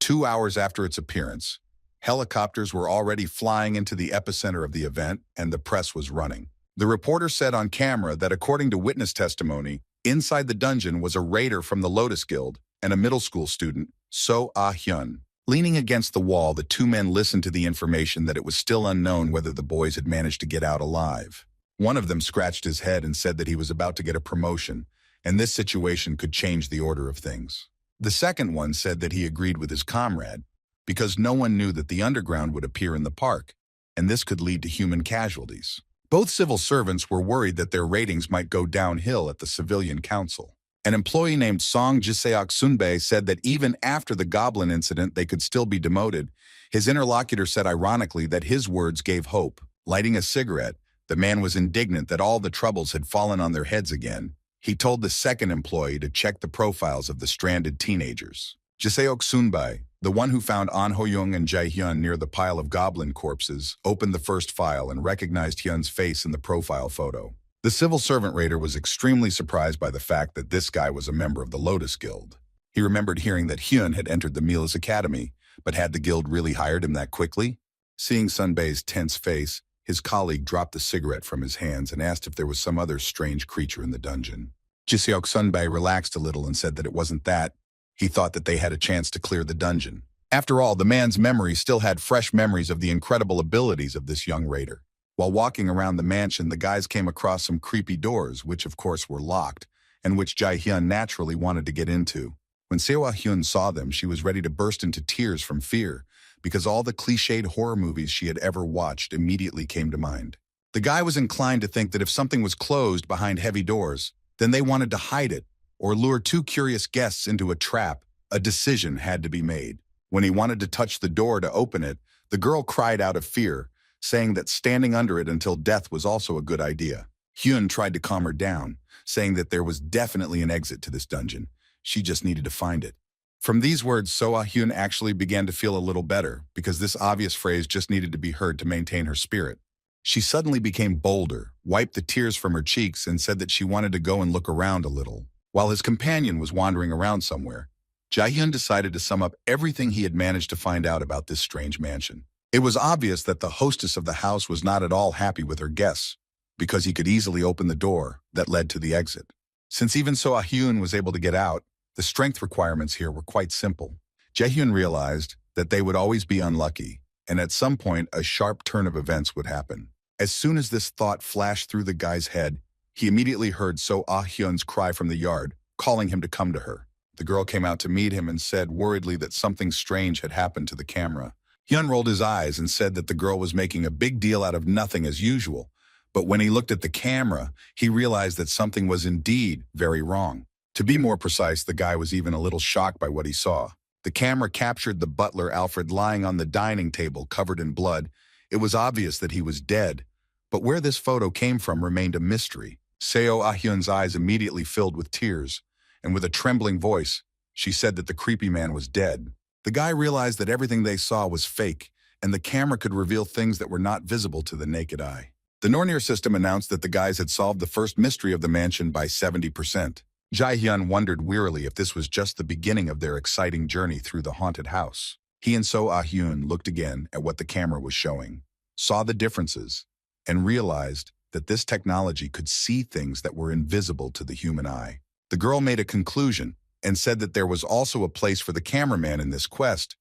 2 hours after its appearance, helicopters were already flying into the epicenter of the event, and the press was running. The reporter said on camera that according to witness testimony, inside the dungeon was a raider from the Lotus Guild and a middle school student, Seo-ah-hyun. Leaning against the wall, the two men listened to the information that it was still unknown whether the boys had managed to get out alive. One of them scratched his head and said that he was about to get a promotion, and this situation could change the order of things. The second one said that he agreed with his comrade, because no one knew that the underground would appear in the park, and this could lead to human casualties. Both civil servants were worried that their ratings might go downhill at the civilian council. An employee named Song Jiseok Sunbae said that even after the goblin incident they could still be demoted. His interlocutor said ironically that his words gave hope. Lighting a cigarette, the man was indignant that all the troubles had fallen on their heads again. He told the second employee to check the profiles of the stranded teenagers. Jiseok Sunbae, the one who found An Ho-young and Jae-hyun near the pile of goblin corpses, opened the first file and recognized Hyun's face in the profile photo. The civil servant raider was extremely surprised by the fact that this guy was a member of the Lotus Guild. He remembered hearing that Hyun had entered the Mila's Academy, but had the guild really hired him that quickly? Seeing Sunbae's tense face, his colleague dropped the cigarette from his hands and asked if there was some other strange creature in the dungeon. Jiseok Sunbae relaxed a little and said that it wasn't that. He thought that they had a chance to clear the dungeon. After all, the man's memory still had fresh memories of the incredible abilities of this young raider. While walking around the mansion, the guys came across some creepy doors, which of course were locked, and which Jae-hyun naturally wanted to get into. When Seo-ah-hyun saw them, she was ready to burst into tears from fear, because all the cliched horror movies she had ever watched immediately came to mind. The guy was inclined to think that if something was closed behind heavy doors, then they wanted to hide it, or lure two curious guests into a trap. A decision had to be made. When he wanted to touch the door to open it, the girl cried out of fear, saying that standing under it until death was also a good idea. Hyun tried to calm her down, saying that there was definitely an exit to this dungeon. She just needed to find it. From these words, Seo-ah-hyun actually began to feel a little better, because this obvious phrase just needed to be heard to maintain her spirit. She suddenly became bolder, wiped the tears from her cheeks, and said that she wanted to go and look around a little. While his companion was wandering around somewhere, Jae-hyun decided to sum up everything he had managed to find out about this strange mansion. It was obvious that the hostess of the house was not at all happy with her guests, because he could easily open the door that led to the exit. Since even Seo-ah-hyun was able to get out, the strength requirements here were quite simple. Jae-hyun realized that they would always be unlucky, and at some point, a sharp turn of events would happen. As soon as this thought flashed through the guy's head, he immediately heard So Ah-hyun's cry from the yard, calling him to come to her. The girl came out to meet him and said worriedly that something strange had happened to the camera. Hyun rolled his eyes and said that the girl was making a big deal out of nothing as usual, but when he looked at the camera, he realized that something was indeed very wrong. To be more precise, the guy was even a little shocked by what he saw. The camera captured the butler Alfred lying on the dining table covered in blood. It was obvious that he was dead, but where this photo came from remained a mystery. Seo Ah-hyun's eyes immediately filled with tears, and with a trembling voice, she said that the creepy man was dead. The guy realized that everything they saw was fake, and the camera could reveal things that were not visible to the naked eye. The Nornir system announced that the guys had solved the first mystery of the mansion by 70%. Jae-hyun wondered wearily if this was just the beginning of their exciting journey through the haunted house. He and So Ah-hyun looked again at what the camera was showing, saw the differences, and realized that this technology could see things that were invisible to the human eye. The girl made a conclusion and said that there was also a place for the cameraman in this quest,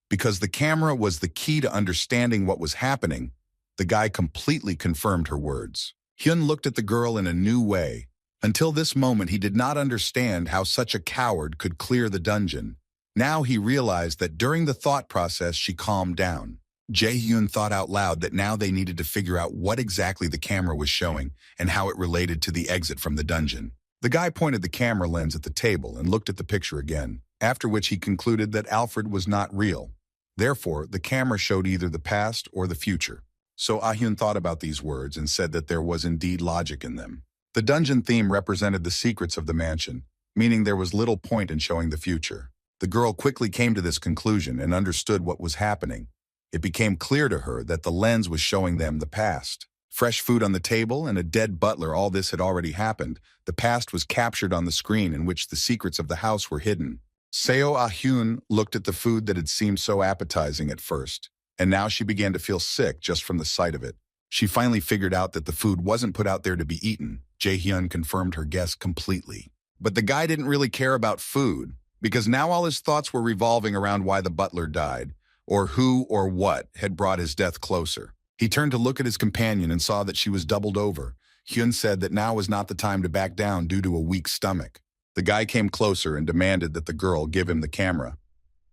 because the camera was the key to understanding what was happening. The guy completely confirmed her words. Hyun looked at the girl in a new way. Until this moment, he did not understand how such a coward could clear the dungeon. Now he realized that during the thought process, she calmed down. Jae-hyun thought out loud that now they needed to figure out what exactly the camera was showing and how it related to the exit from the dungeon. The guy pointed the camera lens at the table and looked at the picture again, after which he concluded that Alfred was not real. Therefore, the camera showed either the past or the future. So Ah-hyun thought about these words and said that there was indeed logic in them. The dungeon theme represented the secrets of the mansion, meaning there was little point in showing the future. The girl quickly came to this conclusion and understood what was happening. It became clear to her that the lens was showing them the past. Fresh food on the table and a dead butler, all this had already happened. The past was captured on the screen in which the secrets of the house were hidden. Seo Ah-hyun looked at the food that had seemed so appetizing at first, and now she began to feel sick just from the sight of it. She finally figured out that the food wasn't put out there to be eaten. Jae-hyun confirmed her guess completely. But the guy didn't really care about food, because now all his thoughts were revolving around why the butler died, or who or what had brought his death closer. He turned to look at his companion and saw that she was doubled over. Hyun said that now was not the time to back down due to a weak stomach. The guy came closer and demanded that the girl give him the camera.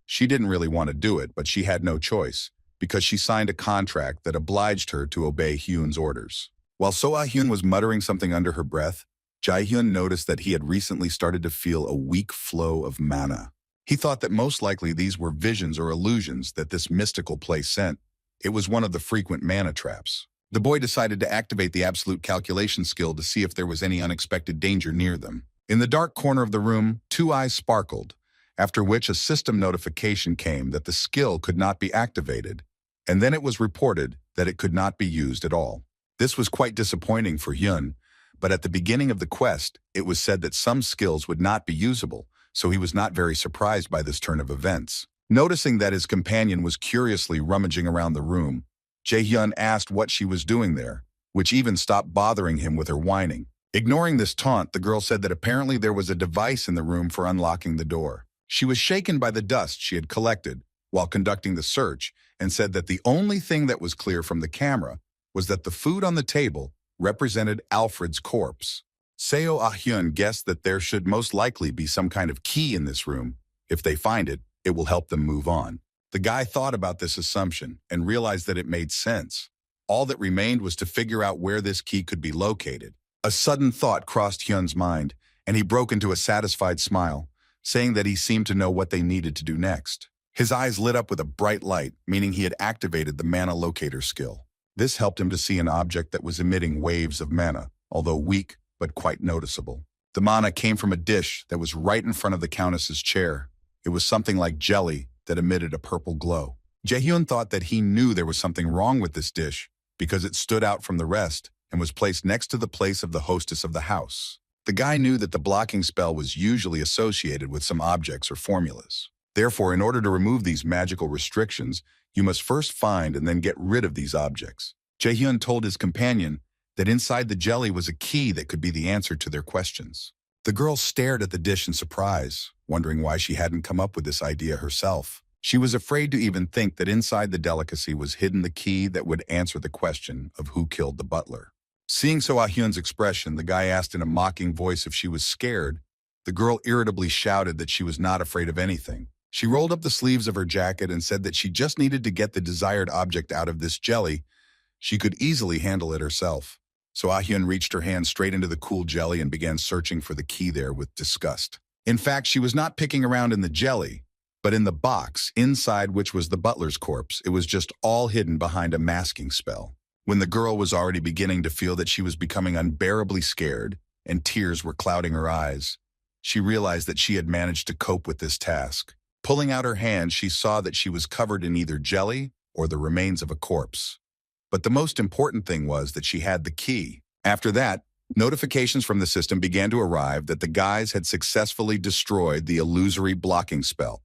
She didn't really want to do it, but she had no choice, because she signed a contract that obliged her to obey Hyun's orders. While So Ah-hyun was muttering something under her breath, Jae-hyun noticed that he had recently started to feel a weak flow of mana. He thought that most likely these were visions or illusions that this mystical place sent. It was one of the frequent mana traps. The boy decided to activate the absolute calculation skill to see if there was any unexpected danger near them. In the dark corner of the room, two eyes sparkled, after which a system notification came that the skill could not be activated, and then it was reported that it could not be used at all. This was quite disappointing for Hyun, but at the beginning of the quest, it was said that some skills would not be usable, so he was not very surprised by this turn of events. Noticing that his companion was curiously rummaging around the room, Jae-hyun asked what she was doing there, which even stopped bothering him with her whining. Ignoring this taunt, the girl said that apparently there was a device in the room for unlocking the door. She was shaken by the dust she had collected while conducting the search and said that the only thing that was clear from the camera was that the food on the table represented Alfred's corpse. Seo Ah-hyun guessed that there should most likely be some kind of key in this room. If they find it, it will help them move on. The guy thought about this assumption and realized that it made sense. All that remained was to figure out where this key could be located. A sudden thought crossed Hyun's mind, and he broke into a satisfied smile, saying that he seemed to know what they needed to do next. His eyes lit up with a bright light, meaning he had activated the mana locator skill. This helped him to see an object that was emitting waves of mana, although weak but quite noticeable. The mana came from a dish that was right in front of the countess's chair. It was something like jelly that emitted a purple glow. Jae-hyun thought that he knew there was something wrong with this dish because it stood out from the rest and was placed next to the place of the hostess of the house. The guy knew that the blocking spell was usually associated with some objects or formulas. Therefore, in order to remove these magical restrictions, you must first find and then get rid of these objects. Jae-hyun told his companion that inside the jelly was a key that could be the answer to their questions. The girl stared at the dish in surprise, wondering why she hadn't come up with this idea herself. She was afraid to even think that inside the delicacy was hidden the key that would answer the question of who killed the butler. Seeing So Ah-hyun's expression, the guy asked in a mocking voice if she was scared. The girl irritably shouted that she was not afraid of anything. She rolled up the sleeves of her jacket and said that she just needed to get the desired object out of this jelly. She could easily handle it herself. So Ah-hyun reached her hand straight into the cool jelly and began searching for the key there with disgust. In fact, she was not picking around in the jelly, but in the box, inside which was the butler's corpse. It was just all hidden behind a masking spell. When the girl was already beginning to feel that she was becoming unbearably scared and tears were clouding her eyes, she realized that she had managed to cope with this task. Pulling out her hand, she saw that she was covered in either jelly or the remains of a corpse. But the most important thing was that she had the key. After that, notifications from the system began to arrive that the guys had successfully destroyed the illusory blocking spell.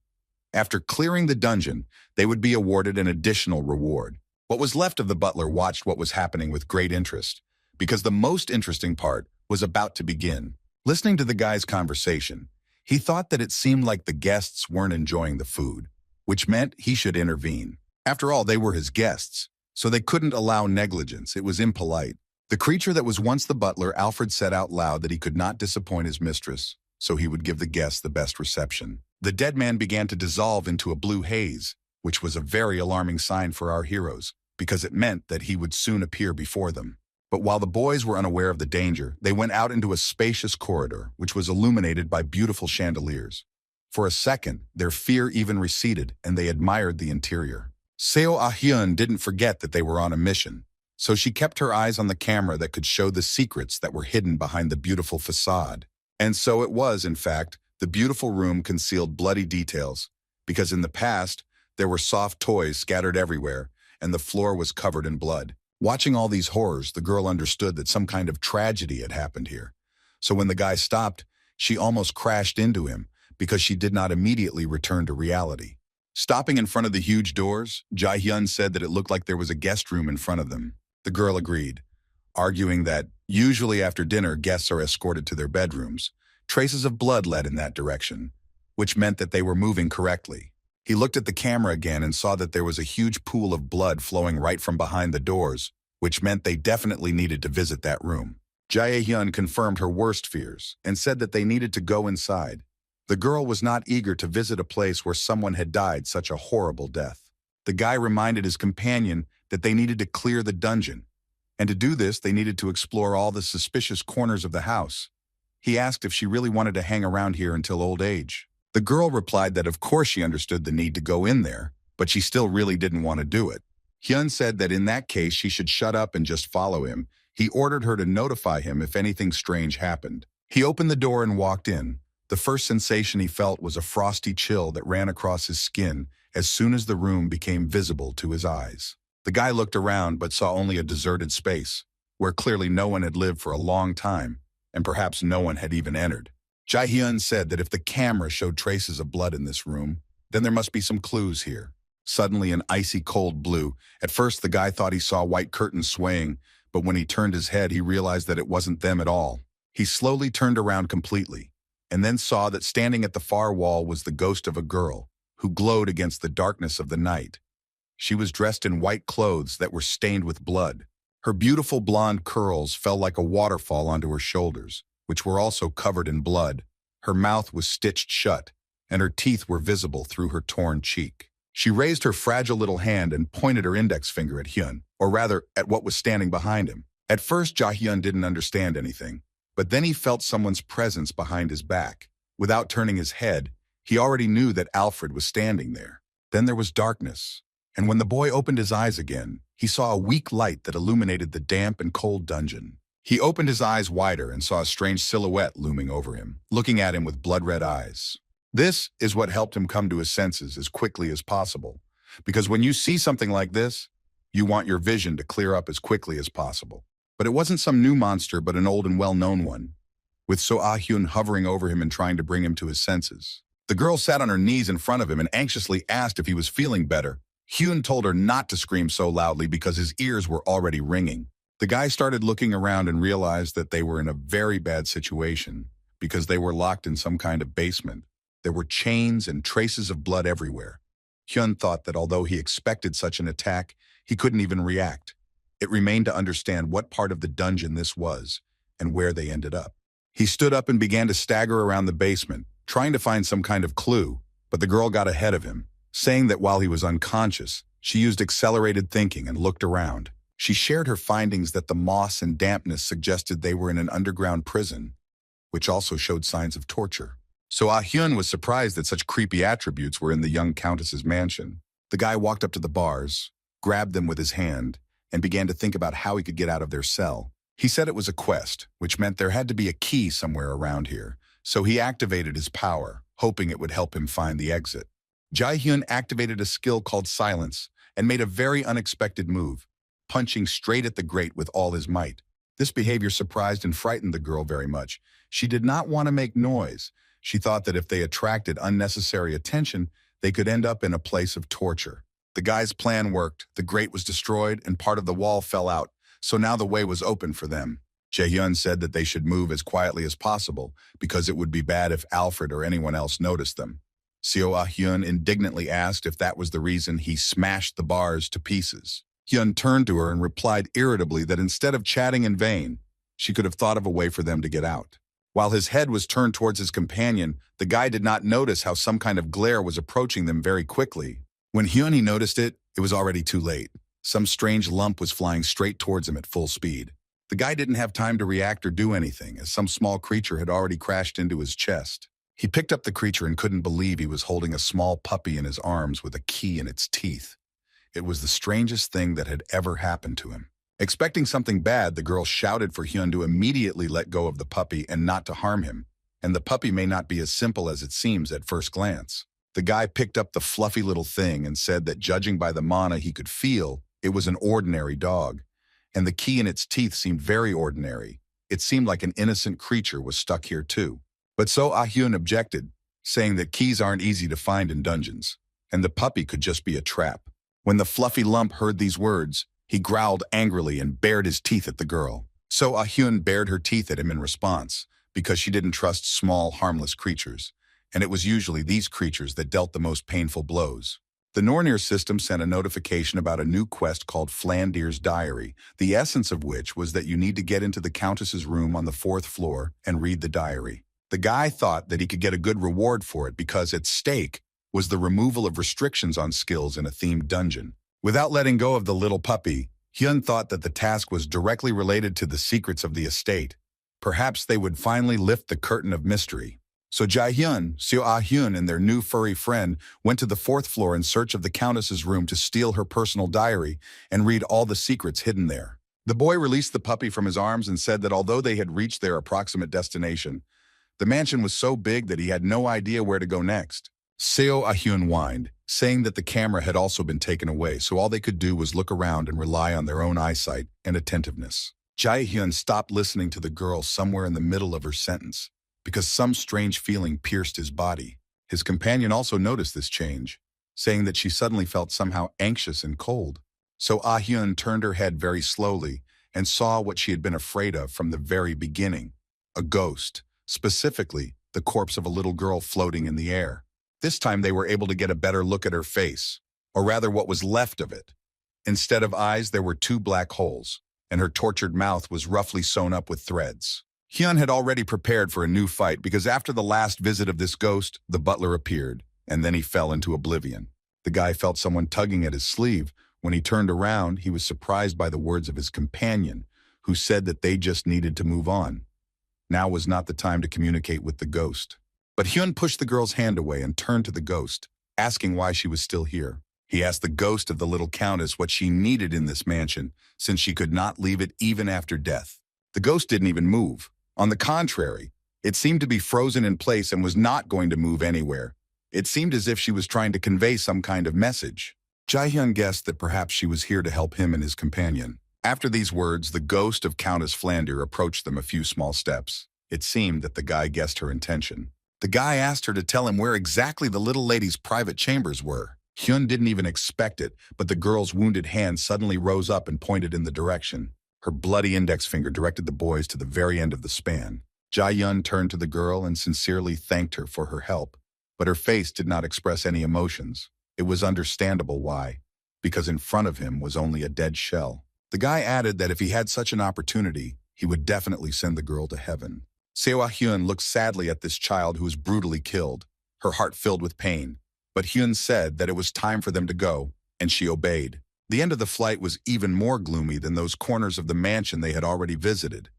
After clearing the dungeon, they would be awarded an additional reward. What was left of the butler watched what was happening with great interest, because the most interesting part was about to begin. Listening to the guy's conversation, he thought that it seemed like the guests weren't enjoying the food, which meant he should intervene. After all, they were his guests, so they couldn't allow negligence. It was impolite. The creature that was once the butler, Alfred, said out loud that he could not disappoint his mistress, so he would give the guests the best reception. The dead man began to dissolve into a blue haze, which was a very alarming sign for our heroes, because it meant that he would soon appear before them. But while the boys were unaware of the danger, they went out into a spacious corridor, which was illuminated by beautiful chandeliers. For a second, their fear even receded, and they admired the interior. Seo Ah-hyun didn't forget that they were on a mission, so she kept her eyes on the camera that could show the secrets that were hidden behind the beautiful facade. And so it was, in fact, the beautiful room concealed bloody details, because in the past, there were soft toys scattered everywhere, and the floor was covered in blood. Watching all these horrors, the girl understood that some kind of tragedy had happened here. So when the guy stopped, she almost crashed into him because she did not immediately return to reality. Stopping in front of the huge doors, Jae-hyun said that it looked like there was a guest room in front of them. The girl agreed, arguing that usually after dinner, guests are escorted to their bedrooms. Traces of blood led in that direction, which meant that they were moving correctly. He looked at the camera again and saw that there was a huge pool of blood flowing right from behind the doors, which meant they definitely needed to visit that room. Jae-hyun confirmed her worst fears and said that they needed to go inside. The girl was not eager to visit a place where someone had died such a horrible death. The guy reminded his companion that they needed to clear the dungeon, and to do this, they needed to explore all the suspicious corners of the house. He asked if she really wanted to hang around here until old age. The girl replied that of course she understood the need to go in there, but she still really didn't want to do it. Hyun said that in that case she should shut up and just follow him. He ordered her to notify him if anything strange happened. He opened the door and walked in. The first sensation he felt was a frosty chill that ran across his skin as soon as the room became visible to his eyes. The guy looked around but saw only a deserted space, where clearly no one had lived for a long time, and perhaps no one had even entered. Jae-hyun said that if the camera showed traces of blood in this room, then there must be some clues here. Suddenly an icy cold blew. At first the guy thought he saw white curtains swaying, but when he turned his head he realized that it wasn't them at all. He slowly turned around completely, and then saw that standing at the far wall was the ghost of a girl, who glowed against the darkness of the night. She was dressed in white clothes that were stained with blood. Her beautiful blonde curls fell like a waterfall onto her shoulders, which were also covered in blood. Her mouth was stitched shut, and her teeth were visible through her torn cheek. She raised her fragile little hand and pointed her index finger at Hyun, or rather, at what was standing behind him. At first, Jae-hyun didn't understand anything, but then he felt someone's presence behind his back. Without turning his head, he already knew that Alfred was standing there. Then there was darkness, and when the boy opened his eyes again, he saw a weak light that illuminated the damp and cold dungeon. He opened his eyes wider and saw a strange silhouette looming over him, looking at him with blood-red eyes. This is what helped him come to his senses as quickly as possible, because when you see something like this, you want your vision to clear up as quickly as possible. But it wasn't some new monster, but an old and well-known one, with So Ah-hyun hovering over him and trying to bring him to his senses. The girl sat on her knees in front of him and anxiously asked if he was feeling better. Hyun told her not to scream so loudly because his ears were already ringing. The guy started looking around and realized that they were in a very bad situation because they were locked in some kind of basement. There were chains and traces of blood everywhere. Hyun thought that although he expected such an attack, he couldn't even react. It remained to understand what part of the dungeon this was and where they ended up. He stood up and began to stagger around the basement, trying to find some kind of clue, but the girl got ahead of him, saying that while he was unconscious, she used accelerated thinking and looked around. She shared her findings that the moss and dampness suggested they were in an underground prison, which also showed signs of torture. So Ah-hyun was surprised that such creepy attributes were in the young countess's mansion. The guy walked up to the bars, grabbed them with his hand, and began to think about how he could get out of their cell. He said it was a quest, which meant there had to be a key somewhere around here, so he activated his power, hoping it would help him find the exit. Jae-hyun activated a skill called Silence and made a very unexpected move, punching straight at the grate with all his might. This behavior surprised and frightened the girl very much. She did not want to make noise. She thought that if they attracted unnecessary attention, they could end up in a place of torture. The guy's plan worked, the grate was destroyed, and part of the wall fell out, so now the way was open for them. Jae-hyun said that they should move as quietly as possible, because it would be bad if Alfred or anyone else noticed them. Seo Ah-hyun indignantly asked if that was the reason he smashed the bars to pieces. Hyun turned to her and replied irritably that instead of chatting in vain, she could have thought of a way for them to get out. While his head was turned towards his companion, the guy did not notice how some kind of glare was approaching them very quickly. When Hyun noticed it, it was already too late. Some strange lump was flying straight towards him at full speed. The guy didn't have time to react or do anything, as some small creature had already crashed into his chest. He picked up the creature and couldn't believe he was holding a small puppy in his arms with a key in its teeth. It was the strangest thing that had ever happened to him. Expecting something bad, the girl shouted for Hyun to immediately let go of the puppy and not to harm him, and the puppy may not be as simple as it seems at first glance. The guy picked up the fluffy little thing and said that judging by the mana he could feel, it was an ordinary dog, and the key in its teeth seemed very ordinary. It seemed like an innocent creature was stuck here too. But so Ah-hyun objected, saying that keys aren't easy to find in dungeons, and the puppy could just be a trap. When the fluffy lump heard these words, he growled angrily and bared his teeth at the girl. So Ah-hyun bared her teeth at him in response, because she didn't trust small, harmless creatures, and it was usually these creatures that dealt the most painful blows. The Nornir system sent a notification about a new quest called Flandir's Diary, the essence of which was that you need to get into the Countess's room on the 4th floor and read the diary. The guy thought that he could get a good reward for it because at stake was the removal of restrictions on skills in a themed dungeon. Without letting go of the little puppy, Hyun thought that the task was directly related to the secrets of the estate. Perhaps they would finally lift the curtain of mystery. So Jae-hyun, Seo Ah-hyun, and their new furry friend went to the 4th floor in search of the Countess's room to steal her personal diary and read all the secrets hidden there. The boy released the puppy from his arms and said that although they had reached their approximate destination, the mansion was so big that he had no idea where to go next. Seo Ah-hyun whined, saying that the camera had also been taken away, so all they could do was look around and rely on their own eyesight and attentiveness. Jae-hyun stopped listening to the girl somewhere in the middle of her sentence, because some strange feeling pierced his body. His companion also noticed this change, saying that she suddenly felt somehow anxious and cold. So Ah-hyun turned her head very slowly and saw what she had been afraid of from the very beginning, a ghost. Specifically, the corpse of a little girl floating in the air. This time they were able to get a better look at her face, or rather what was left of it. Instead of eyes, there were 2 black holes, and her tortured mouth was roughly sewn up with threads. Hyun had already prepared for a new fight because after the last visit of this ghost, the butler appeared, and then he fell into oblivion. The guy felt someone tugging at his sleeve. When he turned around, he was surprised by the words of his companion, who said that they just needed to move on. Now was not the time to communicate with the ghost. But Hyun pushed the girl's hand away and turned to the ghost, asking why she was still here. He asked the ghost of the little countess what she needed in this mansion, since she could not leave it even after death. The ghost didn't even move. On the contrary, it seemed to be frozen in place and was not going to move anywhere. It seemed as if she was trying to convey some kind of message. Jae-hyun guessed that perhaps she was here to help him and his companion. After these words, the ghost of Countess Flandir approached them a few small steps. It seemed that the guy guessed her intention. The guy asked her to tell him where exactly the little lady's private chambers were. Hyun didn't even expect it, but the girl's wounded hand suddenly rose up and pointed in the direction. Her bloody index finger directed the boys to the very end of the span. Jae-hyun turned to the girl and sincerely thanked her for her help, but her face did not express any emotions. It was understandable why, because in front of him was only a dead shell. The guy added that if he had such an opportunity, he would definitely send the girl to heaven. Seo Hyun looked sadly at this child who was brutally killed, her heart filled with pain. But Hyun said that it was time for them to go, and she obeyed. The end of the flight was even more gloomy than those corners of the mansion they had already visited.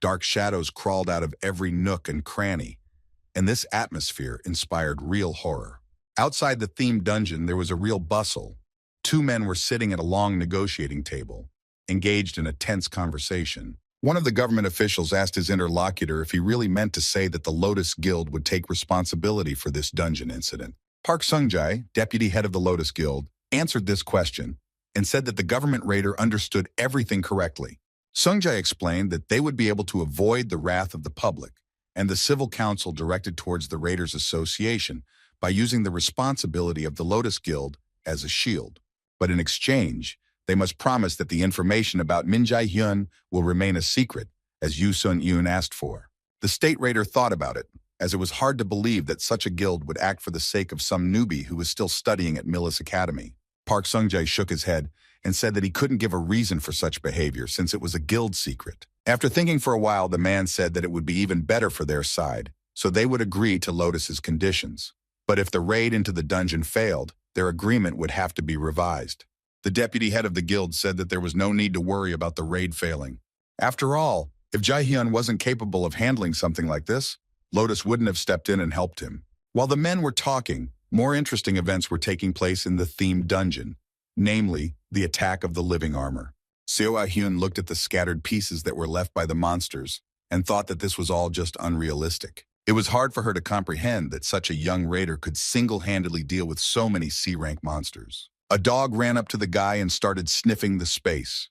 Dark shadows crawled out of every nook and cranny, and this atmosphere inspired real horror. Outside the themed dungeon, there was a real bustle. Two men were sitting at a long negotiating table, engaged in a tense conversation. One of the government officials asked his interlocutor if he really meant to say that the Lotus Guild would take responsibility for this dungeon incident. Park Sung-jae, deputy head of the Lotus Guild, answered this question and said that the government raider understood everything correctly. Sung-jae explained that they would be able to avoid the wrath of the public and the civil council directed towards the Raiders Association by using the responsibility of the Lotus Guild as a shield. But in exchange, they must promise that the information about Min Jae-hyun will remain a secret, as Yoo Sun-yoon asked for. The state raider thought about it, as it was hard to believe that such a guild would act for the sake of some newbie who was still studying at Millis Academy. Park Sung-jae shook his head and said that he couldn't give a reason for such behavior since it was a guild secret. After thinking for a while, the man said that it would be even better for their side, so they would agree to Lotus's conditions. But if the raid into the dungeon failed, their agreement would have to be revised. The deputy head of the guild said that there was no need to worry about the raid failing. After all, if Jae-hyun wasn't capable of handling something like this, Lotus wouldn't have stepped in and helped him. While the men were talking, more interesting events were taking place in the themed dungeon, namely, the attack of the living armor. Seo Ah-hyun looked at the scattered pieces that were left by the monsters and thought that this was all just unrealistic. It was hard for her to comprehend that such a young raider could single-handedly deal with so many C-rank monsters. A dog ran up to the guy and started sniffing the space.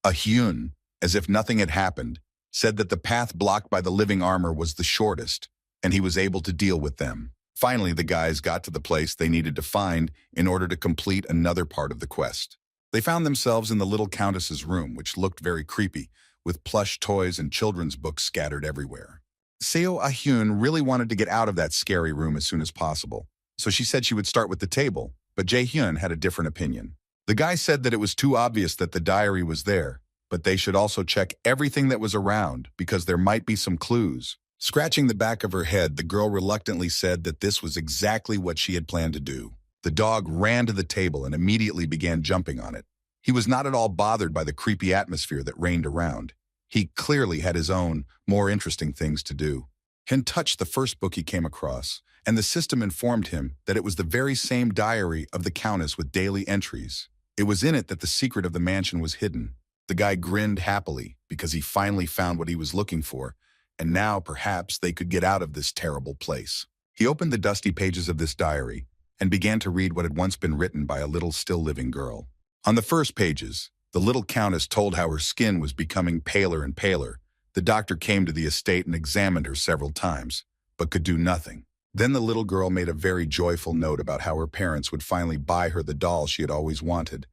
Ah-hyun, as if nothing had happened, said that the path blocked by the living armor was the shortest, and he was able to deal with them. Finally, the guys got to the place they needed to find in order to complete another part of the quest. They found themselves in the little countess's room, which looked very creepy, with plush toys and children's books scattered everywhere. Seo Ah-hyun really wanted to get out of that scary room as soon as possible, so she said she would start with the table, but Jae-hyun had a different opinion. The guy said that it was too obvious that the diary was there, but they should also check everything that was around because there might be some clues. Scratching the back of her head, the girl reluctantly said that this was exactly what she had planned to do. The dog ran to the table and immediately began jumping on it. He was not at all bothered by the creepy atmosphere that reigned around. He clearly had his own, more interesting things to do. Hyun touched the first book he came across, and the system informed him that it was the very same diary of the Countess with daily entries. It was in it that the secret of the mansion was hidden. The guy grinned happily because he finally found what he was looking for, and now perhaps they could get out of this terrible place. He opened the dusty pages of this diary and began to read what had once been written by a little still-living girl. On the first pages, the little countess told how her skin was becoming paler and paler. The doctor came to the estate and examined her several times, but could do nothing. Then the little girl made a very joyful note about how her parents would finally buy her the doll she had always wanted,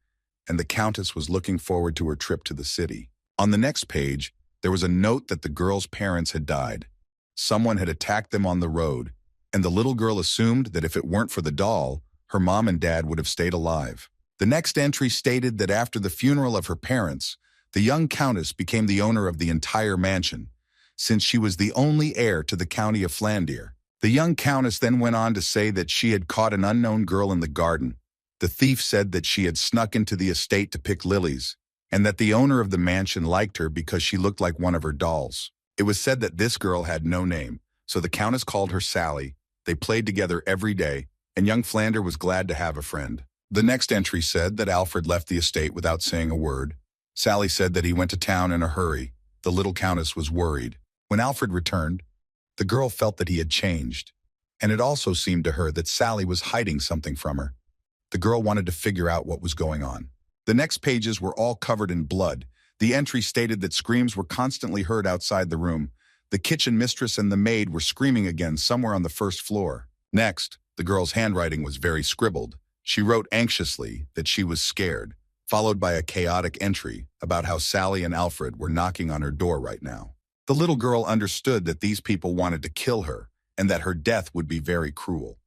and the countess was looking forward to her trip to the city. On the next page, there was a note that the girl's parents had died. Someone had attacked them on the road, and the little girl assumed that if it weren't for the doll, her mom and dad would have stayed alive. The next entry stated that after the funeral of her parents, the young countess became the owner of the entire mansion, since she was the only heir to the county of Flandier. The young countess then went on to say that she had caught an unknown girl in the garden. The thief said that she had snuck into the estate to pick lilies, and that the owner of the mansion liked her because she looked like one of her dolls. It was said that this girl had no name, so the countess called her Sally. They played together every day, and young Flander was glad to have a friend. The next entry said that Alfred left the estate without saying a word. Sally said that he went to town in a hurry. The little countess was worried. When Alfred returned, the girl felt that he had changed, and it also seemed to her that Sally was hiding something from her. The girl wanted to figure out what was going on. The next pages were all covered in blood. The entry stated that screams were constantly heard outside the room. The kitchen mistress and the maid were screaming again somewhere on the first floor. Next, the girl's handwriting was very scribbled. She wrote anxiously that she was scared, followed by a chaotic entry about how Sally and Alfred were knocking on her door right now. The little girl understood that these people wanted to kill her and that her death would be very cruel.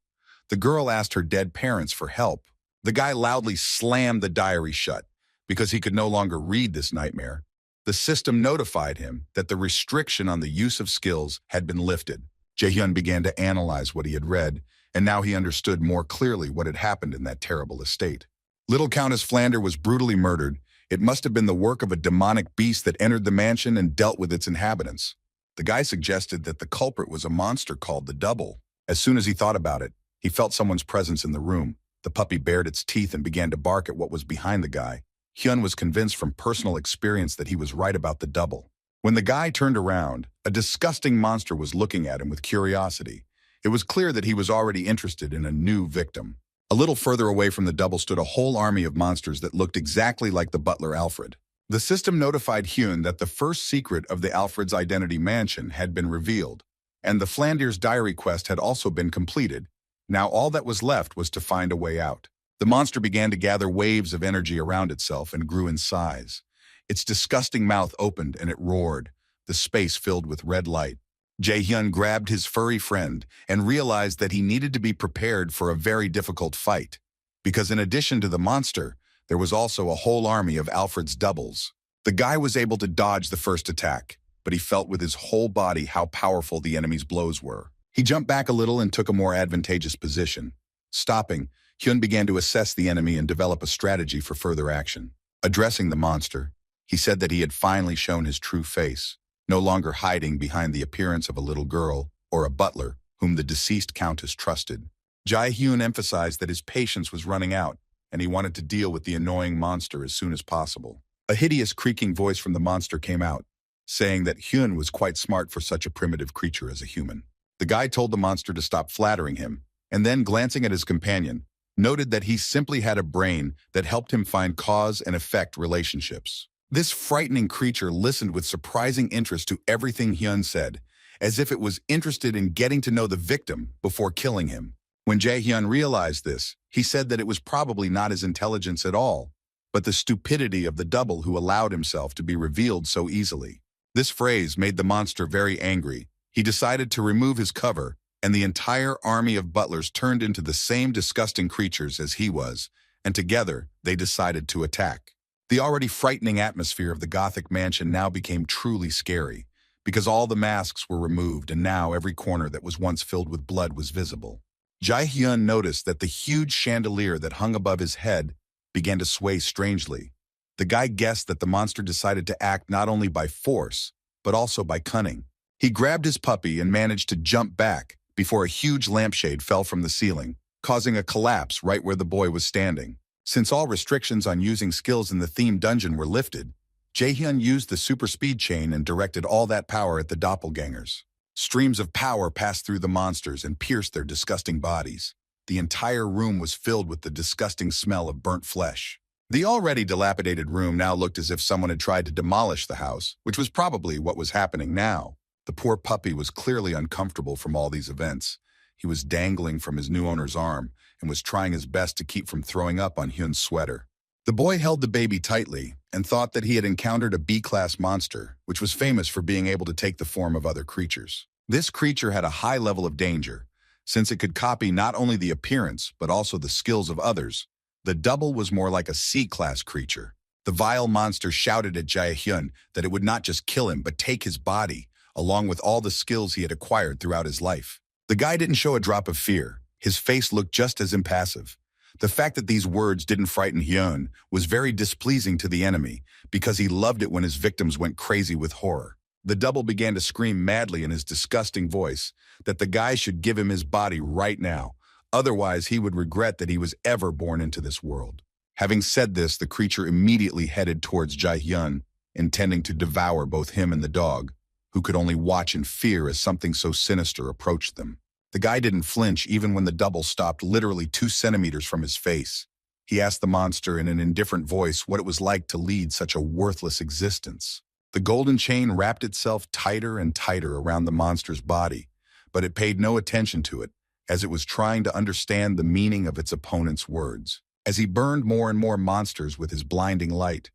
The girl asked her dead parents for help. The guy loudly slammed the diary shut because he could no longer read this nightmare. The system notified him that the restriction on the use of skills had been lifted. Jae-hyun began to analyze what he had read, and now he understood more clearly what had happened in that terrible estate. Little Countess Flander was brutally murdered. It must have been the work of a demonic beast that entered the mansion and dealt with its inhabitants. The guy suggested that the culprit was a monster called the Double. As soon as he thought about it, he felt someone's presence in the room. The puppy bared its teeth and began to bark at what was behind the guy. Hyun was convinced from personal experience that he was right about the Double. When the guy turned around, a disgusting monster was looking at him with curiosity. It was clear that he was already interested in a new victim. A little further away from the Double stood a whole army of monsters that looked exactly like the butler Alfred. The system notified Hyun that the first secret of the Alfred's identity mansion had been revealed, and the Flanders diary quest had also been completed. Now all that was left was to find a way out. The monster began to gather waves of energy around itself and grew in size. Its disgusting mouth opened and it roared, the space filled with red light. Jae-hyun grabbed his furry friend and realized that he needed to be prepared for a very difficult fight, because in addition to the monster, there was also a whole army of Alfred's doubles. The guy was able to dodge the first attack, but he felt with his whole body how powerful the enemy's blows were. He jumped back a little and took a more advantageous position. Stopping, Hyun began to assess the enemy and develop a strategy for further action. Addressing the monster, he said that he had finally shown his true face, no longer hiding behind the appearance of a little girl or a butler whom the deceased countess trusted. Jae-hyun emphasized that his patience was running out, and he wanted to deal with the annoying monster as soon as possible. A hideous creaking voice from the monster came out, saying that Hyun was quite smart for such a primitive creature as a human. The guy told the monster to stop flattering him, and then, glancing at his companion, noted that he simply had a brain that helped him find cause and effect relationships. This frightening creature listened with surprising interest to everything Hyun said, as if it was interested in getting to know the victim before killing him. When Jae-hyun realized this, he said that it was probably not his intelligence at all, but the stupidity of the double who allowed himself to be revealed so easily. This phrase made the monster very angry. He decided to remove his cover, and the entire army of butlers turned into the same disgusting creatures as he was, and together they decided to attack. The already frightening atmosphere of the Gothic mansion now became truly scary, because all the masks were removed and now every corner that was once filled with blood was visible. Jae-hyun noticed that the huge chandelier that hung above his head began to sway strangely. The guy guessed that the monster decided to act not only by force, but also by cunning. He grabbed his puppy and managed to jump back before a huge lampshade fell from the ceiling, causing a collapse right where the boy was standing. Since all restrictions on using skills in the theme dungeon were lifted, Jae-hyun used the super speed chain and directed all that power at the doppelgangers. Streams of power passed through the monsters and pierced their disgusting bodies. The entire room was filled with the disgusting smell of burnt flesh. The already dilapidated room now looked as if someone had tried to demolish the house, which was probably what was happening now. The poor puppy was clearly uncomfortable from all these events. He was dangling from his new owner's arm and was trying his best to keep from throwing up on Hyun's sweater. The boy held the baby tightly and thought that he had encountered a B-class monster, which was famous for being able to take the form of other creatures. This creature had a high level of danger, since it could copy not only the appearance but also the skills of others. The double was more like a C-class creature. The vile monster shouted at Jae-hyun that it would not just kill him but take his body, along with all the skills he had acquired throughout his life. The guy didn't show a drop of fear. His face looked just as impassive. The fact that these words didn't frighten Hyun was very displeasing to the enemy, because he loved it when his victims went crazy with horror. The double began to scream madly in his disgusting voice that the guy should give him his body right now, otherwise he would regret that he was ever born into this world. Having said this, the creature immediately headed towards Jae-hyun, intending to devour both him and the dog, who could only watch in fear as something so sinister approached them. The guy didn't flinch even when the double stopped literally 2 centimeters from his face. He asked the monster in an indifferent voice what it was like to lead such a worthless existence. The golden chain wrapped itself tighter and tighter around the monster's body, but it paid no attention to it, as it was trying to understand the meaning of its opponent's words. As he burned more and more monsters with his blinding light,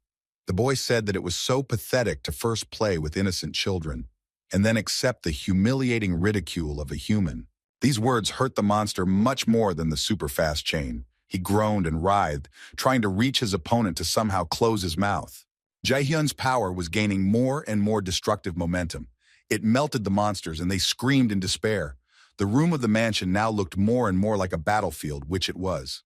the boy said that it was so pathetic to first play with innocent children, and then accept the humiliating ridicule of a human. These words hurt the monster much more than the super-fast chain. He groaned and writhed, trying to reach his opponent to somehow close his mouth. Jaehyun's power was gaining more and more destructive momentum. It melted the monsters, and they screamed in despair. The room of the mansion now looked more and more like a battlefield, which it was.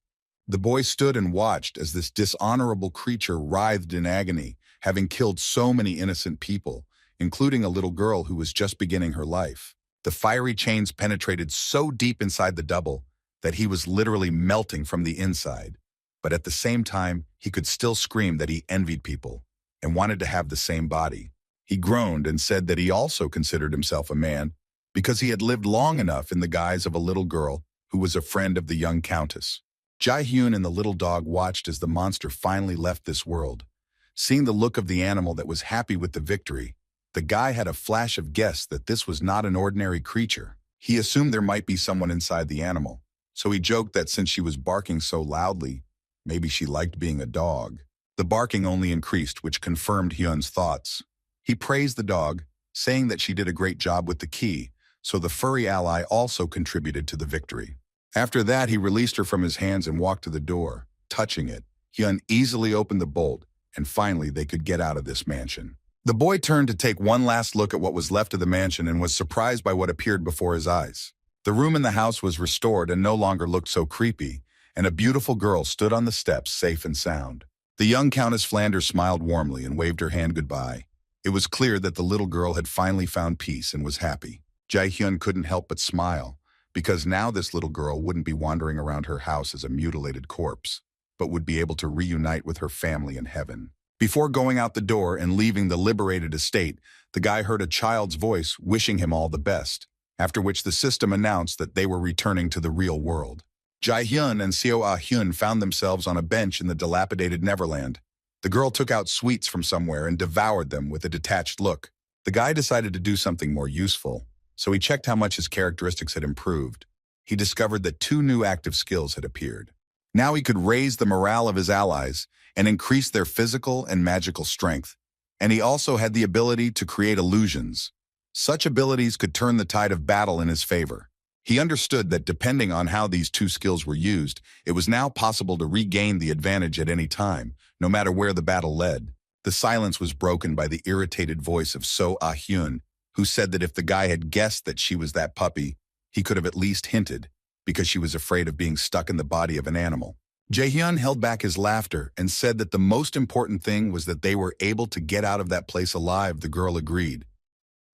The boy stood and watched as this dishonorable creature writhed in agony, having killed so many innocent people, including a little girl who was just beginning her life. The fiery chains penetrated so deep inside the double that he was literally melting from the inside. But at the same time, he could still scream that he envied people and wanted to have the same body. He groaned and said that he also considered himself a man because he had lived long enough in the guise of a little girl who was a friend of the young countess. Jaehyun and the little dog watched as the monster finally left this world. Seeing the look of the animal that was happy with the victory, the guy had a flash of guess that this was not an ordinary creature. He assumed there might be someone inside the animal, so he joked that since she was barking so loudly, maybe she liked being a dog. The barking only increased, which confirmed Hyun's thoughts. He praised the dog, saying that she did a great job with the key, so the furry ally also contributed to the victory. After that, he released her from his hands and walked to the door. Touching it, Hyun easily opened the bolt, and finally they could get out of this mansion. The boy turned to take one last look at what was left of the mansion and was surprised by what appeared before his eyes. The room in the house was restored and no longer looked so creepy, and a beautiful girl stood on the steps, safe and sound. The young Countess Flanders smiled warmly and waved her hand goodbye. It was clear that the little girl had finally found peace and was happy. Jaehyun couldn't help but smile, because now this little girl wouldn't be wandering around her house as a mutilated corpse, but would be able to reunite with her family in heaven. Before going out the door and leaving the liberated estate, the guy heard a child's voice wishing him all the best, after which the system announced that they were returning to the real world. Jaehyun and Seo Ah-hyun found themselves on a bench in the dilapidated Neverland. The girl took out sweets from somewhere and devoured them with a detached look. The guy decided to do something more useful, so he checked how much his characteristics had improved. He discovered that 2 new active skills had appeared. Now he could raise the morale of his allies and increase their physical and magical strength. And he also had the ability to create illusions. Such abilities could turn the tide of battle in his favor. He understood that depending on how these 2 skills were used, it was now possible to regain the advantage at any time, no matter where the battle led. The silence was broken by the irritated voice of So Ah-hyun, who said that if the guy had guessed that she was that puppy, he could have at least hinted, because she was afraid of being stuck in the body of an animal. Jaehyun held back his laughter and said that the most important thing was that they were able to get out of that place alive. The girl agreed,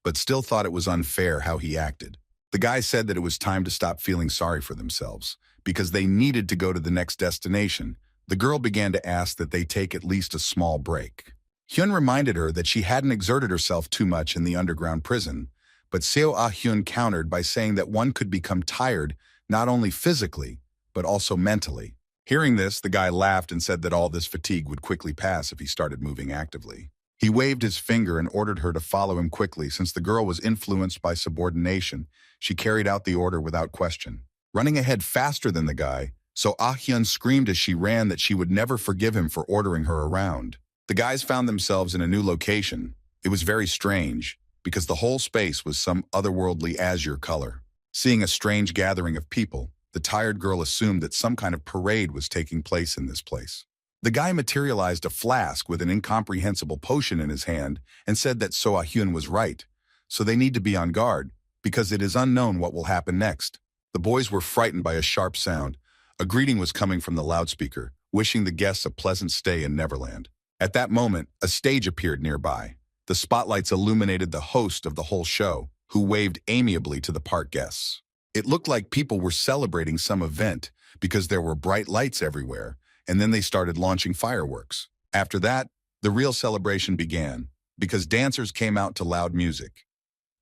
but still thought it was unfair how he acted. The guy said that it was time to stop feeling sorry for themselves, because they needed to go to the next destination. The girl began to ask that they take at least a small break. Hyun reminded her that she hadn't exerted herself too much in the underground prison, but Seo Ah-hyun countered by saying that one could become tired not only physically, but also mentally. Hearing this, the guy laughed and said that all this fatigue would quickly pass if he started moving actively. He waved his finger and ordered her to follow him quickly. Since the girl was influenced by subordination, she carried out the order without question. Running ahead faster than the guy, So Ah-hyun screamed as she ran that she would never forgive him for ordering her around. The guys found themselves in a new location. It was very strange, because the whole space was some otherworldly azure color. Seeing a strange gathering of people, the tired girl assumed that some kind of parade was taking place in this place. The guy materialized a flask with an incomprehensible potion in his hand and said that So Ah-hyun was right, so they need to be on guard, because it is unknown what will happen next. The boys were frightened by a sharp sound. A greeting was coming from the loudspeaker, wishing the guests a pleasant stay in Neverland. At that moment, a stage appeared nearby. The spotlights illuminated the host of the whole show, who waved amiably to the park guests. It looked like people were celebrating some event because there were bright lights everywhere, and then they started launching fireworks. After that, the real celebration began, because dancers came out to loud music.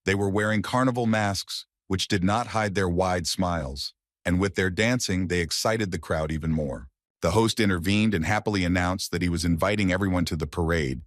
They were wearing carnival masks, which did not hide their wide smiles, and with their dancing, they excited the crowd even more. The host intervened and happily announced that he was inviting everyone to the parade,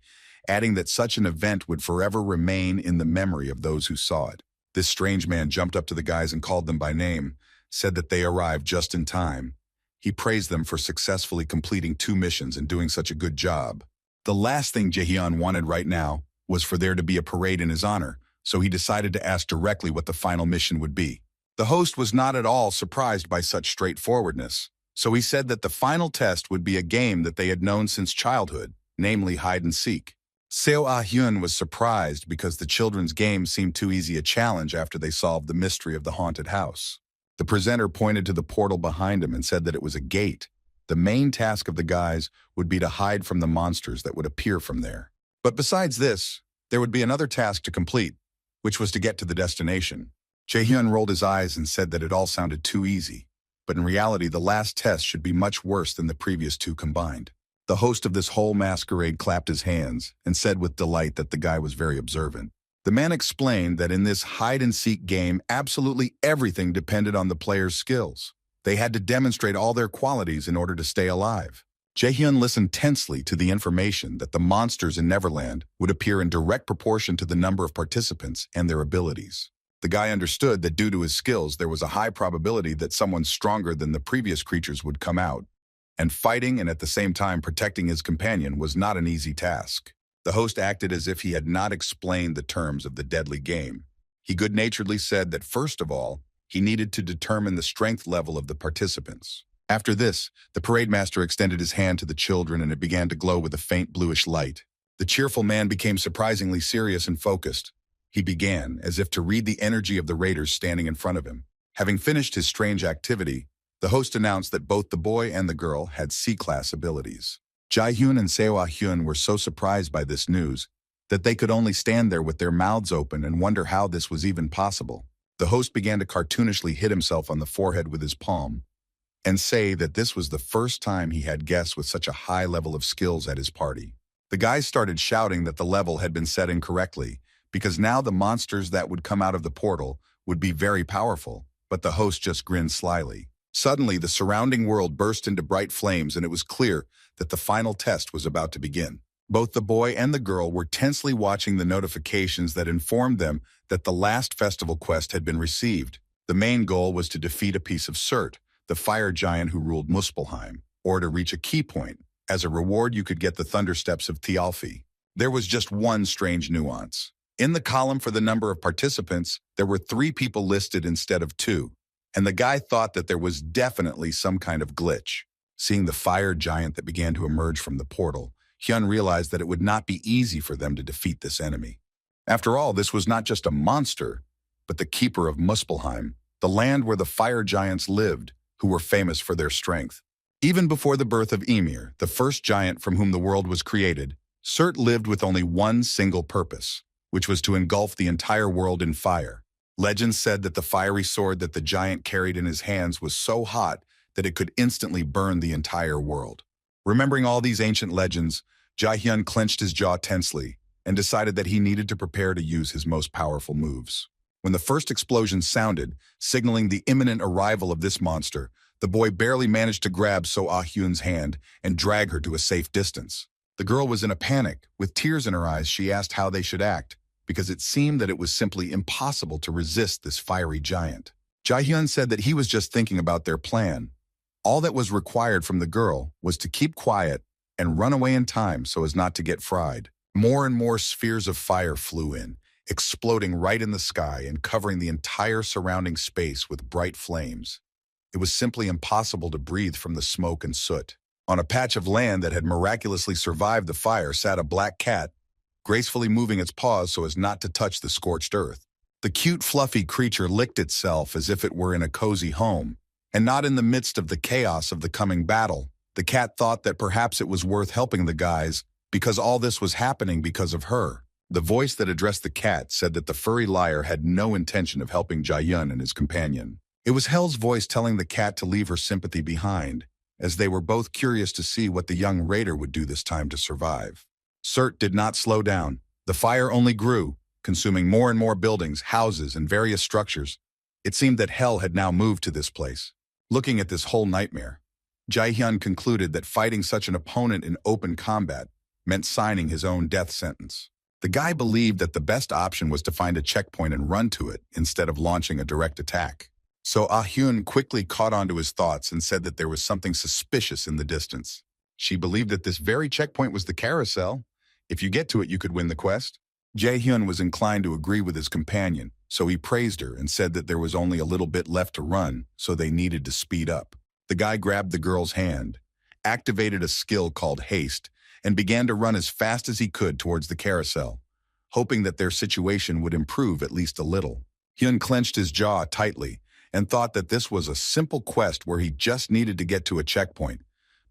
adding that such an event would forever remain in the memory of those who saw it. This strange man jumped up to the guys and called them by name, said that they arrived just in time. He praised them for successfully completing 2 missions and doing such a good job. The last thing Jaehyun wanted right now was for there to be a parade in his honor, so he decided to ask directly what the final mission would be. The host was not at all surprised by such straightforwardness, so he said that the final test would be a game that they had known since childhood, namely hide and seek. Seo Ah-hyun was surprised because the children's game seemed too easy a challenge after they solved the mystery of the haunted house. The presenter pointed to the portal behind him and said that it was a gate. The main task of the guys would be to hide from the monsters that would appear from there. But besides this, there would be another task to complete, which was to get to the destination. Jae-hyun rolled his eyes and said that it all sounded too easy, but in reality the last test should be much worse than the previous two combined. The host of this whole masquerade clapped his hands and said with delight that the guy was very observant. The man explained that in this hide-and-seek game, absolutely everything depended on the player's skills. They had to demonstrate all their qualities in order to stay alive. Jae-hyun listened tensely to the information that the monsters in Neverland would appear in direct proportion to the number of participants and their abilities. The guy understood that due to his skills, there was a high probability that someone stronger than the previous creatures would come out. And fighting and at the same time protecting his companion was not an easy task. The host acted as if he had not explained the terms of the deadly game. He good-naturedly said that first of all, he needed to determine the strength level of the participants. After this, the parade master extended his hand to the children and it began to glow with a faint bluish light. The cheerful man became surprisingly serious and focused. He began, as if to read the energy of the raiders standing in front of him. Having finished his strange activity, the host announced that both the boy and the girl had C-class abilities. Jae-hyun and Seo Ah-hyun were so surprised by this news that they could only stand there with their mouths open and wonder how this was even possible. The host began to cartoonishly hit himself on the forehead with his palm and say that this was the first time he had guests with such a high level of skills at his party. The guys started shouting that the level had been set incorrectly because now the monsters that would come out of the portal would be very powerful, but the host just grinned slyly. Suddenly, the surrounding world burst into bright flames and it was clear that the final test was about to begin. Both the boy and the girl were tensely watching the notifications that informed them that the last festival quest had been received. The main goal was to defeat a piece of Surt, the fire giant who ruled Muspelheim, or to reach a key point. As a reward, you could get the Thunder Steps of Thialfi. There was just one strange nuance. In the column for the number of participants, there were 3 people listed instead of 2. And the guy thought that there was definitely some kind of glitch. Seeing the fire giant that began to emerge from the portal, Hyun realized that it would not be easy for them to defeat this enemy. After all, this was not just a monster, but the keeper of Muspelheim, the land where the fire giants lived, who were famous for their strength. Even before the birth of Ymir, the first giant from whom the world was created, Surt lived with only one single purpose, which was to engulf the entire world in fire. Legends said that the fiery sword that the giant carried in his hands was so hot that it could instantly burn the entire world. Remembering all these ancient legends, Jae-hyun clenched his jaw tensely and decided that he needed to prepare to use his most powerful moves. When the first explosion sounded, signaling the imminent arrival of this monster, the boy barely managed to grab Seo Ah-hyun's hand and drag her to a safe distance. The girl was in a panic. With tears in her eyes, she asked how they should act, because it seemed that it was simply impossible to resist this fiery giant. Jae-hyun said that he was just thinking about their plan. All that was required from the girl was to keep quiet and run away in time so as not to get fried. More and more spheres of fire flew in, exploding right in the sky and covering the entire surrounding space with bright flames. It was simply impossible to breathe from the smoke and soot. On a patch of land that had miraculously survived the fire sat a black cat, gracefully moving its paws so as not to touch the scorched earth. The cute, fluffy creature licked itself as if it were in a cozy home, and not in the midst of the chaos of the coming battle. The cat thought that perhaps it was worth helping the guys because all this was happening because of her. The voice that addressed the cat said that the furry liar had no intention of helping Jae-hyun and his companion. It was Hell's voice telling the cat to leave her sympathy behind, as they were both curious to see what the young raider would do this time to survive. Surt did not slow down. The fire only grew, consuming more and more buildings, houses, and various structures. It seemed that Hell had now moved to this place. Looking at this whole nightmare, Jae-hyun concluded that fighting such an opponent in open combat meant signing his own death sentence. The guy believed that the best option was to find a checkpoint and run to it instead of launching a direct attack. So Ah-hyun quickly caught on to his thoughts and said that there was something suspicious in the distance. She believed that this very checkpoint was the carousel. If you get to it, you could win the quest. Jae-hyun was inclined to agree with his companion, so he praised her and said that there was only a little bit left to run, so they needed to speed up. The guy grabbed the girl's hand, activated a skill called haste, and began to run as fast as he could towards the carousel, hoping that their situation would improve at least a little. Hyun clenched his jaw tightly and thought that this was a simple quest where he just needed to get to a checkpoint,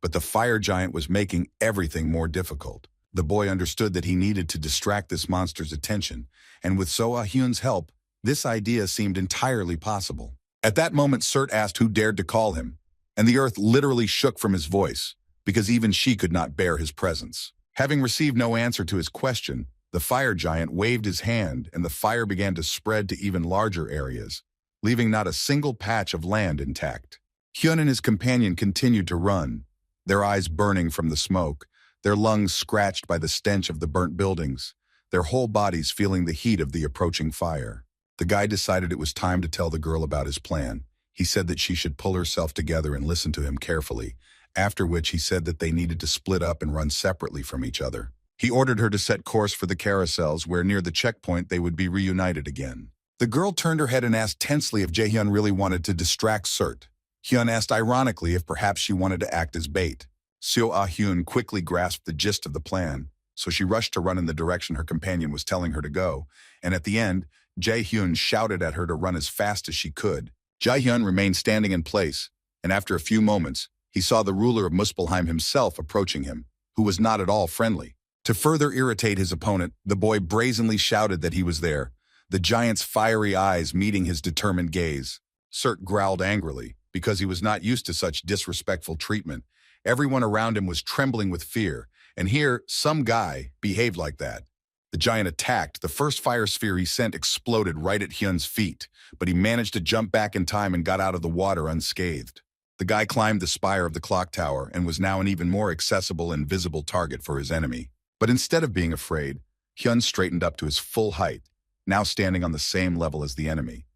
but the fire giant was making everything more difficult. The boy understood that he needed to distract this monster's attention, and with So-hyun's help, this idea seemed entirely possible. At that moment, Surt asked who dared to call him, and the earth literally shook from his voice, because even she could not bear his presence. Having received no answer to his question, the fire giant waved his hand and the fire began to spread to even larger areas, leaving not a single patch of land intact. Hyun and his companion continued to run, their eyes burning from the smoke, their lungs scratched by the stench of the burnt buildings, their whole bodies feeling the heat of the approaching fire. The guy decided it was time to tell the girl about his plan. He said that she should pull herself together and listen to him carefully, after which he said that they needed to split up and run separately from each other. He ordered her to set course for the carousels where near the checkpoint they would be reunited again. The girl turned her head and asked tensely if Jae-hyun really wanted to distract Surt. Hyun asked ironically if perhaps she wanted to act as bait. Seo-hyun quickly grasped the gist of the plan, so she rushed to run in the direction her companion was telling her to go, and at the end, Jae-hyun shouted at her to run as fast as she could. Jae-hyun remained standing in place, and after a few moments, he saw the ruler of Muspelheim himself approaching him, who was not at all friendly. To further irritate his opponent, the boy brazenly shouted that he was there, the giant's fiery eyes meeting his determined gaze. Surt growled angrily, because he was not used to such disrespectful treatment. Everyone around him was trembling with fear, and here, some guy behaved like that. The giant attacked. The first fire sphere he sent exploded right at Hyun's feet, but he managed to jump back in time and got out of the water unscathed. The guy climbed the spire of the clock tower and was now an even more accessible and visible target for his enemy. But instead of being afraid, Hyun straightened up to his full height, now standing on the same level as the enemy,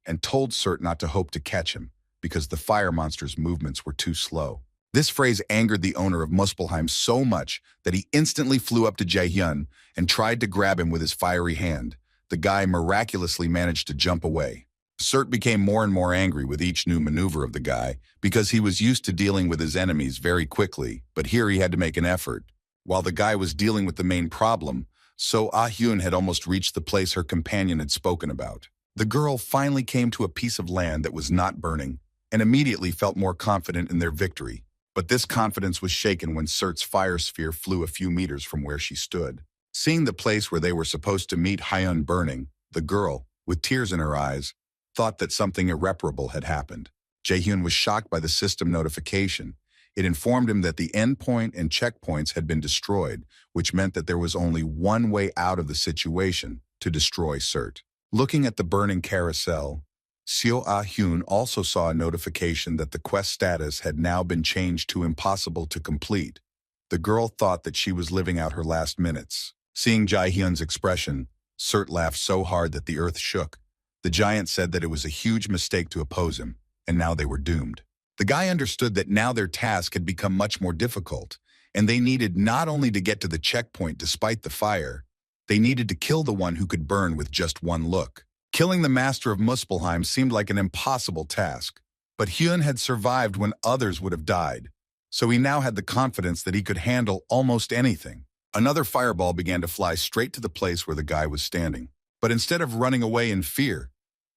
and told Surt not to hope to catch him, because the fire monster's movements were too slow. This phrase angered the owner of Muspelheim so much that he instantly flew up to Jae-hyun and tried to grab him with his fiery hand. The guy miraculously managed to jump away. Surt became more and more angry with each new maneuver of the guy because he was used to dealing with his enemies very quickly, but here he had to make an effort. While the guy was dealing with the main problem, So-hyun had almost reached the place her companion had spoken about. The girl finally came to a piece of land that was not burning and immediately felt more confident in their victory. But this confidence was shaken when Surt's fire sphere flew a few meters from where she stood. Seeing the place where they were supposed to meet Hyun burning, the girl, with tears in her eyes, thought that something irreparable had happened. Jae-hyun was shocked by the system notification. It informed him that the endpoint and checkpoints had been destroyed, which meant that there was only one way out of the situation, to destroy Surt. Looking at the burning carousel, Seo-hyun also saw a notification that the quest status had now been changed to impossible to complete. The girl thought that she was living out her last minutes. Seeing Jae-hyun's expression, Surt laughed so hard that the earth shook. The giant said that it was a huge mistake to oppose him, and now they were doomed. The guy understood that now their task had become much more difficult, and they needed not only to get to the checkpoint despite the fire, they needed to kill the one who could burn with just one look. Killing the master of Muspelheim seemed like an impossible task, but Hyun had survived when others would have died, so he now had the confidence that he could handle almost anything. Another fireball began to fly straight to the place where the guy was standing, but instead of running away in fear,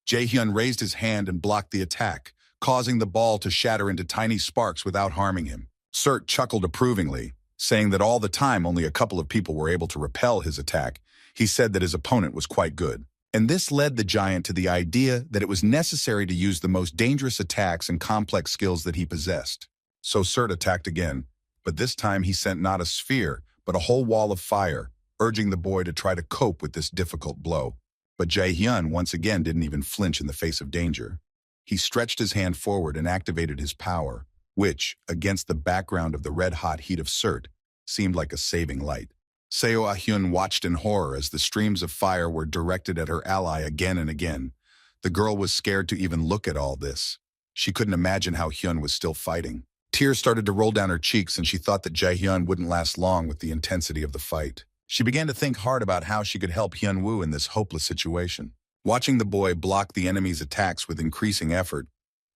Jae-hyun raised his hand and blocked the attack, causing the ball to shatter into tiny sparks without harming him. Surt chuckled approvingly, saying that all the time only a couple of people were able to repel his attack. He said that his opponent was quite good. And this led the giant to the idea that it was necessary to use the most dangerous attacks and complex skills that he possessed. So Surt attacked again, but this time he sent not a sphere, but a whole wall of fire, urging the boy to try to cope with this difficult blow. But Jae-hyun once again didn't even flinch in the face of danger. He stretched his hand forward and activated his power, which, against the background of the red-hot heat of Surt, seemed like a saving light. Seo-hyun watched in horror as the streams of fire were directed at her ally again and again. The girl was scared to even look at all this. She couldn't imagine how Hyun was still fighting. Tears started to roll down her cheeks and she thought that Jae-hyun wouldn't last long with the intensity of the fight. She began to think hard about how she could help Hyun-woo in this hopeless situation. Watching the boy block the enemy's attacks with increasing effort,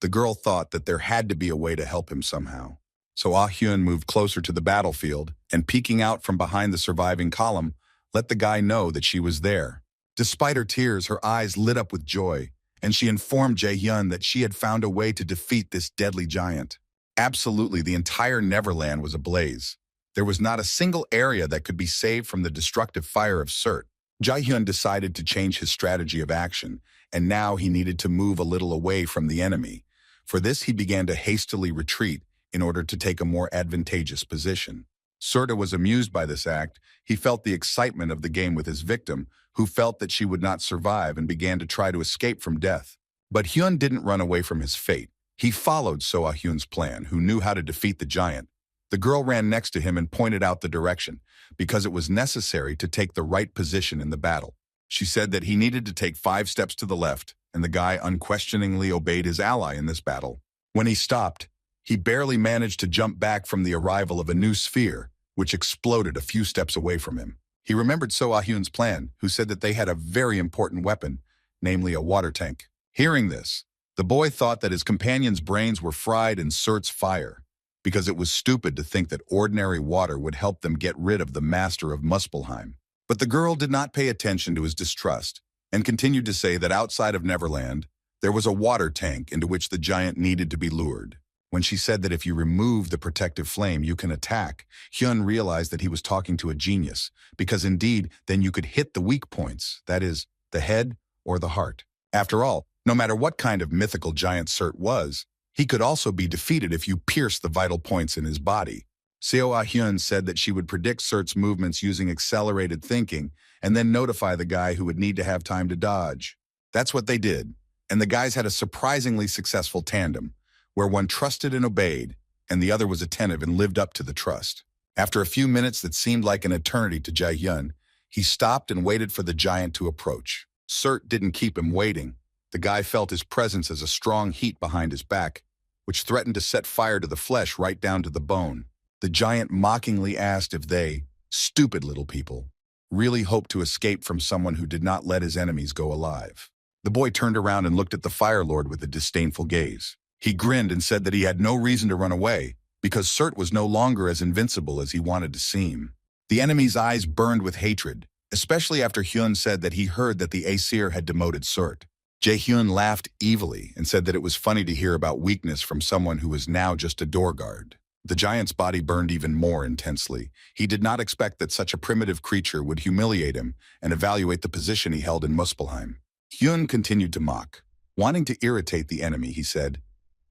the girl thought that there had to be a way to help him somehow. So Ah-hyun moved closer to the battlefield and, peeking out from behind the surviving column, let the guy know that she was there. Despite her tears, her eyes lit up with joy, and she informed Jae-hyun that she had found a way to defeat this deadly giant. Absolutely, the entire Neverland was ablaze. There was not a single area that could be saved from the destructive fire of Surt. Jae-hyun decided to change his strategy of action, and now he needed to move a little away from the enemy. For this, he began to hastily retreat in order to take a more advantageous position. Surt was amused by this act. He felt the excitement of the game with his victim, who felt that she would not survive and began to try to escape from death. But Hyun didn't run away from his fate. He followed So Ah-hyun's plan, who knew how to defeat the giant. The girl ran next to him and pointed out the direction, because it was necessary to take the right position in the battle. She said that he needed to take 5 steps to the left, and the guy unquestioningly obeyed his ally in this battle. When he stopped, he barely managed to jump back from the arrival of a new sphere, which exploded a few steps away from him. He remembered So Ah-hyun's plan, who said that they had a very important weapon, namely a water tank. Hearing this, the boy thought that his companion's brains were fried in Surt's fire, because it was stupid to think that ordinary water would help them get rid of the master of Muspelheim. But the girl did not pay attention to his distrust, and continued to say that outside of Neverland, there was a water tank into which the giant needed to be lured. When she said that if you remove the protective flame, you can attack, Hyun realized that he was talking to a genius, because indeed, then you could hit the weak points, that is, the head or the heart. After all, no matter what kind of mythical giant Surt was, he could also be defeated if you pierce the vital points in his body. Seo Ah-hyun said that she would predict Surt's movements using accelerated thinking and then notify the guy who would need to have time to dodge. That's what they did, and the guys had a surprisingly successful tandem, where one trusted and obeyed, and the other was attentive and lived up to the trust. After a few minutes that seemed like an eternity to Jae-hyun, he stopped and waited for the giant to approach. Surt didn't keep him waiting. The guy felt his presence as a strong heat behind his back, which threatened to set fire to the flesh right down to the bone. The giant mockingly asked if they, stupid little people, really hoped to escape from someone who did not let his enemies go alive. The boy turned around and looked at the Fire Lord with a disdainful gaze. He grinned and said that he had no reason to run away, because Surt was no longer as invincible as he wanted to seem. The enemy's eyes burned with hatred, especially after Hyun said that he heard that the Aesir had demoted Surt. Jae-hyun laughed evilly and said that it was funny to hear about weakness from someone who was now just a door guard. The giant's body burned even more intensely. He did not expect that such a primitive creature would humiliate him and evaluate the position he held in Muspelheim. Hyun continued to mock. Wanting to irritate the enemy, he said,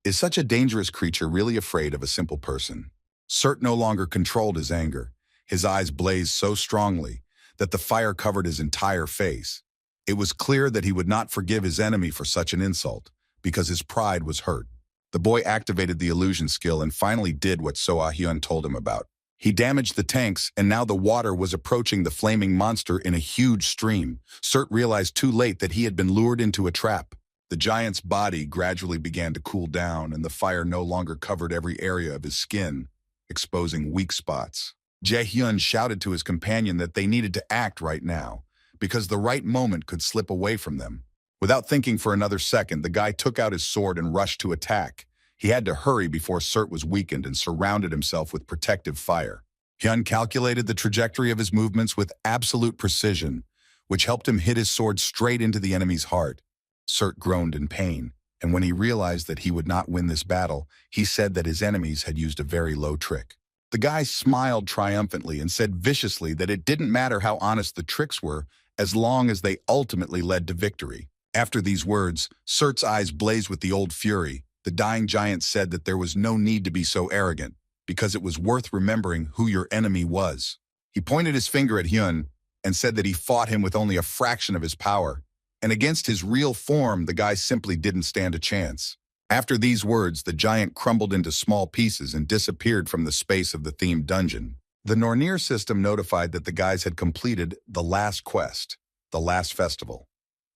"Is such a dangerous creature really afraid of a simple person?" Surt no longer controlled his anger. His eyes blazed so strongly that the fire covered his entire face. It was clear that he would not forgive his enemy for such an insult, because his pride was hurt. The boy activated the illusion skill and finally did what So Ah-hyun told him about. He damaged the tanks, and now the water was approaching the flaming monster in a huge stream. Surt realized too late that he had been lured into a trap. The giant's body gradually began to cool down, and the fire no longer covered every area of his skin, exposing weak spots. Jae-hyun shouted to his companion that they needed to act right now, because the right moment could slip away from them. Without thinking for another second, the guy took out his sword and rushed to attack. He had to hurry before Surt was weakened and surrounded himself with protective fire. Hyun calculated the trajectory of his movements with absolute precision, which helped him hit his sword straight into the enemy's heart. Surt groaned in pain, and when he realized that he would not win this battle, he said that his enemies had used a very low trick. The guy smiled triumphantly and said viciously that it didn't matter how honest the tricks were, as long as they ultimately led to victory. After these words, Surt's eyes blazed with the old fury. The dying giant said that there was no need to be so arrogant, because it was worth remembering who your enemy was. He pointed his finger at Hyun and said that he fought him with only a fraction of his power, and against his real form, the guy simply didn't stand a chance. After these words, the giant crumbled into small pieces and disappeared from the space of the themed dungeon. The Nornir system notified that the guys had completed the last quest, the last festival.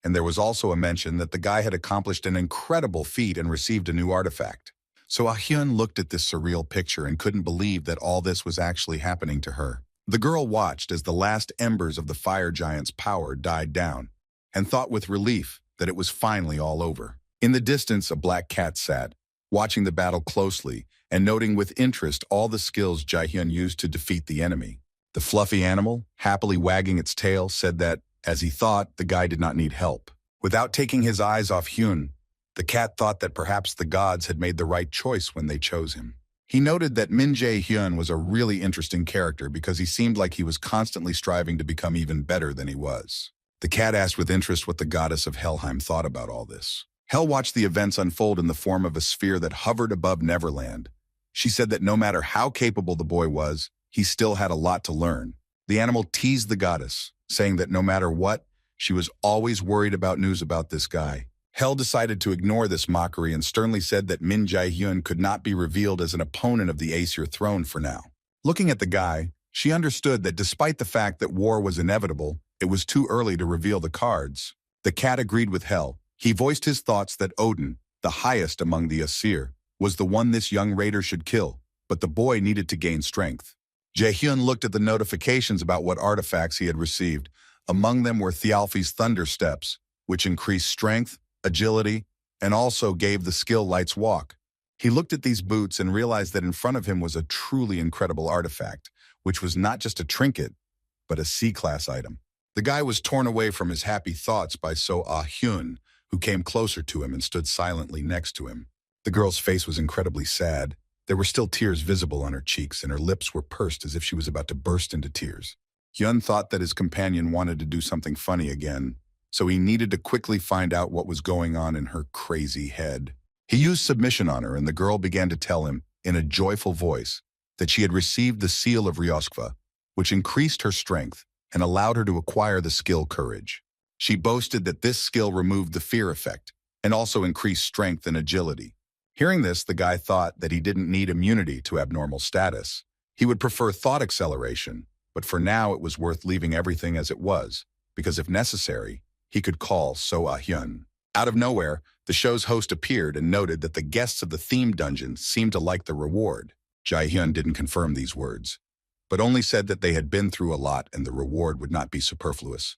And there was also a mention that the guy had accomplished an incredible feat and received a new artifact. So Ah-hyun looked at this surreal picture and couldn't believe that all this was actually happening to her. The girl watched as the last embers of the fire giant's power died down and thought with relief that it was finally all over. In the distance, a black cat sat, watching the battle closely and noting with interest all the skills Jae-hyun used to defeat the enemy. The fluffy animal, happily wagging its tail, said that, as he thought, the guy did not need help. Without taking his eyes off Hyun, the cat thought that perhaps the gods had made the right choice when they chose him. He noted that Min Jae-hyun was a really interesting character because he seemed like he was constantly striving to become even better than he was. The cat asked with interest what the goddess of Helheim thought about all this. Hel watched the events unfold in the form of a sphere that hovered above Neverland. She said that no matter how capable the boy was, he still had a lot to learn. The animal teased the goddess, saying that no matter what, she was always worried about news about this guy. Hel decided to ignore this mockery and sternly said that Min Jae-hyun could not be revealed as an opponent of the Aesir throne for now. Looking at the guy, she understood that despite the fact that war was inevitable, it was too early to reveal the cards. The cat agreed with Hel. He voiced his thoughts that Odin, the highest among the Aesir, was the one this young raider should kill, but the boy needed to gain strength. Jae-hyun looked at the notifications about what artifacts he had received. Among them were Thialfi's Thunder Steps, which increased strength, agility, and also gave the skill Light's Walk. He looked at these boots and realized that in front of him was a truly incredible artifact, which was not just a trinket, but a C-class item. The guy was torn away from his happy thoughts by So-ah-hyun, who came closer to him and stood silently next to him. The girl's face was incredibly sad. There were still tears visible on her cheeks, and her lips were pursed as if she was about to burst into tears. Hyun thought that his companion wanted to do something funny again, so he needed to quickly find out what was going on in her crazy head. He used submission on her, and the girl began to tell him, in a joyful voice, that she had received the seal of Ryoskva, which increased her strength and allowed her to acquire the skill Courage. She boasted that this skill removed the fear effect and also increased strength and agility. Hearing this, the guy thought that he didn't need immunity to abnormal status. He would prefer thought acceleration, but for now it was worth leaving everything as it was, because if necessary, he could call So-ah-hyun. Out of nowhere, the show's host appeared and noted that the guests of the theme dungeon seemed to like the reward. Jae-hyun didn't confirm these words, but only said that they had been through a lot and the reward would not be superfluous.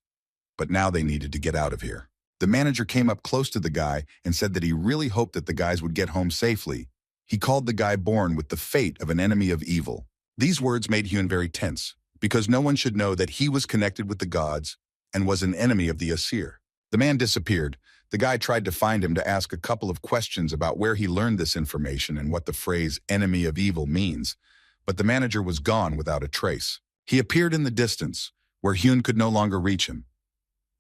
But now they needed to get out of here. The manager came up close to the guy and said that he really hoped that the guys would get home safely. He called the guy born with the fate of an enemy of evil. These words made Hyun very tense, because no one should know that he was connected with the gods and was an enemy of the Aesir. The man disappeared. The guy tried to find him to ask a couple of questions about where he learned this information and what the phrase enemy of evil means, but the manager was gone without a trace. He appeared in the distance, where Hyun could no longer reach him.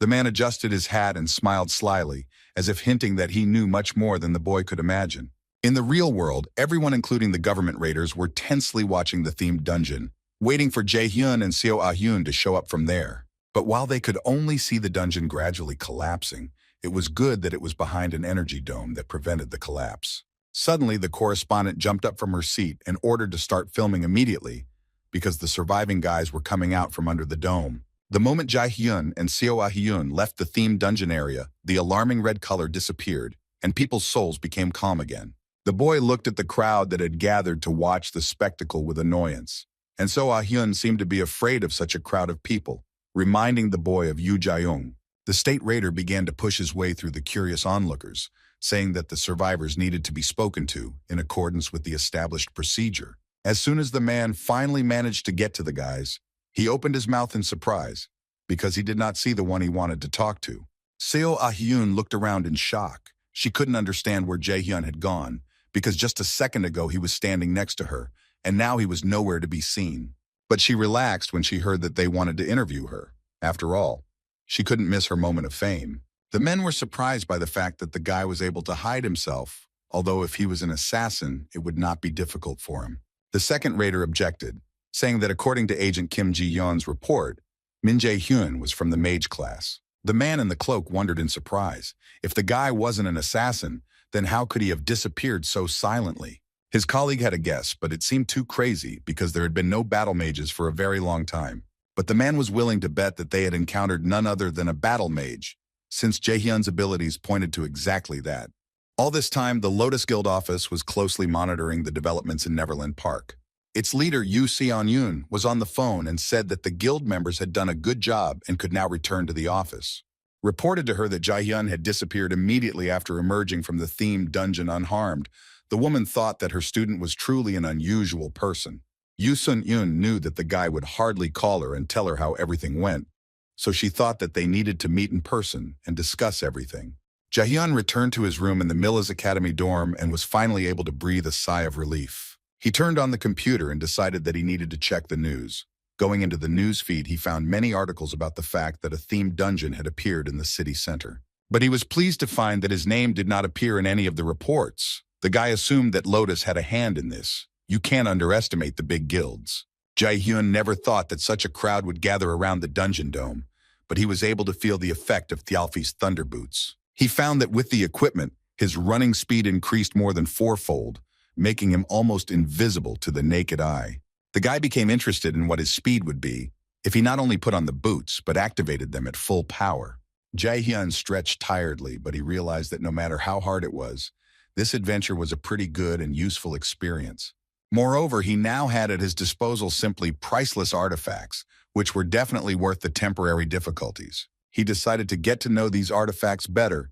The man adjusted his hat and smiled slyly, as if hinting that he knew much more than the boy could imagine. In the real world, everyone including the government raiders were tensely watching the themed dungeon, waiting for Jae-hyun and So-ah-hyun to show up from there. But while they could only see the dungeon gradually collapsing, it was good that it was behind an energy dome that prevented the collapse. Suddenly, the correspondent jumped up from her seat and ordered to start filming immediately, because the surviving guys were coming out from under the dome. The moment Jae-hyun and So-ah-hyun left the themed dungeon area, the alarming red color disappeared, and people's souls became calm again. The boy looked at the crowd that had gathered to watch the spectacle with annoyance, and So-ah-hyun seemed to be afraid of such a crowd of people, reminding the boy of Yoo Jae-young. The state raider began to push his way through the curious onlookers, saying that the survivors needed to be spoken to in accordance with the established procedure. As soon as the man finally managed to get to the guys, he opened his mouth in surprise, because he did not see the one he wanted to talk to. So-ah-hyun looked around in shock. She couldn't understand where Jae-hyun had gone, because just a second ago he was standing next to her, and now he was nowhere to be seen. But she relaxed when she heard that they wanted to interview her. After all, she couldn't miss her moment of fame. The men were surprised by the fact that the guy was able to hide himself, although if he was an assassin, it would not be difficult for him. The second raider objected, saying that according to Agent Kim Ji-yeon's report, Min Jae-hyun was from the mage class. The man in the cloak wondered in surprise. If the guy wasn't an assassin, then how could he have disappeared so silently? His colleague had a guess, but it seemed too crazy because there had been no battle mages for a very long time. But the man was willing to bet that they had encountered none other than a battle mage, since Jae-hyun's abilities pointed to exactly that. All this time, the Lotus Guild office was closely monitoring the developments in Neverland Park. Its leader, Yu Seon-yoon, was on the phone and said that the guild members had done a good job and could now return to the office. Reported to her that Jae-hyun had disappeared immediately after emerging from the themed dungeon unharmed, the woman thought that her student was truly an unusual person. Yu Sun-yoon knew that the guy would hardly call her and tell her how everything went, so she thought that they needed to meet in person and discuss everything. Jae-hyun returned to his room in the Milla's Academy dorm and was finally able to breathe a sigh of relief. He turned on the computer and decided that he needed to check the news. Going into the news feed, he found many articles about the fact that a themed dungeon had appeared in the city center. But he was pleased to find that his name did not appear in any of the reports. The guy assumed that Lotus had a hand in this. You can't underestimate the big guilds. Jae-hyun never thought that such a crowd would gather around the dungeon dome, but he was able to feel the effect of Thialfi's thunder boots. He found that with the equipment, his running speed increased more than fourfold, making him almost invisible to the naked eye. The guy became interested in what his speed would be if he not only put on the boots, but activated them at full power. Jae-hyun stretched tiredly, but he realized that no matter how hard it was, this adventure was a pretty good and useful experience. Moreover, he now had at his disposal simply priceless artifacts, which were definitely worth the temporary difficulties. He decided to get to know these artifacts better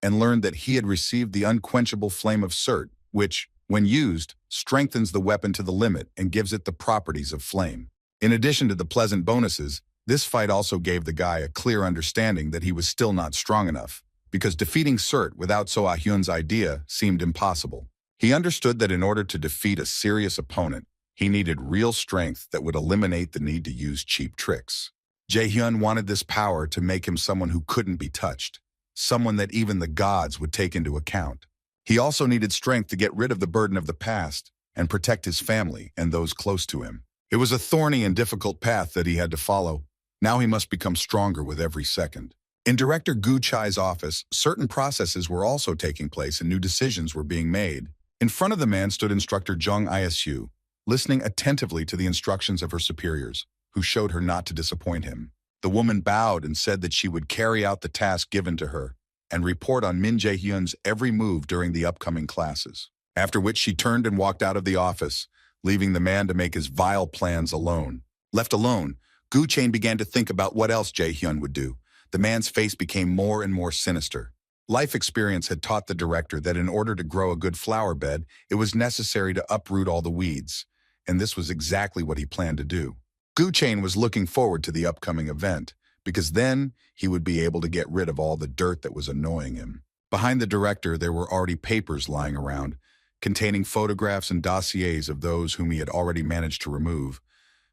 and learned that he had received the unquenchable flame of Surt, which, when used, strengthens the weapon to the limit and gives it the properties of flame. In addition to the pleasant bonuses, this fight also gave the guy a clear understanding that he was still not strong enough, because defeating Surt without So Ah-hyun's idea seemed impossible. He understood that in order to defeat a serious opponent, he needed real strength that would eliminate the need to use cheap tricks. Jae-hyun wanted this power to make him someone who couldn't be touched, someone that even the gods would take into account. He also needed strength to get rid of the burden of the past and protect his family and those close to him. It was a thorny and difficult path that he had to follow. Now he must become stronger with every second. In Director Gu Chai's office, certain processes were also taking place and new decisions were being made. In front of the man stood Instructor Jung Isu, listening attentively to the instructions of her superiors, who showed her not to disappoint him. The woman bowed and said that she would carry out the task given to her and report on Min Jae-hyun's every move during the upcoming classes. After which she turned and walked out of the office, leaving the man to make his vile plans alone. Left alone, Gu Chain began to think about what else Jae-hyun would do. The man's face became more and more sinister. Life experience had taught the director that in order to grow a good flower bed, it was necessary to uproot all the weeds, and this was exactly what he planned to do. Gu Chain was looking forward to the upcoming event, because then he would be able to get rid of all the dirt that was annoying him. Behind the director, there were already papers lying around, containing photographs and dossiers of those whom he had already managed to remove,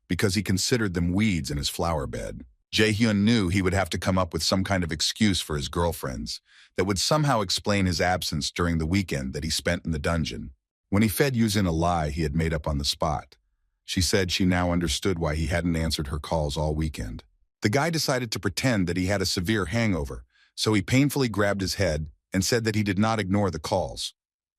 because he considered them weeds in his flower bed. Jae-hyun knew he would have to come up with some kind of excuse for his girlfriends that would somehow explain his absence during the weekend that he spent in the dungeon. When he fed Yuzin a lie he had made up on the spot, she said she now understood why he hadn't answered her calls all weekend. The guy decided to pretend that he had a severe hangover, so he painfully grabbed his head and said that he did not ignore the calls,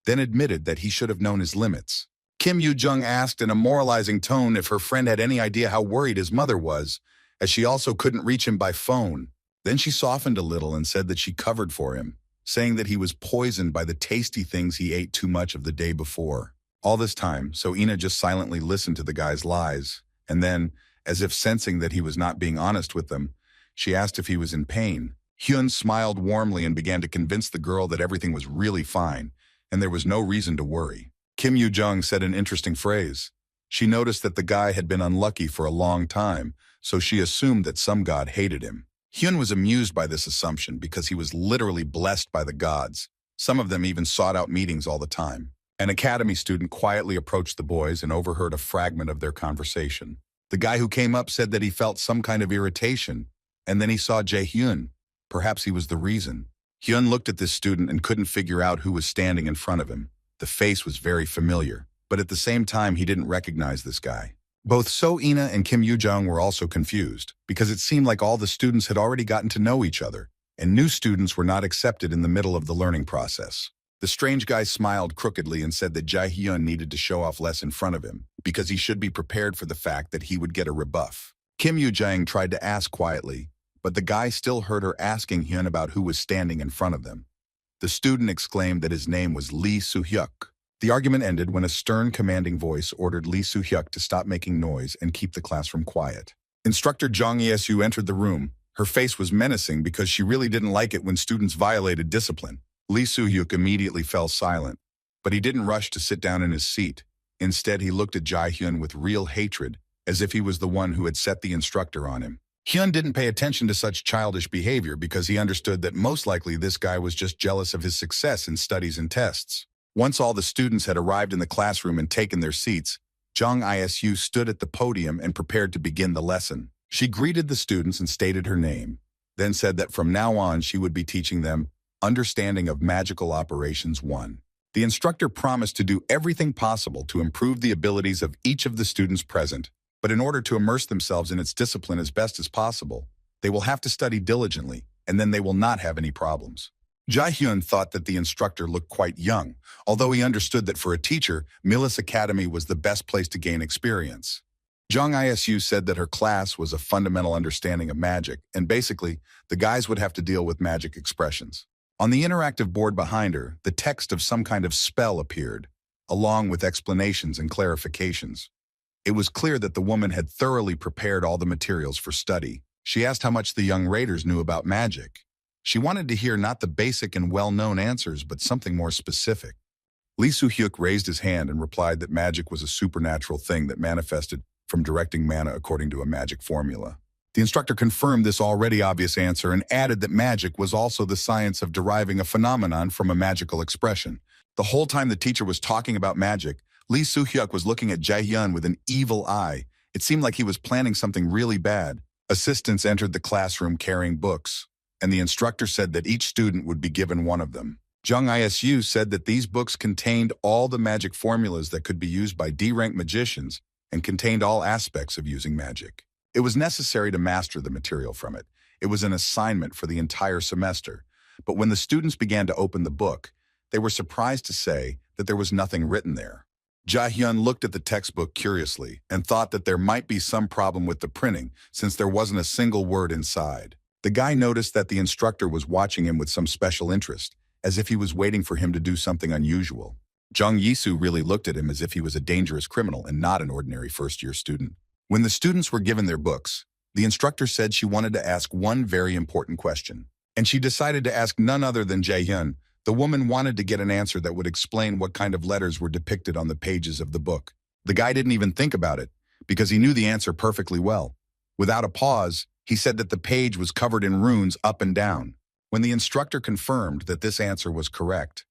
then admitted that he should have known his limits. Kim Yoo-jung asked in a moralizing tone if her friend had any idea how worried his mother was, as she also couldn't reach him by phone. Then she softened a little and said that she covered for him, saying that he was poisoned by the tasty things he ate too much of the day before. All this time, Ina just silently listened to the guy's lies, and then, as if sensing that he was not being honest with them, she asked if he was in pain. Hyun smiled warmly and began to convince the girl that everything was really fine, and there was no reason to worry. Kim Yoo-jung said an interesting phrase. She noticed that the guy had been unlucky for a long time, so she assumed that some god hated him. Hyun was amused by this assumption because he was literally blessed by the gods. Some of them even sought out meetings all the time. An academy student quietly approached the boys and overheard a fragment of their conversation. The guy who came up said that he felt some kind of irritation, and then he saw Jae-hyun. Perhaps he was the reason. Hyun looked at this student and couldn't figure out who was standing in front of him. The face was very familiar, but at the same time he didn't recognize this guy. Both Ina and Kim Yoo-jung were also confused, because it seemed like all the students had already gotten to know each other, and new students were not accepted in the middle of the learning process. The strange guy smiled crookedly and said that Jae-hyun needed to show off less in front of him, because he should be prepared for the fact that he would get a rebuff. Kim Yoo-jung tried to ask quietly, but the guy still heard her asking Hyun about who was standing in front of them. The student exclaimed that his name was Lee Soo-hyuk. The argument ended when a stern, commanding voice ordered Lee Soo-hyuk to stop making noise and keep the classroom quiet. Instructor Jong Yesu entered the room. Her face was menacing because she really didn't like it when students violated discipline. Lee Soo-hyuk immediately fell silent, but he didn't rush to sit down in his seat. Instead, he looked at Jae-hyun with real hatred, as if he was the one who had set the instructor on him. Hyun didn't pay attention to such childish behavior because he understood that most likely this guy was just jealous of his success in studies and tests. Once all the students had arrived in the classroom and taken their seats, Jong Isu stood at the podium and prepared to begin the lesson. She greeted the students and stated her name, then said that from now on she would be teaching them Understanding of Magical Operations 1. The instructor promised to do everything possible to improve the abilities of each of the students present, but in order to immerse themselves in its discipline as best as possible, they will have to study diligently, and then they will not have any problems. Jae-hyun thought that the instructor looked quite young, although he understood that for a teacher, Millis Academy was the best place to gain experience. Jong Isu said that her class was a fundamental understanding of magic, and basically, the guys would have to deal with magic expressions. On the interactive board behind her, the text of some kind of spell appeared, along with explanations and clarifications. It was clear that the woman had thoroughly prepared all the materials for study. She asked how much the young raiders knew about magic. She wanted to hear not the basic and well-known answers, but something more specific. Lee Soo-hyuk raised his hand and replied that magic was a supernatural thing that manifested from directing mana according to a magic formula. The instructor confirmed this already obvious answer and added that magic was also the science of deriving a phenomenon from a magical expression. The whole time the teacher was talking about magic, Lee Soo-hyuk was looking at Jae-hyun with an evil eye. It seemed like he was planning something really bad. Assistants entered the classroom carrying books, and the instructor said that each student would be given one of them. Jung Isu said that these books contained all the magic formulas that could be used by D-rank magicians and contained all aspects of using magic. It was necessary to master the material from it. It was an assignment for the entire semester. But when the students began to open the book, they were surprised to say that there was nothing written there. Jae-hyun looked at the textbook curiously and thought that there might be some problem with the printing since there wasn't a single word inside. The guy noticed that the instructor was watching him with some special interest, as if he was waiting for him to do something unusual. Jung Yisu really looked at him as if he was a dangerous criminal and not an ordinary first-year student. When the students were given their books, the instructor said she wanted to ask one very important question, and she decided to ask none other than Jae-hyun. The woman wanted to get an answer that would explain what kind of letters were depicted on the pages of the book. The guy didn't even think about it, because he knew the answer perfectly well. Without a pause, he said that the page was covered in runes up and down. When the instructor confirmed that this answer was correct,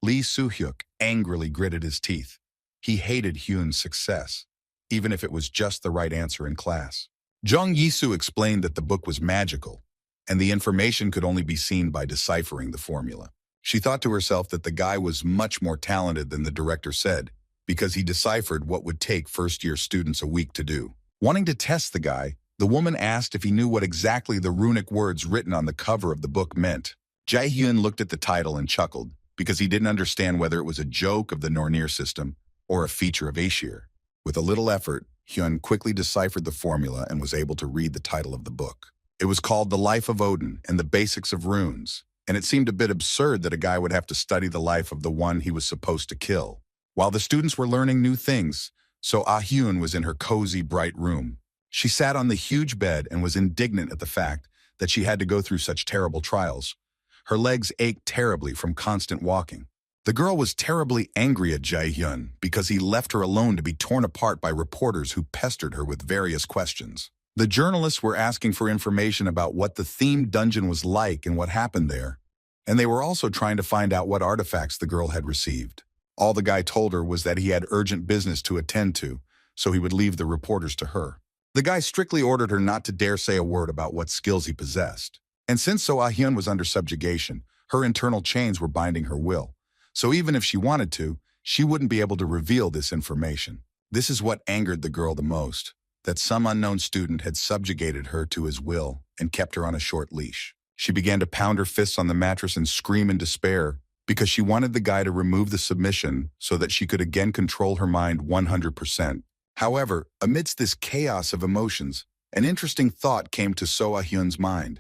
Lee Soo-hyuk angrily gritted his teeth. He hated Hyun's success, even if it was just the right answer in class. Jung Yisu explained that the book was magical, and the information could only be seen by deciphering the formula. She thought to herself that the guy was much more talented than the director said, because he deciphered what would take first-year students a week to do. Wanting to test the guy, the woman asked if he knew what exactly the runic words written on the cover of the book meant. Jae-hyun looked at the title and chuckled, because he didn't understand whether it was a joke of the Nornir system or a feature of Aesir. With a little effort, Hyun quickly deciphered the formula and was able to read the title of the book. It was called The Life of Odin and the Basics of Runes, and it seemed a bit absurd that a guy would have to study the life of the one he was supposed to kill. While the students were learning new things, so Ah-hyun was in her cozy, bright room. She sat on the huge bed and was indignant at the fact that she had to go through such terrible trials. Her legs ached terribly from constant walking. The girl was terribly angry at Jae-hyun because he left her alone to be torn apart by reporters who pestered her with various questions. The journalists were asking for information about what the themed dungeon was like and what happened there, and they were also trying to find out what artifacts the girl had received. All the guy told her was that he had urgent business to attend to, so he would leave the reporters to her. The guy strictly ordered her not to dare say a word about what skills he possessed. And since So Ah-hyun was under subjugation, her internal chains were binding her will. So even if she wanted to, she wouldn't be able to reveal this information. This is what angered the girl the most, that some unknown student had subjugated her to his will and kept her on a short leash. She began to pound her fists on the mattress and scream in despair because she wanted the guy to remove the submission so that she could again control her mind 100%. However, amidst this chaos of emotions, an interesting thought came to So Ah-hyun's mind.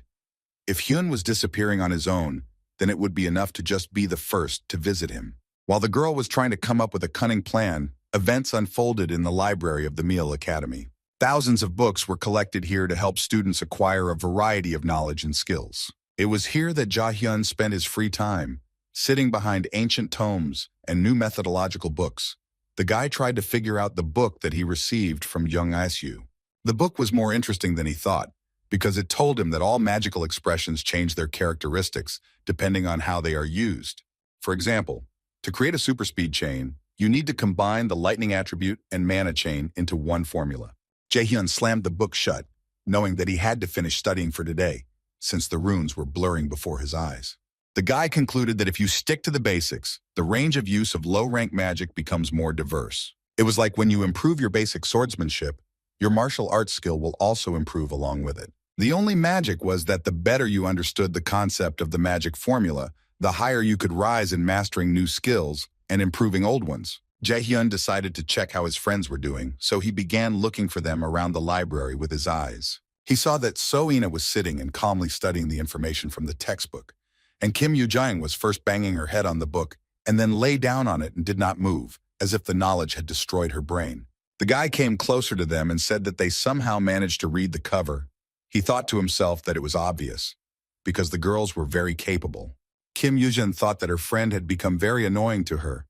If Hyun was disappearing on his own, then it would be enough to just be the first to visit him. While the girl was trying to come up with a cunning plan, events unfolded in the library of the Meal Academy. Thousands of books were collected here to help students acquire a variety of knowledge and skills. It was here that Jae-hyun spent his free time, sitting behind ancient tomes and new methodological books. The guy tried to figure out the book that he received from Jung As-yu. The book was more interesting than he thought, because it told him that all magical expressions change their characteristics depending on how they are used. For example, to create a super speed chain, you need to combine the lightning attribute and mana chain into one formula. Jae-hyun slammed the book shut, knowing that he had to finish studying for today, since the runes were blurring before his eyes. The guy concluded that if you stick to the basics, the range of use of low-rank magic becomes more diverse. It was like when you improve your basic swordsmanship, your martial arts skill will also improve along with it. The only magic was that the better you understood the concept of the magic formula, the higher you could rise in mastering new skills and improving old ones. Jae-hyun decided to check how his friends were doing, so he began looking for them around the library with his eyes. He saw that So-ina was sitting and calmly studying the information from the textbook, and Kim Yoo-jang was first banging her head on the book and then lay down on it and did not move, as if the knowledge had destroyed her brain. The guy came closer to them and said that they somehow managed to read the cover. He thought to himself that it was obvious, because the girls were very capable. Kim Yoo-jang thought that her friend had become very annoying to her.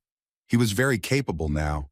He was very capable now,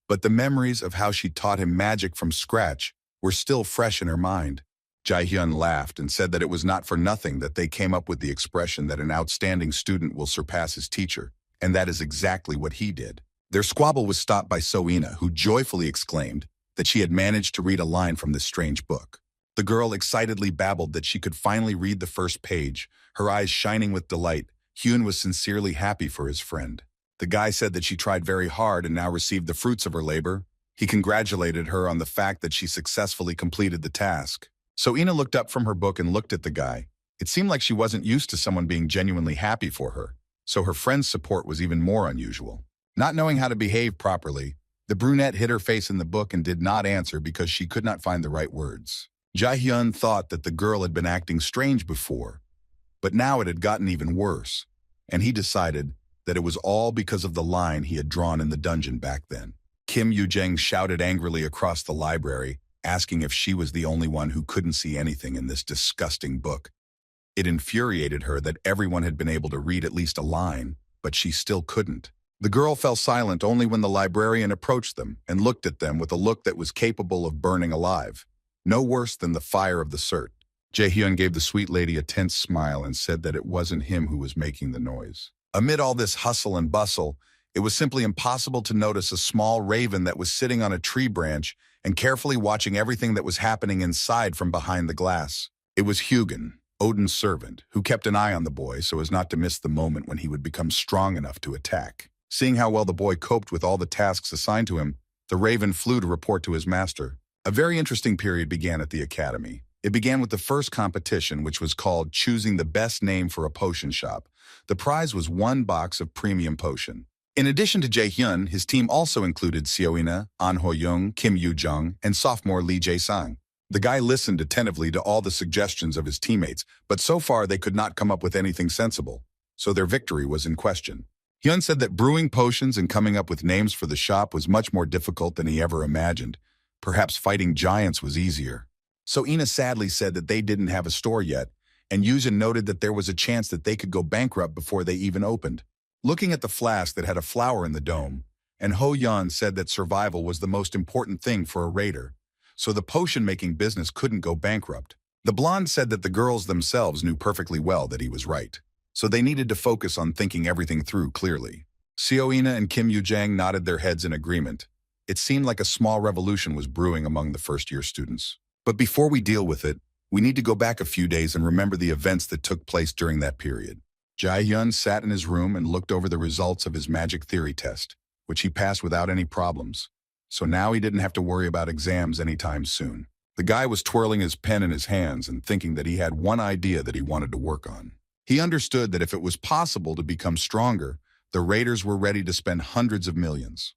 but the memories of how she taught him magic from scratch were still fresh in her mind. Jae-hyun laughed and said that it was not for nothing that they came up with the expression that an outstanding student will surpass his teacher, and that is exactly what he did. Their squabble was stopped by So-ina, who joyfully exclaimed that she had managed to read a line from this strange book. The girl excitedly babbled that she could finally read the first page, her eyes shining with delight. Hyun was sincerely happy for his friend. The guy said that she tried very hard and now received the fruits of her labor. He congratulated her on the fact that she successfully completed the task. So-ina looked up from her book and looked at the guy. It seemed like she wasn't used to someone being genuinely happy for her, so her friend's support was even more unusual. Not knowing how to behave properly, the brunette hid her face in the book and did not answer because she could not find the right words. Jae-hyun thought that the girl had been acting strange before, but now it had gotten even worse, and he decided that it was all because of the line he had drawn in the dungeon back then. Kim Yoo-jang shouted angrily across the library, asking if she was the only one who couldn't see anything in this disgusting book. It infuriated her that everyone had been able to read at least a line, but she still couldn't. The girl fell silent only when the librarian approached them and looked at them with a look that was capable of burning alive, no worse than the fire of the cert. Jae-hyun gave the sweet lady a tense smile and said that it wasn't him who was making the noise. Amid all this hustle and bustle, it was simply impossible to notice a small raven that was sitting on a tree branch and carefully watching everything that was happening inside from behind the glass. It was Hugin, Odin's servant, who kept an eye on the boy so as not to miss the moment when he would become strong enough to attack. Seeing how well the boy coped with all the tasks assigned to him, the raven flew to report to his master. A very interesting period began at the academy. It began with the first competition, which was called Choosing the Best Name for a Potion Shop. The prize was 1 box of premium potion. In addition to Jae-hyun, his team also included So-ina, An Ho-young, Kim Yoo-jung, and sophomore Lee Jae-sang. The guy listened attentively to all the suggestions of his teammates, but so far they could not come up with anything sensible, so their victory was in question. Hyun said that brewing potions and coming up with names for the shop was much more difficult than he ever imagined. Perhaps fighting giants was easier. So-ina sadly said that they didn't have a store yet, and Yuzin noted that there was a chance that they could go bankrupt before they even opened. Looking at the flask that had a flower in the dome, and Ho-yeon said that survival was the most important thing for a raider, so the potion-making business couldn't go bankrupt. The blonde said that the girls themselves knew perfectly well that he was right, so they needed to focus on thinking everything through clearly. So-ina and Kim Yoo-jang nodded their heads in agreement. It seemed like a small revolution was brewing among the first-year students. But before we deal with it, we need to go back a few days and remember the events that took place during that period. Jae-hyun sat in his room and looked over the results of his magic theory test, which he passed without any problems. So now he didn't have to worry about exams anytime soon. The guy was twirling his pen in his hands and thinking that he had one idea that he wanted to work on. He understood that if it was possible to become stronger, the raiders were ready to spend hundreds of millions.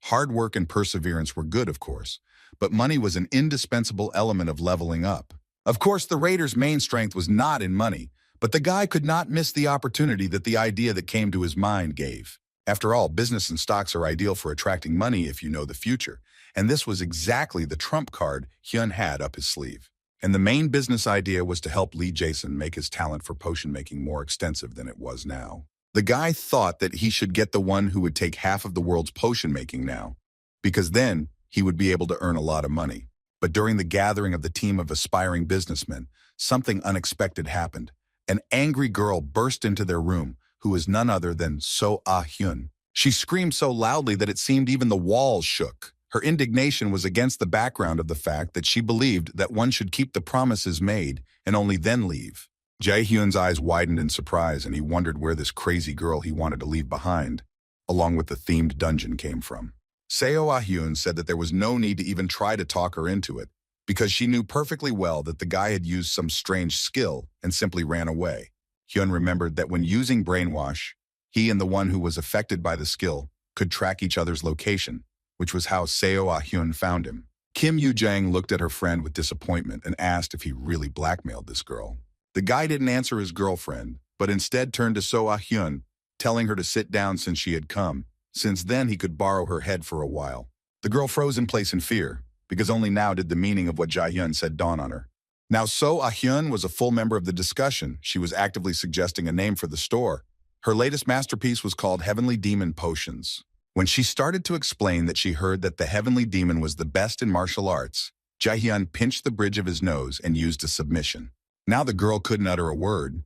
Hard work and perseverance were good, of course, but money was an indispensable element of leveling up. Of course, the raiders' main strength was not in money, but the guy could not miss the opportunity that the idea that came to his mind gave. After all, business and stocks are ideal for attracting money if you know the future, and this was exactly the trump card Hyun had up his sleeve. And the main business idea was to help Lee Jason make his talent for potion making more extensive than it was now. The guy thought that he should get the one who would take half of the world's potion making now, because then he would be able to earn a lot of money. But during the gathering of the team of aspiring businessmen, something unexpected happened. An angry girl burst into their room, who was none other than So Ah-hyun. She screamed so loudly that it seemed even the walls shook. Her indignation was against the background of the fact that she believed that one should keep the promises made and only then leave. Jae-hyun's eyes widened in surprise, and he wondered where this crazy girl he wanted to leave behind, along with the themed dungeon, came from. Seo Ah-hyun said that there was no need to even try to talk her into it, because she knew perfectly well that the guy had used some strange skill and simply ran away. Hyun remembered that when using brainwash, he and the one who was affected by the skill could track each other's location, which was how Seo Ah-hyun found him. Kim Yoo-jang looked at her friend with disappointment and asked if he really blackmailed this girl. The guy didn't answer his girlfriend, but instead turned to So Ah-hyun, telling her to sit down since she had come, since then he could borrow her head for a while. The girl froze in place in fear, because only now did the meaning of what Jae-hyun said dawn on her. Now So Ah-hyun was a full member of the discussion. She was actively suggesting a name for the store. Her latest masterpiece was called Heavenly Demon Potions. When she started to explain that she heard that the Heavenly Demon was the best in martial arts, Jae-hyun pinched the bridge of his nose and used a submission. Now the girl couldn't utter a word.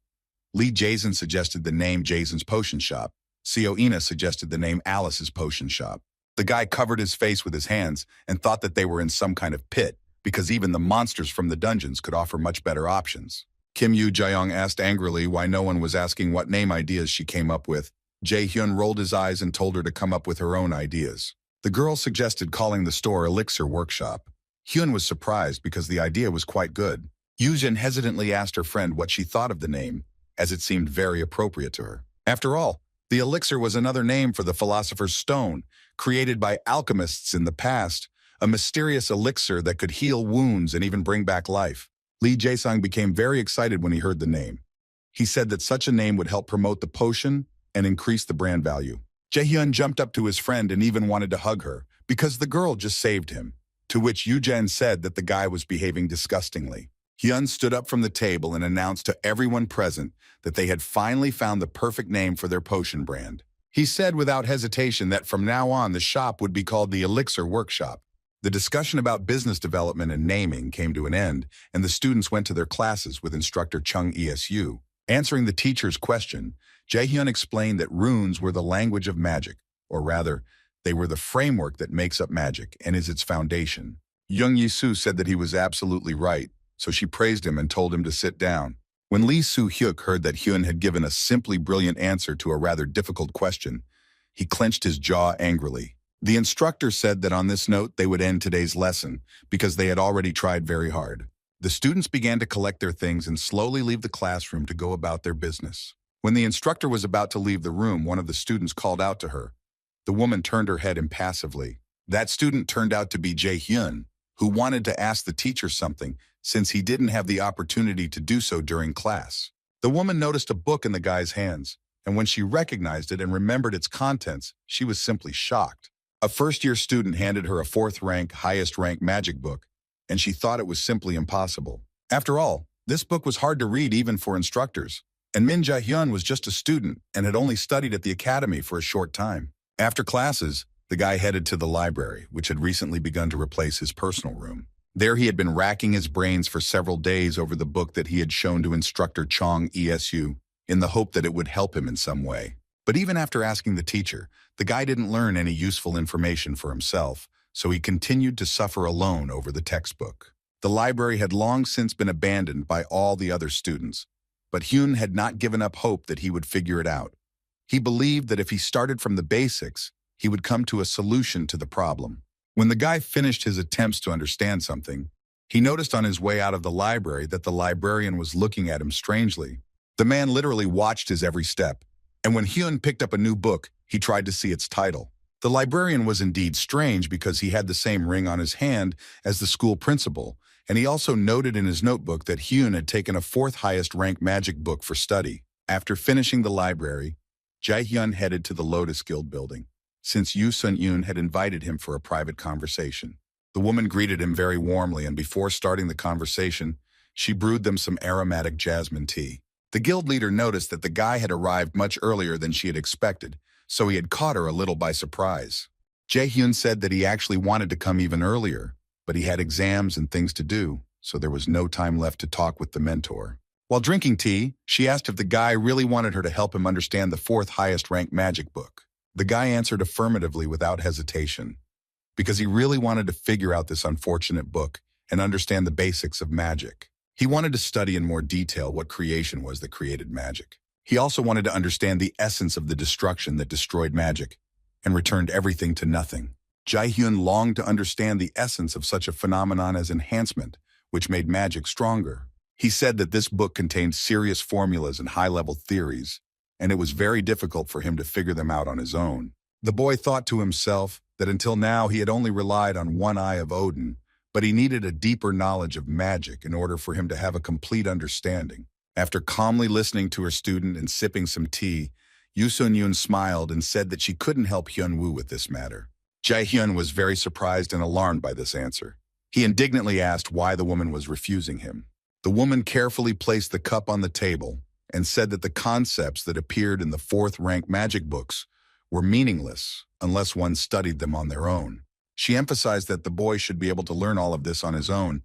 Lee Jason suggested the name Jason's Potion Shop. Seo Ina suggested the name Alice's Potion Shop. The guy covered his face with his hands and thought that they were in some kind of pit, because even the monsters from the dungeons could offer much better options. Kim Yoo-jang asked angrily why no one was asking what name ideas she came up with. Jae-hyun rolled his eyes and told her to come up with her own ideas. The girl suggested calling the store Elixir Workshop. Hyun was surprised because the idea was quite good. Yoo-jin hesitantly asked her friend what she thought of the name, as it seemed very appropriate to her. After all, the elixir was another name for the philosopher's stone, created by alchemists in the past, a mysterious elixir that could heal wounds and even bring back life. Lee Jae-sung became very excited when he heard the name. He said that such a name would help promote the potion and increase the brand value. Jae-hyun jumped up to his friend and even wanted to hug her, because the girl just saved him, to which Yoo-jin said that the guy was behaving disgustingly. Hyun stood up from the table and announced to everyone present that they had finally found the perfect name for their potion brand. He said without hesitation that from now on the shop would be called the Elixir Workshop. The discussion about business development and naming came to an end, and the students went to their classes with instructor Chung Esu. Answering the teacher's question, Jae-hyun explained that runes were the language of magic, or rather, they were the framework that makes up magic and is its foundation. Young Yi-soo said that he was absolutely right, so she praised him and told him to sit down. When Lee Soo-hyuk heard that Hyun had given a simply brilliant answer to a rather difficult question, he clenched his jaw angrily. The instructor said that on this note they would end today's lesson because they had already tried very hard. The students began to collect their things and slowly leave the classroom to go about their business. When the instructor was about to leave the room, one of the students called out to her. The woman turned her head impassively. That student turned out to be Jae-hyun, who wanted to ask the teacher something since he didn't have the opportunity to do so during class. The woman noticed a book in the guy's hands, and when she recognized it and remembered its contents, she was simply shocked. A first-year student handed her a 4th-rank, highest-rank magic book, and she thought it was simply impossible. After all, this book was hard to read even for instructors, and Min Jae-hyun was just a student and had only studied at the academy for a short time. After classes, the guy headed to the library, which had recently begun to replace his personal room. There he had been racking his brains for several days over the book that he had shown to instructor Chung Esu, in the hope that it would help him in some way. But even after asking the teacher, the guy didn't learn any useful information for himself, so he continued to suffer alone over the textbook. The library had long since been abandoned by all the other students, but Hyun had not given up hope that he would figure it out. He believed that if he started from the basics, he would come to a solution to the problem. When the guy finished his attempts to understand something, he noticed on his way out of the library that the librarian was looking at him strangely. The man literally watched his every step, and when Hyun picked up a new book, he tried to see its title. The librarian was indeed strange because he had the same ring on his hand as the school principal, and he also noted in his notebook that Hyun had taken a 4th highest ranked magic book for study. After finishing the library, Jae-hyun headed to the Lotus Guild building, since Yoo Sun-yoon had invited him for a private conversation. The woman greeted him very warmly, and before starting the conversation, she brewed them some aromatic jasmine tea. The guild leader noticed that the guy had arrived much earlier than she had expected, so he had caught her a little by surprise. Jae-hyun said that he actually wanted to come even earlier, but he had exams and things to do, so there was no time left to talk with the mentor. While drinking tea, she asked if the guy really wanted her to help him understand the fourth highest ranked magic book. The guy answered affirmatively without hesitation, because he really wanted to figure out this unfortunate book and understand the basics of magic. He wanted to study in more detail what creation was that created magic. He also wanted to understand the essence of the destruction that destroyed magic and returned everything to nothing. Jae-hyun longed to understand the essence of such a phenomenon as enhancement, which made magic stronger. He said that this book contained serious formulas and high-level theories, and it was very difficult for him to figure them out on his own. The boy thought to himself that until now he had only relied on one eye of Odin, but he needed a deeper knowledge of magic in order for him to have a complete understanding. After calmly listening to her student and sipping some tea, Yoo Sun-yoon smiled and said that she couldn't help Hyun-woo with this matter. Jae-hyun was very surprised and alarmed by this answer. He indignantly asked why the woman was refusing him. The woman carefully placed the cup on the table and said that the concepts that appeared in the fourth-rank magic books were meaningless unless one studied them on their own. She emphasized that the boy should be able to learn all of this on his own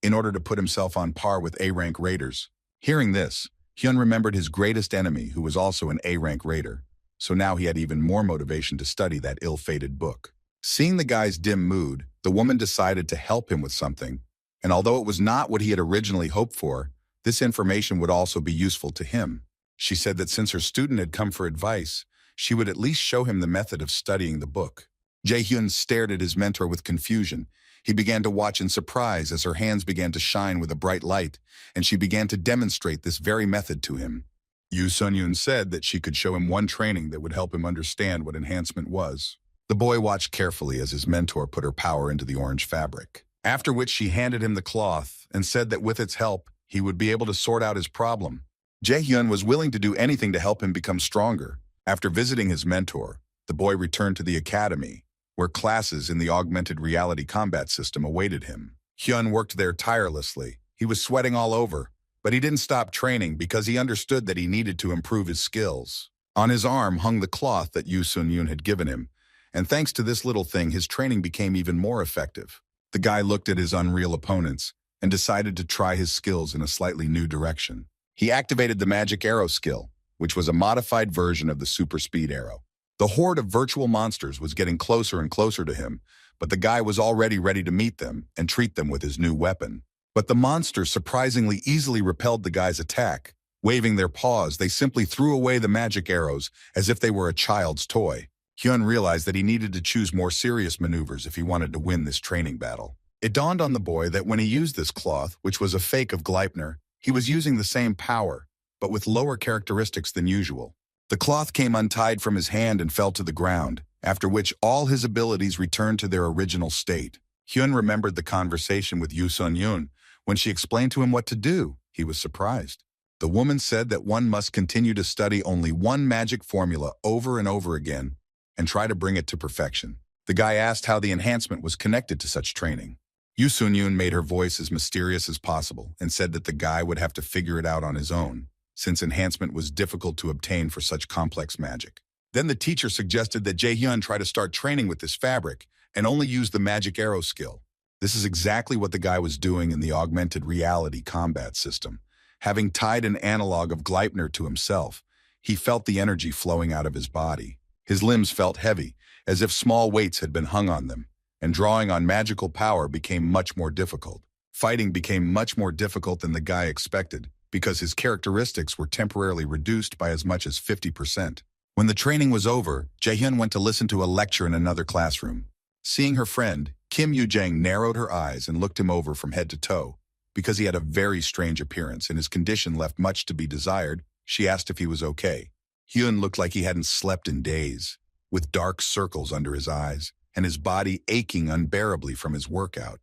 in order to put himself on par with A-rank raiders. Hearing this, Hyun remembered his greatest enemy, who was also an A-rank raider, so now he had even more motivation to study that ill-fated book. Seeing the guy's dim mood, the woman decided to help him with something, and although it was not what he had originally hoped for, this information would also be useful to him. She said that since her student had come for advice, she would at least show him the method of studying the book. Jae-hyun stared at his mentor with confusion. He began to watch in surprise as her hands began to shine with a bright light, and she began to demonstrate this very method to him. Yoo Sun-yoon said that she could show him one training that would help him understand what enhancement was. The boy watched carefully as his mentor put her power into the orange fabric, after which she handed him the cloth and said that with its help, he would be able to sort out his problem. Jae-hyun was willing to do anything to help him become stronger. After visiting his mentor, the boy returned to the academy, where classes in the augmented reality combat system awaited him. Hyun worked there tirelessly. He was sweating all over, but he didn't stop training because he understood that he needed to improve his skills. On his arm hung the cloth that Yoo Sun-yoon had given him, and thanks to this little thing, his training became even more effective. The guy looked at his unreal opponents and decided to try his skills in a slightly new direction. He activated the magic arrow skill, which was a modified version of the super speed arrow. The horde of virtual monsters was getting closer and closer to him, but the guy was already ready to meet them and treat them with his new weapon. But the monsters surprisingly easily repelled the guy's attack. Waving their paws, they simply threw away the magic arrows as if they were a child's toy. Hyun realized that he needed to choose more serious maneuvers if he wanted to win this training battle. It dawned on the boy that when he used this cloth, which was a fake of Gleipnir, he was using the same power, but with lower characteristics than usual. The cloth came untied from his hand and fell to the ground, after which all his abilities returned to their original state. Hyun remembered the conversation with Yoo Sun-yoon. When she explained to him what to do, he was surprised. The woman said that one must continue to study only one magic formula over and over again and try to bring it to perfection. The guy asked how the enhancement was connected to such training. Yoo Sun-yoon made her voice as mysterious as possible and said that the guy would have to figure it out on his own, since enhancement was difficult to obtain for such complex magic. Then the teacher suggested that Jae-hyun try to start training with this fabric and only use the magic arrow skill. This is exactly what the guy was doing in the augmented reality combat system. Having tied an analog of Gleipnir to himself, he felt the energy flowing out of his body. His limbs felt heavy, as if small weights had been hung on them, and drawing on magical power became much more difficult. Fighting became much more difficult than the guy expected, because his characteristics were temporarily reduced by as much as 50%. When the training was over, Jae-hyun went to listen to a lecture in another classroom. Seeing her friend, Kim Yoo-jang narrowed her eyes and looked him over from head to toe. Because he had a very strange appearance and his condition left much to be desired, she asked if he was okay. Hyun looked like he hadn't slept in days, with dark circles under his eyes and his body aching unbearably from his workout.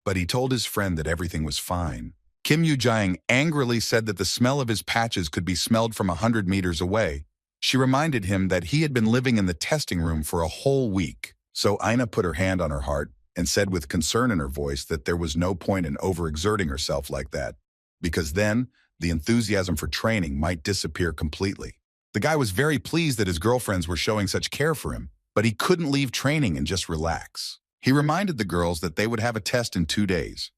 But he told his friend that everything was fine. Kim Yoo-jang angrily said that the smell of his patches could be smelled from 100 meters away. She reminded him that he had been living in the testing room for a whole week. So Ina put her hand on her heart and said with concern in her voice that there was no point in overexerting herself like that, because then the enthusiasm for training might disappear completely. The guy was very pleased that his girlfriends were showing such care for him, but he couldn't leave training and just relax. He reminded the girls that they would have a test in 2 days,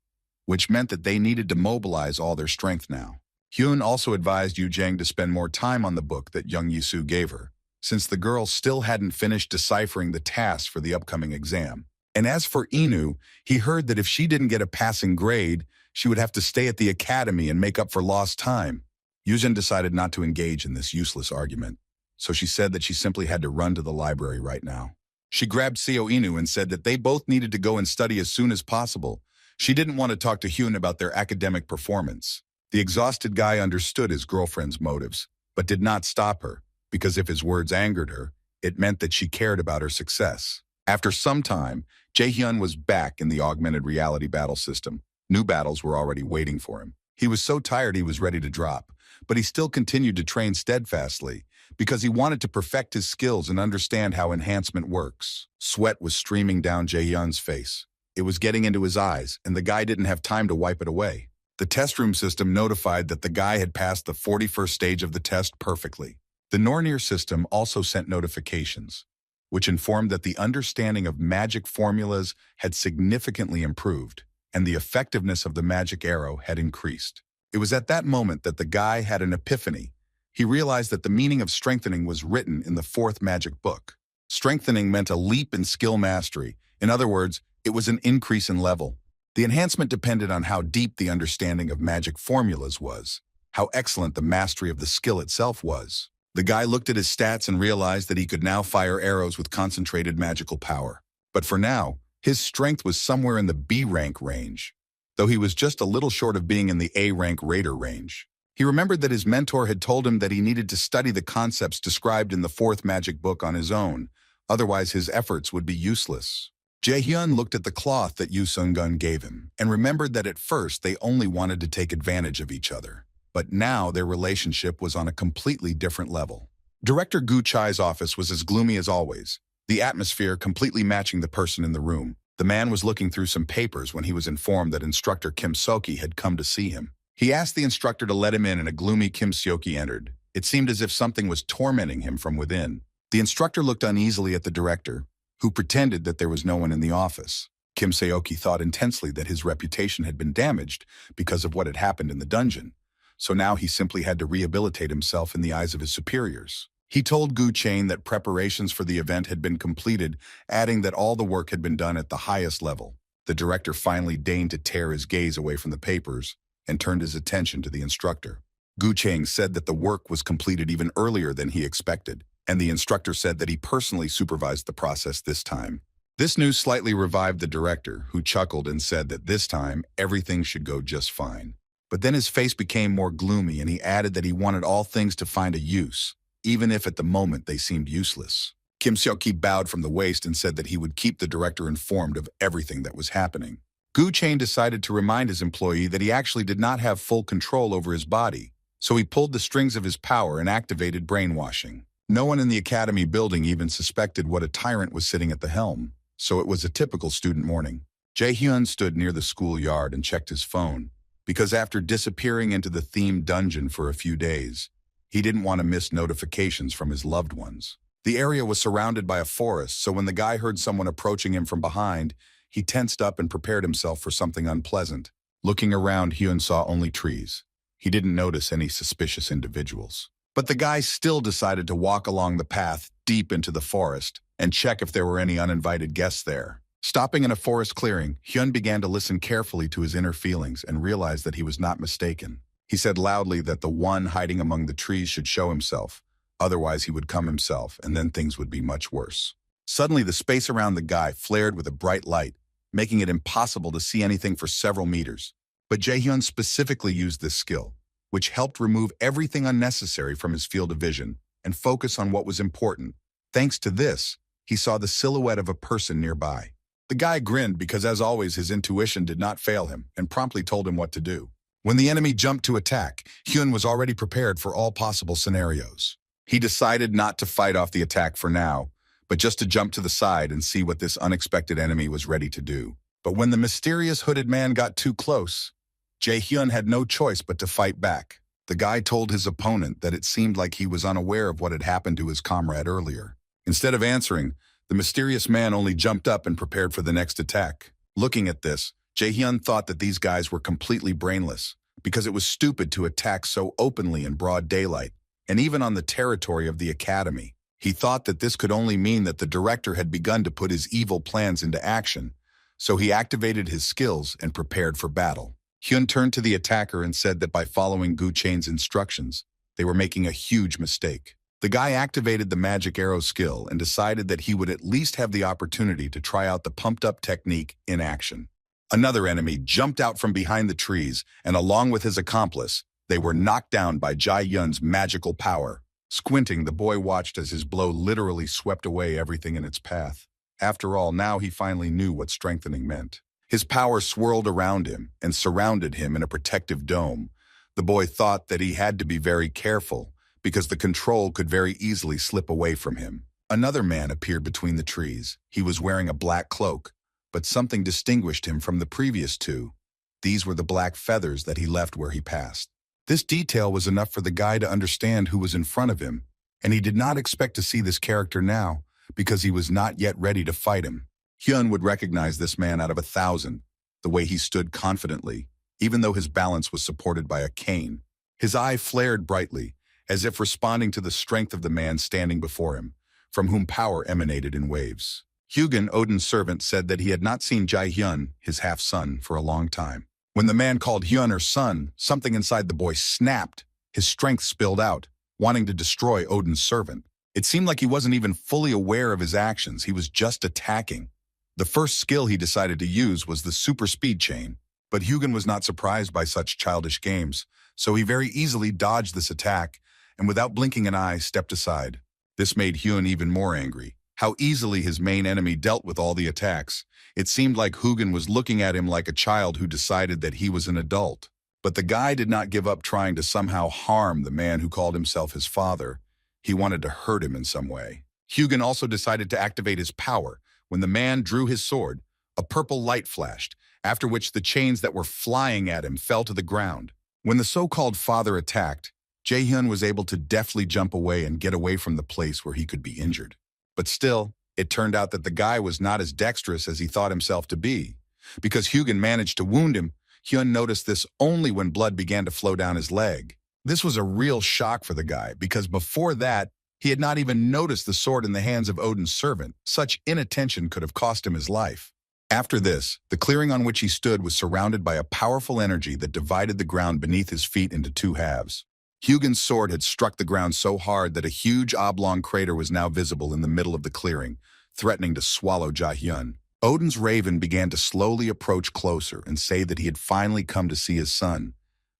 which meant that they needed to mobilize all their strength now. Hyun also advised Yu Jang to spend more time on the book that Young Yisu gave her, since the girl still hadn't finished deciphering the tasks for the upcoming exam. And as for Inu, he heard that if she didn't get a passing grade, she would have to stay at the academy and make up for lost time. Yujin decided not to engage in this useless argument, so she said that she simply had to run to the library right now. She grabbed Seo Inu and said that they both needed to go and study as soon as possible. She didn't want to talk to Hyun about their academic performance. The exhausted guy understood his girlfriend's motives, but did not stop her, because if his words angered her, it meant that she cared about her success. After some time, Jae-hyun was back in the augmented reality battle system. New battles were already waiting for him. He was so tired he was ready to drop, but he still continued to train steadfastly because he wanted to perfect his skills and understand how enhancement works. Sweat was streaming down Jae-hyun's face. It was getting into his eyes, and the guy didn't have time to wipe it away. The test room system notified that the guy had passed the 41st stage of the test perfectly. The Nornir system also sent notifications, which informed that the understanding of magic formulas had significantly improved, and the effectiveness of the magic arrow had increased. It was at that moment that the guy had an epiphany. He realized that the meaning of strengthening was written in the 4th magic book. Strengthening meant a leap in skill mastery. In other words, it was an increase in level. The enhancement depended on how deep the understanding of magic formulas was, how excellent the mastery of the skill itself was. The guy looked at his stats and realized that he could now fire arrows with concentrated magical power. But for now, his strength was somewhere in the B rank range, though he was just a little short of being in the A rank raider range. He remembered that his mentor had told him that he needed to study the concepts described in the 4th magic book on his own, otherwise his efforts would be useless. Jae-hyun looked at the cloth that Yoo Seung-gun gave him and remembered that at first they only wanted to take advantage of each other. But now their relationship was on a completely different level. Director Gu Chai's office was as gloomy as always, the atmosphere completely matching the person in the room. The man was looking through some papers when he was informed that instructor Kim Seok-hee had come to see him. He asked the instructor to let him in, and a gloomy Kim Seok-hee entered. It seemed as if something was tormenting him from within. The instructor looked uneasily at the director, who pretended that there was no one in the office. Kim Seok-hee thought intensely that his reputation had been damaged because of what had happened in the dungeon. So now he simply had to rehabilitate himself in the eyes of his superiors. He told Gu Chain that preparations for the event had been completed, adding that all the work had been done at the highest level. The director finally deigned to tear his gaze away from the papers and turned his attention to the instructor. Gu Chang said that the work was completed even earlier than he expected, and the instructor said that he personally supervised the process this time. This news slightly revived the director, who chuckled and said that this time everything should go just fine. But then his face became more gloomy, and he added that he wanted all things to find a use, even if at the moment they seemed useless. Kim Seok-hee bowed from the waist and said that he would keep the director informed of everything that was happening. Gu Chain decided to remind his employee that he actually did not have full control over his body, so he pulled the strings of his power and activated brainwashing. No one in the academy building even suspected what a tyrant was sitting at the helm, so it was a typical student morning. Jae-hyun stood near the schoolyard and checked his phone, because after disappearing into the themed dungeon for a few days, he didn't want to miss notifications from his loved ones. The area was surrounded by a forest, so when the guy heard someone approaching him from behind, he tensed up and prepared himself for something unpleasant. Looking around, Hyun saw only trees. He didn't notice any suspicious individuals. But the guy still decided to walk along the path deep into the forest and check if there were any uninvited guests there. Stopping in a forest clearing, Hyun began to listen carefully to his inner feelings and realized that he was not mistaken. He said loudly that the one hiding among the trees should show himself, otherwise he would come himself, and then things would be much worse. Suddenly, the space around the guy flared with a bright light, making it impossible to see anything for several meters. But Jae-hyun specifically used this skill, which helped remove everything unnecessary from his field of vision and focus on what was important. Thanks to this, he saw the silhouette of a person nearby. The guy grinned because, as always, his intuition did not fail him and promptly told him what to do. When the enemy jumped to attack, Hyun was already prepared for all possible scenarios. He decided not to fight off the attack for now, but just to jump to the side and see what this unexpected enemy was ready to do. But when the mysterious hooded man got too close, Jae-hyun had no choice but to fight back. The guy told his opponent that it seemed like he was unaware of what had happened to his comrade earlier. Instead of answering, the mysterious man only jumped up and prepared for the next attack. Looking at this, Jae-hyun thought that these guys were completely brainless, because it was stupid to attack so openly in broad daylight, and even on the territory of the academy. He thought that this could only mean that the director had begun to put his evil plans into action, so he activated his skills and prepared for battle. Hyun turned to the attacker and said that by following Gu Chain's instructions, they were making a huge mistake. The guy activated the magic arrow skill and decided that he would at least have the opportunity to try out the pumped-up technique in action. Another enemy jumped out from behind the trees, and along with his accomplice, they were knocked down by Jae-hyun's magical power. Squinting, the boy watched as his blow literally swept away everything in its path. After all, now he finally knew what strengthening meant. His power swirled around him and surrounded him in a protective dome. The boy thought that he had to be very careful, because the control could very easily slip away from him. Another man appeared between the trees. He was wearing a black cloak, but something distinguished him from the previous two. These were the black feathers that he left where he passed. This detail was enough for the guy to understand who was in front of him, and he did not expect to see this character now, because he was not yet ready to fight him. Hyun would recognize this man out of 1,000, the way he stood confidently, even though his balance was supported by a cane. His eye flared brightly, as if responding to the strength of the man standing before him, from whom power emanated in waves. Hugin, Odin's servant, said that he had not seen Jae-hyun, his half-son, for a long time. When the man called Hyun her son, something inside the boy snapped. His strength spilled out, wanting to destroy Odin's servant. It seemed like he wasn't even fully aware of his actions. He was just attacking. The first skill he decided to use was the super speed chain, but Hugin was not surprised by such childish games, so he very easily dodged this attack and without blinking an eye stepped aside. This made Hyun even more angry. How easily his main enemy dealt with all the attacks. It seemed like Hugin was looking at him like a child who decided that he was an adult. But the guy did not give up trying to somehow harm the man who called himself his father. He wanted to hurt him in some way. Hugin also decided to activate his power. When the man drew his sword, a purple light flashed, after which the chains that were flying at him fell to the ground. When the so-called father attacked, Jae-hyun was able to deftly jump away and get away from the place where he could be injured. But still, it turned out that the guy was not as dexterous as he thought himself to be. Because Hugin managed to wound him, Hyun noticed this only when blood began to flow down his leg. This was a real shock for the guy, because before that, he had not even noticed the sword in the hands of Odin's servant. Such inattention could have cost him his life. After this, the clearing on which he stood was surrounded by a powerful energy that divided the ground beneath his feet into two halves. Hugin's sword had struck the ground so hard that a huge oblong crater was now visible in the middle of the clearing, threatening to swallow Jae-hyun. Odin's raven began to slowly approach closer and say that he had finally come to see his son,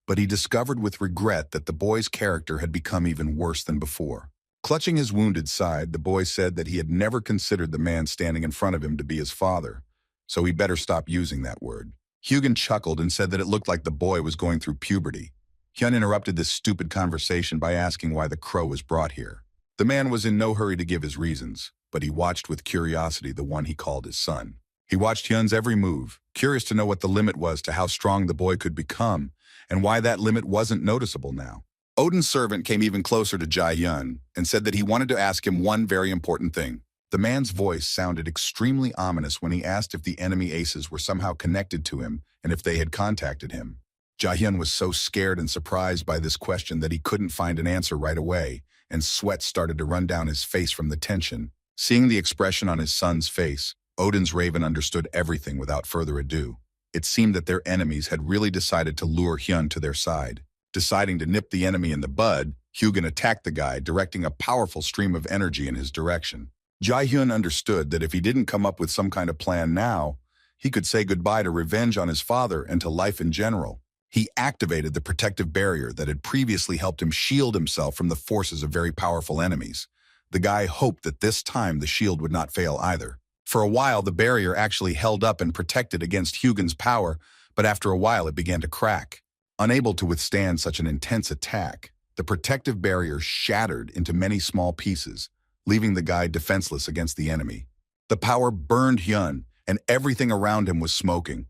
but he discovered with regret that the boy's character had become even worse than before. Clutching his wounded side, the boy said that he had never considered the man standing in front of him to be his father, so he better stop using that word. Hugin chuckled and said that it looked like the boy was going through puberty. Hyun interrupted this stupid conversation by asking why the crow was brought here. The man was in no hurry to give his reasons, but he watched with curiosity the one he called his son. He watched Hyun's every move, curious to know what the limit was to how strong the boy could become, and why that limit wasn't noticeable now. Odin's servant came even closer to Jae-hyun and said that he wanted to ask him one very important thing. The man's voice sounded extremely ominous when he asked if the enemy aces were somehow connected to him and if they had contacted him. Jae-hyun was so scared and surprised by this question that he couldn't find an answer right away, and sweat started to run down his face from the tension. Seeing the expression on his son's face, Odin's raven understood everything without further ado. It seemed that their enemies had really decided to lure Hyun to their side. Deciding to nip the enemy in the bud, Hugin attacked the guy, directing a powerful stream of energy in his direction. Jae-hyun understood that if he didn't come up with some kind of plan now, he could say goodbye to revenge on his father and to life in general. He activated the protective barrier that had previously helped him shield himself from the forces of very powerful enemies. The guy hoped that this time the shield would not fail either. For a while, the barrier actually held up and protected against Hugin's power, but after a while it began to crack. Unable to withstand such an intense attack, The protective barrier shattered into many small pieces, leaving the guy defenseless against the enemy. The power burned Hyun, and everything around him was smoking.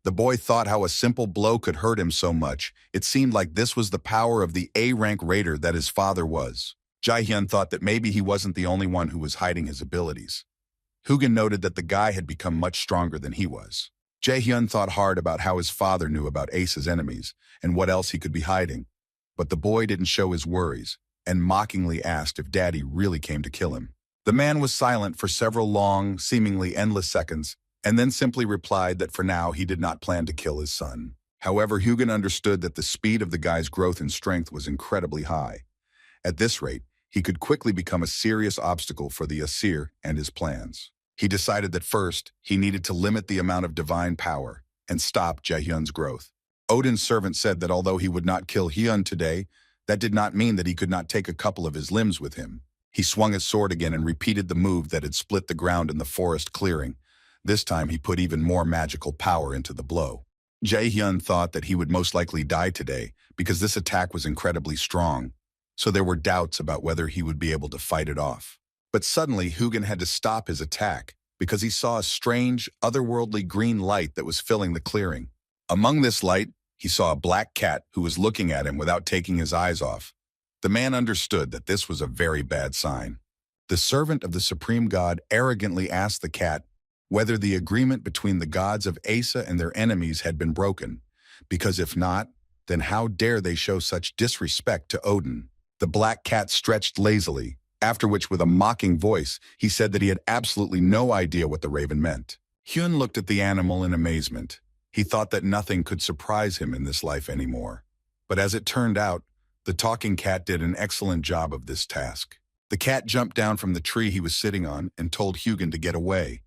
The boy thought how a simple blow could hurt him so much. It seemed like this was the power of the A-rank raider that his father was. Jae-hyun thought that maybe he wasn't the only one who was hiding his abilities. Hugin noted that the guy had become much stronger than he was. Jae-hyun thought hard about how his father knew about Ace's enemies and what else he could be hiding. But the boy didn't show his worries and mockingly asked if Daddy really came to kill him. The man was silent for several long, seemingly endless seconds, and then simply replied that for now he did not plan to kill his son. However, Hugin understood that the speed of the guy's growth and strength was incredibly high. At this rate, he could quickly become a serious obstacle for the Asir and his plans. He decided that first, he needed to limit the amount of divine power and stop Jae-hyun's growth. Odin's servant said that although he would not kill Hyun today, that did not mean that he could not take a couple of his limbs with him. He swung his sword again and repeated the move that had split the ground in the forest clearing. This time he put even more magical power into the blow. Jae-hyun thought that he would most likely die today because this attack was incredibly strong, so there were doubts about whether he would be able to fight it off. But suddenly Hugin had to stop his attack because he saw a strange, otherworldly green light that was filling the clearing. Among this light, he saw a black cat who was looking at him without taking his eyes off. The man understood that this was a very bad sign. The servant of the supreme god arrogantly asked the cat whether the agreement between the gods of Asa and their enemies had been broken, because if not, then how dare they show such disrespect to Odin? The black cat stretched lazily, after which with a mocking voice, he said that he had absolutely no idea what the raven meant. Hyun looked at the animal in amazement. He thought that nothing could surprise him in this life anymore. But as it turned out, the talking cat did an excellent job of this task. The cat jumped down from the tree he was sitting on and told Hugin to get away.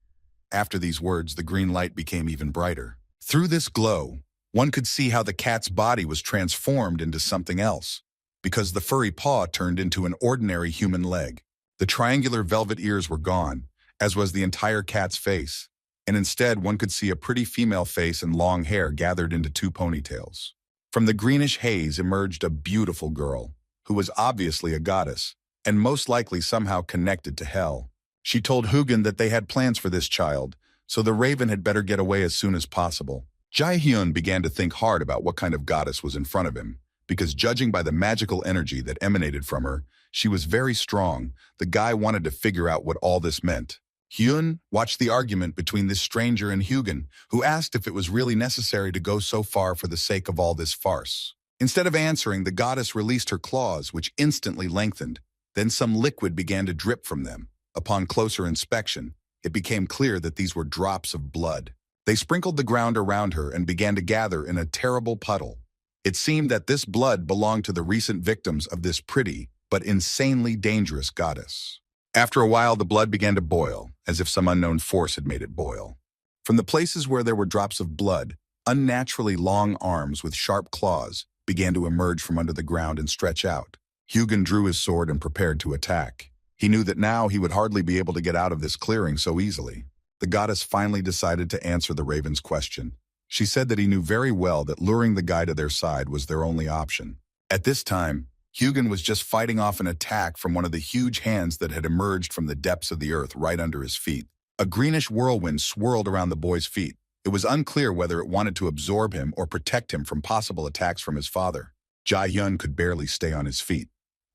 After these words, the green light became even brighter. Through this glow, one could see how the cat's body was transformed into something else, because the furry paw turned into an ordinary human leg. The triangular velvet ears were gone, as was the entire cat's face, and instead one could see a pretty female face and long hair gathered into two ponytails. From the greenish haze emerged a beautiful girl, who was obviously a goddess, and most likely somehow connected to hell. She told Hugin that they had plans for this child, so the raven had better get away as soon as possible. Jae-hyun began to think hard about what kind of goddess was in front of him, because judging by the magical energy that emanated from her, she was very strong. The guy wanted to figure out what all this meant. Hyun watched the argument between this stranger and Hugin, who asked if it was really necessary to go so far for the sake of all this farce. Instead of answering, the goddess released her claws, which instantly lengthened. Then some liquid began to drip from them. Upon closer inspection, it became clear that these were drops of blood. They sprinkled the ground around her and began to gather in a terrible puddle. It seemed that this blood belonged to the recent victims of this pretty but insanely dangerous goddess. After a while, the blood began to boil, as if some unknown force had made it boil. From the places where there were drops of blood, unnaturally long arms with sharp claws began to emerge from under the ground and stretch out. Hugin drew his sword and prepared to attack. He knew that now he would hardly be able to get out of this clearing so easily. The goddess finally decided to answer the raven's question. She said that he knew very well that luring the guy to their side was their only option. At this time, Hugin was just fighting off an attack from one of the huge hands that had emerged from the depths of the earth right under his feet. A greenish whirlwind swirled around the boy's feet. It was unclear whether it wanted to absorb him or protect him from possible attacks from his father. Jae-hyun could barely stay on his feet,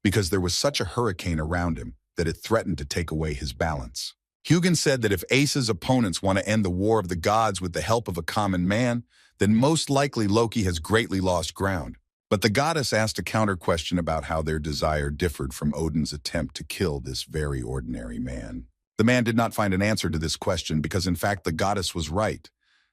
because there was such a hurricane around him that it threatened to take away his balance. Hugin said that if Ace's opponents want to end the war of the gods with the help of a common man, then most likely Loki has greatly lost ground. But the goddess asked a counter-question about how their desire differed from Odin's attempt to kill this very ordinary man. The man did not find an answer to this question because in fact the goddess was right.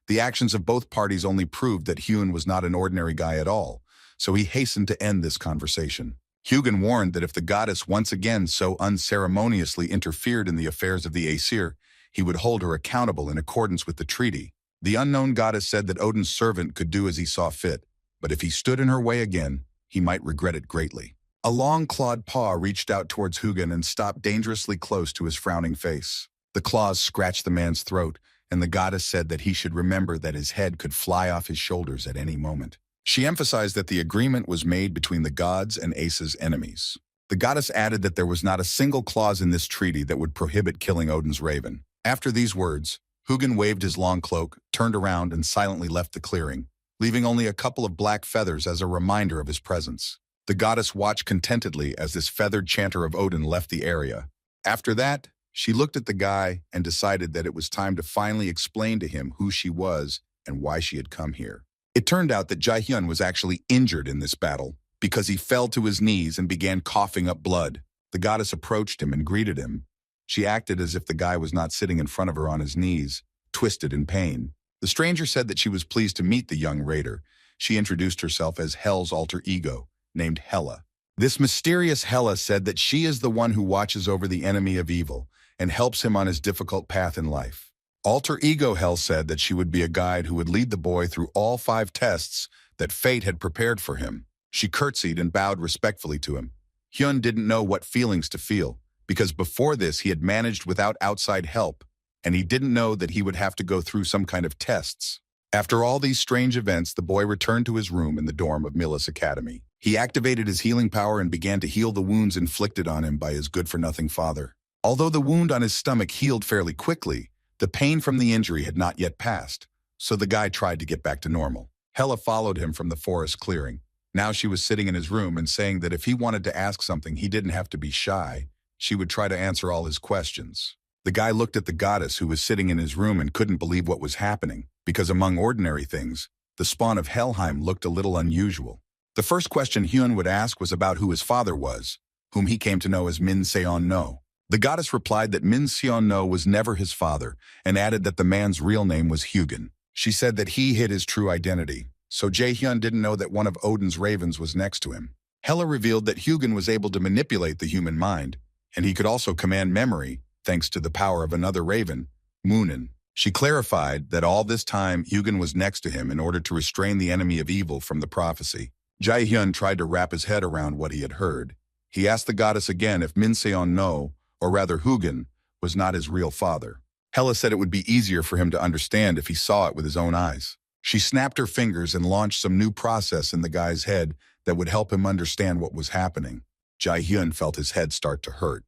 The actions of both parties only proved that Hyun was not an ordinary guy at all, so he hastened to end this conversation. Hugin warned that if the goddess once again so unceremoniously interfered in the affairs of the Aesir, he would hold her accountable in accordance with the treaty. The unknown goddess said that Odin's servant could do as he saw fit, but if he stood in her way again, he might regret it greatly. A long clawed paw reached out towards Hugin and stopped dangerously close to his frowning face. The claws scratched the man's throat, and the goddess said that he should remember that his head could fly off his shoulders at any moment. She emphasized that the agreement was made between the gods and Asa's enemies. The goddess added that there was not a single clause in this treaty that would prohibit killing Odin's raven. After these words, Hugin waved his long cloak, turned around, and silently left the clearing, leaving only a couple of black feathers as a reminder of his presence. The goddess watched contentedly as this feathered chanter of Odin left the area. After that, she looked at the guy and decided that it was time to finally explain to him who she was and why she had come here. It turned out that Jae-hyun was actually injured in this battle because he fell to his knees and began coughing up blood. The goddess approached him and greeted him. She acted as if the guy was not sitting in front of her on his knees, twisted in pain. The stranger said that she was pleased to meet the young raider. She introduced herself as Hel's alter ego, named Hela. This mysterious Hela said that she is the one who watches over the enemy of evil and helps him on his difficult path in life. Alter ego Hel said that she would be a guide who would lead the boy through all 5 tests that fate had prepared for him. She curtsied and bowed respectfully to him. Hyun didn't know what feelings to feel, because before this he had managed without outside help, and he didn't know that he would have to go through some kind of tests. After all these strange events, the boy returned to his room in the dorm of Mila's academy. He activated his healing power and began to heal the wounds inflicted on him by his good-for-nothing father. Although the wound on his stomach healed fairly quickly, the pain from the injury had not yet passed, so the guy tried to get back to normal. Hela followed him from the forest clearing. Now she was sitting in his room and saying that if he wanted to ask something, he didn't have to be shy. She would try to answer all his questions. The guy looked at the goddess who was sitting in his room and couldn't believe what was happening, because among ordinary things, the spawn of Helheim looked a little unusual. The first question Hyun would ask was about who his father was, whom he came to know as Min Seon-no. The goddess replied that Min Seon-no was never his father, and added that the man's real name was Hugin. She said that he hid his true identity, so Jae-hyun didn't know that one of Odin's ravens was next to him. Hela revealed that Hugin was able to manipulate the human mind, and he could also command memory, thanks to the power of another raven, Moonin. She clarified that all this time Hugin was next to him in order to restrain the enemy of evil from the prophecy. Jae-hyun tried to wrap his head around what he had heard. He asked the goddess again if Min Seon-no, or rather Hugin, was not his real father. Hela said it would be easier for him to understand if he saw it with his own eyes. She snapped her fingers and launched some new process in the guy's head that would help him understand what was happening. Jae-hyun felt his head start to hurt,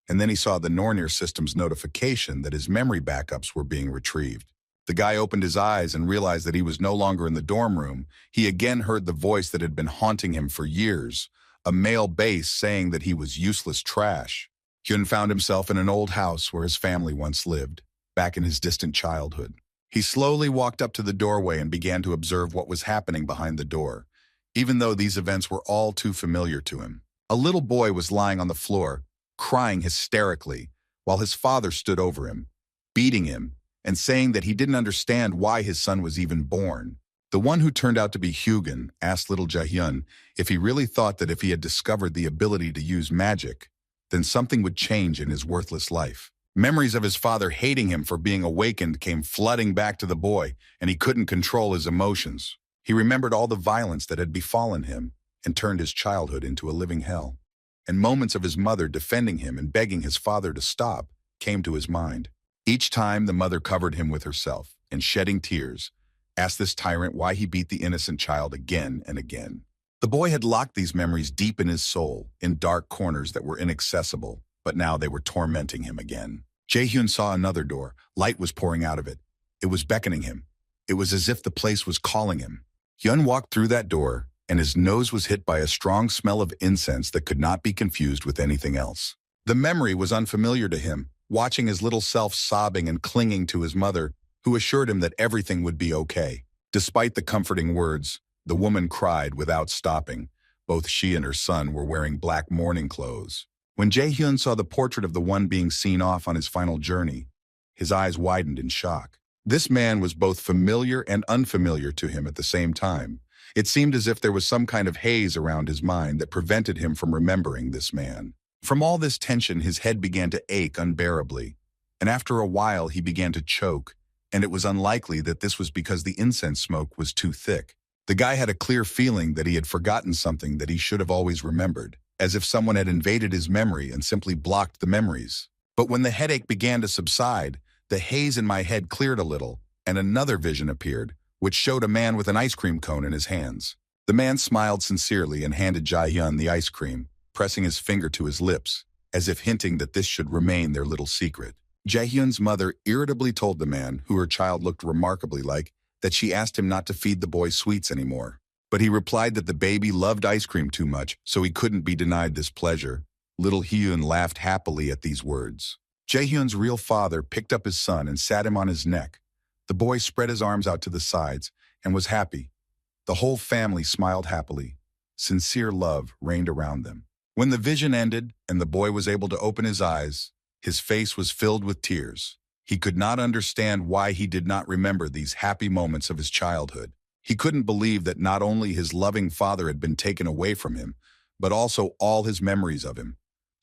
and then he saw the Nornir system's notification that his memory backups were being retrieved. The guy opened his eyes and realized that he was no longer in the dorm room. He again heard the voice that had been haunting him for years, a male bass saying that he was useless trash. Hyun found himself in an old house where his family once lived, back in his distant childhood. He slowly walked up to the doorway and began to observe what was happening behind the door, even though these events were all too familiar to him. A little boy was lying on the floor, crying hysterically, while his father stood over him, beating him, and saying that he didn't understand why his son was even born. The one who turned out to be Hugin asked little Jae-hyun if he really thought that if he had discovered the ability to use magic, then something would change in his worthless life. Memories of his father hating him for being awakened came flooding back to the boy, and he couldn't control his emotions. He remembered all the violence that had befallen him and turned his childhood into a living hell. And moments of his mother defending him and begging his father to stop came to his mind. Each time the mother covered him with herself and, shedding tears, asked this tyrant why he beat the innocent child again and again. The boy had locked these memories deep in his soul, in dark corners that were inaccessible, but now they were tormenting him again. Jae-hyun saw another door. Light was pouring out of it. It was beckoning him. It was as if the place was calling him. Hyun walked through that door, and his nose was hit by a strong smell of incense that could not be confused with anything else. The memory was unfamiliar to him, watching his little self sobbing and clinging to his mother, who assured him that everything would be okay. Despite the comforting words, the woman cried without stopping. Both she and her son were wearing black mourning clothes. When Jae-hyun saw the portrait of the one being seen off on his final journey, his eyes widened in shock. This man was both familiar and unfamiliar to him at the same time. It seemed as if there was some kind of haze around his mind that prevented him from remembering this man. From all this tension, his head began to ache unbearably, and after a while he began to choke, and it was unlikely that this was because the incense smoke was too thick. The guy had a clear feeling that he had forgotten something that he should have always remembered, as if someone had invaded his memory and simply blocked the memories. But when the headache began to subside, the haze in my head cleared a little, and another vision appeared, which showed a man with an ice cream cone in his hands. The man smiled sincerely and handed Jae-hyun the ice cream, pressing his finger to his lips, as if hinting that this should remain their little secret. Jae-hyun's mother irritably told the man, who her child looked remarkably like, that she asked him not to feed the boy sweets anymore. But he replied that the baby loved ice cream too much, so he couldn't be denied this pleasure. Little Hyun laughed happily at these words. Jae-hyun's real father picked up his son and sat him on his neck. The boy spread his arms out to the sides and was happy. The whole family smiled happily. Sincere love reigned around them. When the vision ended and the boy was able to open his eyes, his face was filled with tears. He could not understand why he did not remember these happy moments of his childhood. He couldn't believe that not only his loving father had been taken away from him, but also all his memories of him,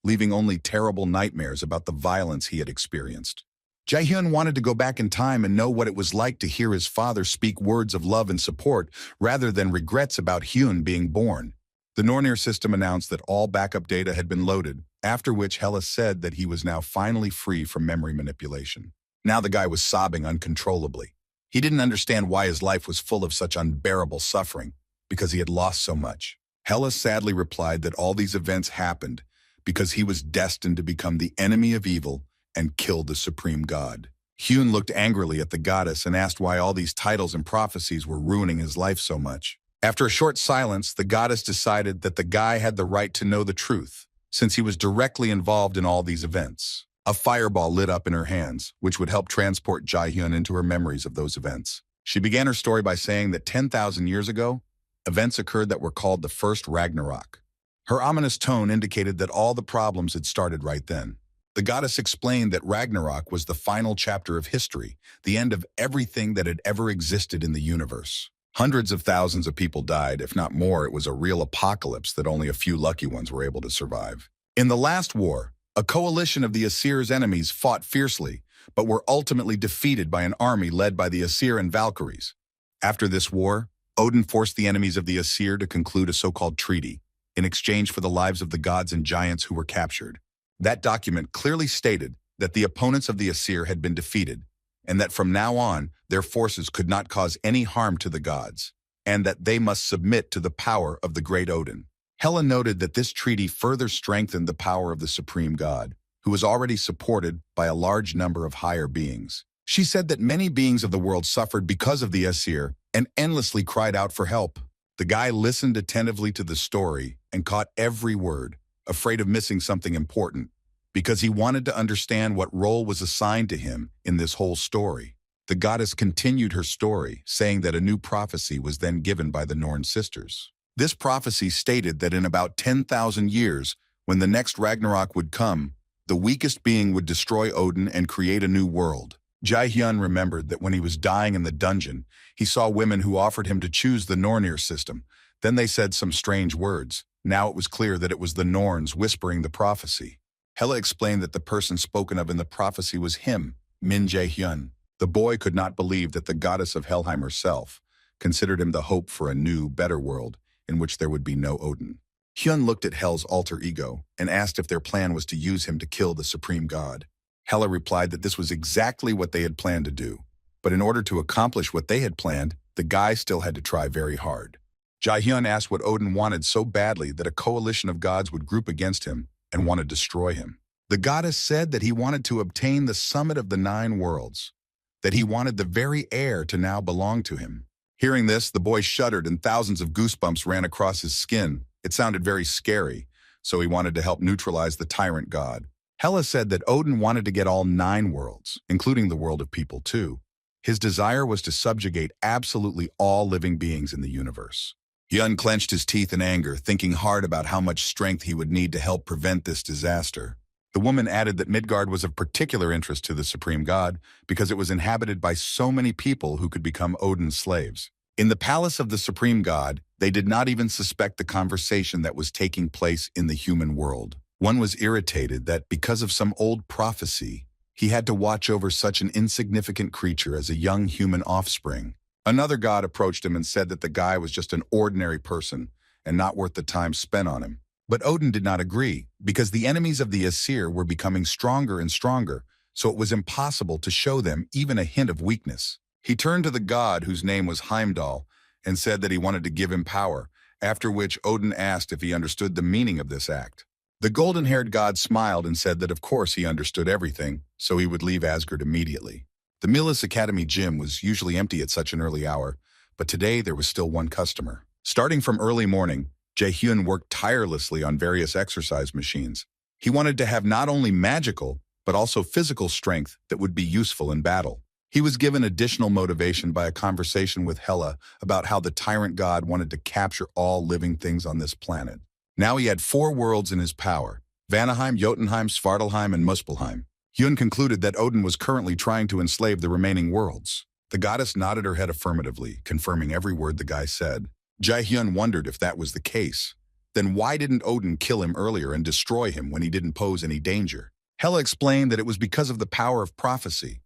leaving only terrible nightmares about the violence he had experienced. Jae-hyun wanted to go back in time and know what it was like to hear his father speak words of love and support rather than regrets about Hyun being born. The Nornir system announced that all backup data had been loaded, after which Hella said that he was now finally free from memory manipulation. Now the guy was sobbing uncontrollably. He didn't understand why his life was full of such unbearable suffering, because he had lost so much. Hella sadly replied that all these events happened because he was destined to become the enemy of evil and kill the supreme god. Hyun looked angrily at the goddess and asked why all these titles and prophecies were ruining his life so much. After a short silence, the goddess decided that the guy had the right to know the truth, since he was directly involved in all these events. A fireball lit up in her hands, which would help transport Jae-hyun into her memories of those events. She began her story by saying that 10,000 years ago, events occurred that were called the First Ragnarok. Her ominous tone indicated that all the problems had started right then. The goddess explained that Ragnarok was the final chapter of history, the end of everything that had ever existed in the universe. Hundreds of thousands of people died, if not more. It was a real apocalypse that only a few lucky ones were able to survive. In the last war, a coalition of the Aesir's enemies fought fiercely, but were ultimately defeated by an army led by the Aesir and Valkyries. After this war, Odin forced the enemies of the Aesir to conclude a so-called treaty, in exchange for the lives of the gods and giants who were captured. That document clearly stated that the opponents of the Aesir had been defeated, and that from now on, their forces could not cause any harm to the gods, and that they must submit to the power of the great Odin. Hela noted that this treaty further strengthened the power of the supreme god, who was already supported by a large number of higher beings. She said that many beings of the world suffered because of the Aesir and endlessly cried out for help. The guy listened attentively to the story and caught every word, afraid of missing something important, because he wanted to understand what role was assigned to him in this whole story. The goddess continued her story, saying that a new prophecy was then given by the Norn sisters. This prophecy stated that in about 10,000 years, when the next Ragnarok would come, the weakest being would destroy Odin and create a new world. Jae-hyun remembered that when he was dying in the dungeon, he saw women who offered him to choose the Nornir system. Then they said some strange words. Now it was clear that it was the Norns whispering the prophecy. Hela explained that the person spoken of in the prophecy was him, Min Jae-hyun. The boy could not believe that the goddess of Helheim herself considered him the hope for a new, better world in which there would be no Odin. Hyun looked at Hel's alter ego and asked if their plan was to use him to kill the supreme god. Hela replied that this was exactly what they had planned to do, but in order to accomplish what they had planned, the guy still had to try very hard. Jae-hyun asked what Odin wanted so badly that a coalition of gods would group against him and want to destroy him. The goddess said that he wanted to obtain the summit of the 9 worlds, that he wanted the very air to now belong to him. Hearing this, the boy shuddered and thousands of goosebumps ran across his skin. It sounded very scary, so he wanted to help neutralize the tyrant god. Hela said that Odin wanted to get all 9 worlds, including the world of people too. His desire was to subjugate absolutely all living beings in the universe. He unclenched his teeth in anger, thinking hard about how much strength he would need to help prevent this disaster. The woman added that Midgard was of particular interest to the supreme god because it was inhabited by so many people who could become Odin's slaves. In the palace of the supreme god, they did not even suspect the conversation that was taking place in the human world. One was irritated that, because of some old prophecy, he had to watch over such an insignificant creature as a young human offspring. Another god approached him and said that the guy was just an ordinary person and not worth the time spent on him. But Odin did not agree, because the enemies of the Aesir were becoming stronger and stronger, so it was impossible to show them even a hint of weakness. He turned to the god, whose name was Heimdall, and said that he wanted to give him power, after which Odin asked if he understood the meaning of this act. The golden-haired god smiled and said that of course he understood everything, so he would leave Asgard immediately. The Millis Academy gym was usually empty at such an early hour, but today there was still one customer. Starting from early morning, Jae-hyun worked tirelessly on various exercise machines. He wanted to have not only magical, but also physical strength that would be useful in battle. He was given additional motivation by a conversation with Hela about how the tyrant god wanted to capture all living things on this planet. Now he had 4 worlds in his power: Vanaheim, Jotunheim, Svartalheim, and Muspelheim. Hyun concluded that Odin was currently trying to enslave the remaining worlds. The goddess nodded her head affirmatively, confirming every word the guy said. Jae-hyun wondered if that was the case. Then why didn't Odin kill him earlier and destroy him when he didn't pose any danger? Hela explained that it was because of the power of prophecy,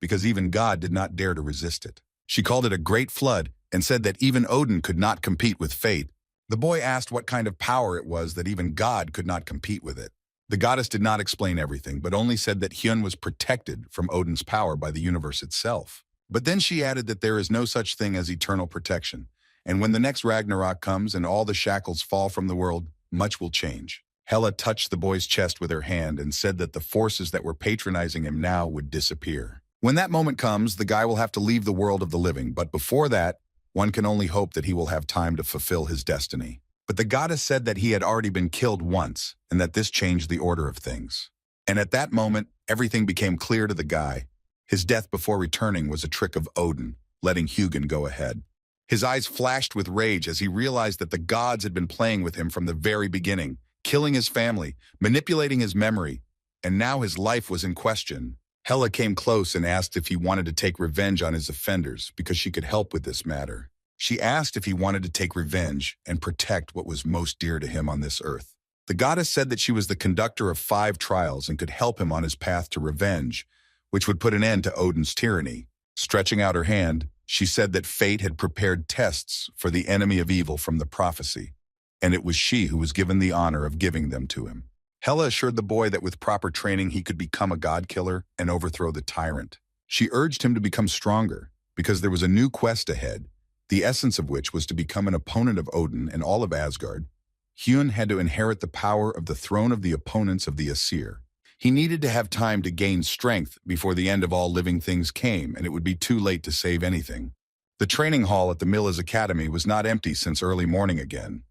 because even God did not dare to resist it. She called it a great flood and said that even Odin could not compete with fate. The boy asked what kind of power it was that even God could not compete with it. The goddess did not explain everything, but only said that Hyun was protected from Odin's power by the universe itself. But then she added that there is no such thing as eternal protection, and when the next Ragnarok comes and all the shackles fall from the world, much will change. Hela touched the boy's chest with her hand and said that the forces that were patronizing him now would disappear. When that moment comes, the guy will have to leave the world of the living, but before that, one can only hope that he will have time to fulfill his destiny. But the goddess said that he had already been killed once, and that this changed the order of things. And at that moment, everything became clear to the guy. His death before returning was a trick of Odin, letting Hugin go ahead. His eyes flashed with rage as he realized that the gods had been playing with him from the very beginning, killing his family, manipulating his memory, and now his life was in question. Hela came close and asked if he wanted to take revenge on his offenders because she could help with this matter. She asked if he wanted to take revenge and protect what was most dear to him on this earth. The goddess said that she was the conductor of 5 trials and could help him on his path to revenge, which would put an end to Odin's tyranny. Stretching out her hand, she said that fate had prepared tests for the enemy of evil from the prophecy, and it was she who was given the honor of giving them to him. Hela assured the boy that with proper training he could become a god-killer and overthrow the tyrant. She urged him to become stronger, because there was a new quest ahead, the essence of which was to become an opponent of Odin and all of Asgard. Hyun had to inherit the power of the throne of the opponents of the Aesir. He needed to have time to gain strength before the end of all living things came, and it would be too late to save anything. The training hall at the Millis Academy was not empty since early morning again,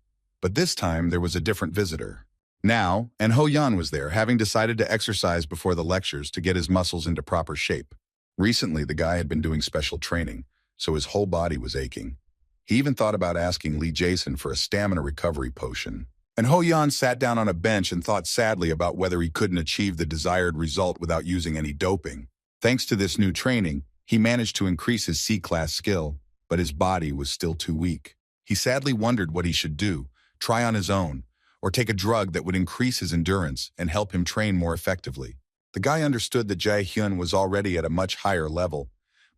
but this time there was a different visitor. Now, and Ho-Yan was there, having decided to exercise before the lectures to get his muscles into proper shape. Recently, the guy had been doing special training, so his whole body was aching. He even thought about asking Lee Jason for a stamina recovery potion. And Ho-Yan sat down on a bench and thought sadly about whether he couldn't achieve the desired result without using any doping. Thanks to this new training, he managed to increase his C-class skill, but his body was still too weak. He sadly wondered what he should do, try on his own, or take a drug that would increase his endurance and help him train more effectively. The guy understood that Jae-hyun was already at a much higher level,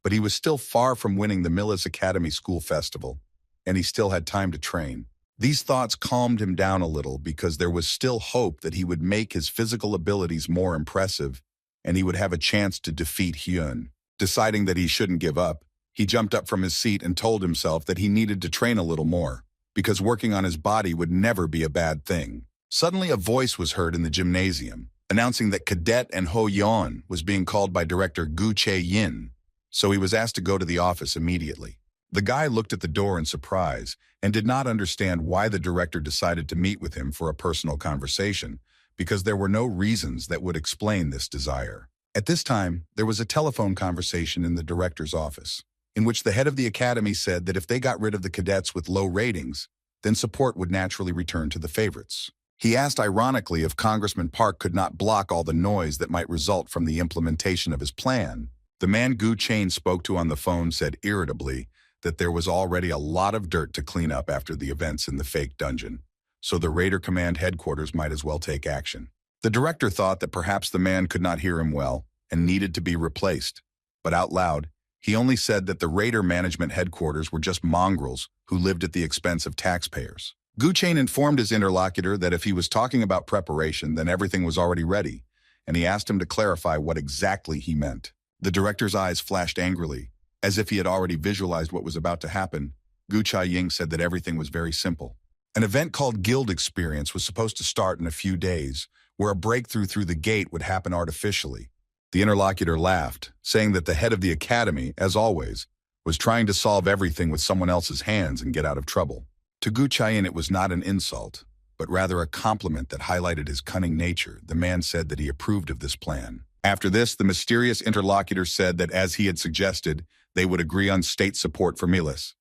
but he was still far from winning the Millis Academy School Festival, and he still had time to train. These thoughts calmed him down a little because there was still hope that he would make his physical abilities more impressive and he would have a chance to defeat Hyun. Deciding that he shouldn't give up, he jumped up from his seat and told himself that he needed to train a little more, because working on his body would never be a bad thing. Suddenly a voice was heard in the gymnasium, announcing that Cadet and Ho-Yan was being called by director Gu Chae-yin, so he was asked to go to the office immediately. The guy looked at the door in surprise and did not understand why the director decided to meet with him for a personal conversation, because there were no reasons that would explain this desire. At this time, there was a telephone conversation in the director's office, in which the head of the academy said that if they got rid of the cadets with low ratings, then support would naturally return to the favorites. He asked ironically if Congressman Park could not block all the noise that might result from the implementation of his plan. The man Gu Chain spoke to on the phone said irritably that there was already a lot of dirt to clean up after the events in the fake dungeon, so the Raider Command headquarters might as well take action. The director thought that perhaps the man could not hear him well and needed to be replaced, but out loud, he only said that the Raider Management headquarters were just mongrels who lived at the expense of taxpayers. Gu Chain informed his interlocutor that if he was talking about preparation, then everything was already ready, and he asked him to clarify what exactly he meant. The director's eyes flashed angrily, as if he had already visualized what was about to happen, Gu Chaiying said that everything was very simple. An event called Guild Experience was supposed to start in a few days, where a breakthrough through the gate would happen artificially. The interlocutor laughed, saying that the head of the academy, as always, was trying to solve everything with someone else's hands and get out of trouble. To Gu Chaiying it was not an insult, but rather a compliment that highlighted his cunning nature. The man said that he approved of this plan. After this, the mysterious interlocutor said that as he had suggested, they would agree on state support for Milas.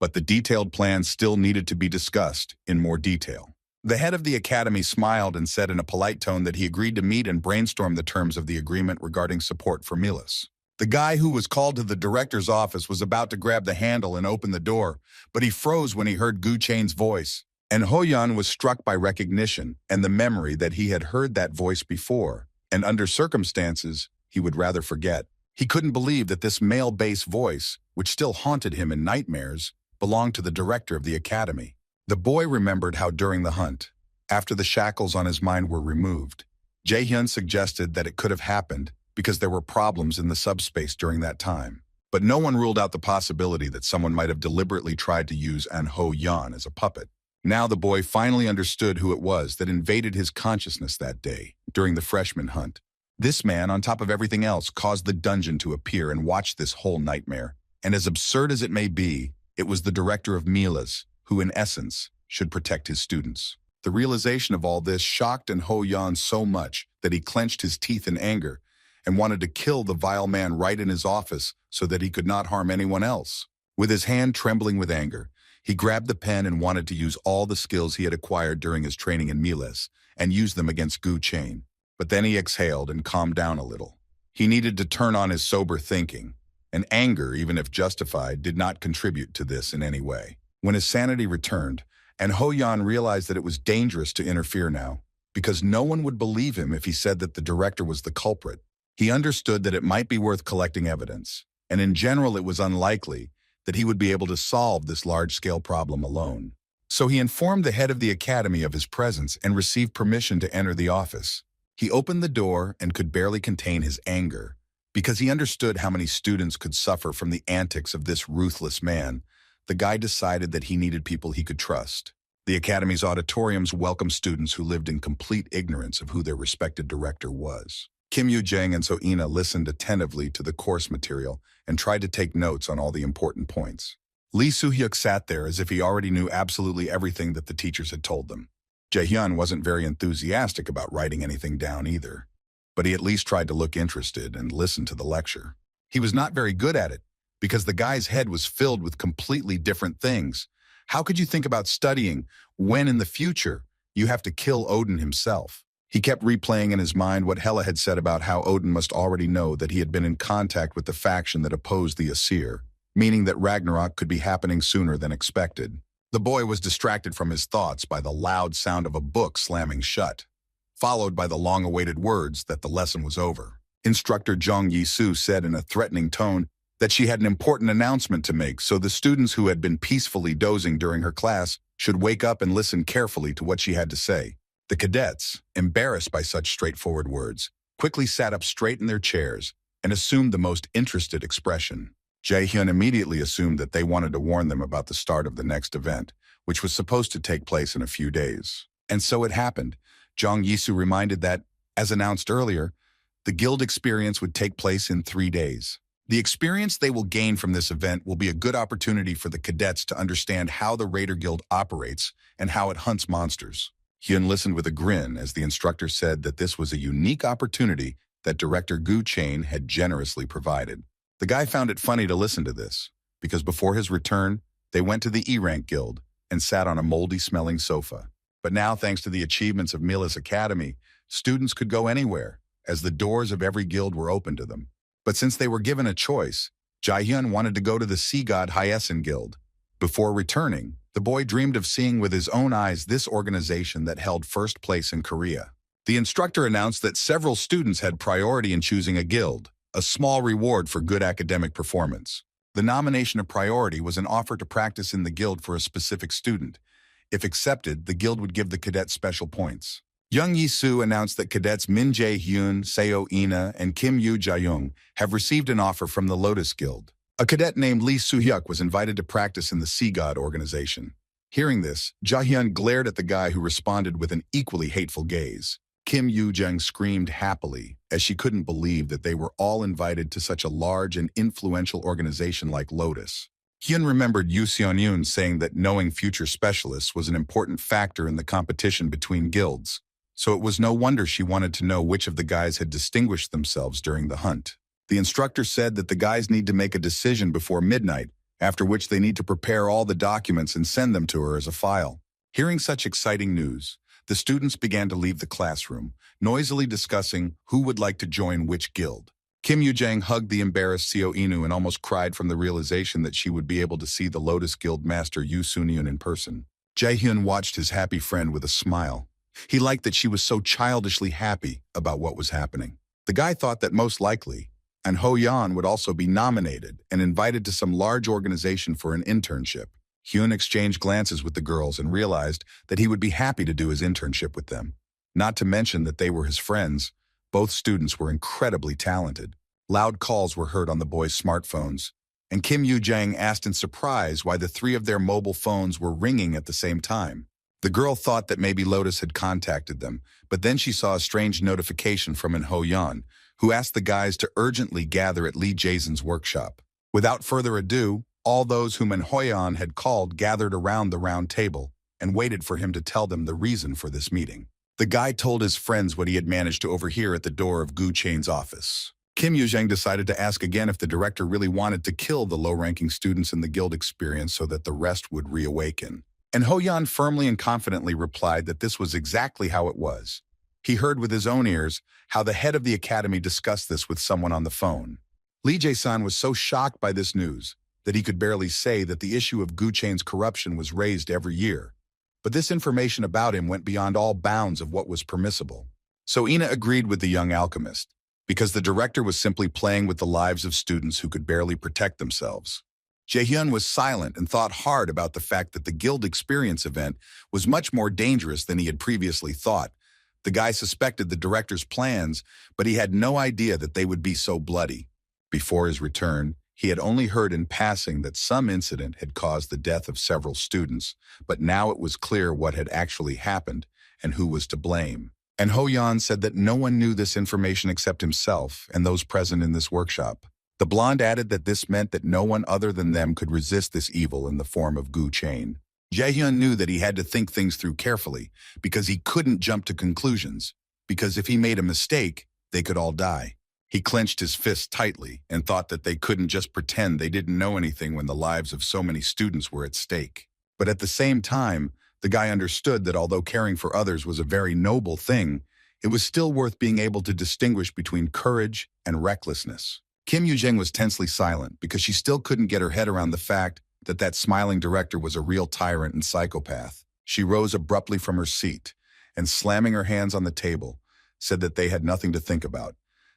But the detailed plan still needed to be discussed in more detail. The head of the academy smiled and said in a polite tone that he agreed to meet and brainstorm the terms of the agreement regarding support for Milas. The guy who was called to the director's office was about to grab the handle and open the door, but he froze when he heard Gu Chain's voice. And Hoyan was struck by recognition and the memory that he had heard that voice before, and under circumstances he would rather forget. He couldn't believe that this male bass voice, which still haunted him in nightmares, belonged to the director of the academy. The boy remembered how during the hunt, after the shackles on his mind were removed, Jae-hyun suggested that it could have happened because there were problems in the subspace during that time. But no one ruled out the possibility that someone might have deliberately tried to use An Ho-yan as a puppet. Now the boy finally understood who it was that invaded his consciousness that day, during the freshman hunt. This man, on top of everything else, caused the dungeon to appear and watched this whole nightmare. And as absurd as it may be, it was the director of Milas, who in essence, should protect his students. The realization of all this shocked An Ho-yan so much that he clenched his teeth in anger and wanted to kill the vile man right in his office so that he could not harm anyone else. With his hand trembling with anger, he grabbed the pen and wanted to use all the skills he had acquired during his training in Milas and use them against Gu Chain. But then he exhaled and calmed down a little. He needed to turn on his sober thinking, and anger, even if justified, did not contribute to this in any way. When his sanity returned, An Ho-yan realized that it was dangerous to interfere now, because no one would believe him if he said that the director was the culprit. He understood that it might be worth collecting evidence, and in general it was unlikely that he would be able to solve this large-scale problem alone. So he informed the head of the academy of his presence and received permission to enter the office. He opened the door and could barely contain his anger, because he understood how many students could suffer from the antics of this ruthless man. The guy decided that he needed people he could trust. The academy's auditoriums welcomed students who lived in complete ignorance of who their respected director was. Kim Yoo-jang and So-ina listened attentively to the course material and tried to take notes on all the important points. Lee Soo-hyuk sat there as if he already knew absolutely everything that the teachers had told them. Jae-hyun wasn't very enthusiastic about writing anything down either, but he at least tried to look interested and listen to the lecture. He was not very good at it, because the guy's head was filled with completely different things. How could you think about studying when in the future you have to kill Odin himself? He kept replaying in his mind what Hela had said about how Odin must already know that he had been in contact with the faction that opposed the Aesir, meaning that Ragnarok could be happening sooner than expected. The boy was distracted from his thoughts by the loud sound of a book slamming shut, followed by the long-awaited words that the lesson was over. Instructor Jong Yi-soo said in a threatening tone that she had an important announcement to make, so the students who had been peacefully dozing during her class should wake up and listen carefully to what she had to say. The cadets, embarrassed by such straightforward words, quickly sat up straight in their chairs and assumed the most interested expression. Jae-hyun immediately assumed that they wanted to warn them about the start of the next event, which was supposed to take place in a few days. And so it happened. Jong Yi-soo reminded that, as announced earlier, the guild experience would take place in 3 days. The experience they will gain from this event will be a good opportunity for the cadets to understand how the Raider Guild operates and how it hunts monsters. Hyun listened with a grin as the instructor said that this was a unique opportunity that Director Gu Chain had generously provided. The guy found it funny to listen to this, because before his return, they went to the E-Rank Guild and sat on a moldy-smelling sofa. But now, thanks to the achievements of Milas Academy, students could go anywhere, as the doors of every guild were open to them. But since they were given a choice, Jae-hyun wanted to go to the Sea God Hyesan Guild. Before returning, the boy dreamed of seeing with his own eyes this organization that held first place in Korea. The instructor announced that several students had priority in choosing a guild, a small reward for good academic performance. The nomination of priority was an offer to practice in the guild for a specific student. If accepted, the guild would give the cadet special points. Young Yi-soo announced that cadets Min Jae-hyun, Seo Ina, and Kim Yoo Jae-young have received an offer from the Lotus Guild. A cadet named Lee Soo-hyuk was invited to practice in the Sea God organization. Hearing this, Ja-hyun glared at the guy who responded with an equally hateful gaze. Kim Yoo-jung screamed happily, as she couldn't believe that they were all invited to such a large and influential organization like Lotus. Hyun remembered Yoo Seon-yoon saying that knowing future specialists was an important factor in the competition between guilds, so it was no wonder she wanted to know which of the guys had distinguished themselves during the hunt. The instructor said that the guys need to make a decision before midnight, after which they need to prepare all the documents and send them to her as a file. Hearing such exciting news, the students began to leave the classroom, noisily discussing who would like to join which guild. Kim Yoo-jang hugged the embarrassed Seo Inu and almost cried from the realization that she would be able to see the Lotus Guild master Yoo Soon-yoon in person. Jae-hyun watched his happy friend with a smile. He liked that she was so childishly happy about what was happening. The guy thought that most likely, and Ho-yeon would also be nominated and invited to some large organization for an internship. Hyun exchanged glances with the girls and realized that he would be happy to do his internship with them. Not to mention that they were his friends. Both students were incredibly talented. Loud calls were heard on the boys' smartphones, and Kim Yoo-jang asked in surprise why the three of their mobile phones were ringing at the same time. The girl thought that maybe Lotus had contacted them, but then she saw a strange notification from Ho-yeon, who asked the guys to urgently gather at Lee Jae-sun's workshop. Without further ado, all those whom Ho-yeon had called gathered around the round table and waited for him to tell them the reason for this meeting. The guy told his friends what he had managed to overhear at the door of Gu Chain's office. Kim Yoo-jang decided to ask again if the director really wanted to kill the low-ranking students in the guild experience so that the rest would reawaken. And Ho-yeon firmly and confidently replied that this was exactly how it was. He heard with his own ears how the head of the academy discussed this with someone on the phone. Lee Jae-sun was so shocked by this news that he could barely say that the issue of Gu Chain's corruption was raised every year. But this information about him went beyond all bounds of what was permissible. So Ina agreed with the young alchemist, because the director was simply playing with the lives of students who could barely protect themselves. Jae-hyun was silent and thought hard about the fact that the guild experience event was much more dangerous than he had previously thought. The guy suspected the director's plans, but he had no idea that they would be so bloody. Before his return, he had only heard in passing that some incident had caused the death of several students, but now it was clear what had actually happened and who was to blame. And Ho-yeon said that no one knew this information except himself and those present in this workshop. The blonde added that this meant that no one other than them could resist this evil in the form of Gu Chain. Jae-hyun knew that he had to think things through carefully because he couldn't jump to conclusions, because if he made a mistake, they could all die. He clenched his fists tightly and thought that they couldn't just pretend they didn't know anything when the lives of so many students were at stake. But at the same time, the guy understood that although caring for others was a very noble thing, it was still worth being able to distinguish between courage and recklessness. Kim Yoo-jang was tensely silent because she still couldn't get her head around the fact that that smiling director was a real tyrant and psychopath. She rose abruptly from her seat and, slamming her hands on the table, said that they had nothing to think about.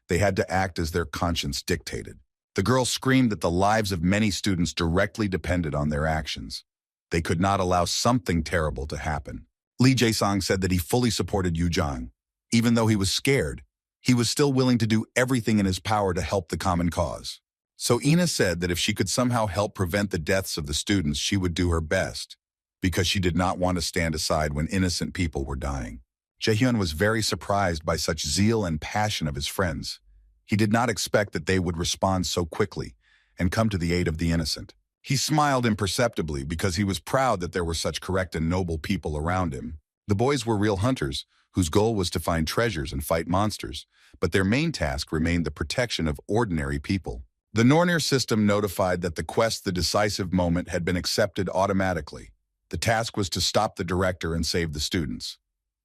They had to act as their conscience dictated. The girl screamed that the lives of many students directly depended on their actions. They could not allow something terrible to happen. Lee Jae-sung said that he fully supported Yoo-jang. Even though he was scared, he was still willing to do everything in his power to help the common cause. So Ina said that if she could somehow help prevent the deaths of the students, she would do her best, because she did not want to stand aside when innocent people were dying. Jae-hyun was very surprised by such zeal and passion of his friends. He did not expect that they would respond so quickly and come to the aid of the innocent. He smiled imperceptibly because he was proud that there were such correct and noble people around him. The boys were real hunters, whose goal was to find treasures and fight monsters, but their main task remained the protection of ordinary people. The Nornir system notified that the quest, the decisive moment, had been accepted automatically. The task was to stop the director and save the students.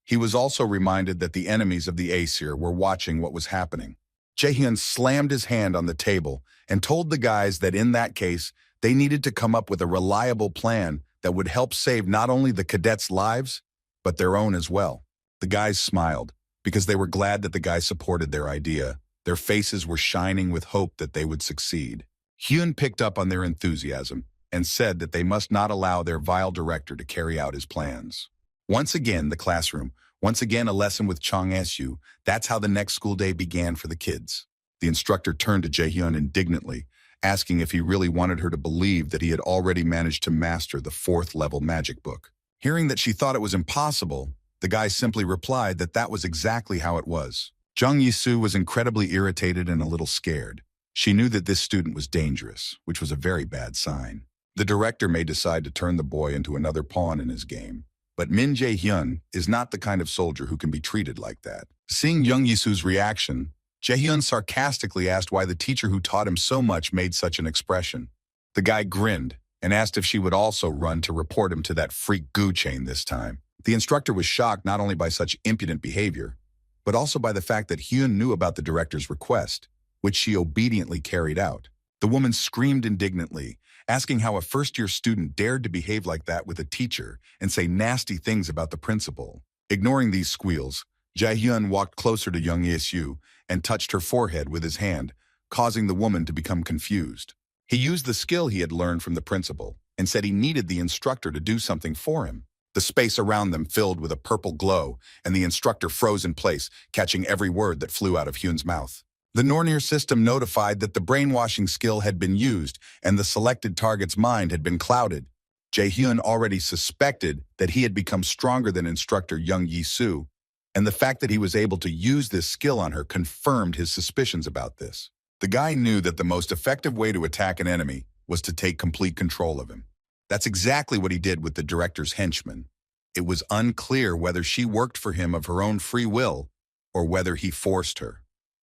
He was also reminded that the enemies of the Aesir were watching what was happening. Jae-hyun slammed his hand on the table and told the guys that in that case, they needed to come up with a reliable plan that would help save not only the cadets' lives, but their own as well. The guys smiled because they were glad that the guy supported their idea. Their faces were shining with hope that they would succeed. Hyun picked up on their enthusiasm and said that they must not allow their vile director to carry out his plans. Once again, the classroom. Once again, a lesson with Chong S.U. That's how the next school day began for the kids. The instructor turned to Jae-hyun indignantly asking if he really wanted her to believe that he had already managed to master the 4th-level magic book. Hearing that she thought it was impossible, the guy simply replied that that was exactly how it was. Jung Yisu was incredibly irritated and a little scared. She knew that this student was dangerous, which was a very bad sign. The director may decide to turn the boy into another pawn in his game, but Min Jae-hyun is not the kind of soldier who can be treated like that. Seeing Jung Yisu's reaction, Jae-hyun sarcastically asked why the teacher who taught him so much made such an expression. The guy grinned and asked if she would also run to report him to that freak Gu Chain this time. The instructor was shocked not only by such impudent behavior, but also by the fact that Hyun knew about the director's request, which she obediently carried out. The woman screamed indignantly, asking how a first-year student dared to behave like that with a teacher and say nasty things about the principal. Ignoring these squeals, Jae-hyun walked closer to Jung Yisu and touched her forehead with his hand, causing the woman to become confused. He used the skill he had learned from the principal and said he needed the instructor to do something for him. The space around them filled with a purple glow, and the instructor froze in place, catching every word that flew out of Hyun's mouth. The Nornir system notified that the brainwashing skill had been used and the selected target's mind had been clouded. Jae-hyun already suspected that he had become stronger than instructor Jung Yisu, and the fact that he was able to use this skill on her confirmed his suspicions about this. The guy knew that the most effective way to attack an enemy was to take complete control of him. That's exactly what he did with the director's henchman. It was unclear whether she worked for him of her own free will or whether he forced her.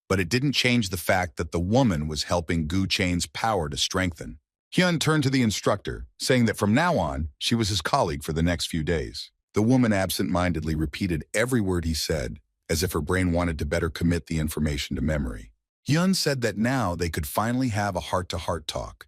But it didn't change the fact that the woman was helping Gu Chain's power to strengthen. Hyun turned to the instructor, saying that from now on, she was his colleague for the next few days. The woman absent-mindedly repeated every word he said, as if her brain wanted to better commit the information to memory. Hyun said that now they could finally have a heart-to-heart talk,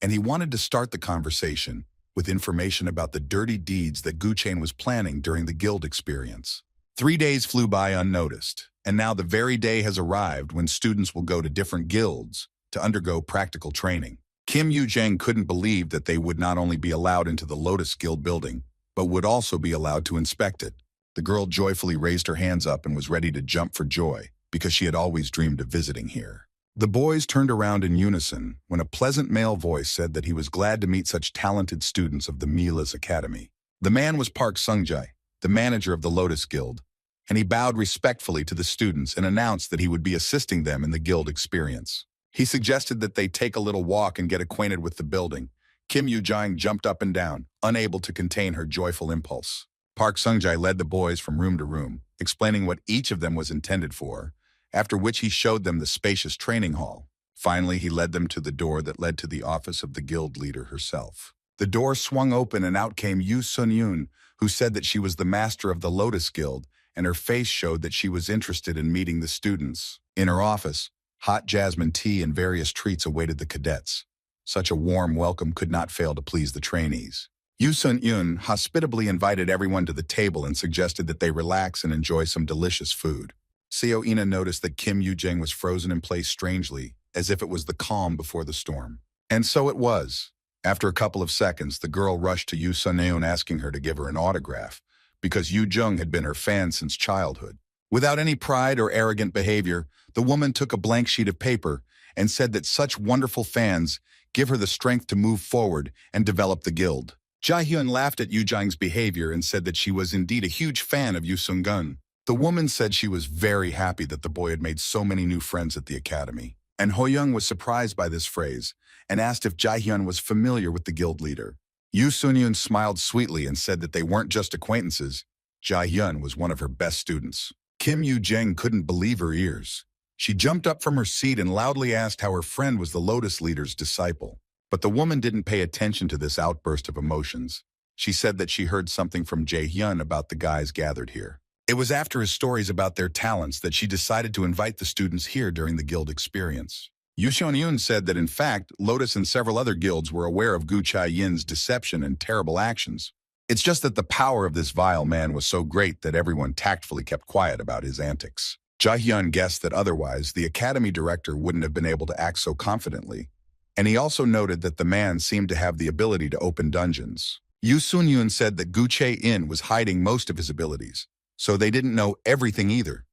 and he wanted to start the conversation with information about the dirty deeds that Gu Chain was planning during the guild experience. 3 days flew by unnoticed, and now the very day has arrived when students will go to different guilds to undergo practical training. Kim Yoo-jang couldn't believe that they would not only be allowed into the Lotus Guild building, but would also be allowed to inspect it. The girl joyfully raised her hands up and was ready to jump for joy, because she had always dreamed of visiting here. The boys turned around in unison when a pleasant male voice said that he was glad to meet such talented students of the Mila's Academy. The man was Park Sung-jae, the manager of the Lotus Guild, and he bowed respectfully to the students and announced that he would be assisting them in the guild experience. He suggested that they take a little walk and get acquainted with the building. Kim Yoo-jang jumped up and down, unable to contain her joyful impulse. Park Sung-jae led the boys from room to room, explaining what each of them was intended for, after which he showed them the spacious training hall. Finally, he led them to the door that led to the office of the guild leader herself. The door swung open and out came Yoo Sun-yoon, who said that she was the master of the Lotus Guild, and her face showed that she was interested in meeting the students. In her office, hot jasmine tea and various treats awaited the cadets. Such a warm welcome could not fail to please the trainees. Yoo Sun-yoon hospitably invited everyone to the table and suggested that they relax and enjoy some delicious food. Seo Ina noticed that Kim Yoo-jang was frozen in place strangely, as if it was the calm before the storm. And so it was. After a couple of seconds, the girl rushed to Yoo Sun-yoon asking her to give her an autograph, because Yoo Jung had been her fan since childhood. Without any pride or arrogant behavior, the woman took a blank sheet of paper and said that such wonderful fans give her the strength to move forward and develop the guild. Jae-hyun laughed at Yoo Jang's behavior and said that she was indeed a huge fan of Yoo Sung-gun. The woman said she was very happy that the boy had made so many new friends at the academy. And Ho-young was surprised by this phrase and asked if Jae-hyun was familiar with the guild leader. Yoo Sun-yoon smiled sweetly and said that they weren't just acquaintances. Jae-hyun was one of her best students. Kim Yoo-jang couldn't believe her ears. She jumped up from her seat and loudly asked how her friend was the Lotus leader's disciple. But the woman didn't pay attention to this outburst of emotions. She said that she heard something from Jae-hyun about the guys gathered here. It was after his stories about their talents that she decided to invite the students here during the guild experience. Yoo Sun-yoon said that in fact, Lotus and several other guilds were aware of Gu Chae-yin's deception and terrible actions. It's just that the power of this vile man was so great that everyone tactfully kept quiet about his antics. Jae-hyun guessed that otherwise, the academy director wouldn't have been able to act so confidently, and he also noted that the man seemed to have the ability to open dungeons. Yoo Sun-yoon said that Gu Chae-in was hiding most of his abilities, so they didn't know everything either.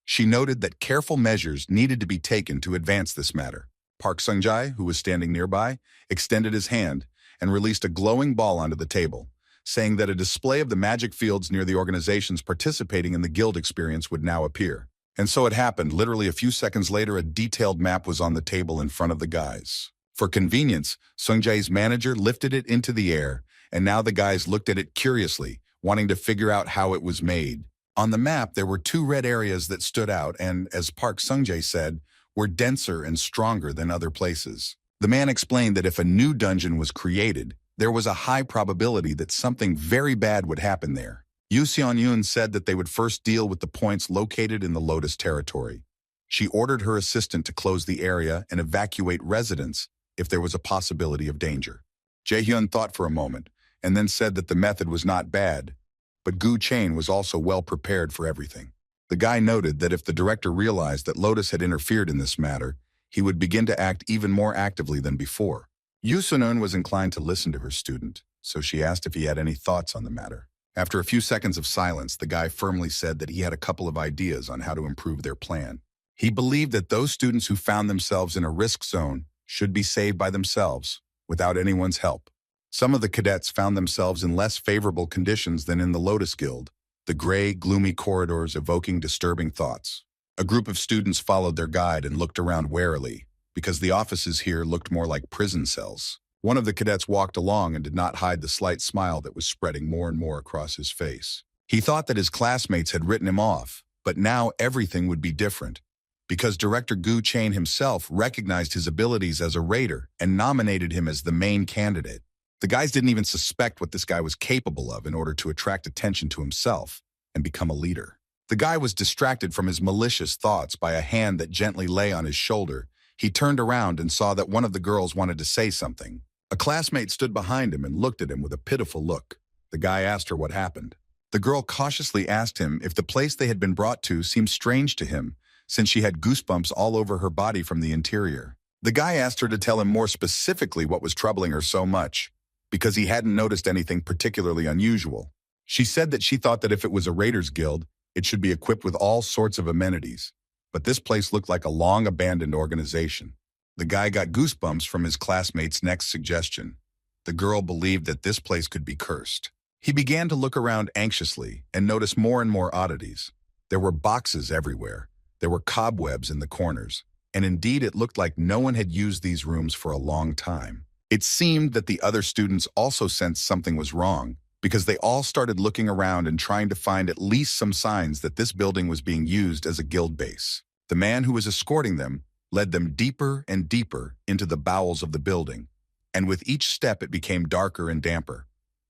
She noted that careful measures needed to be taken to advance this matter. Park Sung-jae, who was standing nearby, extended his hand and released a glowing ball onto the table, saying that a display of the magic fields near the organizations participating in the guild experience would now appear. And so it happened. Literally a few seconds later, a detailed map was on the table in front of the guys. For convenience, Sung-jae's manager lifted it into the air, and now the guys looked at it curiously, wanting to figure out how it was made. On the map, there were two red areas that stood out and, as Park Sung-jae said, were denser and stronger than other places. The man explained that if a new dungeon was created, there was a high probability that something very bad would happen there. Yoo Seon-yoon said that they would first deal with the points located in the Lotus territory. She ordered her assistant to close the area and evacuate residents if there was a possibility of danger. Jae-hyun thought for a moment and then said that the method was not bad, but Gu Chain was also well prepared for everything. The guy noted that if the director realized that Lotus had interfered in this matter, he would begin to act even more actively than before. Yoo Sun-eun was inclined to listen to her student, so she asked if he had any thoughts on the matter. After a few seconds of silence, the guy firmly said that he had a couple of ideas on how to improve their plan. He believed that those students who found themselves in a risk zone should be saved by themselves, without anyone's help. Some of the cadets found themselves in less favorable conditions than in the Lotus Guild, the gray, gloomy corridors evoking disturbing thoughts. A group of students followed their guide and looked around warily, because the offices here looked more like prison cells. One of the cadets walked along and did not hide the slight smile that was spreading more and more across his face. He thought that his classmates had written him off, but now everything would be different, because director Gu Chain himself recognized his abilities as a raider and nominated him as the main candidate. The guys didn't even suspect what this guy was capable of in order to attract attention to himself and become a leader. The guy was distracted from his malicious thoughts by a hand that gently lay on his shoulder. He turned around and saw that one of the girls wanted to say something. A classmate stood behind him and looked at him with a pitiful look. The guy asked her what happened. The girl cautiously asked him if the place they had been brought to seemed strange to him, since she had goosebumps all over her body from the interior. The guy asked her to tell him more specifically what was troubling her so much, because he hadn't noticed anything particularly unusual. She said that she thought that if it was a raiders guild, it should be equipped with all sorts of amenities, but this place looked like a long-abandoned organization. The guy got goosebumps from his classmate's next suggestion. The girl believed that this place could be cursed. He began to look around anxiously and notice more and more oddities. There were boxes everywhere. There were cobwebs in the corners, and indeed it looked like no one had used these rooms for a long time. It seemed that the other students also sensed something was wrong, because they all started looking around and trying to find at least some signs that this building was being used as a guild base. The man who was escorting them led them deeper and deeper into the bowels of the building, and with each step it became darker and damper.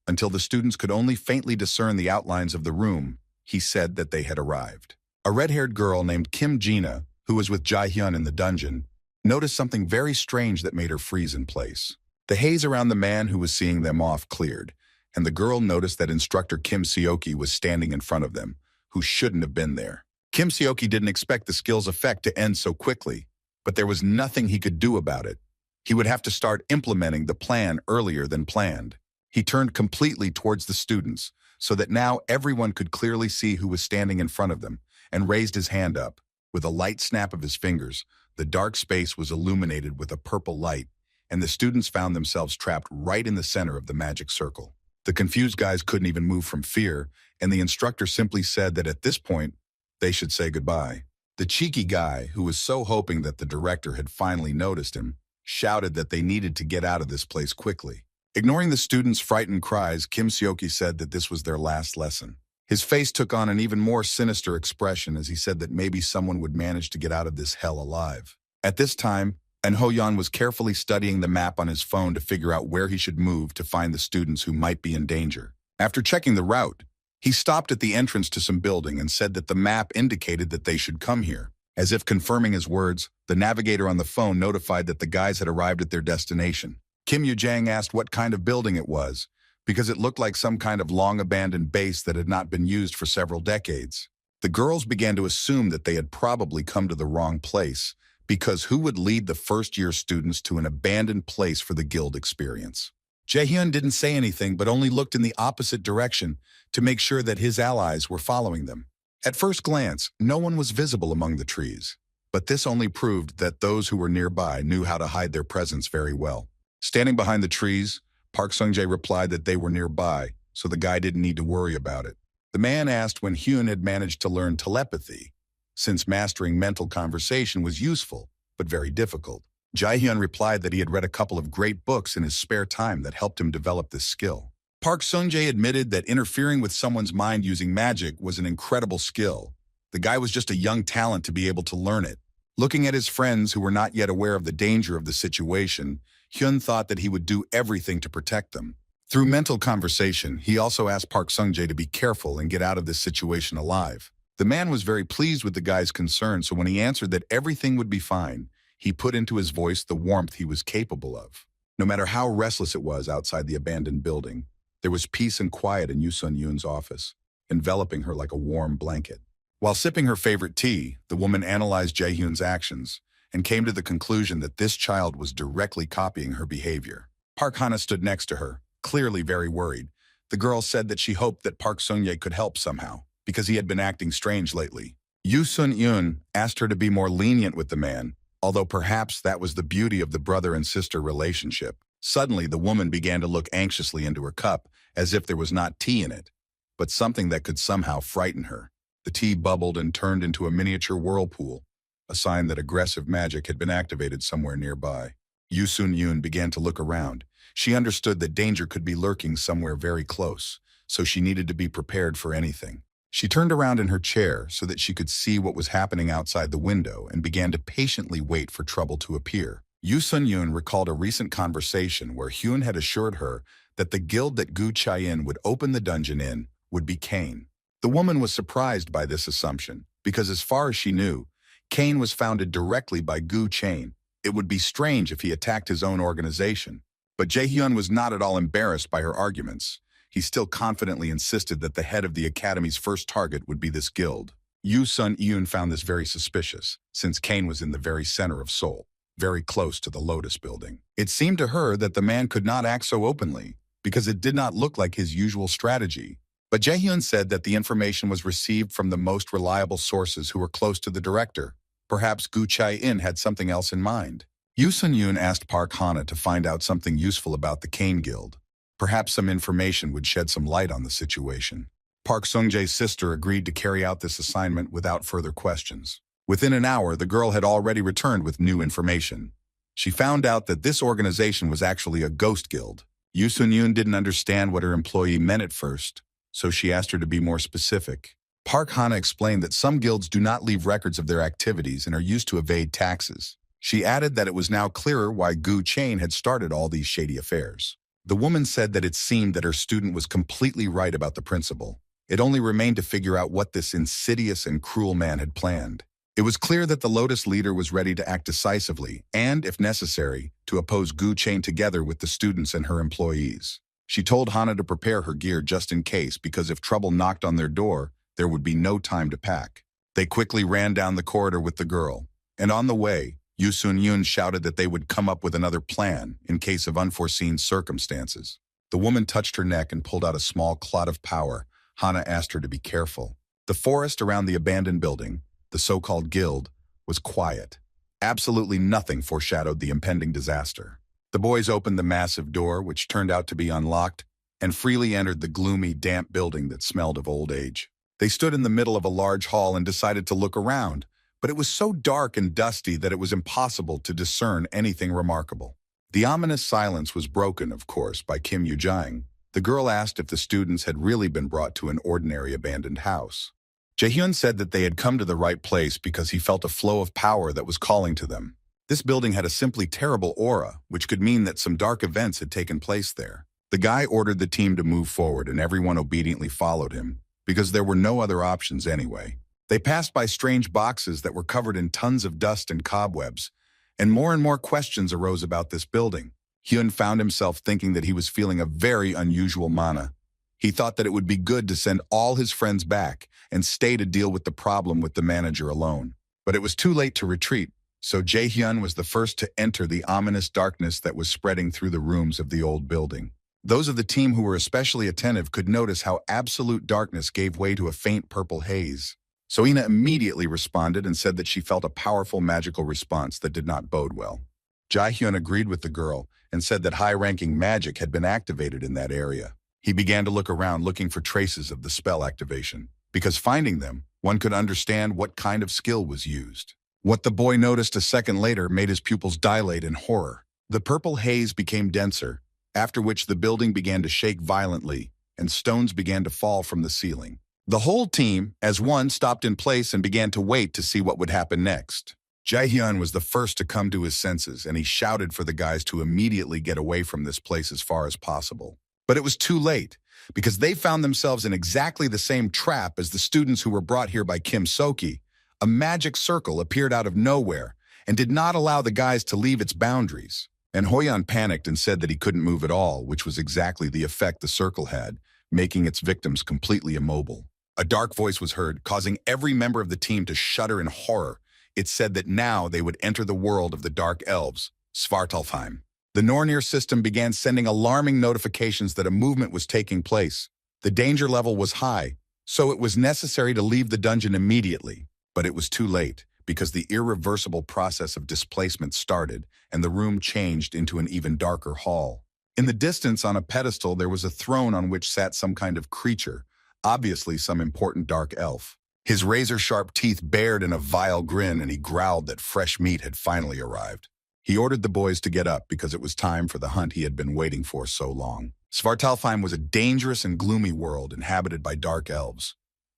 Until the students could only faintly discern the outlines of the room, he said that they had arrived. A red-haired girl named Kim Jina, who was with Jae-hyun in the dungeon, noticed something very strange that made her freeze in place. The haze around the man who was seeing them off cleared, and the girl noticed that instructor Kim Seoki was standing in front of them, who shouldn't have been there. Kim Seoki didn't expect the skill's effect to end so quickly, but there was nothing he could do about it. He would have to start implementing the plan earlier than planned. He turned completely towards the students, so that now everyone could clearly see who was standing in front of them, and raised his hand up. With a light snap of his fingers, the dark space was illuminated with a purple light, and the students found themselves trapped right in the center of the magic circle. The confused guys couldn't even move from fear, and the instructor simply said that at this point, they should say goodbye. The cheeky guy, who was so hoping that the director had finally noticed him, shouted that they needed to get out of this place quickly. Ignoring the students' frightened cries, Kim Seoki said that this was their last lesson. His face took on an even more sinister expression as he said that maybe someone would manage to get out of this hell alive. At this time, An Ho-yeon was carefully studying the map on his phone to figure out where he should move to find the students who might be in danger. After checking the route, he stopped at the entrance to some building and said that the map indicated that they should come here. As if confirming his words, the navigator on the phone notified that the guys had arrived at their destination. Kim Yoo-jang asked what kind of building it was, because it looked like some kind of long-abandoned base that had not been used for several decades. The girls began to assume that they had probably come to the wrong place, because who would lead the first-year students to an abandoned place for the guild experience? Jae-hyun didn't say anything but only looked in the opposite direction to make sure that his allies were following them. At first glance, no one was visible among the trees. But this only proved that those who were nearby knew how to hide their presence very well. Standing behind the trees, Park Sung-jae replied that they were nearby, so the guy didn't need to worry about it. The man asked when Hyun had managed to learn telepathy, since mastering mental conversation was useful, but very difficult. Jae-hyun replied that he had read a couple of great books in his spare time that helped him develop this skill. Park Sung-jae admitted that interfering with someone's mind using magic was an incredible skill. The guy was just a young talent to be able to learn it. Looking at his friends who were not yet aware of the danger of the situation, Hyun thought that he would do everything to protect them. Through mental conversation, he also asked Park Sung-jae to be careful and get out of this situation alive. The man was very pleased with the guy's concern, so when he answered that everything would be fine, he put into his voice the warmth he was capable of. No matter how restless it was outside the abandoned building, there was peace and quiet in Yoo Sun-yoon's office, enveloping her like a warm blanket. While sipping her favorite tea, the woman analyzed Jae-hyun's actions and came to the conclusion that this child was directly copying her behavior. Park Hana stood next to her, clearly very worried. The girl said that she hoped that Park Sung-jae could help somehow, because he had been acting strange lately. Yoo Sun-yoon asked her to be more lenient with the man, although perhaps that was the beauty of the brother and sister relationship. Suddenly, the woman began to look anxiously into her cup, as if there was not tea in it, but something that could somehow frighten her. The tea bubbled and turned into a miniature whirlpool, a sign that aggressive magic had been activated somewhere nearby. Yoo Sun-yoon began to look around. She understood that danger could be lurking somewhere very close, so she needed to be prepared for anything. She turned around in her chair so that she could see what was happening outside the window and began to patiently wait for trouble to appear. Yoo Sun-yoon recalled a recent conversation where Hyun had assured her that the guild that Gu Chae-in would open the dungeon in would be Cain. The woman was surprised by this assumption, because as far as she knew, Cain was founded directly by Gu Chae-in. It would be strange if he attacked his own organization. But Jae-hyun was not at all embarrassed by her arguments. He still confidently insisted that the head of the academy's first target would be this guild. Yoo Sun-yoon found this very suspicious, since Cain was in the very center of Seoul, very close to the Lotus building. It seemed to her that the man could not act so openly, because it did not look like his usual strategy. But Jae-hyun said that the information was received from the most reliable sources who were close to the director. Perhaps Gu Chae-in had something else in mind. Yoo Sun-yoon asked Park Hana to find out something useful about the Cain Guild. Perhaps some information would shed some light on the situation. Park Sung-jae's sister agreed to carry out this assignment without further questions. Within an hour, the girl had already returned with new information. She found out that this organization was actually a ghost guild. Yoo Sun-yoon didn't understand what her employee meant at first, so she asked her to be more specific. Park Hana explained that some guilds do not leave records of their activities and are used to evade taxes. She added that it was now clearer why Gu Chae-in had started all these shady affairs. The woman said that it seemed that her student was completely right about the principle. It only remained to figure out what this insidious and cruel man had planned. It was clear that the Lotus leader was ready to act decisively and, if necessary, to oppose Gu Chae-in together with the students and her employees. She told Hana to prepare her gear just in case, because if trouble knocked on their door, there would be no time to pack. They quickly ran down the corridor with the girl, and on the way, Yoo Sun-yoon shouted that they would come up with another plan in case of unforeseen circumstances. The woman touched her neck and pulled out a small clot of power. Hana asked her to be careful. The forest around the abandoned building, the so-called guild, was quiet. Absolutely nothing foreshadowed the impending disaster. The boys opened the massive door, which turned out to be unlocked, and freely entered the gloomy, damp building that smelled of old age. They stood in the middle of a large hall and decided to look around, but it was so dark and dusty that it was impossible to discern anything remarkable. The ominous silence was broken, of course, by Kim Yoo-jang. The girl asked if the students had really been brought to an ordinary abandoned house. Jae-hyun said that they had come to the right place because he felt a flow of power that was calling to them. This building had a simply terrible aura, which could mean that some dark events had taken place there. The guy ordered the team to move forward, and everyone obediently followed him, because there were no other options anyway. They passed by strange boxes that were covered in tons of dust and cobwebs, and more questions arose about this building. Hyun found himself thinking that he was feeling a very unusual mana. He thought that it would be good to send all his friends back and stay to deal with the problem with the manager alone. But it was too late to retreat, so Jae-hyun was the first to enter the ominous darkness that was spreading through the rooms of the old building. Those of the team who were especially attentive could notice how absolute darkness gave way to a faint purple haze. Soina immediately responded and said that she felt a powerful magical response that did not bode well. Jaehyun agreed with the girl and said that high-ranking magic had been activated in that area. He began to look around looking for traces of the spell activation, because finding them, one could understand what kind of skill was used. What the boy noticed a second later made his pupils dilate in horror. The purple haze became denser, after which the building began to shake violently, and stones began to fall from the ceiling. The whole team, as one, stopped in place and began to wait to see what would happen next. Jaehyun was the first to come to his senses, and he shouted for the guys to immediately get away from this place as far as possible. But it was too late, because they found themselves in exactly the same trap as the students who were brought here by Kim Soki. A magic circle appeared out of nowhere and did not allow the guys to leave its boundaries. And Hoyeon panicked and said that he couldn't move at all, which was exactly the effect the circle had, making its victims completely immobile. A dark voice was heard, causing every member of the team to shudder in horror. It said that now they would enter the world of the Dark Elves, Svartalfheim. The Nornir system began sending alarming notifications that a movement was taking place. The danger level was high, so it was necessary to leave the dungeon immediately. But it was too late, because the irreversible process of displacement started, and the room changed into an even darker hall. In the distance, on a pedestal, there was a throne on which sat some kind of creature, obviously some important dark elf. His razor-sharp teeth bared in a vile grin, and he growled that fresh meat had finally arrived. He ordered the boys to get up because it was time for the hunt he had been waiting for so long. Svartalfheim was a dangerous and gloomy world inhabited by dark elves.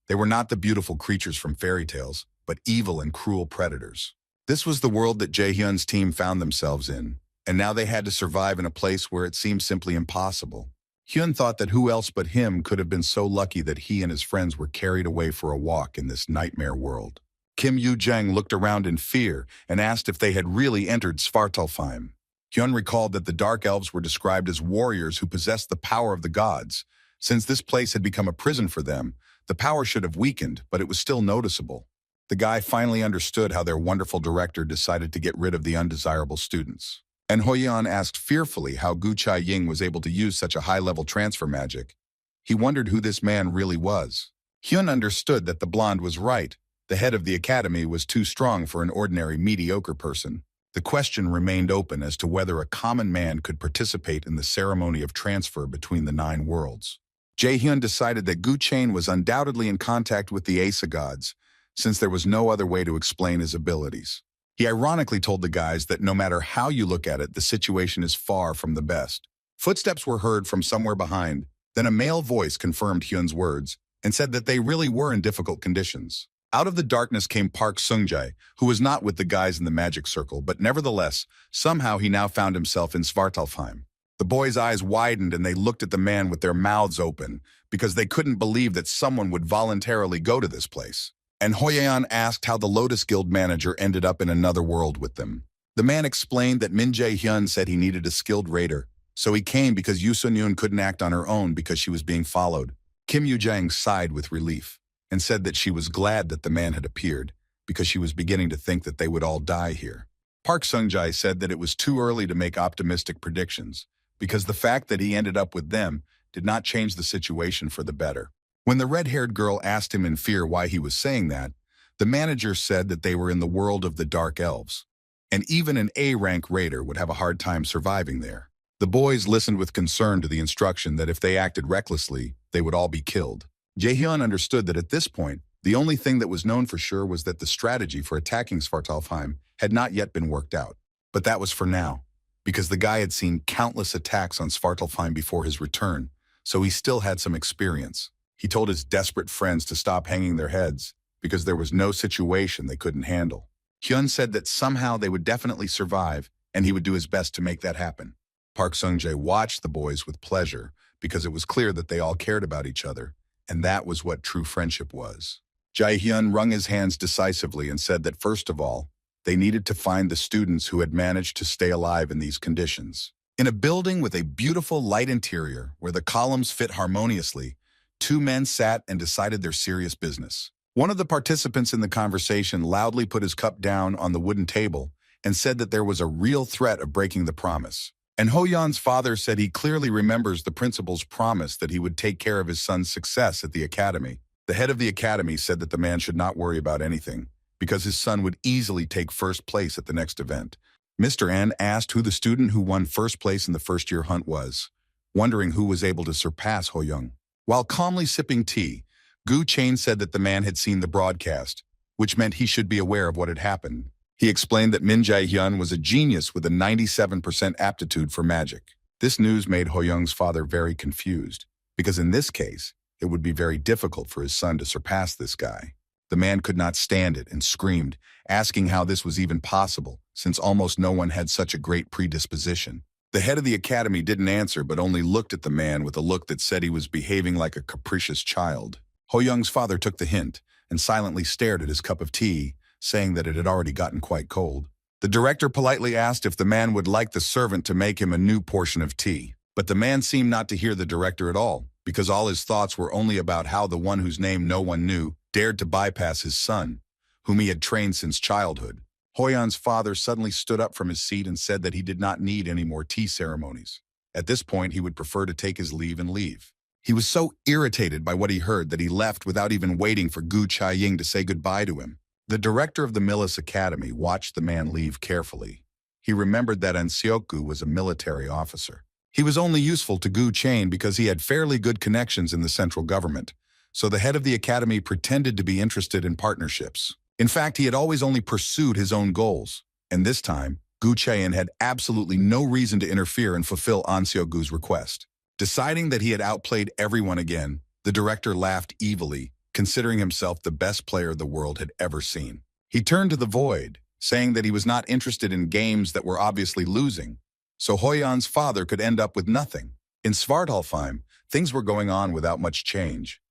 They were not the beautiful creatures from fairy tales, but evil and cruel predators. This was the world that Jaehyun's team found themselves in, and now they had to survive in a place where it seemed simply impossible. Hyun thought that who else but him could have been so lucky that he and his friends were carried away for a walk in this nightmare world. Kim Yoo-jang looked around in fear and asked if they had really entered Svartalfheim. Hyun recalled that the Dark Elves were described as warriors who possessed the power of the gods. Since this place had become a prison for them, the power should have weakened, but it was still noticeable. The guy finally understood how their wonderful director decided to get rid of the undesirable students. And Hoyeon asked fearfully how Gu Chai-ying was able to use such a high-level transfer magic. He wondered who this man really was. Hyun understood that the blonde was right. The head of the academy was too strong for an ordinary mediocre person. The question remained open as to whether a common man could participate in the ceremony of transfer between the 9 worlds. Jaehyun decided that Gu Chain was undoubtedly in contact with the Asa gods, since there was no other way to explain his abilities. He ironically told the guys that no matter how you look at it, the situation is far from the best. Footsteps were heard from somewhere behind. Then a male voice confirmed Hyun's words and said that they really were in difficult conditions. Out of the darkness came Park Sung-jae, who was not with the guys in the magic circle, but nevertheless, somehow he now found himself in Svartalfheim. The boys' eyes widened and they looked at the man with their mouths open because they couldn't believe that someone would voluntarily go to this place. And Hoyeon asked how the Lotus Guild manager ended up in another world with them. The man explained that Min Jae-hyun said he needed a skilled raider, so he came because Yoo Sun-yoon couldn't act on her own because she was being followed. Kim Yoo-jang sighed with relief and said that she was glad that the man had appeared because she was beginning to think that they would all die here. Park Sung-jae said that it was too early to make optimistic predictions because the fact that he ended up with them did not change the situation for the better. When the red-haired girl asked him in fear why he was saying that, the manager said that they were in the world of the Dark Elves, and even an A-rank raider would have a hard time surviving there. The boys listened with concern to the instruction that if they acted recklessly, they would all be killed. Jaehyun understood that at this point, the only thing that was known for sure was that the strategy for attacking Svartalfheim had not yet been worked out. But that was for now, because the guy had seen countless attacks on Svartalfheim before his return, so he still had some experience. He told his desperate friends to stop hanging their heads because there was no situation they couldn't handle. Hyun said that somehow they would definitely survive and he would do his best to make that happen. Park Sung-jae watched the boys with pleasure because it was clear that they all cared about each other, and that was what true friendship was. Jae-hyun wrung his hands decisively and said that first of all, they needed to find the students who had managed to stay alive in these conditions. In a building with a beautiful light interior where the columns fit harmoniously, 2 men sat and decided their serious business. One of the participants in the conversation loudly put his cup down on the wooden table and said that there was a real threat of breaking the promise. And Hoyeon's father said he clearly remembers the principal's promise that he would take care of his son's success at the academy. The head of the academy said that the man should not worry about anything, because his son would easily take first place at the next event. Mr. N asked who the student who won first place in the first-year hunt was, wondering who was able to surpass Ho Young. While calmly sipping tea, Gu Chain said that the man had seen the broadcast, which meant he should be aware of what had happened. He explained that Min Jae-hyun was a genius with a 97% aptitude for magic. This news made Ho Young's father very confused, because in this case, it would be very difficult for his son to surpass this guy. The man could not stand it and screamed, asking how this was even possible, since almost no one had such a great predisposition. The head of the academy didn't answer but only looked at the man with a look that said he was behaving like a capricious child. Ho Young's father took the hint and silently stared at his cup of tea, saying that it had already gotten quite cold. The director politely asked if the man would like the servant to make him a new portion of tea. But the man seemed not to hear the director at all, because all his thoughts were only about how the one whose name no one knew dared to bypass his son, whom he had trained since childhood. Hoyan's father suddenly stood up from his seat and said that he did not need any more tea ceremonies. At this point, he would prefer to take his leave and leave. He was so irritated by what he heard that he left without even waiting for Gu Chaiying to say goodbye to him. The director of the Milis Academy watched the man leave carefully. He remembered that An Seok-gu was a military officer. He was only useful to Gu Chain because he had fairly good connections in the central government, so the head of the academy pretended to be interested in partnerships. In fact, he had always only pursued his own goals, and this time, Gu Chain had absolutely no reason to interfere and fulfill An Seok-gu's request. Deciding that he had outplayed everyone again, the director laughed evilly, considering himself the best player the world had ever seen. He turned to the void, saying that he was not interested in games that were obviously losing, so Hoyan's father could end up with nothing. In Svartalfheim, things were going on without much change.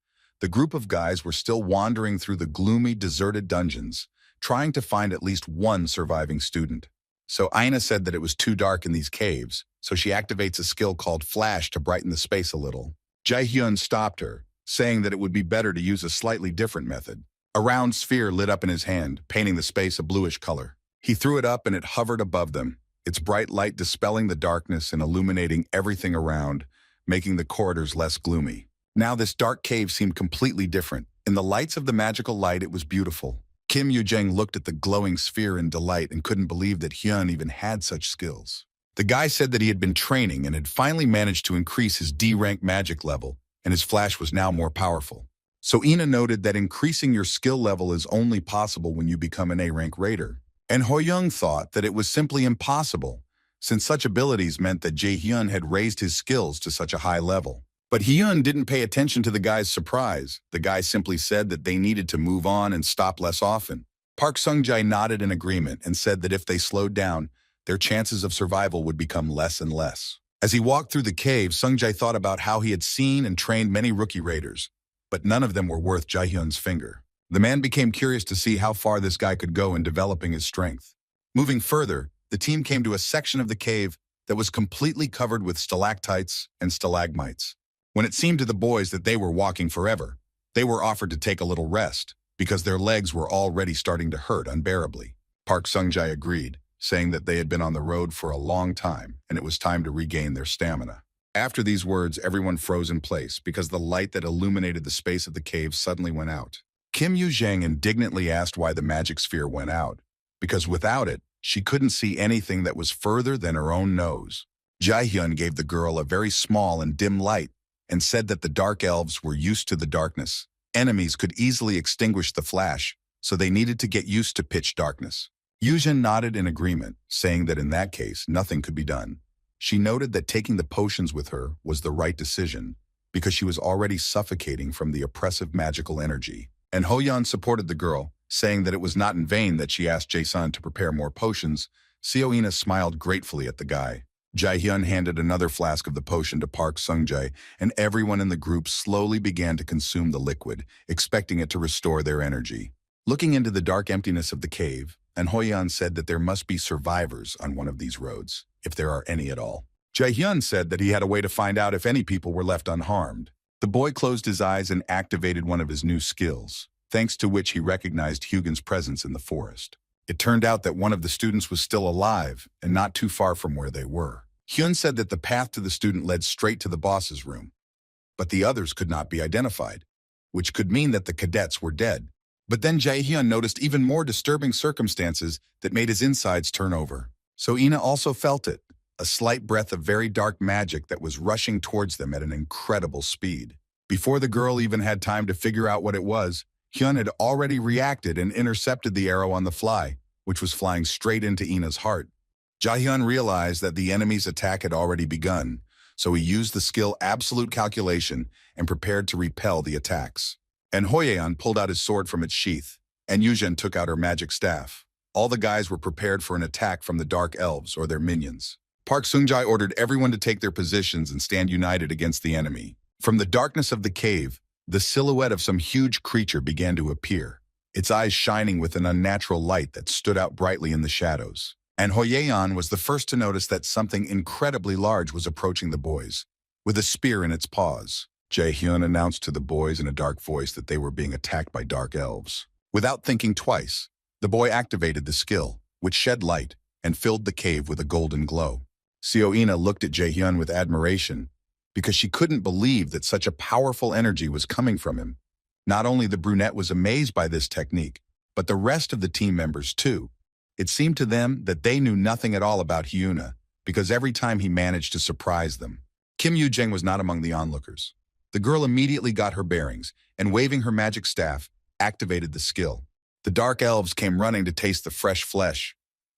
The group of guys were still wandering through the gloomy, deserted dungeons, trying to find at least one surviving student. So Aina said that it was too dark in these caves, so she activates a skill called Flash to brighten the space a little. Jae-hyun stopped her, saying that it would be better to use a slightly different method. A round sphere lit up in his hand, painting the space a bluish color. He threw it up and it hovered above them, its bright light dispelling the darkness and illuminating everything around, making the corridors less gloomy. Now this dark cave seemed completely different. In the lights of the magical light, it was beautiful. Kim Yoo-jang looked at the glowing sphere in delight and couldn't believe that Hyun even had such skills. The guy said that he had been training and had finally managed to increase his D-rank magic level, and his flash was now more powerful. So Ina noted that increasing your skill level is only possible when you become an A-rank raider. And Ho-young thought that it was simply impossible, since such abilities meant that Jae-hyun had raised his skills to such a high level. But Hyun didn't pay attention to the guy's surprise. The guy simply said that they needed to move on and stop less often. Park Sung-jae nodded in agreement and said that if they slowed down, their chances of survival would become less and less. As he walked through the cave, Sung-jae thought about how he had seen and trained many rookie raiders, but none of them were worth Jae-hyun's finger. The man became curious to see how far this guy could go in developing his strength. Moving further, the team came to a section of the cave that was completely covered with stalactites and stalagmites. When it seemed to the boys that they were walking forever, they were offered to take a little rest because their legs were already starting to hurt unbearably. Park Sung-jae agreed, saying that they had been on the road for a long time and it was time to regain their stamina. After these words, everyone froze in place because the light that illuminated the space of the cave suddenly went out. Kim Yoo-jang indignantly asked why the magic sphere went out, because without it, she couldn't see anything that was further than her own nose. Jae-hyun gave the girl a very small and dim light and said that the dark elves were used to the darkness. Enemies could easily extinguish the flash, so they needed to get used to pitch darkness. Yoo-jin nodded in agreement, saying that in that case, nothing could be done. She noted that taking the potions with her was the right decision because she was already suffocating from the oppressive magical energy. And Ho-yeon supported the girl, saying that it was not in vain that she asked Jae-sun to prepare more potions. Seo-ina smiled gratefully at the guy. Jae-hyun handed another flask of the potion to Park Sung-jae, and everyone in the group slowly began to consume the liquid, expecting it to restore their energy. Looking into the dark emptiness of the cave, and Ho-yeon said that there must be survivors on one of these roads, if there are any at all. Jae-hyun said that he had a way to find out if any people were left unharmed. The boy closed his eyes and activated one of his new skills, thanks to which he recognized Hugin's presence in the forest. It turned out that one of the students was still alive and not too far from where they were. Hyun said that the path to the student led straight to the boss's room, but the others could not be identified. which could mean that the cadets were dead. But then Jae-hyun noticed even more disturbing circumstances that made his insides turn over. So Ina also felt it, a slight breath of very dark magic that was rushing towards them at an incredible speed. Before the girl even had time to figure out what it was, Hyun had already reacted and intercepted the arrow on the fly, which was flying straight into Ina's heart. Jae-hyun realized that the enemy's attack had already begun, so he used the skill Absolute Calculation and prepared to repel the attacks. And Hoyeon pulled out his sword from its sheath, and Yujin took out her magic staff. All the guys were prepared for an attack from the Dark Elves or their minions. Park Seung-jae ordered everyone to take their positions and stand united against the enemy. From the darkness of the cave, the silhouette of some huge creature began to appear, its eyes shining with an unnatural light that stood out brightly in the shadows. And Hoyeon was the first to notice that something incredibly large was approaching the boys, with a spear in its paws. Jae-hyun announced to the boys in a dark voice that they were being attacked by dark elves. Without thinking twice, the boy activated the skill, which shed light and filled the cave with a golden glow. Seo-ina looked at Jae-hyun with admiration because she couldn't believe that such a powerful energy was coming from him. Not only the brunette was amazed by this technique, but the rest of the team members too. It seemed to them that they knew nothing at all about Hyuna because every time he managed to surprise them. Kim Yoo-jeng was not among the onlookers. The girl immediately got her bearings and, waving her magic staff, activated the skill. The dark elves came running to taste the fresh flesh,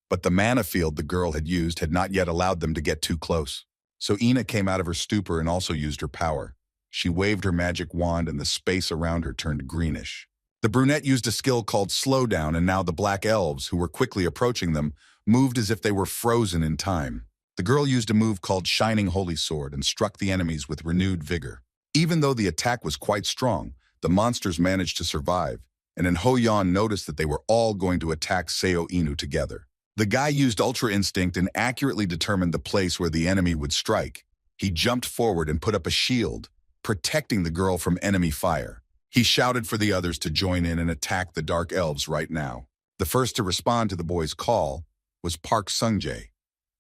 but the mana field the girl had used had not yet allowed them to get too close. So Ina came out of her stupor and also used her power. She waved her magic wand and the space around her turned greenish. The brunette used a skill called Slowdown, and now the black elves, who were quickly approaching them, moved as if they were frozen in time. The girl used a move called Shining Holy Sword and struck the enemies with renewed vigor. Even though the attack was quite strong, the monsters managed to survive, and then Hoyeon noticed that they were all going to attack Seo-inu together. The guy used Ultra Instinct and accurately determined the place where the enemy would strike. He jumped forward and put up a shield, protecting the girl from enemy fire. He shouted for the others to join in and attack the Dark Elves right now. The first to respond to the boy's call was Park Seung-jae.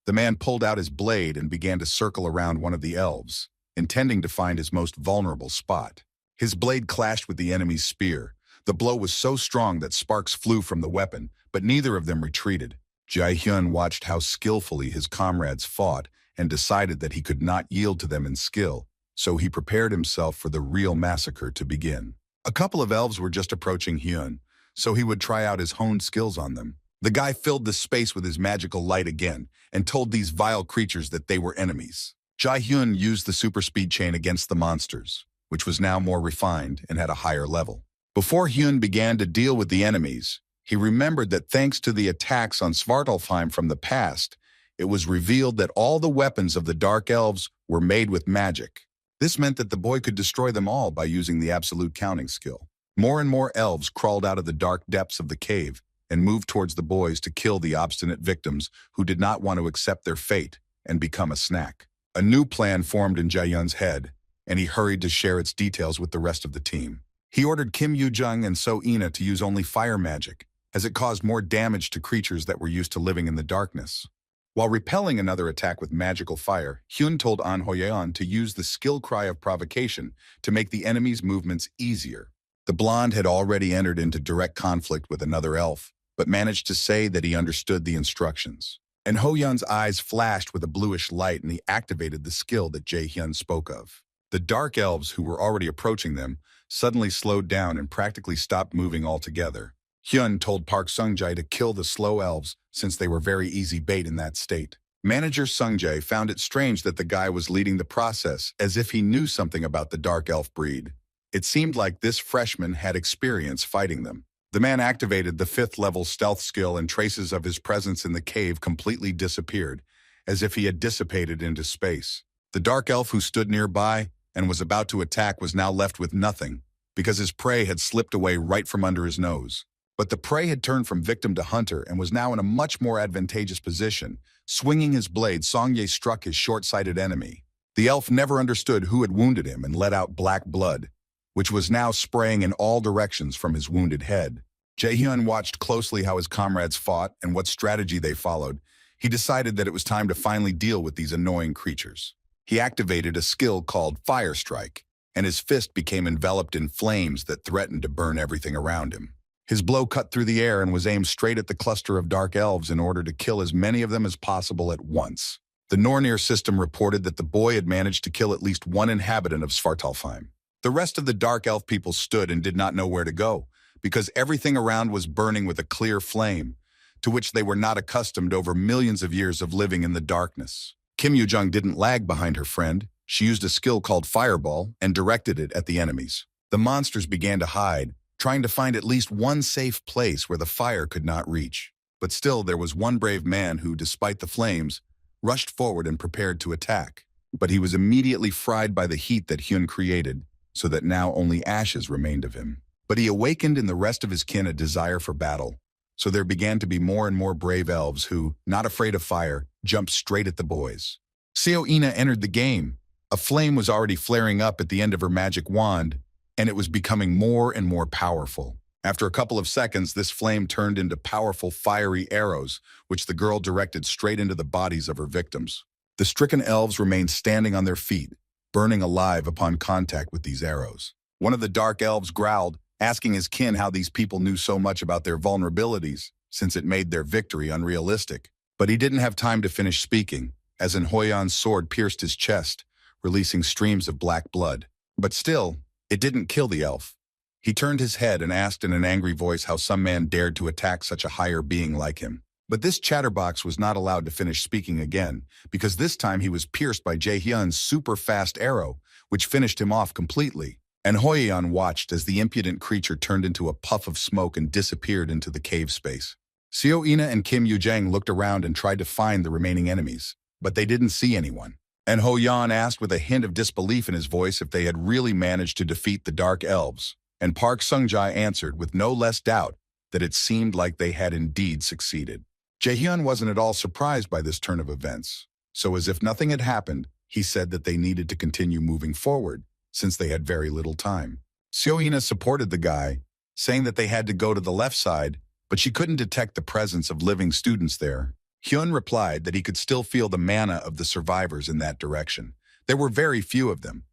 The man pulled out his blade and began to circle around one of the elves, intending to find his most vulnerable spot. His blade clashed with the enemy's spear. The blow was so strong that sparks flew from the weapon, but neither of them retreated. Jae-hyun watched how skillfully his comrades fought and decided that he could not yield to them in skill, so he prepared himself for the real massacre to begin. A couple of elves were just approaching Hyun, so he would try out his honed skills on them. The guy filled the space with his magical light again and told these vile creatures that they were enemies. Jae-hyun used the super speed chain against the monsters, which was now more refined and at a higher level. Before Hyun began to deal with the enemies, he remembered that thanks to the attacks on Svartalfheim from the past, it was revealed that all the weapons of the Dark Elves were made with magic. This meant that the boy could destroy them all by using the absolute counting skill. More and more elves crawled out of the dark depths of the cave and moved towards the boys to kill the obstinate victims who did not want to accept their fate and become a snack. A new plan formed in Jae-hyun's head, and he hurried to share its details with the rest of the team. He ordered Kim Yoo-jung and Seo-ina to use only fire magic, as it caused more damage to creatures that were used to living in the darkness. While repelling another attack with magical fire, Hyun told An Hoyeon to use the skill cry of provocation to make the enemy's movements easier. The blonde had already entered into direct conflict with another elf, but managed to say that he understood the instructions. And Hoyeon's eyes flashed with a bluish light, and he activated the skill that Jae-hyun spoke of. The dark elves, who were already approaching them, suddenly slowed down and practically stopped moving altogether. Hyun told Park Seung-jae to kill the slow elves since they were very easy bait in that state. Manager Seung-jae found it strange that the guy was leading the process, as if he knew something about the dark elf breed. It seemed like this freshman had experience fighting them. The man activated the 5th level stealth skill, and traces of his presence in the cave completely disappeared, as if he had dissipated into space. The dark elf who stood nearby and was about to attack was now left with nothing, because his prey had slipped away right from under his nose. But the prey had turned from victim to hunter and was now in a much more advantageous position. Swinging his blade, Song-ye struck his short-sighted enemy. The elf never understood who had wounded him and let out black blood, which was now spraying in all directions from his wounded head. Jae-hyun watched closely how his comrades fought and what strategy they followed. He decided that it was time to finally deal with these annoying creatures. He activated a skill called Fire Strike, and his fist became enveloped in flames that threatened to burn everything around him. His blow cut through the air and was aimed straight at the cluster of dark elves in order to kill as many of them as possible at once. The Nornir system reported that the boy had managed to kill at least one inhabitant of Svartalfheim. The rest of the dark elf people stood and did not know where to go, because everything around was burning with a clear flame, to which they were not accustomed over millions of years of living in the darkness. Kim Yoo-jung didn't lag behind her friend. She used a skill called Fireball and directed it at the enemies. The monsters began to hide, trying to find at least one safe place where the fire could not reach. But still, there was one brave man who, despite the flames, rushed forward and prepared to attack. But he was immediately fried by the heat that Hyun created, so that now only ashes remained of him. But he awakened in the rest of his kin a desire for battle, so there began to be more and more brave elves who, not afraid of fire, jumped straight at the boys. Seo Ina entered the game. A flame was already flaring up at the end of her magic wand, and it was becoming more and more powerful. After a couple of seconds, this flame turned into powerful fiery arrows, which the girl directed straight into the bodies of her victims. The stricken elves remained standing on their feet, burning alive upon contact with these arrows. One of the dark elves growled, asking his kin how these people knew so much about their vulnerabilities, since it made their victory unrealistic. But he didn't have time to finish speaking, as Hoyan's sword pierced his chest, releasing streams of black blood. But still, it didn't kill the elf. He turned his head and asked in an angry voice how some man dared to attack such a higher being like him. But this chatterbox was not allowed to finish speaking again, because this time he was pierced by Jae-hyun's super-fast arrow, which finished him off completely. And Hoyan watched as the impudent creature turned into a puff of smoke and disappeared into the cave space. Seo Ina and Kim Yoo-jang looked around and tried to find the remaining enemies, but they didn't see anyone. And Hoyan asked with a hint of disbelief in his voice if they had really managed to defeat the Dark Elves, and Park Sung-jae answered with no less doubt that it seemed like they had indeed succeeded. Jae-hyun wasn't at all surprised by this turn of events, so as if nothing had happened, he said that they needed to continue moving forward, since they had very little time. Seo Ina supported the guy, saying that they had to go to the left side, but she couldn't detect the presence of living students there. Hyun replied that he could still feel the mana of the survivors in that direction. There were very few of them,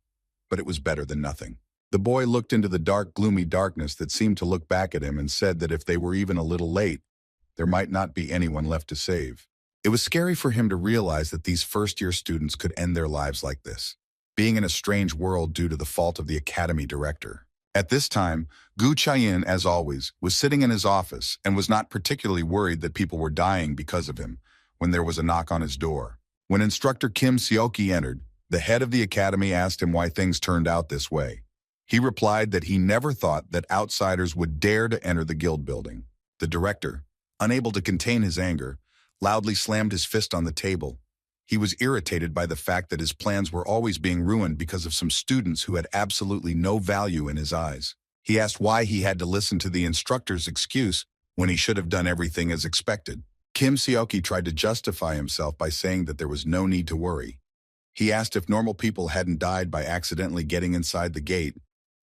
but it was better than nothing. The boy looked into the dark, gloomy darkness that seemed to look back at him and said that if they were even a little late, there might not be anyone left to save. It was scary for him to realize that these first-year students could end their lives like this, being in a strange world due to the fault of the academy director. At this time, Gu Chaeyin, as always, was sitting in his office and was not particularly worried that people were dying because of him when there was a knock on his door. When instructor Kim Seoki entered, the head of the academy asked him why things turned out this way. He replied that he never thought that outsiders would dare to enter the guild building. The director, unable to contain his anger, loudly slammed his fist on the table. He was irritated by the fact that his plans were always being ruined because of some students who had absolutely no value in his eyes. He asked why he had to listen to the instructor's excuse when he should have done everything as expected. Kim Seoki tried to justify himself by saying that there was no need to worry. He asked if normal people hadn't died by accidentally getting inside the gate,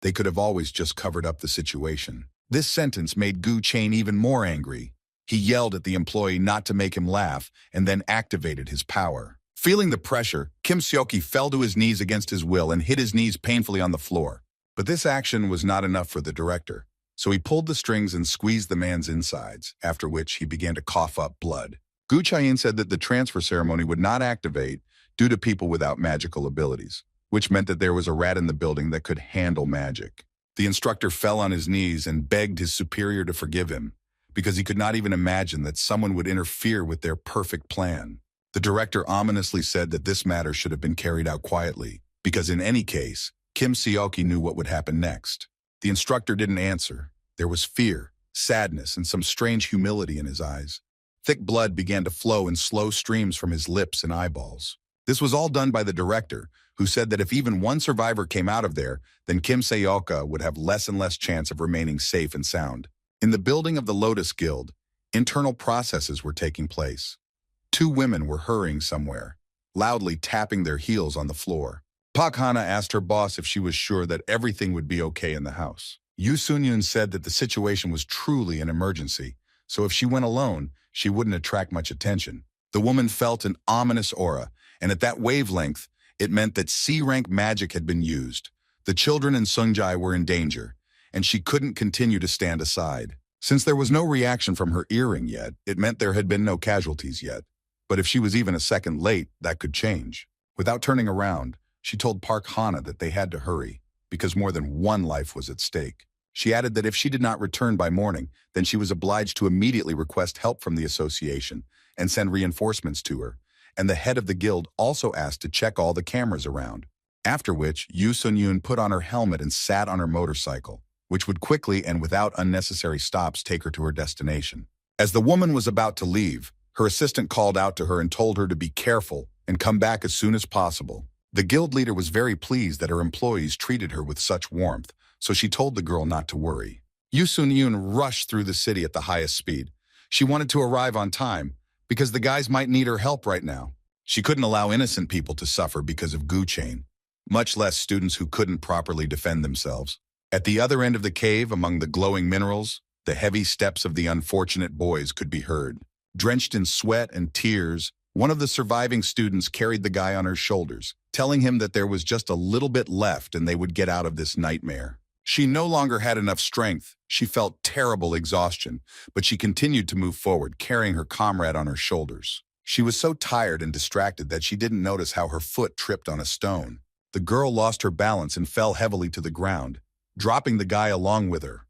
they could have always just covered up the situation. This sentence made Gu Chain even more angry. He yelled at the employee not to make him laugh and then activated his power. Feeling the pressure, Kim Seoki fell to his knees against his will and hit his knees painfully on the floor. But this action was not enough for the director, so he pulled the strings and squeezed the man's insides, after which he began to cough up blood. Gu Chaeyin said that the transfer ceremony would not activate due to people without magical abilities, which meant that there was a rat in the building that could handle magic. The instructor fell on his knees and begged his superior to forgive him, because he could not even imagine that someone would interfere with their perfect plan. The director ominously said that this matter should have been carried out quietly, because in any case, Kim Seoki knew what would happen next. The instructor didn't answer. There was fear, sadness, and some strange humility in his eyes. Thick blood began to flow in slow streams from his lips and eyeballs. This was all done by the director, who said that if even one survivor came out of there, then Kim Seoka would have less and less chance of remaining safe and sound. In the building of the Lotus Guild, internal processes were taking place. Two women were hurrying somewhere, loudly tapping their heels on the floor. Park Hana asked her boss if she was sure that everything would be okay in the house. Yu Sunyun said that the situation was truly an emergency, so if she went alone, she wouldn't attract much attention. The woman felt an ominous aura, and at that wavelength, it meant that C-rank magic had been used, The children and Sungjai were in danger, and she couldn't continue to stand aside. Since there was no reaction from her earring yet, it meant there had been no casualties yet. But if she was even a second late, that could change. Without turning around, she told Park Hana that they had to hurry, because more than one life was at stake. She added that if she did not return by morning, then she was obliged to immediately request help from the association and send reinforcements to her, and the head of the guild also asked to check all the cameras around. After which, Yoo Sun-yoon put on her helmet and sat on her motorcycle, which would quickly and without unnecessary stops take her to her destination. As the woman was about to leave, her assistant called out to her and told her to be careful and come back as soon as possible. The guild leader was very pleased that her employees treated her with such warmth, so she told the girl not to worry. Yoo Sun-yoon rushed through the city at the highest speed. She wanted to arrive on time, because the guys might need her help right now. She couldn't allow innocent people to suffer because of Gu Chain, much less students who couldn't properly defend themselves. At the other end of the cave, among the glowing minerals, the heavy steps of the unfortunate boys could be heard. Drenched in sweat and tears, one of the surviving students carried the guy on her shoulders, telling him that there was just a little bit left and they would get out of this nightmare. She no longer had enough strength. She felt terrible exhaustion, but she continued to move forward, carrying her comrade on her shoulders. She was so tired and distracted that she didn't notice how her foot tripped on a stone. The girl lost her balance and fell heavily to the ground, dropping the guy along with her.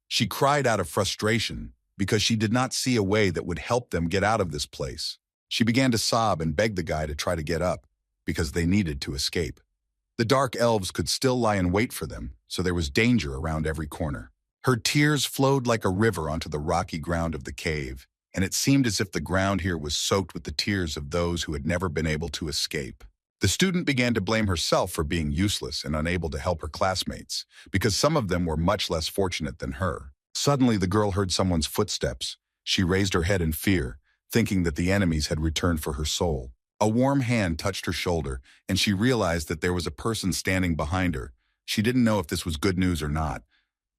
She cried out of frustration because she did not see a way that would help them get out of this place. She began to sob and beg the guy to try to get up, because they needed to escape. The dark elves could still lie in wait for them, so there was danger around every corner. Her tears flowed like a river onto the rocky ground of the cave, and it seemed as if the ground here was soaked with the tears of those who had never been able to escape. The student began to blame herself for being useless and unable to help her classmates, because some of them were much less fortunate than her. Suddenly, the girl heard someone's footsteps. She raised her head in fear, thinking that the enemies had returned for her soul. A warm hand touched her shoulder, and she realized that there was a person standing behind her. She didn't know if this was good news or not,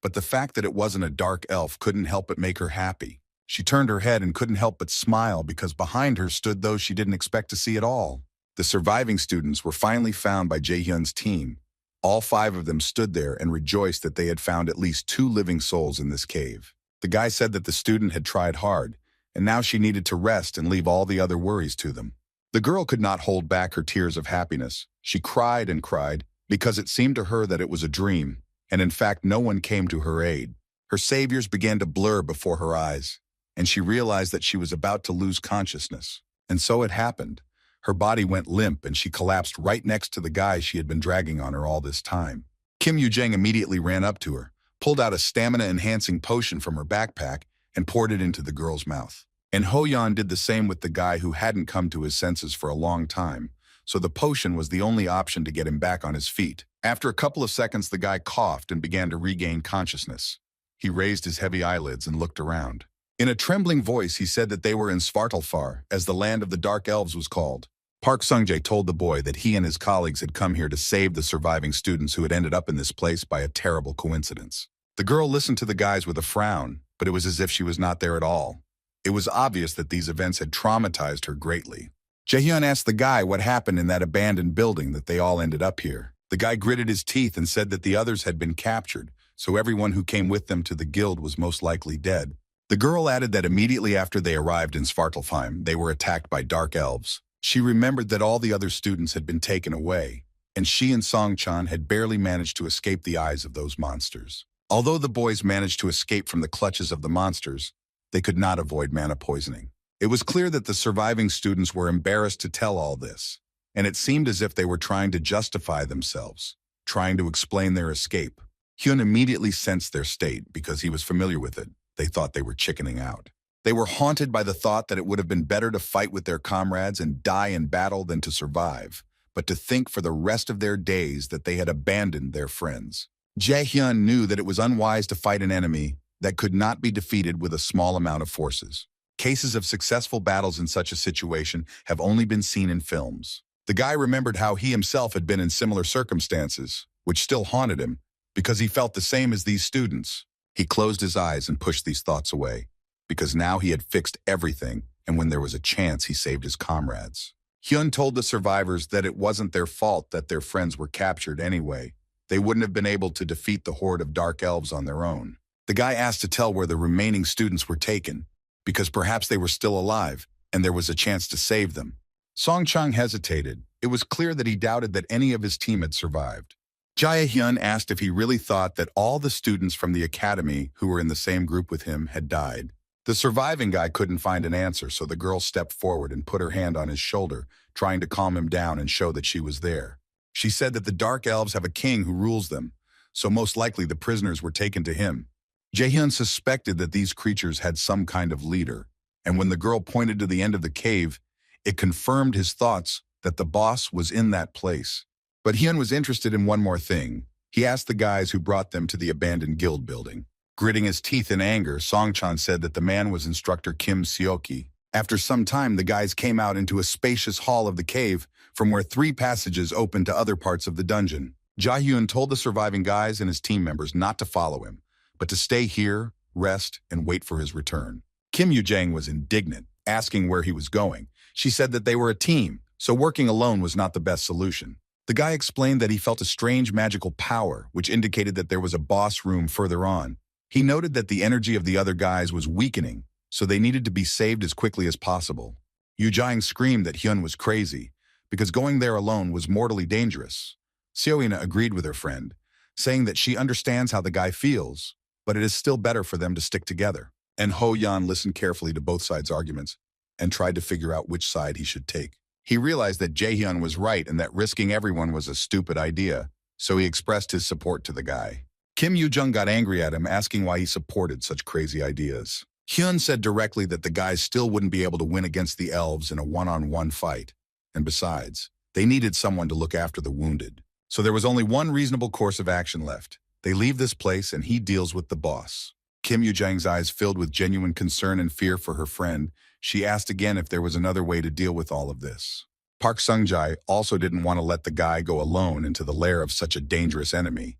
but the fact that it wasn't a dark elf couldn't help but make her happy. She turned her head and couldn't help but smile because behind her stood those she didn't expect to see at all. The surviving students were finally found by Jae-hyun's team. All 5 of them stood there and rejoiced that they had found at least 2 living souls in this cave. The guy said that the student had tried hard, and now she needed to rest and leave all the other worries to them. The girl could not hold back her tears of happiness. She cried and cried because it seemed to her that it was a dream, and in fact no one came to her aid. Her saviors began to blur before her eyes, and she realized that she was about to lose consciousness. And so it happened. Her body went limp and she collapsed right next to the guy she had been dragging on her all this time. Kim Yoo-jang immediately ran up to her, pulled out a stamina-enhancing potion from her backpack, and poured it into the girl's mouth. And Ho-yeon did the same with the guy who hadn't come to his senses for a long time, so the potion was the only option to get him back on his feet. After a couple of seconds, the guy coughed and began to regain consciousness. He raised his heavy eyelids and looked around. In a trembling voice, he said that they were in Svartalfar, as the land of the Dark Elves was called. Park Sung-jae told the boy that he and his colleagues had come here to save the surviving students who had ended up in this place by a terrible coincidence. The girl listened to the guys with a frown, but it was as if she was not there at all. It was obvious that these events had traumatized her greatly. Jae-hyun asked the guy what happened in that abandoned building that they all ended up here. The guy gritted his teeth and said that the others had been captured, so everyone who came with them to the guild was most likely dead. The girl added that immediately after they arrived in Svartalfheim, they were attacked by dark elves. She remembered that all the other students had been taken away, and she and Song-chan had barely managed to escape the eyes of those monsters. Although the boys managed to escape from the clutches of the monsters, they could not avoid mana poisoning. It was clear that the surviving students were embarrassed to tell all this, and it seemed as if they were trying to justify themselves, trying to explain their escape. Hyun immediately sensed their state because he was familiar with it. They thought they were chickening out. They were haunted by the thought that it would have been better to fight with their comrades and die in battle than to survive, but to think for the rest of their days that they had abandoned their friends. Jae-hyun knew that it was unwise to fight an enemy that could not be defeated with a small amount of forces. Cases of successful battles in such a situation have only been seen in films. The guy remembered how he himself had been in similar circumstances, which still haunted him, because he felt the same as these students. He closed his eyes and pushed these thoughts away, because now he had fixed everything, and when there was a chance, he saved his comrades. Hyun told the survivors that it wasn't their fault that their friends were captured anyway, they wouldn't have been able to defeat the horde of dark elves on their own. The guy asked to tell where the remaining students were taken, because perhaps they were still alive, and there was a chance to save them. Song Chang hesitated. It was clear that he doubted that any of his team had survived. Jae-hyun asked if he really thought that all the students from the academy who were in the same group with him had died. The surviving guy couldn't find an answer, so the girl stepped forward and put her hand on his shoulder, trying to calm him down and show that she was there. She said that the dark elves have a king who rules them, so most likely the prisoners were taken to him. Jae-hyun suspected that these creatures had some kind of leader, and when the girl pointed to the end of the cave, it confirmed his thoughts that the boss was in that place. But Hyun was interested in one more thing. He asked the guys who brought them to the abandoned guild building. Gritting his teeth in anger, Songchan said that the man was instructor Kim Seoki. After some time, the guys came out into a spacious hall of the cave from where 3 passages opened to other parts of the dungeon. Jae-hyun told the surviving guys and his team members not to follow him, but to stay here, rest, and wait for his return. Kim Yoo-jang was indignant, asking where he was going. She said that they were a team, so working alone was not the best solution. The guy explained that he felt a strange magical power, which indicated that there was a boss room further on. He noted that the energy of the other guys was weakening, so they needed to be saved as quickly as possible. Yoo-jang screamed that Hyun was crazy, because going there alone was mortally dangerous. Seo-ina agreed with her friend, saying that she understands how the guy feels, but it is still better for them to stick together. And Ho-yeon listened carefully to both sides' arguments and tried to figure out which side he should take. He realized that Jae-hyun was right and that risking everyone was a stupid idea, so he expressed his support to the guy. Kim Yoo-jung got angry at him, asking why he supported such crazy ideas. Hyun said directly that the guys still wouldn't be able to win against the elves in a one-on-one fight, and besides, they needed someone to look after the wounded. So there was only one reasonable course of action left. They leave this place and he deals with the boss. Kim Yoo-jang's eyes filled with genuine concern and fear for her friend. She asked again if there was another way to deal with all of this. Park Sung-jae also didn't want to let the guy go alone into the lair of such a dangerous enemy.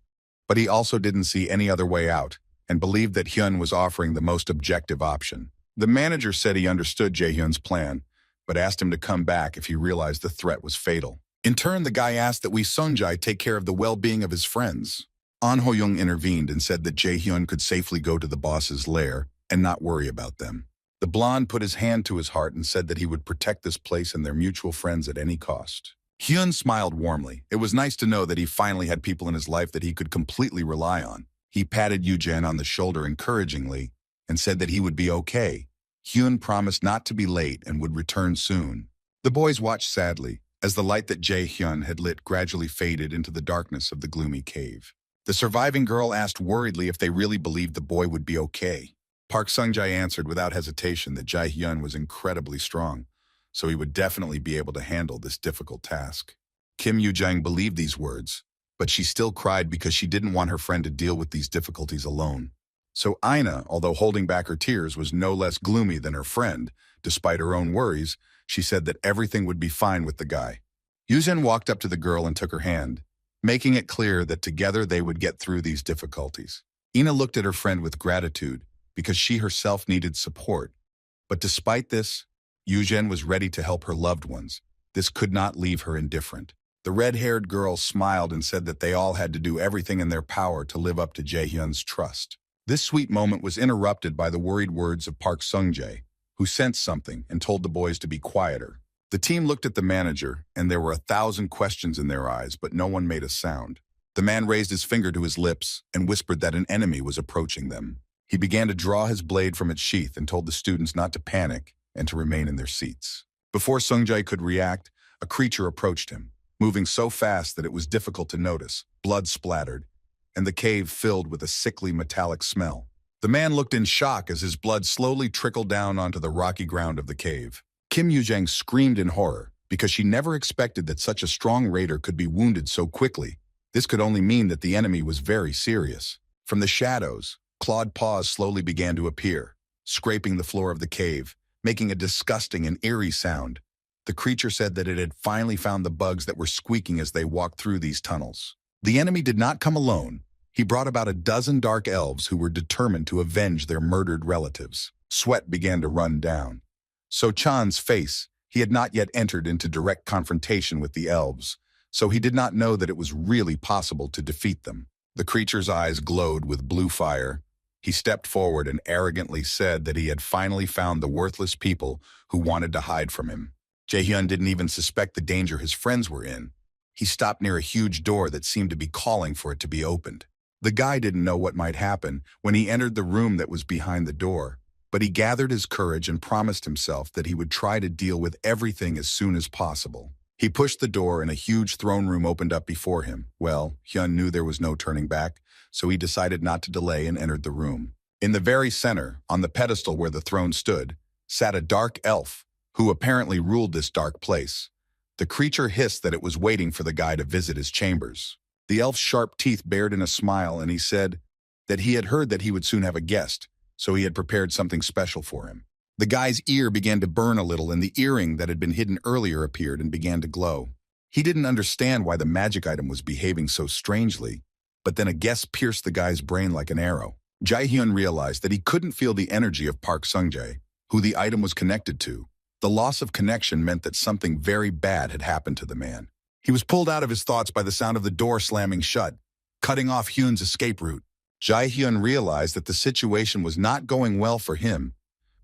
But he also didn't see any other way out and believed that Hyun was offering the most objective option. The manager said he understood Jae-hyun's plan, but asked him to come back if he realized the threat was fatal. In turn, the guy asked that Sung-jae take care of the well-being of his friends. An Ho-young intervened and said that Jae-hyun could safely go to the boss's lair and not worry about them. The blonde put his hand to his heart and said that he would protect this place and their mutual friends at any cost. Hyun smiled warmly. It was nice to know that he finally had people in his life that he could completely rely on. He patted Yoo-jang on the shoulder encouragingly and said that he would be okay. Hyun promised not to be late and would return soon. The boys watched sadly as the light that Jae-hyun had lit gradually faded into the darkness of the gloomy cave. The surviving girl asked worriedly if they really believed the boy would be okay. Park Sung-jae answered without hesitation that Jae-hyun was incredibly strong, so he would definitely be able to handle this difficult task. Kim Yoo-jang believed these words, but she still cried because she didn't want her friend to deal with these difficulties alone. So Ina, although holding back her tears, was no less gloomy than her friend. Despite her own worries, she said that everything would be fine with the guy. Yoo-jin walked up to the girl and took her hand, making it clear that together they would get through these difficulties. Ina looked at her friend with gratitude because she herself needed support. But despite this, Yoo-jin was ready to help her loved ones. This could not leave her indifferent. The red-haired girl smiled and said that they all had to do everything in their power to live up to Jae-hyun's trust. This sweet moment was interrupted by the worried words of Park Sung-jae, who sensed something and told the boys to be quieter. The team looked at the manager, and there were 1,000 questions in their eyes, but no one made a sound. The man raised his finger to his lips and whispered that an enemy was approaching them. He began to draw his blade from its sheath and told the students not to panic and to remain in their seats. Before Sung-jae could react, a creature approached him, moving so fast that it was difficult to notice. Blood splattered, and the cave filled with a sickly metallic smell. The man looked in shock as his blood slowly trickled down onto the rocky ground of the cave. Kim Yoo-jang screamed in horror because she never expected that such a strong raider could be wounded so quickly. This could only mean that the enemy was very serious. From the shadows, clawed paws slowly began to appear, scraping the floor of the cave, making a disgusting and eerie sound. The creature said that it had finally found the bugs that were squeaking as they walked through these tunnels. The enemy did not come alone. He brought about a dozen dark elves who were determined to avenge their murdered relatives. Sweat began to run down. So Chan's face, he had not yet entered into direct confrontation with the elves, so he did not know that it was really possible to defeat them. The creature's eyes glowed with blue fire. He stepped forward and arrogantly said that he had finally found the worthless people who wanted to hide from him. Jae-hyun didn't even suspect the danger his friends were in. He stopped near a huge door that seemed to be calling for it to be opened. The guy didn't know what might happen when he entered the room that was behind the door, but he gathered his courage and promised himself that he would try to deal with everything as soon as possible. He pushed the door and a huge throne room opened up before him. Well, Hyun knew there was no turning back, so he decided not to delay and entered the room. In the very center, on the pedestal where the throne stood, sat a dark elf, who apparently ruled this dark place. The creature hissed that it was waiting for the guy to visit his chambers. The elf's sharp teeth bared in a smile, and he said that he had heard that he would soon have a guest, so he had prepared something special for him. The guy's ear began to burn a little, and the earring that had been hidden earlier appeared and began to glow. He didn't understand why the magic item was behaving so strangely, but then a guess pierced the guy's brain like an arrow. Jae-hyun realized that he couldn't feel the energy of Park Sung-jae, who the item was connected to. The loss of connection meant that something very bad had happened to the man. He was pulled out of his thoughts by the sound of the door slamming shut, cutting off Hyun's escape route. Jae-hyun realized that the situation was not going well for him,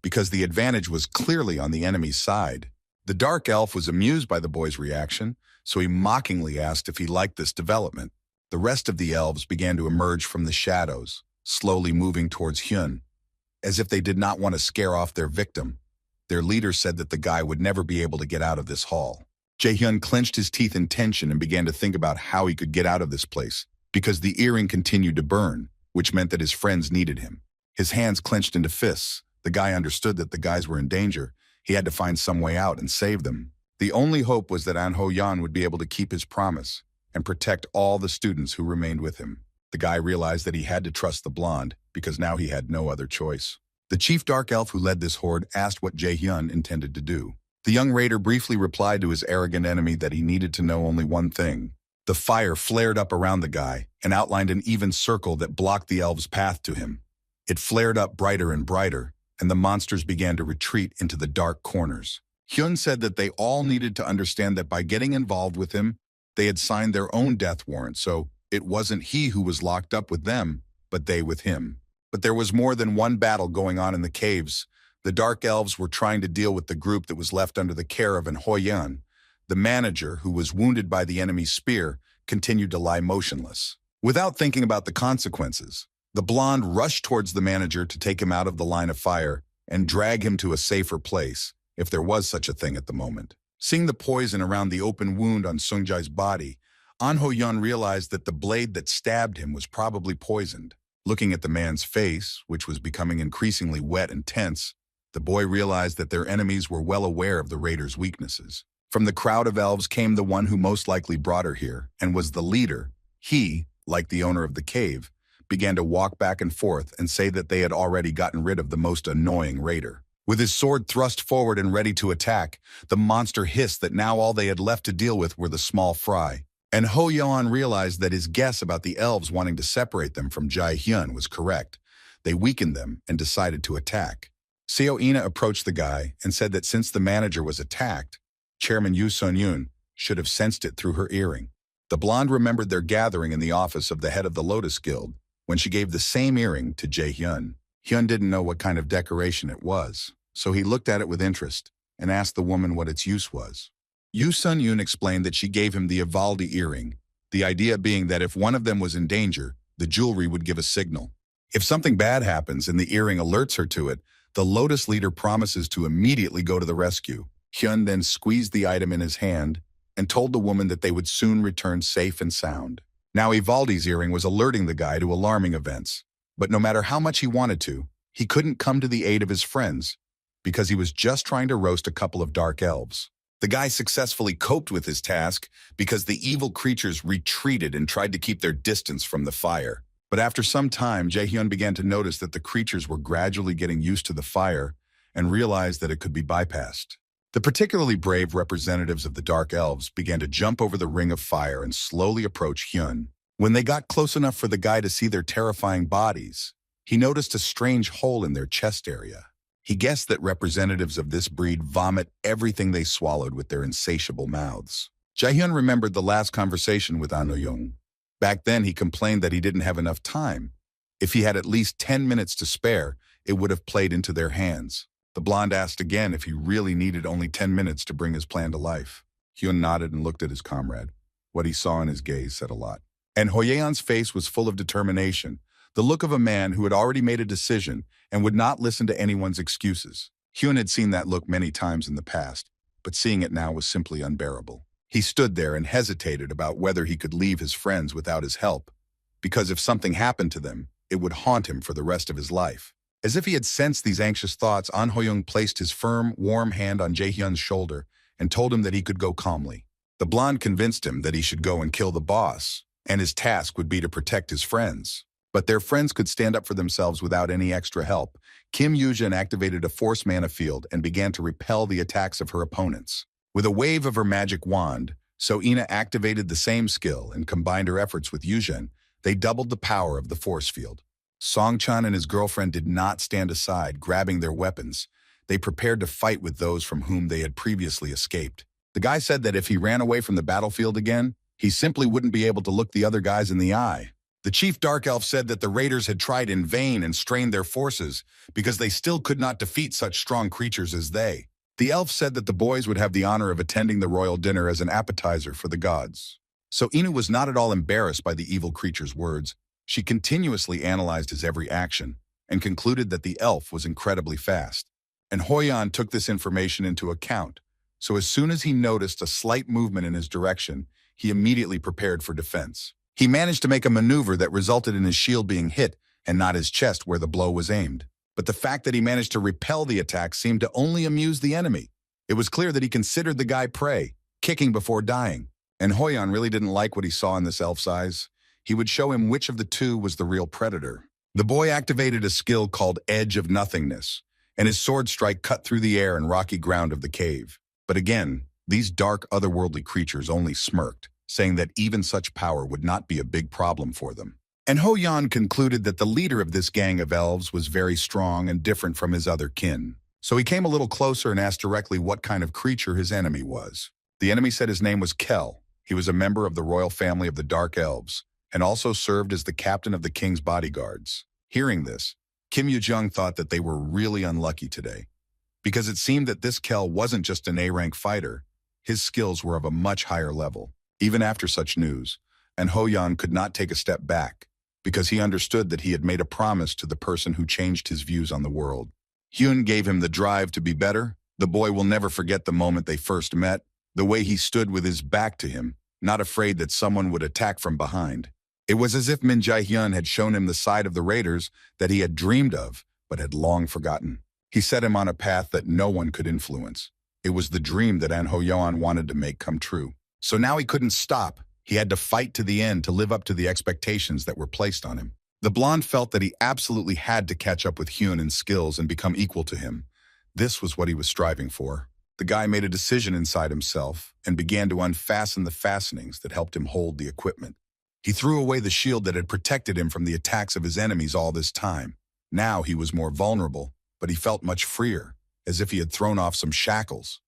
because the advantage was clearly on the enemy's side. The dark elf was amused by the boy's reaction, so he mockingly asked if he liked this development. The rest of the elves began to emerge from the shadows, slowly moving towards Hyun, as if they did not want to scare off their victim. Their leader said that the guy would never be able to get out of this hall. Jae-hyun clenched his teeth in tension and began to think about how he could get out of this place, because the earring continued to burn, which meant that his friends needed him. His hands clenched into fists. The guy understood that the guys were in danger. He had to find some way out and save them. The only hope was that An Ho-yeon would be able to keep his promise and protect all the students who remained with him. The guy realized that he had to trust the blonde, because now he had no other choice. The chief dark elf who led this horde asked what Jae-hyun intended to do. The young raider briefly replied to his arrogant enemy that he needed to know only one thing. The fire flared up around the guy and outlined an even circle that blocked the elf's path to him. It flared up brighter and brighter, and the monsters began to retreat into the dark corners. Hyun said that they all needed to understand that by getting involved with him, they had signed their own death warrant, so it wasn't he who was locked up with them, but they with him. But there was more than one battle going on in the caves. The dark elves were trying to deal with the group that was left under the care of An Ho-yeon. The manager, who was wounded by the enemy's spear, continued to lie motionless. Without thinking about the consequences, the blonde rushed towards the manager to take him out of the line of fire and drag him to a safer place, if there was such a thing at the moment. Seeing the poison around the open wound on Sung-jae's body, An Ho-yeon realized that the blade that stabbed him was probably poisoned. Looking at the man's face, which was becoming increasingly wet and tense, the boy realized that their enemies were well aware of the raiders' weaknesses. From the crowd of elves came the one who most likely brought her here, and was the leader. He, like the owner of the cave, began to walk back and forth and say that they had already gotten rid of the most annoying raider. With his sword thrust forward and ready to attack, the monster hissed that now all they had left to deal with were the small fry. And Ho-yeon realized that his guess about the elves wanting to separate them from Jae-hyun was correct. They weakened them and decided to attack. Seo-ina approached the guy and said that since the manager was attacked, Chairman Yoo Sun-yoon should have sensed it through her earring. The blonde remembered their gathering in the office of the head of the Lotus Guild when she gave the same earring to Jae-hyun. Hyun didn't know what kind of decoration it was, so he looked at it with interest and asked the woman what its use was. Yoo Sun-yoon explained that she gave him the Ivaldi earring, the idea being that if one of them was in danger, the jewelry would give a signal. If something bad happens and the earring alerts her to it, the Lotus leader promises to immediately go to the rescue. Hyun then squeezed the item in his hand and told the woman that they would soon return safe and sound. Now Ivaldi's earring was alerting the guy to alarming events, but no matter how much he wanted to, he couldn't come to the aid of his friends because he was just trying to roast a couple of dark elves. The guy successfully coped with his task because the evil creatures retreated and tried to keep their distance from the fire. But after some time, Jae-hyun began to notice that the creatures were gradually getting used to the fire and realized that it could be bypassed. The particularly brave representatives of the Dark Elves began to jump over the ring of fire and slowly approach Hyun. When they got close enough for the guy to see their terrifying bodies, he noticed a strange hole in their chest area. He guessed that representatives of this breed vomit everything they swallowed with their insatiable mouths. Jaehyun remembered the last conversation with An Ho-young. Back then, he complained that he didn't have enough time. If he had at least 10 minutes to spare, it would have played into their hands. The blonde asked again if he really needed only 10 minutes to bring his plan to life. Hyun nodded and looked at his comrade. What he saw in his gaze said a lot. And Hoyeon's face was full of determination, the look of a man who had already made a decision and would not listen to anyone's excuses. Hyun had seen that look many times in the past, but seeing it now was simply unbearable. He stood there and hesitated about whether he could leave his friends without his help, because if something happened to them, it would haunt him for the rest of his life. As if he had sensed these anxious thoughts, An Ho-young placed his firm, warm hand on Jaehyun's shoulder and told him that he could go calmly. The blonde convinced him that he should go and kill the boss, and his task would be to protect his friends. But their friends could stand up for themselves without any extra help. Kim Yoo-jin activated a force mana field and began to repel the attacks of her opponents. With a wave of her magic wand, So-ina activated the same skill and combined her efforts with Yoo-jin. They doubled the power of the force field. Song-chan and his girlfriend did not stand aside, grabbing their weapons. They prepared to fight with those from whom they had previously escaped. The guy said that if he ran away from the battlefield again, he simply wouldn't be able to look the other guys in the eye. The chief dark elf said that the raiders had tried in vain and strained their forces because they still could not defeat such strong creatures as they. The elf said that the boys would have the honor of attending the royal dinner as an appetizer for the gods. So Ina was not at all embarrassed by the evil creature's words. She continuously analyzed his every action and concluded that the elf was incredibly fast. And Hoyeon took this information into account, so as soon as he noticed a slight movement in his direction, he immediately prepared for defense. He managed to make a maneuver that resulted in his shield being hit and not his chest where the blow was aimed. But the fact that he managed to repel the attack seemed to only amuse the enemy. It was clear that he considered the guy prey, kicking before dying. And Hoyeon really didn't like what he saw in this elf's eyes. He would show him which of the two was the real predator. The boy activated a skill called Edge of Nothingness, and his sword strike cut through the air and rocky ground of the cave. But again, these dark, otherworldly creatures only smirked, saying that even such power would not be a big problem for them. And Hoyeon concluded that the leader of this gang of elves was very strong and different from his other kin. So he came a little closer and asked directly what kind of creature his enemy was. The enemy said his name was Kel. He was a member of the royal family of the Dark Elves, and also served as the captain of the king's bodyguards. Hearing this, Kim Yoo-jung thought that they were really unlucky today, because it seemed that this Kel wasn't just an A-rank fighter. His skills were of a much higher level. Even after such news, and Hoyeon could not take a step back, because he understood that he had made a promise to the person who changed his views on the world. Hyun gave him the drive to be better. The boy will never forget the moment they first met, the way he stood with his back to him, not afraid that someone would attack from behind. It was as if Min Jae-hyun had shown him the side of the raiders that he had dreamed of, but had long forgotten. He set him on a path that no one could influence. It was the dream that An Ho-young wanted to make come true. So now he couldn't stop. He had to fight to the end to live up to the expectations that were placed on him. The blonde felt that he absolutely had to catch up with Hyun in skills and become equal to him. This was what he was striving for. The guy made a decision inside himself and began to unfasten the fastenings that helped him hold the equipment. He threw away the shield that had protected him from the attacks of his enemies all this time. Now he was more vulnerable, but he felt much freer, as if he had thrown off some shackles.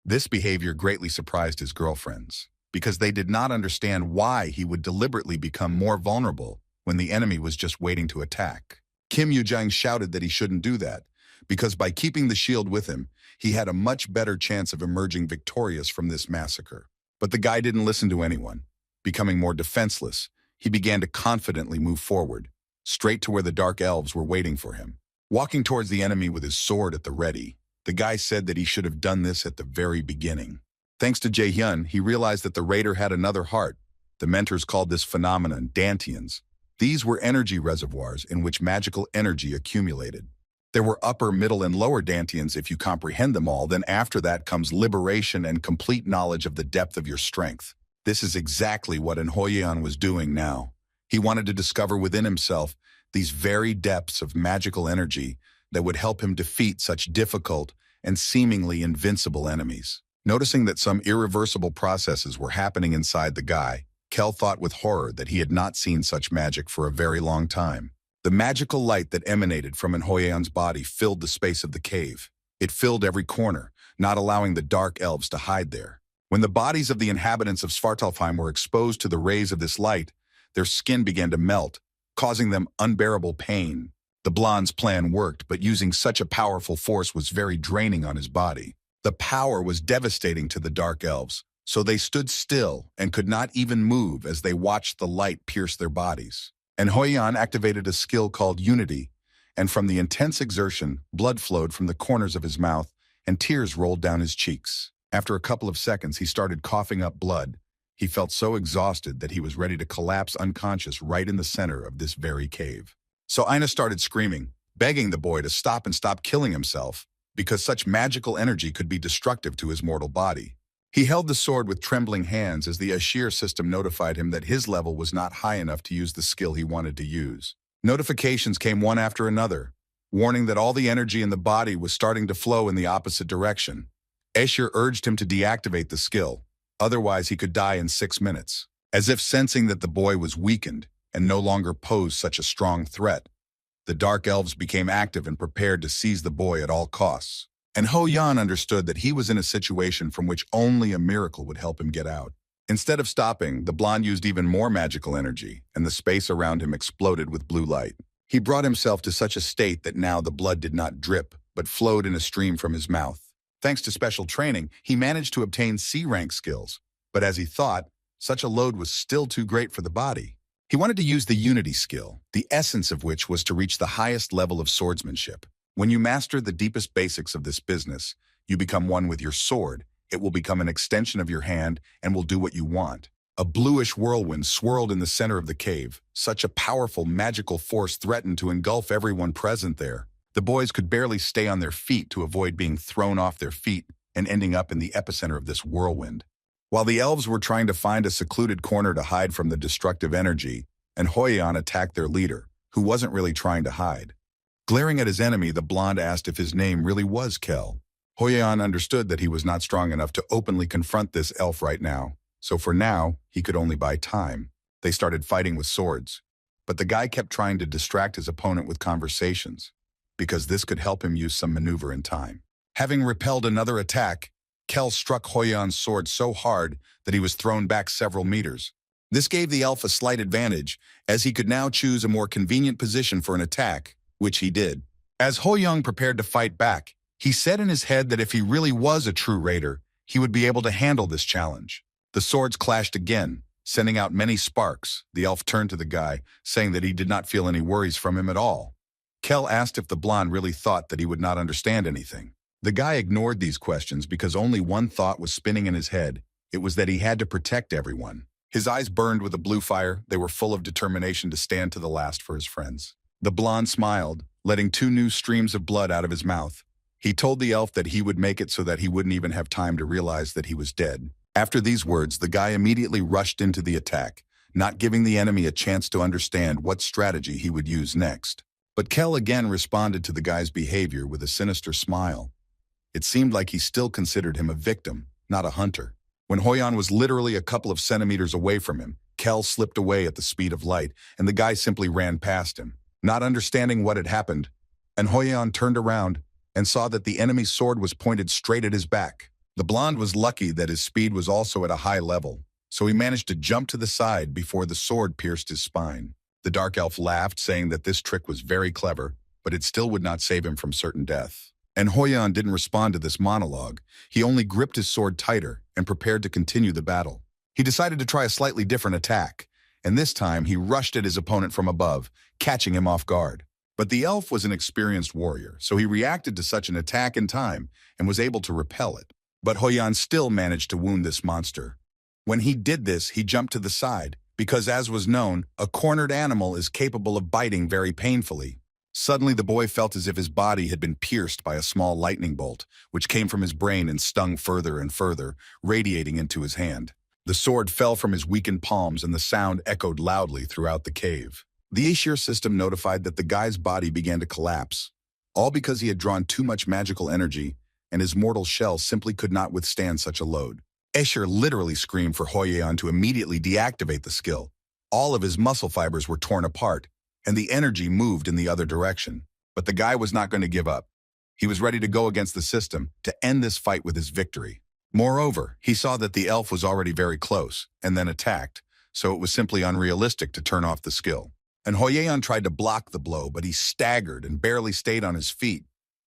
This behavior greatly surprised his girlfriends, because they did not understand why he would deliberately become more vulnerable when the enemy was just waiting to attack. Kim Yoo-jung shouted that he shouldn't do that, because by keeping the shield with him, he had a much better chance of emerging victorious from this massacre. But the guy didn't listen to anyone. Becoming more defenseless, he began to confidently move forward, straight to where the Dark Elves were waiting for him. Walking towards the enemy with his sword at the ready, the guy said that he should have done this at the very beginning. Thanks to Jae-hyun, he realized that the raider had another heart. The mentors called this phenomenon dantians. These were energy reservoirs in which magical energy accumulated. There were upper, middle, and lower dantians if you comprehend them all. Then after that comes liberation and complete knowledge of the depth of your strength. This is exactly what An Ho-young was doing now. He wanted to discover within himself these very depths of magical energy that would help him defeat such difficult and seemingly invincible enemies. Noticing that some irreversible processes were happening inside the guy, Kel thought with horror that he had not seen such magic for a very long time. The magical light that emanated from An Ho-young's body filled the space of the cave. It filled every corner, not allowing the Dark Elves to hide there. When the bodies of the inhabitants of Svartalfheim were exposed to the rays of this light, their skin began to melt, causing them unbearable pain. The blonde's plan worked, but using such a powerful force was very draining on his body. The power was devastating to the Dark Elves, so they stood still and could not even move as they watched the light pierce their bodies. And Hoyan activated a skill called Unity, and from the intense exertion, blood flowed from the corners of his mouth and tears rolled down his cheeks. After a couple of seconds, he started coughing up blood. He felt so exhausted that he was ready to collapse unconscious right in the center of this very cave. So Ina started screaming, begging the boy to stop and stop killing himself, because such magical energy could be destructive to his mortal body. He held the sword with trembling hands as the Ashir system notified him that his level was not high enough to use the skill he wanted to use. Notifications came one after another, warning that all the energy in the body was starting to flow in the opposite direction. Ashir urged him to deactivate the skill, otherwise he could die in 6 minutes. As if sensing that the boy was weakened and no longer posed such a strong threat, the Dark Elves became active and prepared to seize the boy at all costs. And Ho Yan understood that he was in a situation from which only a miracle would help him get out. Instead of stopping, the blonde used even more magical energy, and the space around him exploded with blue light. He brought himself to such a state that now the blood did not drip, but flowed in a stream from his mouth. Thanks to special training, he managed to obtain C-rank skills, but as he thought, such a load was still too great for the body. He wanted to use the Unity skill, the essence of which was to reach the highest level of swordsmanship. When you master the deepest basics of this business, you become one with your sword. It will become an extension of your hand and will do what you want. A bluish whirlwind swirled in the center of the cave. Such a powerful magical force threatened to engulf everyone present there. The boys could barely stay on their feet to avoid being thrown off their feet and ending up in the epicenter of this whirlwind. While the elves were trying to find a secluded corner to hide from the destructive energy, and Hoyan attacked their leader, who wasn't really trying to hide. Glaring at his enemy, the blonde asked if his name really was Kel. Hoyan understood that he was not strong enough to openly confront this elf right now, so for now, he could only buy time. They started fighting with swords, but the guy kept trying to distract his opponent with conversations, because this could help him use some maneuver in time. Having repelled another attack, Kel struck Hoyan's sword so hard that he was thrown back several meters. This gave the elf a slight advantage, as he could now choose a more convenient position for an attack, which he did. As Hoyan prepared to fight back, he said in his head that if he really was a true raider, he would be able to handle this challenge. The swords clashed again, sending out many sparks. The elf turned to the guy, saying that he did not feel any worries from him at all. Kel asked if the blonde really thought that he would not understand anything. The guy ignored these questions because only one thought was spinning in his head. It was that he had to protect everyone. His eyes burned with a blue fire. They were full of determination to stand to the last for his friends. The blonde smiled, letting 2 new streams of blood out of his mouth. He told the elf that he would make it so that he wouldn't even have time to realize that he was dead. After these words, the guy immediately rushed into the attack, not giving the enemy a chance to understand what strategy he would use next. But Kel again responded to the guy's behavior with a sinister smile. It seemed like he still considered him a victim, not a hunter. When Hoyan was literally a couple of centimeters away from him, Kel slipped away at the speed of light, and the guy simply ran past him. Not understanding what had happened, and Hoyan turned around and saw that the enemy's sword was pointed straight at his back. The blonde was lucky that his speed was also at a high level, so he managed to jump to the side before the sword pierced his spine. The dark elf laughed, saying that this trick was very clever, but it still would not save him from certain death. And Hoyan didn't respond to this monologue. He only gripped his sword tighter and prepared to continue the battle. He decided to try a slightly different attack, and this time he rushed at his opponent from above, catching him off guard. But the elf was an experienced warrior, so he reacted to such an attack in time and was able to repel it. But Hoyan still managed to wound this monster. When he did this, he jumped to the side, because as was known, a cornered animal is capable of biting very painfully. Suddenly the boy felt as if his body had been pierced by a small lightning bolt, which came from his brain and stung further and further, radiating into his hand. The sword fell from his weakened palms and the sound echoed loudly throughout the cave. The Ashir system notified that the guy's body began to collapse, all because he had drawn too much magical energy and his mortal shell simply could not withstand such a load. Ashir literally screamed for Hoyan to immediately deactivate the skill. All of his muscle fibers were torn apart, and the energy moved in the other direction. But the guy was not going to give up. He was ready to go against the system to end this fight with his victory. Moreover, he saw that the elf was already very close, and then attacked, so it was simply unrealistic to turn off the skill. And Hoyeon tried to block the blow, but he staggered and barely stayed on his feet.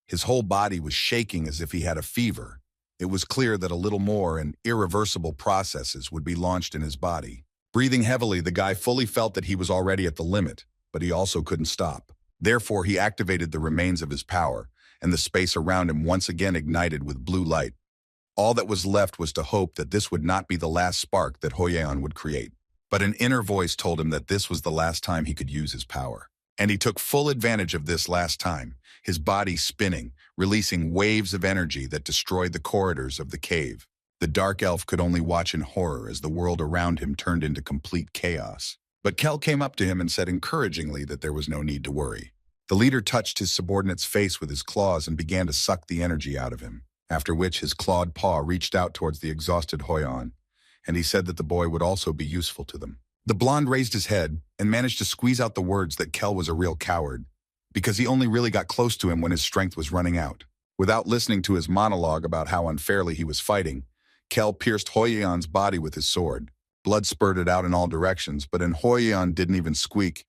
His whole body was shaking as if he had a fever. It was clear that a little more and irreversible processes would be launched in his body. Breathing heavily, the guy fully felt that he was already at the limit, but he also couldn't stop. Therefore, he activated the remains of his power, and the space around him once again ignited with blue light. All that was left was to hope that this would not be the last spark that Hoyeon would create. But an inner voice told him that this was the last time he could use his power. And he took full advantage of this last time, his body spinning, releasing waves of energy that destroyed the corridors of the cave. The dark elf could only watch in horror as the world around him turned into complete chaos. But Kel came up to him and said encouragingly that there was no need to worry. The leader touched his subordinate's face with his claws and began to suck the energy out of him, after which his clawed paw reached out towards the exhausted Hoyeon, and he said that the boy would also be useful to them. The blonde raised his head and managed to squeeze out the words that Kel was a real coward, because he only really got close to him when his strength was running out. Without listening to his monologue about how unfairly he was fighting, Kel pierced Hoyeon's body with his sword. Blood spurted out in all directions, but Hoyeon didn't even squeak.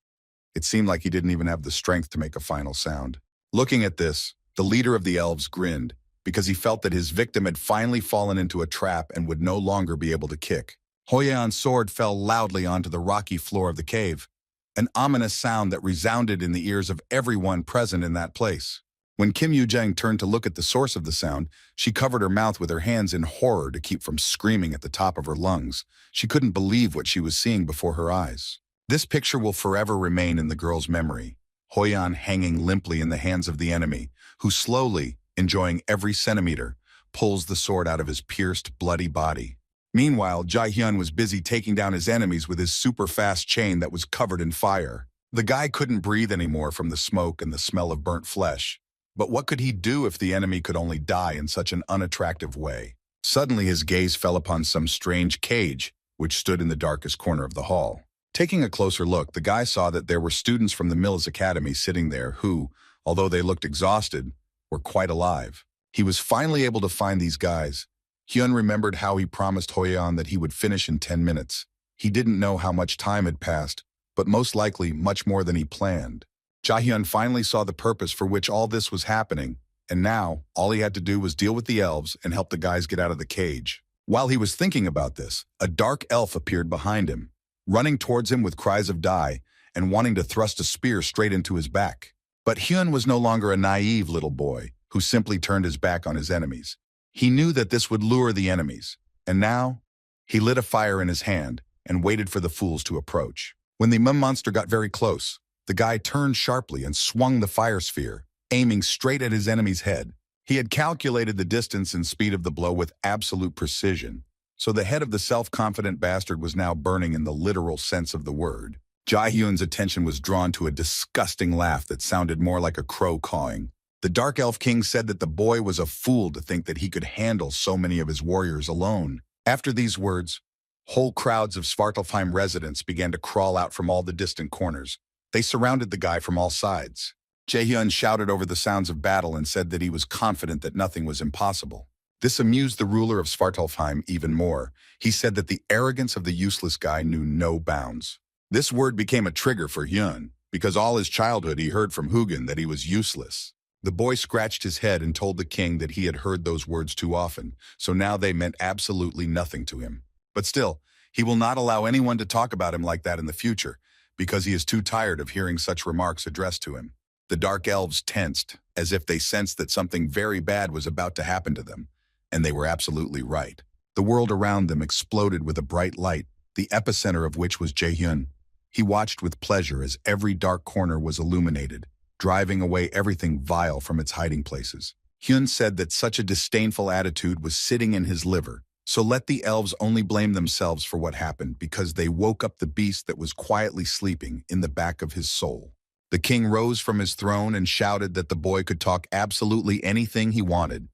It seemed like he didn't even have the strength to make a final sound. Looking at this, the leader of the elves grinned, because he felt that his victim had finally fallen into a trap and would no longer be able to kick. Hoyeon's sword fell loudly onto the rocky floor of the cave, an ominous sound that resounded in the ears of everyone present in that place. When Kim Yu-jang turned to look at the source of the sound, she covered her mouth with her hands in horror to keep from screaming at the top of her lungs. She couldn't believe what she was seeing before her eyes. This picture will forever remain in the girl's memory. Hoyeon hanging limply in the hands of the enemy, who slowly, enjoying every centimeter, pulls the sword out of his pierced, bloody body. Meanwhile, Jae-hyun was busy taking down his enemies with his super-fast chain that was covered in fire. The guy couldn't breathe anymore from the smoke and the smell of burnt flesh. But what could he do if the enemy could only die in such an unattractive way? Suddenly his gaze fell upon some strange cage, which stood in the darkest corner of the hall. Taking a closer look, the guy saw that there were students from the Mills Academy sitting there who, although they looked exhausted, were quite alive. He was finally able to find these guys. Hyun remembered how he promised Hoyeon that he would finish in 10 minutes. He didn't know how much time had passed, but most likely much more than he planned. Jae-hyun finally saw the purpose for which all this was happening, and now all he had to do was deal with the elves and help the guys get out of the cage. While he was thinking about this, a dark elf appeared behind him, running towards him with cries of "die" and wanting to thrust a spear straight into his back. But Hyun was no longer a naive little boy who simply turned his back on his enemies. He knew that this would lure the enemies, and now he lit a fire in his hand and waited for the fools to approach. When the monster got very close, the guy turned sharply and swung the fire sphere, aiming straight at his enemy's head. He had calculated the distance and speed of the blow with absolute precision, so the head of the self-confident bastard was now burning in the literal sense of the word. Jae-hyun's attention was drawn to a disgusting laugh that sounded more like a crow cawing. The Dark Elf King said that the boy was a fool to think that he could handle so many of his warriors alone. After these words, whole crowds of Svartalfheim residents began to crawl out from all the distant corners. They surrounded the guy from all sides. Jae-hyun shouted over the sounds of battle and said that he was confident that nothing was impossible. This amused the ruler of Svartalfheim even more. He said that the arrogance of the useless guy knew no bounds. This word became a trigger for Hyun, because all his childhood he heard from Hugin that he was useless. The boy scratched his head and told the king that he had heard those words too often, so now they meant absolutely nothing to him. But still, he will not allow anyone to talk about him like that in the future, because he is too tired of hearing such remarks addressed to him. The dark elves tensed, as if they sensed that something very bad was about to happen to them, and they were absolutely right. The world around them exploded with a bright light, the epicenter of which was Jae-hyun. He watched with pleasure as every dark corner was illuminated, driving away everything vile from its hiding places. Hyun said that such a disdainful attitude was sitting in his liver, so let the elves only blame themselves for what happened because they woke up the beast that was quietly sleeping in the back of his soul. The king rose from his throne and shouted that the boy could talk absolutely anything he wanted,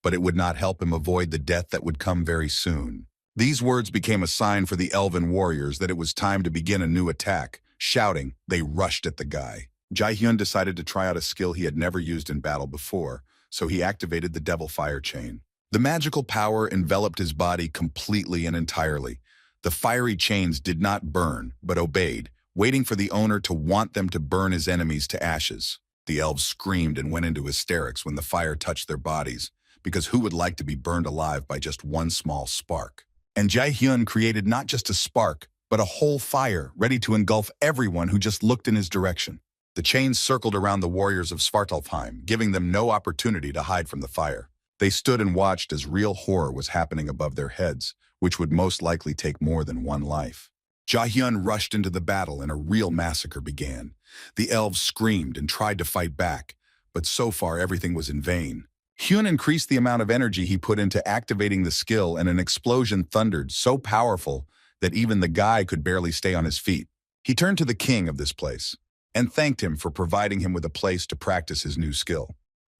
but it would not help him avoid the death that would come very soon. These words became a sign for the elven warriors that it was time to begin a new attack. Shouting, they rushed at the guy. Jae-hyun decided to try out a skill he had never used in battle before, so he activated the Devil Fire Chain. The magical power enveloped his body completely and entirely. The fiery chains did not burn, but obeyed, waiting for the owner to want them to burn his enemies to ashes. The elves screamed and went into hysterics when the fire touched their bodies, because who would like to be burned alive by just one small spark? And Jae-hyun created not just a spark, but a whole fire ready to engulf everyone who just looked in his direction. The chains circled around the warriors of Svartalfheim, giving them no opportunity to hide from the fire. They stood and watched as real horror was happening above their heads, which would most likely take more than one life. Jae-hyun rushed into the battle and a real massacre began. The elves screamed and tried to fight back, but so far everything was in vain. Hyun increased the amount of energy he put into activating the skill, and an explosion thundered so powerful that even the guy could barely stay on his feet. He turned to the king of this place and thanked him for providing him with a place to practice his new skill,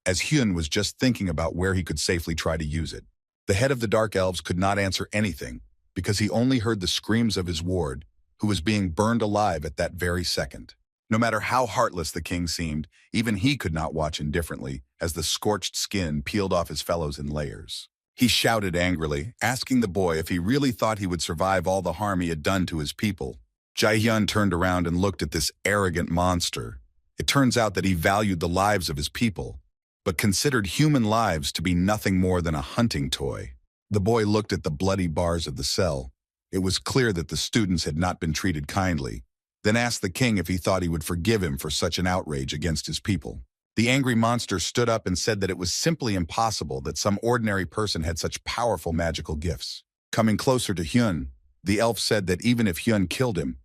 as Hyun was just thinking about where he could safely try to use it. The head of the Dark Elves could not answer anything because he only heard the screams of his ward, who was being burned alive at that very second. No matter how heartless the king seemed, even he could not watch indifferently as the scorched skin peeled off his fellows in layers. He shouted angrily, asking the boy if he really thought he would survive all the harm he had done to his people. Jae-hyun turned around and looked at this arrogant monster. It turns out that he valued the lives of his people, but considered human lives to be nothing more than a hunting toy. The boy looked at the bloody bars of the cell. It was clear that the students had not been treated kindly, then asked the king if he thought he would forgive him for such an outrage against his people. The angry monster stood up and said that it was simply impossible that some ordinary person had such powerful magical gifts. Coming closer to Hyun, the elf said that even if Hyun killed him,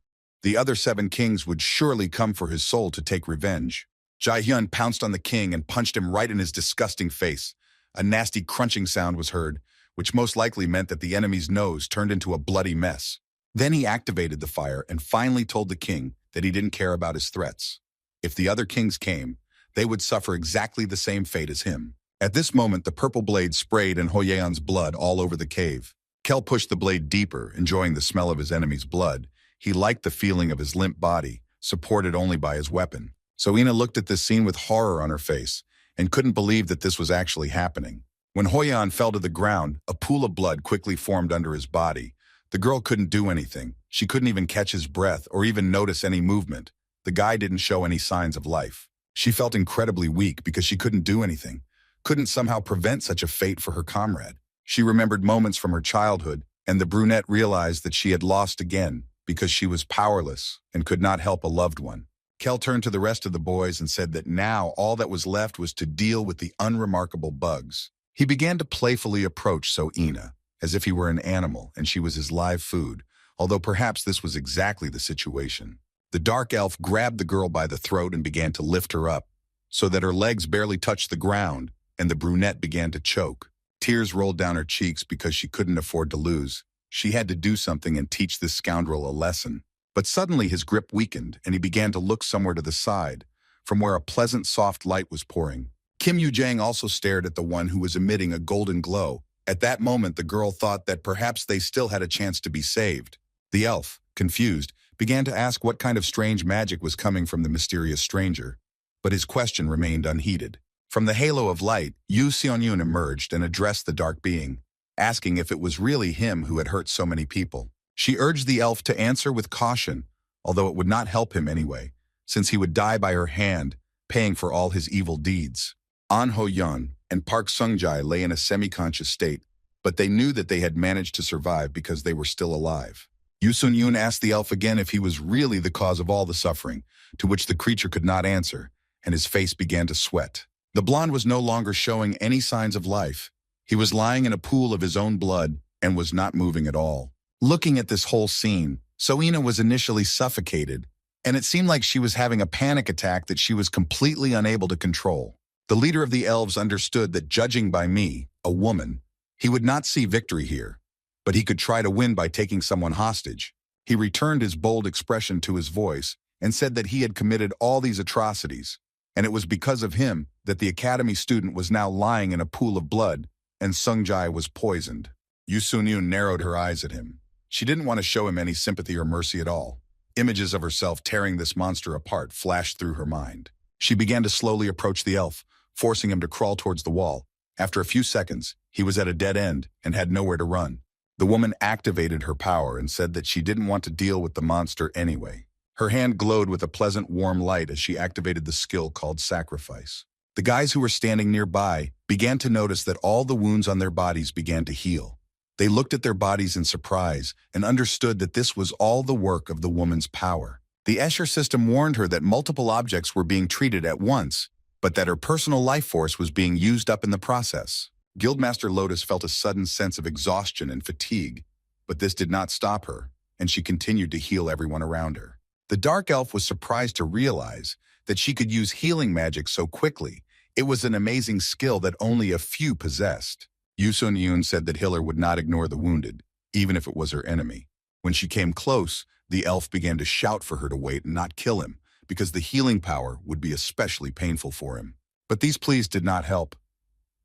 the other 7 kings would surely come for his soul to take revenge. Jae-hyun pounced on the king and punched him right in his disgusting face. A nasty crunching sound was heard, which most likely meant that the enemy's nose turned into a bloody mess. Then he activated the fire and finally told the king that he didn't care about his threats. If the other kings came, they would suffer exactly the same fate as him. At this moment, the purple blade sprayed in Hoyeon's blood all over the cave. Kel pushed the blade deeper, enjoying the smell of his enemy's blood. He liked the feeling of his limp body, supported only by his weapon. So Ina looked at this scene with horror on her face and couldn't believe that this was actually happening. When Hoyeon fell to the ground, a pool of blood quickly formed under his body. The girl couldn't do anything. She couldn't even catch his breath or even notice any movement. The guy didn't show any signs of life. She felt incredibly weak because she couldn't do anything, couldn't somehow prevent such a fate for her comrade. She remembered moments from her childhood, and the brunette realized that she had lost again because she was powerless and could not help a loved one. Kel turned to the rest of the boys and said that now all that was left was to deal with the unremarkable bugs. He began to playfully approach So-ina, as if he were an animal and she was his live food, although perhaps this was exactly the situation. The dark elf grabbed the girl by the throat and began to lift her up, so that her legs barely touched the ground, and the brunette began to choke. Tears rolled down her cheeks because she couldn't afford to lose. She had to do something and teach this scoundrel a lesson. But suddenly his grip weakened, and he began to look somewhere to the side, from where a pleasant, soft light was pouring. Kim Yu-jang also stared at the one who was emitting a golden glow. At that moment, the girl thought that perhaps they still had a chance to be saved. The elf, confused, began to ask what kind of strange magic was coming from the mysterious stranger, but his question remained unheeded. From the halo of light, Yu Seon-yoon emerged and addressed the dark being, asking if it was really him who had hurt so many people. She urged the elf to answer with caution, although it would not help him anyway, since he would die by her hand, paying for all his evil deeds. An Ho-yeon and Park Sung-jae lay in a semi-conscious state, but they knew that they had managed to survive because they were still alive. Yu Sun-yoon asked the elf again if he was really the cause of all the suffering, to which the creature could not answer, and his face began to sweat. The blonde was no longer showing any signs of life. He was lying in a pool of his own blood and was not moving at all. Looking at this whole scene, So-ina was initially suffocated, and it seemed like she was having a panic attack that she was completely unable to control. The leader of the elves understood that judging by me, a woman, he would not see victory here, but he could try to win by taking someone hostage. He returned his bold expression to his voice and said that he had committed all these atrocities, and it was because of him that the academy student was now lying in a pool of blood and Sung-jae was poisoned. Yu Sun-yoon narrowed her eyes at him. She didn't want to show him any sympathy or mercy at all. Images of herself tearing this monster apart flashed through her mind. She began to slowly approach the elf, forcing him to crawl towards the wall. After a few seconds, he was at a dead end and had nowhere to run. The woman activated her power and said that she didn't want to deal with the monster anyway. Her hand glowed with a pleasant warm light as she activated the skill called Sacrifice. The guys who were standing nearby began to notice that all the wounds on their bodies began to heal. They looked at their bodies in surprise and understood that this was all the work of the woman's power. The Escher system warned her that multiple objects were being treated at once, but that her personal life force was being used up in the process. Guildmaster Lotus felt a sudden sense of exhaustion and fatigue, but this did not stop her, and she continued to heal everyone around her. The Dark Elf was surprised to realize that she could use healing magic so quickly. It was an amazing skill that only a few possessed. Yu Sun-yoon said that Hiller would not ignore the wounded, even if it was her enemy. When she came close, the elf began to shout for her to wait and not kill him, because the healing power would be especially painful for him. But these pleas did not help,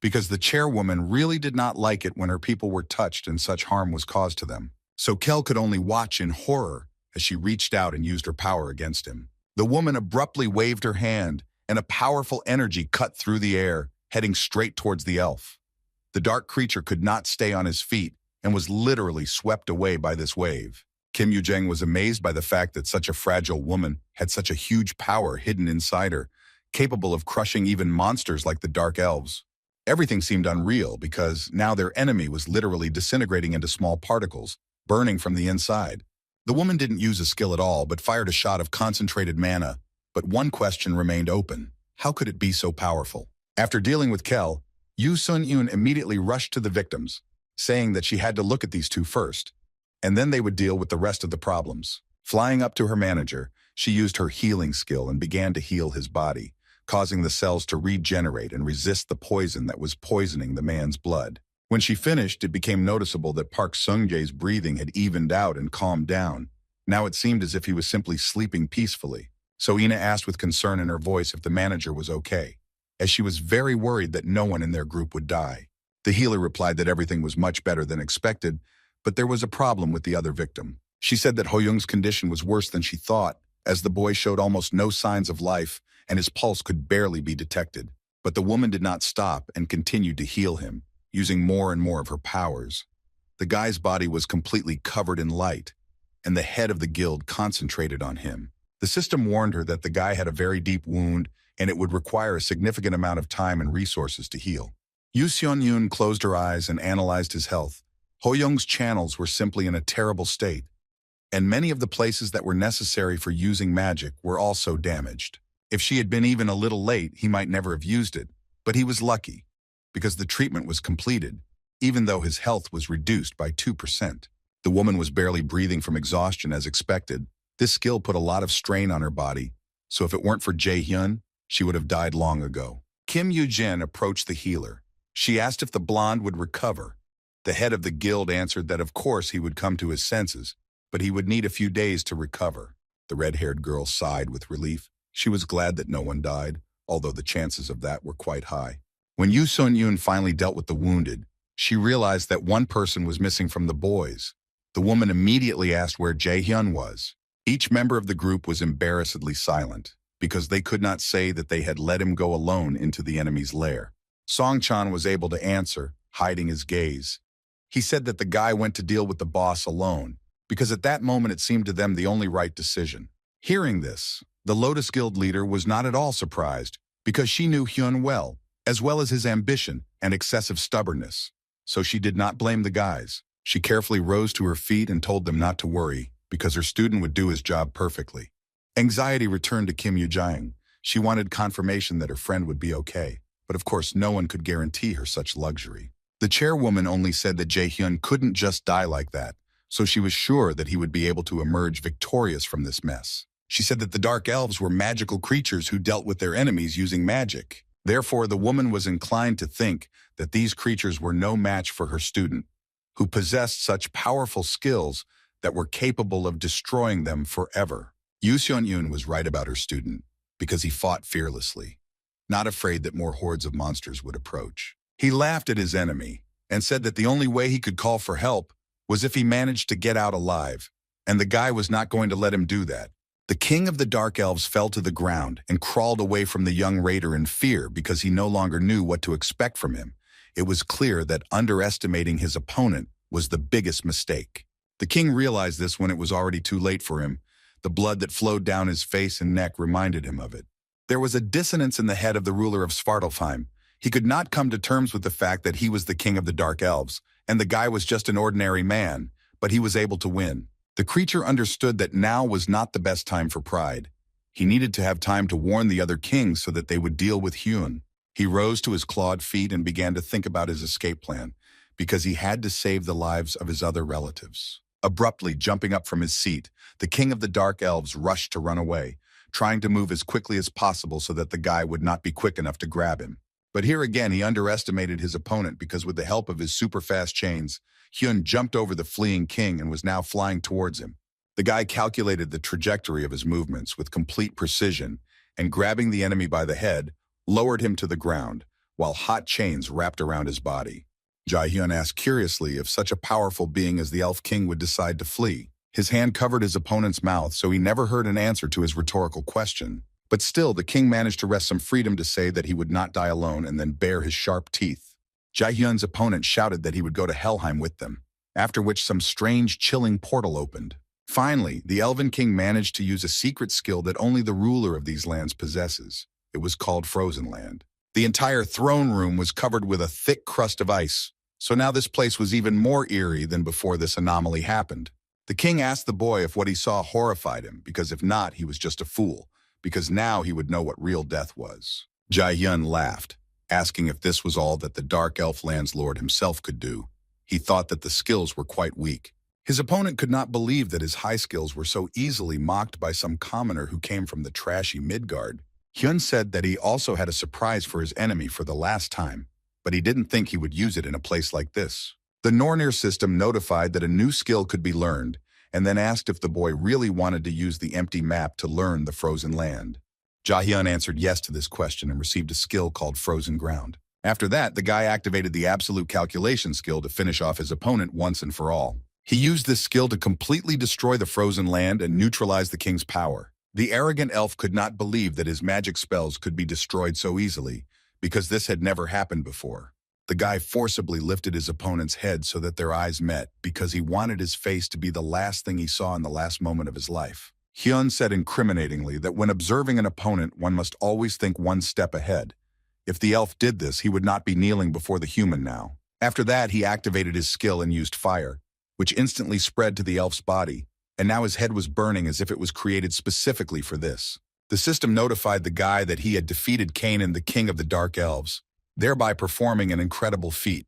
because the chairwoman really did not like it when her people were touched and such harm was caused to them. So Kel could only watch in horror as she reached out and used her power against him. The woman abruptly waved her hand, and a powerful energy cut through the air, heading straight towards the elf. The dark creature could not stay on his feet and was literally swept away by this wave. Kim Yu-jeng was amazed by the fact that such a fragile woman had such a huge power hidden inside her, capable of crushing even monsters like the Dark Elves. Everything seemed unreal because now their enemy was literally disintegrating into small particles, burning from the inside. The woman didn't use a skill at all, but fired a shot of concentrated mana. But one question remained open. How could it be so powerful? After dealing with Kel, Yu Sun-yoon immediately rushed to the victims, saying that she had to look at these two first, and then they would deal with the rest of the problems. Flying up to her manager, she used her healing skill and began to heal his body, causing the cells to regenerate and resist the poison that was poisoning the man's blood. When she finished, it became noticeable that Park Sung-jae's breathing had evened out and calmed down. Now it seemed as if he was simply sleeping peacefully. So Ina asked with concern in her voice if the manager was okay, as she was very worried that no one in their group would die. The healer replied that everything was much better than expected, but there was a problem with the other victim. She said that Ho-young's condition was worse than she thought, as the boy showed almost no signs of life and his pulse could barely be detected. But the woman did not stop and continued to heal him, using more and more of her powers. The guy's body was completely covered in light, and the head of the guild concentrated on him. The system warned her that the guy had a very deep wound and it would require a significant amount of time and resources to heal. Yu Sun-yoon closed her eyes and analyzed his health. Ho-young's channels were simply in a terrible state, and many of the places that were necessary for using magic were also damaged. If she had been even a little late, he might never have used it, but he was lucky, because the treatment was completed, even though his health was reduced by 2%. The woman was barely breathing from exhaustion as expected. This skill put a lot of strain on her body, so if it weren't for Jae-hyun, she would have died long ago. Kim Yu-jin approached the healer. She asked if the blonde would recover. The head of the guild answered that of course he would come to his senses, but he would need a few days to recover. The red-haired girl sighed with relief. She was glad that no one died, although the chances of that were quite high. When Yu Sun-yoon finally dealt with the wounded, she realized that one person was missing from the boys. The woman immediately asked where Jae-hyun was. Each member of the group was embarrassedly silent, because they could not say that they had let him go alone into the enemy's lair. Song-chan was able to answer, hiding his gaze. He said that the guy went to deal with the boss alone, because at that moment it seemed to them the only right decision. Hearing this, the Lotus Guild leader was not at all surprised, because she knew Hyun well as his ambition and excessive stubbornness. So she did not blame the guys. She carefully rose to her feet and told them not to worry, because her student would do his job perfectly. Anxiety returned to Kim Yu-jang. She wanted confirmation that her friend would be okay, but of course no one could guarantee her such luxury. The chairwoman only said that Jae-hyun couldn't just die like that, so she was sure that he would be able to emerge victorious from this mess. She said that the Dark Elves were magical creatures who dealt with their enemies using magic. Therefore, the woman was inclined to think that these creatures were no match for her student, who possessed such powerful skills that were capable of destroying them forever. Yu Sun-yoon was right about her student, because he fought fearlessly, not afraid that more hordes of monsters would approach. He laughed at his enemy and said that the only way he could call for help was if he managed to get out alive, and the guy was not going to let him do that. The king of the Dark Elves fell to the ground and crawled away from the young raider in fear because he no longer knew what to expect from him, It was clear that underestimating his opponent was the biggest mistake. The king realized this when it was already too late for him. The blood that flowed down his face and neck reminded him of it. There was a dissonance in the head of the ruler of Svartalfheim. He could not come to terms with the fact that he was the king of the Dark Elves, and the guy was just an ordinary man, but he was able to win. The creature understood that now was not the best time for pride. He needed to have time to warn the other kings so that they would deal with Hyun. He rose to his clawed feet and began to think about his escape plan, because he had to save the lives of his other relatives. Abruptly jumping up from his seat, the king of the Dark Elves rushed to run away, trying to move as quickly as possible so that the guy would not be quick enough to grab him. But here again, he underestimated his opponent because with the help of his super-fast chains, Hyun jumped over the fleeing king and was now flying towards him. The guy calculated the trajectory of his movements with complete precision and, grabbing the enemy by the head, lowered him to the ground, while hot chains wrapped around his body. Jae-hyun asked curiously if such a powerful being as the Elf King would decide to flee. His hand covered his opponent's mouth, so he never heard an answer to his rhetorical question. But still, the king managed to wrest some freedom to say that he would not die alone and then bare his sharp teeth. Jae-hyun's opponent shouted that he would go to Helheim with them, after which some strange, chilling portal opened. Finally, the Elven King managed to use a secret skill that only the ruler of these lands possesses. It was called Frozen Land. The entire throne room was covered with a thick crust of ice, so now this place was even more eerie than before this anomaly happened. The king asked the boy if what he saw horrified him, because if not, he was just a fool, because now he would know what real death was. Jae-hyun laughed, asking if this was all that the Dark Elf Land's lord himself could do. He thought that the skills were quite weak. His opponent could not believe that his high skills were so easily mocked by some commoner who came from the trashy Midgard. Hyun said that he also had a surprise for his enemy for the last time, but he didn't think he would use it in a place like this. The Nornir system notified that a new skill could be learned, and then asked if the boy really wanted to use the empty map to learn the frozen land. Jae-hyun answered yes to this question and received a skill called Frozen Ground. After that, the guy activated the absolute calculation skill to finish off his opponent once and for all. He used this skill to completely destroy the frozen land and neutralize the king's power. The arrogant elf could not believe that his magic spells could be destroyed so easily, because this had never happened before. The guy forcibly lifted his opponent's head so that their eyes met, because he wanted his face to be the last thing he saw in the last moment of his life. Hyun said incriminatingly that when observing an opponent, one must always think one step ahead. If the elf did this, he would not be kneeling before the human now. After that, he activated his skill and used fire, which instantly spread to the elf's body, and now his head was burning as if it was created specifically for this. The system notified the guy that he had defeated Kanan, the king of the Dark Elves, thereby performing an incredible feat.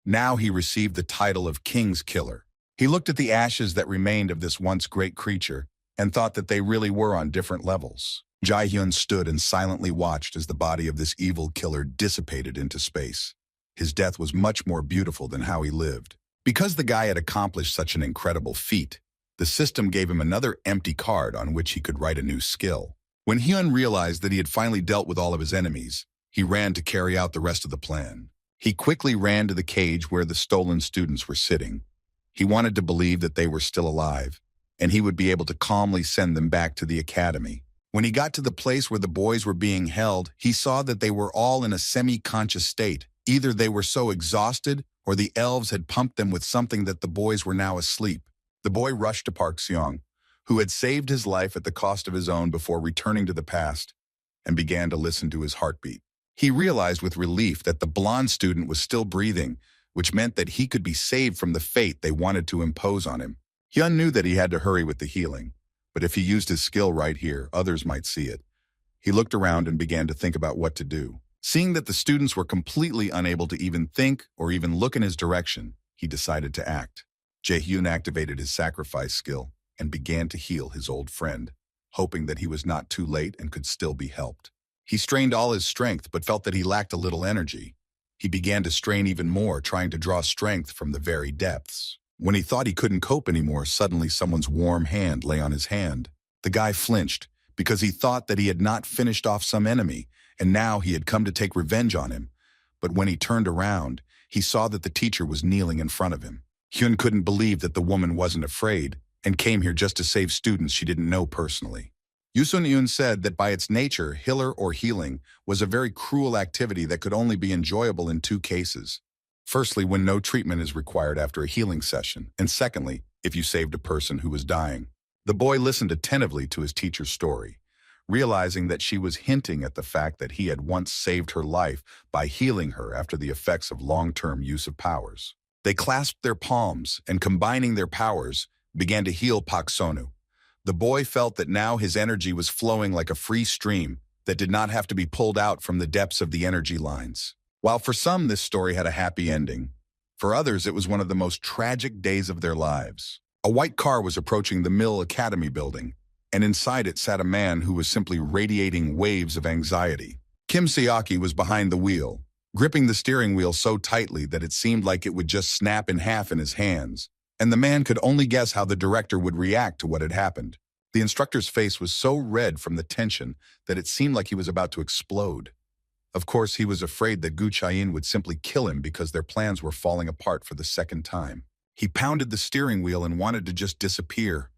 Now he received the title of King's Killer. He looked at the ashes that remained of this once great creature and thought that they really were on different levels. Jae-hyun stood and silently watched as the body of this evil killer dissipated into space. His death was much more beautiful than how he lived. Because the guy had accomplished such an incredible feat, the system gave him another empty card on which he could write a new skill. When Hyun realized that he had finally dealt with all of his enemies, he ran to carry out the rest of the plan. He quickly ran to the cage where the stolen students were sitting. He wanted to believe that they were still alive, and he would be able to calmly send them back to the academy. When he got to the place where the boys were being held, he saw that they were all in a semi-conscious state. Either they were so exhausted, or the elves had pumped them with something that the boys were now asleep. The boy rushed to Park Seong, who had saved his life at the cost of his own before returning to the past, and began to listen to his heartbeat. He realized with relief that the blonde student was still breathing, which meant that he could be saved from the fate they wanted to impose on him. Hyun knew that he had to hurry with the healing, but if he used his skill right here, others might see it. He looked around and began to think about what to do. Seeing that the students were completely unable to even think or even look in his direction, he decided to act. Jae-hyun activated his sacrifice skill and began to heal his old friend, hoping that he was not too late and could still be helped. He strained all his strength but felt that he lacked a little energy. He began to strain even more, trying to draw strength from the very depths. When he thought he couldn't cope anymore, suddenly someone's warm hand lay on his hand. The guy flinched because he thought that he had not finished off some enemy, and now he had come to take revenge on him. But when he turned around, he saw that the teacher was kneeling in front of him. Hyun couldn't believe that the woman wasn't afraid and came here just to save students she didn't know personally. Yoon said that by its nature, healer or healing was a very cruel activity that could only be enjoyable in two cases. Firstly, when no treatment is required after a healing session, and secondly, if you saved a person who was dying. The boy listened attentively to his teacher's story, realizing that she was hinting at the fact that he had once saved her life by healing her after the effects of long-term use of powers. They clasped their palms and, combining their powers, began to heal Pak Sonu. The boy felt that now his energy was flowing like a free stream that did not have to be pulled out from the depths of the energy lines. While for some this story had a happy ending, for others it was one of the most tragic days of their lives. A white car was approaching the Mill Academy building, and inside it sat a man who was simply radiating waves of anxiety. Kim Seaki was behind the wheel, gripping the steering wheel so tightly that it seemed like it would just snap in half in his hands, and the man could only guess how the director would react to what had happened. The instructor's face was so red from the tension that it seemed like he was about to explode. Of course, he was afraid that Gu Chayin would simply kill him because their plans were falling apart for the second time. He pounded the steering wheel and wanted to just disappear.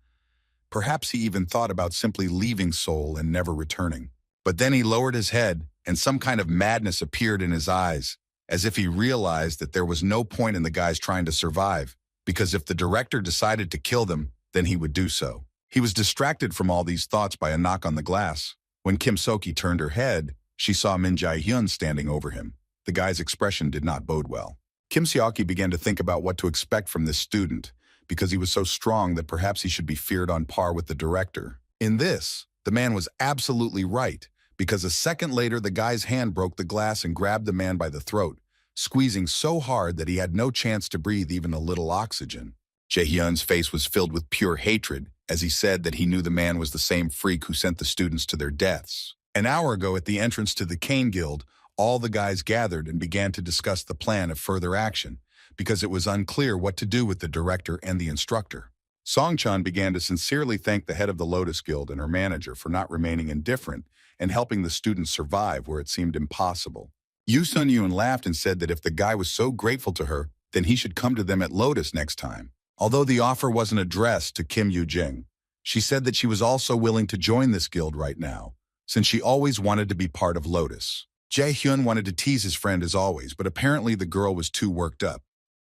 Perhaps he even thought about simply leaving Seoul and never returning. But then he lowered his head, and some kind of madness appeared in his eyes, as if he realized that there was no point in the guys trying to survive, because if the director decided to kill them, then he would do so. He was distracted from all these thoughts by a knock on the glass. When Kim Seoki turned her head, she saw Min Jae-hyun standing over him. The guy's expression did not bode well. Kim Seoki began to think about what to expect from this student, because he was so strong that perhaps he should be feared on par with the director. In this, the man was absolutely right, because a second later the guy's hand broke the glass and grabbed the man by the throat, squeezing so hard that he had no chance to breathe even a little oxygen. Jae-hyun's face was filled with pure hatred as he said that he knew the man was the same freak who sent the students to their deaths. An hour ago at the entrance to the Cane Guild, all the guys gathered and began to discuss the plan of further action, because it was unclear what to do with the director and the instructor. Song-chan began to sincerely thank the head of the Lotus Guild and her manager for not remaining indifferent and helping the students survive where it seemed impossible. Yoo Sun-yoon laughed and said that if the guy was so grateful to her, then he should come to them at Lotus next time. Although the offer wasn't addressed to Kim Yoo-jing, she said that she was also willing to join this guild right now, since she always wanted to be part of Lotus. Jae-hyun wanted to tease his friend as always, but apparently the girl was too worked up,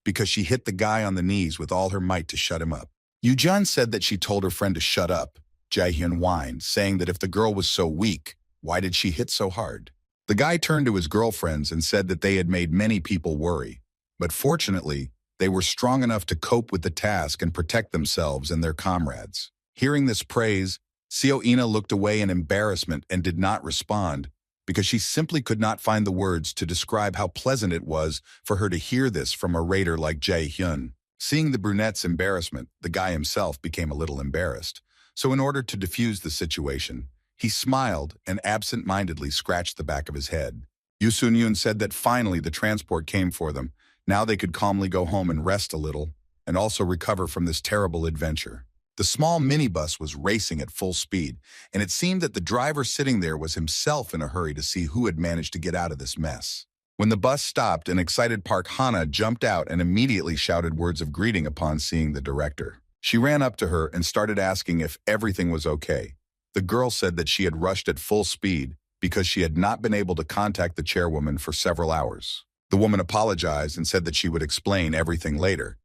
because she hit the guy on the knees with all her might to shut him up. Yoo-jun said that she told her friend to shut up. Jae-hyun whined, saying that if the girl was so weak, why did she hit so hard? The guy turned to his girlfriends and said that they had made many people worry, but fortunately, they were strong enough to cope with the task and protect themselves and their comrades. Hearing this praise, Seo-ina looked away in embarrassment and did not respond, because she simply could not find the words to describe how pleasant it was for her to hear this from a raider like Jae-hyun. Seeing the brunette's embarrassment, the guy himself became a little embarrassed. So in order to diffuse the situation, he smiled and absent-mindedly scratched the back of his head. Yoo Sun-yoon said that finally the transport came for them. Now they could calmly go home and rest a little, and also recover from this terrible adventure. The small minibus was racing at full speed, and it seemed that the driver sitting there was himself in a hurry to see who had managed to get out of this mess. When the bus stopped, an excited Park Hana jumped out and immediately shouted words of greeting upon seeing the director. She ran up to her and started asking if everything was okay. The girl said that she had rushed at full speed because she had not been able to contact the chairwoman for several hours. The woman apologized and said that she would explain everything later.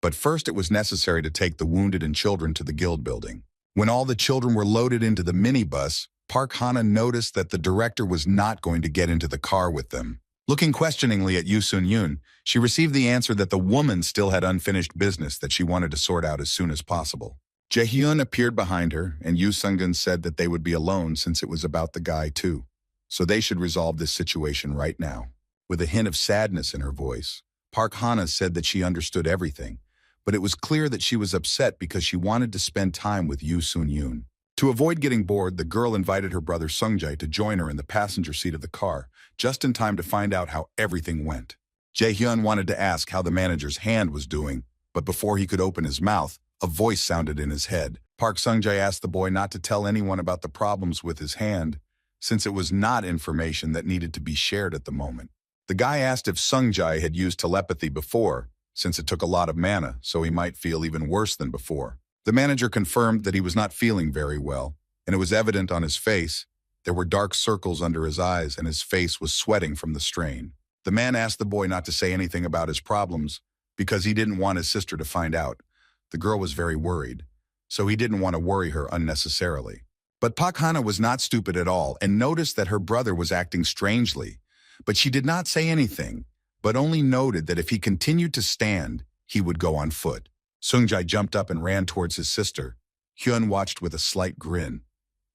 But first it was necessary to take the wounded and children to the guild building. When all the children were loaded into the minibus, Park Hana noticed that the director was not going to get into the car with them. Looking questioningly at Yoo Sun-yoon, she received the answer that the woman still had unfinished business that she wanted to sort out as soon as possible. Jae-hyun appeared behind her, and Yoo Sung-gun said that they would be alone since it was about the guy too. So they should resolve this situation right now. With a hint of sadness in her voice, Park Hana said that she understood everything, but it was clear that she was upset because she wanted to spend time with Yoo Sun-yoon. To avoid getting bored, the girl invited her brother Sung-jae to join her in the passenger seat of the car, just in time to find out how everything went. Jae-hyun wanted to ask how the manager's hand was doing, but before he could open his mouth, a voice sounded in his head. Park Sung-jae asked the boy not to tell anyone about the problems with his hand, since it was not information that needed to be shared at the moment. The guy asked if Sung-jae had used telepathy before, since it took a lot of mana, so he might feel even worse than before. The manager confirmed that he was not feeling very well, and it was evident on his face. There were dark circles under his eyes, and his face was sweating from the strain. The man asked the boy not to say anything about his problems because he didn't want his sister to find out. The girl was very worried, so he didn't want to worry her unnecessarily. But Pak Hana was not stupid at all and noticed that her brother was acting strangely. But she did not say anything, but only noted that if he continued to stand, he would go on foot. Sungjai jumped up and ran towards his sister. Hyun watched with a slight grin.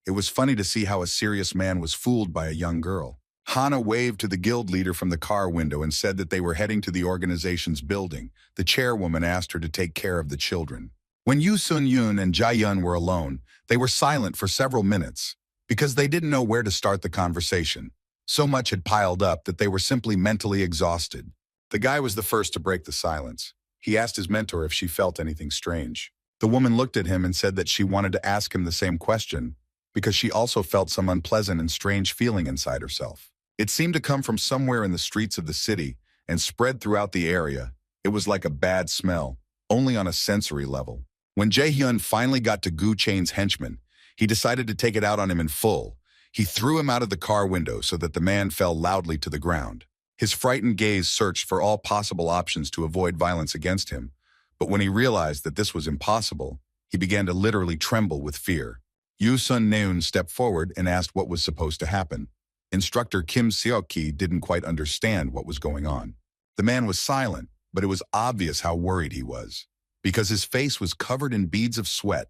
It was funny to see how a serious man was fooled by a young girl. Hana waved to the guild leader from the car window and said that they were heading to the organization's building. The chairwoman asked her to take care of the children. When Yoo Sun-yoon and Jae-yun were alone, they were silent for several minutes because they didn't know where to start the conversation. So much had piled up that they were simply mentally exhausted. The guy was the first to break the silence. He asked his mentor if she felt anything strange. The woman looked at him and said that she wanted to ask him the same question because she also felt some unpleasant and strange feeling inside herself. It seemed to come from somewhere in the streets of the city and spread throughout the area. It was like a bad smell, only on a sensory level. When Jae-hyun finally got to Gu Chain's henchman, he decided to take it out on him in full. He threw him out of the car window so that the man fell loudly to the ground. His frightened gaze searched for all possible options to avoid violence against him, but when he realized that this was impossible, he began to literally tremble with fear. Yoo Sun-neun stepped forward and asked what was supposed to happen. Instructor Kim Seok-ki didn't quite understand what was going on. The man was silent, but it was obvious how worried he was, because his face was covered in beads of sweat.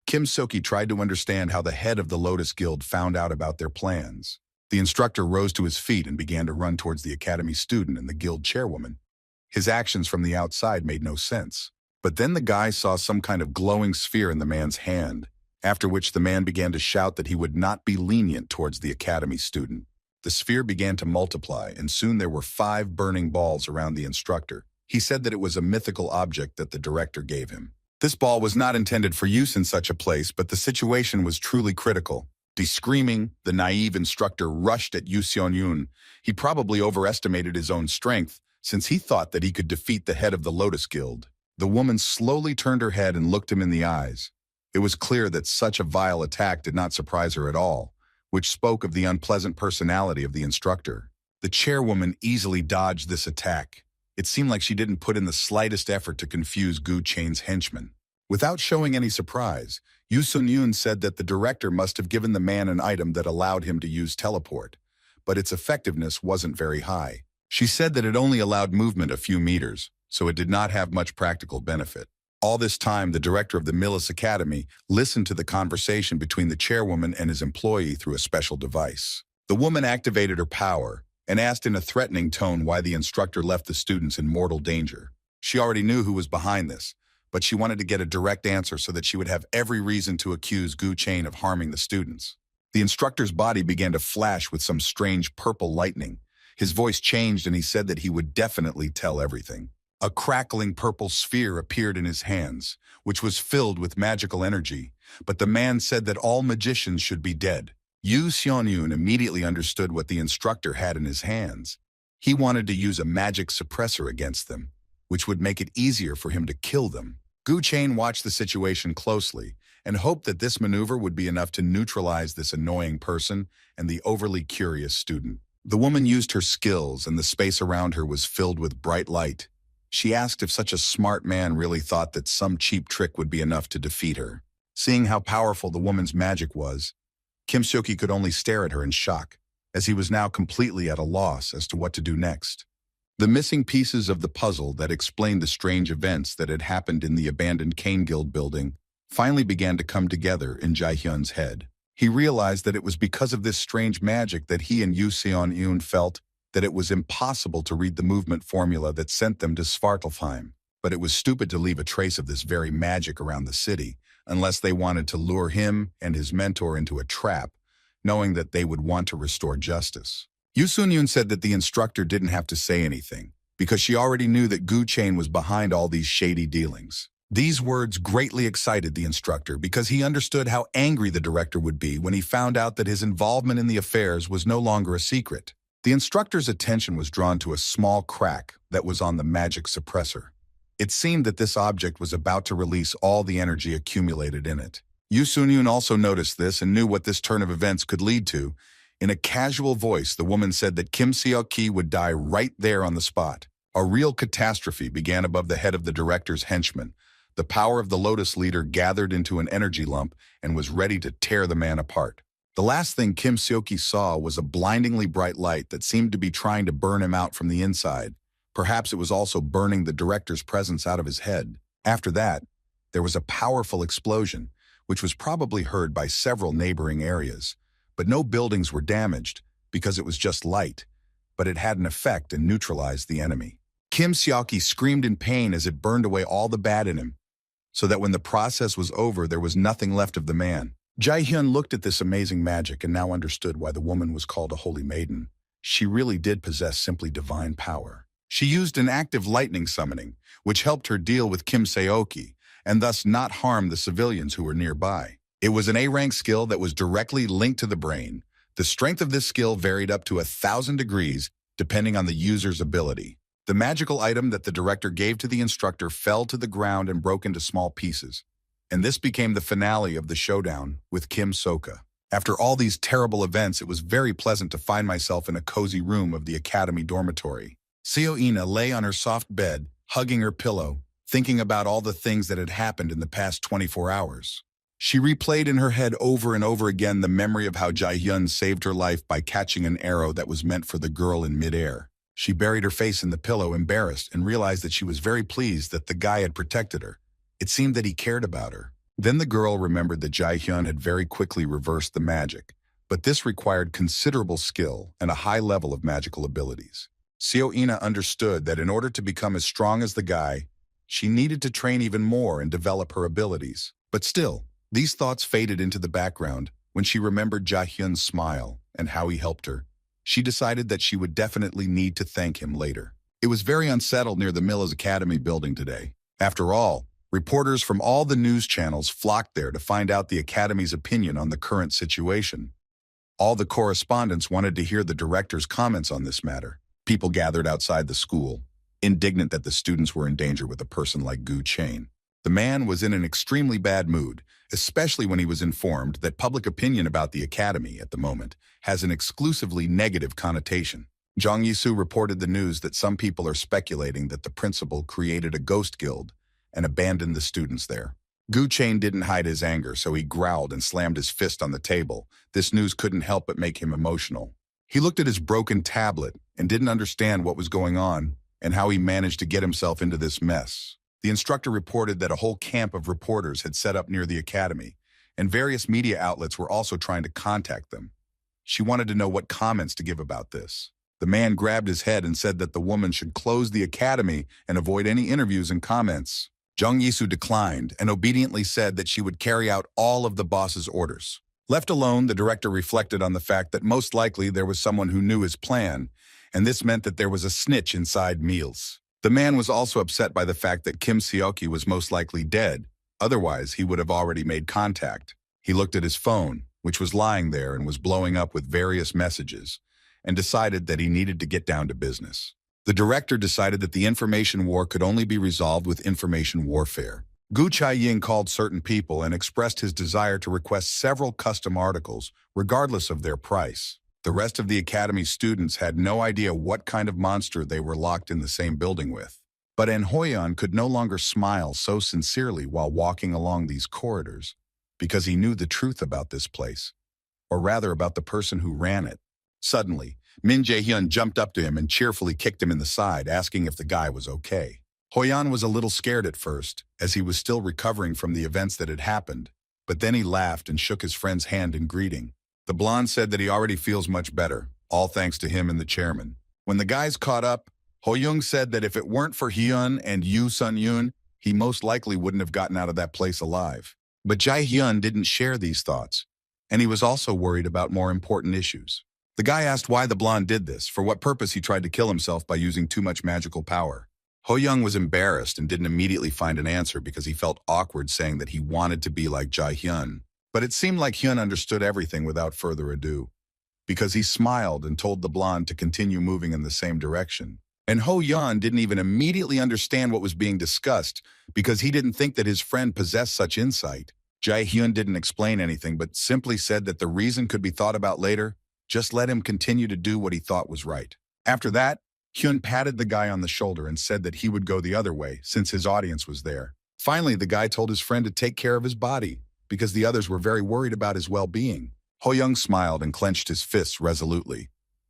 Kim Seok-ki tried to understand how the head of the Lotus Guild found out about their plans. The instructor rose to his feet and began to run towards the academy student and the guild chairwoman. His actions from the outside made no sense. But then the guy saw some kind of glowing sphere in the man's hand, after which the man began to shout that he would not be lenient towards the academy student. The sphere began to multiply, and soon there were 5 burning balls around the instructor. He said that it was a mythical object that the director gave him. This ball was not intended for use in such a place, but the situation was truly critical. Screaming, the naive instructor rushed at Yoo Sun-yoon. He probably overestimated his own strength, since he thought that he could defeat the head of the Lotus Guild. The woman slowly turned her head and looked him in the eyes. It was clear that such a vile attack did not surprise her at all, which spoke of the unpleasant personality of the instructor. The chairwoman easily dodged this attack. It seemed like she didn't put in the slightest effort to confuse Gu Chain's henchman. Without showing any surprise, Yoo Sun-yoon said that the director must have given the man an item that allowed him to use teleport, but its effectiveness wasn't very high. She said that it only allowed movement a few meters, so it did not have much practical benefit. All this time, the director of the Millis Academy listened to the conversation between the chairwoman and his employee through a special device. The woman activated her power and asked in a threatening tone why the instructor left the students in mortal danger. She already knew who was behind this, but she wanted to get a direct answer so that she would have every reason to accuse Gu Chain of harming the students. The instructor's body began to flash with some strange purple lightning. His voice changed and he said that he would definitely tell everything. A crackling purple sphere appeared in his hands, which was filled with magical energy, but the man said that all magicians should be dead. Yoo Sun-yoon immediately understood what the instructor had in his hands. He wanted to use a magic suppressor against them, which would make it easier for him to kill them. Gu Chain watched the situation closely and hoped that this maneuver would be enough to neutralize this annoying person and the overly curious student. The woman used her skills and the space around her was filled with bright light. She asked if such a smart man really thought that some cheap trick would be enough to defeat her. Seeing how powerful the woman's magic was, Kim Seok-ki could only stare at her in shock, as he was now completely at a loss as to what to do next. The missing pieces of the puzzle that explained the strange events that had happened in the abandoned Cane Guild building finally began to come together in Jae-hyun's head. He realized that it was because of this strange magic that he and Yoo Sun-yoon felt that it was impossible to read the movement formula that sent them to Svartalfheim. But it was stupid to leave a trace of this very magic around the city, unless they wanted to lure him and his mentor into a trap, knowing that they would want to restore justice. Yoo Sun-yoon said that the instructor didn't have to say anything, because she already knew that Gu Chain was behind all these shady dealings. These words greatly excited the instructor because he understood how angry the director would be when he found out that his involvement in the affairs was no longer a secret. The instructor's attention was drawn to a small crack that was on the magic suppressor. It seemed that this object was about to release all the energy accumulated in it. Yoo Sun-yoon also noticed this and knew what this turn of events could lead to. In a casual voice, the woman said that Kim Seok-ki would die right there on the spot. A real catastrophe began above the head of the director's henchman. The power of the Lotus leader gathered into an energy lump and was ready to tear the man apart. The last thing Kim Seok-ki saw was a blindingly bright light that seemed to be trying to burn him out from the inside. Perhaps it was also burning the director's presence out of his head. After that, there was a powerful explosion, which was probably heard by several neighboring areas. But no buildings were damaged because it was just light, but it had an effect and neutralized the enemy. Kim Seok-ki screamed in pain as it burned away all the bad in him, so that when the process was over, there was nothing left of the man. Jae-hyun looked at this amazing magic and now understood why the woman was called a holy maiden. She really did possess simply divine power. She used an active lightning summoning, which helped her deal with Kim Seok-ki, and thus not harm the civilians who were nearby. It was an A-rank skill that was directly linked to the brain. The strength of this skill varied up to 1,000 degrees, depending on the user's ability. The magical item that the director gave to the instructor fell to the ground and broke into small pieces. And this became the finale of the showdown with Kim Seok-ki. After all these terrible events, it was very pleasant to find myself in a cozy room of the academy dormitory. Seo-ina lay on her soft bed, hugging her pillow, thinking about all the things that had happened in the past 24 hours. She replayed in her head over and over again the memory of how Jae-hyun saved her life by catching an arrow that was meant for the girl in midair. She buried her face in the pillow, embarrassed, and realized that she was very pleased that the guy had protected her. It seemed that he cared about her. Then the girl remembered that Jae-hyun had very quickly reversed the magic, but this required considerable skill and a high level of magical abilities. Seo-ina understood that in order to become as strong as the guy, she needed to train even more and develop her abilities. But still, these thoughts faded into the background when she remembered Jae-hyun's smile and how he helped her. She decided that she would definitely need to thank him later. It was very unsettled near the Miller's Academy building today. After all, reporters from all the news channels flocked there to find out the Academy's opinion on the current situation. All the correspondents wanted to hear the director's comments on this matter. People gathered outside the school, indignant that the students were in danger with a person like Gu Chain. The man was in an extremely bad mood, especially when he was informed that public opinion about the academy at the moment has an exclusively negative connotation. Jong Yi-soo reported the news that some people are speculating that the principal created a ghost guild and abandoned the students there. Gu Chain didn't hide his anger, so he growled and slammed his fist on the table. This news couldn't help but make him emotional. He looked at his broken tablet and didn't understand what was going on and how he managed to get himself into this mess. The instructor reported that a whole camp of reporters had set up near the academy, and various media outlets were also trying to contact them. She wanted to know what comments to give about this. The man grabbed his head and said that the woman should close the academy and avoid any interviews and comments. Jung Yi-soo declined and obediently said that she would carry out all of the boss's orders. Left alone, the director reflected on the fact that most likely there was someone who knew his plan, and this meant that there was a snitch inside Meals. The man was also upset by the fact that Kim Seok-ki was most likely dead, otherwise he would have already made contact. He looked at his phone, which was lying there and was blowing up with various messages, and decided that he needed to get down to business. The director decided that the information war could only be resolved with information warfare. Gu Chaiying called certain people and expressed his desire to request several custom articles, regardless of their price. The rest of the academy students had no idea what kind of monster they were locked in the same building with. But An Hoyan could no longer smile so sincerely while walking along these corridors, because he knew the truth about this place, or rather about the person who ran it. Suddenly, Min Jae-hyun jumped up to him and cheerfully kicked him in the side, asking if the guy was okay. Hoyan was a little scared at first, as he was still recovering from the events that had happened, but then he laughed and shook his friend's hand in greeting. The blonde said that he already feels much better, all thanks to him and the chairman. When the guys caught up, Ho-young said that if it weren't for Hyun and Yoo Sun-yoon, he most likely wouldn't have gotten out of that place alive. But Jae-hyun didn't share these thoughts, and he was also worried about more important issues. The guy asked why the blonde did this, for what purpose he tried to kill himself by using too much magical power. Ho-young was embarrassed and didn't immediately find an answer because he felt awkward saying that he wanted to be like Jae-hyun. But it seemed like Hyun understood everything without further ado, because he smiled and told the blonde to continue moving in the same direction. And Ho-yeon didn't even immediately understand what was being discussed because he didn't think that his friend possessed such insight. Jae-hyun didn't explain anything but simply said that the reason could be thought about later, Just let him continue to do what he thought was right. After that, Hyun patted the guy on the shoulder and said that he would go the other way since his audience was there. Finally, the guy told his friend to take care of his body because the others were very worried about his well-being. Ho-young smiled and clenched his fists resolutely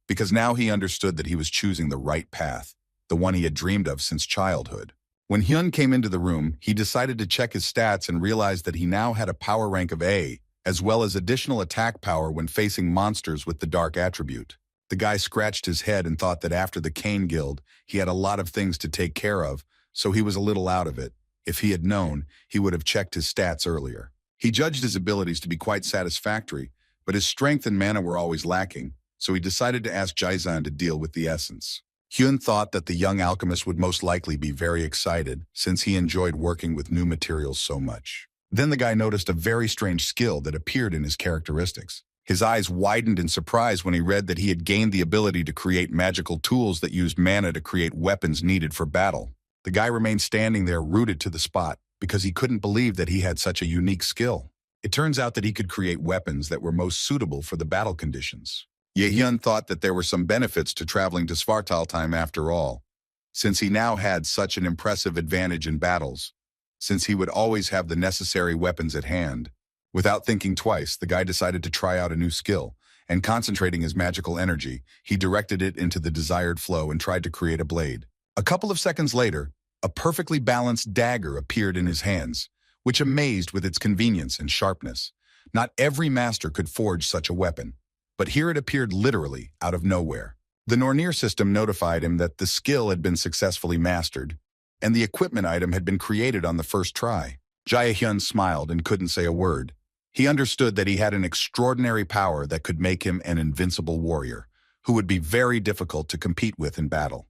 because now he understood that he was choosing the right path, the one he had dreamed of since childhood. When Hyun came into the room, he decided to check his stats and realized that he now had a power rank of A, as well as additional attack power when facing monsters with the dark attribute. The guy scratched his head and thought that after the Cain Guild, he had a lot of things to take care of, so he was a little out of it. If he had known, he would have checked his stats earlier. He judged his abilities to be quite satisfactory, but his strength and mana were always lacking, so he decided to ask Jae-zan to deal with the essence. Hyun thought that the young alchemist would most likely be very excited since he enjoyed working with new materials so much. Then the guy noticed a very strange skill that appeared in his characteristics. His eyes widened in surprise when he read that he had gained the ability to create magical tools that used mana to create weapons needed for battle. The guy remained standing there rooted to the spot because he couldn't believe that he had such a unique skill. It turns out that he could create weapons that were most suitable for the battle conditions. Ye-hyun thought that there were some benefits to traveling to Svartalfheim after all, since he now had such an impressive advantage in battles, since he would always have the necessary weapons at hand. Without thinking twice, the guy decided to try out a new skill, and concentrating his magical energy, he directed it into the desired flow and tried to create a blade. A couple of seconds later, a perfectly balanced dagger appeared in his hands, which amazed with its convenience and sharpness. Not every master could forge such a weapon, but here it appeared literally out of nowhere. The Nornir system notified him that the skill had been successfully mastered, and the equipment item had been created on the first try. Jae-hyun smiled and couldn't say a word. He understood that he had an extraordinary power that could make him an invincible warrior, who would be very difficult to compete with in battle.